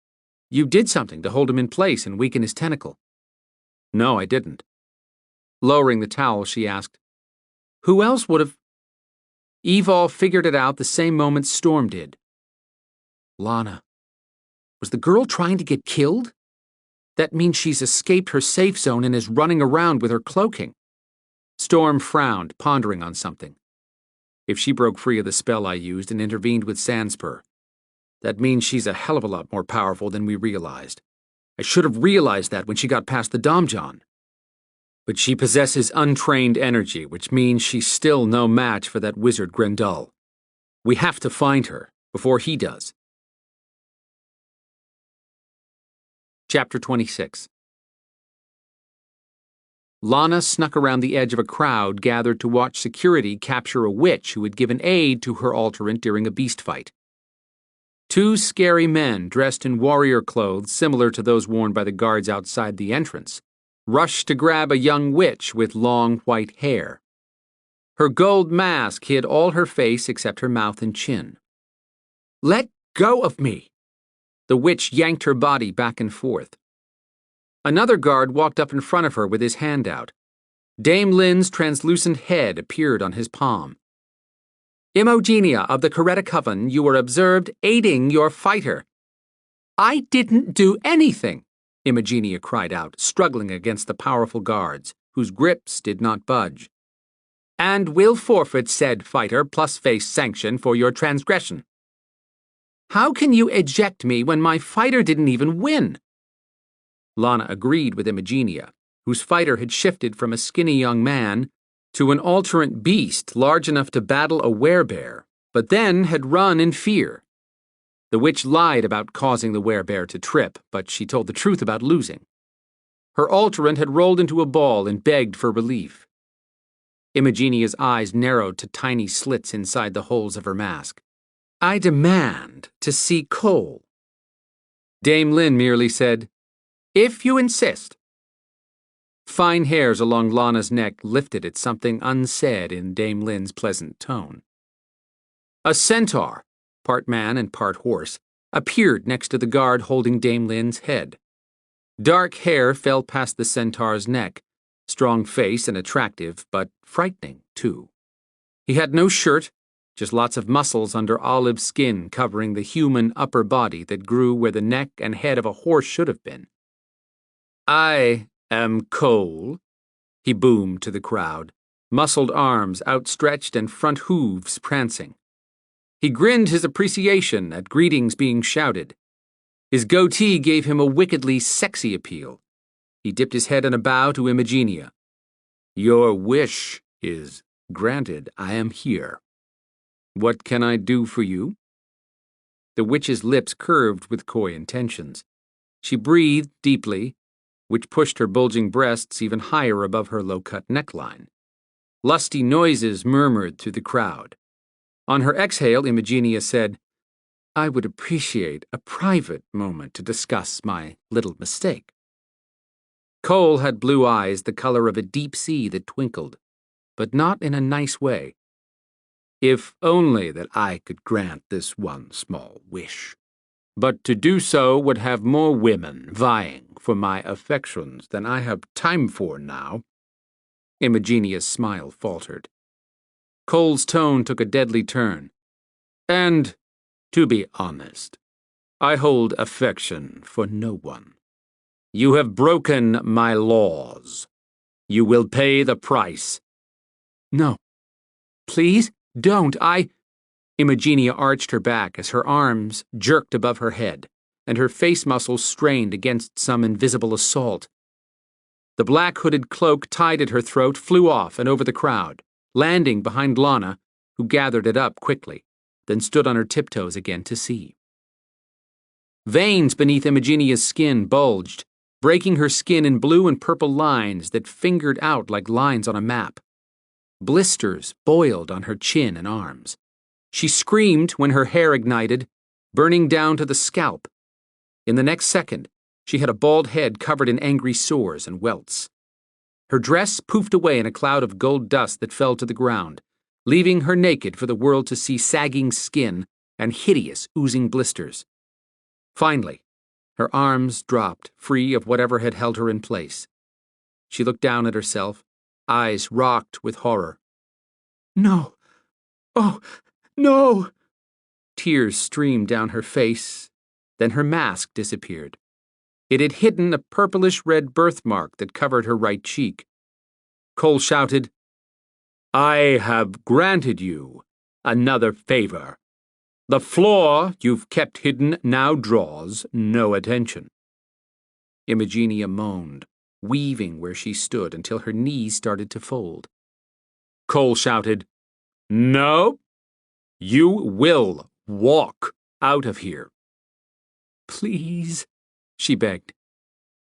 You did something to hold him in place and weaken his tentacle. No, I didn't. Lowering the towel, she asked, Who else would have? Evol figured it out the same moment Storm did. Lana. Was the girl trying to get killed? That means she's escaped her safe zone and is running around with her cloaking. Storm frowned, pondering on something. If she broke free of the spell I used and intervened with Sandspur, that means she's a hell of a lot more powerful than we realized. I should have realized that when she got past the Domjon. But she possesses untrained energy, which means she's still no match for that wizard Grendel. We have to find her, before he does. Chapter 26. Lana snuck around the edge of a crowd gathered to watch security capture a witch who had given aid to her alterant during a beast fight. Two scary men dressed in warrior clothes similar to those worn by the guards outside the entrance rushed to grab a young witch with long white hair. Her gold mask hid all her face except her mouth and chin. Let go of me! The witch yanked her body back and forth. Another guard walked up in front of her with his hand out. Dame Lynn's translucent head appeared on his palm. Imogenia of the Coretta Coven, you were observed aiding your fighter. I didn't do anything, Imogenia cried out, struggling against the powerful guards, whose grips did not budge. And will forfeit said fighter plus face sanction for your transgression. How can you eject me when my fighter didn't even win? Lana agreed with Imogenia, whose fighter had shifted from a skinny young man to an alterant beast large enough to battle a werebear, but then had run in fear. The witch lied about causing the werebear to trip, but she told the truth about losing. Her alterant had rolled into a ball and begged for relief. Imogenia's eyes narrowed to tiny slits inside the holes of her mask. I demand to see Cole. Dame Lynn merely said, If you insist. Fine hairs along Lana's neck lifted at something unsaid in Dame Lynn's pleasant tone. A centaur, part man and part horse, appeared next to the guard holding Dame Lynn's head. Dark hair fell past the centaur's neck, strong face and attractive, but frightening, too. He had no shirt, just lots of muscles under olive skin covering the human upper body that grew where the neck and head of a horse should have been. I am Cole, he boomed to the crowd, muscled arms outstretched and front hooves prancing. He grinned his appreciation at greetings being shouted. His goatee gave him a wickedly sexy appeal. He dipped his head in a bow to Imogenia. Your wish is granted. I am here. What can I do for you? The witch's lips curved with coy intentions. She breathed deeply, which pushed her bulging breasts even higher above her low-cut neckline. Lusty noises murmured through the crowd. On her exhale, Imogenia said, I would appreciate a private moment to discuss my little mistake. Cole had blue eyes the color of a deep sea that twinkled, but not in a nice way. If only that I could grant this one small wish. But to do so would have more women vying for my affections than I have time for now." Imogenia's smile faltered. Cole's tone took a deadly turn. "And, to be honest, I hold affection for no one. You have broken my laws. You will pay the price." "No. Please, don't. Imogenia arched her back as her arms jerked above her head, and her face muscles strained against some invisible assault. The black hooded cloak tied at her throat flew off and over the crowd, landing behind Lana, who gathered it up quickly, then stood on her tiptoes again to see. Veins beneath Imogenia's skin bulged, breaking her skin in blue and purple lines that fingered out like lines on a map. Blisters boiled on her chin and arms. She screamed when her hair ignited, burning down to the scalp. In the next second, she had a bald head covered in angry sores and welts. Her dress poofed away in a cloud of gold dust that fell to the ground, leaving her naked for the world to see sagging skin and hideous, oozing blisters. Finally, her arms dropped, free of whatever had held her in place. She looked down at herself, eyes rocked with horror. "No! Oh, no!" Tears streamed down her face, then her mask disappeared. It had hidden a purplish-red birthmark that covered her right cheek. Cole shouted, "I have granted you another favor. The flaw you've kept hidden now draws no attention." Imogenia moaned, weaving where she stood until her knees started to fold. Cole shouted, "No! You will walk out of here." "Please," she begged,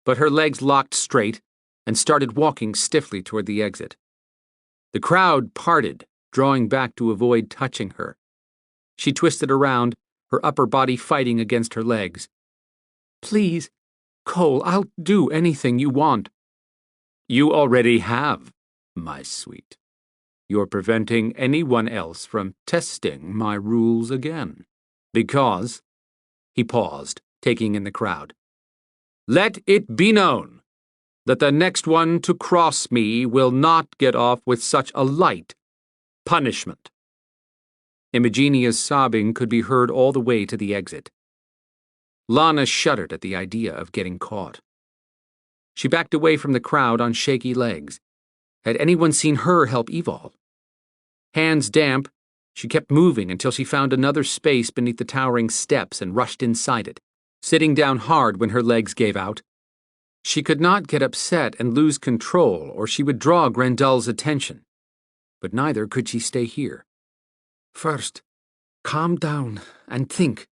but her legs locked straight and started walking stiffly toward the exit. The crowd parted, drawing back to avoid touching her. She twisted around, her upper body fighting against her legs. "Please, Cole, I'll do anything you want." "You already have, my sweet. You're preventing anyone else from testing my rules again. Because," he paused, taking in the crowd, "let it be known that the next one to cross me will not get off with such a light punishment." Imogenia's sobbing could be heard all the way to the exit. Lana shuddered at the idea of getting caught. She backed away from the crowd on shaky legs. Had anyone seen her help Evol? Hands damp, she kept moving until she found another space beneath the towering steps and rushed inside it, sitting down hard when her legs gave out. She could not get upset and lose control, or she would draw Grendel's attention. But neither could she stay here. "First, calm down and think."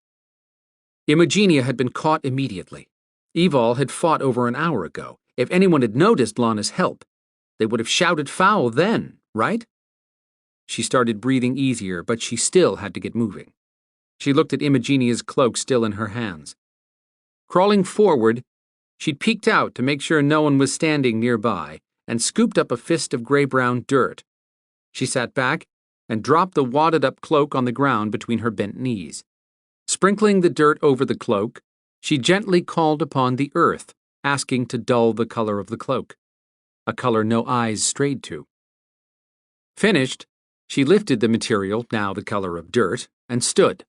Imogenia had been caught immediately. Evol had fought over an hour ago. If anyone had noticed Lana's help, they would have shouted foul then, right? She started breathing easier, but she still had to get moving. She looked at Imogenia's cloak still in her hands. Crawling forward, she'd peeked out to make sure no one was standing nearby and scooped up a fist of gray-brown dirt. She sat back and dropped the wadded-up cloak on the ground between her bent knees. Sprinkling the dirt over the cloak, she gently called upon the earth, asking to dull the color of the cloak, a color no eyes strayed to. Finished, she lifted the material, now the color of dirt, and stood,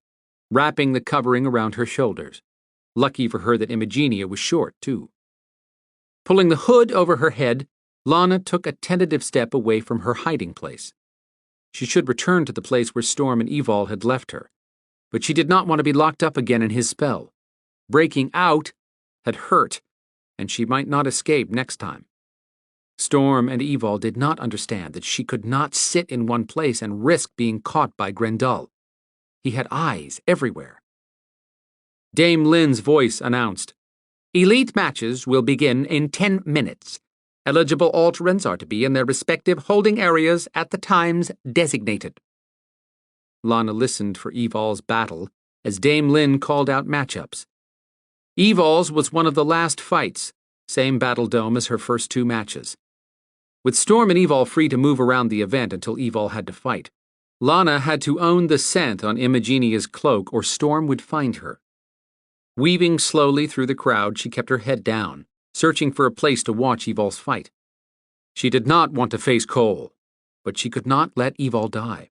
wrapping the covering around her shoulders. Lucky for her that Imogenia was short, too. Pulling the hood over her head, Lana took a tentative step away from her hiding place. She should return to the place where Storm and Evol had left her, but she did not want to be locked up again in his spell. Breaking out had hurt, and she might not escape next time. Storm and Evol did not understand that she could not sit in one place and risk being caught by Grendel. He had eyes everywhere. Dame Lynn's voice announced, "Elite matches will begin in 10 minutes. Eligible alterants are to be in their respective holding areas at the times designated." Lana listened for Evol's battle as Dame Lynn called out matchups. Evol's was one of the last fights, same battle dome as her first 2 matches. With Storm and Evol free to move around the event until Evol had to fight, Lana had to own the scent on Imogenia's cloak or Storm would find her. Weaving slowly through the crowd, she kept her head down, searching for a place to watch Evol's fight. She did not want to face Cole, but she could not let Evol die.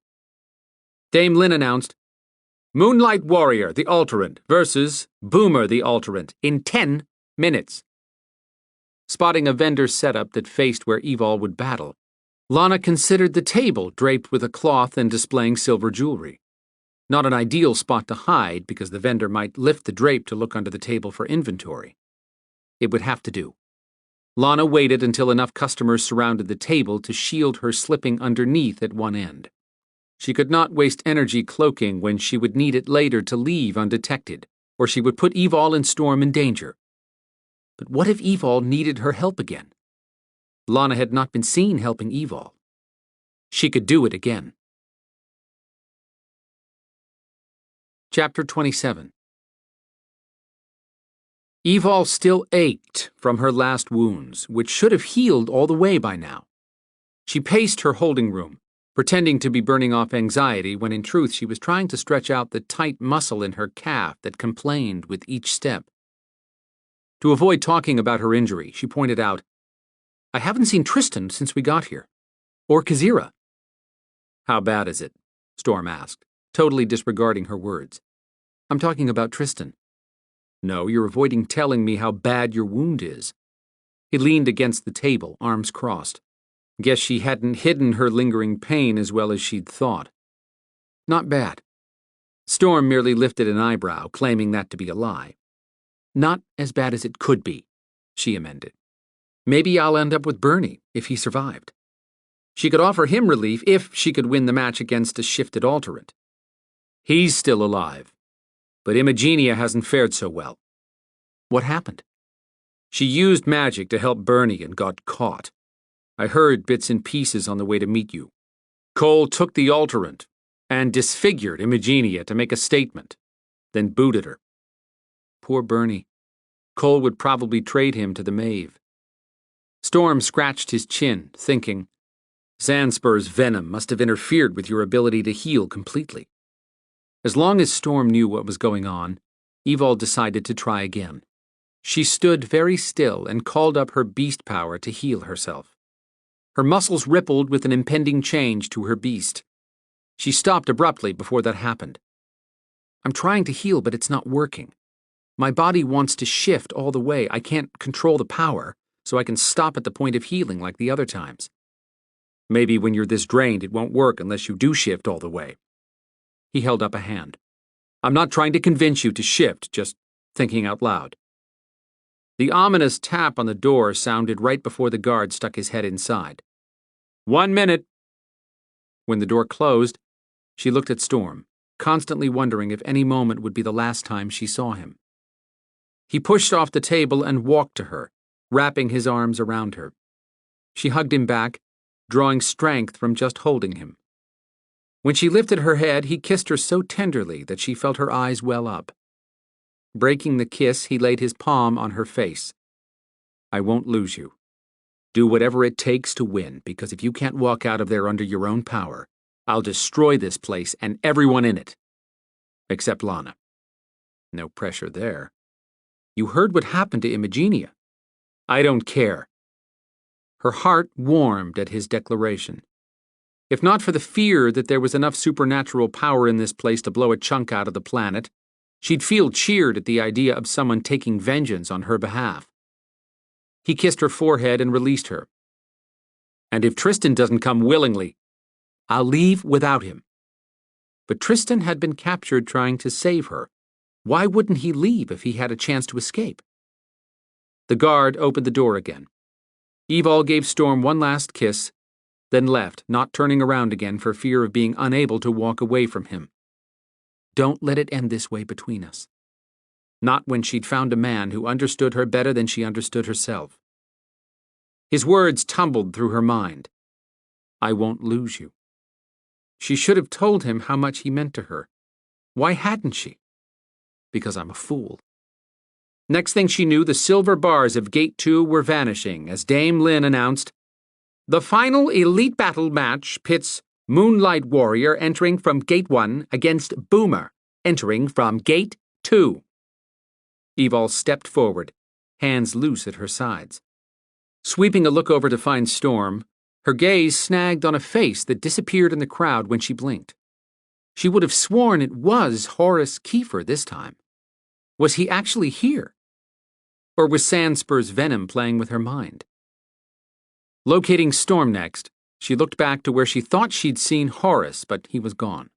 Dame Lynn announced, Moonlight Warrior, the Alterant, versus Boomer, the Alterant, in 10 minutes. Spotting a vendor setup that faced where Evol would battle, Lana considered the table draped with a cloth and displaying silver jewelry. Not an ideal spot to hide because the vendor might lift the drape to look under the table for inventory. It would have to do. Lana waited until enough customers surrounded the table to shield her slipping underneath at one end. She could not waste energy cloaking when she would need it later to leave undetected, or she would put Evol and Storm in danger. But what if Evol needed her help again? Lana had not been seen helping Evol. She could do it again. Chapter 27. Evol still ached from her last wounds, which should have healed all the way by now. She paced her holding room, pretending to be burning off anxiety when in truth she was trying to stretch out the tight muscle in her calf that complained with each step. To avoid talking about her injury, she pointed out, I haven't seen Tristan since we got here. Or Kazira. How bad is it? Storm asked, totally disregarding her words. I'm talking about Tristan. No, you're avoiding telling me how bad your wound is. He leaned against the table, arms crossed. Guess she hadn't hidden her lingering pain as well as she'd thought. Not bad. Storm merely lifted an eyebrow, claiming that to be a lie. Not as bad as it could be, she amended. Maybe I'll end up with Bernie, if he survived. She could offer him relief if she could win the match against a shifted Alterant. He's still alive, but Imogenia hasn't fared so well. What happened? She used magic to help Bernie and got caught. I heard bits and pieces on the way to meet you. Cole took the Alterant and disfigured Imogenia to make a statement, then booted her. Poor Bernie. Cole would probably trade him to the Maeve. Storm scratched his chin, thinking, Zanspur's venom must have interfered with your ability to heal completely. As long as Storm knew what was going on, Evol decided to try again. She stood very still and called up her beast power to heal herself. Her muscles rippled with an impending change to her beast. She stopped abruptly before that happened. I'm trying to heal, but it's not working. My body wants to shift all the way. I can't control the power, so I can stop at the point of healing like the other times. Maybe when you're this drained, it won't work unless you do shift all the way. He held up a hand. I'm not trying to convince you to shift, just thinking out loud. The ominous tap on the door sounded right before the guard stuck his head inside. 1 minute. When the door closed, she looked at Storm, constantly wondering if any moment would be the last time she saw him. He pushed off the table and walked to her, wrapping his arms around her. She hugged him back, drawing strength from just holding him. When she lifted her head, he kissed her so tenderly that she felt her eyes well up. Breaking the kiss, he laid his palm on her face. I won't lose you. Do whatever it takes to win, because if you can't walk out of there under your own power, I'll destroy this place and everyone in it. Except Lana. No pressure there. You heard what happened to Imogenia. I don't care. Her heart warmed at his declaration. If not for the fear that there was enough supernatural power in this place to blow a chunk out of the planet, she'd feel cheered at the idea of someone taking vengeance on her behalf. He kissed her forehead and released her. And if Tristan doesn't come willingly, I'll leave without him. But Tristan had been captured trying to save her. Why wouldn't he leave if he had a chance to escape? The guard opened the door again. Evol gave Storm one last kiss, then left, not turning around again for fear of being unable to walk away from him. Don't let it end this way between us. Not when she'd found a man who understood her better than she understood herself. His words tumbled through her mind. I won't lose you. She should have told him how much he meant to her. Why hadn't she? Because I'm a fool. Next thing she knew, the silver bars of Gate 2 were vanishing as Dame Lynn announced, The final elite battle match pits Moonlight Warrior entering from Gate 1 against Boomer, entering from Gate 2. Evol stepped forward, hands loose at her sides. Sweeping a look over to find Storm, her gaze snagged on a face that disappeared in the crowd when she blinked. She would have sworn it was Horace Kiefer this time. Was he actually here? Or was Sandspur's venom playing with her mind? Locating Storm next, she looked back to where she thought she'd seen Horace, but he was gone.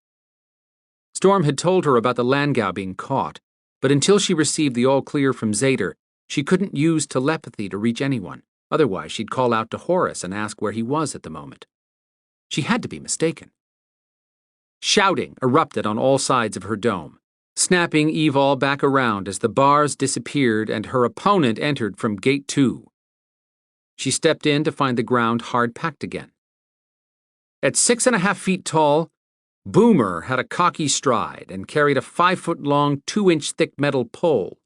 Storm had told her about the Landgau being caught, but until she received the all-clear from Zader, she couldn't use telepathy to reach anyone. Otherwise, she'd call out to Horace and ask where he was at the moment. She had to be mistaken. Shouting erupted on all sides of her dome, snapping Evol back around as the bars disappeared and her opponent entered from Gate 2. She stepped in to find the ground hard-packed again. At 6.5 feet tall, Boomer had a cocky stride and carried a 5-foot-long, 2-inch-thick metal pole.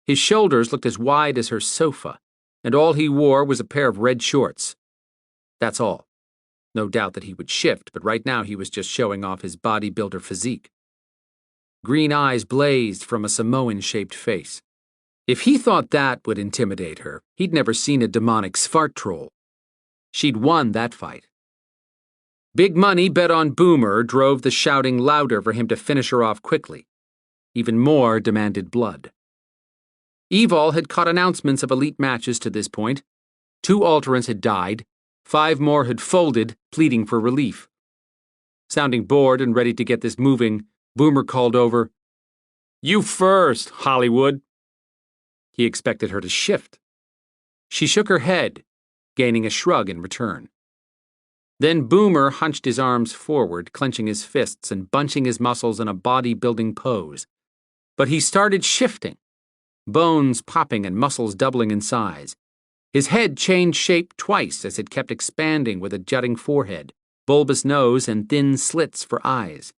His shoulders looked as wide as her sofa, and all he wore was a pair of red shorts. That's all. No doubt that he would shift, but right now he was just showing off his bodybuilder physique. Green eyes blazed from a Samoan-shaped face. If he thought that would intimidate her, he'd never seen a demonic Svart troll. She'd won that fight. Big money bet on Boomer drove the shouting louder for him to finish her off quickly. Even more demanded blood. Evol had caught announcements of elite matches to this point. 2 Alterants had died. 5 more had folded, pleading for relief. Sounding bored and ready to get this moving, Boomer called over, "You first, Hollywood." He expected her to shift. She shook her head, gaining a shrug in return. Then Boomer hunched his arms forward, clenching his fists and bunching his muscles in a bodybuilding pose. But he started shifting, bones popping and muscles doubling in size. His head changed shape twice as it kept expanding with a jutting forehead, bulbous nose, and thin slits for eyes.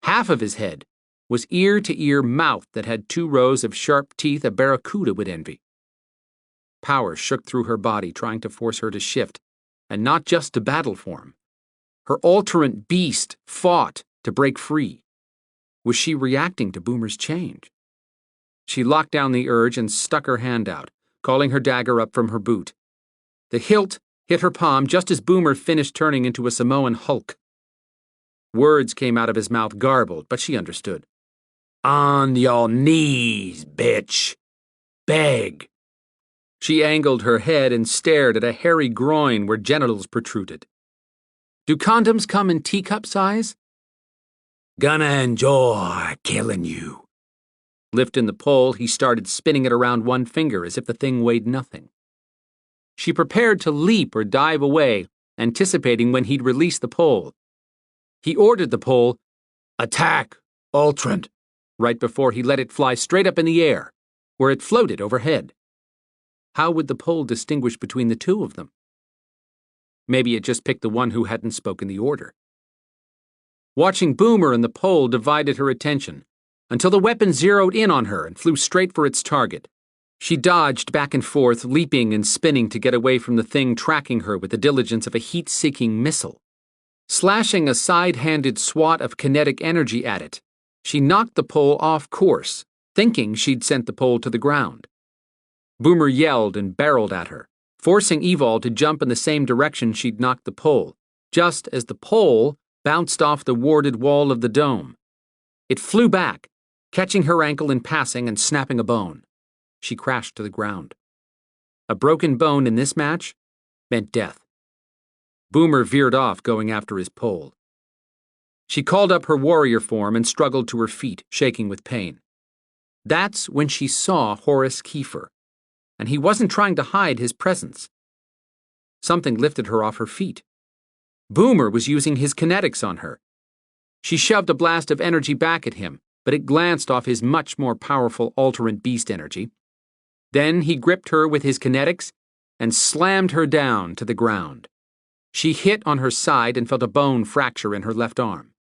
Half of his head was ear-to-ear mouth that had 2 rows of sharp teeth a barracuda would envy. Power shook through her body, trying to force her to shift, and not just to battle form. Her alterant beast fought to break free. Was she reacting to Boomer's change? She locked down the urge and stuck her hand out, calling her dagger up from her boot. The hilt hit her palm just as Boomer finished turning into a Samoan Hulk. Words came out of his mouth garbled, but she understood. "On your knees, bitch. Beg." She angled her head and stared at a hairy groin where genitals protruded. "Do condoms come in teacup size?" "Gonna enjoy killing you." Lifting the pole, he started spinning it around one finger as if the thing weighed nothing. She prepared to leap or dive away, anticipating when he'd release the pole. He ordered the pole, "Attack, Ultrant," right before he let it fly straight up in the air, where it floated overhead. How would the pole distinguish between the 2 of them? Maybe it just picked the one who hadn't spoken the order. Watching Boomer and the pole divided her attention, until the weapon zeroed in on her and flew straight for its target. She dodged back and forth, leaping and spinning to get away from the thing tracking her with the diligence of a heat-seeking missile. Slashing a side-handed swat of kinetic energy at it, she knocked the pole off course, thinking she'd sent the pole to the ground. Boomer yelled and barreled at her, forcing Evol to jump in the same direction she'd knocked the pole, just as the pole bounced off the warded wall of the dome. It flew back, catching her ankle in passing and snapping a bone. She crashed to the ground. A broken bone in this match meant death. Boomer veered off, going after his pole. She called up her warrior form and struggled to her feet, shaking with pain. That's when she saw Horace Kiefer, and he wasn't trying to hide his presence. Something lifted her off her feet. Boomer was using his kinetics on her. She shoved a blast of energy back at him, but it glanced off his much more powerful alterant beast energy. Then he gripped her with his kinetics and slammed her down to the ground. She hit on her side and felt a bone fracture in her left arm.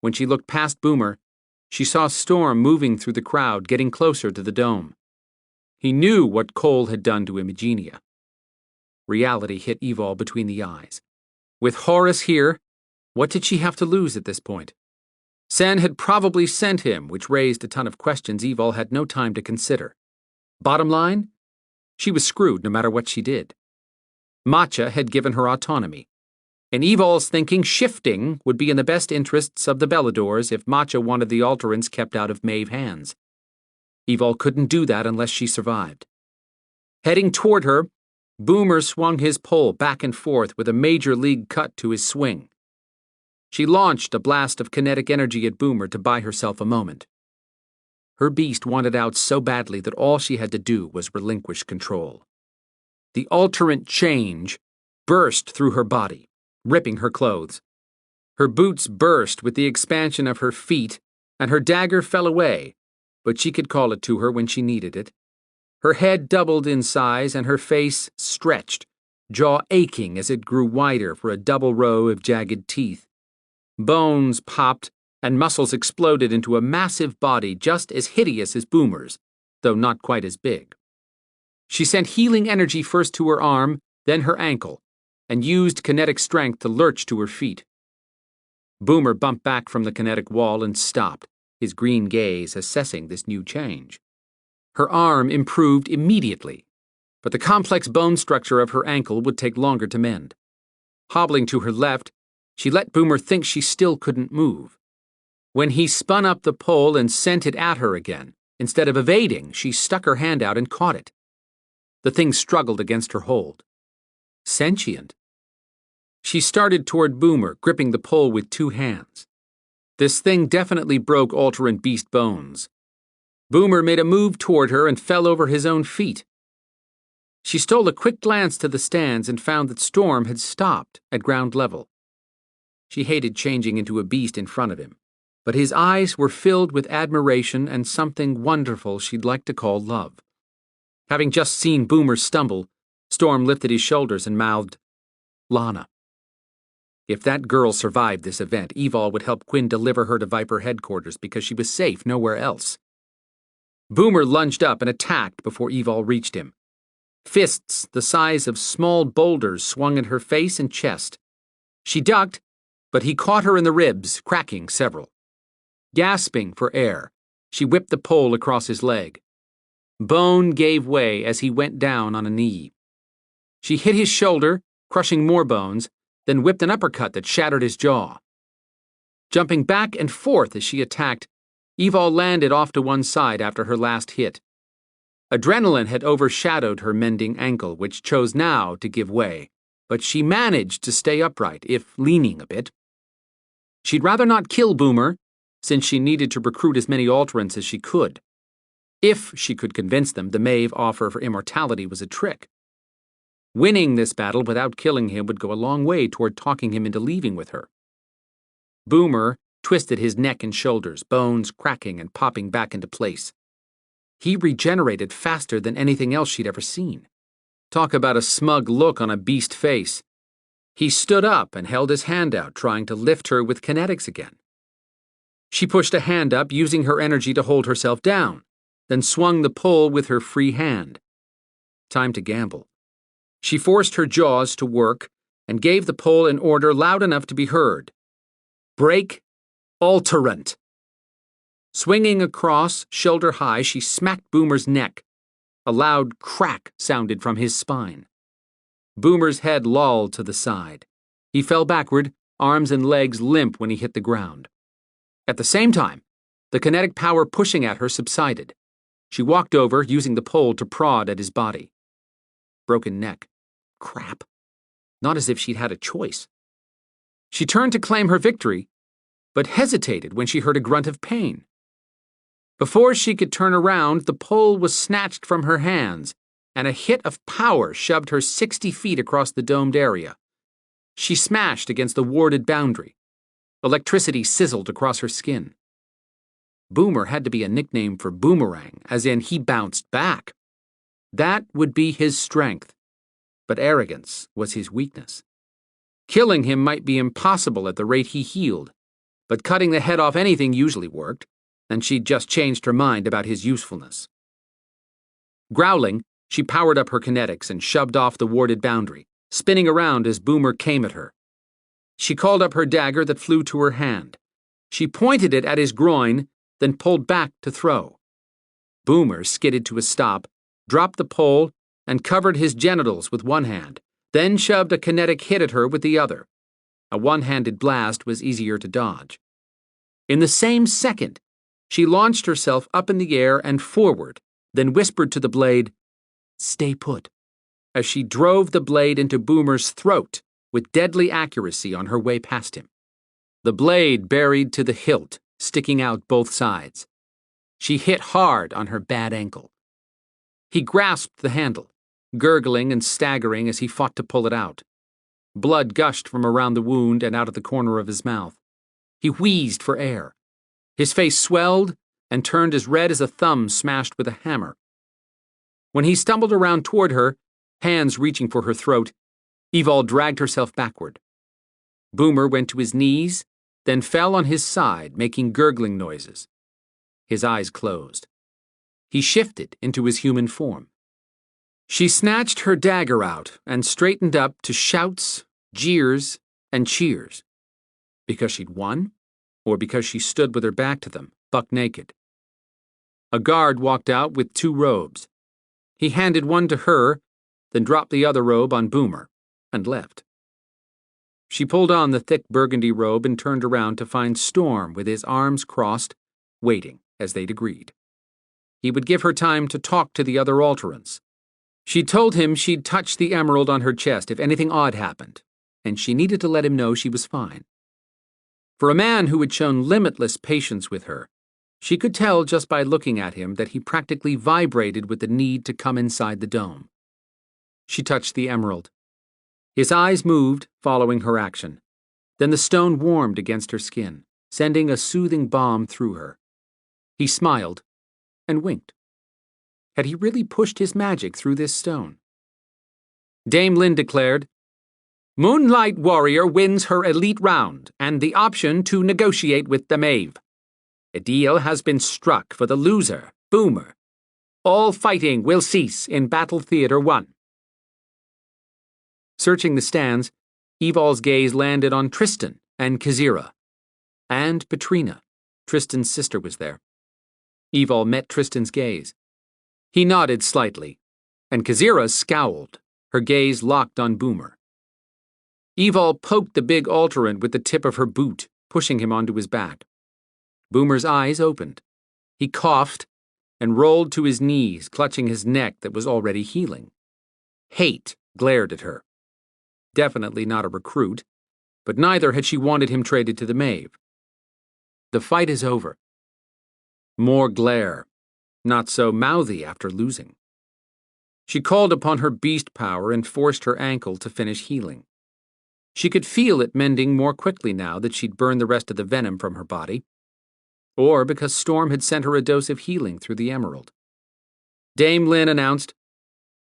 When she looked past Boomer, she saw Storm moving through the crowd, getting closer to the dome. He knew what Cole had done to Imogenia. Reality hit Evol between the eyes. With Horace here, what did she have to lose at this point? Sen had probably sent him, which raised a ton of questions Evol had no time to consider. Bottom line, she was screwed no matter what she did. Matcha had given her autonomy. In Evol's thinking, shifting would be in the best interests of the Beladors if Matcha wanted the Alterants kept out of Maeve hands. Evol couldn't do that unless she survived. Heading toward her, Boomer swung his pole back and forth with a major league cut to his swing. She launched a blast of kinetic energy at Boomer to buy herself a moment. Her beast wanted out so badly that all she had to do was relinquish control. The alterant change burst through her body, ripping her clothes. Her boots burst with the expansion of her feet, and her dagger fell away, but she could call it to her when she needed it. Her head doubled in size and her face stretched, jaw aching as it grew wider for a double row of jagged teeth. Bones popped and muscles exploded into a massive body just as hideous as Boomer's, though not quite as big. She sent healing energy first to her arm, then her ankle, and used kinetic strength to lurch to her feet. Boomer bumped back from the kinetic wall and stopped, his green gaze assessing this new change. Her arm improved immediately, but the complex bone structure of her ankle would take longer to mend. Hobbling to her left, she let Boomer think she still couldn't move. When he spun up the pole and sent it at her again, instead of evading, she stuck her hand out and caught it. The thing struggled against her hold. Sentient. She started toward Boomer, gripping the pole with two hands. This thing definitely broke Alterant beast bones. Boomer made a move toward her and fell over his own feet. She stole a quick glance to the stands and found that Storm had stopped at ground level. She hated changing into a beast in front of him, but his eyes were filled with admiration and something wonderful she'd like to call love. Having just seen Boomer stumble, Storm lifted his shoulders and mouthed, "Lana." If that girl survived this event, Evol would help Quinn deliver her to Viper headquarters because she was safe nowhere else. Boomer lunged up and attacked before Evol reached him. Fists the size of small boulders swung at her face and chest. She ducked, but he caught her in the ribs, cracking several. Gasping for air, she whipped the pole across his leg. Bone gave way as he went down on a knee. She hit his shoulder, crushing more bones, then whipped an uppercut that shattered his jaw. Jumping back and forth as she attacked, Evol landed off to one side after her last hit. Adrenaline had overshadowed her mending ankle, which chose now to give way, but she managed to stay upright, if leaning a bit. She'd rather not kill Boomer, since she needed to recruit as many Alterants as she could. If she could convince them the Maeve offer for immortality was a trick. Winning this battle without killing him would go a long way toward talking him into leaving with her. Boomer twisted his neck and shoulders, bones cracking and popping back into place. He regenerated faster than anything else she'd ever seen. Talk about a smug look on a beast face. He stood up and held his hand out, trying to lift her with kinetics again. She pushed a hand up, using her energy to hold herself down, then swung the pole with her free hand. Time to gamble. She forced her jaws to work and gave the pole an order loud enough to be heard. "Break Alterant." Swinging across, shoulder high, she smacked Boomer's neck. A loud crack sounded from his spine. Boomer's head lolled to the side. He fell backward, arms and legs limp when he hit the ground. At the same time, the kinetic power pushing at her subsided. She walked over, using the pole to prod at his body. Broken neck. Crap. Not as if she'd had a choice. She turned to claim her victory, but hesitated when she heard a grunt of pain. Before she could turn around, the pole was snatched from her hands, and a hit of power shoved her 60 feet across the domed area. She smashed against the warded boundary. Electricity sizzled across her skin. Boomer had to be a nickname for Boomerang, as in he bounced back. That would be his strength, but arrogance was his weakness. Killing him might be impossible at the rate he healed, but cutting the head off anything usually worked, and she'd just changed her mind about his usefulness. Growling, she powered up her kinetics and shoved off the warded boundary, spinning around as Boomer came at her. She called up her dagger that flew to her hand. She pointed it at his groin, then pulled back to throw. Boomer skidded to a stop, dropped the pole, and covered his genitals with one hand, then shoved a kinetic hit at her with the other. A one-handed blast was easier to dodge. In the same second, she launched herself up in the air and forward, then whispered to the blade, "Stay put," as she drove the blade into Boomer's throat with deadly accuracy on her way past him. The blade buried to the hilt, sticking out both sides. She hit hard on her bad ankle. He grasped the handle, gurgling and staggering as he fought to pull it out. Blood gushed from around the wound and out of the corner of his mouth. He wheezed for air. His face swelled and turned as red as a thumb smashed with a hammer. When he stumbled around toward her, hands reaching for her throat, Evol dragged herself backward. Boomer went to his knees, then fell on his side, making gurgling noises. His eyes closed. He shifted into his human form. She snatched her dagger out and straightened up to shouts, jeers, and cheers. Because she'd won, or because she stood with her back to them, buck naked. A guard walked out with 2 robes. He handed one to her, then dropped the other robe on Boomer, and left. She pulled on the thick burgundy robe and turned around to find Storm with his arms crossed, waiting, as they'd agreed. He would give her time to talk to the other Alterans. She'd told him she'd touch the emerald on her chest if anything odd happened, and she needed to let him know she was fine. For a man who had shown limitless patience with her, she could tell just by looking at him that he practically vibrated with the need to come inside the dome. She touched the emerald. His eyes moved, following her action. Then the stone warmed against her skin, sending a soothing balm through her. He smiled and winked. Had he really pushed his magic through this stone? Dame Lynn declared, "Moonlight Warrior wins her elite round and the option to negotiate with the Maeve. A deal has been struck for the loser, Boomer. All fighting will cease in Battle Theater 1. Searching the stands, Evol's gaze landed on Tristan and Kazira. And Petrina, Tristan's sister, was there. Evol met Tristan's gaze. He nodded slightly, and Kazira scowled, her gaze locked on Boomer. Evol poked the big Alteran with the tip of her boot, pushing him onto his back. Boomer's eyes opened. He coughed and rolled to his knees, clutching his neck that was already healing. Hate glared at her. Definitely not a recruit, but neither had she wanted him traded to the Maeve. The fight is over. More glare, not so mouthy after losing. She called upon her beast power and forced her ankle to finish healing. She could feel it mending more quickly now that she'd burned the rest of the venom from her body, or because Storm had sent her a dose of healing through the emerald. Dame Lynn announced,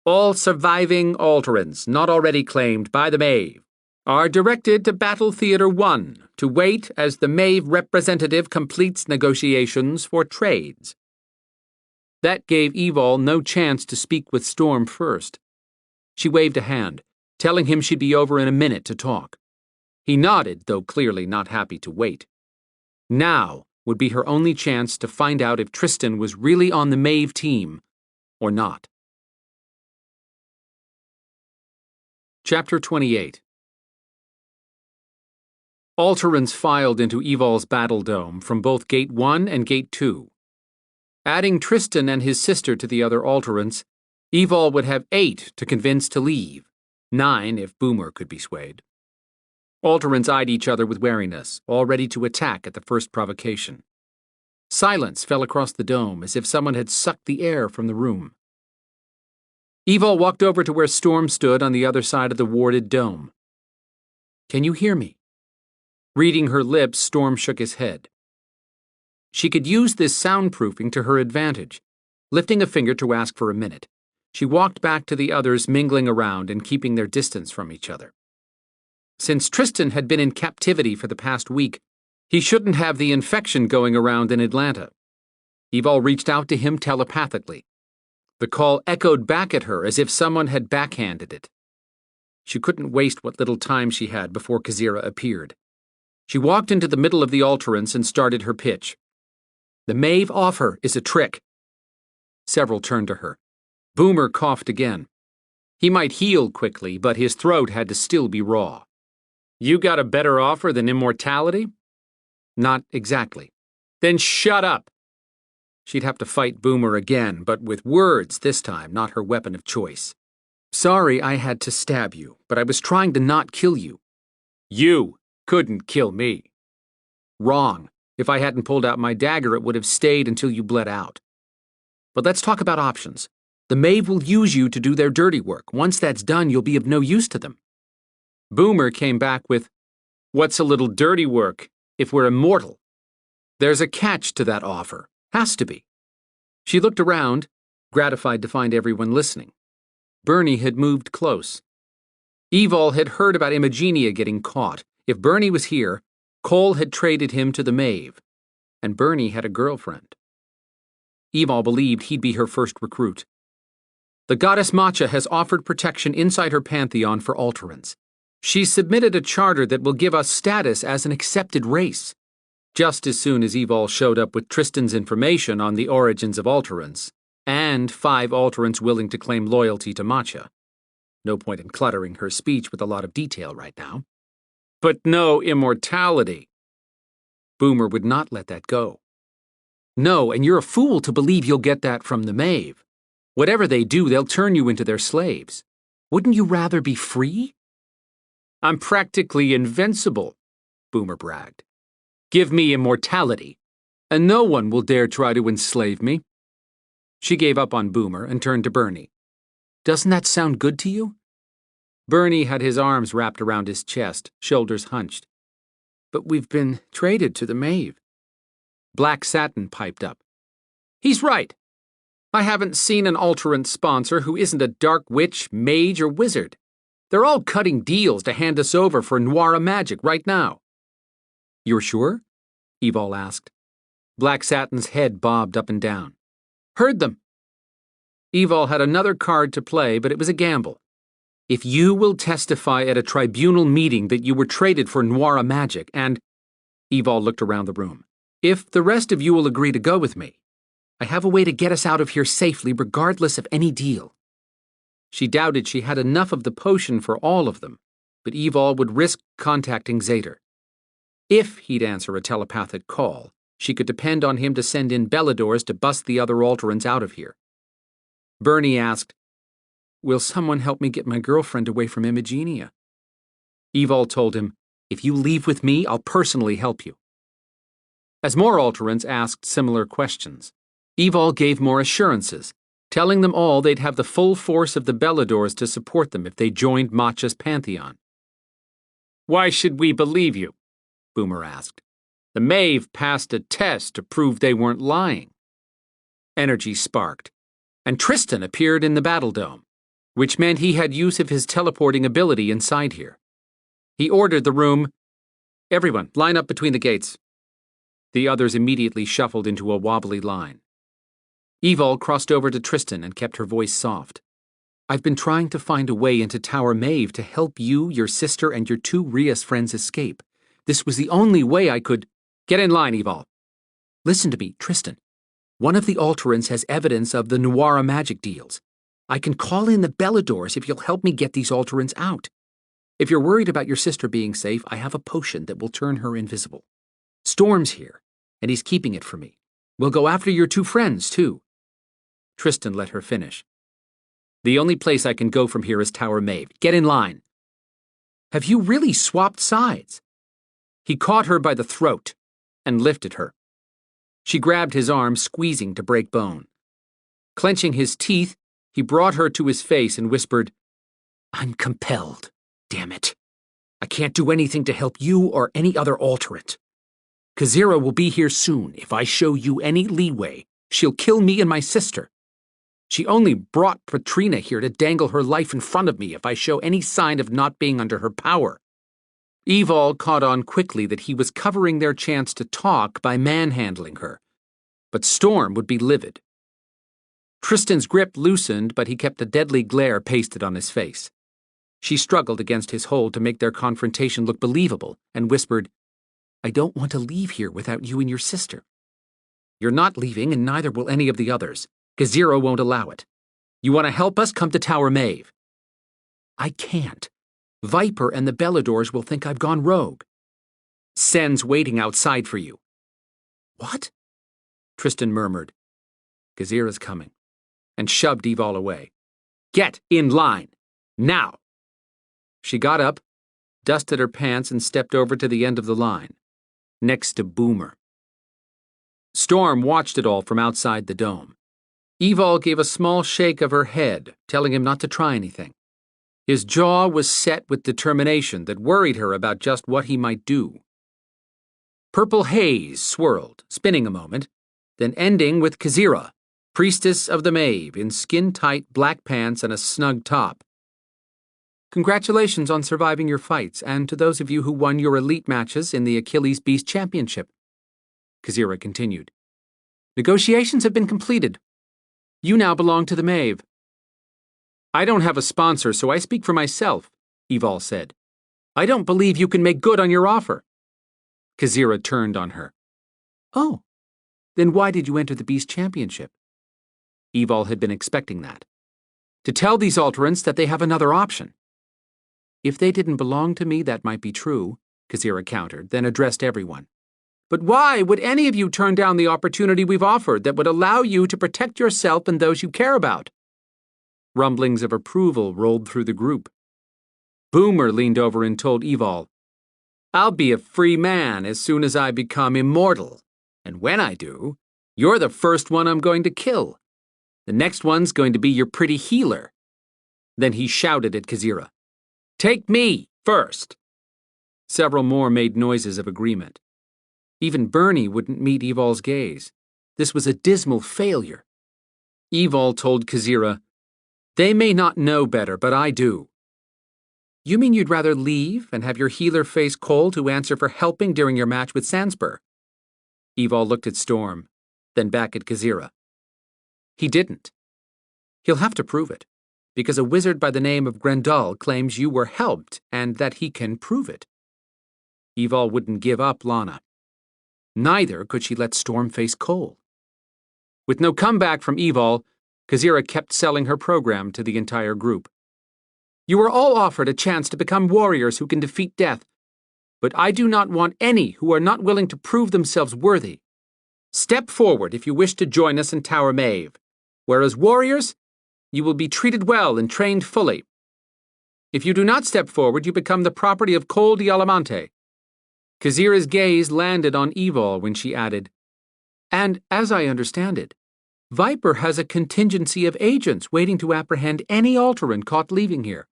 "All surviving Alterans not already claimed by the Maeve are directed to Battle Theater 1 to wait as the Maeve representative completes negotiations for trades." That gave Evol no chance to speak with Storm first. She waved a hand, telling him she'd be over in a minute to talk. He nodded, though clearly not happy to wait. Now would be her only chance to find out if Tristan was really on the Maeve team or not. Chapter 28. Alterans filed into Evol's battle dome from both Gate 1 and Gate 2. Adding Tristan and his sister to the other Alterans, Evol would have 8 to convince to leave, 9 if Boomer could be swayed. Alterans eyed each other with wariness, all ready to attack at the first provocation. Silence fell across the dome as if someone had sucked the air from the room. Evol walked over to where Storm stood on the other side of the warded dome. "Can you hear me?" Reading her lips, Storm shook his head. She could use this soundproofing to her advantage. Lifting a finger to ask for a minute, she walked back to the others mingling around and keeping their distance from each other. Since Tristan had been in captivity for the past week, he shouldn't have the infection going around in Atlanta. Evol reached out to him telepathically. The call echoed back at her as if someone had backhanded it. She couldn't waste what little time she had before Kazira appeared. She walked into the middle of the alterance and started her pitch. The Maeve offer is a trick. Several turned to her. Boomer coughed again. He might heal quickly, but his throat had to still be raw. You got a better offer than immortality? Not exactly. Then shut up! She'd have to fight Boomer again, but with words this time, not her weapon of choice. Sorry I had to stab you, but I was trying to not kill you. You couldn't kill me. Wrong. If I hadn't pulled out my dagger, it would have stayed until you bled out. But let's talk about options. The Maeve will use you to do their dirty work. Once that's done, you'll be of no use to them. Boomer came back with, What's a little dirty work if we're immortal? There's a catch to that offer. Has to be. She looked around, gratified to find everyone listening. Bernie had moved close. Evol had heard about Imogenia getting caught. If Bernie was here, Cole had traded him to the Maeve, and Bernie had a girlfriend. Evol believed he'd be her first recruit. The goddess Matcha has offered protection inside her pantheon for Alterans. She's submitted a charter that will give us status as an accepted race. Just as soon as Evol showed up with Tristan's information on the origins of Alterans, and 5 Alterans willing to claim loyalty to Matcha. No point in cluttering her speech with a lot of detail right now. But no immortality. Boomer would not let that go. No, and you're a fool to believe you'll get that from the Maeve. Whatever they do, they'll turn you into their slaves. Wouldn't you rather be free? I'm practically invincible, Boomer bragged. Give me immortality, and no one will dare try to enslave me. She gave up on Boomer and turned to Bernie. Doesn't that sound good to you? Bernie had his arms wrapped around his chest, shoulders hunched. But we've been traded to the Maeve. Black Satin piped up. He's right. I haven't seen an Alterant sponsor who isn't a dark witch, mage, or wizard. They're all cutting deals to hand us over for Noira magic right now. You're sure? Evol asked. Black Satin's head bobbed up and down. Heard them. Evol had another card to play, but it was a gamble. If you will testify at a tribunal meeting that you were traded for Noira magic, and... Evol looked around the room. If the rest of you will agree to go with me, I have a way to get us out of here safely regardless of any deal. She doubted she had enough of the potion for all of them, but Evol would risk contacting Zader. If he'd answer a telepathic call, she could depend on him to send in Beladors to bust the other Alterans out of here. Bernie asked, Will someone help me get my girlfriend away from Imogenia? Evol told him, If you leave with me, I'll personally help you. As more Alterans asked similar questions, Evol gave more assurances, telling them all they'd have the full force of the Beladors to support them if they joined Matcha's pantheon. Why should we believe you? Boomer asked. The Maeve passed a test to prove they weren't lying. Energy sparked, and Tristan appeared in the battle dome, which meant he had use of his teleporting ability inside here. He ordered the room, Everyone, line up between the gates. The others immediately shuffled into a wobbly line. Evol crossed over to Tristan and kept her voice soft. I've been trying to find a way into Tower Maeve to help you, your sister, and your 2 Rias friends escape. This was the only way I could... Get in line, Evol. Listen to me, Tristan. One of the Alterans has evidence of the Noira magic deals. I can call in the Beladors if you'll help me get these Alterans out. If you're worried about your sister being safe, I have a potion that will turn her invisible. Storm's here, and he's keeping it for me. We'll go after your 2 friends, too. Tristan let her finish. The only place I can go from here is Tower Maeve. Get in line. Have you really swapped sides? He caught her by the throat and lifted her. She grabbed his arm, squeezing to break bone. Clenching his teeth, he brought her to his face and whispered, I'm compelled, damn it. I can't do anything to help you or any other Alterant. Kazira will be here soon. If I show you any leeway, she'll kill me and my sister. She only brought Patrina here to dangle her life in front of me if I show any sign of not being under her power. Evol caught on quickly that he was covering their chance to talk by manhandling her, but Storm would be livid. Tristan's grip loosened, but he kept a deadly glare pasted on his face. She struggled against his hold to make their confrontation look believable and whispered, "I don't want to leave here without you and your sister." "You're not leaving, and neither will any of the others. Gazira won't allow it. You want to help us? Come to Tower Maeve." "I can't. Viper and the Beladors will think I've gone rogue." "Sen's waiting outside for you." "What?" Tristan murmured. "Gazira's coming," and shoved Evol away. "Get in line. Now." She got up, dusted her pants, and stepped over to the end of the line, next to Boomer. Storm watched it all from outside the dome. Evol gave a small shake of her head, telling him not to try anything. His jaw was set with determination that worried her about just what he might do. Purple haze swirled, spinning a moment, then ending with Gazira, priestess of the Maeve, in skin-tight black pants and a snug top. "Congratulations on surviving your fights, and to those of you who won your elite matches in the Achilles Beast Championship," Gazira continued. "Negotiations have been completed. You now belong to the Maeve." "I don't have a sponsor, so I speak for myself," Evol said. "I don't believe you can make good on your offer." Gazira turned on her. "Oh, then why did you enter the Beast Championship?" Evol had been expecting that. "To tell these Alterants that they have another option." "If they didn't belong to me, that might be true," Gazira countered, then addressed everyone. "But why would any of you turn down the opportunity we've offered that would allow you to protect yourself and those you care about?" Rumblings of approval rolled through the group. Boomer leaned over and told Evol, "I'll be a free man as soon as I become immortal. And when I do, you're the first one I'm going to kill. The next one's going to be your pretty healer." Then he shouted at Gazira, "Take me first." Several more made noises of agreement. Even Bernie wouldn't meet Evol's gaze. This was a dismal failure. Evol told Gazira, "They may not know better, but I do." "You mean you'd rather leave and have your healer face Cole to answer for helping during your match with Sanspur?" Evol looked at Storm, then back at Gazira. "He didn't. He'll have to prove it, because a wizard by the name of Grendel claims you were helped and that he can prove it." Evol wouldn't give up Lana. Neither could she let Storm face Cole. With no comeback from Evol, Gazira kept selling her program to the entire group. "You are all offered a chance to become warriors who can defeat death, but I do not want any who are not willing to prove themselves worthy. Step forward if you wish to join us in Tower Maeve, where as warriors, you will be treated well and trained fully. If you do not step forward, you become the property of Cole de Alamante." Gazira's gaze landed on Evol when she added, "And, as I understand it, Viper has a contingency of agents waiting to apprehend any Alteran caught leaving here."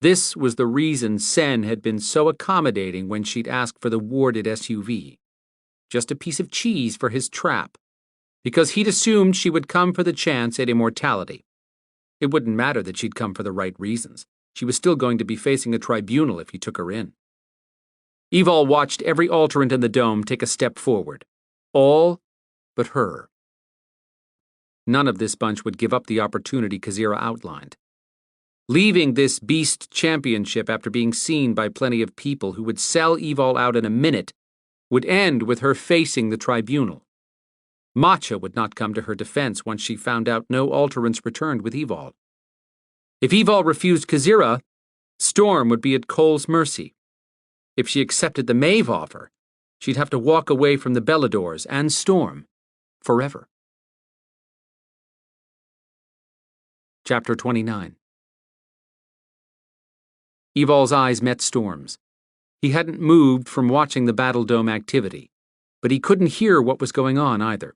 This was the reason Sen had been so accommodating when she'd asked for the warded SUV. Just a piece of cheese for his trap, because he'd assumed she would come for the chance at immortality. It wouldn't matter that she'd come for the right reasons. She was still going to be facing a tribunal if he took her in. Evol watched every Alterant in the dome take a step forward. All but her. None of this bunch would give up the opportunity Gazira outlined. Leaving this Beast Championship after being seen by plenty of people who would sell Evol out in a minute would end with her facing the tribunal. Matcha would not come to her defense once she found out no Alterants returned with Evol. If Evol refused Gazira, Storm would be at Cole's mercy. If she accepted the Maeve offer, she'd have to walk away from the Beladors and Storm forever. Chapter 29. Evol's eyes met Storm's. He hadn't moved from watching the Battle Dome activity, but he couldn't hear what was going on either.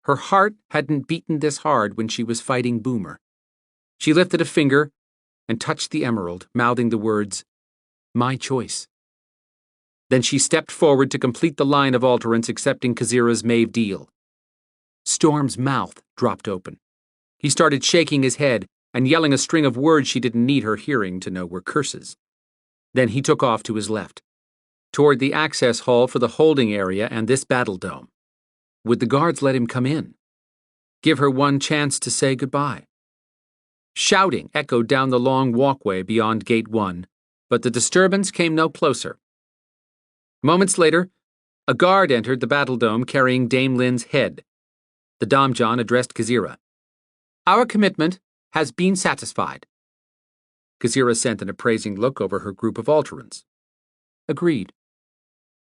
Her heart hadn't beaten this hard when she was fighting Boomer. She lifted a finger and touched the emerald, mouthing the words, "My choice." Then she stepped forward to complete the line of Alterants accepting Gazira's Maeve deal. Storm's mouth dropped open. He started shaking his head and yelling a string of words she didn't need her hearing to know were curses. Then he took off to his left, toward the access hall for the holding area and this battle dome. Would the guards let him come in? Give her one chance to say goodbye? Shouting echoed down the long walkway beyond Gate 1, but the disturbance came no closer. Moments later, a guard entered the battle dome carrying Dame Lynn's head. The Domjon addressed Kazira. "Our commitment has been satisfied." Kazira sent an appraising look over her group of Alterans. "Agreed.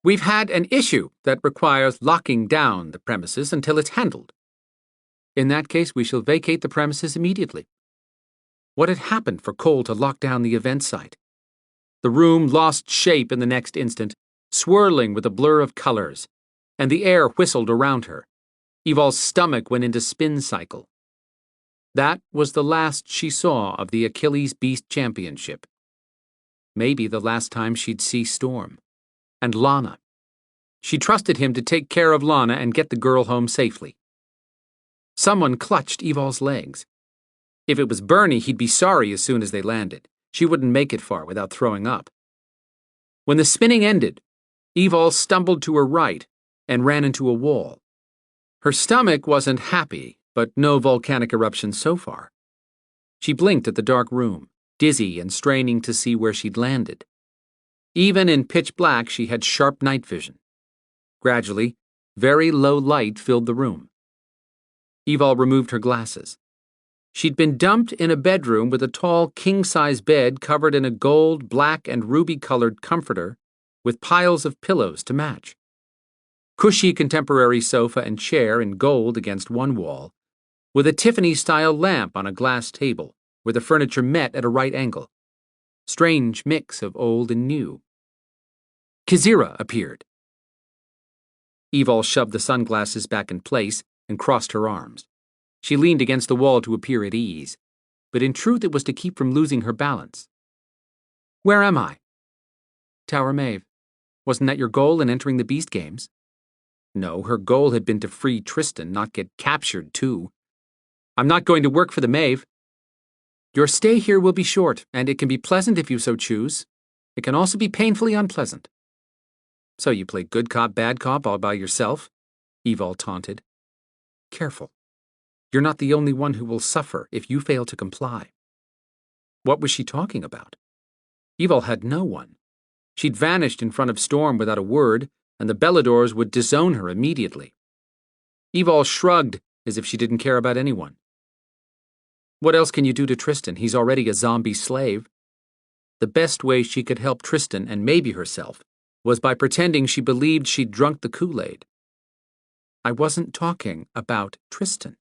We've had an issue that requires locking down the premises until it's handled. In that case, we shall vacate the premises immediately." What had happened for Cole to lock down the event site? The room lost shape in the next instant, swirling with a blur of colors, and the air whistled around her. Evol's stomach went into spin cycle. That was the last she saw of the Achilles Beast Championship. Maybe the last time she'd see Storm. And Lana. She trusted him to take care of Lana and get the girl home safely. Someone clutched Evol's legs. If it was Bernie, he'd be sorry as soon as they landed. She wouldn't make it far without throwing up. When the spinning ended, Evol stumbled to her right and ran into a wall. Her stomach wasn't happy, but no volcanic eruption so far. She blinked at the dark room, dizzy and straining to see where she'd landed. Even in pitch black, she had sharp night vision. Gradually, very low light filled the room. Evol removed her glasses. She'd been dumped in a bedroom with a tall, king-size bed covered in a gold, black, and ruby-colored comforter with piles of pillows to match. Cushy contemporary sofa and chair in gold against one wall, with a Tiffany-style lamp on a glass table where the furniture met at a right angle. Strange mix of old and new. Kazira appeared. Evol shoved the sunglasses back in place and crossed her arms. She leaned against the wall to appear at ease, but in truth it was to keep from losing her balance. "Where am I?" "Tower Maeve. Wasn't that your goal in entering the Beast Games?" No, her goal had been to free Tristan, not get captured too. "I'm not going to work for the Maeve." "Your stay here will be short, and it can be pleasant if you so choose. It can also be painfully unpleasant." "So you play good cop, bad cop all by yourself?" Evol taunted. "Careful. You're not the only one who will suffer if you fail to comply." What was she talking about? Evol had no one. She'd vanished in front of Storm without a word, and the Beladors would disown her immediately. Evol shrugged as if she didn't care about anyone. "What else can you do to Tristan? He's already a zombie slave." The best way she could help Tristan, and maybe herself, was by pretending she believed she'd drunk the Kool-Aid. "I wasn't talking about Tristan."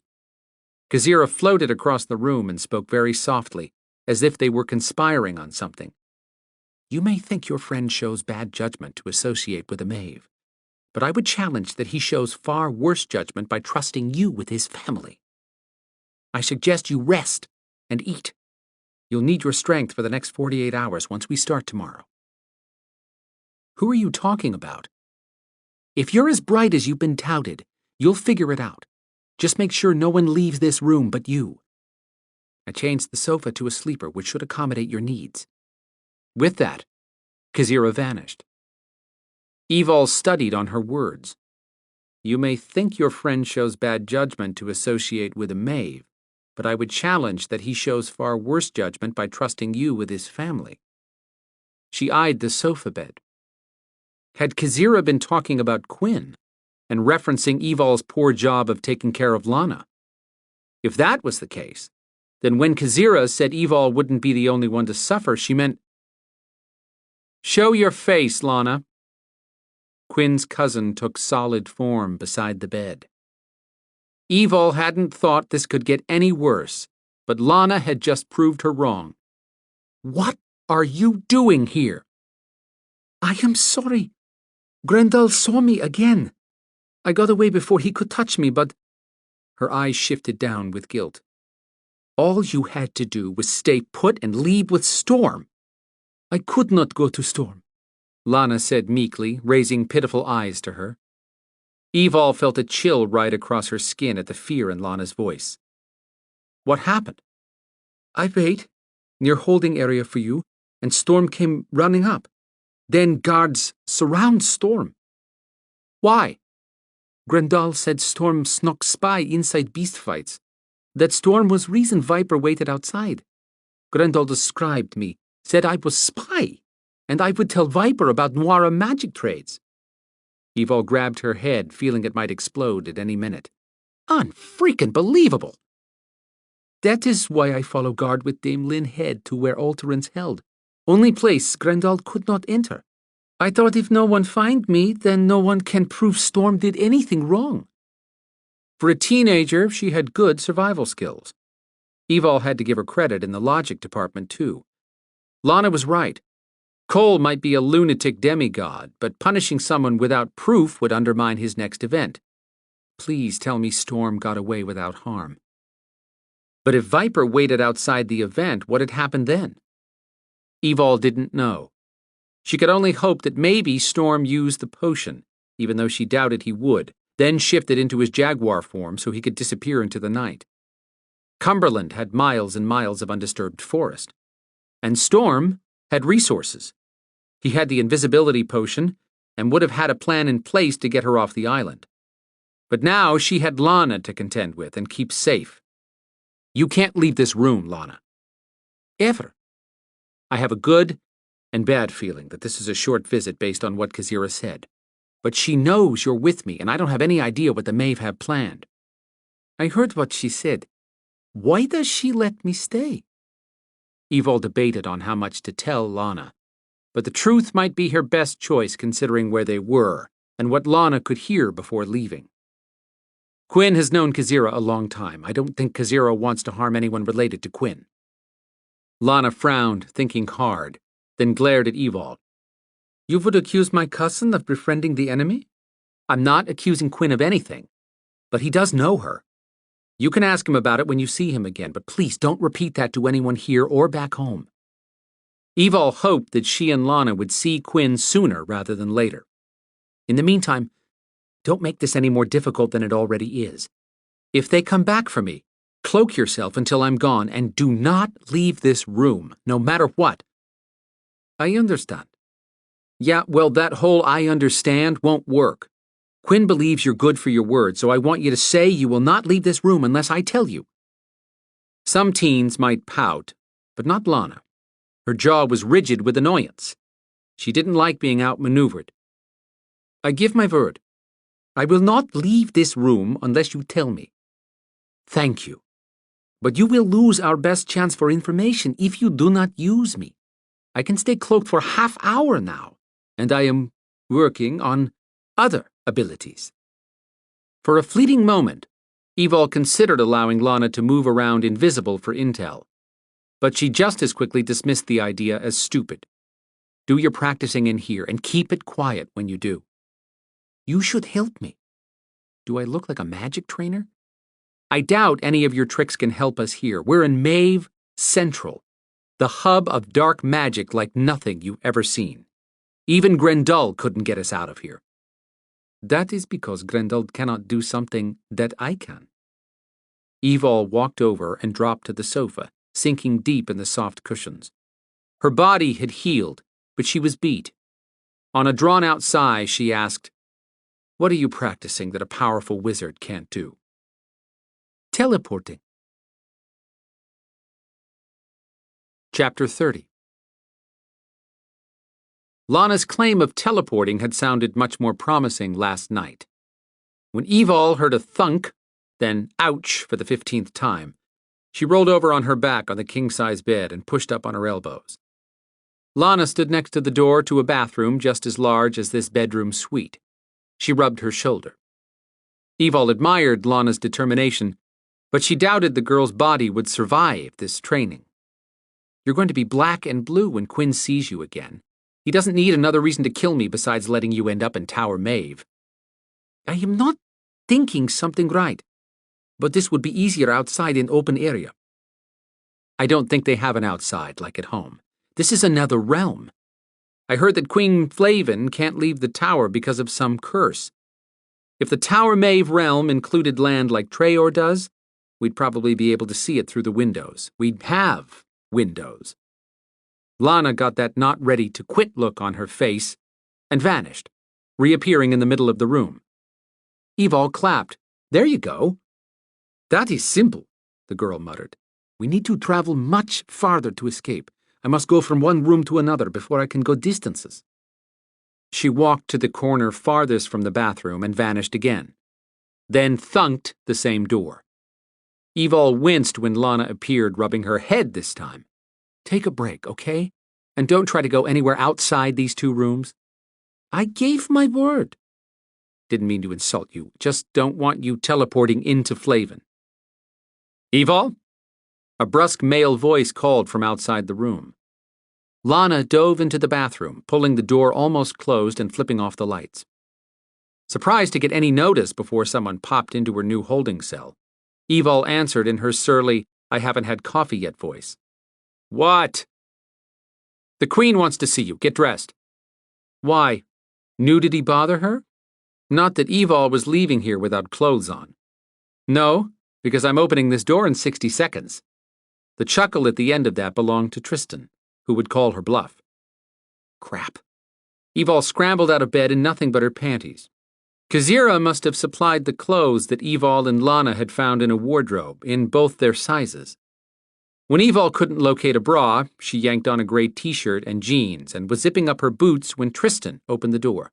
Kazira floated across the room and spoke very softly, as if they were conspiring on something. "You may think your friend shows bad judgment to associate with a Maeve, but I would challenge that he shows far worse judgment by trusting you with his family. I suggest you rest and eat. You'll need your strength for the next 48 hours once we start tomorrow." "Who are you talking about?" "If you're as bright as you've been touted, you'll figure it out. Just make sure no one leaves this room but you. I changed the sofa to a sleeper, which should accommodate your needs." With that, Kazira vanished. Evol studied on her words. "You may think your friend shows bad judgment to associate with a Maeve, but I would challenge that he shows far worse judgment by trusting you with his family." She eyed the sofa bed. Had Kazira been talking about Quinn and referencing Evol's poor job of taking care of Lana? If that was the case, then when Kazira said Evol wouldn't be the only one to suffer, she meant, "Show your face, Lana." Quinn's cousin took solid form beside the bed. Evol hadn't thought this could get any worse, but Lana had just proved her wrong. "What are you doing here?" "I am sorry. Grendel saw me again. I got away before he could touch me, but—" Her eyes shifted down with guilt. "All you had to do was stay put and leave with Storm." "I could not go to Storm," Lana said meekly, raising pitiful eyes to her. Evol felt a chill ride across her skin at the fear in Lana's voice. "What happened?" "I wait near holding area for you, and Storm came running up. Then guards surround Storm." "Why?" "Grendel said Storm snuck spy inside beast fights. That storm was reason Viper waited outside. Grendel described me, said I was spy, and I would tell Viper about Noira magic trades. Evol grabbed her head, feeling it might explode at any minute. Unfreaking believable! That is why I follow guard with Dame Lynn Head to where Alteran's held. Only place Grendel could not enter. I thought if no one find me, then no one can prove Storm did anything wrong. For a teenager, she had good survival skills. Evol had to give her credit in the logic department, too. Lana was right. Cole might be a lunatic demigod, but punishing someone without proof would undermine his next event. Please tell me Storm got away without harm. But if Viper waited outside the event, what had happened then? Evol didn't know. She could only hope that maybe Storm used the potion, even though she doubted he would, then shifted into his jaguar form so he could disappear into the night. Cumberland had miles and miles of undisturbed forest. And Storm had resources. He had the invisibility potion and would have had a plan in place to get her off the island. But now she had Lana to contend with and keep safe. You can't leave this room, Lana. Ever. I have a good and bad feeling that this is a short visit based on what Kazira said. But she knows you're with me, and I don't have any idea what the Maeve have planned. I heard what she said. Why does she let me stay? Evol debated on how much to tell Lana, but the truth might be her best choice considering where they were and what Lana could hear before leaving. Quinn has known Kazira a long time. I don't think Kazira wants to harm anyone related to Quinn. Lana frowned, thinking hard, then glared at Evol. You would accuse my cousin of befriending the enemy? I'm not accusing Quinn of anything, but he does know her. You can ask him about it when you see him again, but please don't repeat that to anyone here or back home. Evol hoped that she and Lana would see Quinn sooner rather than later. In the meantime, don't make this any more difficult than it already is. If they come back for me, cloak yourself until I'm gone and do not leave this room, no matter what. I understand. Yeah, well, that whole I understand won't work. Quinn believes you're good for your word, so I want you to say you will not leave this room unless I tell you. Some teens might pout, but not Lana. Her jaw was rigid with annoyance. She didn't like being outmaneuvered. I give my word. I will not leave this room unless you tell me. Thank you. But you will lose our best chance for information if you do not use me. I can stay cloaked for half hour now, and I am working on other abilities. For a fleeting moment, Evol considered allowing Lana to move around invisible for intel, but she just as quickly dismissed the idea as stupid. Do your practicing in here and keep it quiet when you do. You should help me. Do I look like a magic trainer? I doubt any of your tricks can help us here. We're in Maeve Central, the hub of dark magic like nothing you've ever seen. Even Grendel couldn't get us out of here. That is because Grendel cannot do something that I can. Evol walked over and dropped to the sofa, sinking deep in the soft cushions. Her body had healed, but she was beat. On a drawn-out sigh, she asked, What are you practicing that a powerful wizard can't do? Teleporting. Chapter 30. Lana's claim of teleporting had sounded much more promising last night. When Evol heard a thunk, then ouch for the 15th time, she rolled over on her back on the king-size bed and pushed up on her elbows. Lana stood next to the door to a bathroom just as large as this bedroom suite. She rubbed her shoulder. Evol admired Lana's determination, but she doubted the girl's body would survive this training. You're going to be black and blue when Quinn sees you again. He doesn't need another reason to kill me besides letting you end up in Tower Maeve. I am not thinking something right, but this would be easier outside in open area. I don't think they have an outside like at home. This is another realm. I heard that Queen Flavin can't leave the tower because of some curse. If the Tower Maeve realm included land like Traor does, we'd probably be able to see it through the windows. We'd have windows. Lana got that not-ready-to-quit look on her face and vanished, reappearing in the middle of the room. Evol clapped. There you go. That is simple. the girl muttered. We need to travel much farther to escape. I must go from one room to another before I can go distances. She walked to the corner farthest from the bathroom and vanished again, then thunked the same door. Evol winced when Lana appeared, rubbing her head this time. Take a break, okay? And don't try to go anywhere outside these 2 rooms. I gave my word. Didn't mean to insult you. Just don't want you teleporting into Flavin. Evol? A brusque male voice called from outside the room. Lana dove into the bathroom, pulling the door almost closed and flipping off the lights. Surprised to get any notice before someone popped into her new holding cell, Evol answered in her surly, I haven't had coffee yet voice. What? The Queen wants to see you. Get dressed. Why? Nudity bother her? Not that Evol was leaving here without clothes on. No, because I'm opening this door in 60 seconds. The chuckle at the end of that belonged to Tristan, who would call her bluff. Crap. Evol scrambled out of bed in nothing but her panties. Kazira must have supplied the clothes that Evol and Lana had found in a wardrobe, in both their sizes. When Evol couldn't locate a bra, she yanked on a gray t-shirt and jeans and was zipping up her boots when Tristan opened the door.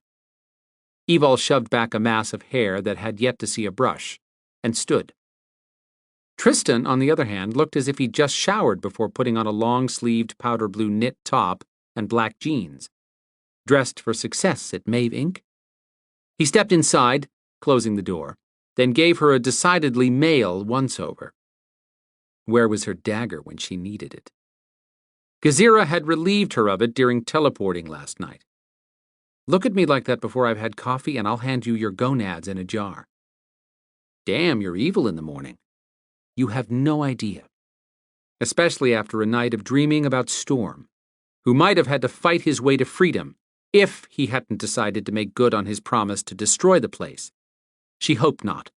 Evol shoved back a mass of hair that had yet to see a brush, and stood. Tristan, on the other hand, looked as if he'd just showered before putting on a long-sleeved powder blue knit top and black jeans. Dressed for success at Maeve Inc. He stepped inside, closing the door, then gave her a decidedly male once-over. Where was her dagger when she needed it? Kazira had relieved her of it during teleporting last night. Look at me like that before I've had coffee and I'll hand you your gonads in a jar. Damn, you're evil in the morning. You have no idea. Especially after a night of dreaming about Storm, who might have had to fight his way to freedom if he hadn't decided to make good on his promise to destroy the place. She hoped not.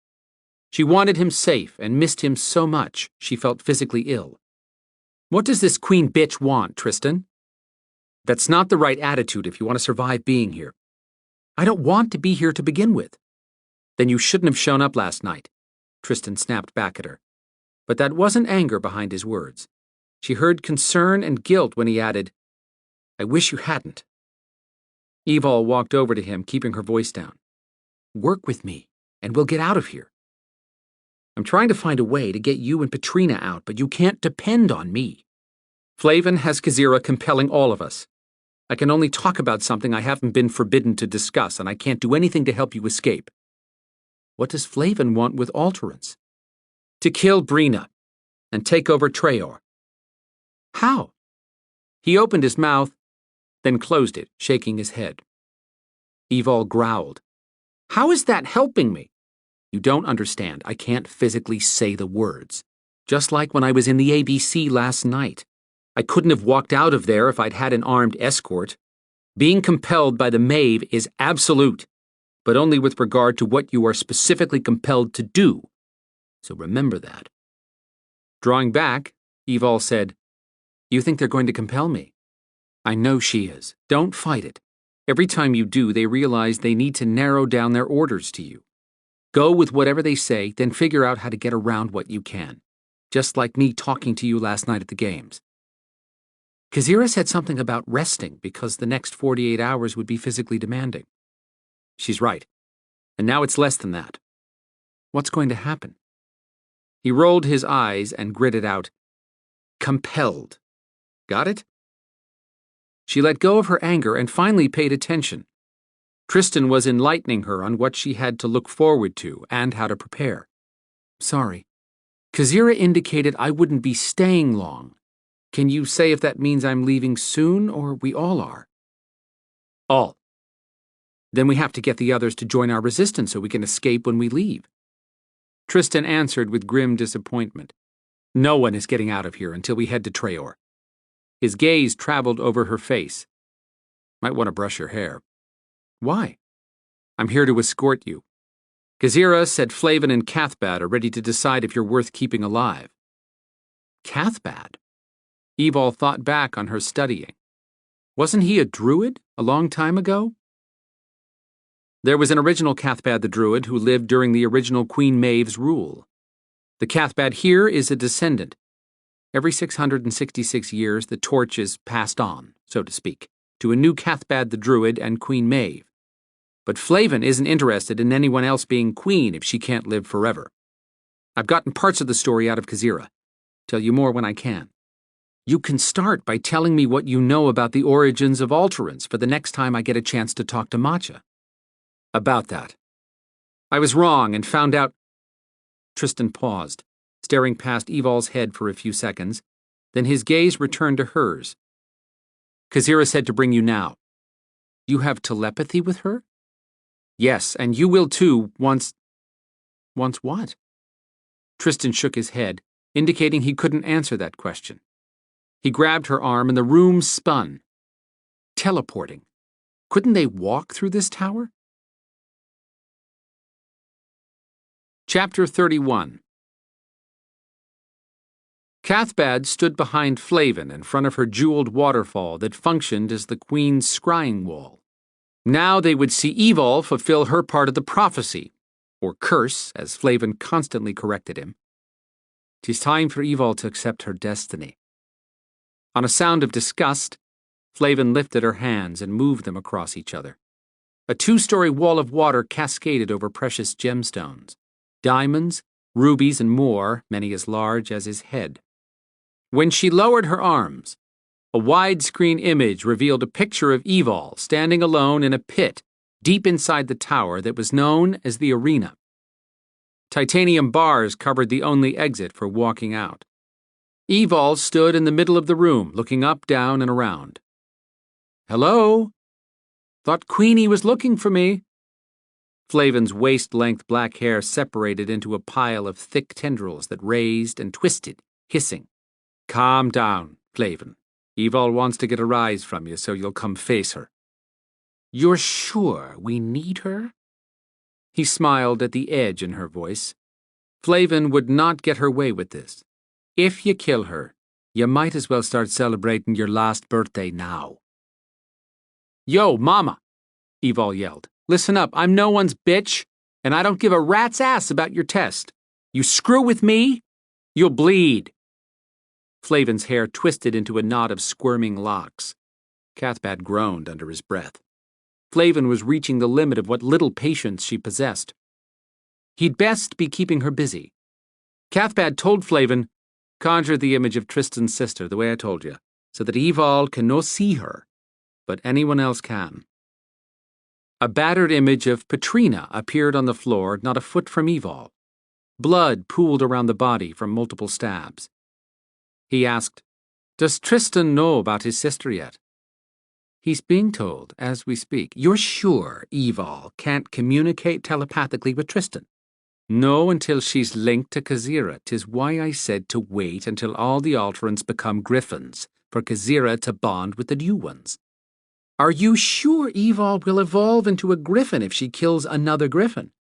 She wanted him safe and missed him so much she felt physically ill. What does this queen bitch want, Tristan? That's not the right attitude if you want to survive being here. I don't want to be here to begin with. Then you shouldn't have shown up last night, Tristan snapped back at her. But that wasn't anger behind his words. She heard concern and guilt when he added, I wish you hadn't. Evol walked over to him, keeping her voice down. Work with me, and we'll get out of here. I'm trying to find a way to get you and Petrina out, but you can't depend on me. Flavin has Kazira compelling all of us. I can only talk about something I haven't been forbidden to discuss, and I can't do anything to help you escape. What does Flavin want with Alterance? To kill Brina and take over Treor. How? He opened his mouth, then closed it, shaking his head. Evol growled. How is that helping me? You don't understand. I can't physically say the words. Just like when I was in the ABC last night. I couldn't have walked out of there if I'd had an armed escort. Being compelled by the Maeve is absolute, but only with regard to what you are specifically compelled to do. So remember that. Drawing back, Evol said, You think they're going to compel me? I know she is. Don't fight it. Every time you do, they realize they need to narrow down their orders to you. Go with whatever they say, then figure out how to get around what you can. Just like me talking to you last night at the games. Kazira said something about resting because the next 48 hours would be physically demanding. She's right. And now it's less than that. What's going to happen? He rolled his eyes and gritted out, Compelled. Got it? She let go of her anger and finally paid attention. Tristan was enlightening her on what she had to look forward to and how to prepare. Sorry. Kazira indicated I wouldn't be staying long. Can you say if that means I'm leaving soon or we all are? All. Then we have to get the others to join our resistance so we can escape when we leave. Tristan answered with grim disappointment. No one is getting out of here until we head to Treor. His gaze traveled over her face. Might want to brush your hair. Why? I'm here to escort you. Kazira said Flavin and Cathbad are ready to decide if you're worth keeping alive. Cathbad? Evol thought back on her studying. Wasn't he a druid a long time ago? There was an original Cathbad the druid who lived during the original Queen Maeve's rule. The Cathbad here is a descendant. Every 666 years, the torch is passed on, so to speak, to a new Cathbad the Druid and Queen Maeve. But Flavin isn't interested in anyone else being queen if she can't live forever. I've gotten parts of the story out of Kazira. Tell you more when I can. You can start by telling me what you know about the origins of Alterans for the next time I get a chance to talk to Matcha. About that. I was wrong and found out. Tristan paused, staring past Evol's head for a few seconds. Then his gaze returned to hers. Kazira said to bring you now. You have telepathy with her? Yes, and you will too once. Once what? Tristan shook his head, indicating he couldn't answer that question. He grabbed her arm and the room spun. Teleporting. Couldn't they walk through this tower? Chapter 31. Cathbad stood behind Flavin in front of her jeweled waterfall that functioned as the Queen's scrying wall. Now they would see Evol fulfill her part of the prophecy, or curse, as Flavin constantly corrected him. "'Tis time for Evol to accept her destiny." On a sound of disgust, Flavin lifted her hands and moved them across each other. A 2-story wall of water cascaded over precious gemstones. Diamonds, rubies, and more, many as large as his head. When she lowered her arms, a widescreen image revealed a picture of Evol standing alone in a pit deep inside the tower that was known as the Arena. Titanium bars covered the only exit for walking out. Evol stood in the middle of the room, looking up, down, and around. "Hello? Thought Queenie was looking for me." Flavin's waist-length black hair separated into a pile of thick tendrils that raised and twisted, hissing. "Calm down, Flavin. Evol wants to get a rise from you, so you'll come face her." "You're sure we need her?" He smiled at the edge in her voice. Flavin would not get her way with this. "If you kill her, you might as well start celebrating your last birthday now." "Yo, Mama!" Evol yelled. "Listen up, I'm no one's bitch, and I don't give a rat's ass about your test. You screw with me, you'll bleed." Flavin's hair twisted into a knot of squirming locks. Cathbad groaned under his breath. Flavin was reaching the limit of what little patience she possessed. He'd best be keeping her busy. Cathbad told Flavin, "Conjure the image of Tristan's sister, the way I told you, so that Evol can no see her, but anyone else can." A battered image of Petrina appeared on the floor not a foot from Evol. Blood pooled around the body from multiple stabs. He asked, "Does Tristan know about his sister yet?" "He's being told as we speak." "You're sure Evol can't communicate telepathically with Tristan?" "No, until she's linked to Kazira. 'Tis why I said to wait until all the Alterans become Gryphons, for Kazira to bond with the new ones." "Are you sure Evol will evolve into a Gryphon if she kills another Gryphon?"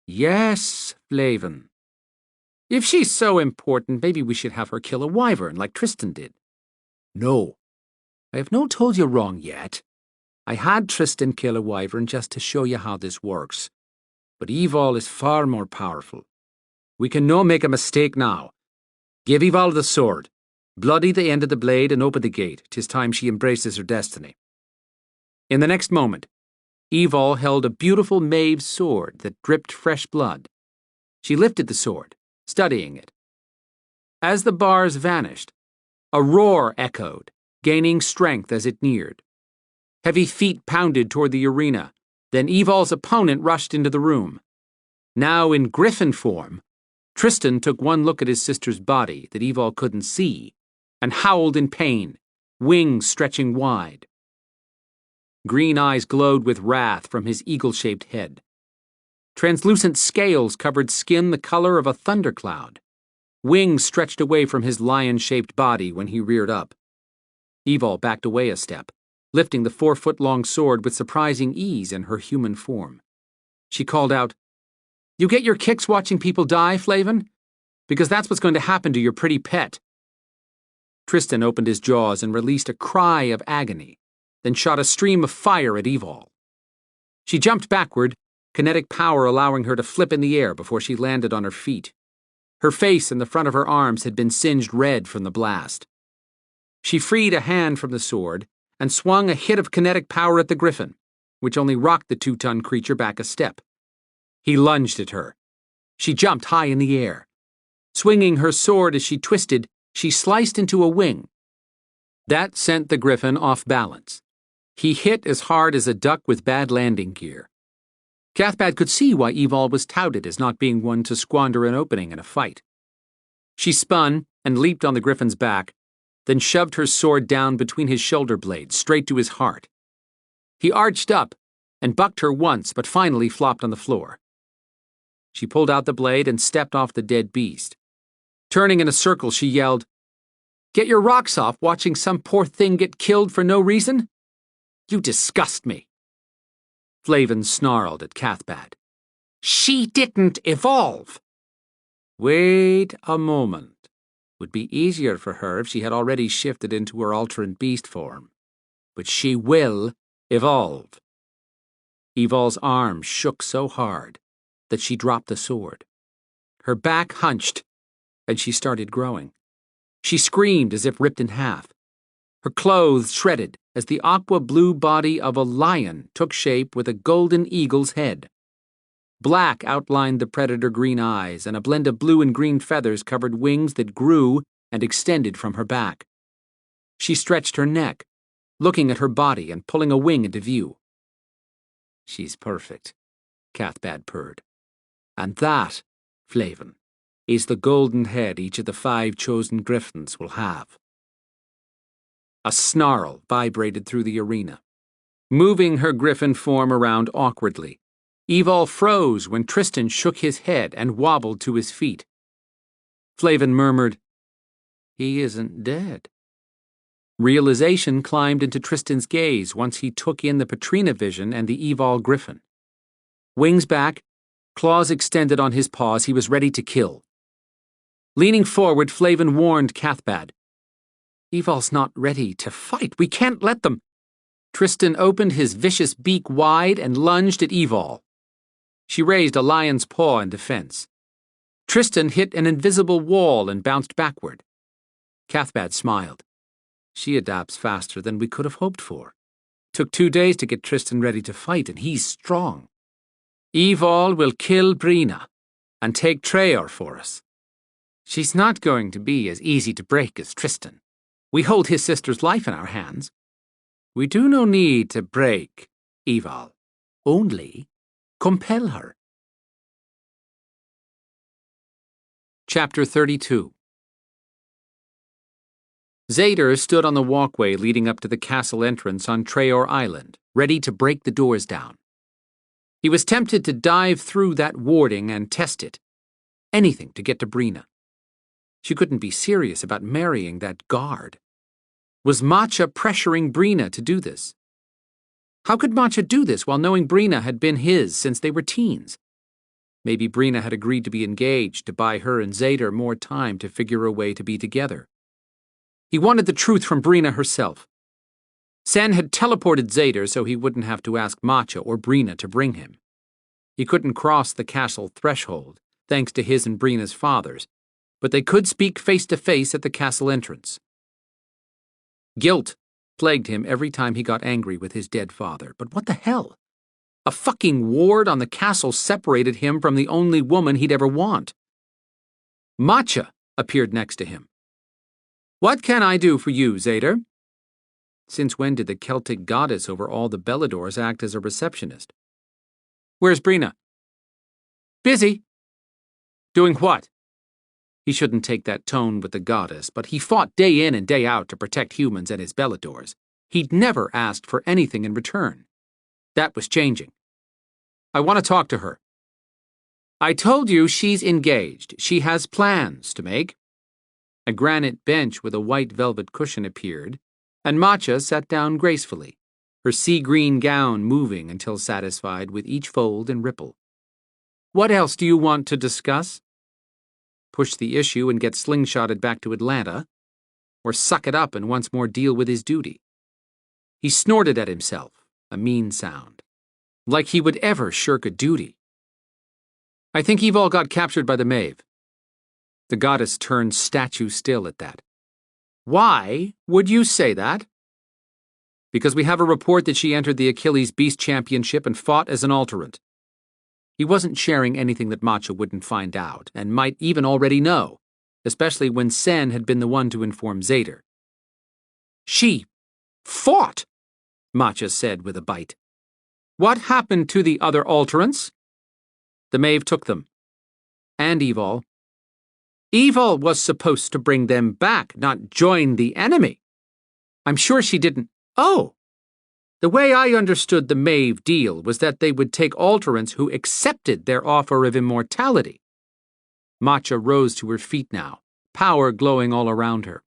"Yes, Flavin. If she's so important, maybe we should have her kill a wyvern like Tristan did." "No, I have not told you wrong yet. I had Tristan kill a wyvern just to show you how this works. But Evol is far more powerful. We can no make a mistake now. Give Evol the sword. Bloody the end of the blade and open the gate. 'Tis time she embraces her destiny." In the next moment, Evol held a beautiful Maeve sword that dripped fresh blood. She lifted the sword, studying it. As the bars vanished, a roar echoed, gaining strength as it neared. Heavy feet pounded toward the arena, then Evol's opponent rushed into the room. Now in Gryphon form, Tristan took one look at his sister's body that Evol couldn't see, and howled in pain, wings stretching wide. Green eyes glowed with wrath from his eagle-shaped head. Translucent scales covered skin the color of a thundercloud. Wings stretched away from his lion-shaped body when he reared up. Evol backed away a step, lifting the 4-foot-long sword with surprising ease in her human form. She called out, "You get your kicks watching people die, Flavin? Because that's what's going to happen to your pretty pet." Tristan opened his jaws and released a cry of agony, then shot a stream of fire at Evol. She jumped backward, kinetic power allowing her to flip in the air before she landed on her feet. Her face and the front of her arms had been singed red from the blast. She freed a hand from the sword and swung a hit of kinetic power at the Gryphon, which only rocked the 2-ton creature back a step. He lunged at her. She jumped high in the air. Swinging her sword as she twisted, she sliced into a wing. That sent the Gryphon off balance. He hit as hard as a duck with bad landing gear. Cathbad could see why Evol was touted as not being one to squander an opening in a fight. She spun and leaped on the Gryphon's back, then shoved her sword down between his shoulder blades, straight to his heart. He arched up and bucked her once, but finally flopped on the floor. She pulled out the blade and stepped off the dead beast. Turning in a circle, she yelled, "Get your rocks off watching some poor thing get killed for no reason? You disgust me." Flavin snarled at Cathbad. "She didn't evolve." Wait a moment. Would be easier for her if she had already shifted into her alternate beast form. But she will evolve. Evol's arm shook so hard that she dropped the sword. Her back hunched, and she started growing. She screamed as if ripped in half. Her clothes shredded as the aqua-blue body of a lion took shape with a golden eagle's head. Black outlined the predator-green eyes, and a blend of blue and green feathers covered wings that grew and extended from her back. She stretched her neck, looking at her body and pulling a wing into view. "She's perfect," Cathbad purred. "And that, Flavin, is the golden head each of the 5 chosen Gryphons will have." A snarl vibrated through the arena. Moving her Gryphon form around awkwardly, Evol froze when Tristan shook his head and wobbled to his feet. Flavin murmured, "He isn't dead." Realization climbed into Tristan's gaze once he took in the Patrina vision and the Evol Gryphon. Wings back, claws extended on his paws, he was ready to kill. Leaning forward, Flavin warned Cathbad, "Evol's not ready to fight. We can't let them." Tristan opened his vicious beak wide and lunged at Evol. She raised a lion's paw in defense. Tristan hit an invisible wall and bounced backward. Cathbad smiled. "She adapts faster than we could have hoped for. Took 2 days to get Tristan ready to fight, and he's strong. Evol will kill Brina and take Traor for us. She's not going to be as easy to break as Tristan. We hold his sister's life in our hands. We do no need to break Evol, only compel her." Chapter 32. Zader stood on the walkway leading up to the castle entrance on Traor Island, ready to break the doors down. He was tempted to dive through that warding and test it. Anything to get to Brina. She couldn't be serious about marrying that guard. Was Matcha pressuring Brina to do this? How could Matcha do this while knowing Brina had been his since they were teens? Maybe Brina had agreed to be engaged to buy her and Zader more time to figure a way to be together. He wanted the truth from Brina herself. Sen had teleported Zader so he wouldn't have to ask Matcha or Brina to bring him. He couldn't cross the castle threshold, thanks to his and Brina's fathers, but they could speak face-to-face at the castle entrance. Guilt plagued him every time he got angry with his dead father. But what the hell? A fucking ward on the castle separated him from the only woman he'd ever want. Matcha appeared next to him. "What can I do for you, Zader?" Since when did the Celtic goddess over all the Beladors act as a receptionist? "Where's Brina?" "Busy." "Doing what?" He shouldn't take that tone with the goddess, but he fought day in and day out to protect humans and his Beladors. He'd never asked for anything in return. That was changing. "I want to talk to her." "I told you she's engaged. She has plans to make." A granite bench with a white velvet cushion appeared, and Matcha sat down gracefully, her sea-green gown moving until satisfied with each fold and ripple. "What else do you want to discuss? Push the issue and get slingshotted back to Atlanta, or suck it up and once more deal with his duty?" He snorted at himself, a mean sound. Like he would ever shirk a duty. "I think Evol got captured by the Maeve." The goddess turned statue still at that. Why would you say that? Because we have a report that she entered the Achilles Beast Championship and fought as an alterant. He wasn't sharing anything that Matcha wouldn't find out, and might even already know, especially when Sen had been the one to inform Zader. She fought, Matcha said with a bite. What happened to the other alterants? The Maeve took them. And Evol. Evol was supposed to bring them back, not join the enemy. I'm sure she didn't. Oh! The way I understood the Maeve deal was that they would take alterants who accepted their offer of immortality. Matcha rose to her feet now, power glowing all around her.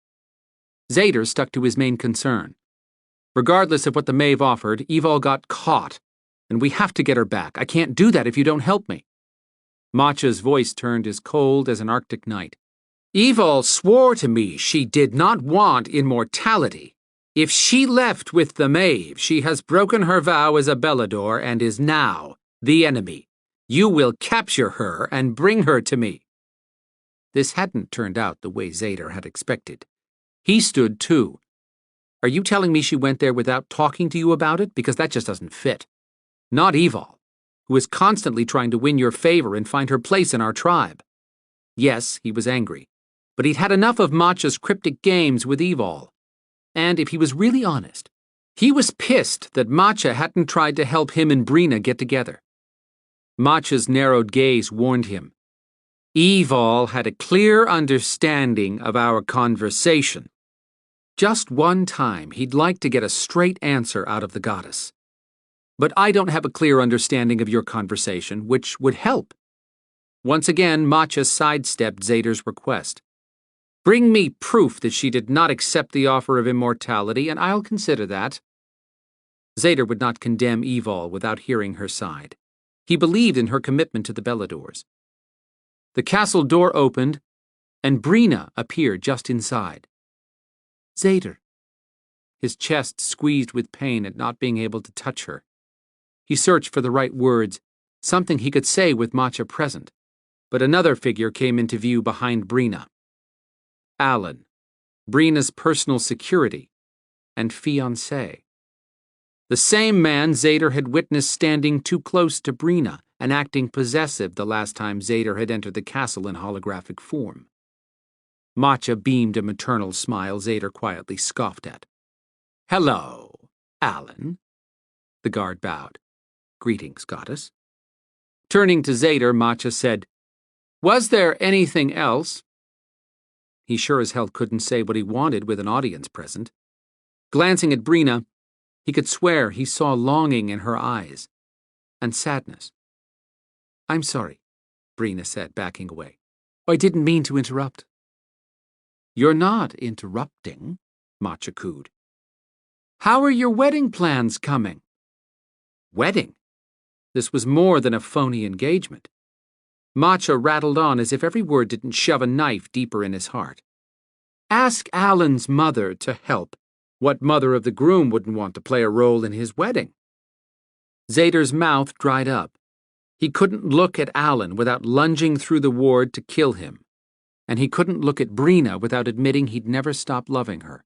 Zader stuck to his main concern. Regardless of what the Maeve offered, Evol got caught, and we have to get her back. I can't do that if you don't help me. Matcha's voice turned as cold as an Arctic night. Evol swore to me she did not want immortality. If she left with the Maeve, she has broken her vow as a Belador and is now the enemy. You will capture her and bring her to me. This hadn't turned out the way Zader had expected. He stood too. Are you telling me she went there without talking to you about it? Because that just doesn't fit. Not Evol, who is constantly trying to win your favor and find her place in our tribe. Yes, he was angry, but he'd had enough of Matcha's cryptic games with Evol. And if he was really honest, he was pissed that Matcha hadn't tried to help him and Brina get together. Matcha's narrowed gaze warned him. Evol had a clear understanding of our conversation. Just one time he'd like to get a straight answer out of the goddess. But I don't have a clear understanding of your conversation, which would help. Once again, Matcha sidestepped Zader's request. Bring me proof that she did not accept the offer of immortality, and I'll consider that. Zader would not condemn Evol without hearing her side. He believed in her commitment to the Beladors. The castle door opened, and Brina appeared just inside. Zader. His chest squeezed with pain at not being able to touch her. He searched for the right words, something he could say with Matcha present, but another figure came into view behind Brina. Alan, Brina's personal security and fiancé. The same man Zader had witnessed standing too close to Brina and acting possessive the last time Zader had entered the castle in holographic form. Matcha beamed a maternal smile Zader quietly scoffed at. Hello, Alan. The guard bowed. Greetings, goddess. Turning to Zader, Matcha said, Was there anything else? He sure as hell couldn't say what he wanted with an audience present. Glancing at Brina, he could swear he saw longing in her eyes, and sadness. I'm sorry, Brina said, backing away. I didn't mean to interrupt. You're not interrupting, Matcha cooed. How are your wedding plans coming? Wedding? This was more than a phony engagement. Matcha rattled on as if every word didn't shove a knife deeper in his heart. Ask Alan's mother to help. What mother of the groom wouldn't want to play a role in his wedding? Zader's mouth dried up. He couldn't look at Alan without lunging through the ward to kill him, and he couldn't look at Brina without admitting he'd never stop loving her.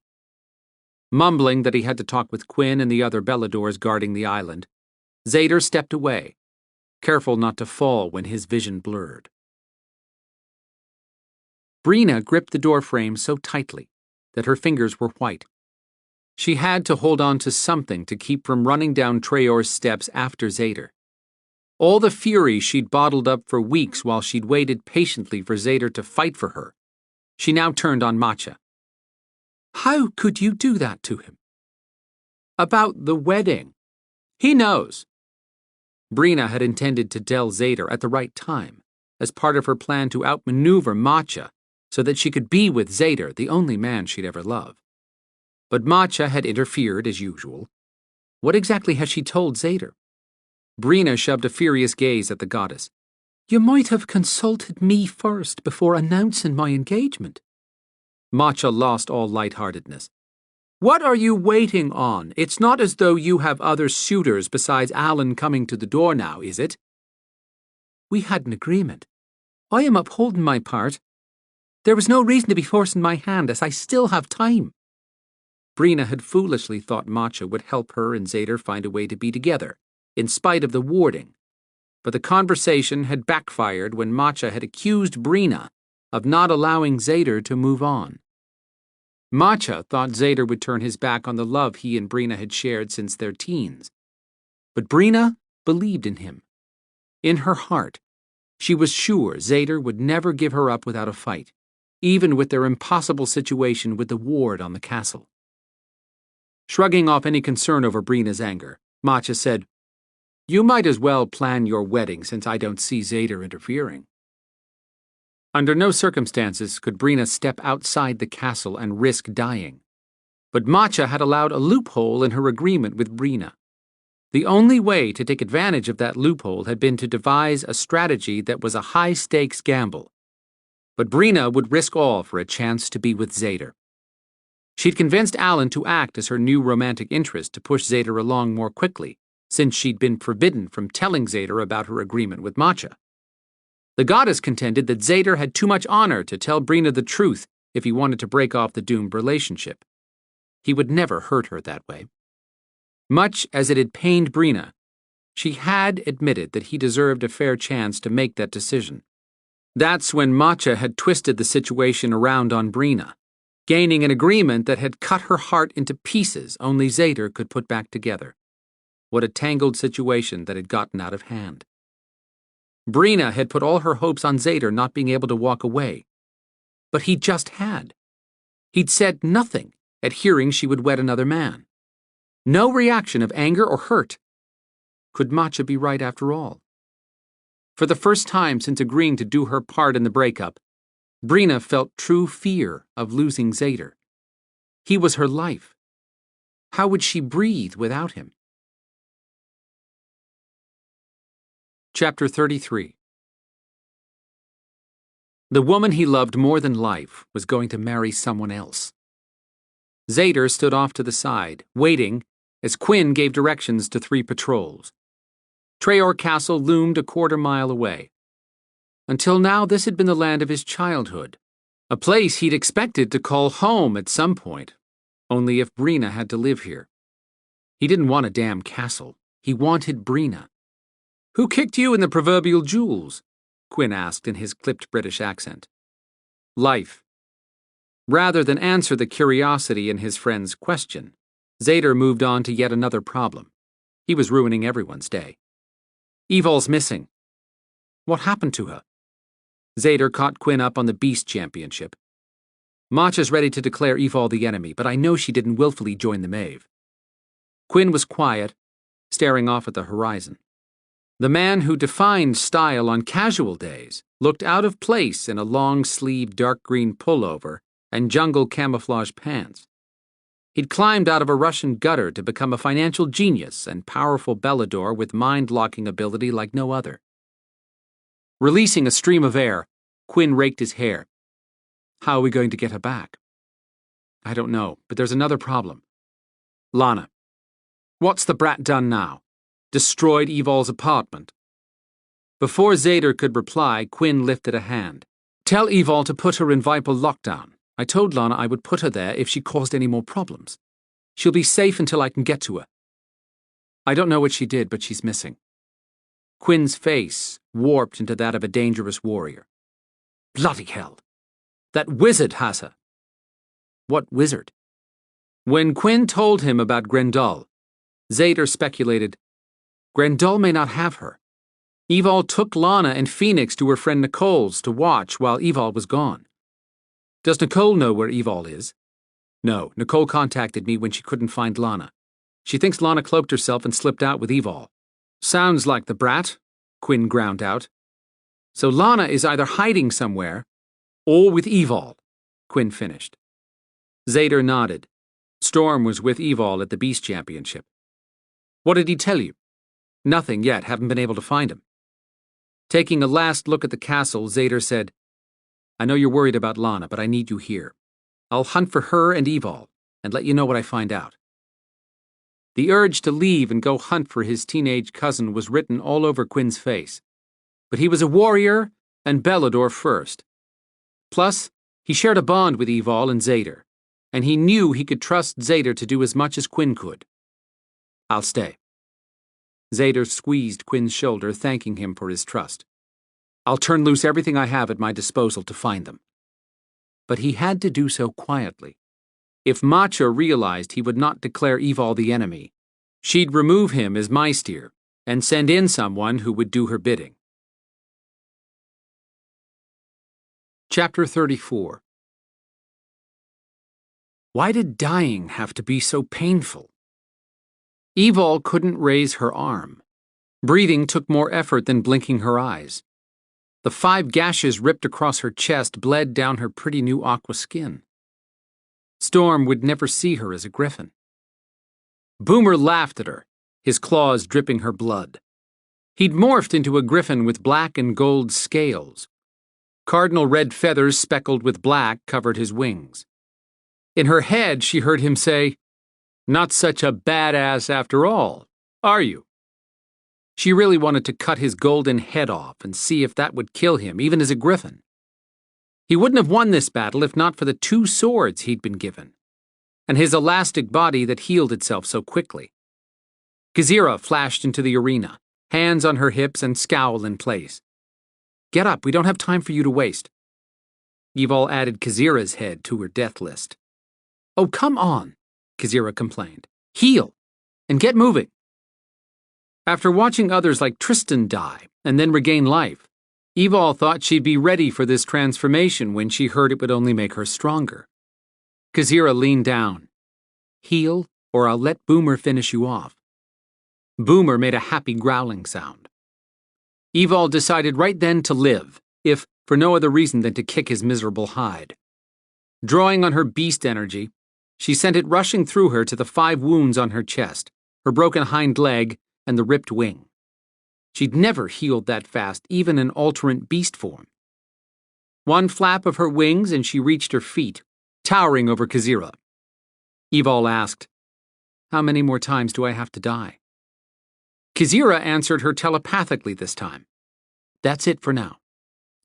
Mumbling that he had to talk with Quinn and the other Beladors guarding the island, Zader stepped away, careful not to fall when his vision blurred. Brina gripped the doorframe so tightly that her fingers were white. She had to hold on to something to keep from running down Treor's steps after Zader. All the fury she'd bottled up for weeks while she'd waited patiently for Zader to fight for her, she now turned on Matcha. How could you do that to him? About the wedding. He knows. Brina had intended to tell Zader at the right time, as part of her plan to outmaneuver Matcha so that she could be with Zader, the only man she'd ever loved. But Matcha had interfered as usual. What exactly had she told Zader? Brina shoved a furious gaze at the goddess. You might have consulted me first before announcing my engagement. Matcha lost all lightheartedness. What are you waiting on? It's not as though you have other suitors besides Alan coming to the door now, is it? We had an agreement. I am upholding my part. There was no reason to be forcing my hand, as I still have time. Brina had foolishly thought Matcha would help her and Zader find a way to be together, in spite of the warding. But the conversation had backfired when Matcha had accused Brina of not allowing Zader to move on. Matcha thought Zader would turn his back on the love he and Brina had shared since their teens. But Brina believed in him. In her heart, she was sure Zader would never give her up without a fight, even with their impossible situation with the ward on the castle. Shrugging off any concern over Brina's anger, Matcha said, "You might as well plan your wedding since I don't see Zader interfering." Under no circumstances could Brina step outside the castle and risk dying. But Matcha had allowed a loophole in her agreement with Brina. The only way to take advantage of that loophole had been to devise a strategy that was a high-stakes gamble. But Brina would risk all for a chance to be with Zader. She'd convinced Alan to act as her new romantic interest to push Zader along more quickly, since she'd been forbidden from telling Zader about her agreement with Matcha. The goddess contended that Zader had too much honor to tell Brina the truth if he wanted to break off the doomed relationship. He would never hurt her that way. Much as it had pained Brina, she had admitted that he deserved a fair chance to make that decision. That's when Matcha had twisted the situation around on Brina, gaining an agreement that had cut her heart into pieces only Zader could put back together. What a tangled situation that had gotten out of hand. Brina had put all her hopes on Zader not being able to walk away. But he just had. He'd said nothing at hearing she would wed another man. No reaction of anger or hurt. Could Matcha be right after all? For the first time since agreeing to do her part in the breakup, Brina felt true fear of losing Zader. He was her life. How would she breathe without him? Chapter 33. The woman he loved more than life was going to marry someone else. Zader stood off to the side, waiting as Quinn gave directions to 3 patrols. Traor Castle loomed a quarter-mile away. Until now, this had been the land of his childhood, a place he'd expected to call home at some point, only if Brina had to live here. He didn't want a damn castle. He wanted Brina. "Who kicked you in the proverbial jewels?" Quinn asked in his clipped British accent. Life. Rather than answer the curiosity in his friend's question, Zader moved on to yet another problem. He was ruining everyone's day. Evol's missing. What happened to her? Zader caught Quinn up on the Beast Championship. Matcha's ready to declare Evol the enemy, but I know she didn't willfully join the Mave. Quinn was quiet, staring off at the horizon. The man who defined style on casual days looked out of place in a long-sleeved dark green pullover and jungle camouflage pants. He'd climbed out of a Russian gutter to become a financial genius and powerful Belador with mind-locking ability like no other. Releasing a stream of air, Quinn raked his hair. How are we going to get her back? I don't know, but there's another problem. Lana. What's the brat done now? Destroyed Evol's apartment. Before Zader could reply, Quinn lifted a hand. Tell Evol to put her in Viper lockdown. I told Lana I would put her there if she caused any more problems. She'll be safe until I can get to her. I don't know what she did, but she's missing. Quinn's face warped into that of a dangerous warrior. Bloody hell. That wizard has her. What wizard? When Quinn told him about Grendel, Zader speculated, Grendel may not have her. Evol took Lana and Phoenix to her friend Nicole's to watch while Evol was gone. Does Nicole know where Evol is? No, Nicole contacted me when she couldn't find Lana. She thinks Lana cloaked herself and slipped out with Evol. Sounds like the brat, Quinn ground out. So Lana is either hiding somewhere or with Evol, Quinn finished. Zader nodded. Storm was with Evol at the Beast Championship. What did he tell you? Nothing yet, haven't been able to find him. Taking a last look at the castle, Zader said, I know you're worried about Lana, but I need you here. I'll hunt for her and Evol, and let you know what I find out. The urge to leave and go hunt for his teenage cousin was written all over Quinn's face. But he was a warrior, and Belador first. Plus, He shared a bond with Evol and Zader, and he knew he could trust Zader to do as much as Quinn could. I'll stay. Zader squeezed Quinn's shoulder, thanking him for his trust. I'll turn loose everything I have at my disposal to find them. But he had to do so quietly. If Matcha realized he would not declare Evol the enemy, she'd remove him as Meister and send in someone who would do her bidding. Chapter 34. Why did dying have to be so painful? Evol couldn't raise her arm. Breathing took more effort than blinking her eyes. The 5 gashes ripped across her chest bled down her pretty new aqua skin. Storm would never see her as a Gryphon. Boomer laughed at her, his claws dripping her blood. He'd morphed into a Gryphon with black and gold scales. Cardinal red feathers speckled with black covered his wings. In her head, she heard him say, "Not such a badass after all, are you?" She really wanted to cut his golden head off and see if that would kill him, even as a Gryphon. He wouldn't have won this battle if not for the 2 swords he'd been given, and his elastic body that healed itself so quickly. Kazira flashed into the arena, hands on her hips and scowl in place. "Get up, we don't have time for you to waste." Evol added Kazira's head to her death list. "Oh, come on," Kazira complained. "Heal, and get moving." After watching others like Tristan die and then regain life, Evol thought she'd be ready for this transformation when she heard it would only make her stronger. Kazira leaned down. "Heal, or I'll let Boomer finish you off." Boomer made a happy growling sound. Evol decided right then to live, if for no other reason than to kick his miserable hide. Drawing on her beast energy, she sent it rushing through her to the 5 wounds on her chest, her broken hind leg, and the ripped wing. She'd never healed that fast, even in alterant beast form. One flap of her wings and she reached her feet, towering over Kazira. Evol asked, "How many more times do I have to die?" Kazira answered her telepathically this time. "That's it for now.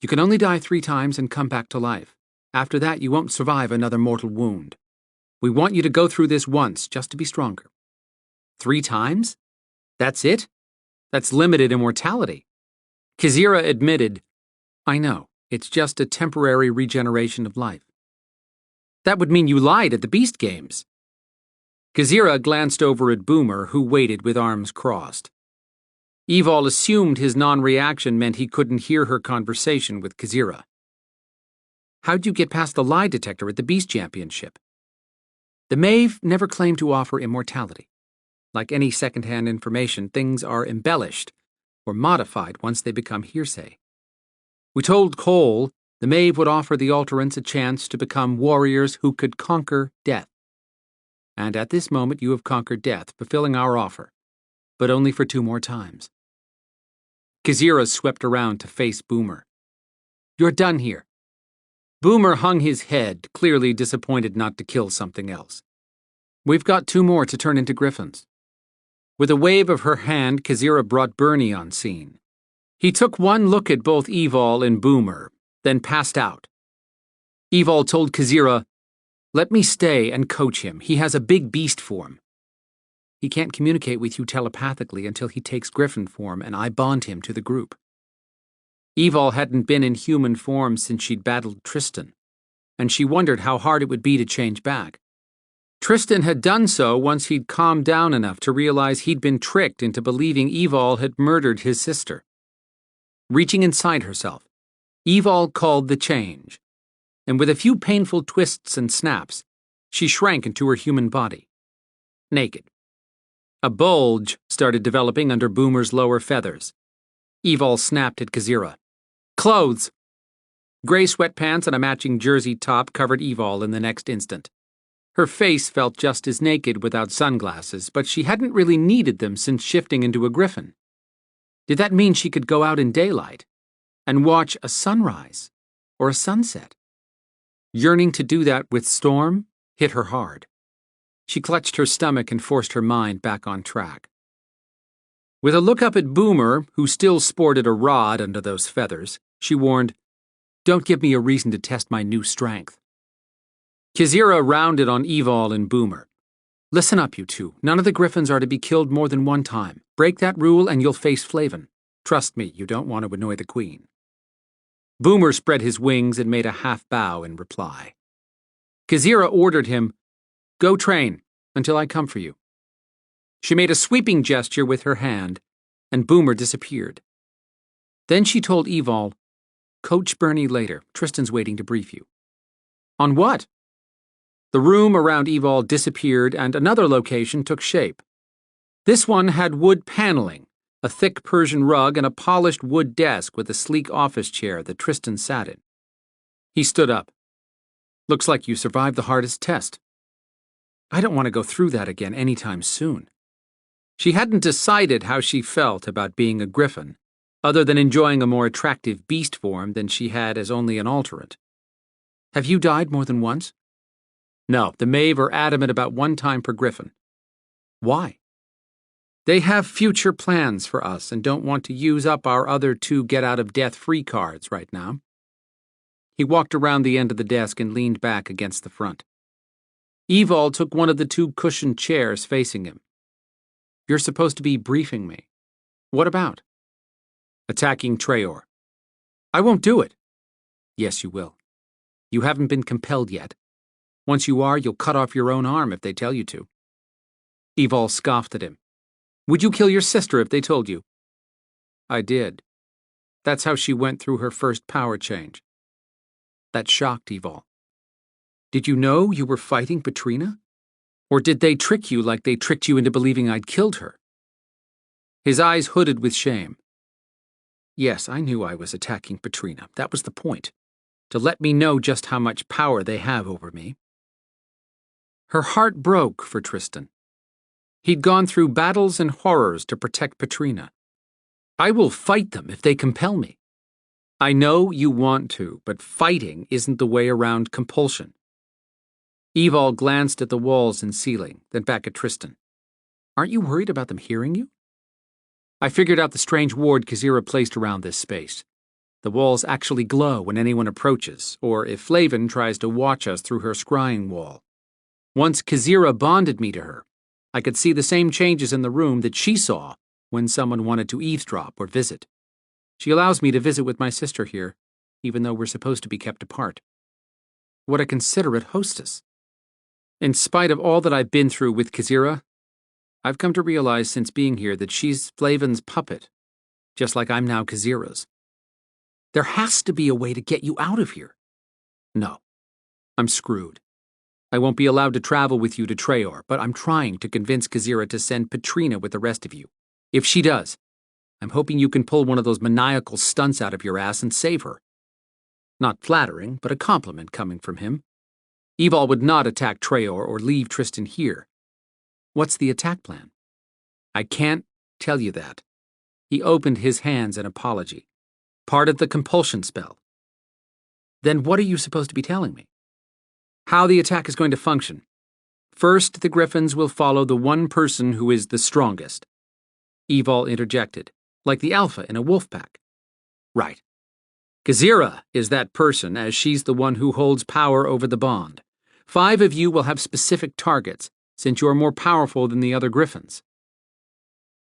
You can only die 3 times and come back to life. After that, you won't survive another mortal wound. We want you to go through this once, just to be stronger." 3 times? That's it? That's limited immortality. Kazira admitted, "I know, it's just a temporary regeneration of life." "That would mean you lied at the Beast Games." Kazira glanced over at Boomer, who waited with arms crossed. Evol assumed his non-reaction meant he couldn't hear her conversation with Kazira. "How'd you get past the lie detector at the Beast Championship?" "The Maeve never claimed to offer immortality. Like any second-hand information, things are embellished or modified once they become hearsay. We told Cole the Maeve would offer the Alterants a chance to become warriors who could conquer death. And at this moment you have conquered death, fulfilling our offer, but only for 2 more times." Kazira swept around to face Boomer. "You're done here." Boomer hung his head, clearly disappointed not to kill something else. "We've got 2 more to turn into Gryphons." With a wave of her hand, Kazira brought Bernie on scene. He took one look at both Evol and Boomer, then passed out. Evol told Kazira, "Let me stay and coach him. He has a big beast form. He can't communicate with you telepathically until he takes Gryphon form, and I bond him to the group." Evol hadn't been in human form since she'd battled Tristan, and she wondered how hard it would be to change back. Tristan had done so once he'd calmed down enough to realize he'd been tricked into believing Evol had murdered his sister. Reaching inside herself, Evol called the change, and with a few painful twists and snaps, she shrank into her human body. Naked. A bulge started developing under Boomer's lower feathers. Evol snapped at Kazira. "Clothes!" Gray sweatpants and a matching jersey top covered Evol in the next instant. Her face felt just as naked without sunglasses, but she hadn't really needed them since shifting into a Gryphon. Did that mean she could go out in daylight and watch a sunrise or a sunset? Yearning to do that with Storm hit her hard. She clutched her stomach and forced her mind back on track. With a look up at Boomer, who still sported a rod under those feathers, she warned, Don't give me a reason to test my new strength. Kizira rounded on Evol and Boomer. Listen up, you two. None of the Gryphons are to be killed more than one time. Break that rule and you'll face Flavin. Trust me, you don't want to annoy the Queen. Boomer spread his wings and made a half bow in reply. Kizira ordered him, "Go train until I come for you." She made a sweeping gesture with her hand, and Boomer disappeared. Then she told Evol, "Coach Bernie later. Tristan's waiting to brief you." On what? The room around Evol disappeared and another location took shape. This one had wood paneling, a thick Persian rug, and a polished wood desk with a sleek office chair that Tristan sat in. He stood up. "Looks like you survived the hardest test." "I don't want to go through that again anytime soon." She hadn't decided how she felt about being a Gryphon, other than enjoying a more attractive beast form than she had as only an alterant. "Have you died more than once?" "No, the Maeve are adamant about one time per Gryphon." "Why?" "They have future plans for us and don't want to use up our other 2 get-out-of-death-free cards right now." He walked around the end of the desk and leaned back against the front. Evol took one of the 2 cushioned chairs facing him. "You're supposed to be briefing me. What about?" "Attacking Traor." "I won't do it." "Yes, you will. You haven't been compelled yet. Once you are, you'll cut off your own arm if they tell you to." Evol scoffed at him. "Would you kill your sister if they told you?" "I did. That's how she went through her first power change." That shocked Evol. "Did you know you were fighting Petrina? Or did they trick you like they tricked you into believing I'd killed her?" His eyes hooded with shame. "Yes, I knew I was attacking Petrina. That was the point. To let me know just how much power they have over me." Her heart broke for Tristan. He'd gone through battles and horrors to protect Petrina. "I will fight them if they compel me." "I know you want to, but fighting isn't the way around compulsion." Evol glanced at the walls and ceiling, then back at Tristan. "Aren't you worried about them hearing you?" "I figured out the strange ward Kizira placed around this space. The walls actually glow when anyone approaches, or if Flavin tries to watch us through her scrying wall. Once Kizira bonded me to her, I could see the same changes in the room that she saw when someone wanted to eavesdrop or visit. She allows me to visit with my sister here, even though we're supposed to be kept apart." What a considerate hostess. In spite of all that I've been through with Kizira, I've come to realize since being here that she's Flavin's puppet, just like I'm now Kizira's. There has to be a way to get you out of here. No, I'm screwed. I won't be allowed to travel with you to Traor, but I'm trying to convince Kizira to send Petrina with the rest of you. If she does, I'm hoping you can pull one of those maniacal stunts out of your ass and save her. Not flattering, but a compliment coming from him. Evol would not attack Traor or leave Tristan here. What's the attack plan? I can't tell you that. He opened his hands in apology. Part of the compulsion spell. Then what are you supposed to be telling me? How the attack is going to function. First, the Gryphons will follow the one person who is the strongest. Evol interjected, like the alpha in a wolf pack. Right. Kizira is that person, as she's the one who holds power over the bond. 5 of you will have specific targets, since you're more powerful than the other Gryphons.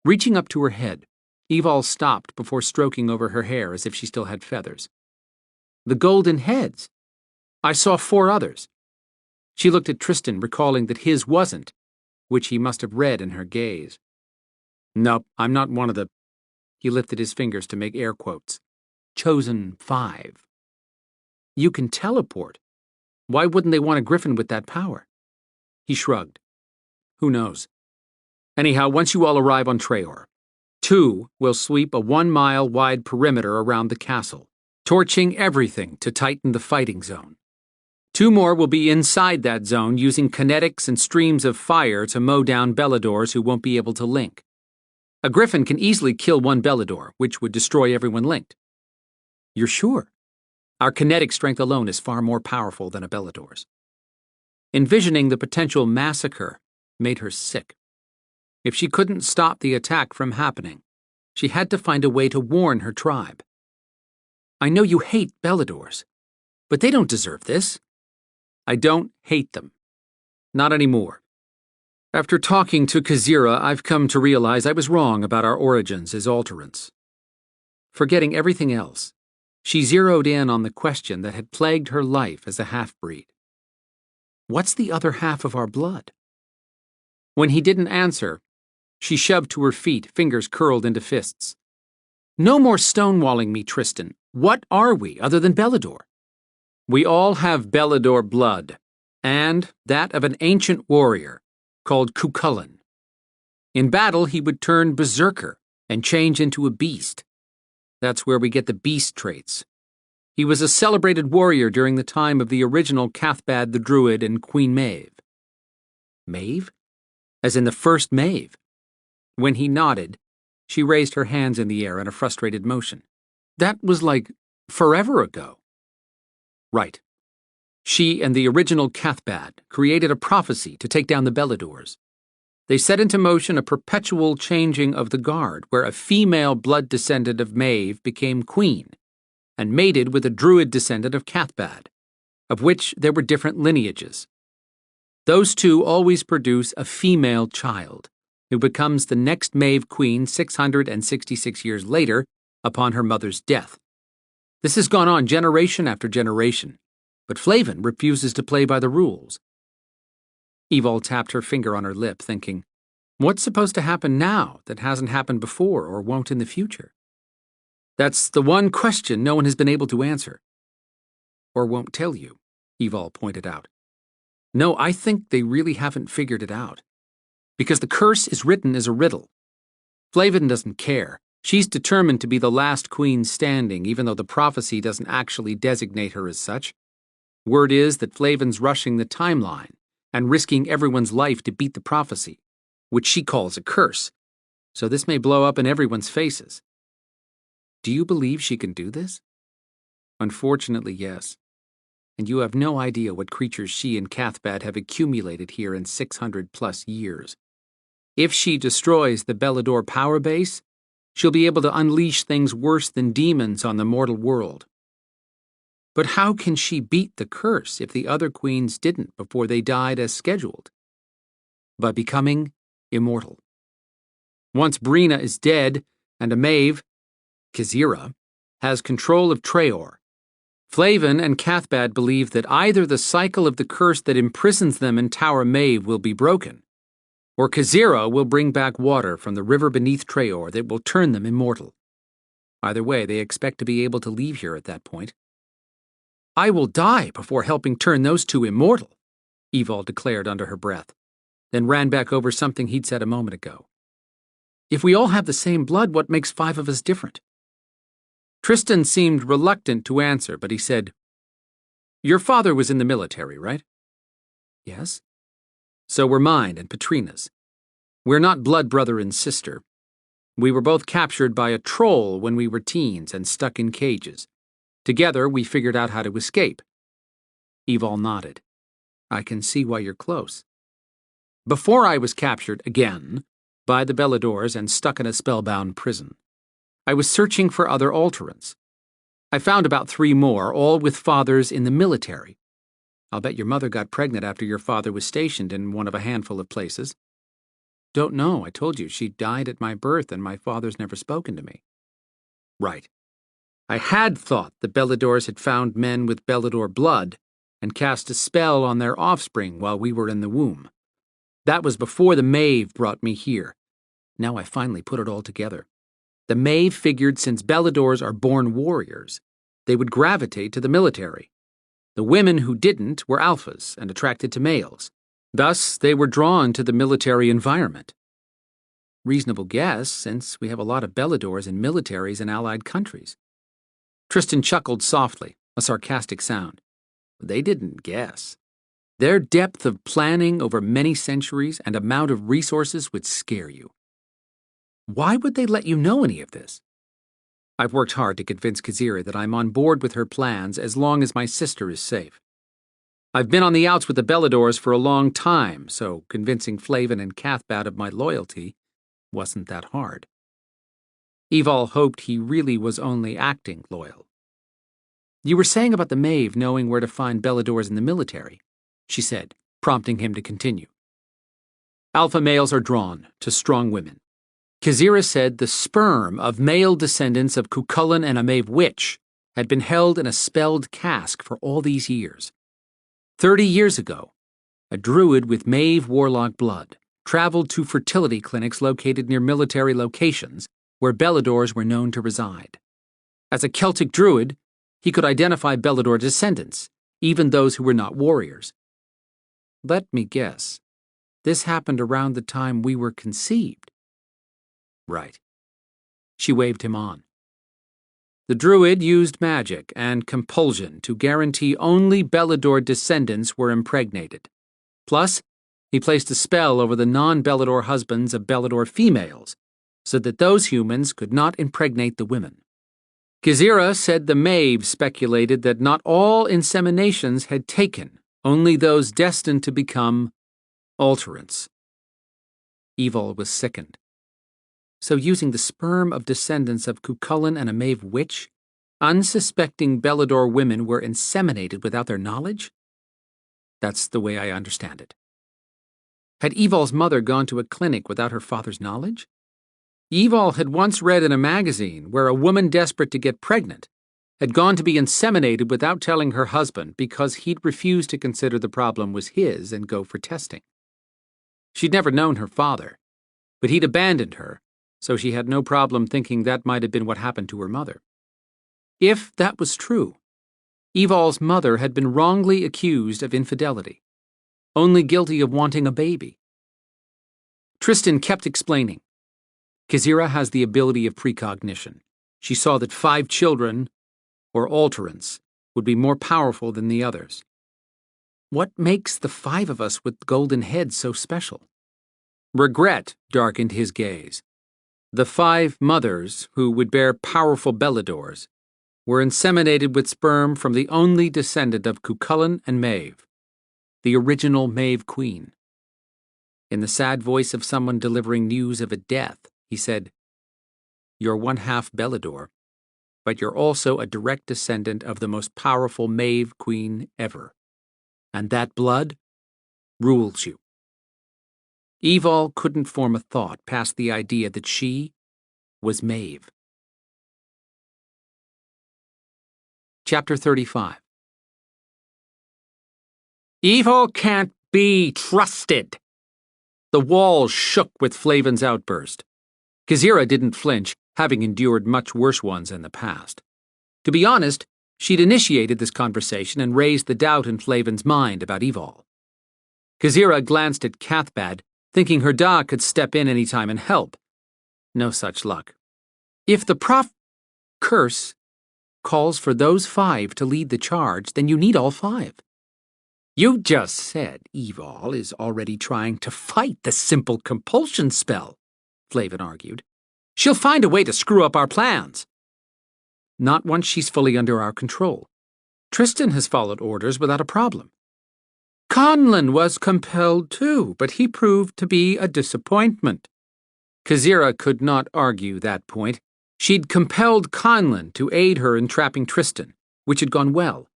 Reaching up to her head, Evol stopped before stroking over her hair as if she still had feathers. The golden heads. I saw 4 others. She looked at Tristan, recalling that his wasn't, which he must have read in her gaze. Nope, I'm not one of the... He lifted his fingers to make air quotes. Chosen 5. You can teleport. Why wouldn't they want a Gryphon with that power? He shrugged. Who knows? Anyhow, once you all arrive on Traor, 2 will sweep a 1-mile-wide perimeter around the castle, torching everything to tighten the fighting zone. 2 more will be inside that zone using kinetics and streams of fire to mow down Beladors who won't be able to link. A Gryphon can easily kill 1 Belador, which would destroy everyone linked. You're sure? Our kinetic strength alone is far more powerful than a Belador's. Envisioning the potential massacre made her sick. If she couldn't stop the attack from happening, she had to find a way to warn her tribe. I know you hate Beladors, But they don't deserve this. I don't hate them. Not anymore. After talking to Kazira, I've come to realize I was wrong about our origins as alterants. Forgetting everything else, she zeroed in on the question that had plagued her life as a half-breed. What's the other half of our blood? When he didn't answer, she shoved to her feet, fingers curled into fists. No more stonewalling me, Tristan. What are we other than Belador? We all have Belador blood, and that of an ancient warrior called Cuchulainn. In battle, he would turn berserker and change into a beast. That's where we get the beast traits. He was a celebrated warrior during the time of the original Cathbad the Druid and Queen Maeve. Maeve? As in the first Maeve. When he nodded, she raised her hands in the air in a frustrated motion. That was like forever ago. Right. She and the original Cathbad created a prophecy to take down the Beladors. They set into motion a perpetual changing of the guard, where a female blood descendant of Maeve became queen, and mated with a druid descendant of Cathbad, of which there were different lineages. Those two always produce a female child, who becomes the next Maeve queen 666 years later upon her mother's death. This has gone on generation after generation, but Flavin refuses to play by the rules. Evol tapped her finger on her lip, thinking, what's supposed to happen now that hasn't happened before or won't in the future? That's the one question no one has been able to answer. Or won't tell you, Evol pointed out. No, I think they really haven't figured it out. Because the curse is written as a riddle. Flavin doesn't care. She's determined to be the last queen standing, even though the prophecy doesn't actually designate her as such. Word is that Flavin's rushing the timeline and risking everyone's life to beat the prophecy, which she calls a curse, so this may blow up in everyone's faces. Do you believe she can do this? Unfortunately, yes. And you have no idea what creatures she and Cathbad have accumulated here in 600+ years. If she destroys the Belador power base, she'll be able to unleash things worse than demons on the mortal world. But how can she beat the curse if the other queens didn't before they died as scheduled? By becoming immortal. Once Brina is dead, and a Maeve, Kazira, has control of Traor, Flavin and Cathbad believe that either the cycle of the curse that imprisons them in Tower Maeve will be broken, or Kazira will bring back water from the river beneath Traor that will turn them immortal. Either way, they expect to be able to leave here at that point. I will die before helping turn those two immortal, Evol declared under her breath, then ran back over something he'd said a moment ago. If we all have the same blood, what makes 5 of us different? Tristan seemed reluctant to answer, but he said, Your father was in the military, right? Yes. So were mine and Patrina's. We're not blood brother and sister. We were both captured by a troll when we were teens and stuck in cages. Together, we figured out how to escape. Evol nodded. I can see why you're close. Before I was captured again by the Beladors and stuck in a spellbound prison, I was searching for other alterants. I found about 3 more, all with fathers in the military. I'll bet your mother got pregnant after your father was stationed in one of a handful of places. Don't know, I told you, she died at my birth and my father's never spoken to me. Right. I had thought the Beladors had found men with Belador blood and cast a spell on their offspring while we were in the womb. That was before the Maeve brought me here. Now I finally put it all together. The Maeve figured since Beladors are born warriors, they would gravitate to the military. The women who didn't were alphas and attracted to males. Thus, they were drawn to the military environment. Reasonable guess, since we have a lot of Beladors in militaries in allied countries. Tristan chuckled softly, a sarcastic sound. They didn't guess. Their depth of planning over many centuries and amount of resources would scare you. Why would they let you know any of this? I've worked hard to convince Kazira that I'm on board with her plans as long as my sister is safe. I've been on the outs with the Beladors for a long time, so convincing Flavin and Cathbad of my loyalty wasn't that hard. Evol hoped he really was only acting loyal. You were saying about the Maeve knowing where to find Beladors in the military, she said, prompting him to continue. Alpha males are drawn to strong women. Kazira said the sperm of male descendants of Cuchulainn and a Maeve witch had been held in a spelled cask for all these years. 30 years ago, a druid with Maeve warlock blood traveled to fertility clinics located near military locations where Beladors were known to reside. As a Celtic druid, he could identify Belador descendants, even those who were not warriors. Let me guess. This happened around the time we were conceived. Right. She waved him on. The druid used magic and compulsion to guarantee only Belador descendants were impregnated. Plus, he placed a spell over the non-Belador husbands of Belador females, so that those humans could not impregnate the women. Kazira said the Maeve speculated that not all inseminations had taken, only those destined to become alterants. Evil was sickened. So using the sperm of descendants of Cuchulainn and a Maeve witch, unsuspecting Belador women were inseminated without their knowledge? That's the way I understand it. Had Evol's mother gone to a clinic without her father's knowledge? Evol had once read in a magazine where a woman desperate to get pregnant had gone to be inseminated without telling her husband because he'd refused to consider the problem was his and go for testing. She'd never known her father, but he'd abandoned her, so she had no problem thinking that might have been what happened to her mother. If that was true, Evol's mother had been wrongly accused of infidelity, only guilty of wanting a baby. Tristan kept explaining. Kazira has the ability of precognition. She saw that 5 children, or alterants, would be more powerful than the others. What makes the 5 of us with golden heads so special? Regret darkened his gaze. The 5 mothers who would bear powerful Beladors were inseminated with sperm from the only descendant of Cuchulainn and Maeve, the original Maeve Queen. In the sad voice of someone delivering news of a death, he said, "You're 1/2 Belador, but you're also a direct descendant of the most powerful Maeve Queen ever. And that blood rules you." Evol couldn't form a thought past the idea that she was Maeve. Chapter 35. Evol can't be trusted. The walls shook with Flavin's outburst. Kazira didn't flinch, having endured much worse ones in the past. To be honest, she'd initiated this conversation and raised the doubt in Flavin's mind about Evol. Kazira glanced at Cathbad, thinking her da could step in any time and help. No such luck. If the curse calls for those 5 to lead the charge, then you need all 5. You just said Evol is already trying to fight the simple compulsion spell, Flavin argued. She'll find a way to screw up our plans. Not once she's fully under our control. Tristan has followed orders without a problem. Conlon was compelled too, but he proved to be a disappointment. Kazira could not argue that point. She'd compelled Conlon to aid her in trapping Tristan, which had gone well.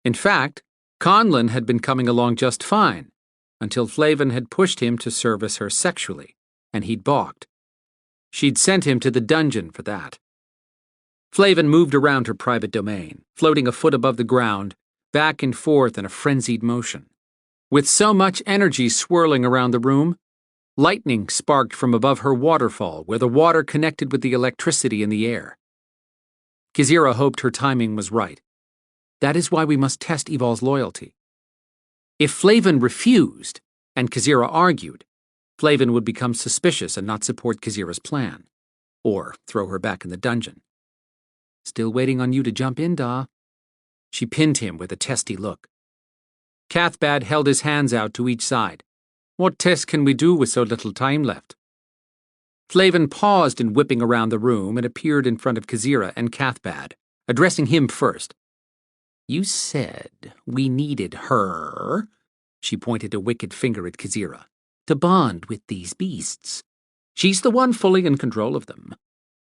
In fact, Conlon had been coming along just fine, until Flavin had pushed him to service her sexually, and he'd balked. She'd sent him to the dungeon for that. Flavin moved around her private domain, floating a foot above the ground, back and forth in a frenzied motion. With so much energy swirling around the room, lightning sparked from above her waterfall where the water connected with the electricity in the air. Kazira hoped her timing was right. That is why we must test Evol's loyalty. If Flavin refused, and Kazira argued, Flavin would become suspicious and not support Kazira's plan, or throw her back in the dungeon. Still waiting on you to jump in, Da. She pinned him with a testy look. Cathbad held his hands out to each side. What test can we do with so little time left? Flavin paused in whipping around the room and appeared in front of Kazira and Cathbad, addressing him first. You said we needed her, she pointed a wicked finger at Kazira, to bond with these beasts. She's the one fully in control of them.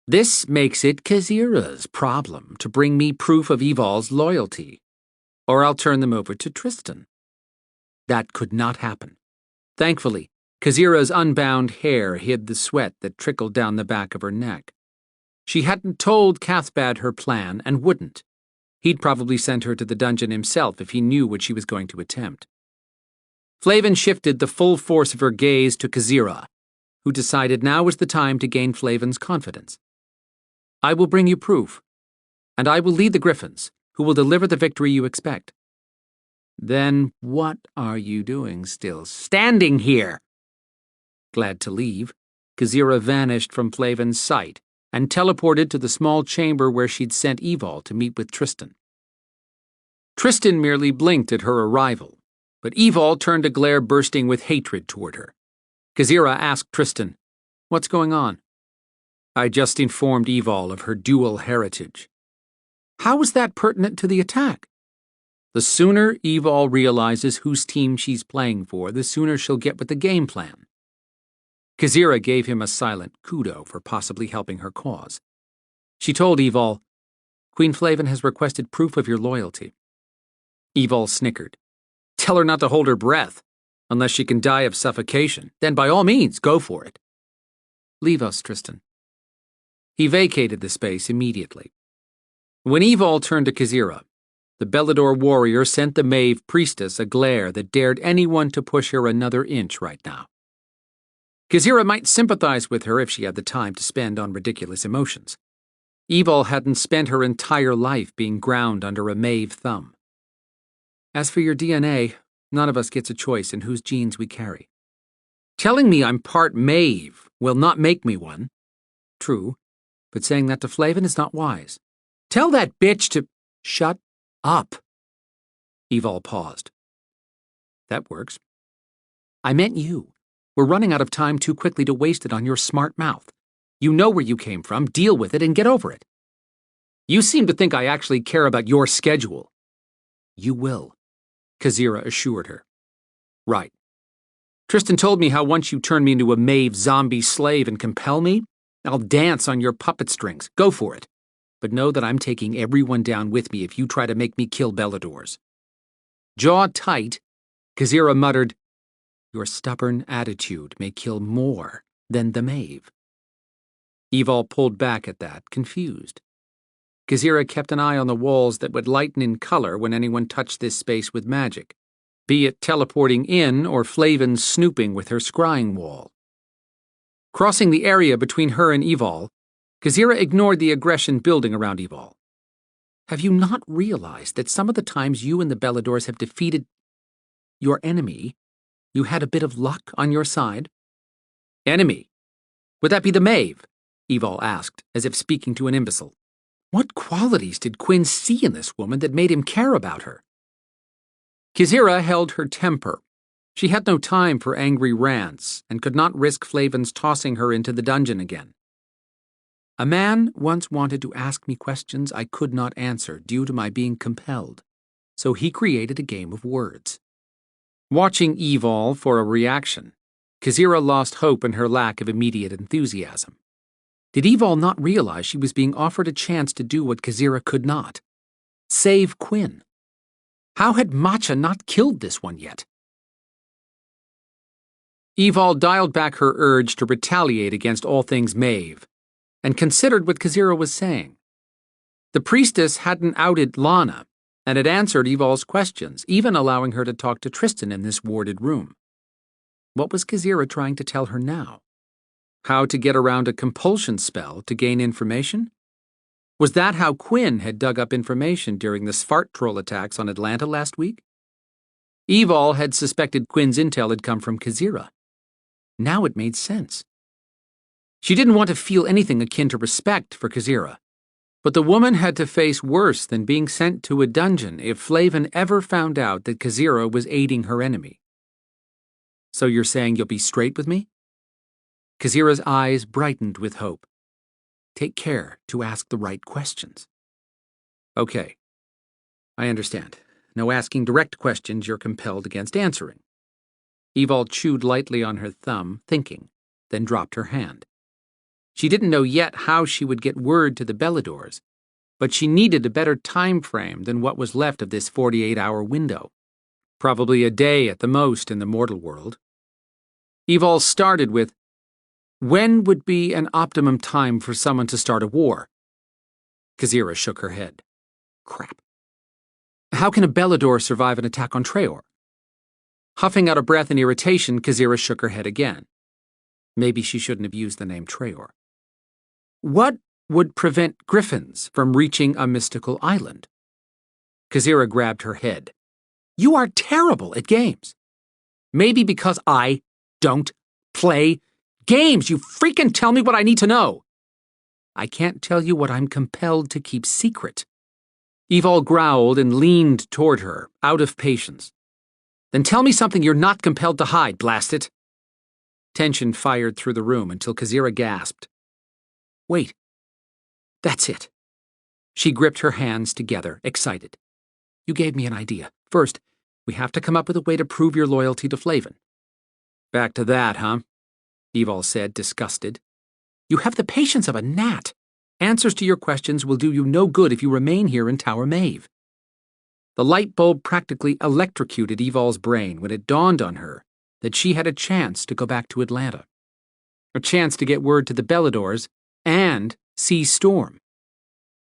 This makes it Kazira's problem to bring me proof of Evol's loyalty, or I'll turn them over to Tristan. That could not happen. Thankfully, Kazira's unbound hair hid the sweat that trickled down the back of her neck. She hadn't told Cathbad her plan and wouldn't. He'd probably send her to the dungeon himself if he knew what she was going to attempt. Flavin shifted the full force of her gaze to Kazira, who decided now was the time to gain Flavin's confidence. I will bring you proof, and I will lead the Gryphons, who will deliver the victory you expect. Then what are you doing still standing here? Glad to leave, Kazira vanished from Flavin's sight and teleported to the small chamber where she'd sent Evol to meet with Tristan. Tristan merely blinked at her arrival, but Evol turned a glare bursting with hatred toward her. Kazira asked Tristan, "What's going on?" I just informed Evol of her dual heritage. How is that pertinent to the attack? The sooner Evol realizes whose team she's playing for, the sooner she'll get with the game plan. Kazira gave him a silent kudo for possibly helping her cause. She told Evol, "Queen Flavin has requested proof of your loyalty." Evol snickered. Tell her not to hold her breath, unless she can die of suffocation. Then by all means, go for it. Leave us, Tristan. He vacated the space immediately. When Evol turned to Kazira, the Belador warrior sent the Maeve priestess a glare that dared anyone to push her another inch right now. Kazira might sympathize with her if she had the time to spend on ridiculous emotions. Evol hadn't spent her entire life being ground under a Maeve thumb. As for your DNA, none of us gets a choice in whose genes we carry. Telling me I'm part Maeve will not make me one. True, but saying that to Flavin is not wise. Tell that bitch to shut up. Evol paused. That works. I meant you. We're running out of time too quickly to waste it on your smart mouth. You know where you came from, deal with it and get over it. You seem to think I actually care about your schedule. You will, Kazira assured her. Right. Tristan told me how once you turn me into a Maeve zombie slave and compel me, I'll dance on your puppet strings. Go for it. But know that I'm taking everyone down with me if you try to make me kill Beladors. Jaw tight, Kazira muttered, Your stubborn attitude may kill more than the Maeve. Evol pulled back at that, confused. Kazira kept an eye on the walls that would lighten in color when anyone touched this space with magic, be it teleporting in or Flavin snooping with her scrying wall. Crossing the area between her and Evol, Kazira ignored the aggression building around Evol. Have you not realized that some of the times you and the Beladors have defeated your enemy, you had a bit of luck on your side? Enemy? Would that be the Maeve? Evol asked, as if speaking to an imbecile. What qualities did Quinn see in this woman that made him care about her? Kazira held her temper. She had no time for angry rants and could not risk Flavin's tossing her into the dungeon again. A man once wanted to ask me questions I could not answer due to my being compelled, so he created a game of words. Watching Evol for a reaction, Kazira lost hope in her lack of immediate enthusiasm. Did Evol not realize she was being offered a chance to do what Kazira could not? Save Quinn. How had Matcha not killed this one yet? Evol dialed back her urge to retaliate against all things Maeve, and considered what Kazira was saying. The priestess hadn't outed Lana, and had answered Evol's questions, even allowing her to talk to Tristan in this warded room. What was Kazira trying to tell her now? How to get around a compulsion spell to gain information? Was that how Quinn had dug up information during the Svart troll attacks on Atlanta last week? Evol had suspected Quinn's intel had come from Kazira. Now it made sense. She didn't want to feel anything akin to respect for Kazira, but the woman had to face worse than being sent to a dungeon if Flavin ever found out that Kazira was aiding her enemy. So you're saying you'll be straight with me? Kazira's eyes brightened with hope. Take care to ask the right questions. Okay. I understand. No asking direct questions you're compelled against answering. Evol chewed lightly on her thumb, thinking, then dropped her hand. She didn't know yet how she would get word to the Beladors, but she needed a better time frame than what was left of this 48-hour window. Probably a day at the most in the mortal world. Evol started with, when would be an optimum time for someone to start a war? Kazira shook her head. Crap. How can a Belador survive an attack on Treor? Huffing out a breath in irritation, Kazira shook her head again. Maybe she shouldn't have used the name Treor. What would prevent Gryphons from reaching a mystical island? Kazira grabbed her head. You are terrible at games. Maybe because I don't play games. You freaking tell me what I need to know. I can't tell you what I'm compelled to keep secret. Evol growled and leaned toward her, out of patience. Then tell me something you're not compelled to hide, blast it. Tension fired through the room until Kazira gasped. Wait. That's it. She gripped her hands together, excited. You gave me an idea. First, we have to come up with a way to prove your loyalty to Flavin. Back to that, huh? Evol said, disgusted. You have the patience of a gnat. Answers to your questions will do you no good if you remain here in Tower Maeve. The light bulb practically electrocuted Evol's brain when it dawned on her that she had a chance to go back to Atlanta. A chance to get word to the Beladors and see Storm.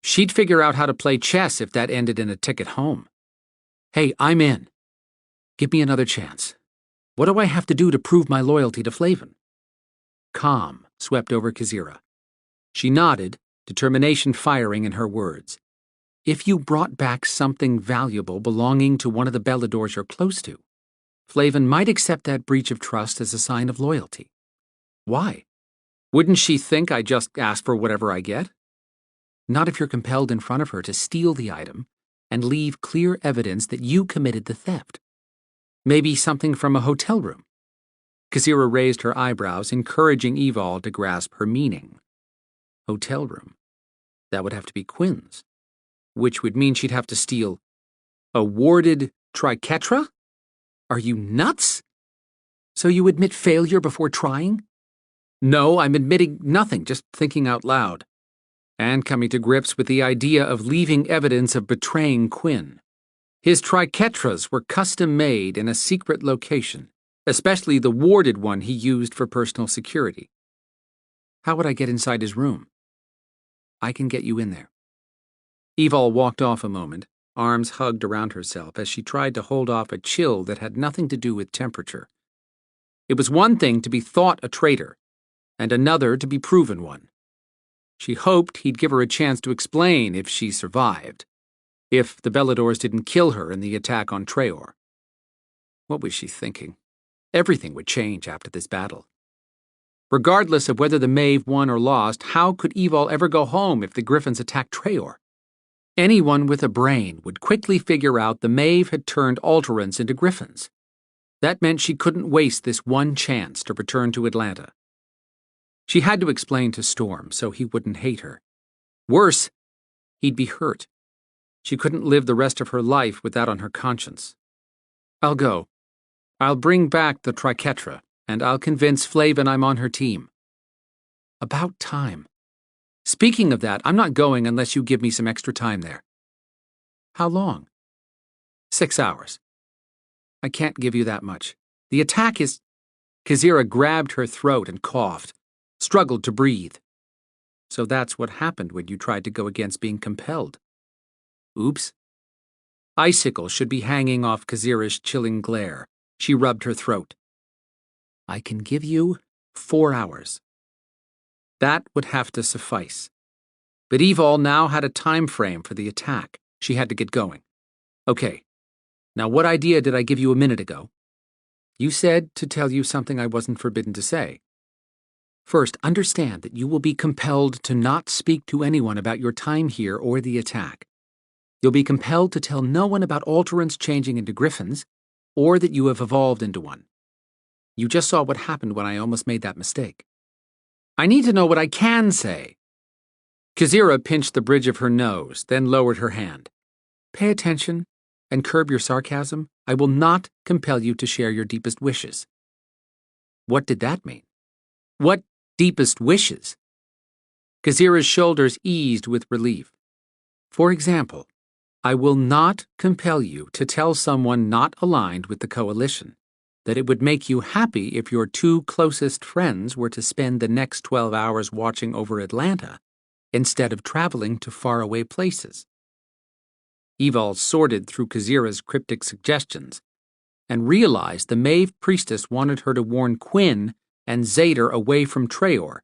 She'd figure out how to play chess if that ended in a ticket home. Hey, I'm in. Give me another chance. What do I have to do to prove my loyalty to Flavin? Calm swept over Kazira. She nodded, determination firing in her words. If you brought back something valuable belonging to one of the Beladors you're close to, Flavin might accept that breach of trust as a sign of loyalty. Why? Wouldn't she think I just ask for whatever I get? Not if you're compelled in front of her to steal the item and leave clear evidence that you committed the theft. Maybe something from a hotel room. Kazira raised her eyebrows, encouraging Evol to grasp her meaning. Hotel room. That would have to be Quinn's, which would mean she'd have to steal a warded triquetra? Are you nuts? So you admit failure before trying? No, I'm admitting nothing, just thinking out loud. And coming to grips with the idea of leaving evidence of betraying Quinn. His triquetras were custom-made in a secret location, especially the warded one he used for personal security. How would I get inside his room? I can get you in there. Evol walked off a moment, arms hugged around herself as she tried to hold off a chill that had nothing to do with temperature. It was one thing to be thought a traitor, and another to be proven one. She hoped he'd give her a chance to explain if she survived, if the Beladors didn't kill her in the attack on Treor. What was she thinking? Everything would change after this battle. Regardless of whether the Maeve won or lost, how could Evol ever go home if the Gryphons attacked Treor? Anyone with a brain would quickly figure out the Maeve had turned Alterans into Gryphons. That meant she couldn't waste this one chance to return to Atlanta. She had to explain to Storm so he wouldn't hate her. Worse, he'd be hurt. She couldn't live the rest of her life with that on her conscience. I'll go. I'll bring back the triquetra, and I'll convince Flavin I'm on her team. About time. Speaking of that, I'm not going unless you give me some extra time there. How long? 6 hours. I can't give you that much. The attack is... Kazira grabbed her throat and coughed, struggled to breathe. So that's what happened when you tried to go against being compelled. Oops. Icicles should be hanging off Kazira's chilling glare. She rubbed her throat. I can give you 4 hours. That would have to suffice. But Evol now had a time frame for the attack. She had to get going. Okay. Now what idea did I give you a minute ago? You said to tell you something I wasn't forbidden to say. First, understand that you will be compelled to not speak to anyone about your time here or the attack. You'll be compelled to tell no one about Alterans changing into Gryphons, or that you have evolved into one. You just saw what happened when I almost made that mistake. I need to know what I can say. Kazira pinched the bridge of her nose, then lowered her hand. Pay attention and curb your sarcasm. I will not compel you to share your deepest wishes. What did that mean? What deepest wishes? Kazira's shoulders eased with relief. For example, I will not compel you to tell someone not aligned with the coalition that it would make you happy if your two closest friends were to spend the next 12 hours watching over Atlanta instead of traveling to faraway places. Evol sorted through Kazira's cryptic suggestions and realized the Maeve priestess wanted her to warn Quinn and Zader away from Traor.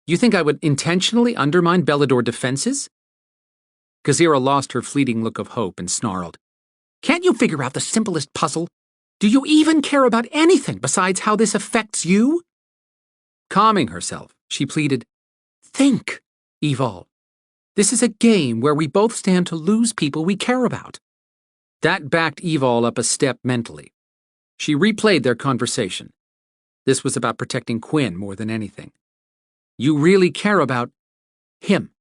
You think I would intentionally undermine Belador defenses? Kazira lost her fleeting look of hope and snarled. Can't you figure out the simplest puzzle? Do you even care about anything besides how this affects you? Calming herself, she pleaded, Think, Evol. This is a game where we both stand to lose people we care about. That backed Evol up a step mentally. She replayed their conversation. This was about protecting Quinn more than anything. You really care about him,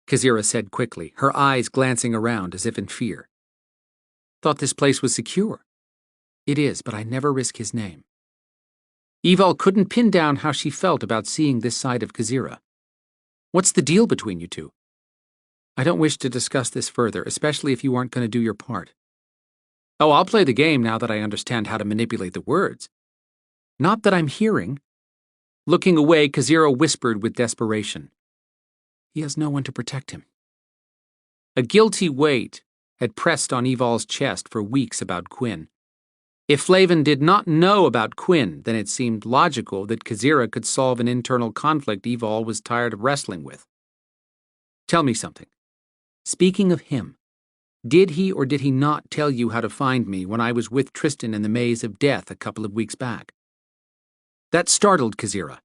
Kazira said quickly, her eyes glancing around as if in fear. Thought this place was secure. It is, but I never risk his name. Evol couldn't pin down how she felt about seeing this side of Kazira. What's the deal between you two? I don't wish to discuss this further, especially if you aren't going to do your part. Oh, I'll play the game now that I understand how to manipulate the words. Not that I'm hearing. Looking away, Kazira whispered with desperation. He has no one to protect him. A guilty weight had pressed on Evol's chest for weeks about Quinn. If Flavin did not know about Quinn, then it seemed logical that Kazira could solve an internal conflict Evol was tired of wrestling with. Tell me something. Speaking of him, did he or did he not tell you how to find me when I was with Tristan in the maze of death a couple of weeks back? That startled Kazira,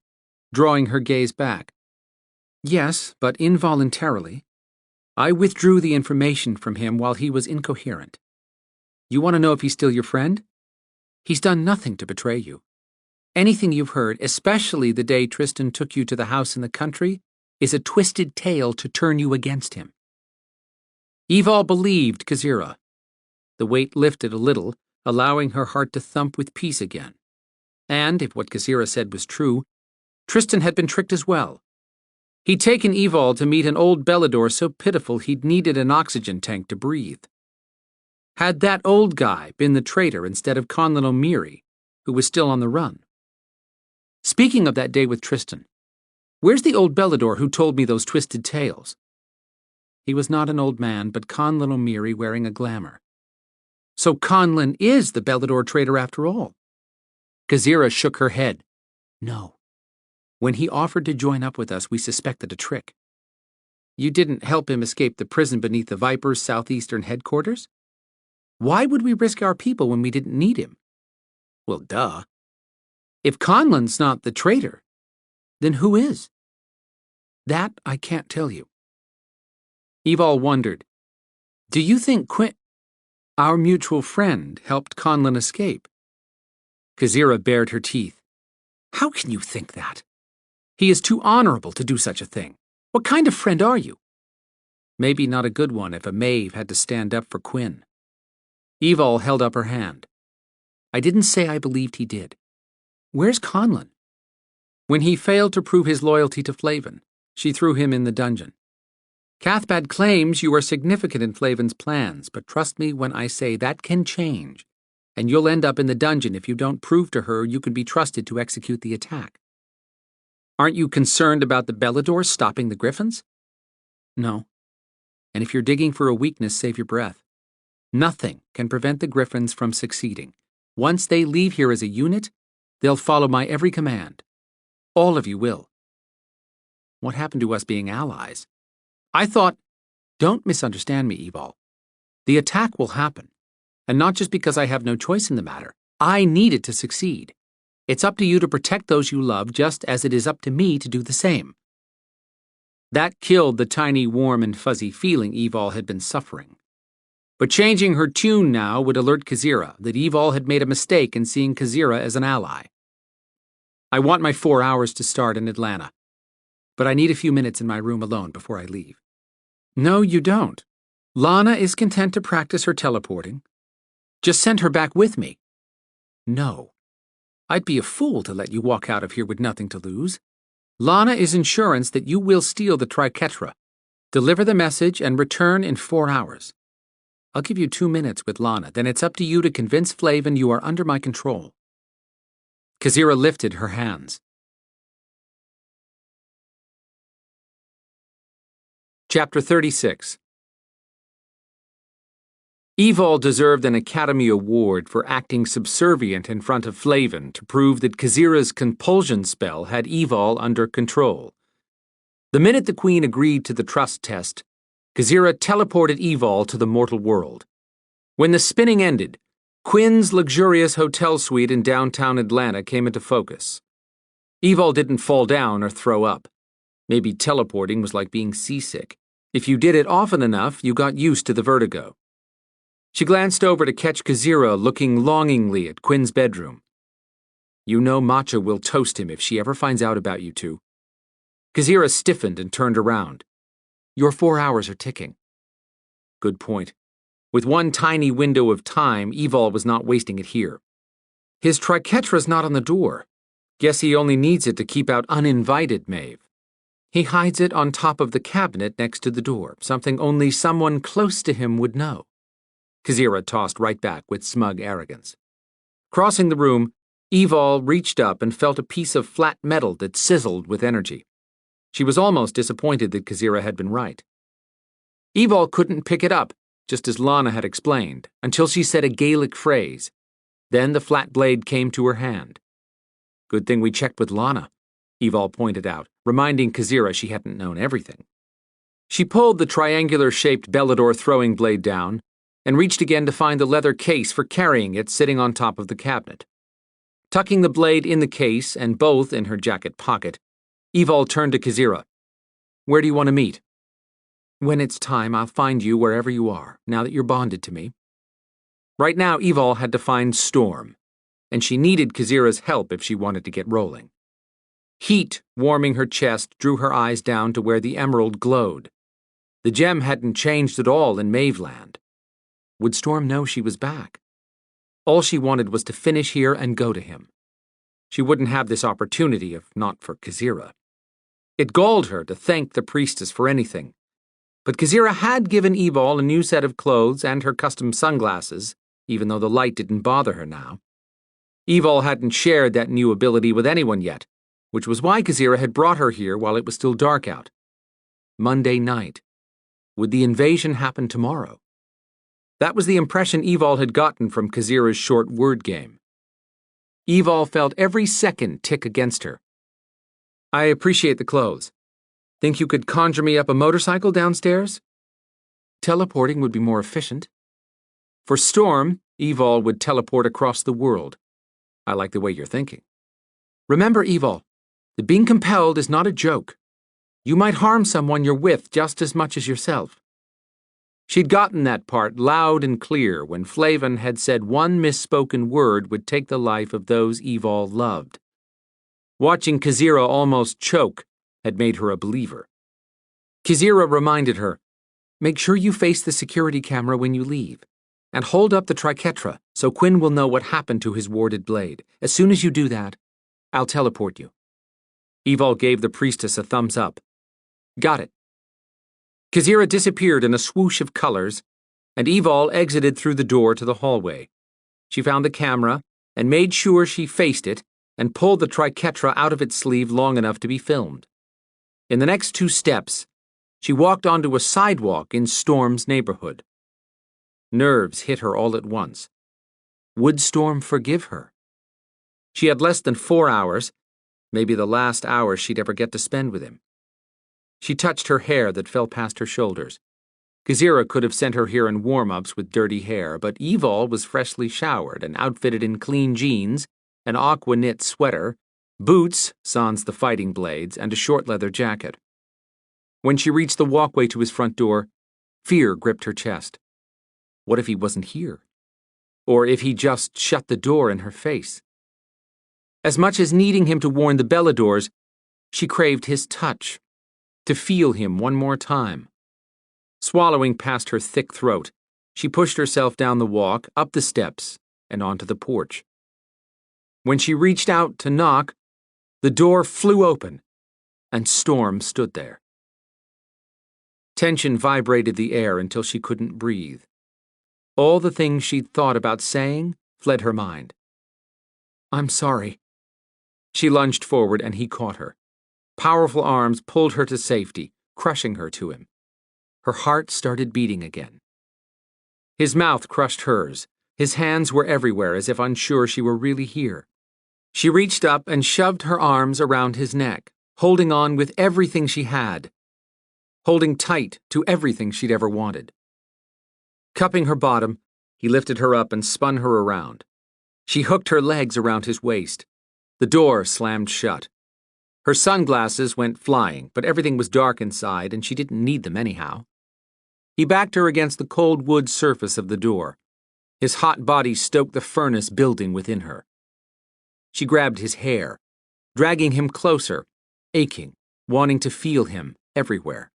drawing her gaze back. Yes, but involuntarily. I withdrew the information from him while he was incoherent. You want to know if he's still your friend? He's done nothing to betray you. Anything you've heard, especially the day Tristan took you to the house in the country, is a twisted tale to turn you against him. Evol believed Kazira. The weight lifted a little, allowing her heart to thump with peace again. And, if what Kazira said was true, Tristan had been tricked as well. He'd taken Evol to meet an old Belador so pitiful he'd needed an oxygen tank to breathe. Had that old guy been the traitor instead of Conlon O'Meary, who was still on the run? Speaking of that day with Tristan, where's the old Belador who told me those twisted tales? He was not an old man, but Conlon O'Meary wearing a glamour. So Conlon is the Belador traitor after all. Kazira shook her head. No. When he offered to join up with us, we suspected a trick. You didn't help him escape the prison beneath the Viper's southeastern headquarters? Why would we risk our people when we didn't need him? Well, duh. If Conlon's not the traitor, then who is? That I can't tell you. Evol wondered, do you think our mutual friend, helped Conlon escape? Kazira bared her teeth. How can you think that? He is too honorable to do such a thing. What kind of friend are you? Maybe not a good one if a Maeve had to stand up for Quinn. Evol held up her hand. I didn't say I believed he did. Where's Conlon? When he failed to prove his loyalty to Flavin, she threw him in the dungeon. Cathbad claims you are significant in Flavin's plans, but trust me when I say that can change, and you'll end up in the dungeon if you don't prove to her you can be trusted to execute the attack. Aren't you concerned about the Belador stopping the Gryphons? No. And if you're digging for a weakness, save your breath. Nothing can prevent the Gryphons from succeeding. Once they leave here as a unit, they'll follow my every command. All of you will. What happened to us being allies? I thought, don't misunderstand me, Evol. The attack will happen, and not just because I have no choice in the matter. I need it to succeed. It's up to you to protect those you love just as it is up to me to do the same. That killed the tiny warm and fuzzy feeling Evol had been suffering. But changing her tune now would alert Kazira that Evol had made a mistake in seeing Kazira as an ally. I want my 4 hours to start in Atlanta, but I need a few minutes in my room alone before I leave. No, you don't. Lana is content to practice her teleporting. Just send her back with me. No. I'd be a fool to let you walk out of here with nothing to lose. Lana is insurance that you will steal the triquetra. Deliver the message and return in 4 hours. I'll give you 2 minutes with Lana, then it's up to you to convince Flavin you are under my control. Kazira lifted her hands. Chapter 36. Evol deserved an Academy Award for acting subservient in front of Flavin to prove that Kazira's compulsion spell had Evol under control. The minute the Queen agreed to the trust test, Kazira teleported Evol to the mortal world. When the spinning ended, Quinn's luxurious hotel suite in downtown Atlanta came into focus. Evol didn't fall down or throw up. Maybe teleporting was like being seasick. If you did it often enough, you got used to the vertigo. She glanced over to catch Kazira looking longingly at Quinn's bedroom. You know Matcha will toast him if she ever finds out about you two. Kazira stiffened and turned around. Your 4 hours are ticking. Good point. With one tiny window of time, Evol was not wasting it here. His triquetra's not on the door. Guess he only needs it to keep out uninvited Maeve. He hides it on top of the cabinet next to the door, something only someone close to him would know. Kazira tossed right back with smug arrogance. Crossing the room, Evol reached up and felt a piece of flat metal that sizzled with energy. She was almost disappointed that Kazira had been right. Evol couldn't pick it up, just as Lana had explained, until she said a Gaelic phrase. Then the flat blade came to her hand. Good thing we checked with Lana, Evol pointed out, reminding Kazira she hadn't known everything. She pulled the triangular-shaped Belador throwing blade down and reached again to find the leather case for carrying it sitting on top of the cabinet. Tucking the blade in the case and both in her jacket pocket, Evol turned to Kazira. Where do you want to meet? When it's time, I'll find you wherever you are, now that you're bonded to me. Right now, Evol had to find Storm, and she needed Kazira's help if she wanted to get rolling. Heat warming her chest drew her eyes down to where the emerald glowed. The gem hadn't changed at all in Maeveland. Would Storm know she was back? All she wanted was to finish here and go to him. She wouldn't have this opportunity if not for Kazira. It galled her to thank the priestess for anything, but Kazira had given Evol a new set of clothes and her custom sunglasses, even though the light didn't bother her now. Evol hadn't shared that new ability with anyone yet, which was why Kazira had brought her here while it was still dark out. Monday night. Would the invasion happen tomorrow? That was the impression Evol had gotten from Kazira's short word game. Evol felt every second tick against her. I appreciate the clothes. Think you could conjure me up a motorcycle downstairs? Teleporting would be more efficient. For Storm, Evol would teleport across the world. I like the way you're thinking. Remember, Evol, that being compelled is not a joke. You might harm someone you're with just as much as yourself. She'd gotten that part loud and clear when Flavin had said one misspoken word would take the life of those Evol loved. Watching Kazira almost choke had made her a believer. Kazira reminded her, make sure you face the security camera when you leave, and hold up the triquetra so Quinn will know what happened to his warded blade. As soon as you do that, I'll teleport you. Evol gave the priestess a thumbs up. Got it. Kazira disappeared in a swoosh of colors, and Evol exited through the door to the hallway. She found the camera and made sure she faced it and pulled the triquetra out of its sleeve long enough to be filmed. In the next 2 steps, she walked onto a sidewalk in Storm's neighborhood. Nerves hit her all at once. Would Storm forgive her? She had less than 4 hours, maybe the last hour she'd ever get to spend with him. She touched her hair that fell past her shoulders. Kazira could have sent her here in warm-ups with dirty hair, but Evol was freshly showered and outfitted in clean jeans, an aqua-knit sweater, boots, sans the fighting blades, and a short leather jacket. When she reached the walkway to his front door, fear gripped her chest. What if he wasn't here? Or if he just shut the door in her face? As much as needing him to warn the Beladors, she craved his touch, to feel him one more time. Swallowing past her thick throat, she pushed herself down the walk, up the steps, and onto the porch. When she reached out to knock, the door flew open, and Storm stood there. Tension vibrated the air until she couldn't breathe. All the things she'd thought about saying fled her mind. "I'm sorry." She lunged forward and he caught her. Powerful arms pulled her to safety, crushing her to him. Her heart started beating again. His mouth crushed hers. His hands were everywhere, as if unsure she were really here. She reached up and shoved her arms around his neck, holding on with everything she had, holding tight to everything she'd ever wanted. Cupping her bottom, he lifted her up and spun her around. She hooked her legs around his waist. The door slammed shut. Her sunglasses went flying, but everything was dark inside and she didn't need them anyhow. He backed her against the cold wood surface of the door. His hot body stoked the furnace building within her. She grabbed his hair, dragging him closer, aching, wanting to feel him everywhere.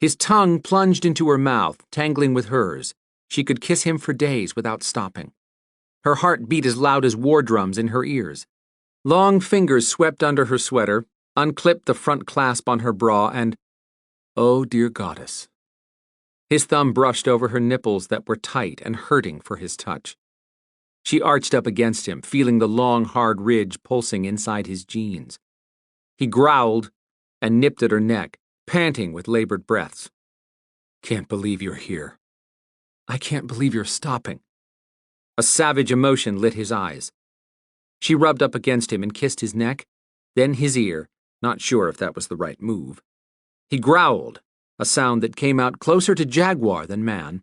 His tongue plunged into her mouth, tangling with hers. She could kiss him for days without stopping. Her heart beat as loud as war drums in her ears. Long fingers swept under her sweater, unclipped the front clasp on her bra, and, oh dear goddess. His thumb brushed over her nipples that were tight and hurting for his touch. She arched up against him, feeling the long, hard ridge pulsing inside his jeans. He growled and nipped at her neck, panting with labored breaths. "Can't believe you're here. I can't believe you're stopping." A savage emotion lit his eyes. She rubbed up against him and kissed his neck, then his ear, not sure if that was the right move. He growled, a sound that came out closer to jaguar than man.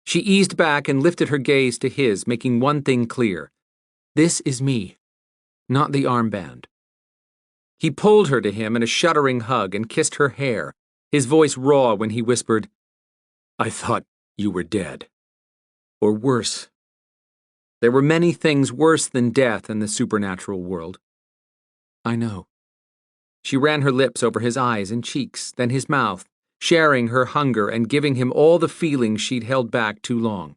She eased back and lifted her gaze to his, making one thing clear. This is me, not the armband. He pulled her to him in a shuddering hug and kissed her hair, his voice raw when he whispered, "I thought you were dead. Or worse. There were many things worse than death in the supernatural world." "I know." She ran her lips over his eyes and cheeks, then his mouth, sharing her hunger and giving him all the feelings she'd held back too long.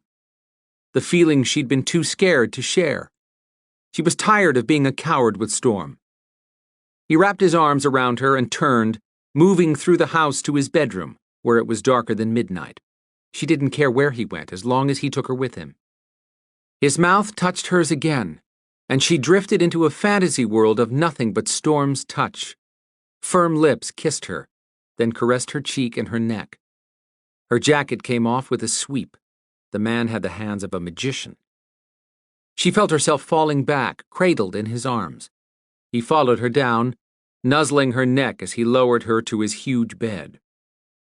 The feelings she'd been too scared to share. She was tired of being a coward with Storm. He wrapped his arms around her and turned, moving through the house to his bedroom, where it was darker than midnight. She didn't care where he went as long as he took her with him. His mouth touched hers again, and she drifted into a fantasy world of nothing but Storm's touch. Firm lips kissed her, then caressed her cheek and her neck. Her jacket came off with a sweep. The man had the hands of a magician. She felt herself falling back, cradled in his arms. He followed her down, nuzzling her neck as he lowered her to his huge bed.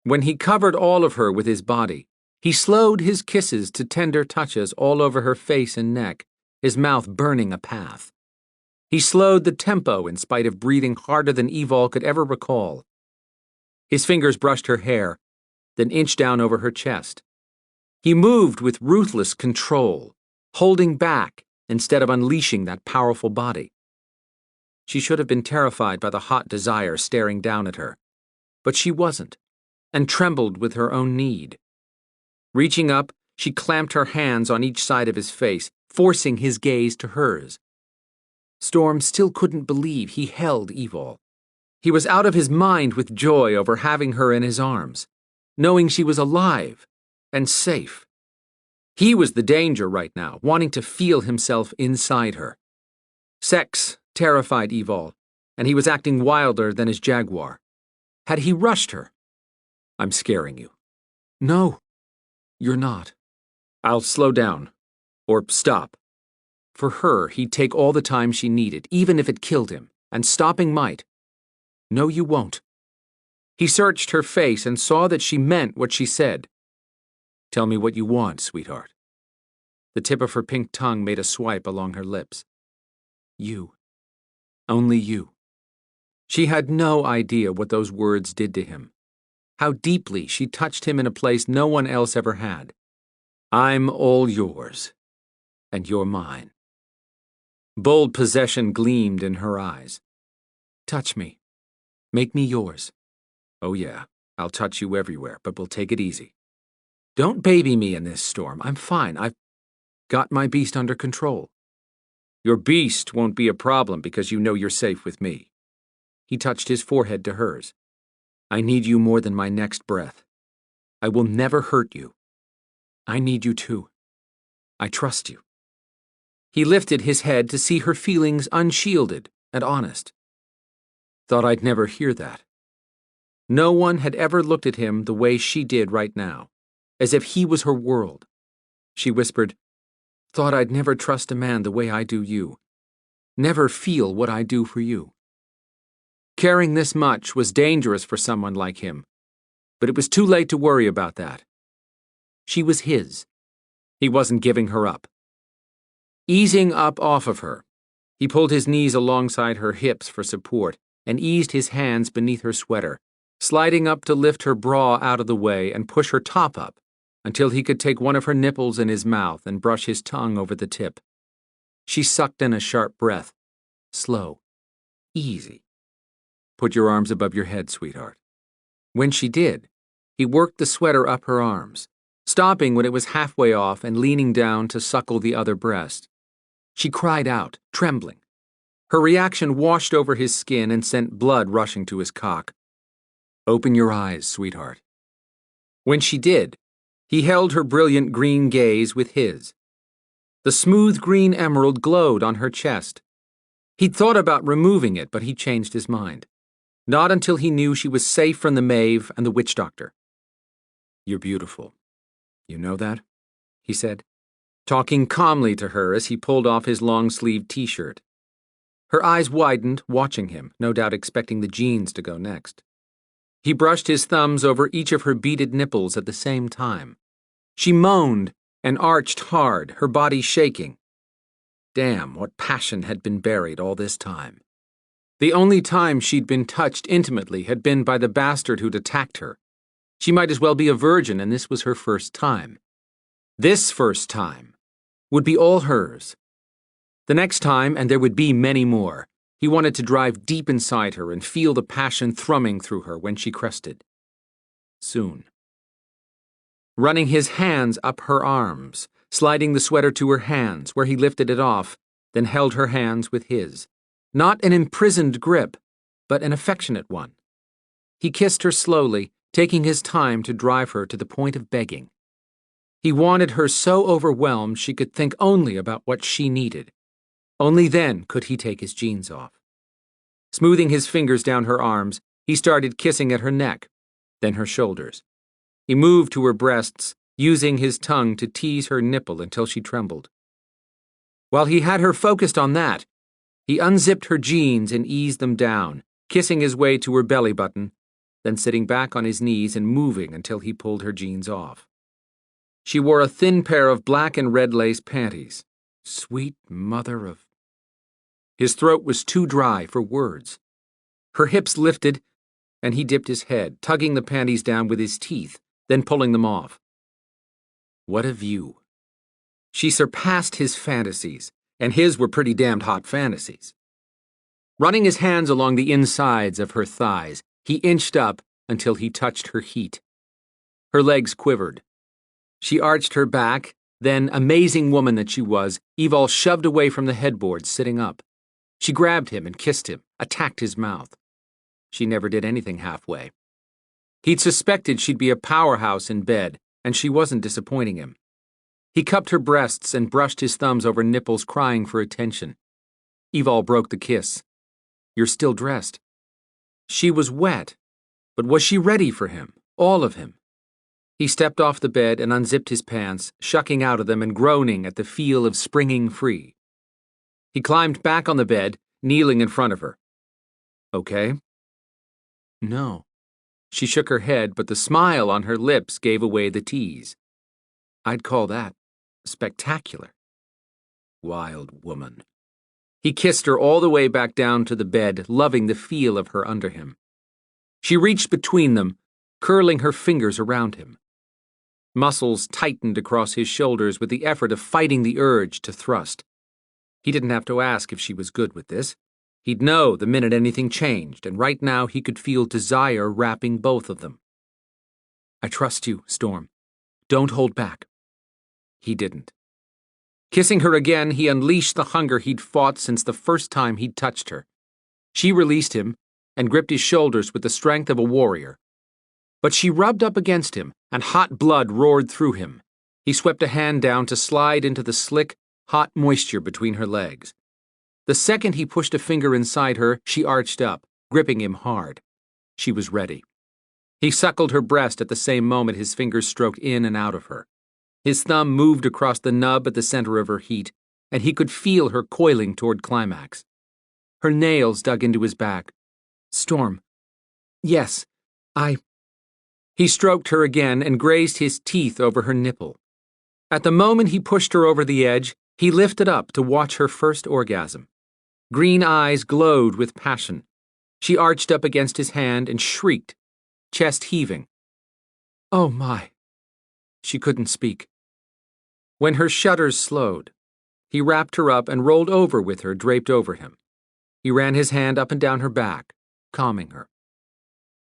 When he covered all of her with his body, he slowed his kisses to tender touches all over her face and neck, his mouth burning a path. He slowed the tempo in spite of breathing harder than Evol could ever recall. His fingers brushed her hair, then inched down over her chest. He moved with ruthless control, holding back instead of unleashing that powerful body. She should have been terrified by the hot desire staring down at her, but she wasn't, and trembled with her own need. Reaching up, she clamped her hands on each side of his face, forcing his gaze to hers. Storm still couldn't believe he held Evol. He was out of his mind with joy over having her in his arms, knowing she was alive and safe. He was the danger right now, wanting to feel himself inside her. Sex terrified Evol, and he was acting wilder than his jaguar. Had he rushed her? "I'm scaring you." "No, you're not." "I'll slow down. Or stop." For her, he'd take all the time she needed, even if it killed him, and stopping might. "No, you won't." He searched her face and saw that she meant what she said. "Tell me what you want, sweetheart." The tip of her pink tongue made a swipe along her lips. "You. Only you." She had no idea what those words did to him. How deeply she touched him in a place no one else ever had. "I'm all yours, and you're mine." Bold possession gleamed in her eyes. "Touch me. Make me yours." "Oh yeah, I'll touch you everywhere, but we'll take it easy. Don't baby me in this, Storm. I'm fine. I've got my beast under control." "Your beast won't be a problem because you know you're safe with me." He touched his forehead to hers. I need you more than my next breath. I will never hurt you. I need you too. I trust you. He lifted his head to see her feelings unshielded and honest. Thought I'd never hear that. No one had ever looked at him the way she did right now, as if he was her world. She whispered, Thought I'd never trust a man the way I do you. Never feel what I do for you. Caring this much was dangerous for someone like him, but it was too late to worry about that. She was his. He wasn't giving her up. Easing up off of her, he pulled his knees alongside her hips for support and eased his hands beneath her sweater, sliding up to lift her bra out of the way and push her top up until he could take one of her nipples in his mouth and brush his tongue over the tip. She sucked in a sharp breath. Slow. Easy. Put your arms above your head, sweetheart. When she did, he worked the sweater up her arms, stopping when it was halfway off and leaning down to suckle the other breast. She cried out, trembling. Her reaction washed over his skin and sent blood rushing to his cock. Open your eyes, sweetheart. When she did, he held her brilliant green gaze with his. The smooth green emerald glowed on her chest. He'd thought about removing it, but he changed his mind. Not until he knew she was safe from the Maeve and the witch doctor. You're beautiful. You know that? He said, talking calmly to her as he pulled off his long-sleeved t-shirt. Her eyes widened, watching him, no doubt expecting the jeans to go next. He brushed his thumbs over each of her beaded nipples at the same time. She moaned and arched hard, her body shaking. Damn, what passion had been buried all this time. The only time she'd been touched intimately had been by the bastard who'd attacked her. She might as well be a virgin, and this was her first time. This first time would be all hers. The next time, and there would be many more, he wanted to drive deep inside her and feel the passion thrumming through her when she crested. Soon. Running his hands up her arms, sliding the sweater to her hands, where he lifted it off, then held her hands with his. Not an imprisoned grip, but an affectionate one. He kissed her slowly, taking his time to drive her to the point of begging. He wanted her so overwhelmed she could think only about what she needed. Only then could he take his jeans off. Smoothing his fingers down her arms, he started kissing at her neck, then her shoulders. He moved to her breasts, using his tongue to tease her nipple until she trembled. While he had her focused on that, he unzipped her jeans and eased them down, kissing his way to her belly button, then sitting back on his knees and moving until he pulled her jeans off. She wore a thin pair of black and red lace panties. Sweet mother of... His throat was too dry for words. Her hips lifted, and he dipped his head, tugging the panties down with his teeth, then pulling them off. What a view. She surpassed his fantasies, and his were pretty damned hot fantasies. Running his hands along the insides of her thighs, he inched up until he touched her heat. Her legs quivered. She arched her back, then, amazing woman that she was, Evol shoved away from the headboard, sitting up. She grabbed him and kissed him, attacked his mouth. She never did anything halfway. He'd suspected she'd be a powerhouse in bed, and she wasn't disappointing him. He cupped her breasts and brushed his thumbs over nipples, crying for attention. Evol broke the kiss. You're still dressed. She was wet, but was she ready for him? All of him. He stepped off the bed and unzipped his pants, shucking out of them and groaning at the feel of springing free. He climbed back on the bed, kneeling in front of her. Okay? No. She shook her head, but the smile on her lips gave away the tease. I'd call that spectacular. Wild woman. He kissed her all the way back down to the bed, loving the feel of her under him. She reached between them, curling her fingers around him. Muscles tightened across his shoulders with the effort of fighting the urge to thrust. He didn't have to ask if she was good with this. He'd know the minute anything changed, and right now he could feel desire wrapping both of them. I trust you, Storm. Don't hold back. He didn't. Kissing her again, he unleashed the hunger he'd fought since the first time he'd touched her. She released him, and gripped his shoulders with the strength of a warrior. But she rubbed up against him, and hot blood roared through him. He swept a hand down to slide into the slick, hot moisture between her legs. The second he pushed a finger inside her, she arched up, gripping him hard. She was ready. He suckled her breast at the same moment his fingers stroked in and out of her. His thumb moved across the nub at the center of her heat, and he could feel her coiling toward climax. Her nails dug into his back. "Storm. Yes, I—" He stroked her again and grazed his teeth over her nipple. At the moment he pushed her over the edge, he lifted up to watch her first orgasm. Green eyes glowed with passion. She arched up against his hand and shrieked, chest heaving. "Oh, my." She couldn't speak. When her shudders slowed, he wrapped her up and rolled over with her draped over him. He ran his hand up and down her back, calming her.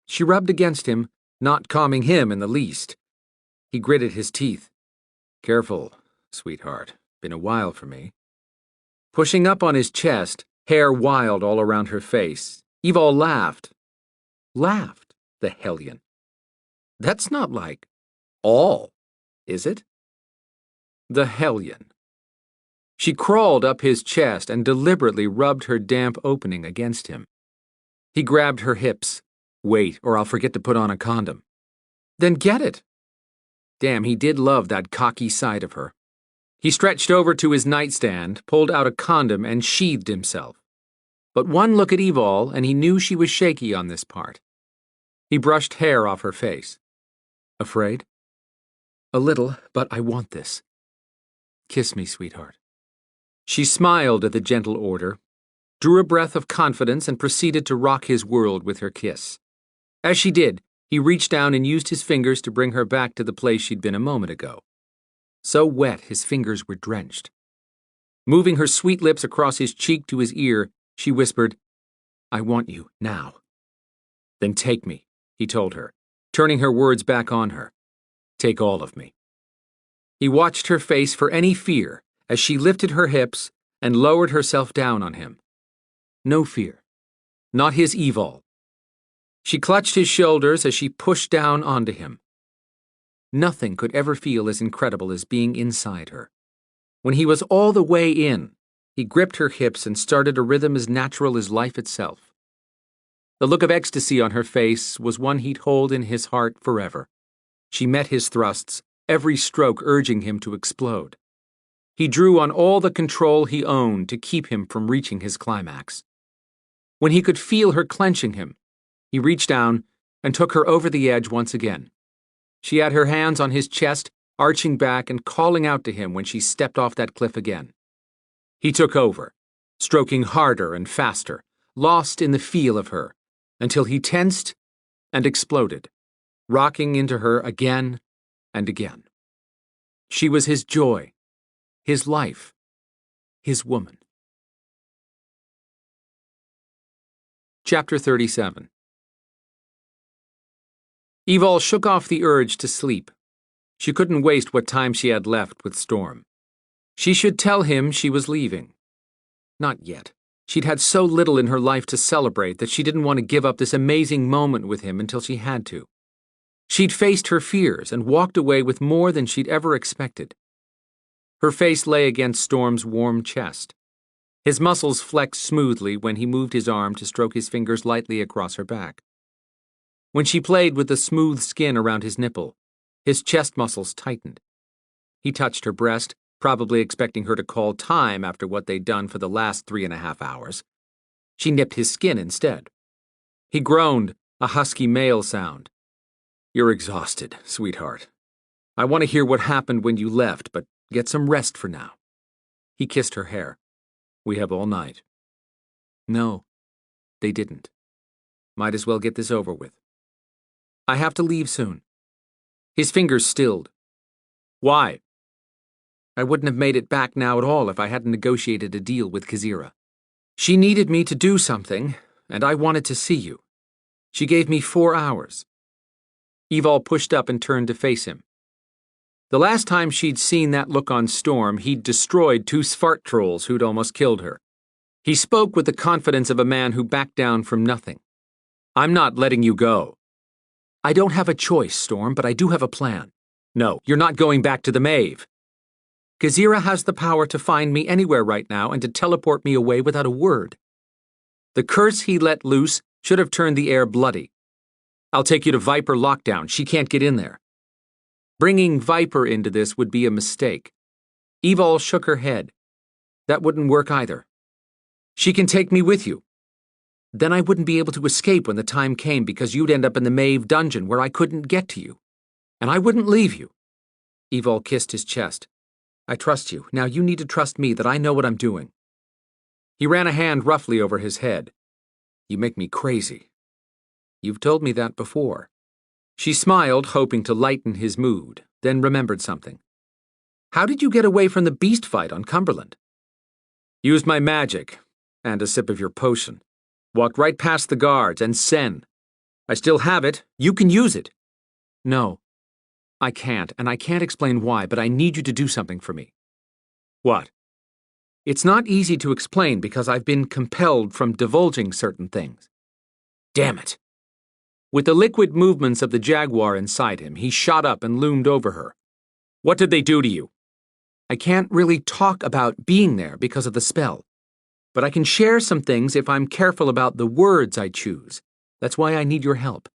She rubbed against him, not calming him in the least. He gritted his teeth. "Careful, sweetheart. Been a while for me." Pushing up on his chest, hair wild all around her face, Evol laughed. Laughed, the hellion. That's not like all, is it? The hellion. She crawled up his chest and deliberately rubbed her damp opening against him. He grabbed her hips. "Wait, or I'll forget to put on a condom." "Then get it." Damn, he did love that cocky side of her. He stretched over to his nightstand, pulled out a condom, and sheathed himself. But one look at Evol, and he knew she was shaky on this part. He brushed hair off her face. "Afraid?" "A little, but I want this. Kiss me, sweetheart." She smiled at the gentle order, drew a breath of confidence, and proceeded to rock his world with her kiss. As she did, he reached down and used his fingers to bring her back to the place she'd been a moment ago. So wet his fingers were drenched. Moving her sweet lips across his cheek to his ear, she whispered, "I want you, now." "Then take me," he told her, turning her words back on her. "Take all of me." He watched her face for any fear as she lifted her hips and lowered herself down on him. No fear. Not his Evol. She clutched his shoulders as she pushed down onto him. Nothing could ever feel as incredible as being inside her. When he was all the way in, he gripped her hips and started a rhythm as natural as life itself. The look of ecstasy on her face was one he'd hold in his heart forever. She met his thrusts, every stroke urging him to explode. He drew on all the control he owned to keep him from reaching his climax. When he could feel her clenching him, he reached down and took her over the edge once again. She had her hands on his chest, arching back and calling out to him when she stepped off that cliff again. He took over, stroking harder and faster, lost in the feel of her, until he tensed and exploded, rocking into her again and again. She was his joy, his life, his woman. Chapter 37. Evol shook off the urge to sleep. She couldn't waste what time she had left with Storm. She should tell him she was leaving. Not yet. She'd had so little in her life to celebrate that she didn't want to give up this amazing moment with him until she had to. She'd faced her fears and walked away with more than she'd ever expected. Her face lay against Storm's warm chest. His muscles flexed smoothly when he moved his arm to stroke his fingers lightly across her back. When she played with the smooth skin around his nipple, his chest muscles tightened. He touched her breast, probably expecting her to call time after what they'd done for the last 3.5 hours. She nipped his skin instead. He groaned, a husky male sound. "You're exhausted, sweetheart. I want to hear what happened when you left, but get some rest for now." He kissed her hair. "We have all night." No, they didn't. Might as well get this over with. "I have to leave soon." His fingers stilled. "Why?" "I wouldn't have made it back now at all if I hadn't negotiated a deal with Kazira. She needed me to do something, and I wanted to see you. She gave me 4 hours. Evol pushed up and turned to face him. The last time she'd seen that look on Storm, he'd destroyed 2 Svart trolls who'd almost killed her. He spoke with the confidence of a man who backed down from nothing. I'm not letting you go. I don't have a choice, Storm, but I do have a plan. No, you're not going back to the Maeve. Gazira has the power to find me anywhere right now and to teleport me away without a word. The curse he let loose should have turned the air bloody. I'll take you to Viper Lockdown. She can't get in there. Bringing Viper into this would be a mistake. Evol shook her head. That wouldn't work either. She can take me with you. Then I wouldn't be able to escape when the time came because you'd end up in the Maeve dungeon where I couldn't get to you. And I wouldn't leave you. Evol kissed his chest. I trust you. Now you need to trust me that I know what I'm doing. He ran a hand roughly over his head. You make me crazy. You've told me that before. She smiled, hoping to lighten his mood, then remembered something. How did you get away from the beast fight on Cumberland? Used my magic, and a sip of your potion. Walked right past the guards, and Sen. I still have it. You can use it. No, I can't, and I can't explain why, but I need you to do something for me. What? It's not easy to explain because I've been compelled from divulging certain things. Damn it. With the liquid movements of the jaguar inside him, he shot up and loomed over her. What did they do to you? I can't really talk about being there because of the spell. But I can share some things if I'm careful about the words I choose. That's why I need your help.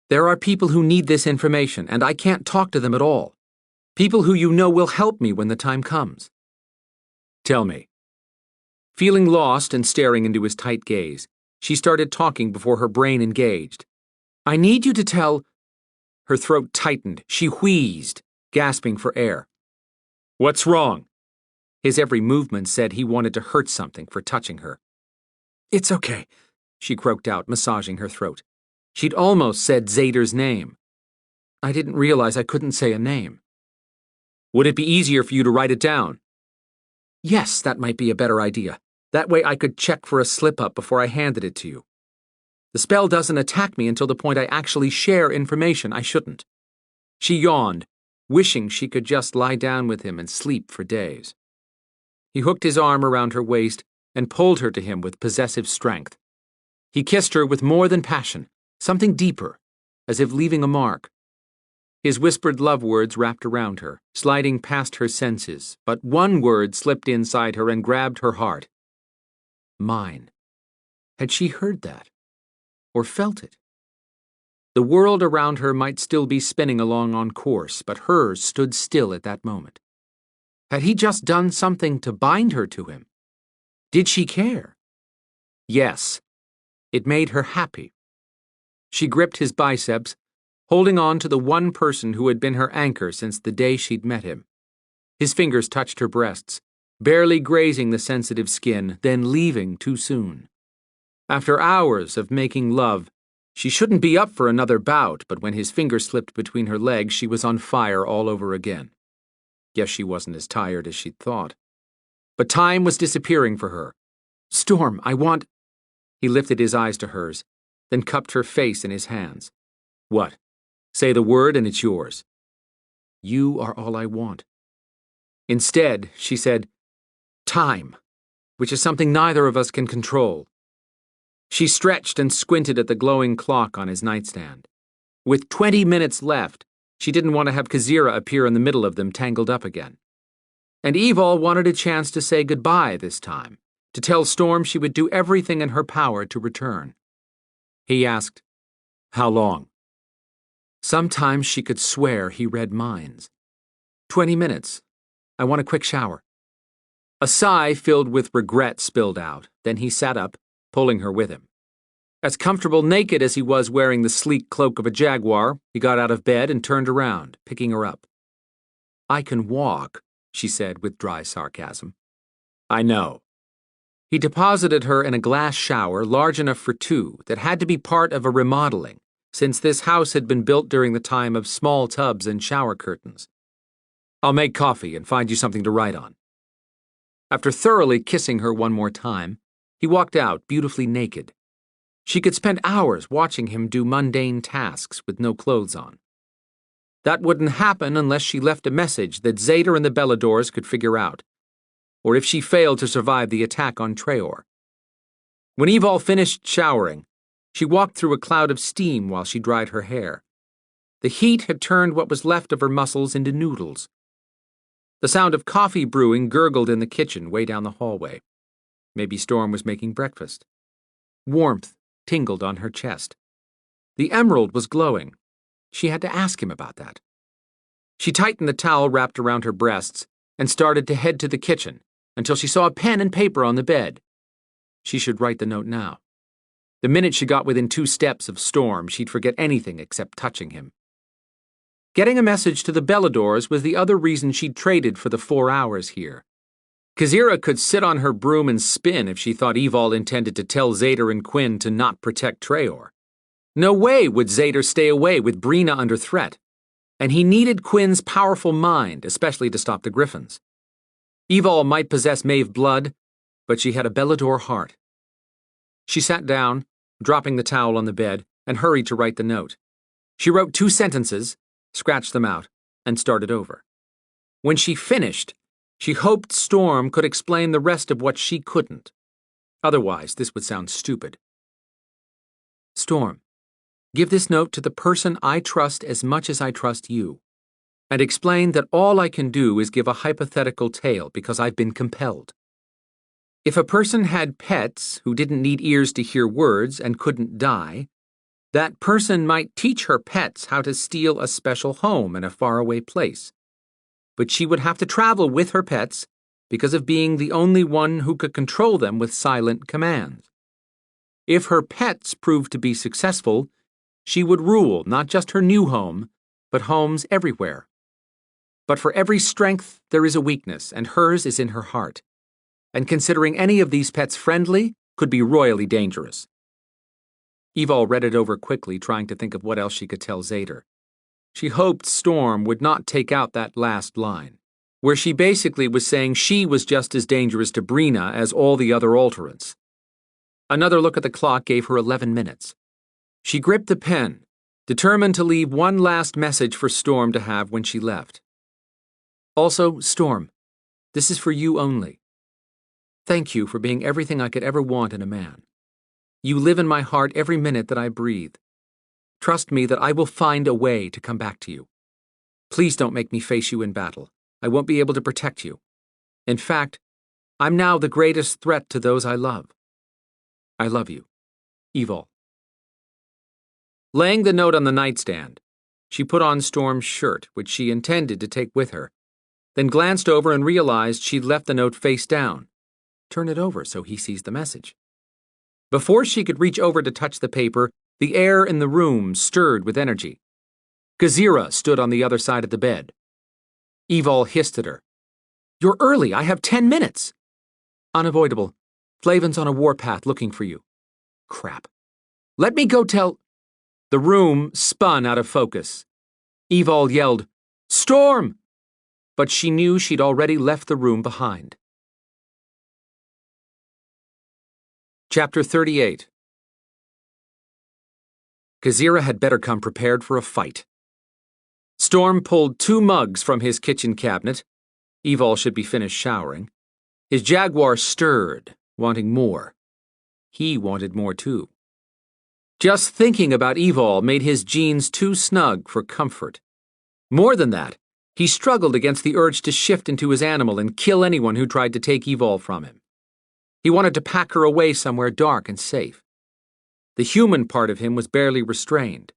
There are people who need this information, and I can't talk to them at all. People who you know will help me when the time comes. Tell me. Feeling lost and staring into his tight gaze, she started talking before her brain engaged. I need you to tell... Her throat tightened. She wheezed, gasping for air. What's wrong? His every movement said he wanted to hurt something for touching her. It's okay, she croaked out, massaging her throat. She'd almost said Zader's name. I didn't realize I couldn't say a name. Would it be easier for you to write it down? Yes, that might be a better idea. That way I could check for a slip-up before I handed it to you. The spell doesn't attack me until the point I actually share information I shouldn't. She yawned, wishing she could just lie down with him and sleep for days. He hooked his arm around her waist and pulled her to him with possessive strength. He kissed her with more than passion, something deeper, as if leaving a mark. His whispered love words wrapped around her, sliding past her senses, but one word slipped inside her and grabbed her heart. Mine. Had she heard that? Or felt it? The world around her might still be spinning along on course, but hers stood still at that moment. Had he just done something to bind her to him? Did she care? Yes. It made her happy. She gripped his biceps, holding on to the one person who had been her anchor since the day she'd met him. His fingers touched her breasts, barely grazing the sensitive skin, then leaving too soon. After hours of making love, she shouldn't be up for another bout, but when his fingers slipped between her legs, she was on fire all over again. Guess she wasn't as tired as she'd thought. But time was disappearing for her. Storm, I want... He lifted his eyes to hers, then cupped her face in his hands. What? Say the word and it's yours. You are all I want. Instead, she said, time, which is something neither of us can control. She stretched and squinted at the glowing clock on his nightstand. With 20 minutes left, she didn't want to have Gazira appear in the middle of them tangled up again. And Evol wanted a chance to say goodbye this time, to tell Storm she would do everything in her power to return. He asked, How long? Sometimes she could swear he read minds. 20 minutes. I want a quick shower. A sigh filled with regret spilled out. Then he sat up, pulling her with him. As comfortable naked as he was wearing the sleek cloak of a jaguar, he got out of bed and turned around, picking her up. I can walk, she said with dry sarcasm. I know. He deposited her in a glass shower large enough for two that had to be part of a remodeling, since this house had been built during the time of small tubs and shower curtains. I'll make coffee and find you something to write on. After thoroughly kissing her one more time, he walked out beautifully naked. She could spend hours watching him do mundane tasks with no clothes on. That wouldn't happen unless she left a message that Zader and the Beladors could figure out, or if she failed to survive the attack on Treor. When Evol finished showering, She walked through a cloud of steam while she dried her hair. The heat had turned what was left of her muscles into noodles. The sound of coffee brewing gurgled in the kitchen way down the hallway. Maybe Storm was making breakfast. Warmth tingled on her chest. The emerald was glowing. She had to ask him about that. She tightened the towel wrapped around her breasts and started to head to the kitchen until she saw a pen and paper on the bed. She should write the note now. The minute she got within 2 steps of Storm, she'd forget anything except touching him. Getting a message to the Beladors was the other reason she'd traded for the 4 hours here. Kazira could sit on her broom and spin if she thought Evol intended to tell Zader and Quinn to not protect Treor. No way would Zader stay away with Brina under threat, and he needed Quinn's powerful mind, especially to stop the Gryphons. Evol might possess Maeve blood, but she had a Belador heart. She sat down, dropping the towel on the bed, and hurried to write the note. She wrote 2 sentences, scratched them out, and started over. When she finished, she hoped Storm could explain the rest of what she couldn't. Otherwise, this would sound stupid. Storm, give this note to the person I trust as much as I trust you, and explain that all I can do is give a hypothetical tale because I've been compelled. If a person had pets who didn't need ears to hear words and couldn't die, that person might teach her pets how to steal a special home in a faraway place. But she would have to travel with her pets because of being the only one who could control them with silent commands. If her pets proved to be successful, she would rule not just her new home, but homes everywhere. But for every strength there is a weakness, and hers is in her heart. And considering any of these pets friendly could be royally dangerous. Evol read it over quickly, trying to think of what else she could tell Zader. She hoped Storm would not take out that last line, where she basically was saying she was just as dangerous to Brina as all the other Alterants. Another look at the clock gave her 11 minutes. She gripped the pen, determined to leave one last message for Storm to have when she left. Also, Storm, this is for you only. Thank you for being everything I could ever want in a man. You live in my heart every minute that I breathe. Trust me that I will find a way to come back to you. Please don't make me face you in battle. I won't be able to protect you. In fact, I'm now the greatest threat to those I love. I love you. Evol. Laying the note on the nightstand, she put on Storm's shirt, which she intended to take with her, then glanced over and realized she'd left the note face down. Turn it over so he sees the message. Before she could reach over to touch the paper, the air in the room stirred with energy. Kazira stood on the other side of the bed. Evol hissed at her. You're early. I have 10 minutes. Unavoidable. Flavin's on a warpath looking for you. Crap. Let me go tell... The room spun out of focus. Evol yelled, Storm! But she knew she'd already left the room behind. Chapter 38. Kazira had better come prepared for a fight. Storm pulled 2 mugs from his kitchen cabinet. Evol should be finished showering. His jaguar stirred, wanting more. He wanted more too. Just thinking about Evol made his jeans too snug for comfort. More than that, he struggled against the urge to shift into his animal and kill anyone who tried to take Evol from him. He wanted to pack her away somewhere dark and safe. The human part of him was barely restrained.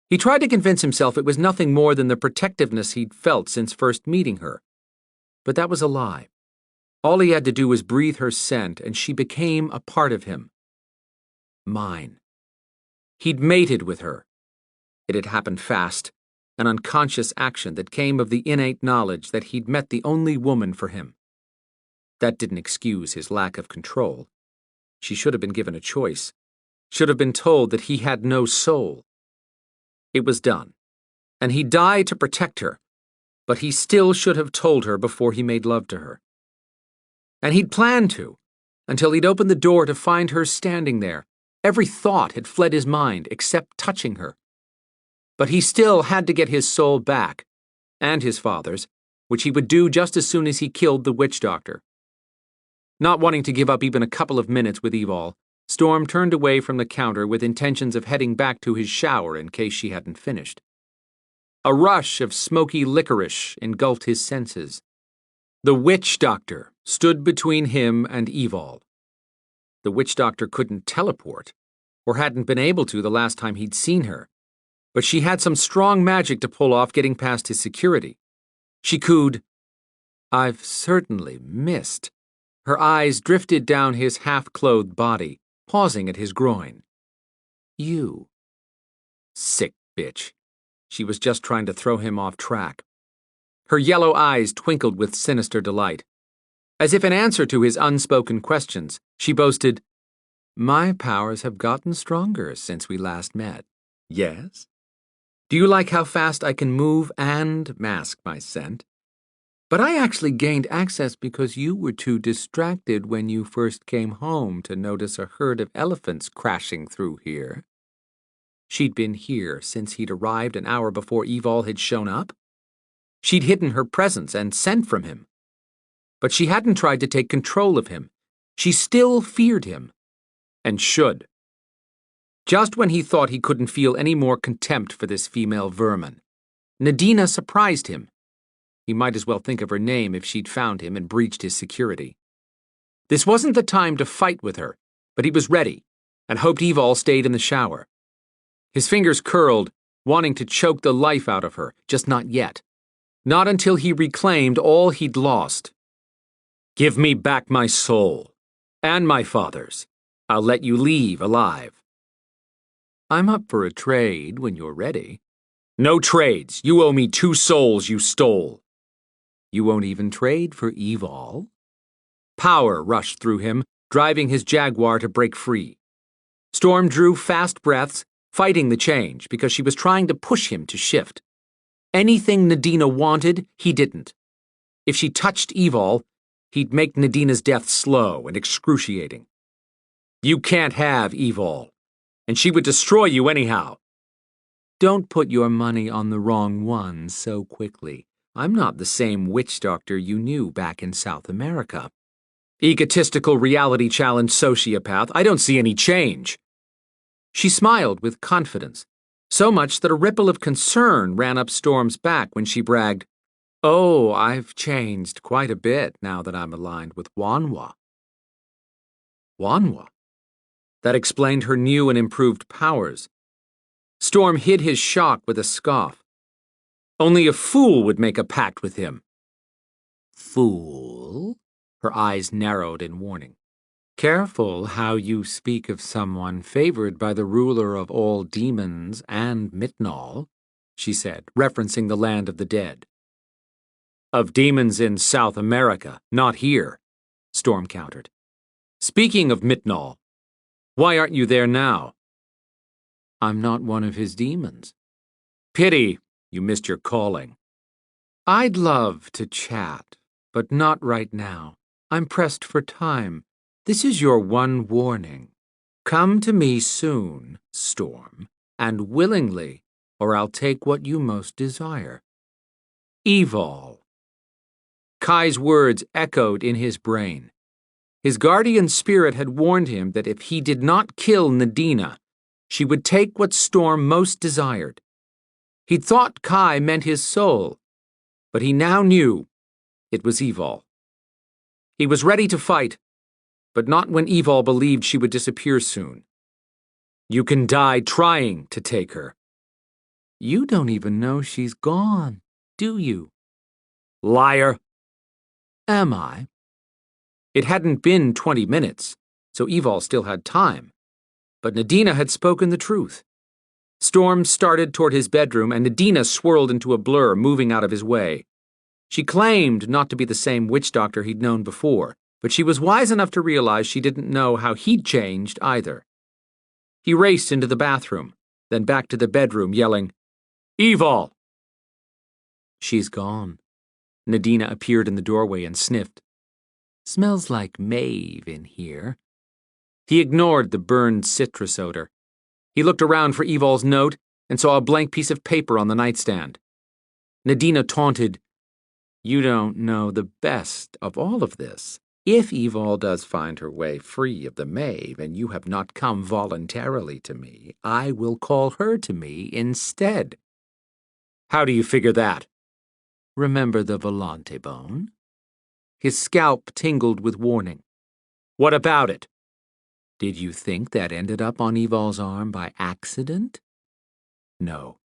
He tried to convince himself it was nothing more than the protectiveness he'd felt since first meeting her. But that was a lie. All he had to do was breathe her scent, and she became a part of him. Mine. He'd mated with her. It had happened fast, an unconscious action that came of the innate knowledge that he'd met the only woman for him. That didn't excuse his lack of control. She should have been given a choice, should have been told that he had no soul. It was done, and he died to protect her, but he still should have told her before he made love to her. And he'd planned to, until he'd opened the door to find her standing there. Every thought had fled his mind except touching her. But he still had to get his soul back, and his father's, which he would do just as soon as he killed the witch doctor. Not wanting to give up even a couple of minutes with Evol, Storm turned away from the counter with intentions of heading back to his shower in case she hadn't finished. A rush of smoky licorice engulfed his senses. The witch doctor stood between him and Evol. The witch doctor couldn't teleport, or hadn't been able to the last time he'd seen her, but she had some strong magic to pull off getting past his security. She cooed, "I've certainly missed." Her eyes drifted down his half-clothed body, pausing at his groin. "You." Sick bitch. She was just trying to throw him off track. Her yellow eyes twinkled with sinister delight. As if in answer to his unspoken questions, she boasted, "My powers have gotten stronger since we last met. Yes? Do you like how fast I can move and mask my scent? But I actually gained access because you were too distracted when you first came home to notice a herd of elephants crashing through here." She'd been here since he'd arrived an hour before Evol had shown up. She'd hidden her presence and sent from him. But she hadn't tried to take control of him. She still feared him, and should. Just when he thought he couldn't feel any more contempt for this female vermin, Nadina surprised him. He might as well think of her name if she'd found him and breached his security. This wasn't the time to fight with her, but he was ready, and hoped Evol stayed in the shower. His fingers curled, wanting to choke the life out of her, just not yet. Not until he reclaimed all he'd lost. "Give me back my soul, and my father's. I'll let you leave alive." "I'm up for a trade when you're ready." "No trades. You owe me 2 souls you stole." "You won't even trade for Evol?" Power rushed through him, driving his jaguar to break free. Storm drew fast breaths, fighting the change because she was trying to push him to shift. Anything Nadina wanted, he didn't. If she touched Evol, he'd make Nadina's death slow and excruciating. "You can't have Evol, and she would destroy you anyhow." "Don't put your money on the wrong one so quickly. I'm not the same witch doctor you knew back in South America." "Egotistical reality challenge sociopath, I don't see any change." She smiled with confidence, so much that a ripple of concern ran up Storm's back when she bragged, "Oh, I've changed quite a bit now that I'm aligned with Wanwa." Wanwa? That explained her new and improved powers. Storm hid his shock with a scoff. Only a fool would make a pact with him. "Fool?" Her eyes narrowed in warning. "Careful how you speak of someone favored by the ruler of all demons and Mitnall," she said, referencing the land of the dead. "Of demons in South America, not here," Storm countered. "Speaking of Mitnall, why aren't you there now?" "I'm not one of his demons." "Pity you missed your calling." "I'd love to chat, but not right now. I'm pressed for time. This is your one warning. Come to me soon, Storm, and willingly, or I'll take what you most desire. Evol." Kai's words echoed in his brain. His guardian spirit had warned him that if he did not kill Nadina, she would take what Storm most desired. He'd thought Kai meant his soul, but he now knew it was Evol. He was ready to fight, but not when Evol believed she would disappear soon. "You can die trying to take her." "You don't even know she's gone, do you?" "Liar." "Am I?" It hadn't been 20 minutes, so Evol still had time. But Nadina had spoken the truth. Storm started toward his bedroom, and Nadina swirled into a blur, moving out of his way. She claimed not to be the same witch doctor he'd known before, but she was wise enough to realize she didn't know how he'd changed either. He raced into the bathroom, then back to the bedroom, yelling, "Evol!" "She's gone." Nadina appeared in the doorway and sniffed. "Smells like Maeve in here." He ignored the burned citrus odor. He looked around for Evol's note and saw a blank piece of paper on the nightstand. Nadina taunted, "You don't know the best of all of this, If Evol does find her way free of the Maeve and you have not come voluntarily to me, I will call her to me instead. How do you figure that? Remember the Volante bone? His scalp tingled with warning. What about it? Did you think that ended up on Evol's arm by accident? No.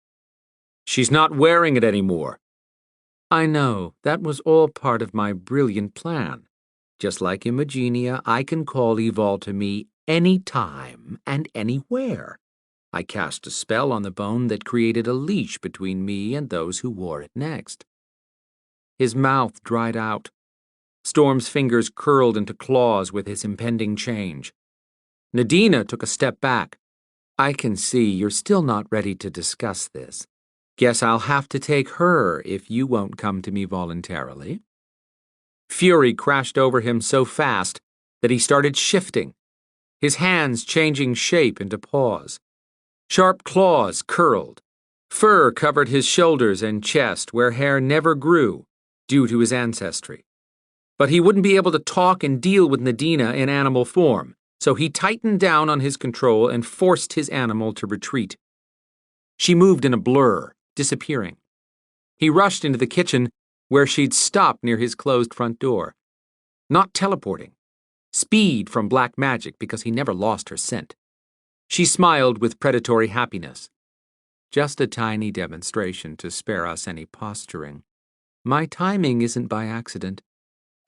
She's not wearing it anymore. I know, that was all part of my brilliant plan. Just like Imogenia, I can call Evol to me any time and anywhere. I cast a spell on the bone that created a leash between me and those who wore it next. His mouth dried out. Storm's fingers curled into claws with his impending change. Nadina took a step back. I can see you're still not ready to discuss this. Guess I'll have to take her if you won't come to me voluntarily. Fury crashed over him so fast that he started shifting, his hands changing shape into paws. Sharp claws curled. Fur covered his shoulders and chest where hair never grew due to his ancestry. But he wouldn't be able to talk and deal with Nadina in animal form, so he tightened down on his control and forced his animal to retreat. She moved in a blur, disappearing. He rushed into the kitchen where she'd stopped near his closed front door. Not teleporting. Speed from black magic because he never lost her scent. She smiled with predatory happiness. Just a tiny demonstration to spare us any posturing. My timing isn't by accident.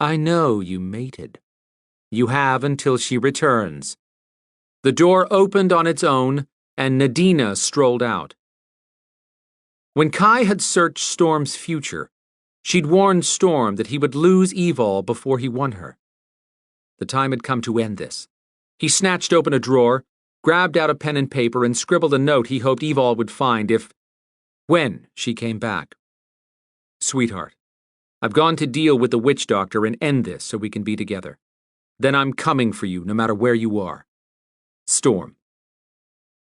I know you mated. You have until she returns. The door opened on its own, and Nadina strolled out. When Kai had searched Storm's future, she'd warned Storm that he would lose Evol before he won her. The time had come to end this. He snatched open a drawer, grabbed out a pen and paper, and scribbled a note he hoped Evol would find when she came back. Sweetheart, I've gone to deal with the witch doctor and end this so we can be together. Then I'm coming for you no matter where you are. Storm.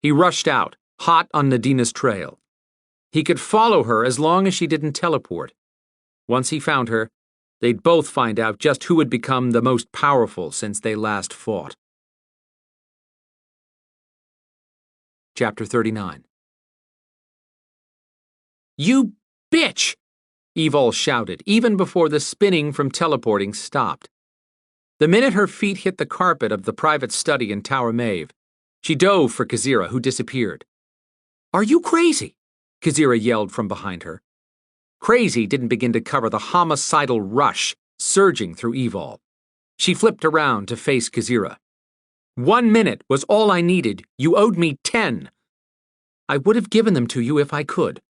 He rushed out, hot on Nadina's trail. He could follow her as long as she didn't teleport. Once he found her, they'd both find out just who had become the most powerful since they last fought. Chapter 39. You bitch! Evol shouted, even before the spinning from teleporting stopped. The minute her feet hit the carpet of the private study in Tower Maeve, she dove for Kazira, who disappeared. Are you crazy? Kazira yelled from behind her. Crazy didn't begin to cover the homicidal rush surging through Evol. She flipped around to face Kazira. 1 minute was all I needed. You owed me 10. I would have given them to you if I could.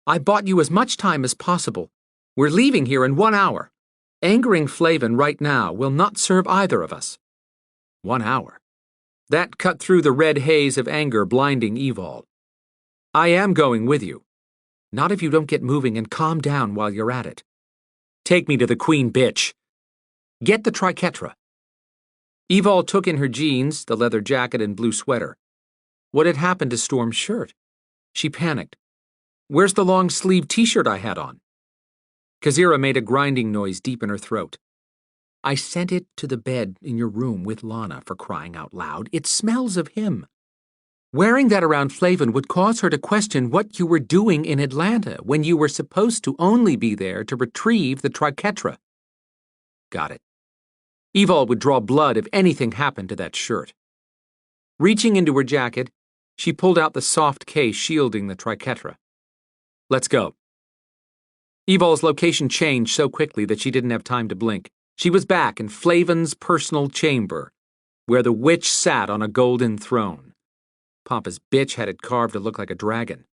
I bought you as much time as possible. We're leaving here in 1 hour. Angering Flavin right now will not serve either of us. 1 hour. That cut through the red haze of anger blinding Evol. I am going with you. Not if you don't get moving and calm down while you're at it. Take me to the queen bitch. Get the triquetra. Evol took in her jeans, the leather jacket, and blue sweater. What had happened to Storm's shirt? She panicked. Where's the long-sleeved t-shirt I had on? Kazira made a grinding noise deep in her throat. I sent it to the bed in your room with Lana, for crying out loud. It smells of him. Wearing that around Flavin would cause her to question what you were doing in Atlanta when you were supposed to only be there to retrieve the triquetra. Got it. Evol would draw blood if anything happened to that shirt. Reaching into her jacket, she pulled out the soft case shielding the triquetra. Let's go. Evol's location changed so quickly that she didn't have time to blink. She was back in Flavin's personal chamber, where the witch sat on a golden throne. Pompous bitch had it carved to look like a dragon.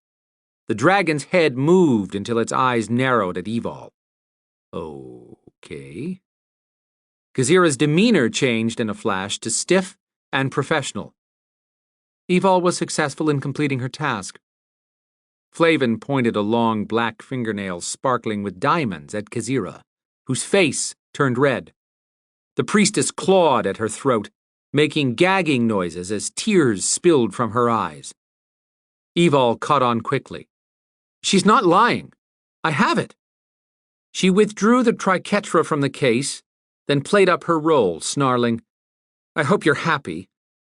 The dragon's head moved until its eyes narrowed at Evol. Okay. Kazira's demeanor changed in a flash to stiff and professional. Evol was successful in completing her task. Flavin pointed a long black fingernail sparkling with diamonds at Kazira, whose face turned red. The priestess clawed at her throat, making gagging noises as tears spilled from her eyes. Evol caught on quickly. She's not lying. I have it. She withdrew the triquetra from the case, then played up her role, snarling, "I hope you're happy.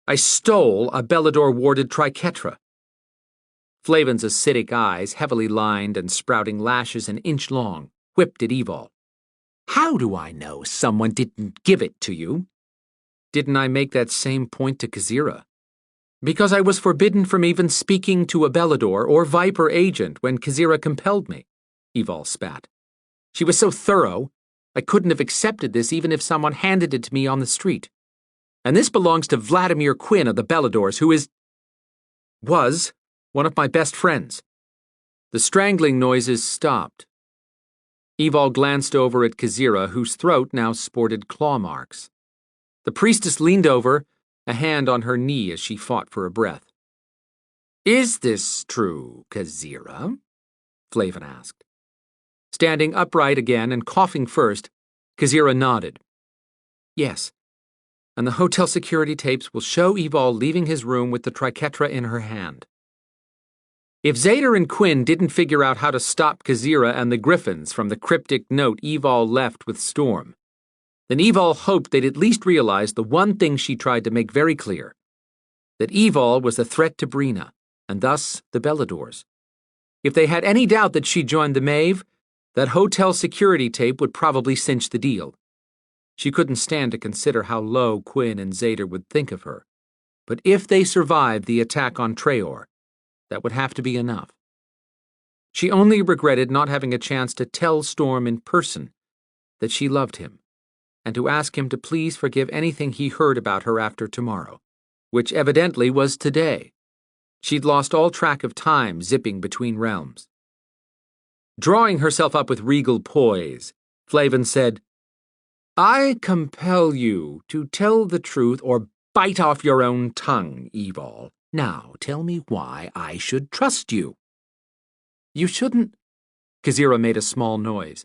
I stole a Belador-warded triquetra." Flavin's acidic eyes, heavily lined and sprouting lashes an inch long, whipped at Evol. "How do I know someone didn't give it to you?" "Didn't I make that same point to Kazira? Because I was forbidden from even speaking to a Belador or Viper agent when Kazira compelled me," Evol spat. "She was so thorough, I couldn't have accepted this even if someone handed it to me on the street. And this belongs to Vladimir Quinn of the Beladors, who was one of my best friends." The strangling noises stopped. Evol glanced over at Kazira, whose throat now sported claw marks. The priestess leaned over, a hand on her knee as she fought for a breath. "Is this true, Kazira?" Flavin asked. Standing upright again and coughing first, Kazira nodded. "Yes, and the hotel security tapes will show Evol leaving his room with the triquetra in her hand." If Zader and Quinn didn't figure out how to stop Kazira and the Gryphons from the cryptic note Evol left with Storm, then Evol hoped they'd at least realize the one thing she tried to make very clear, that Evol was a threat to Brina, and thus the Beladors. If they had any doubt that she joined the Maeve, that hotel security tape would probably cinch the deal. She couldn't stand to consider how low Quinn and Zader would think of her. But if they survived the attack on Treor, that would have to be enough. She only regretted not having a chance to tell Storm in person that she loved him, and to ask him to please forgive anything he heard about her after tomorrow, which evidently was today. She'd lost all track of time zipping between realms. Drawing herself up with regal poise, Flavin said, "I compel you to tell the truth or bite off your own tongue, Evol. Now tell me why I should trust you." "You shouldn't—" Kazira made a small noise.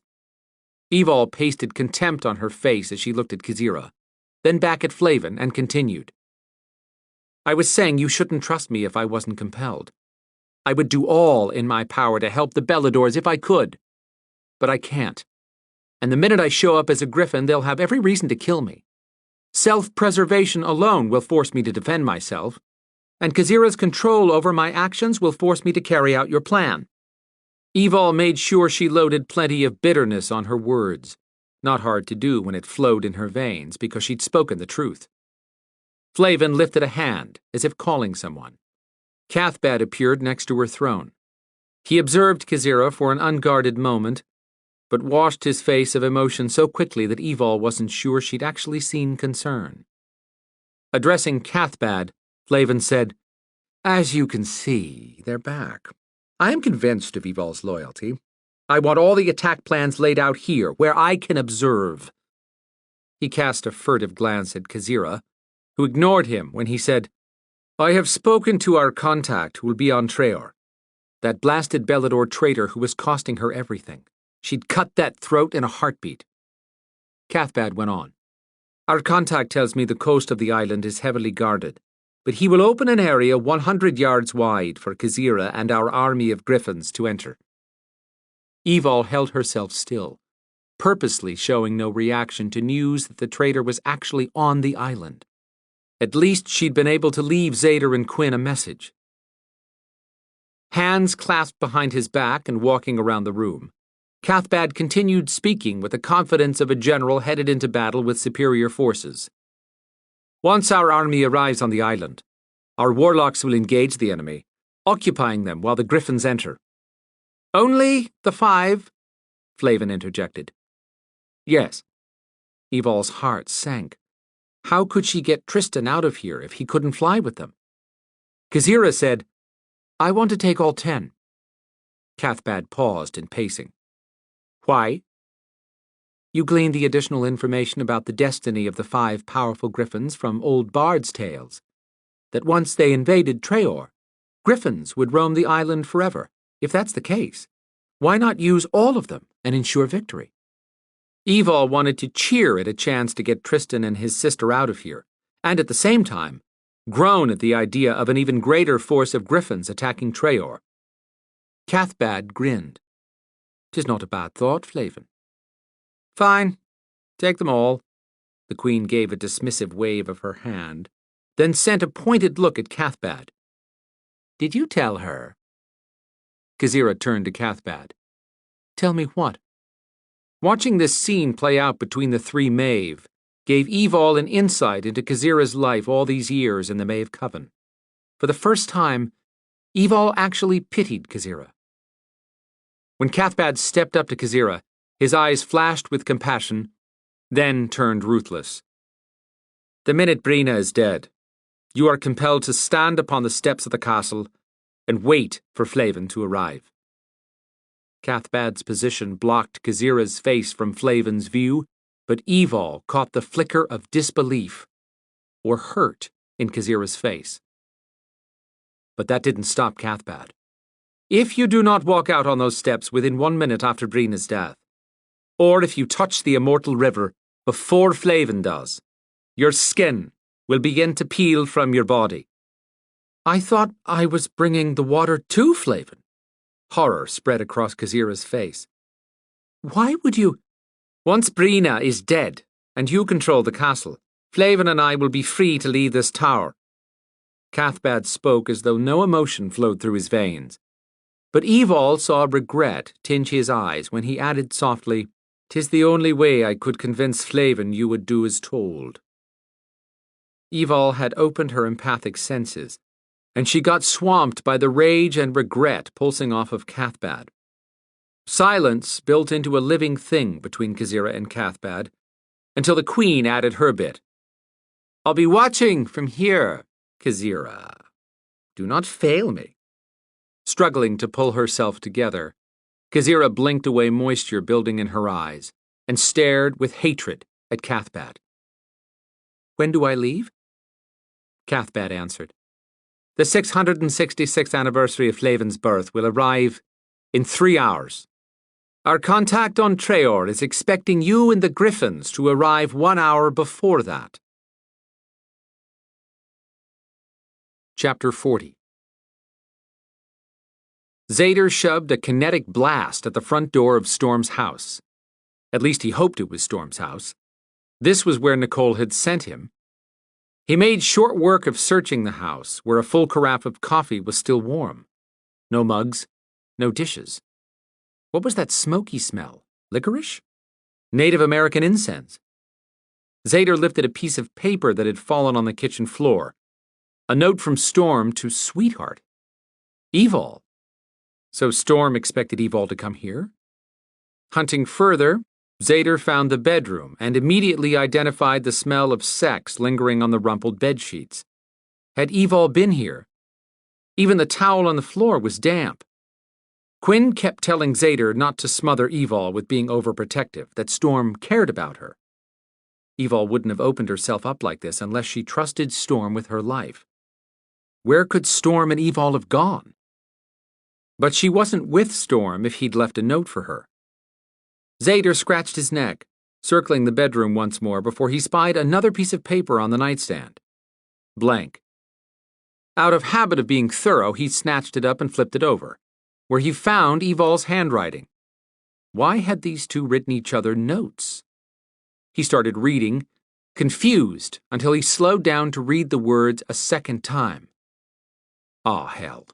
Evol pasted contempt on her face as she looked at Kazira, then back at Flavin, and continued. "I was saying you shouldn't trust me if I wasn't compelled. I would do all in my power to help the Beladors if I could. But I can't. And the minute I show up as a Gryphon, they'll have every reason to kill me. Self-preservation alone will force me to defend myself, and Kazira's control over my actions will force me to carry out your plan." Evol made sure she loaded plenty of bitterness on her words, not hard to do when it flowed in her veins because she'd spoken the truth. Flavin lifted a hand, as if calling someone. Cathbad appeared next to her throne. He observed Kazira for an unguarded moment, but washed his face of emotion so quickly that Evol wasn't sure she'd actually seen concern. Addressing Cathbad, Flavin said, "As you can see, they're back. I am convinced of Evol's loyalty. I want all the attack plans laid out here, where I can observe." He cast a furtive glance at Kazira, who ignored him when he said, "I have spoken to our contact who will be on Treor. That blasted Belador traitor who was costing her everything. She'd cut that throat in a heartbeat." Cathbad went on. "Our contact tells me the coast of the island is heavily guarded, but he will open an area 100 yards wide for Kazira and our army of Gryphons to enter." Evol held herself still, purposely showing no reaction to news that the traitor was actually on the island. At least she'd been able to leave Zader and Quinn a message. Hands clasped behind his back and walking around the room, Cathbad continued speaking with the confidence of a general headed into battle with superior forces. "Once our army arrives on the island, our warlocks will engage the enemy, occupying them while the Gryphons enter." "Only the 5?" Flavin interjected. "Yes." Evol's heart sank. How could she get Tristan out of here if he couldn't fly with them? Kazira said, "I want to take all 10. Cathbad paused in pacing. "Why?" "You gleaned the additional information about the destiny of the 5 powerful Gryphons from old bards' tales. That once they invaded Treor, Gryphons would roam the island forever. If that's the case, why not use all of them and ensure victory?" Evol wanted to cheer at a chance to get Tristan and his sister out of here, and at the same time, groan at the idea of an even greater force of Gryphons attacking Treor. Cathbad grinned. "'Tis not a bad thought, Flavin." "Fine. Take them all," The Queen gave a dismissive wave of her hand, then sent a pointed look at Cathbad. Did you tell her? Kazira turned to Cathbad. Tell me what? Watching this scene play out between the three Maeve gave Evol an insight into Kazira's life all these years in the Maeve Coven. For the first time, Evol actually pitied Kazira. When Cathbad stepped up to Kazira, his eyes flashed with compassion, then turned ruthless. The minute Brina is dead, you are compelled to stand upon the steps of the castle and wait for Flavin to arrive. Cathbad's position blocked Kazira's face from Flavin's view, but Evol caught the flicker of disbelief or hurt in Kazira's face. But that didn't stop Cathbad. If you do not walk out on those steps within 1 minute after Brina's death, or if you touch the immortal river before Flavin does, your skin will begin to peel from your body. I thought I was bringing the water to Flavin. Horror spread across Kazira's face. Why would you? Once Brina is dead, and you control the castle, Flavin and I will be free to leave this tower. Cathbad spoke as though no emotion flowed through his veins. But Evol saw regret tinge his eyes when he added softly, "'Tis the only way I could convince Flavin you would do as told." Evol had opened her empathic senses, and she got swamped by the rage and regret pulsing off of Cathbad. Silence built into a living thing between Kazira and Cathbad, until the Queen added her bit. "I'll be watching from here, Kazira. Do not fail me." Struggling to pull herself together, Kazira blinked away moisture building in her eyes and stared with hatred at Cathbad. "When do I leave?" Cathbad answered. "The 666th anniversary of Flavin's birth will arrive in 3 hours. Our contact on Treor is expecting you and the Gryphons to arrive 1 hour before that." Chapter 40. Zader shoved a kinetic blast at the front door of Storm's house. At least he hoped it was Storm's house. This was where Nicole had sent him. He made short work of searching the house, where a full carafe of coffee was still warm. No mugs, no dishes. What was that smoky smell? Licorice? Native American incense. Zader lifted a piece of paper that had fallen on the kitchen floor. A note from Storm to Sweetheart. Evol. So Storm expected Evol to come here? Hunting further, Zader found the bedroom and immediately identified the smell of sex lingering on the rumpled bedsheets. Had Evol been here? Even the towel on the floor was damp. Quinn kept telling Zader not to smother Evol with being overprotective, that Storm cared about her. Evol wouldn't have opened herself up like this unless she trusted Storm with her life. Where could Storm and Evol have gone? But she wasn't with Storm if he'd left a note for her. Zader scratched his neck, circling the bedroom once more before he spied another piece of paper on the nightstand. Blank. Out of habit of being thorough, he snatched it up and flipped it over, where he found Evol's handwriting. Why had these two written each other notes? He started reading, confused until he slowed down to read the words a second time. Ah, hell.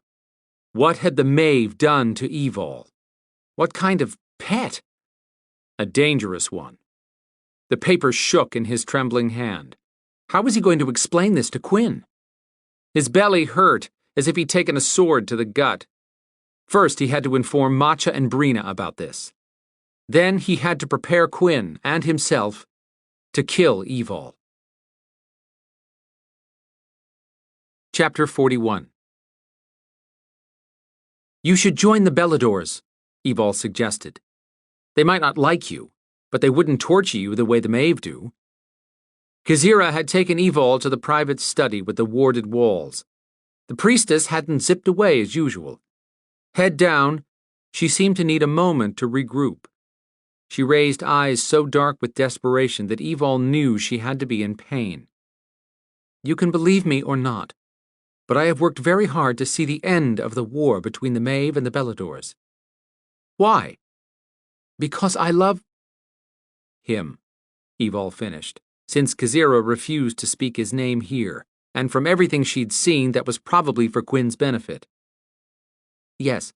What had the Maeve done to Evol? What kind of pet? A dangerous one. The paper shook in his trembling hand. How was he going to explain this to Quinn? His belly hurt as if he'd taken a sword to the gut. First, he had to inform Matcha and Brina about this. Then he had to prepare Quinn and himself to kill Evol. Chapter 41. You should join the Beladors, Evol suggested. They might not like you, but they wouldn't torture you the way the Maeve do. Kazira had taken Evol to the private study with the warded walls. The priestess hadn't zipped away as usual. Head down, she seemed to need a moment to regroup. She raised eyes so dark with desperation that Evol knew she had to be in pain. You can believe me or not, but I have worked very hard to see the end of the war between the Maeve and the Beladors. Why? Because I love him, Evol finished. since Kazira refused to speak his name here, and from everything she'd seen that was probably for Quinn's benefit. Yes.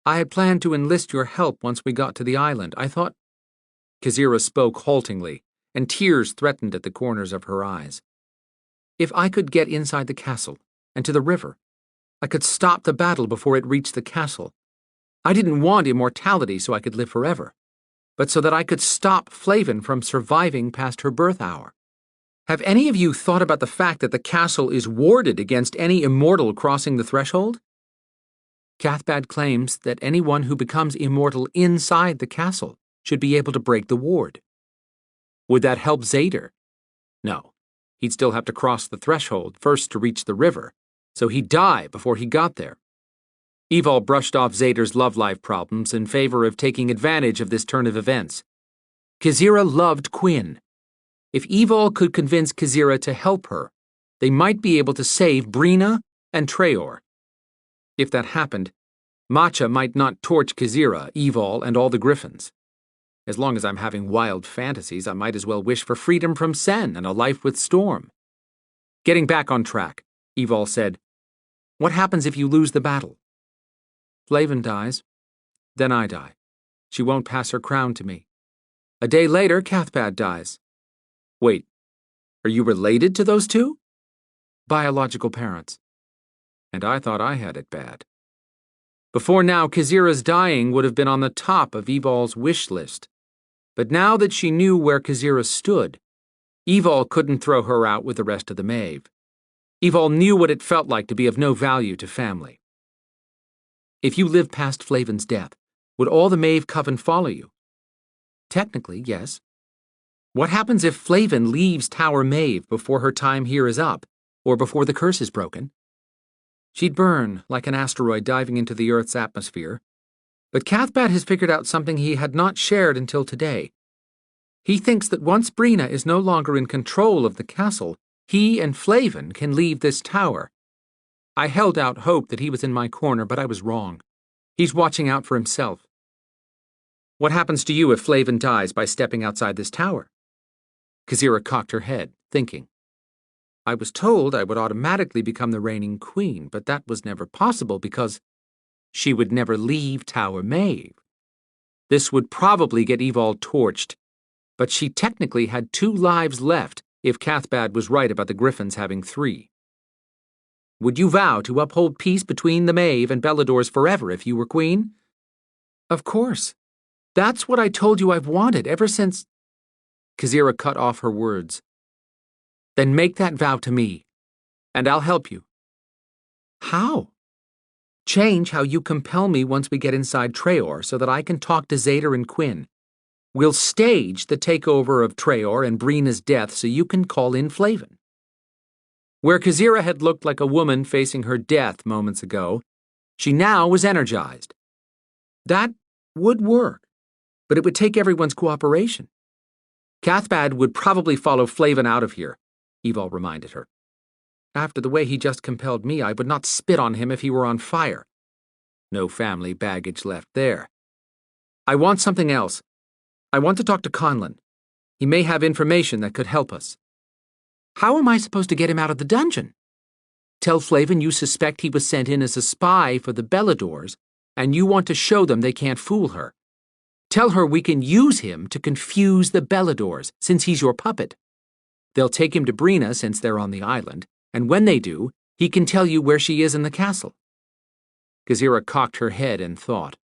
I had planned to enlist your help once we got to the island. I thought... Kazira spoke haltingly, and tears threatened at the corners of her eyes. If I could get inside the castle, and to the river, I could stop the battle before it reached the castle. I didn't want immortality so I could live forever, but so that I could stop Flavin from surviving past her birth hour. Have any of you thought about the fact that the castle is warded against any immortal crossing the threshold? Cathbad claims that anyone who becomes immortal inside the castle should be able to break the ward. Would that help Zader? No. He'd still have to cross the threshold first to reach the river, so he'd die before he got there. Evol brushed off Zader's love life problems in favor of taking advantage of this turn of events. Kazira loved Quinn. If Evol could convince Kazira to help her, they might be able to save Brina and Treor. If that happened, Matcha might not torch Kazira, Evol, and all the Gryphons. As long as I'm having wild fantasies, I might as well wish for freedom from Sen and a life with Storm. Getting back on track, Evol said, "What happens if you lose the battle?" Flavin dies. Then I die. She won't pass her crown to me. A day later, Cathbad dies. Wait, are you related to those two? Biological parents. And I thought I had it bad. Before now, Kazira's dying would have been on the top of Evol's wish list. But now that she knew where Kazira stood, Evol couldn't throw her out with the rest of the Maeve. Evol knew what it felt like to be of no value to family. If you lived past Flavin's death, would all the Maeve Coven follow you? Technically, yes. What happens if Flavin leaves Tower Maeve before her time here is up, or before the curse is broken? She'd burn like an asteroid diving into the Earth's atmosphere. But Cathbad has figured out something he had not shared until today. He thinks that once Brina is no longer in control of the castle, he and Flavin can leave this tower. I held out hope that he was in my corner, but I was wrong. He's watching out for himself. What happens to you if Flavin dies by stepping outside this tower? Kazira cocked her head, thinking. I was told I would automatically become the reigning queen, but that was never possible because she would never leave Tower Maeve. This would probably get Evol torched, but she technically had 2 lives left if Cathbad was right about the Gryphons having 3. Would you vow to uphold peace between the Maeve and Beladors forever if you were queen? Of course. That's what I told you I've wanted ever since... Kazira cut off her words. Then make that vow to me, and I'll help you. How? Change how you compel me once we get inside Treor so that I can talk to Zader and Quinn. We'll stage the takeover of Treor and Brina's death so you can call in Flavin. Where Kazira had looked like a woman facing her death moments ago, she now was energized. That would work, but it would take everyone's cooperation. Cathbad would probably follow Flavin out of here, Evol reminded her. After the way he just compelled me, I would not spit on him if he were on fire. No family baggage left there. I want something else. I want to talk to Conlon. He may have information that could help us. How am I supposed to get him out of the dungeon? Tell Flavin you suspect he was sent in as a spy for the Beladors, and you want to show them they can't fool her. Tell her we can use him to confuse the Beladors, since he's your puppet. They'll take him to Brina since they're on the island, and when they do, he can tell you where she is in the castle. Kazira cocked her head and thought.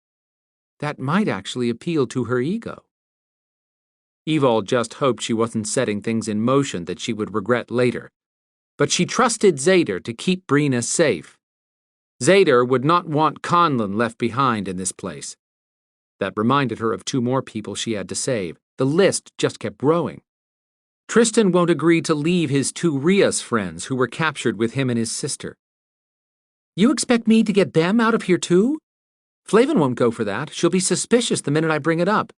That might actually appeal to her ego. Evol just hoped she wasn't setting things in motion that she would regret later, but she trusted Zader to keep Brina safe. Zader would not want Conlon left behind in this place. That reminded her of 2 more people she had to save. The list just kept growing. Tristan won't agree to leave his 2 Rias friends who were captured with him and his sister. You expect me to get them out of here too? Flavin won't go for that. She'll be suspicious the minute I bring it up.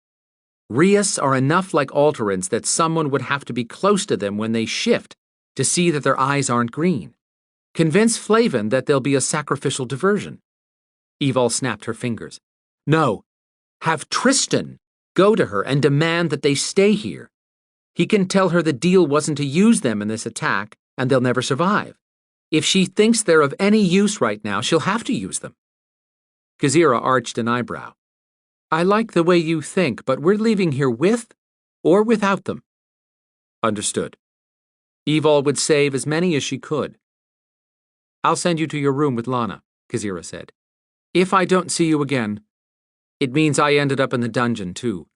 Rias are enough like Alterans that someone would have to be close to them when they shift to see that their eyes aren't green. Convince Flavin that they'll be a sacrificial diversion. Evol snapped her fingers. No, have Tristan go to her and demand that they stay here. He can tell her the deal wasn't to use them in this attack, and they'll never survive. If she thinks they're of any use right now, she'll have to use them. Kazira arched an eyebrow. I like the way you think, but we're leaving here with or without them. Understood. Evol would save as many as she could. I'll send you to your room with Lana, Kazira said. If I don't see you again, it means I ended up in the dungeon, too.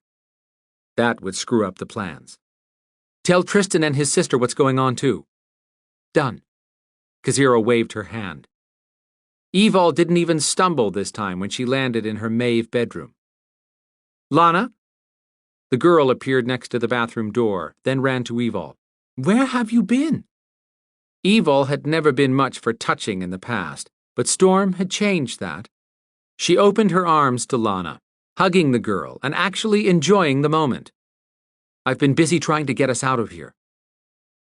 That would screw up the plans. Tell Tristan and his sister what's going on, too. Done. Kazira waved her hand. Evol didn't even stumble this time when she landed in her Maeve bedroom. Lana? The girl appeared next to the bathroom door, then ran to Evol. Where have you been? Evol had never been much for touching in the past, but Storm had changed that. She opened her arms to Lana, hugging the girl and actually enjoying the moment. I've been busy trying to get us out of here.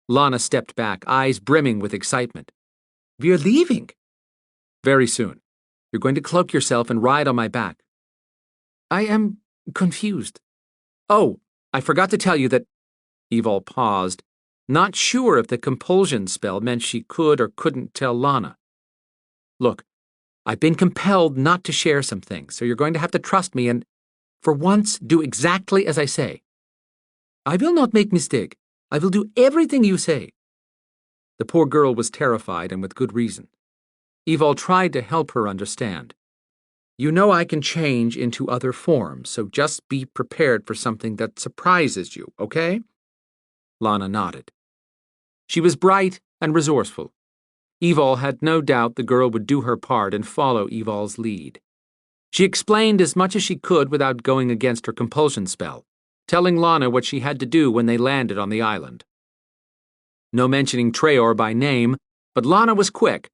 Lana stepped back, eyes brimming with excitement. We're leaving. Very soon. You're going to cloak yourself and ride on my back. I am confused. Oh, I forgot to tell you that... Evol paused, not sure if the compulsion spell meant she could or couldn't tell Lana. Look, I've been compelled not to share some things, so you're going to have to trust me and, for once, do exactly as I say. I will not make mistake. I will do everything you say. The poor girl was terrified, and with good reason. Evol tried to help her understand. You know I can change into other forms, so just be prepared for something that surprises you, okay? Lana nodded. She was bright and resourceful. Evol had no doubt the girl would do her part and follow Evol's lead. She explained as much as she could without going against her compulsion spell, telling Lana what she had to do when they landed on the island. No mentioning Treor by name, but Lana was quick.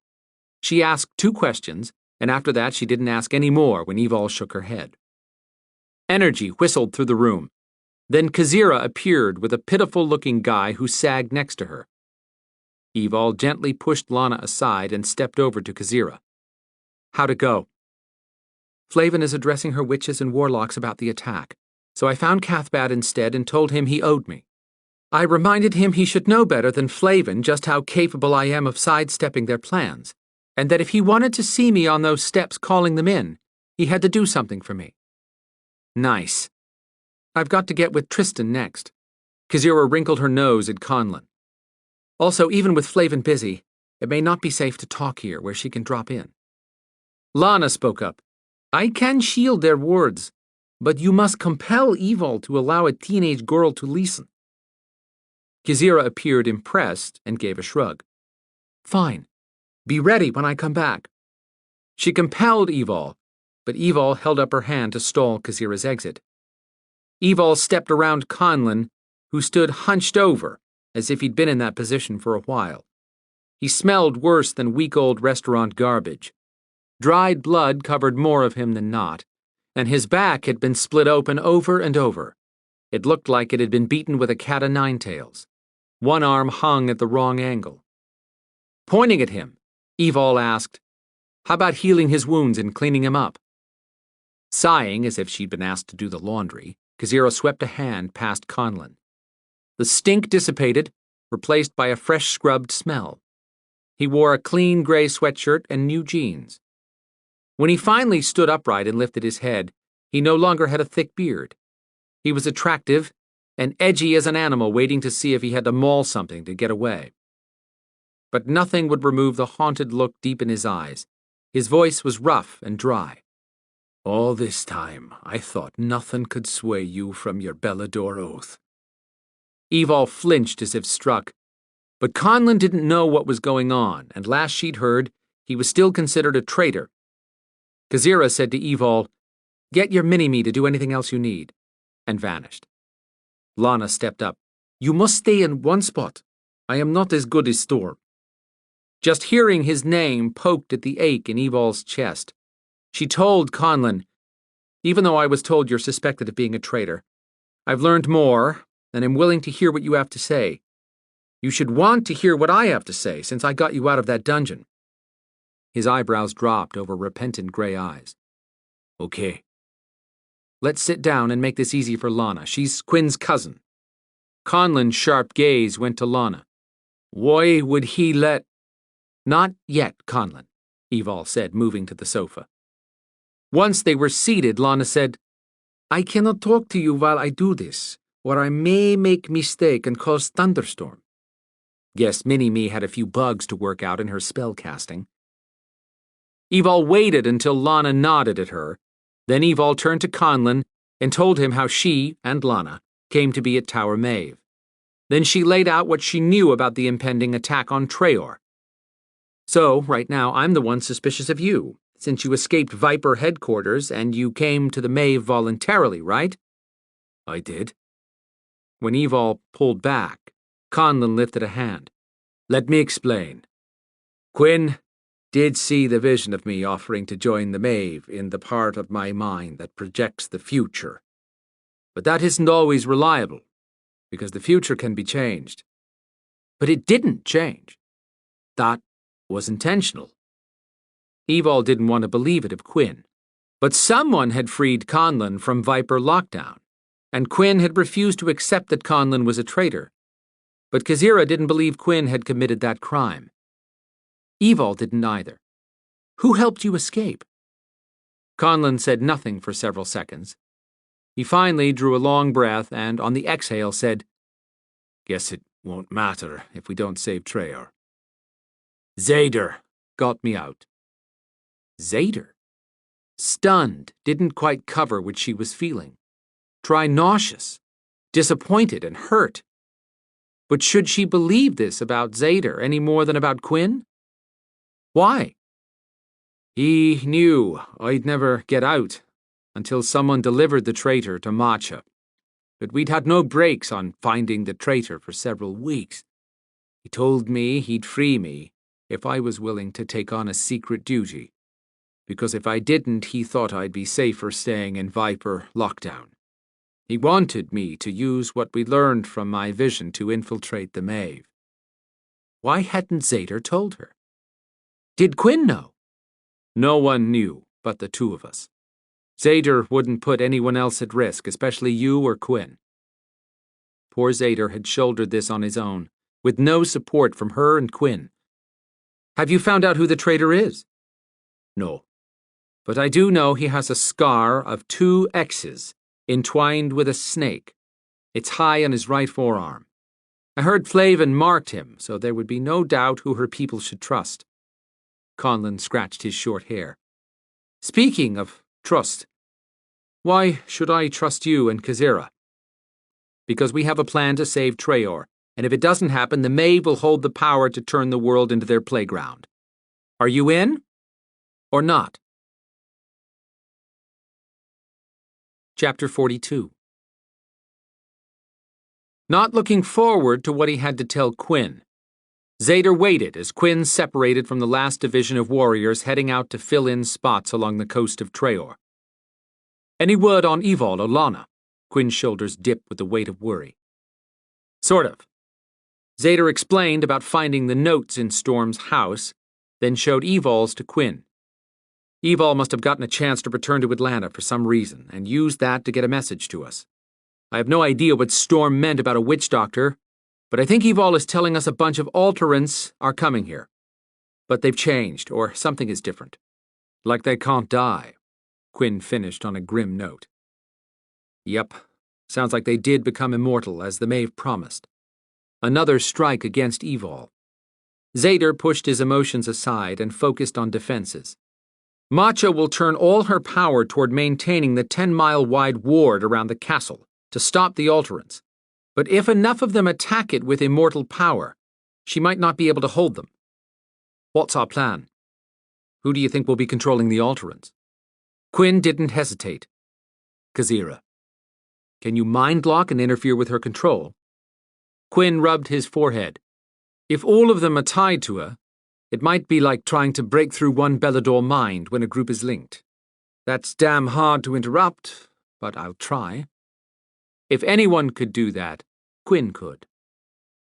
She asked 2 questions, and after that she didn't ask any more when Evol shook her head. Energy whistled through the room. Then Kazira appeared with a pitiful-looking guy who sagged next to her. Evol gently pushed Lana aside and stepped over to Kazira. How'd it go? Flavin is addressing her witches and warlocks about the attack, so I found Cathbad instead and told him he owed me. I reminded him he should know better than Flavin just how capable I am of sidestepping their plans, and that if he wanted to see me on those steps calling them in, he had to do something for me. Nice. I've got to get with Tristan next. Kazira wrinkled her nose at Conlon. Also, even with Flavin busy, it may not be safe to talk here where she can drop in. Lana spoke up. I can shield their words, but you must compel Evol to allow a teenage girl to listen. Kazira appeared impressed and gave a shrug. Fine. Be ready when I come back. She compelled Evol, but Evol held up her hand to stall Kazira's exit. Evol stepped around Conlon, who stood hunched over, as if he'd been in that position for a while. He smelled worse than week-old restaurant garbage. Dried blood covered more of him than not, and his back had been split open over and over. It looked like it had been beaten with a cat-o'-nine-tails. One arm hung at the wrong angle. Pointing at him, Evol asked, How about healing his wounds and cleaning him up? Sighing as if she'd been asked to do the laundry, Kazira swept a hand past Conlon. The stink dissipated, replaced by a fresh scrubbed smell. He wore a clean gray sweatshirt and new jeans. When he finally stood upright and lifted his head, he no longer had a thick beard. He was attractive and edgy as an animal waiting to see if he had to maul something to get away. But nothing would remove the haunted look deep in his eyes. His voice was rough and dry. All this time, I thought nothing could sway you from your Belador oath. Evol flinched as if struck, but Conlon didn't know what was going on, and last she'd heard, he was still considered a traitor. Kazira said to Evol, Get your mini-me to do anything else you need, and vanished. Lana stepped up. You must stay in one spot. I am not as good as Storm. Just hearing his name poked at the ache in Evol's chest. She told Conlon, Even though I was told you're suspected of being a traitor, I've learned more, and am willing to hear what you have to say. You should want to hear what I have to say, since I got you out of that dungeon. His eyebrows dropped over repentant gray eyes. Okay. Let's sit down and make this easy for Lana. She's Quinn's cousin. Conlon's sharp gaze went to Lana. Why would he let— Not yet, Conlon, Evol said, moving to the sofa. Once they were seated, Lana said, I cannot talk to you while I do this, or I may make mistake and cause thunderstorm. Guess Mini-Me had a few bugs to work out in her spell casting. Evol waited until Lana nodded at her. Then Evol turned to Conlon and told him how she and Lana came to be at Tower Maeve. Then she laid out what she knew about the impending attack on Traor. So, right now, I'm the one suspicious of you, since you escaped Viper headquarters and you came to the Maeve voluntarily, right? I did. When Evol pulled back, Conlon lifted a hand. Let me explain. Quinn did see the vision of me offering to join the Maeve in the part of my mind that projects the future. But that isn't always reliable, because the future can be changed. But it didn't change. That was intentional. Evol didn't want to believe it of Quinn, but someone had freed Conlon from Viper lockdown, and Quinn had refused to accept that Conlon was a traitor. But Kazira didn't believe Quinn had committed that crime. Evol didn't either. Who helped you escape? Conlon said nothing for several seconds. He finally drew a long breath and, on the exhale, said, Guess it won't matter if we don't save Traor. Zader got me out. Zader? Stunned, didn't quite cover what she was feeling. Try nauseous, disappointed, and hurt. But should she believe this about Zader any more than about Quinn? Why? He knew I'd never get out until someone delivered the traitor to Matcha. But we'd had no breaks on finding the traitor for several weeks. He told me he'd free me if I was willing to take on a secret duty, because if I didn't, he thought I'd be safer staying in Viper lockdown. He wanted me to use what we learned from my vision to infiltrate the Maeve. Why hadn't Zader told her? Did Quinn know? No one knew but the two of us. Zader wouldn't put anyone else at risk, especially you or Quinn. Poor Zader had shouldered this on his own, with no support from her and Quinn. Have you found out who the traitor is? No. But I do know he has a scar of 2 X's entwined with a snake. It's high on his right forearm. I heard Flavin marked him, so there would be no doubt who her people should trust. Conlon scratched his short hair. Speaking of trust, why should I trust you and Kazira? Because we have a plan to save Traor, and if it doesn't happen, the Maeve will hold the power to turn the world into their playground. Are you in? Or not? Chapter 42. Not looking forward to what he had to tell Quinn, Zader waited as Quinn separated from the last division of warriors heading out to fill in spots along the coast of Traor. Any word on Evol or Lana? Quinn's shoulders dipped with the weight of worry. Sort of. Zader explained about finding the notes in Storm's house, then showed Evol's to Quinn. Evol must have gotten a chance to return to Atlanta for some reason, and used that to get a message to us. I have no idea what Storm meant about a witch doctor, but I think Evol is telling us a bunch of alterants are coming here. But they've changed, or something is different. Like they can't die, Quinn finished on a grim note. Yep, sounds like they did become immortal, as the Maeve promised. Another strike against Evol. Zader pushed his emotions aside and focused on defenses. Matcha will turn all her power toward maintaining the 10-mile-wide ward around the castle to stop the alterants. But if enough of them attack it with immortal power, she might not be able to hold them. What's our plan? Who do you think will be controlling the alterants? Quinn didn't hesitate. Kazira. Can you mind lock and interfere with her control? Quinn rubbed his forehead. If all of them are tied to her, it might be like trying to break through one Belador mind when a group is linked. That's damn hard to interrupt, but I'll try. If anyone could do that, Quinn could.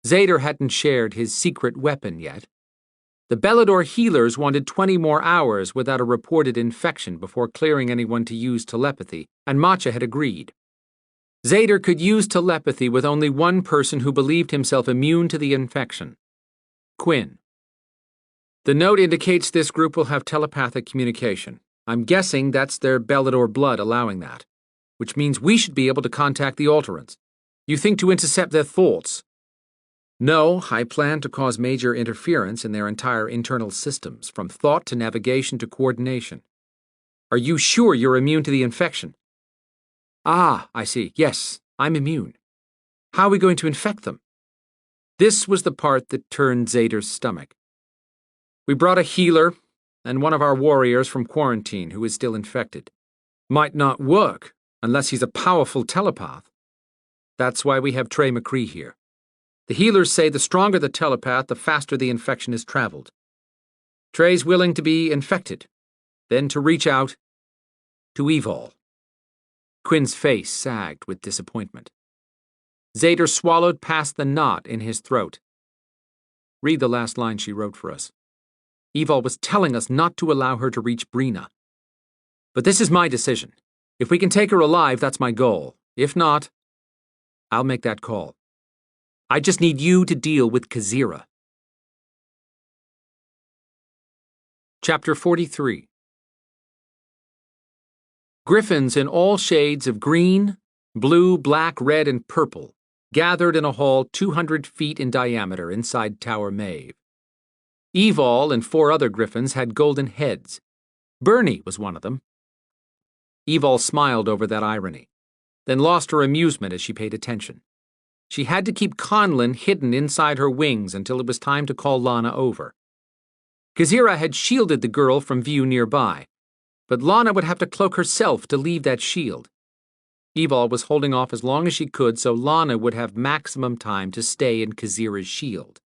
Zader hadn't shared his secret weapon yet. The Belador healers wanted 20 more hours without a reported infection before clearing anyone to use telepathy, and Matcha had agreed. Zader could use telepathy with only one person who believed himself immune to the infection: Quinn. The note indicates this group will have telepathic communication. I'm guessing that's their Belador blood allowing that, which means we should be able to contact the Alterants. You think to intercept their thoughts? No, I plan to cause major interference in their entire internal systems, from thought to navigation to coordination. Are you sure you're immune to the infection? Ah, I see. Yes, I'm immune. How are we going to infect them? This was the part that turned Zader's stomach. We brought a healer and one of our warriors from quarantine who is still infected. Might not work unless he's a powerful telepath. That's why we have Trey McCree here. The healers say the stronger the telepath, the faster the infection is traveled. Trey's willing to be infected, then to reach out to Evol. Quinn's face sagged with disappointment. Zader swallowed past the knot in his throat. Read the last line she wrote for us. Evol was telling us not to allow her to reach Brina. But this is my decision. If we can take her alive, that's my goal. If not, I'll make that call. I just need you to deal with Kazira. Chapter 43. Gryphons in all shades of green, blue, black, red, and purple gathered in a hall 200 feet in diameter inside Tower Maeve. Evol and 4 other Gryphons had golden heads. Bernie was one of them. Evol smiled over that irony, then lost her amusement as she paid attention. She had to keep Conlon hidden inside her wings until it was time to call Lana over. Kazira had shielded the girl from view nearby, but Lana would have to cloak herself to leave that shield. Evol was holding off as long as she could so Lana would have maximum time to stay in Kazira's shield.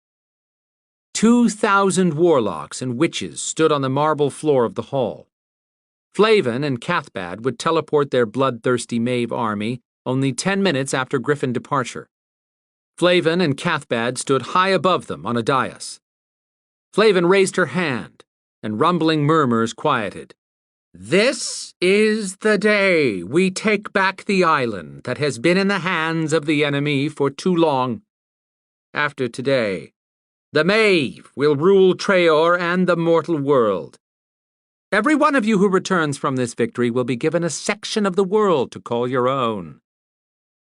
2,000 warlocks and witches stood on the marble floor of the hall. Flavin and Cathbad would teleport their bloodthirsty Maeve army only 10 minutes after Gryphon departure. Flavin and Cathbad stood high above them on a dais. Flavin raised her hand, and rumbling murmurs quieted. This is the day we take back the island that has been in the hands of the enemy for too long. After today, the Maeve will rule Treor and the mortal world. Every one of you who returns from this victory will be given a section of the world to call your own.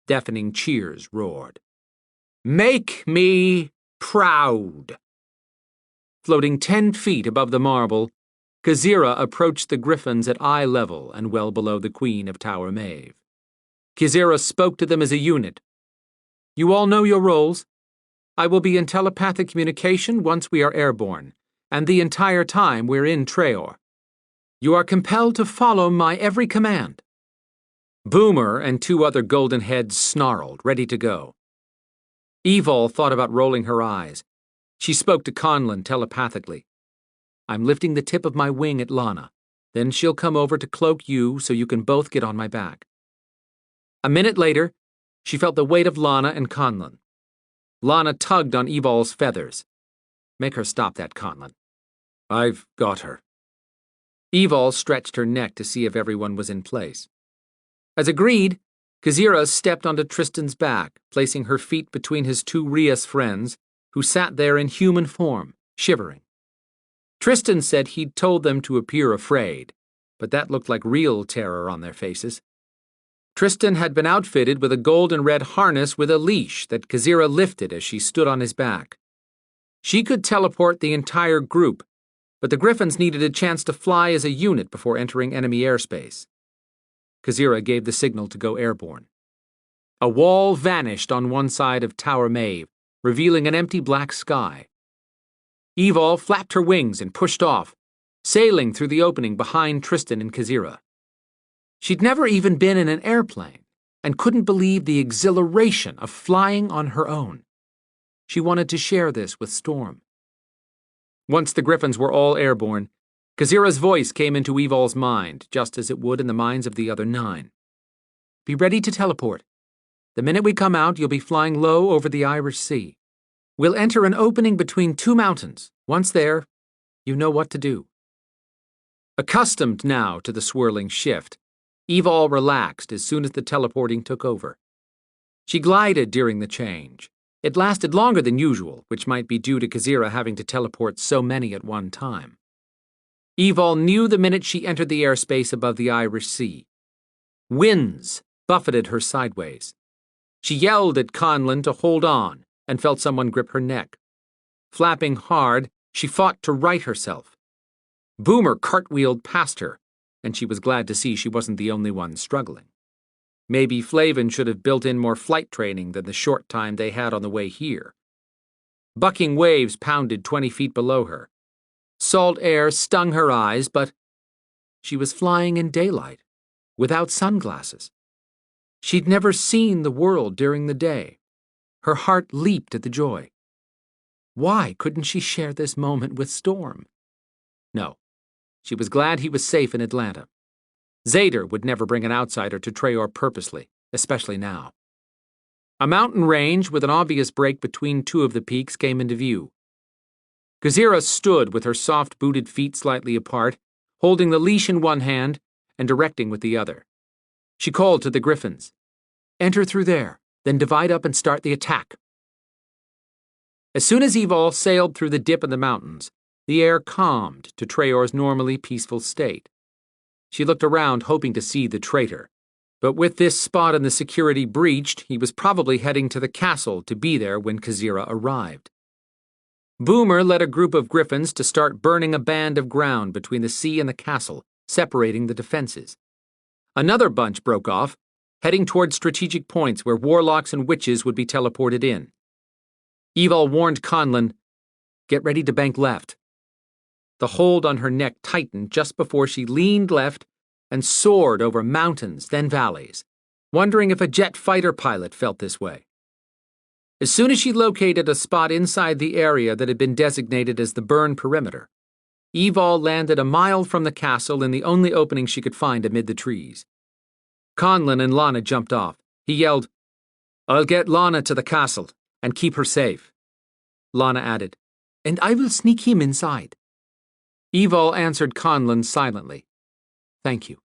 Deafening cheers roared. Make me proud. Floating 10 feet above the marble, Kazira approached the Gryphons at eye level and well below the Queen of Tower Maeve. Kazira spoke to them as a unit. You all know your roles. I will be in telepathic communication once we are airborne, and the entire time we're in Treor. You are compelled to follow my every command. Boomer and 2 other golden heads snarled, ready to go. Evol thought about rolling her eyes. She spoke to Conlon telepathically. I'm lifting the tip of my wing at Lana. Then she'll come over to cloak you so you can both get on my back. A minute later, she felt the weight of Lana and Conlon. Lana tugged on Evol's feathers. Make her stop that, Conlon. I've got her. Evol stretched her neck to see if everyone was in place. As agreed, Kazira stepped onto Tristan's back, placing her feet between his 2 Rias friends, who sat there in human form, shivering. Tristan said he'd told them to appear afraid, but that looked like real terror on their faces. Tristan had been outfitted with a gold and red harness with a leash that Kazira lifted as she stood on his back. She could teleport the entire group, but the Gryphons needed a chance to fly as a unit before entering enemy airspace. Kazira gave the signal to go airborne. A wall vanished on one side of Tower Maeve, revealing an empty black sky. Evol flapped her wings and pushed off, sailing through the opening behind Tristan and Kazira. She'd never even been in an airplane and couldn't believe the exhilaration of flying on her own. She wanted to share this with Storm. Once the Gryphons were all airborne, Kazira's voice came into Evol's mind, just as it would in the minds of the other 9. Be ready to teleport. The minute we come out, you'll be flying low over the Irish Sea. We'll enter an opening between 2 mountains. Once there, you know what to do. Accustomed now to the swirling shift, Evol relaxed as soon as the teleporting took over. She glided during the change. It lasted longer than usual, which might be due to Kazira having to teleport so many at one time. Evol knew the minute she entered the airspace above the Irish Sea. Winds buffeted her sideways. She yelled at Conlon to hold on and felt someone grip her neck. Flapping hard, she fought to right herself. Boomer cartwheeled past her, and she was glad to see she wasn't the only one struggling. Maybe Flavin should have built in more flight training than the short time they had on the way here. Bucking waves pounded 20 feet below her. Salt air stung her eyes, but she was flying in daylight, without sunglasses. She'd never seen the world during the day. Her heart leaped at the joy. Why couldn't she share this moment with Storm? No, she was glad he was safe in Atlanta. Zader would never bring an outsider to Traor purposely, especially now. A mountain range with an obvious break between two of the peaks came into view. Kazira stood with her soft-booted feet slightly apart, holding the leash in one hand and directing with the other. She called to the Gryphons. "Enter through there, then divide up and start the attack." As soon as Evol sailed through the dip in the mountains, the air calmed to Traor's normally peaceful state. She looked around hoping to see the traitor, but with this spot in the security breached, he was probably heading to the castle to be there when Kazira arrived. Boomer led a group of Gryphons to start burning a band of ground between the sea and the castle, separating the defenses. Another bunch broke off, heading toward strategic points where warlocks and witches would be teleported in. Evol warned Conlon, "Get ready to bank left." The hold on her neck tightened just before she leaned left and soared over mountains, then valleys, wondering if a jet fighter pilot felt this way. As soon as she located a spot inside the area that had been designated as the burn perimeter, Evol landed a mile from the castle in the only opening she could find amid the trees. Conlon and Lana jumped off. He yelled, "I'll get Lana to the castle and keep her safe." Lana added, "And I will sneak him inside." Evol answered Conlon silently. "Thank you.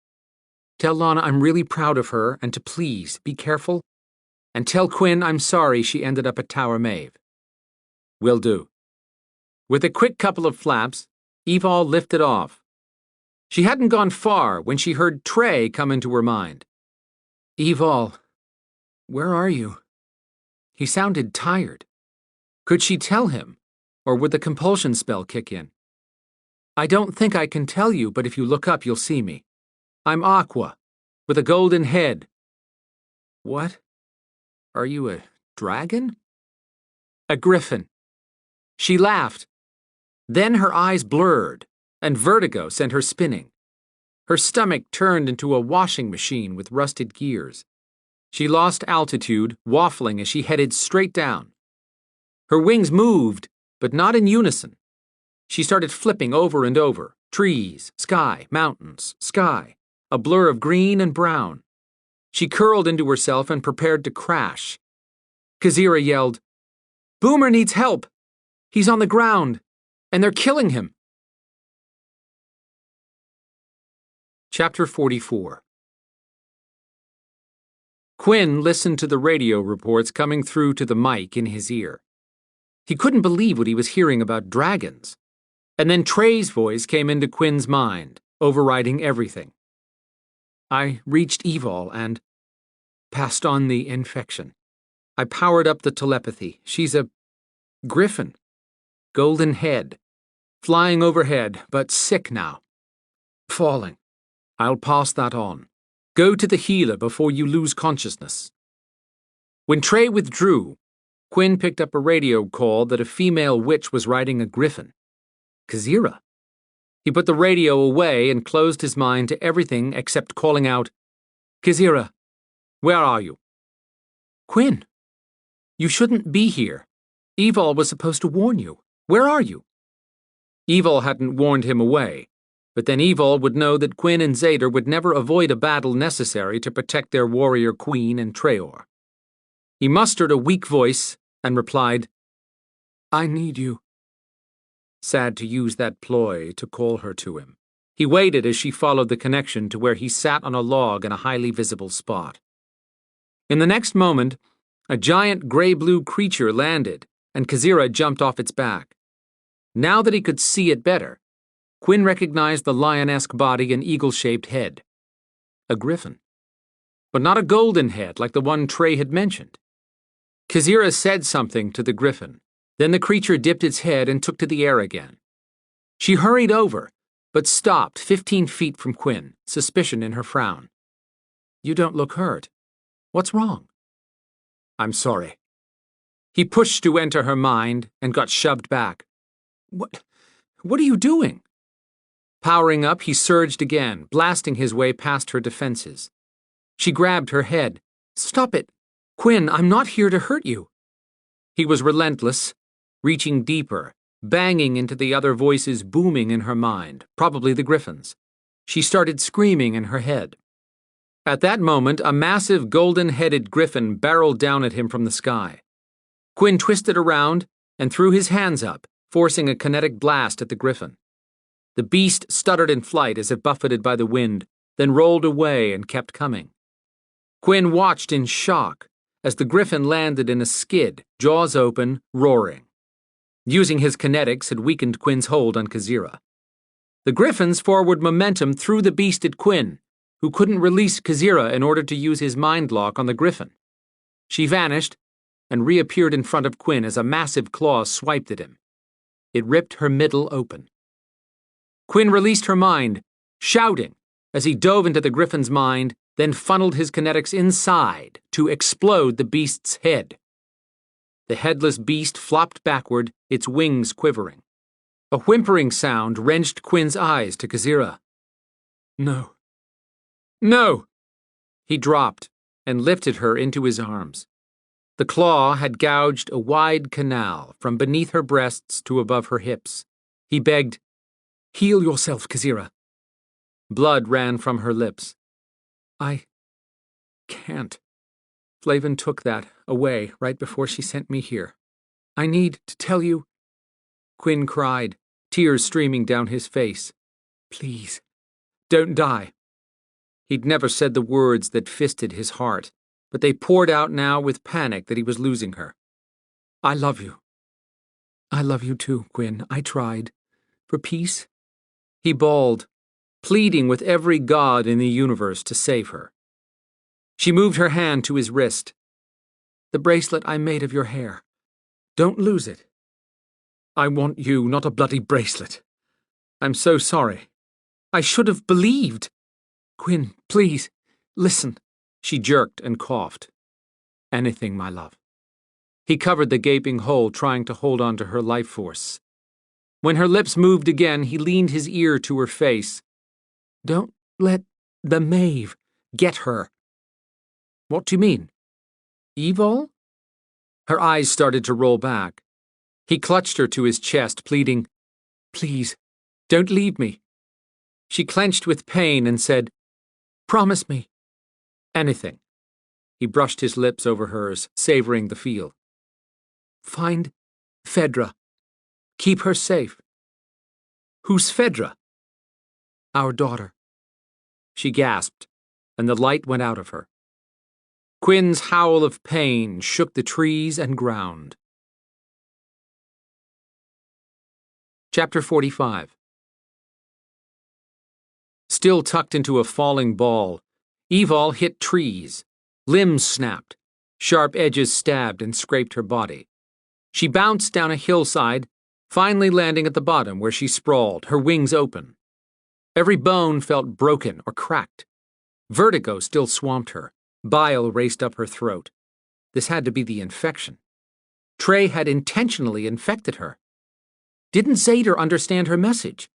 Tell Lana I'm really proud of her and to please be careful. And tell Quinn I'm sorry she ended up at Tower Maeve." "Will do." With a quick couple of flaps, Evol lifted off. She hadn't gone far when she heard Trey come into her mind. "Evol, where are you?" He sounded tired. Could she tell him, or would the compulsion spell kick in? "I don't think I can tell you, but if you look up, you'll see me. I'm Aqua, with a golden head." "What? Are you a dragon?" "A griffin." She laughed. Then her eyes blurred, and vertigo sent her spinning. Her stomach turned into a washing machine with rusted gears. She lost altitude, waffling as she headed straight down. Her wings moved, but not in unison. She started flipping over and over, trees, sky, mountains, sky, a blur of green and brown. She curled into herself and prepared to crash. Kazira yelled, "Boomer needs help! He's on the ground, and they're killing him!" Chapter 44. Quinn listened to the radio reports coming through to the mic in his ear. He couldn't believe what he was hearing about dragons. And then Trey's voice came into Quinn's mind, overriding everything. "I reached Evol and passed on the infection. I powered up the telepathy. She's a griffin. Golden head. Flying overhead, but sick now. Falling. I'll pass that on. Go to the healer before you lose consciousness." When Trey withdrew, Quinn picked up a radio call that a female witch was riding a griffin. Kazira. He put the radio away and closed his mind to everything except calling out, "Kazira, where are you?" "Quinn, you shouldn't be here. Evol was supposed to warn you. Where are you?" Evol hadn't warned him away, but then Evol would know that Quinn and Zader would never avoid a battle necessary to protect their warrior queen and Traor. He mustered a weak voice and replied, "I need you." Sad to use that ploy to call her to him. He waited as she followed the connection to where he sat on a log in a highly visible spot. In the next moment, A giant gray-blue creature landed, and Kazira jumped off its back. Now that he could see it better, Quinn recognized the lion-esque body and eagle-shaped head. A griffin. But not a golden head like the one Trey had mentioned. Kazira said something to the griffin. Then the creature dipped its head and took to the air again. She hurried over, but stopped 15 feet from Quinn, suspicion in her frown. "You don't look hurt. What's wrong?" "I'm sorry." He pushed to enter her mind and got shoved back. What are you doing?" Powering up, he surged again, blasting his way past her defenses. She grabbed her head. "Stop it! Quinn, I'm not here to hurt you." He was relentless, reaching deeper, banging into the other voices booming in her mind, probably the Griffin's. She started screaming in her head. At that moment, a massive golden-headed griffin barreled down at him from the sky. Quinn twisted around and threw his hands up, forcing a kinetic blast at the griffin. The beast stuttered in flight as if buffeted by the wind, then rolled away and kept coming. Quinn watched in shock as the griffin landed in a skid, jaws open, roaring. Using his kinetics had weakened Quinn's hold on Kazira. The griffin's forward momentum threw the beast at Quinn, who couldn't release Kazira in order to use his mind lock on the griffin. She vanished and reappeared in front of Quinn as a massive claw swiped at him. It ripped her middle open. Quinn released her mind, shouting, as he dove into the griffin's mind, then funneled his kinetics inside to explode the beast's head. The headless beast flopped backward, its wings quivering. A whimpering sound wrenched Quinn's eyes to Kazira. "No. No!" He dropped and lifted her into his arms. The claw had gouged a wide canal from beneath her breasts to above her hips. He begged, "Heal yourself, Kazira." Blood ran from her lips. "I can't. Flavin took that away right before she sent me here. I need to tell you." Quinn cried, tears streaming down his face. "Please, don't die." He'd never said the words that fisted his heart, but they poured out now with panic that he was losing her. "I love you. I love you too, Quinn. I tried. For peace." He bawled, pleading with every god in the universe to save her. She moved her hand to his wrist. "The bracelet I made of your hair. Don't lose it." "I want you, not a bloody bracelet. I'm so sorry. I should have believed." "Quinn, please, listen." She jerked and coughed. "Anything, my love." He covered the gaping hole, trying to hold on to her life force. When her lips moved again, he leaned his ear to her face. "Don't let the Maeve get her." "What do you mean? Evil?" Her eyes started to roll back. He clutched her to his chest, pleading, "Please, don't leave me." She clenched with pain and said, "Promise me." "Anything." He brushed his lips over hers, savoring the feel. "Find Fedra. Keep her safe." "Who's Fedra?" "Our daughter." She gasped, and the light went out of her. Quinn's howl of pain shook the trees and ground. Chapter 45. Still tucked into a falling ball, Evol hit trees. Limbs snapped. Sharp edges stabbed and scraped her body. She bounced down a hillside, finally landing at the bottom where she sprawled, her wings open. Every bone felt broken or cracked. Vertigo still swamped her. Bile raced up her throat. This had to be the infection. Trey had intentionally infected her. Didn't Zader understand her message?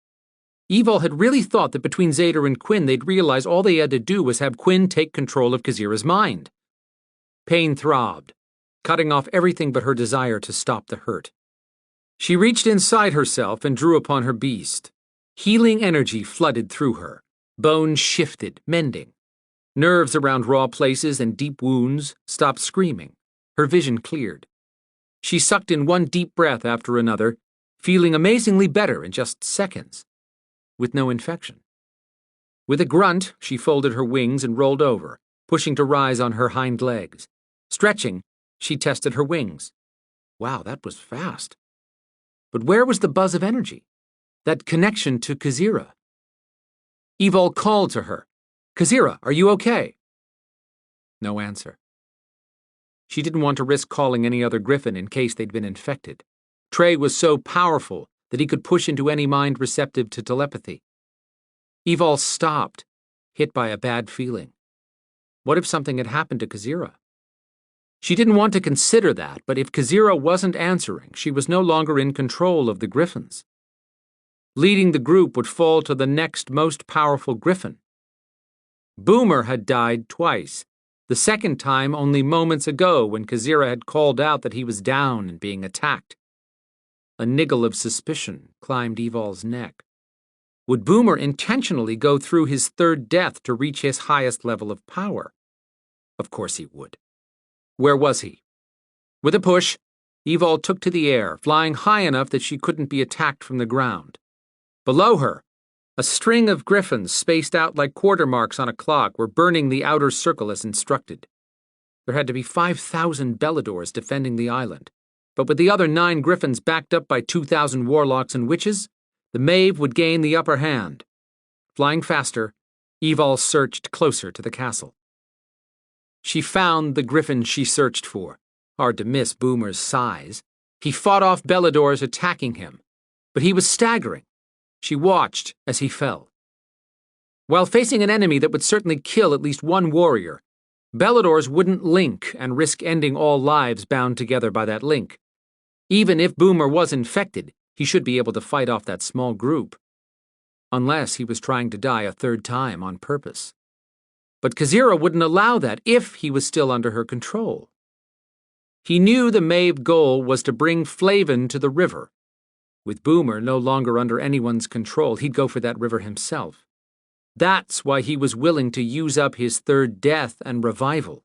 Evol had really thought that between Zader and Quinn they'd realize all they had to do was have Quinn take control of Kazira's mind. Pain throbbed, cutting off everything but her desire to stop the hurt. She reached inside herself and drew upon her beast. Healing energy flooded through her. Bones shifted, mending. Nerves around raw places and deep wounds stopped screaming. Her vision cleared. She sucked in one deep breath after another, feeling amazingly better in just seconds, with no infection. With a grunt, she folded her wings and rolled over, pushing to rise on her hind legs. Stretching, She tested her wings. Wow, that was fast. But where was the buzz of energy? That connection to Kazira? Evol called to her. Kazira, are you okay? No answer. She didn't want to risk calling any other Gryphon in case they'd been infected. Trey was so powerful that he could push into any mind receptive to telepathy. Evol stopped, hit by a bad feeling. What if something had happened to Kazira? She didn't want to consider that, but if Kazira wasn't answering, she was no longer in control of the Gryphons. Leading the group would fall to the next most powerful Gryphon. Boomer had died twice, the second time only moments ago when Kazira had called out that he was down and being attacked. A niggle of suspicion climbed Evol's neck. Would Boomer intentionally go through his third death to reach his highest level of power? Of course he would. Where was he? With a push, Evol took to the air, flying high enough that she couldn't be attacked from the ground. Below her, a string of Gryphons spaced out like quarter marks on a clock were burning the outer circle as instructed. There had to be 5,000 Beladors defending the island, but with the other 9 Gryphons backed up by 2,000 warlocks and witches, the Maeve would gain the upper hand. Flying faster, Evol searched closer to the castle. She found the Gryphon she searched for. Hard to miss Boomer's size. He fought off Beladors attacking him, but he was staggering. She watched as he fell. While facing an enemy that would certainly kill at least one warrior, Beladors wouldn't link and risk ending all lives bound together by that link. Even if Boomer was infected, he should be able to fight off that small group. Unless he was trying to die a third time on purpose. But Kazira wouldn't allow that if he was still under her control. He knew the Maeve goal was to bring Flavin to the river. With Boomer no longer under anyone's control, he'd go for that river himself. That's why he was willing to use up his third death and revival.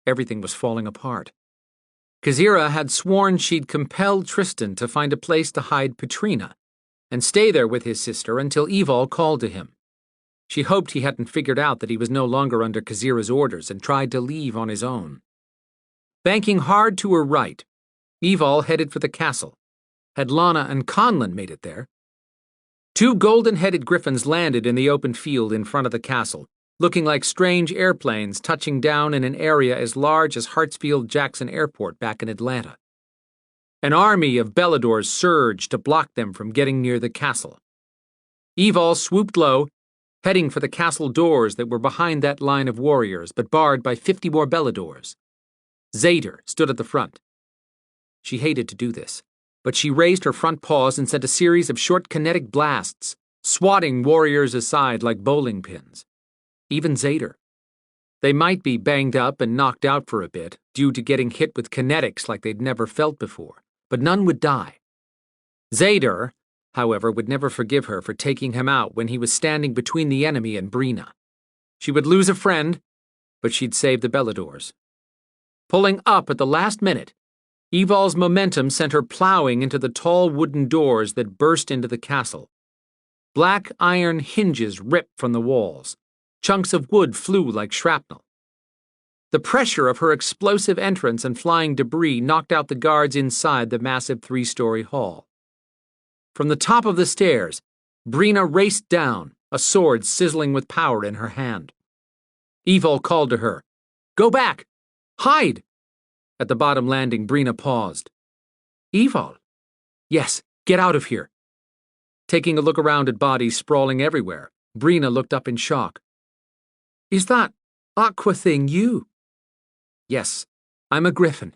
Everything was falling apart. Kazira had sworn she'd compelled Tristan to find a place to hide Petrina and stay there with his sister until Evol called to him. She hoped he hadn't figured out that he was no longer under Kazira's orders and tried to leave on his own. Banking hard to her right, Evol headed for the castle. Had Lana and Conlon made it there? 2 golden-headed Gryphons landed in the open field in front of the castle, looking like strange airplanes touching down in an area as large as Hartsfield-Jackson Airport back in Atlanta. An army of Beladors surged to block them from getting near the castle. Evol swooped low, heading for the castle doors that were behind that line of warriors, but barred by 50 more Beladors. Zader stood at the front. She hated to do this, but she raised her front paws and sent a series of short kinetic blasts, swatting warriors aside like bowling pins. Even Zader. They might be banged up and knocked out for a bit, due to getting hit with kinetics like they'd never felt before, but none would die. Zader, however, would never forgive her for taking him out when he was standing between the enemy and Brina. She would lose a friend, but she'd save the Beladors. Pulling up at the last minute, Evol's momentum sent her plowing into the tall wooden doors that burst into the castle. Black iron hinges ripped from the walls. Chunks of wood flew like shrapnel. The pressure of her explosive entrance and flying debris knocked out the guards inside the massive 3-story hall. From the top of the stairs, Brina raced down, a sword sizzling with power in her hand. Evol called to her, "Go back! Hide!" At the bottom landing, Brina paused. "Evol?" "Yes, get out of here." Taking a look around at bodies sprawling everywhere, Brina looked up in shock. "Is that aqua thing you?" "Yes, I'm a Gryphon.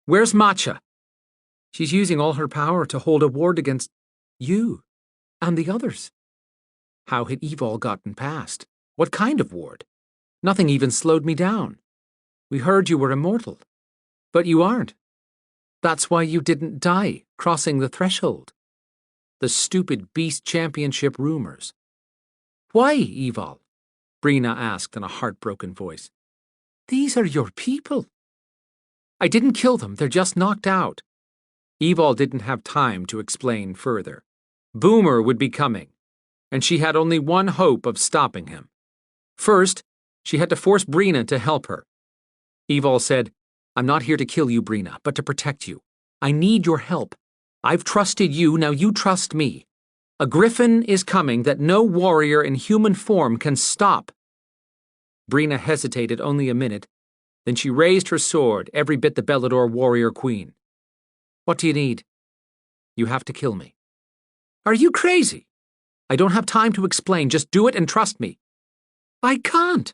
Where's Matcha?" "She's using all her power to hold a ward against you and the others." How had Evol gotten past? What kind of ward? Nothing even slowed me down. We heard you were immortal. But you aren't. That's why you didn't die, crossing the threshold. The stupid Beast Championship rumors. "Why, Evol?" Brina asked in a heartbroken voice. "These are your people." "I didn't kill them, they're just knocked out." Evol didn't have time to explain further. Boomer would be coming, and she had only one hope of stopping him. First, she had to force Brina to help her. Evol said, I'm not here to kill you, Brina, but to protect you. I need your help. I've trusted you, now you trust me. A Gryphon is coming that no warrior in human form can stop. Brina hesitated only a minute. Then she raised her sword, every bit the Belador warrior queen. What do you need? You have to kill me. Are you crazy? I don't have time to explain. Just do it and trust me. I can't.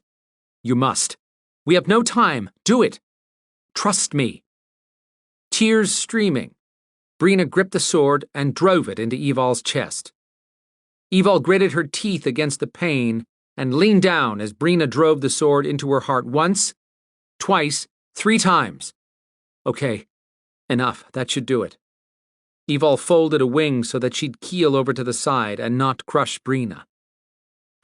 You must. We have no time. Do it. Trust me. Tears streaming, Brina gripped the sword and drove it into Eval's chest. Eval gritted her teeth against the pain and leaned down as Brina drove the sword into her heart once, twice, 3 times. Okay, enough. That should do it. Eval folded a wing so that she'd keel over to the side and not crush Brina.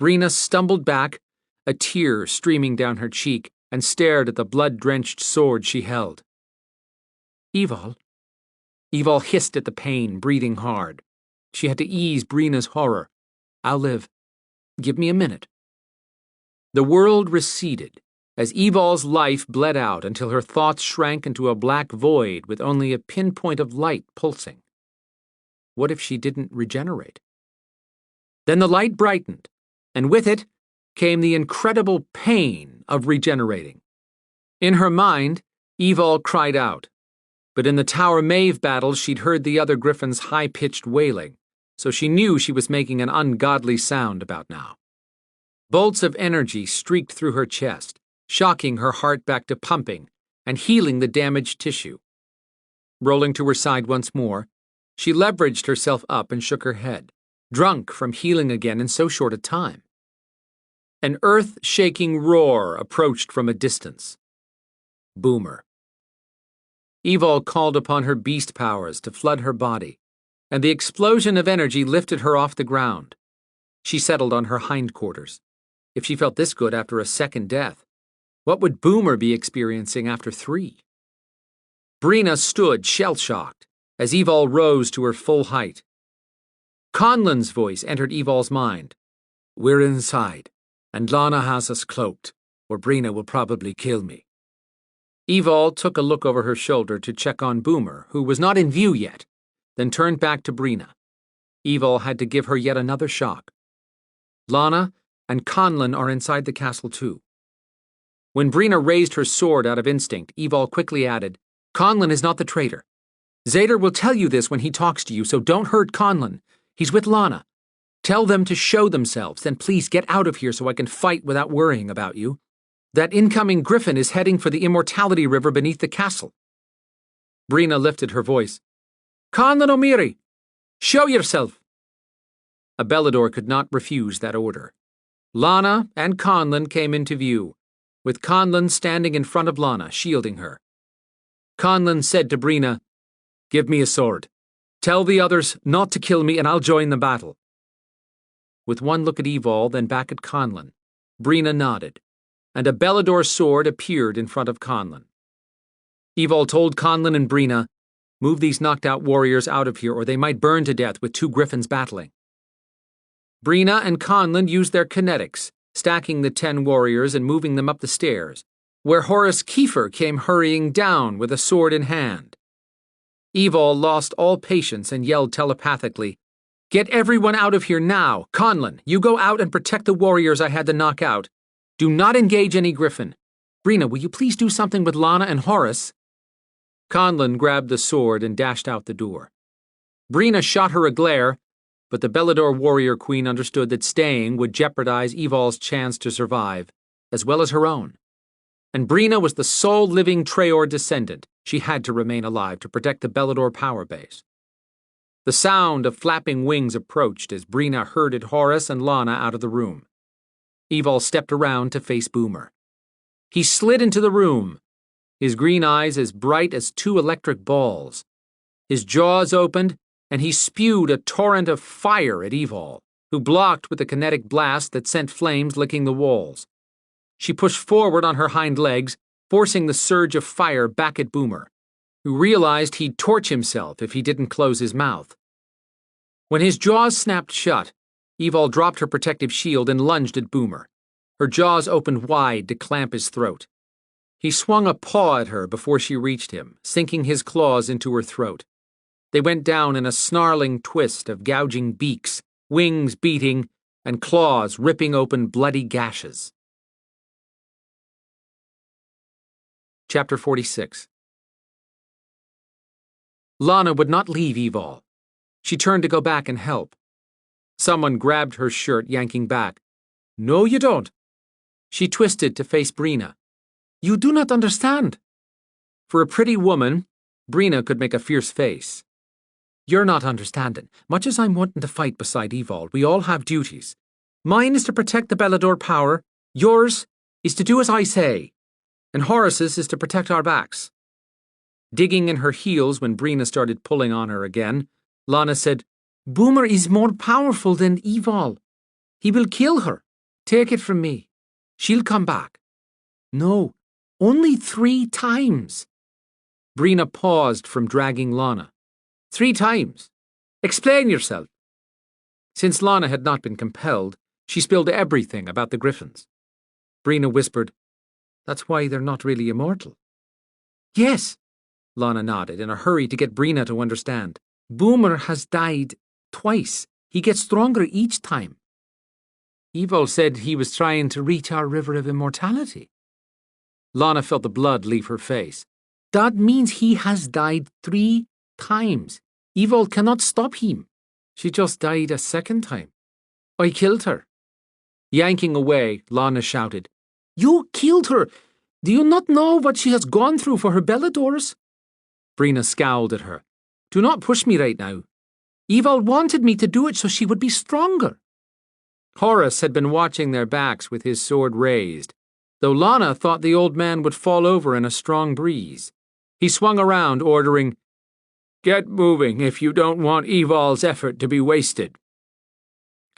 Brina stumbled back, a tear streaming down her cheek, and stared at the blood-drenched sword she held. Eval? Eval hissed at the pain, breathing hard. She had to ease Brina's horror. I'll live. Give me a minute. The world receded as Eval's life bled out until her thoughts shrank into a black void with only a pinpoint of light pulsing. What if she didn't regenerate? Then the light brightened, and with it came the incredible pain of regenerating. In her mind, Eval cried out, but in the Tower Maeve battle she'd heard the other Gryphon's high-pitched wailing, so she knew she was making an ungodly sound about now. Bolts of energy streaked through her chest, shocking her heart back to pumping and healing the damaged tissue. Rolling to her side once more, she leveraged herself up and shook her head, drunk from healing again in so short a time. An earth-shaking roar approached from a distance. Boomer. Eval called upon her beast powers to flood her body, and the explosion of energy lifted her off the ground. She settled on her hindquarters. If she felt this good after a second death, what would Boomer be experiencing after 3? Brina stood shell-shocked as Eval rose to her full height. Conlan's voice entered Eval's mind. We're inside, and Lana has us cloaked, or Brina will probably kill me. Eval took a look over her shoulder to check on Boomer, who was not in view yet, then turned back to Brina. Eval had to give her yet another shock. Lana and Conlan are inside the castle too. When Brina raised her sword out of instinct, Eval quickly added, Conlan is not the traitor. Zader will tell you this when he talks to you, so don't hurt Conlan. He's with Lana. Tell them to show themselves, then please get out of here so I can fight without worrying about you. That incoming Gryphon is heading for the Immortality River beneath the castle. Brina lifted her voice. Conlan O'Meary, show yourself! A Belador could not refuse that order. Lana and Conlan came into view, with Conlan standing in front of Lana, shielding her. Conlan said to Brina, Give me a sword. Tell the others not to kill me and I'll join the battle. With one look at Eval, then back at Conlan, Brina nodded, and a Belador sword appeared in front of Conlan. Eval told Conlan and Brina, Move these knocked-out warriors out of here or they might burn to death with 2 Gryphons battling. Brina and Conlan used their kinetics, stacking the 10 warriors and moving them up the stairs, where Horace Kiefer came hurrying down with a sword in hand. Eval lost all patience and yelled telepathically, Get everyone out of here now! Conlan, you go out and protect the warriors I had to knock out. Do not engage any Gryphon. Brina, will you please do something with Lana and Horace? Conlan grabbed the sword and dashed out the door. Brina shot her a glare, but the Belador warrior queen understood that staying would jeopardize Eval's chance to survive, as well as her own. And Brina was the sole living Traor descendant. She had to remain alive to protect the Belador power base. The sound of flapping wings approached as Brina herded Horace and Lana out of the room. Eval stepped around to face Boomer. He slid into the room, his green eyes as bright as 2 electric balls. His jaws opened, and he spewed a torrent of fire at Eval, who blocked with a kinetic blast that sent flames licking the walls. She pushed forward on her hind legs, forcing the surge of fire back at Boomer, who realized he'd torch himself if he didn't close his mouth. When his jaws snapped shut, Eval dropped her protective shield and lunged at Boomer. Her jaws opened wide to clamp his throat. He swung a paw at her before she reached him, sinking his claws into her throat. They went down in a snarling twist of gouging beaks, wings beating, and claws ripping open bloody gashes. Chapter 46. Lana would not leave Evol. She turned to go back and help. Someone grabbed her shirt, yanking back. "No, you don't." She twisted to face Brina. "You do not understand." For a pretty woman, Brina could make a fierce face. "You're not understanding. Much as I'm wanting to fight beside Evol, we all have duties. Mine is to protect the Belador power. Yours is to do as I say. And Horace's is to protect our backs." Digging in her heels when Brina started pulling on her again, Lana said, "Boomer is more powerful than Evol. He will kill her. Take it from me. She'll come back." "No, only 3 times." Brina paused from dragging Lana. 3 times? Explain yourself." Since Lana had not been compelled, she spilled everything about the Gryphons. Brina whispered, "That's why they're not really immortal." "Yes," Lana nodded, in a hurry to get Brina to understand. "Boomer has died twice. He gets stronger each time." "Evol said he was trying to reach our river of immortality." Lana felt the blood leave her face. "That means he has died 3 times. Evol cannot stop him." "She just died a second time. I killed her." Yanking away, Lana shouted, "You killed her! Do you not know what she has gone through for her Beladors?" Brina scowled at her. "Do not push me right now. Evol wanted me to do it so she would be stronger." Horace had been watching their backs with his sword raised, though Lana thought the old man would fall over in a strong breeze. He swung around, ordering, "Get moving if you don't want Evol's effort to be wasted."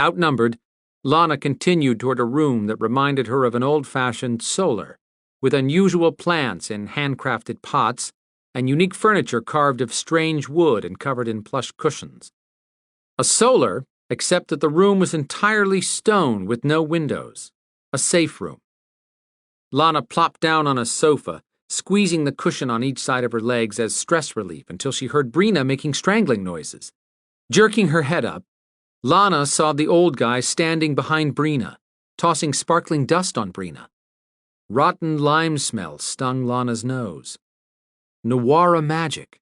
Outnumbered, Lana continued toward a room that reminded her of an old-fashioned solar, with unusual plants in handcrafted pots and unique furniture carved of strange wood and covered in plush cushions. A solar, except that the room was entirely stone with no windows. A safe room. Lana plopped down on a sofa, squeezing the cushion on each side of her legs as stress relief until she heard Brina making strangling noises. Jerking her head up, Lana saw the old guy standing behind Brina, tossing sparkling dust on Brina. Rotten lime smell stung Lana's nose. Nawara magic.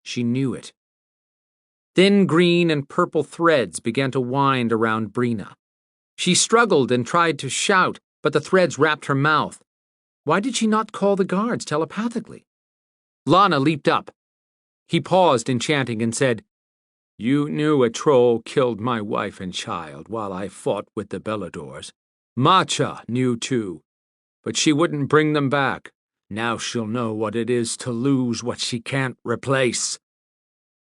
She knew it. Thin green and purple threads began to wind around Brina. She struggled and tried to shout, but the threads wrapped her mouth. Why did she not call the guards telepathically? Lana leaped up. He paused in chanting and said, "You knew a troll killed my wife and child while I fought with the Beladors. Matcha knew too, but she wouldn't bring them back. Now she'll know what it is to lose what she can't replace."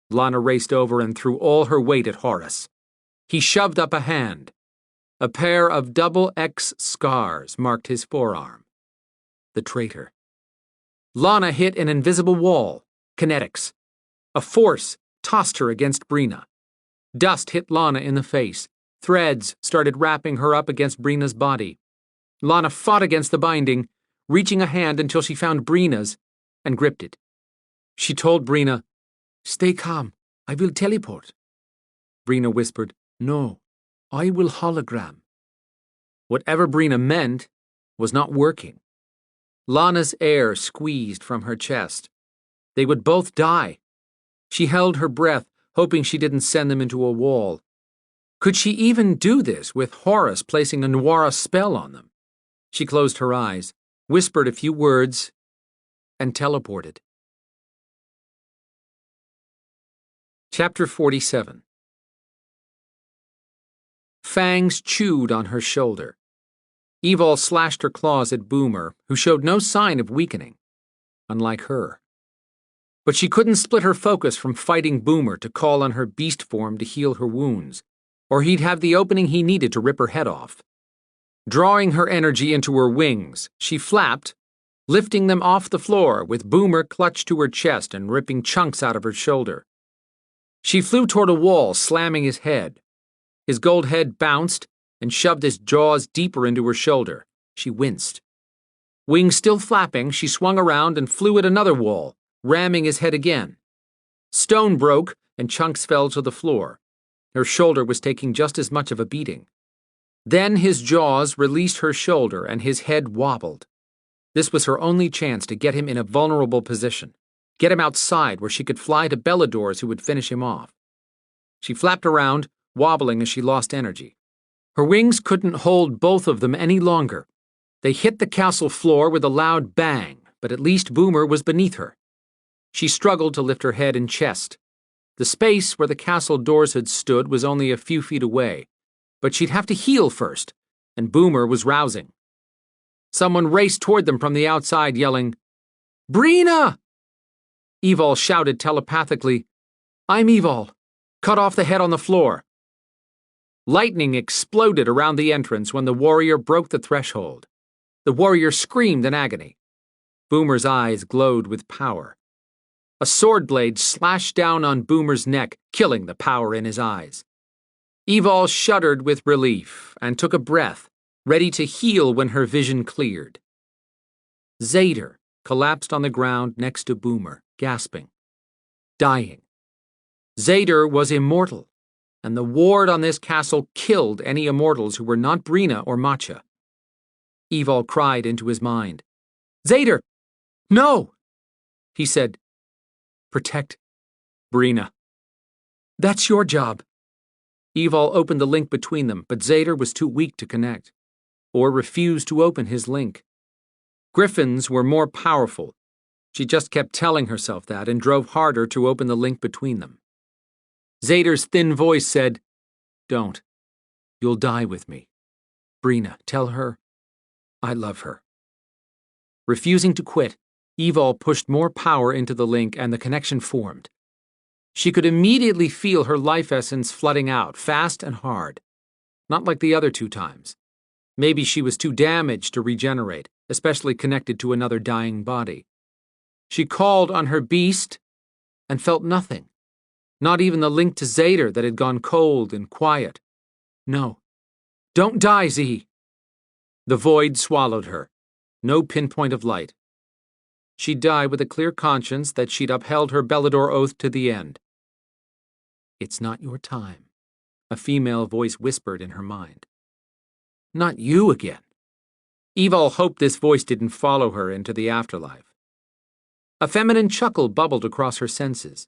Lana raced over and threw all her weight at Horace. He shoved up a hand. A pair of double X scars marked his forearm. The traitor. Lana hit an invisible wall. Kinetics. A force tossed her against Brina. Dust hit Lana in the face. Threads started wrapping her up against Brina's body. Lana fought against the binding, reaching a hand until she found Brina's and gripped it. She told Brina, "Stay calm. I will teleport." Brina whispered, "No, I will hologram." Whatever Brina meant was not working. Lana's air squeezed from her chest. They would both die. She held her breath, hoping she didn't send them into a wall. Could she even do this with Horace placing a Nawara spell on them? She closed her eyes, whispered a few words, and teleported. Chapter 47. Fangs chewed on her shoulder. Evol slashed her claws at Boomer, who showed no sign of weakening, unlike her. But she couldn't split her focus from fighting Boomer to call on her beast form to heal her wounds, or he'd have the opening he needed to rip her head off. Drawing her energy into her wings, she flapped, lifting them off the floor with Boomer clutched to her chest and ripping chunks out of her shoulder. She flew toward a wall, slamming his head. His gold head bounced and shoved his jaws deeper into her shoulder. She winced. Wings still flapping, she swung around and flew at another wall, ramming his head again. Stone broke, and chunks fell to the floor. Her shoulder was taking just as much of a beating. Then his jaws released her shoulder and his head wobbled. This was her only chance to get him in a vulnerable position, get him outside where she could fly to Beladors who would finish him off. She flapped around, wobbling as she lost energy. Her wings couldn't hold both of them any longer. They hit the castle floor with a loud bang, but at least Boomer was beneath her. She struggled to lift her head and chest. The space where the castle doors had stood was only a few feet away, but she'd have to heal first, and Boomer was rousing. Someone raced toward them from the outside, yelling, "Brina!" Evol shouted telepathically, "I'm Evol. Cut off the head on the floor." Lightning exploded around the entrance when the warrior broke the threshold. The warrior screamed in agony. Boomer's eyes glowed with power. A sword blade slashed down on Boomer's neck, killing the power in his eyes. Evol shuddered with relief and took a breath, ready to heal when her vision cleared. Zader collapsed on the ground next to Boomer, gasping, dying. Zader was immortal, and the ward on this castle killed any immortals who were not Brina or Matcha. Evol cried into his mind. "Zader! No!" He said, "Protect Brina. That's your job." Evol opened the link between them, but Zader was too weak to connect, or refused to open his link. Gryphons were more powerful. She just kept telling herself that and drove harder to open the link between them. Zader's thin voice said, "Don't. You'll die with me. Brina, tell her I love her." Refusing to quit, Evol pushed more power into the link and the connection formed. She could immediately feel her life essence flooding out, fast and hard. Not like the other 2 times. Maybe she was too damaged to regenerate, especially connected to another dying body. She called on her beast and felt nothing. Not even the link to Zader that had gone cold and quiet. "No. Don't die, Z." The void swallowed her. No pinpoint of light. She'd die with a clear conscience that she'd upheld her Belador oath to the end. "It's not your time," a female voice whispered in her mind. "Not you again." Evol hoped this voice didn't follow her into the afterlife. A feminine chuckle bubbled across her senses.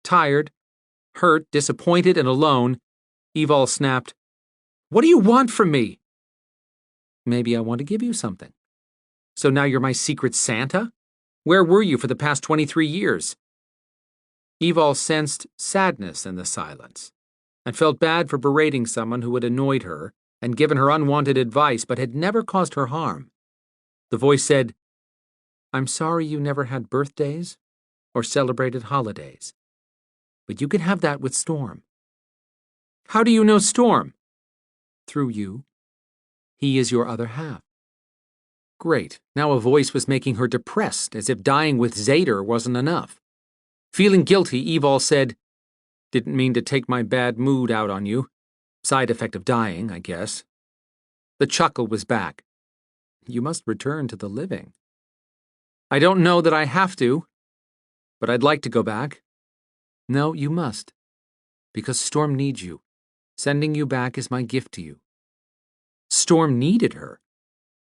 Tired, hurt, disappointed, and alone, Evol snapped, "What do you want from me?" "Maybe I want to give you something." "So now you're my secret Santa? Where were you for the past 23 years? Evol sensed sadness in the silence, and felt bad for berating someone who had annoyed her and given her unwanted advice but had never caused her harm. The voice said, "I'm sorry you never had birthdays or celebrated holidays. But you can have that with Storm." "How do you know Storm?" "Through you. He is your other half." Great, now a voice was making her depressed, as if dying with Zader wasn't enough. Feeling guilty, Evol said, "Didn't mean to take my bad mood out on you. Side effect of dying, I guess." The chuckle was back. "You must return to the living." "I don't know that I have to, but I'd like to go back." "No, you must, because Storm needs you. Sending you back is my gift to you." Storm needed her.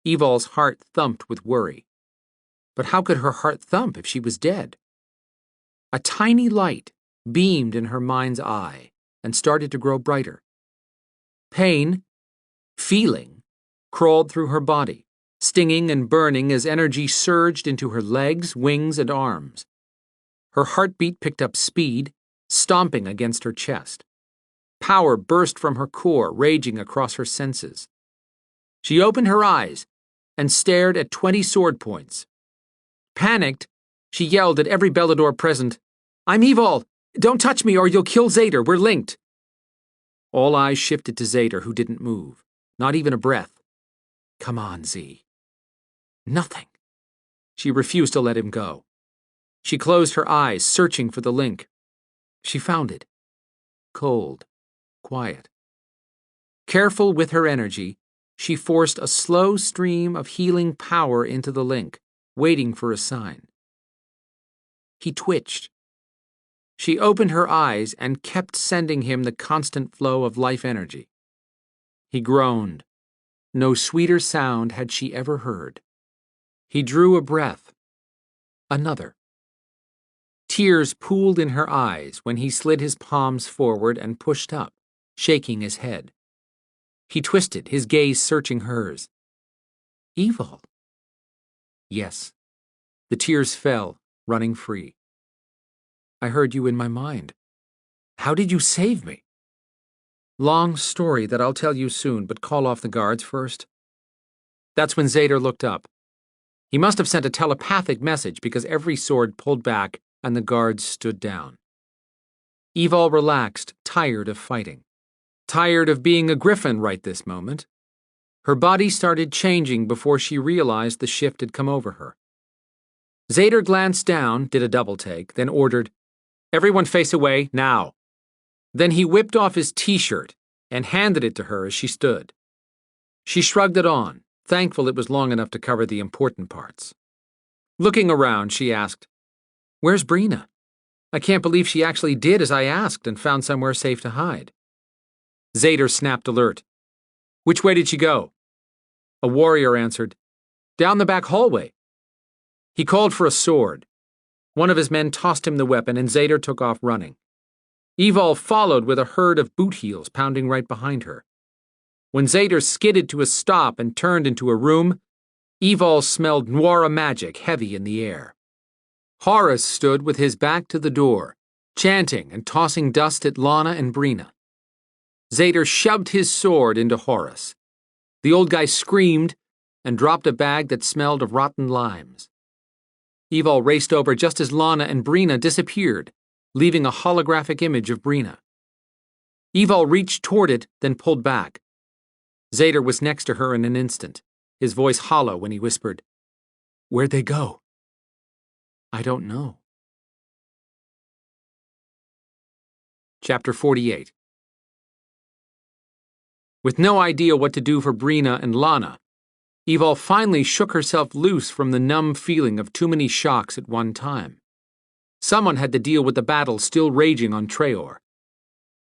Evol's heart thumped with worry. But how could her heart thump if she was dead? A tiny light beamed in her mind's eye and started to grow brighter. Pain, feeling, crawled through her body, stinging and burning as energy surged into her legs, wings, and arms. Her heartbeat picked up speed, stomping against her chest. Power burst from her core, raging across her senses. She opened her eyes and stared at 20 sword points. Panicked, she yelled at every Belador present, "I'm Evol! Don't touch me or you'll kill Zader, we're linked!" All eyes shifted to Zader, who didn't move, not even a breath. "Come on, Z." Nothing. She refused to let him go. She closed her eyes, searching for the link. She found it. Cold, quiet. Careful with her energy, she forced a slow stream of healing power into the link, waiting for a sign. He twitched. She opened her eyes and kept sending him the constant flow of life energy. He groaned. No sweeter sound had she ever heard. He drew a breath. Another. Tears pooled in her eyes when he slid his palms forward and pushed up, shaking his head. He twisted, his gaze searching hers. Evil. Yes. The tears fell, running free. I heard you in my mind. How did you save me? Long story that I'll tell you soon, but call off the guards first. That's when Zader looked up. He must have sent a telepathic message because every sword pulled back and the guards stood down. Evol relaxed, tired of fighting. Tired of being a Gryphon right this moment. Her body started changing before she realized the shift had come over her. Zader glanced down, did a double take, then ordered, "Everyone face away, now." Then he whipped off his t-shirt and handed it to her as she stood. She shrugged it on, thankful it was long enough to cover the important parts. Looking around, she asked, "Where's Brina? I can't believe she actually did as I asked and found somewhere safe to hide." Zader snapped alert. "Which way did she go?" A warrior answered, "Down the back hallway." He called for a sword. One of his men tossed him the weapon and Zader took off running. Evol followed with a herd of boot heels pounding right behind her. When Zader skidded to a stop and turned into a room, Evol smelled Noira magic heavy in the air. Horus stood with his back to the door, chanting and tossing dust at Lana and Brina. Zader shoved his sword into Horus. The old guy screamed and dropped a bag that smelled of rotten limes. Evol raced over just as Lana and Brina disappeared, leaving a holographic image of Brina. Evol reached toward it, then pulled back. Zader was next to her in an instant, his voice hollow when he whispered, "Where'd they go?" "I don't know." Chapter 48. With no idea what to do for Brina and Lana, Evol finally shook herself loose from the numb feeling of too many shocks at one time. Someone had to deal with the battle still raging on Treor.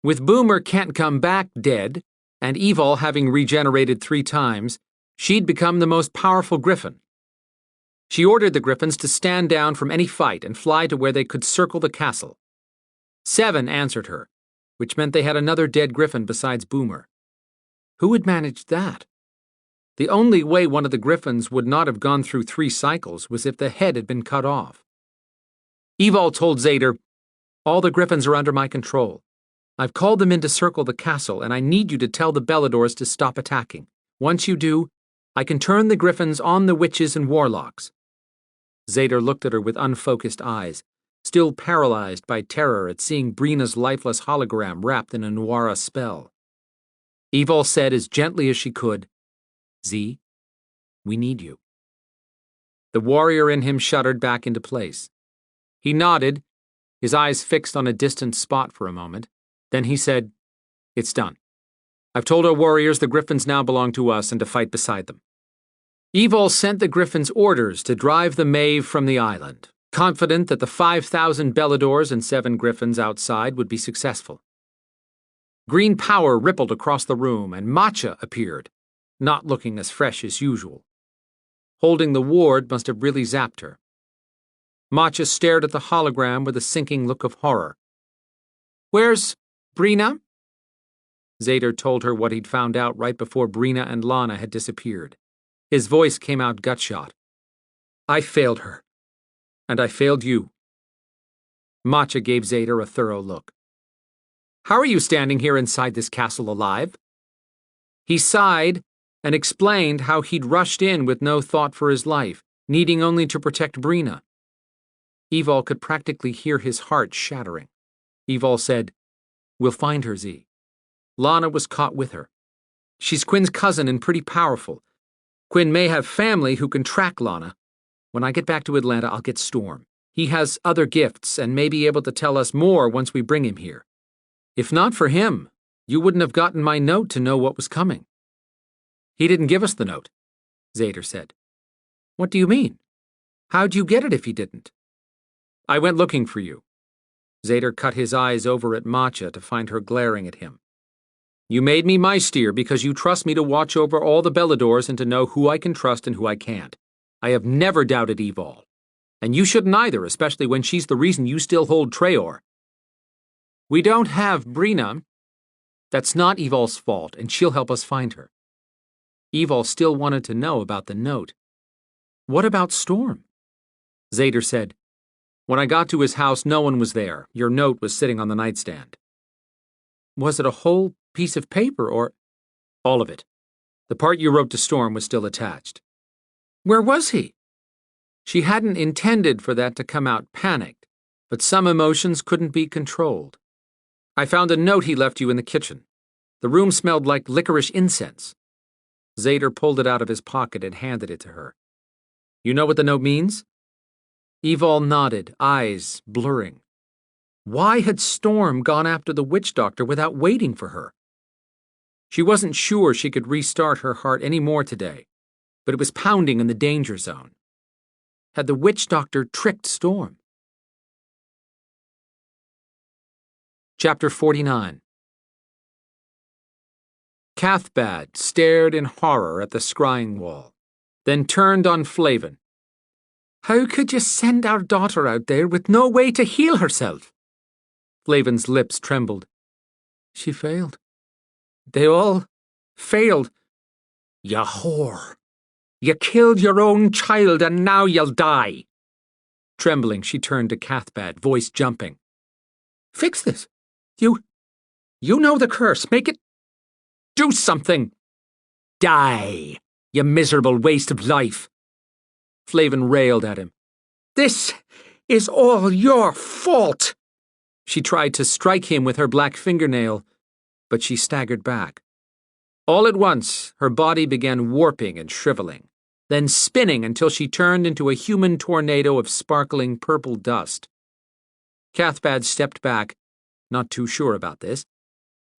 With Boomer can't come back dead, and Evol having regenerated 3 times, she'd become the most powerful Gryphon. She ordered the Gryphons to stand down from any fight and fly to where they could circle the castle. 7 answered her, which meant they had another dead Gryphon besides Boomer. Who had managed that? The only way one of the Gryphons would not have gone through 3 cycles was if the head had been cut off. Evol told Zader, "All the Gryphons are under my control. I've called them in to circle the castle, and I need you to tell the Beladors to stop attacking. Once you do, I can turn the Gryphons on the witches and warlocks." Zader looked at her with unfocused eyes, still paralyzed by terror at seeing Brina's lifeless hologram wrapped in a Noira spell. Evol said as gently as she could, "Z, we need you." The warrior in him shuddered back into place. He nodded, his eyes fixed on a distant spot for a moment. Then he said, "It's done. I've told our warriors the Gryphons now belong to us and to fight beside them." Evol sent the Gryphons orders to drive the Maeve from the island, confident that the 5,000 Beladors and 7 Gryphons outside would be successful. Green power rippled across the room, and Matcha appeared, not looking as fresh as usual. Holding the ward must have really zapped her. Matcha stared at the hologram with a sinking look of horror. "Where's Brina?" Zader told her what he'd found out right before Brina and Lana had disappeared. His voice came out gutshot. "I failed her. And I failed you." Matcha gave Zader a thorough look. "How are you standing here inside this castle alive?" He sighed and explained how he'd rushed in with no thought for his life, needing only to protect Brina. Evol could practically hear his heart shattering. Evol said, "We'll find her, Z. Lana was caught with her. She's Quinn's cousin and pretty powerful. Quinn may have family who can track Lana. When I get back to Atlanta, I'll get Storm. He has other gifts and may be able to tell us more once we bring him here. If not for him, you wouldn't have gotten my note to know what was coming." He didn't give us the note, Zader said. What do you mean? How'd you get it if he didn't? I went looking for you. Zader cut his eyes over at Matcha to find her glaring at him. You made me Meister because you trust me to watch over all the Beladors and to know who I can trust and who I can't. I have never doubted Evol. And you shouldn't either, especially when she's the reason you still hold Treor. We don't have Brina. That's not Evol's fault, and she'll help us find her. Evol still wanted to know about the note. What about Storm? Zader said, When I got to his house, no one was there. Your note was sitting on the nightstand. Was it a whole piece of paper or... All of it. The part you wrote to Storm was still attached. Where was he? She hadn't intended for that to come out panicked, but some emotions couldn't be controlled. I found a note he left you in the kitchen. The room smelled like licorice incense. Zader pulled it out of his pocket and handed it to her. You know what the note means? Evol nodded, eyes blurring. Why had Storm gone after the witch doctor without waiting for her? She wasn't sure she could restart her heart any more today, but it was pounding in the danger zone. Had the witch doctor tricked Storm? Chapter 49. Cathbad stared in horror at the scrying wall, then turned on Flavin. How could you send our daughter out there with no way to heal herself? Flavin's lips trembled. She failed. They all failed. You whore. You killed your own child and now you'll die. Trembling, she turned to Cathbad, voice jumping. Fix this. You know the curse. Make it... Do something. Die, you miserable waste of life. Flavin railed at him. This is all your fault. She tried to strike him with her black fingernail, but she staggered back. All at once, her body began warping and shriveling, then spinning until she turned into a human tornado of sparkling purple dust. Cathbad stepped back, not too sure about this.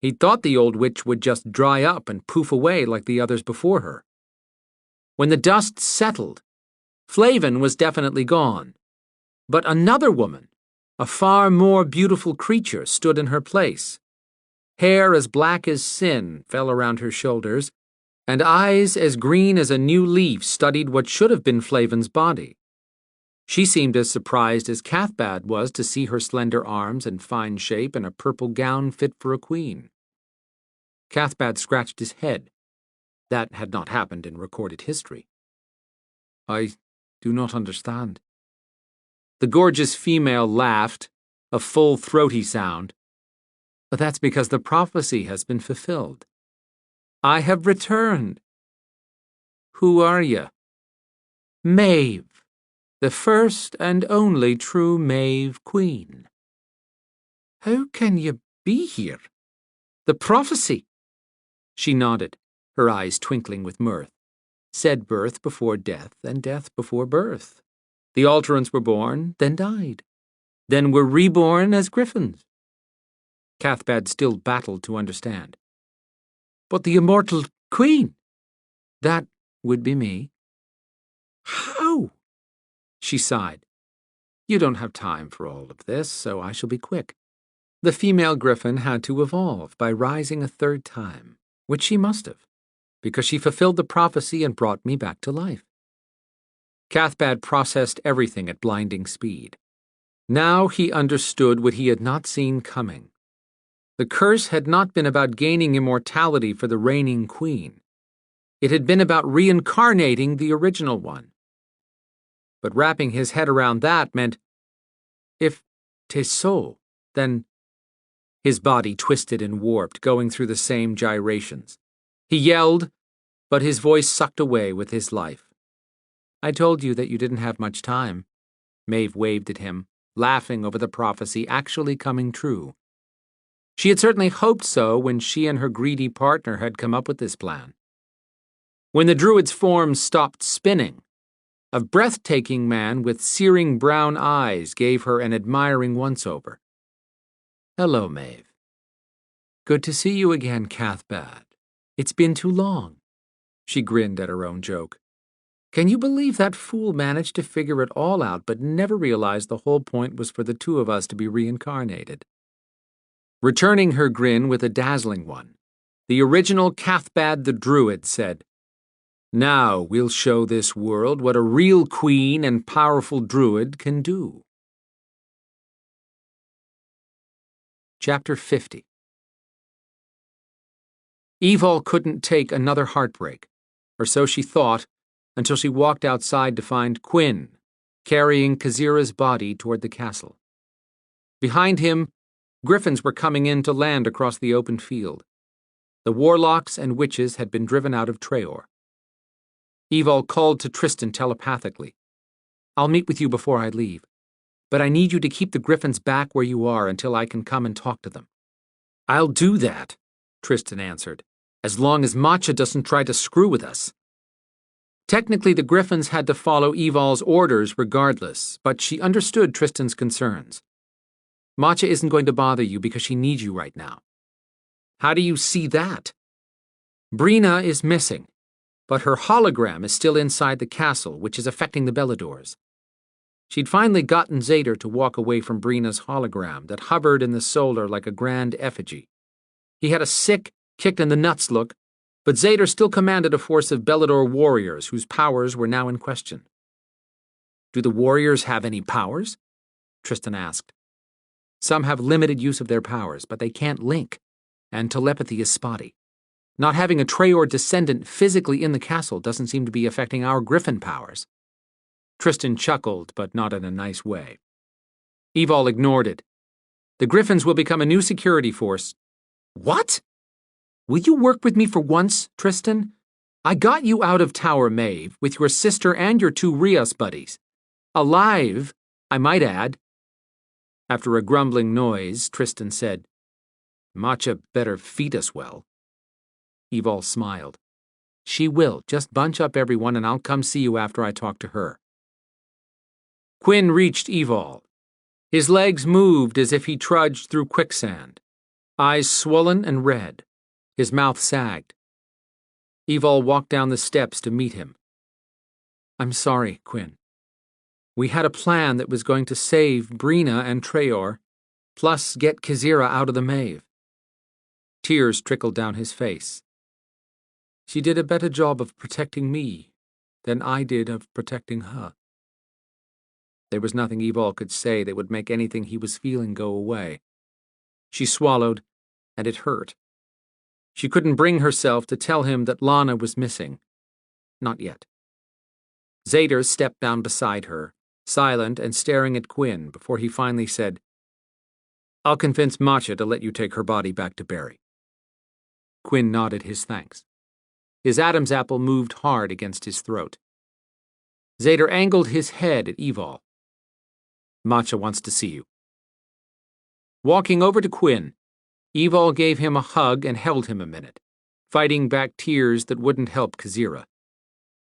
He thought the old witch would just dry up and poof away like the others before her. When the dust settled, Flavin was definitely gone. But another woman, a far more beautiful creature, stood in her place. Hair as black as sin fell around her shoulders, and eyes as green as a new leaf studied what should have been Flavin's body. She seemed as surprised as Cathbad was to see her slender arms and fine shape in a purple gown fit for a queen. Cathbad scratched his head. That had not happened in recorded history. I do not understand. The gorgeous female laughed, a full throaty sound. But that's because the prophecy has been fulfilled. I have returned. Who are you? Maeve, the first and only true Maeve Queen. How can you be here? The prophecy. She nodded, her eyes twinkling with mirth. Said birth before death and death before birth. The Alterants were born, then died. Then were reborn as Gryphons. Cathbad still battled to understand. But the immortal queen? That would be me. How? She sighed. You don't have time for all of this, so I shall be quick. The female Gryphon had to evolve by rising a third time, which she must have, because she fulfilled the prophecy and brought me back to life. Cathbad processed everything at blinding speed. Now he understood what he had not seen coming. The curse had not been about gaining immortality for the reigning queen. It had been about reincarnating the original one. But wrapping his head around that meant, if 'tis so, then... His body twisted and warped, going through the same gyrations. He yelled, but his voice sucked away with his life. I told you that you didn't have much time. Maeve waved at him, laughing over the prophecy actually coming true. She had certainly hoped so when she and her greedy partner had come up with this plan. When the druid's form stopped spinning, a breathtaking man with searing brown eyes gave her an admiring once-over. Hello, Maeve. Good to see you again, Cathbad. It's been too long. She grinned at her own joke. Can you believe that fool managed to figure it all out but never realized the whole point was for the two of us to be reincarnated? Returning her grin with a dazzling one, the original Cathbad the Druid said, Now we'll show this world what a real queen and powerful druid can do. Chapter 50. Evol couldn't take another heartbreak, or so she thought, until she walked outside to find Quinn, carrying Kazira's body toward the castle. Behind him, Gryphons were coming in to land across the open field. The warlocks and witches had been driven out of Treor. Evol called to Tristan telepathically. I'll meet with you before I leave, but I need you to keep the Gryphons back where you are until I can come and talk to them. I'll do that, Tristan answered, as long as Matcha doesn't try to screw with us. Technically, the Gryphons had to follow Evol's orders regardless, but she understood Tristan's concerns. Matcha isn't going to bother you because she needs you right now. How do you see that? Brina is missing, but her hologram is still inside the castle, which is affecting the Beladors. She'd finally gotten Zader to walk away from Brina's hologram that hovered in the solar like a grand effigy. He had a sick, kicked-in-the-nuts look, but Zader still commanded a force of Belador warriors whose powers were now in question. Do the warriors have any powers? Tristan asked. Some have limited use of their powers, but they can't link, and telepathy is spotty. Not having a Treor descendant physically in the castle doesn't seem to be affecting our Gryphon powers. Tristan chuckled, but not in a nice way. Evol ignored it. The Gryphons will become a new security force. What? Will you work with me for once, Tristan? I got you out of Tower Maeve with your sister and your two Rios buddies. Alive, I might add. After a grumbling noise, Tristan said, Matcha better feed us well. Evol smiled. She will. Just bunch up everyone and I'll come see you after I talk to her. Quinn reached Evol. His legs moved as if he trudged through quicksand, eyes swollen and red. His mouth sagged. Evol walked down the steps to meet him. I'm sorry, Quinn. We had a plan that was going to save Brina and Treor, plus get Kazira out of the Maeve. Tears trickled down his face. She did a better job of protecting me than I did of protecting her. There was nothing Evol could say that would make anything he was feeling go away. She swallowed, and it hurt. She couldn't bring herself to tell him that Lana was missing. Not yet. Zader stepped down beside her, silent and staring at Quinn before he finally said, I'll convince Matcha to let you take her body back to Barry. Quinn nodded his thanks. His Adam's apple moved hard against his throat. Zader angled his head at Evol. Matcha wants to see you. Walking over to Quinn, Evol gave him a hug and held him a minute, fighting back tears that wouldn't help Kazira.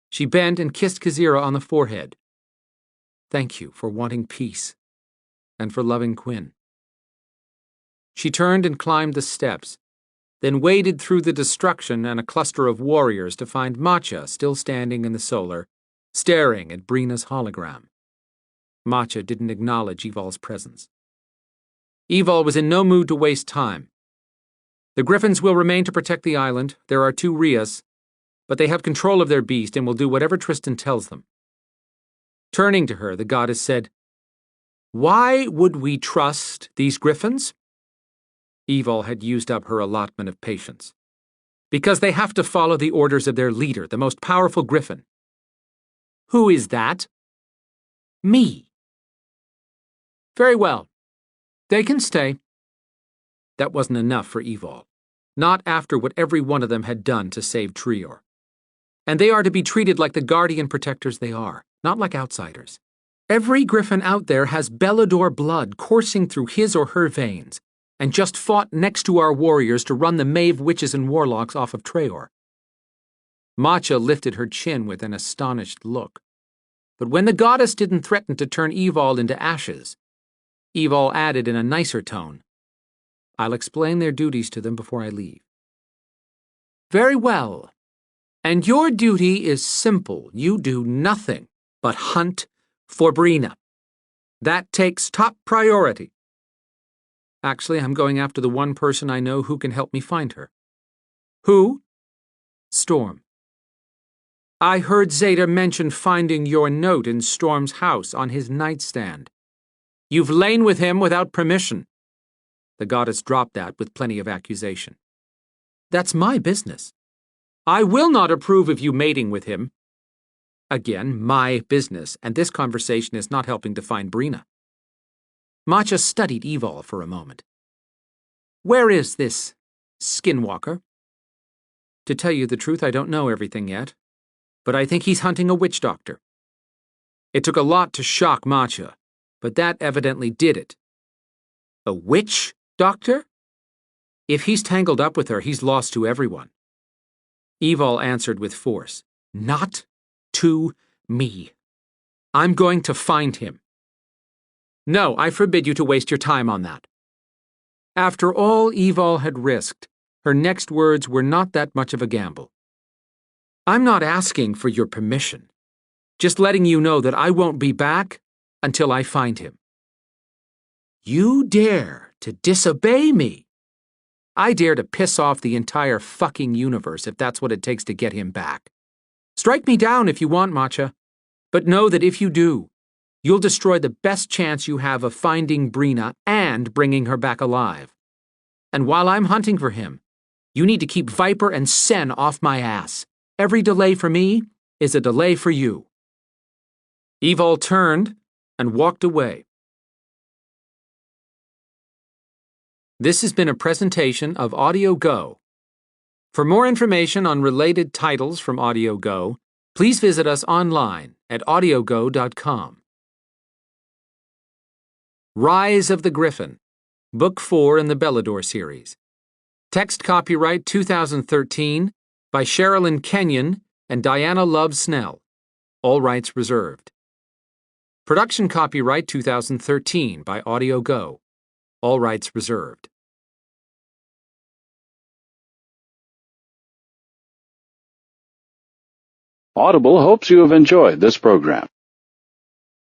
She bent and kissed Kazira on the forehead. Thank you for wanting peace, and for loving Quinn. She turned and climbed the steps, then waded through the destruction and a cluster of warriors to find Matcha still standing in the solar, staring at Brina's hologram. Matcha didn't acknowledge Evol's presence. Evol was in no mood to waste time. The Gryphons will remain to protect the island. There are 2 Rias, but they have control of their beast and will do whatever Tristan tells them. Turning to her, the goddess said, Why would we trust these Gryphons? Evol had used up her allotment of patience. Because they have to follow the orders of their leader, the most powerful Gryphon. Who is that? Me. Very well. They can stay. That wasn't enough for Evol. Not after what every one of them had done to save Treor. And they are to be treated like the guardian protectors they are, not like outsiders. Every Gryphon out there has Belador blood coursing through his or her veins, and just fought next to our warriors to run the Maeve witches and warlocks off of Treor. Matcha lifted her chin with an astonished look. But when the goddess didn't threaten to turn Evol into ashes, Evol added in a nicer tone, I'll explain their duties to them before I leave. Very well. And your duty is simple. You do nothing but hunt for Brina. That takes top priority. Actually, I'm going after the one person I know who can help me find her. Who? Storm. I heard Zeta mention finding your note in Storm's house on his nightstand. You've lain with him without permission. The goddess dropped that with plenty of accusation. That's my business. I will not approve of you mating with him. Again, my business, and this conversation is not helping to find Brina. Matcha studied Evol for a moment. Where is this skinwalker? To tell you the truth, I don't know everything yet, but I think he's hunting a witch doctor. It took a lot to shock Matcha, but that evidently did it. A witch doctor? If he's tangled up with her, he's lost to everyone. Evol answered with force. Not to me. I'm going to find him. No, I forbid you to waste your time on that. After all Evol had risked, her next words were not that much of a gamble. I'm not asking for your permission, just letting you know that I won't be back until I find him. You dare to disobey me? I dare to piss off the entire fucking universe if that's what it takes to get him back. Strike me down if you want, Matcha, but know that if you do, you'll destroy the best chance you have of finding Brina and bringing her back alive. And while I'm hunting for him, you need to keep Viper and Sen off my ass. Every delay for me is a delay for you. Evol turned and walked away. This has been a presentation of Audio Go. For more information on related titles from Audio Go, please visit us online at audiogo.com. Rise of the Gryphon, Book 4 in the Belador series. Text copyright 2013 by Sherrilyn Kenyon and Diana Love Snell. All rights reserved. Production copyright 2013 by Audio Go. All rights reserved. Audible hopes you have enjoyed this program.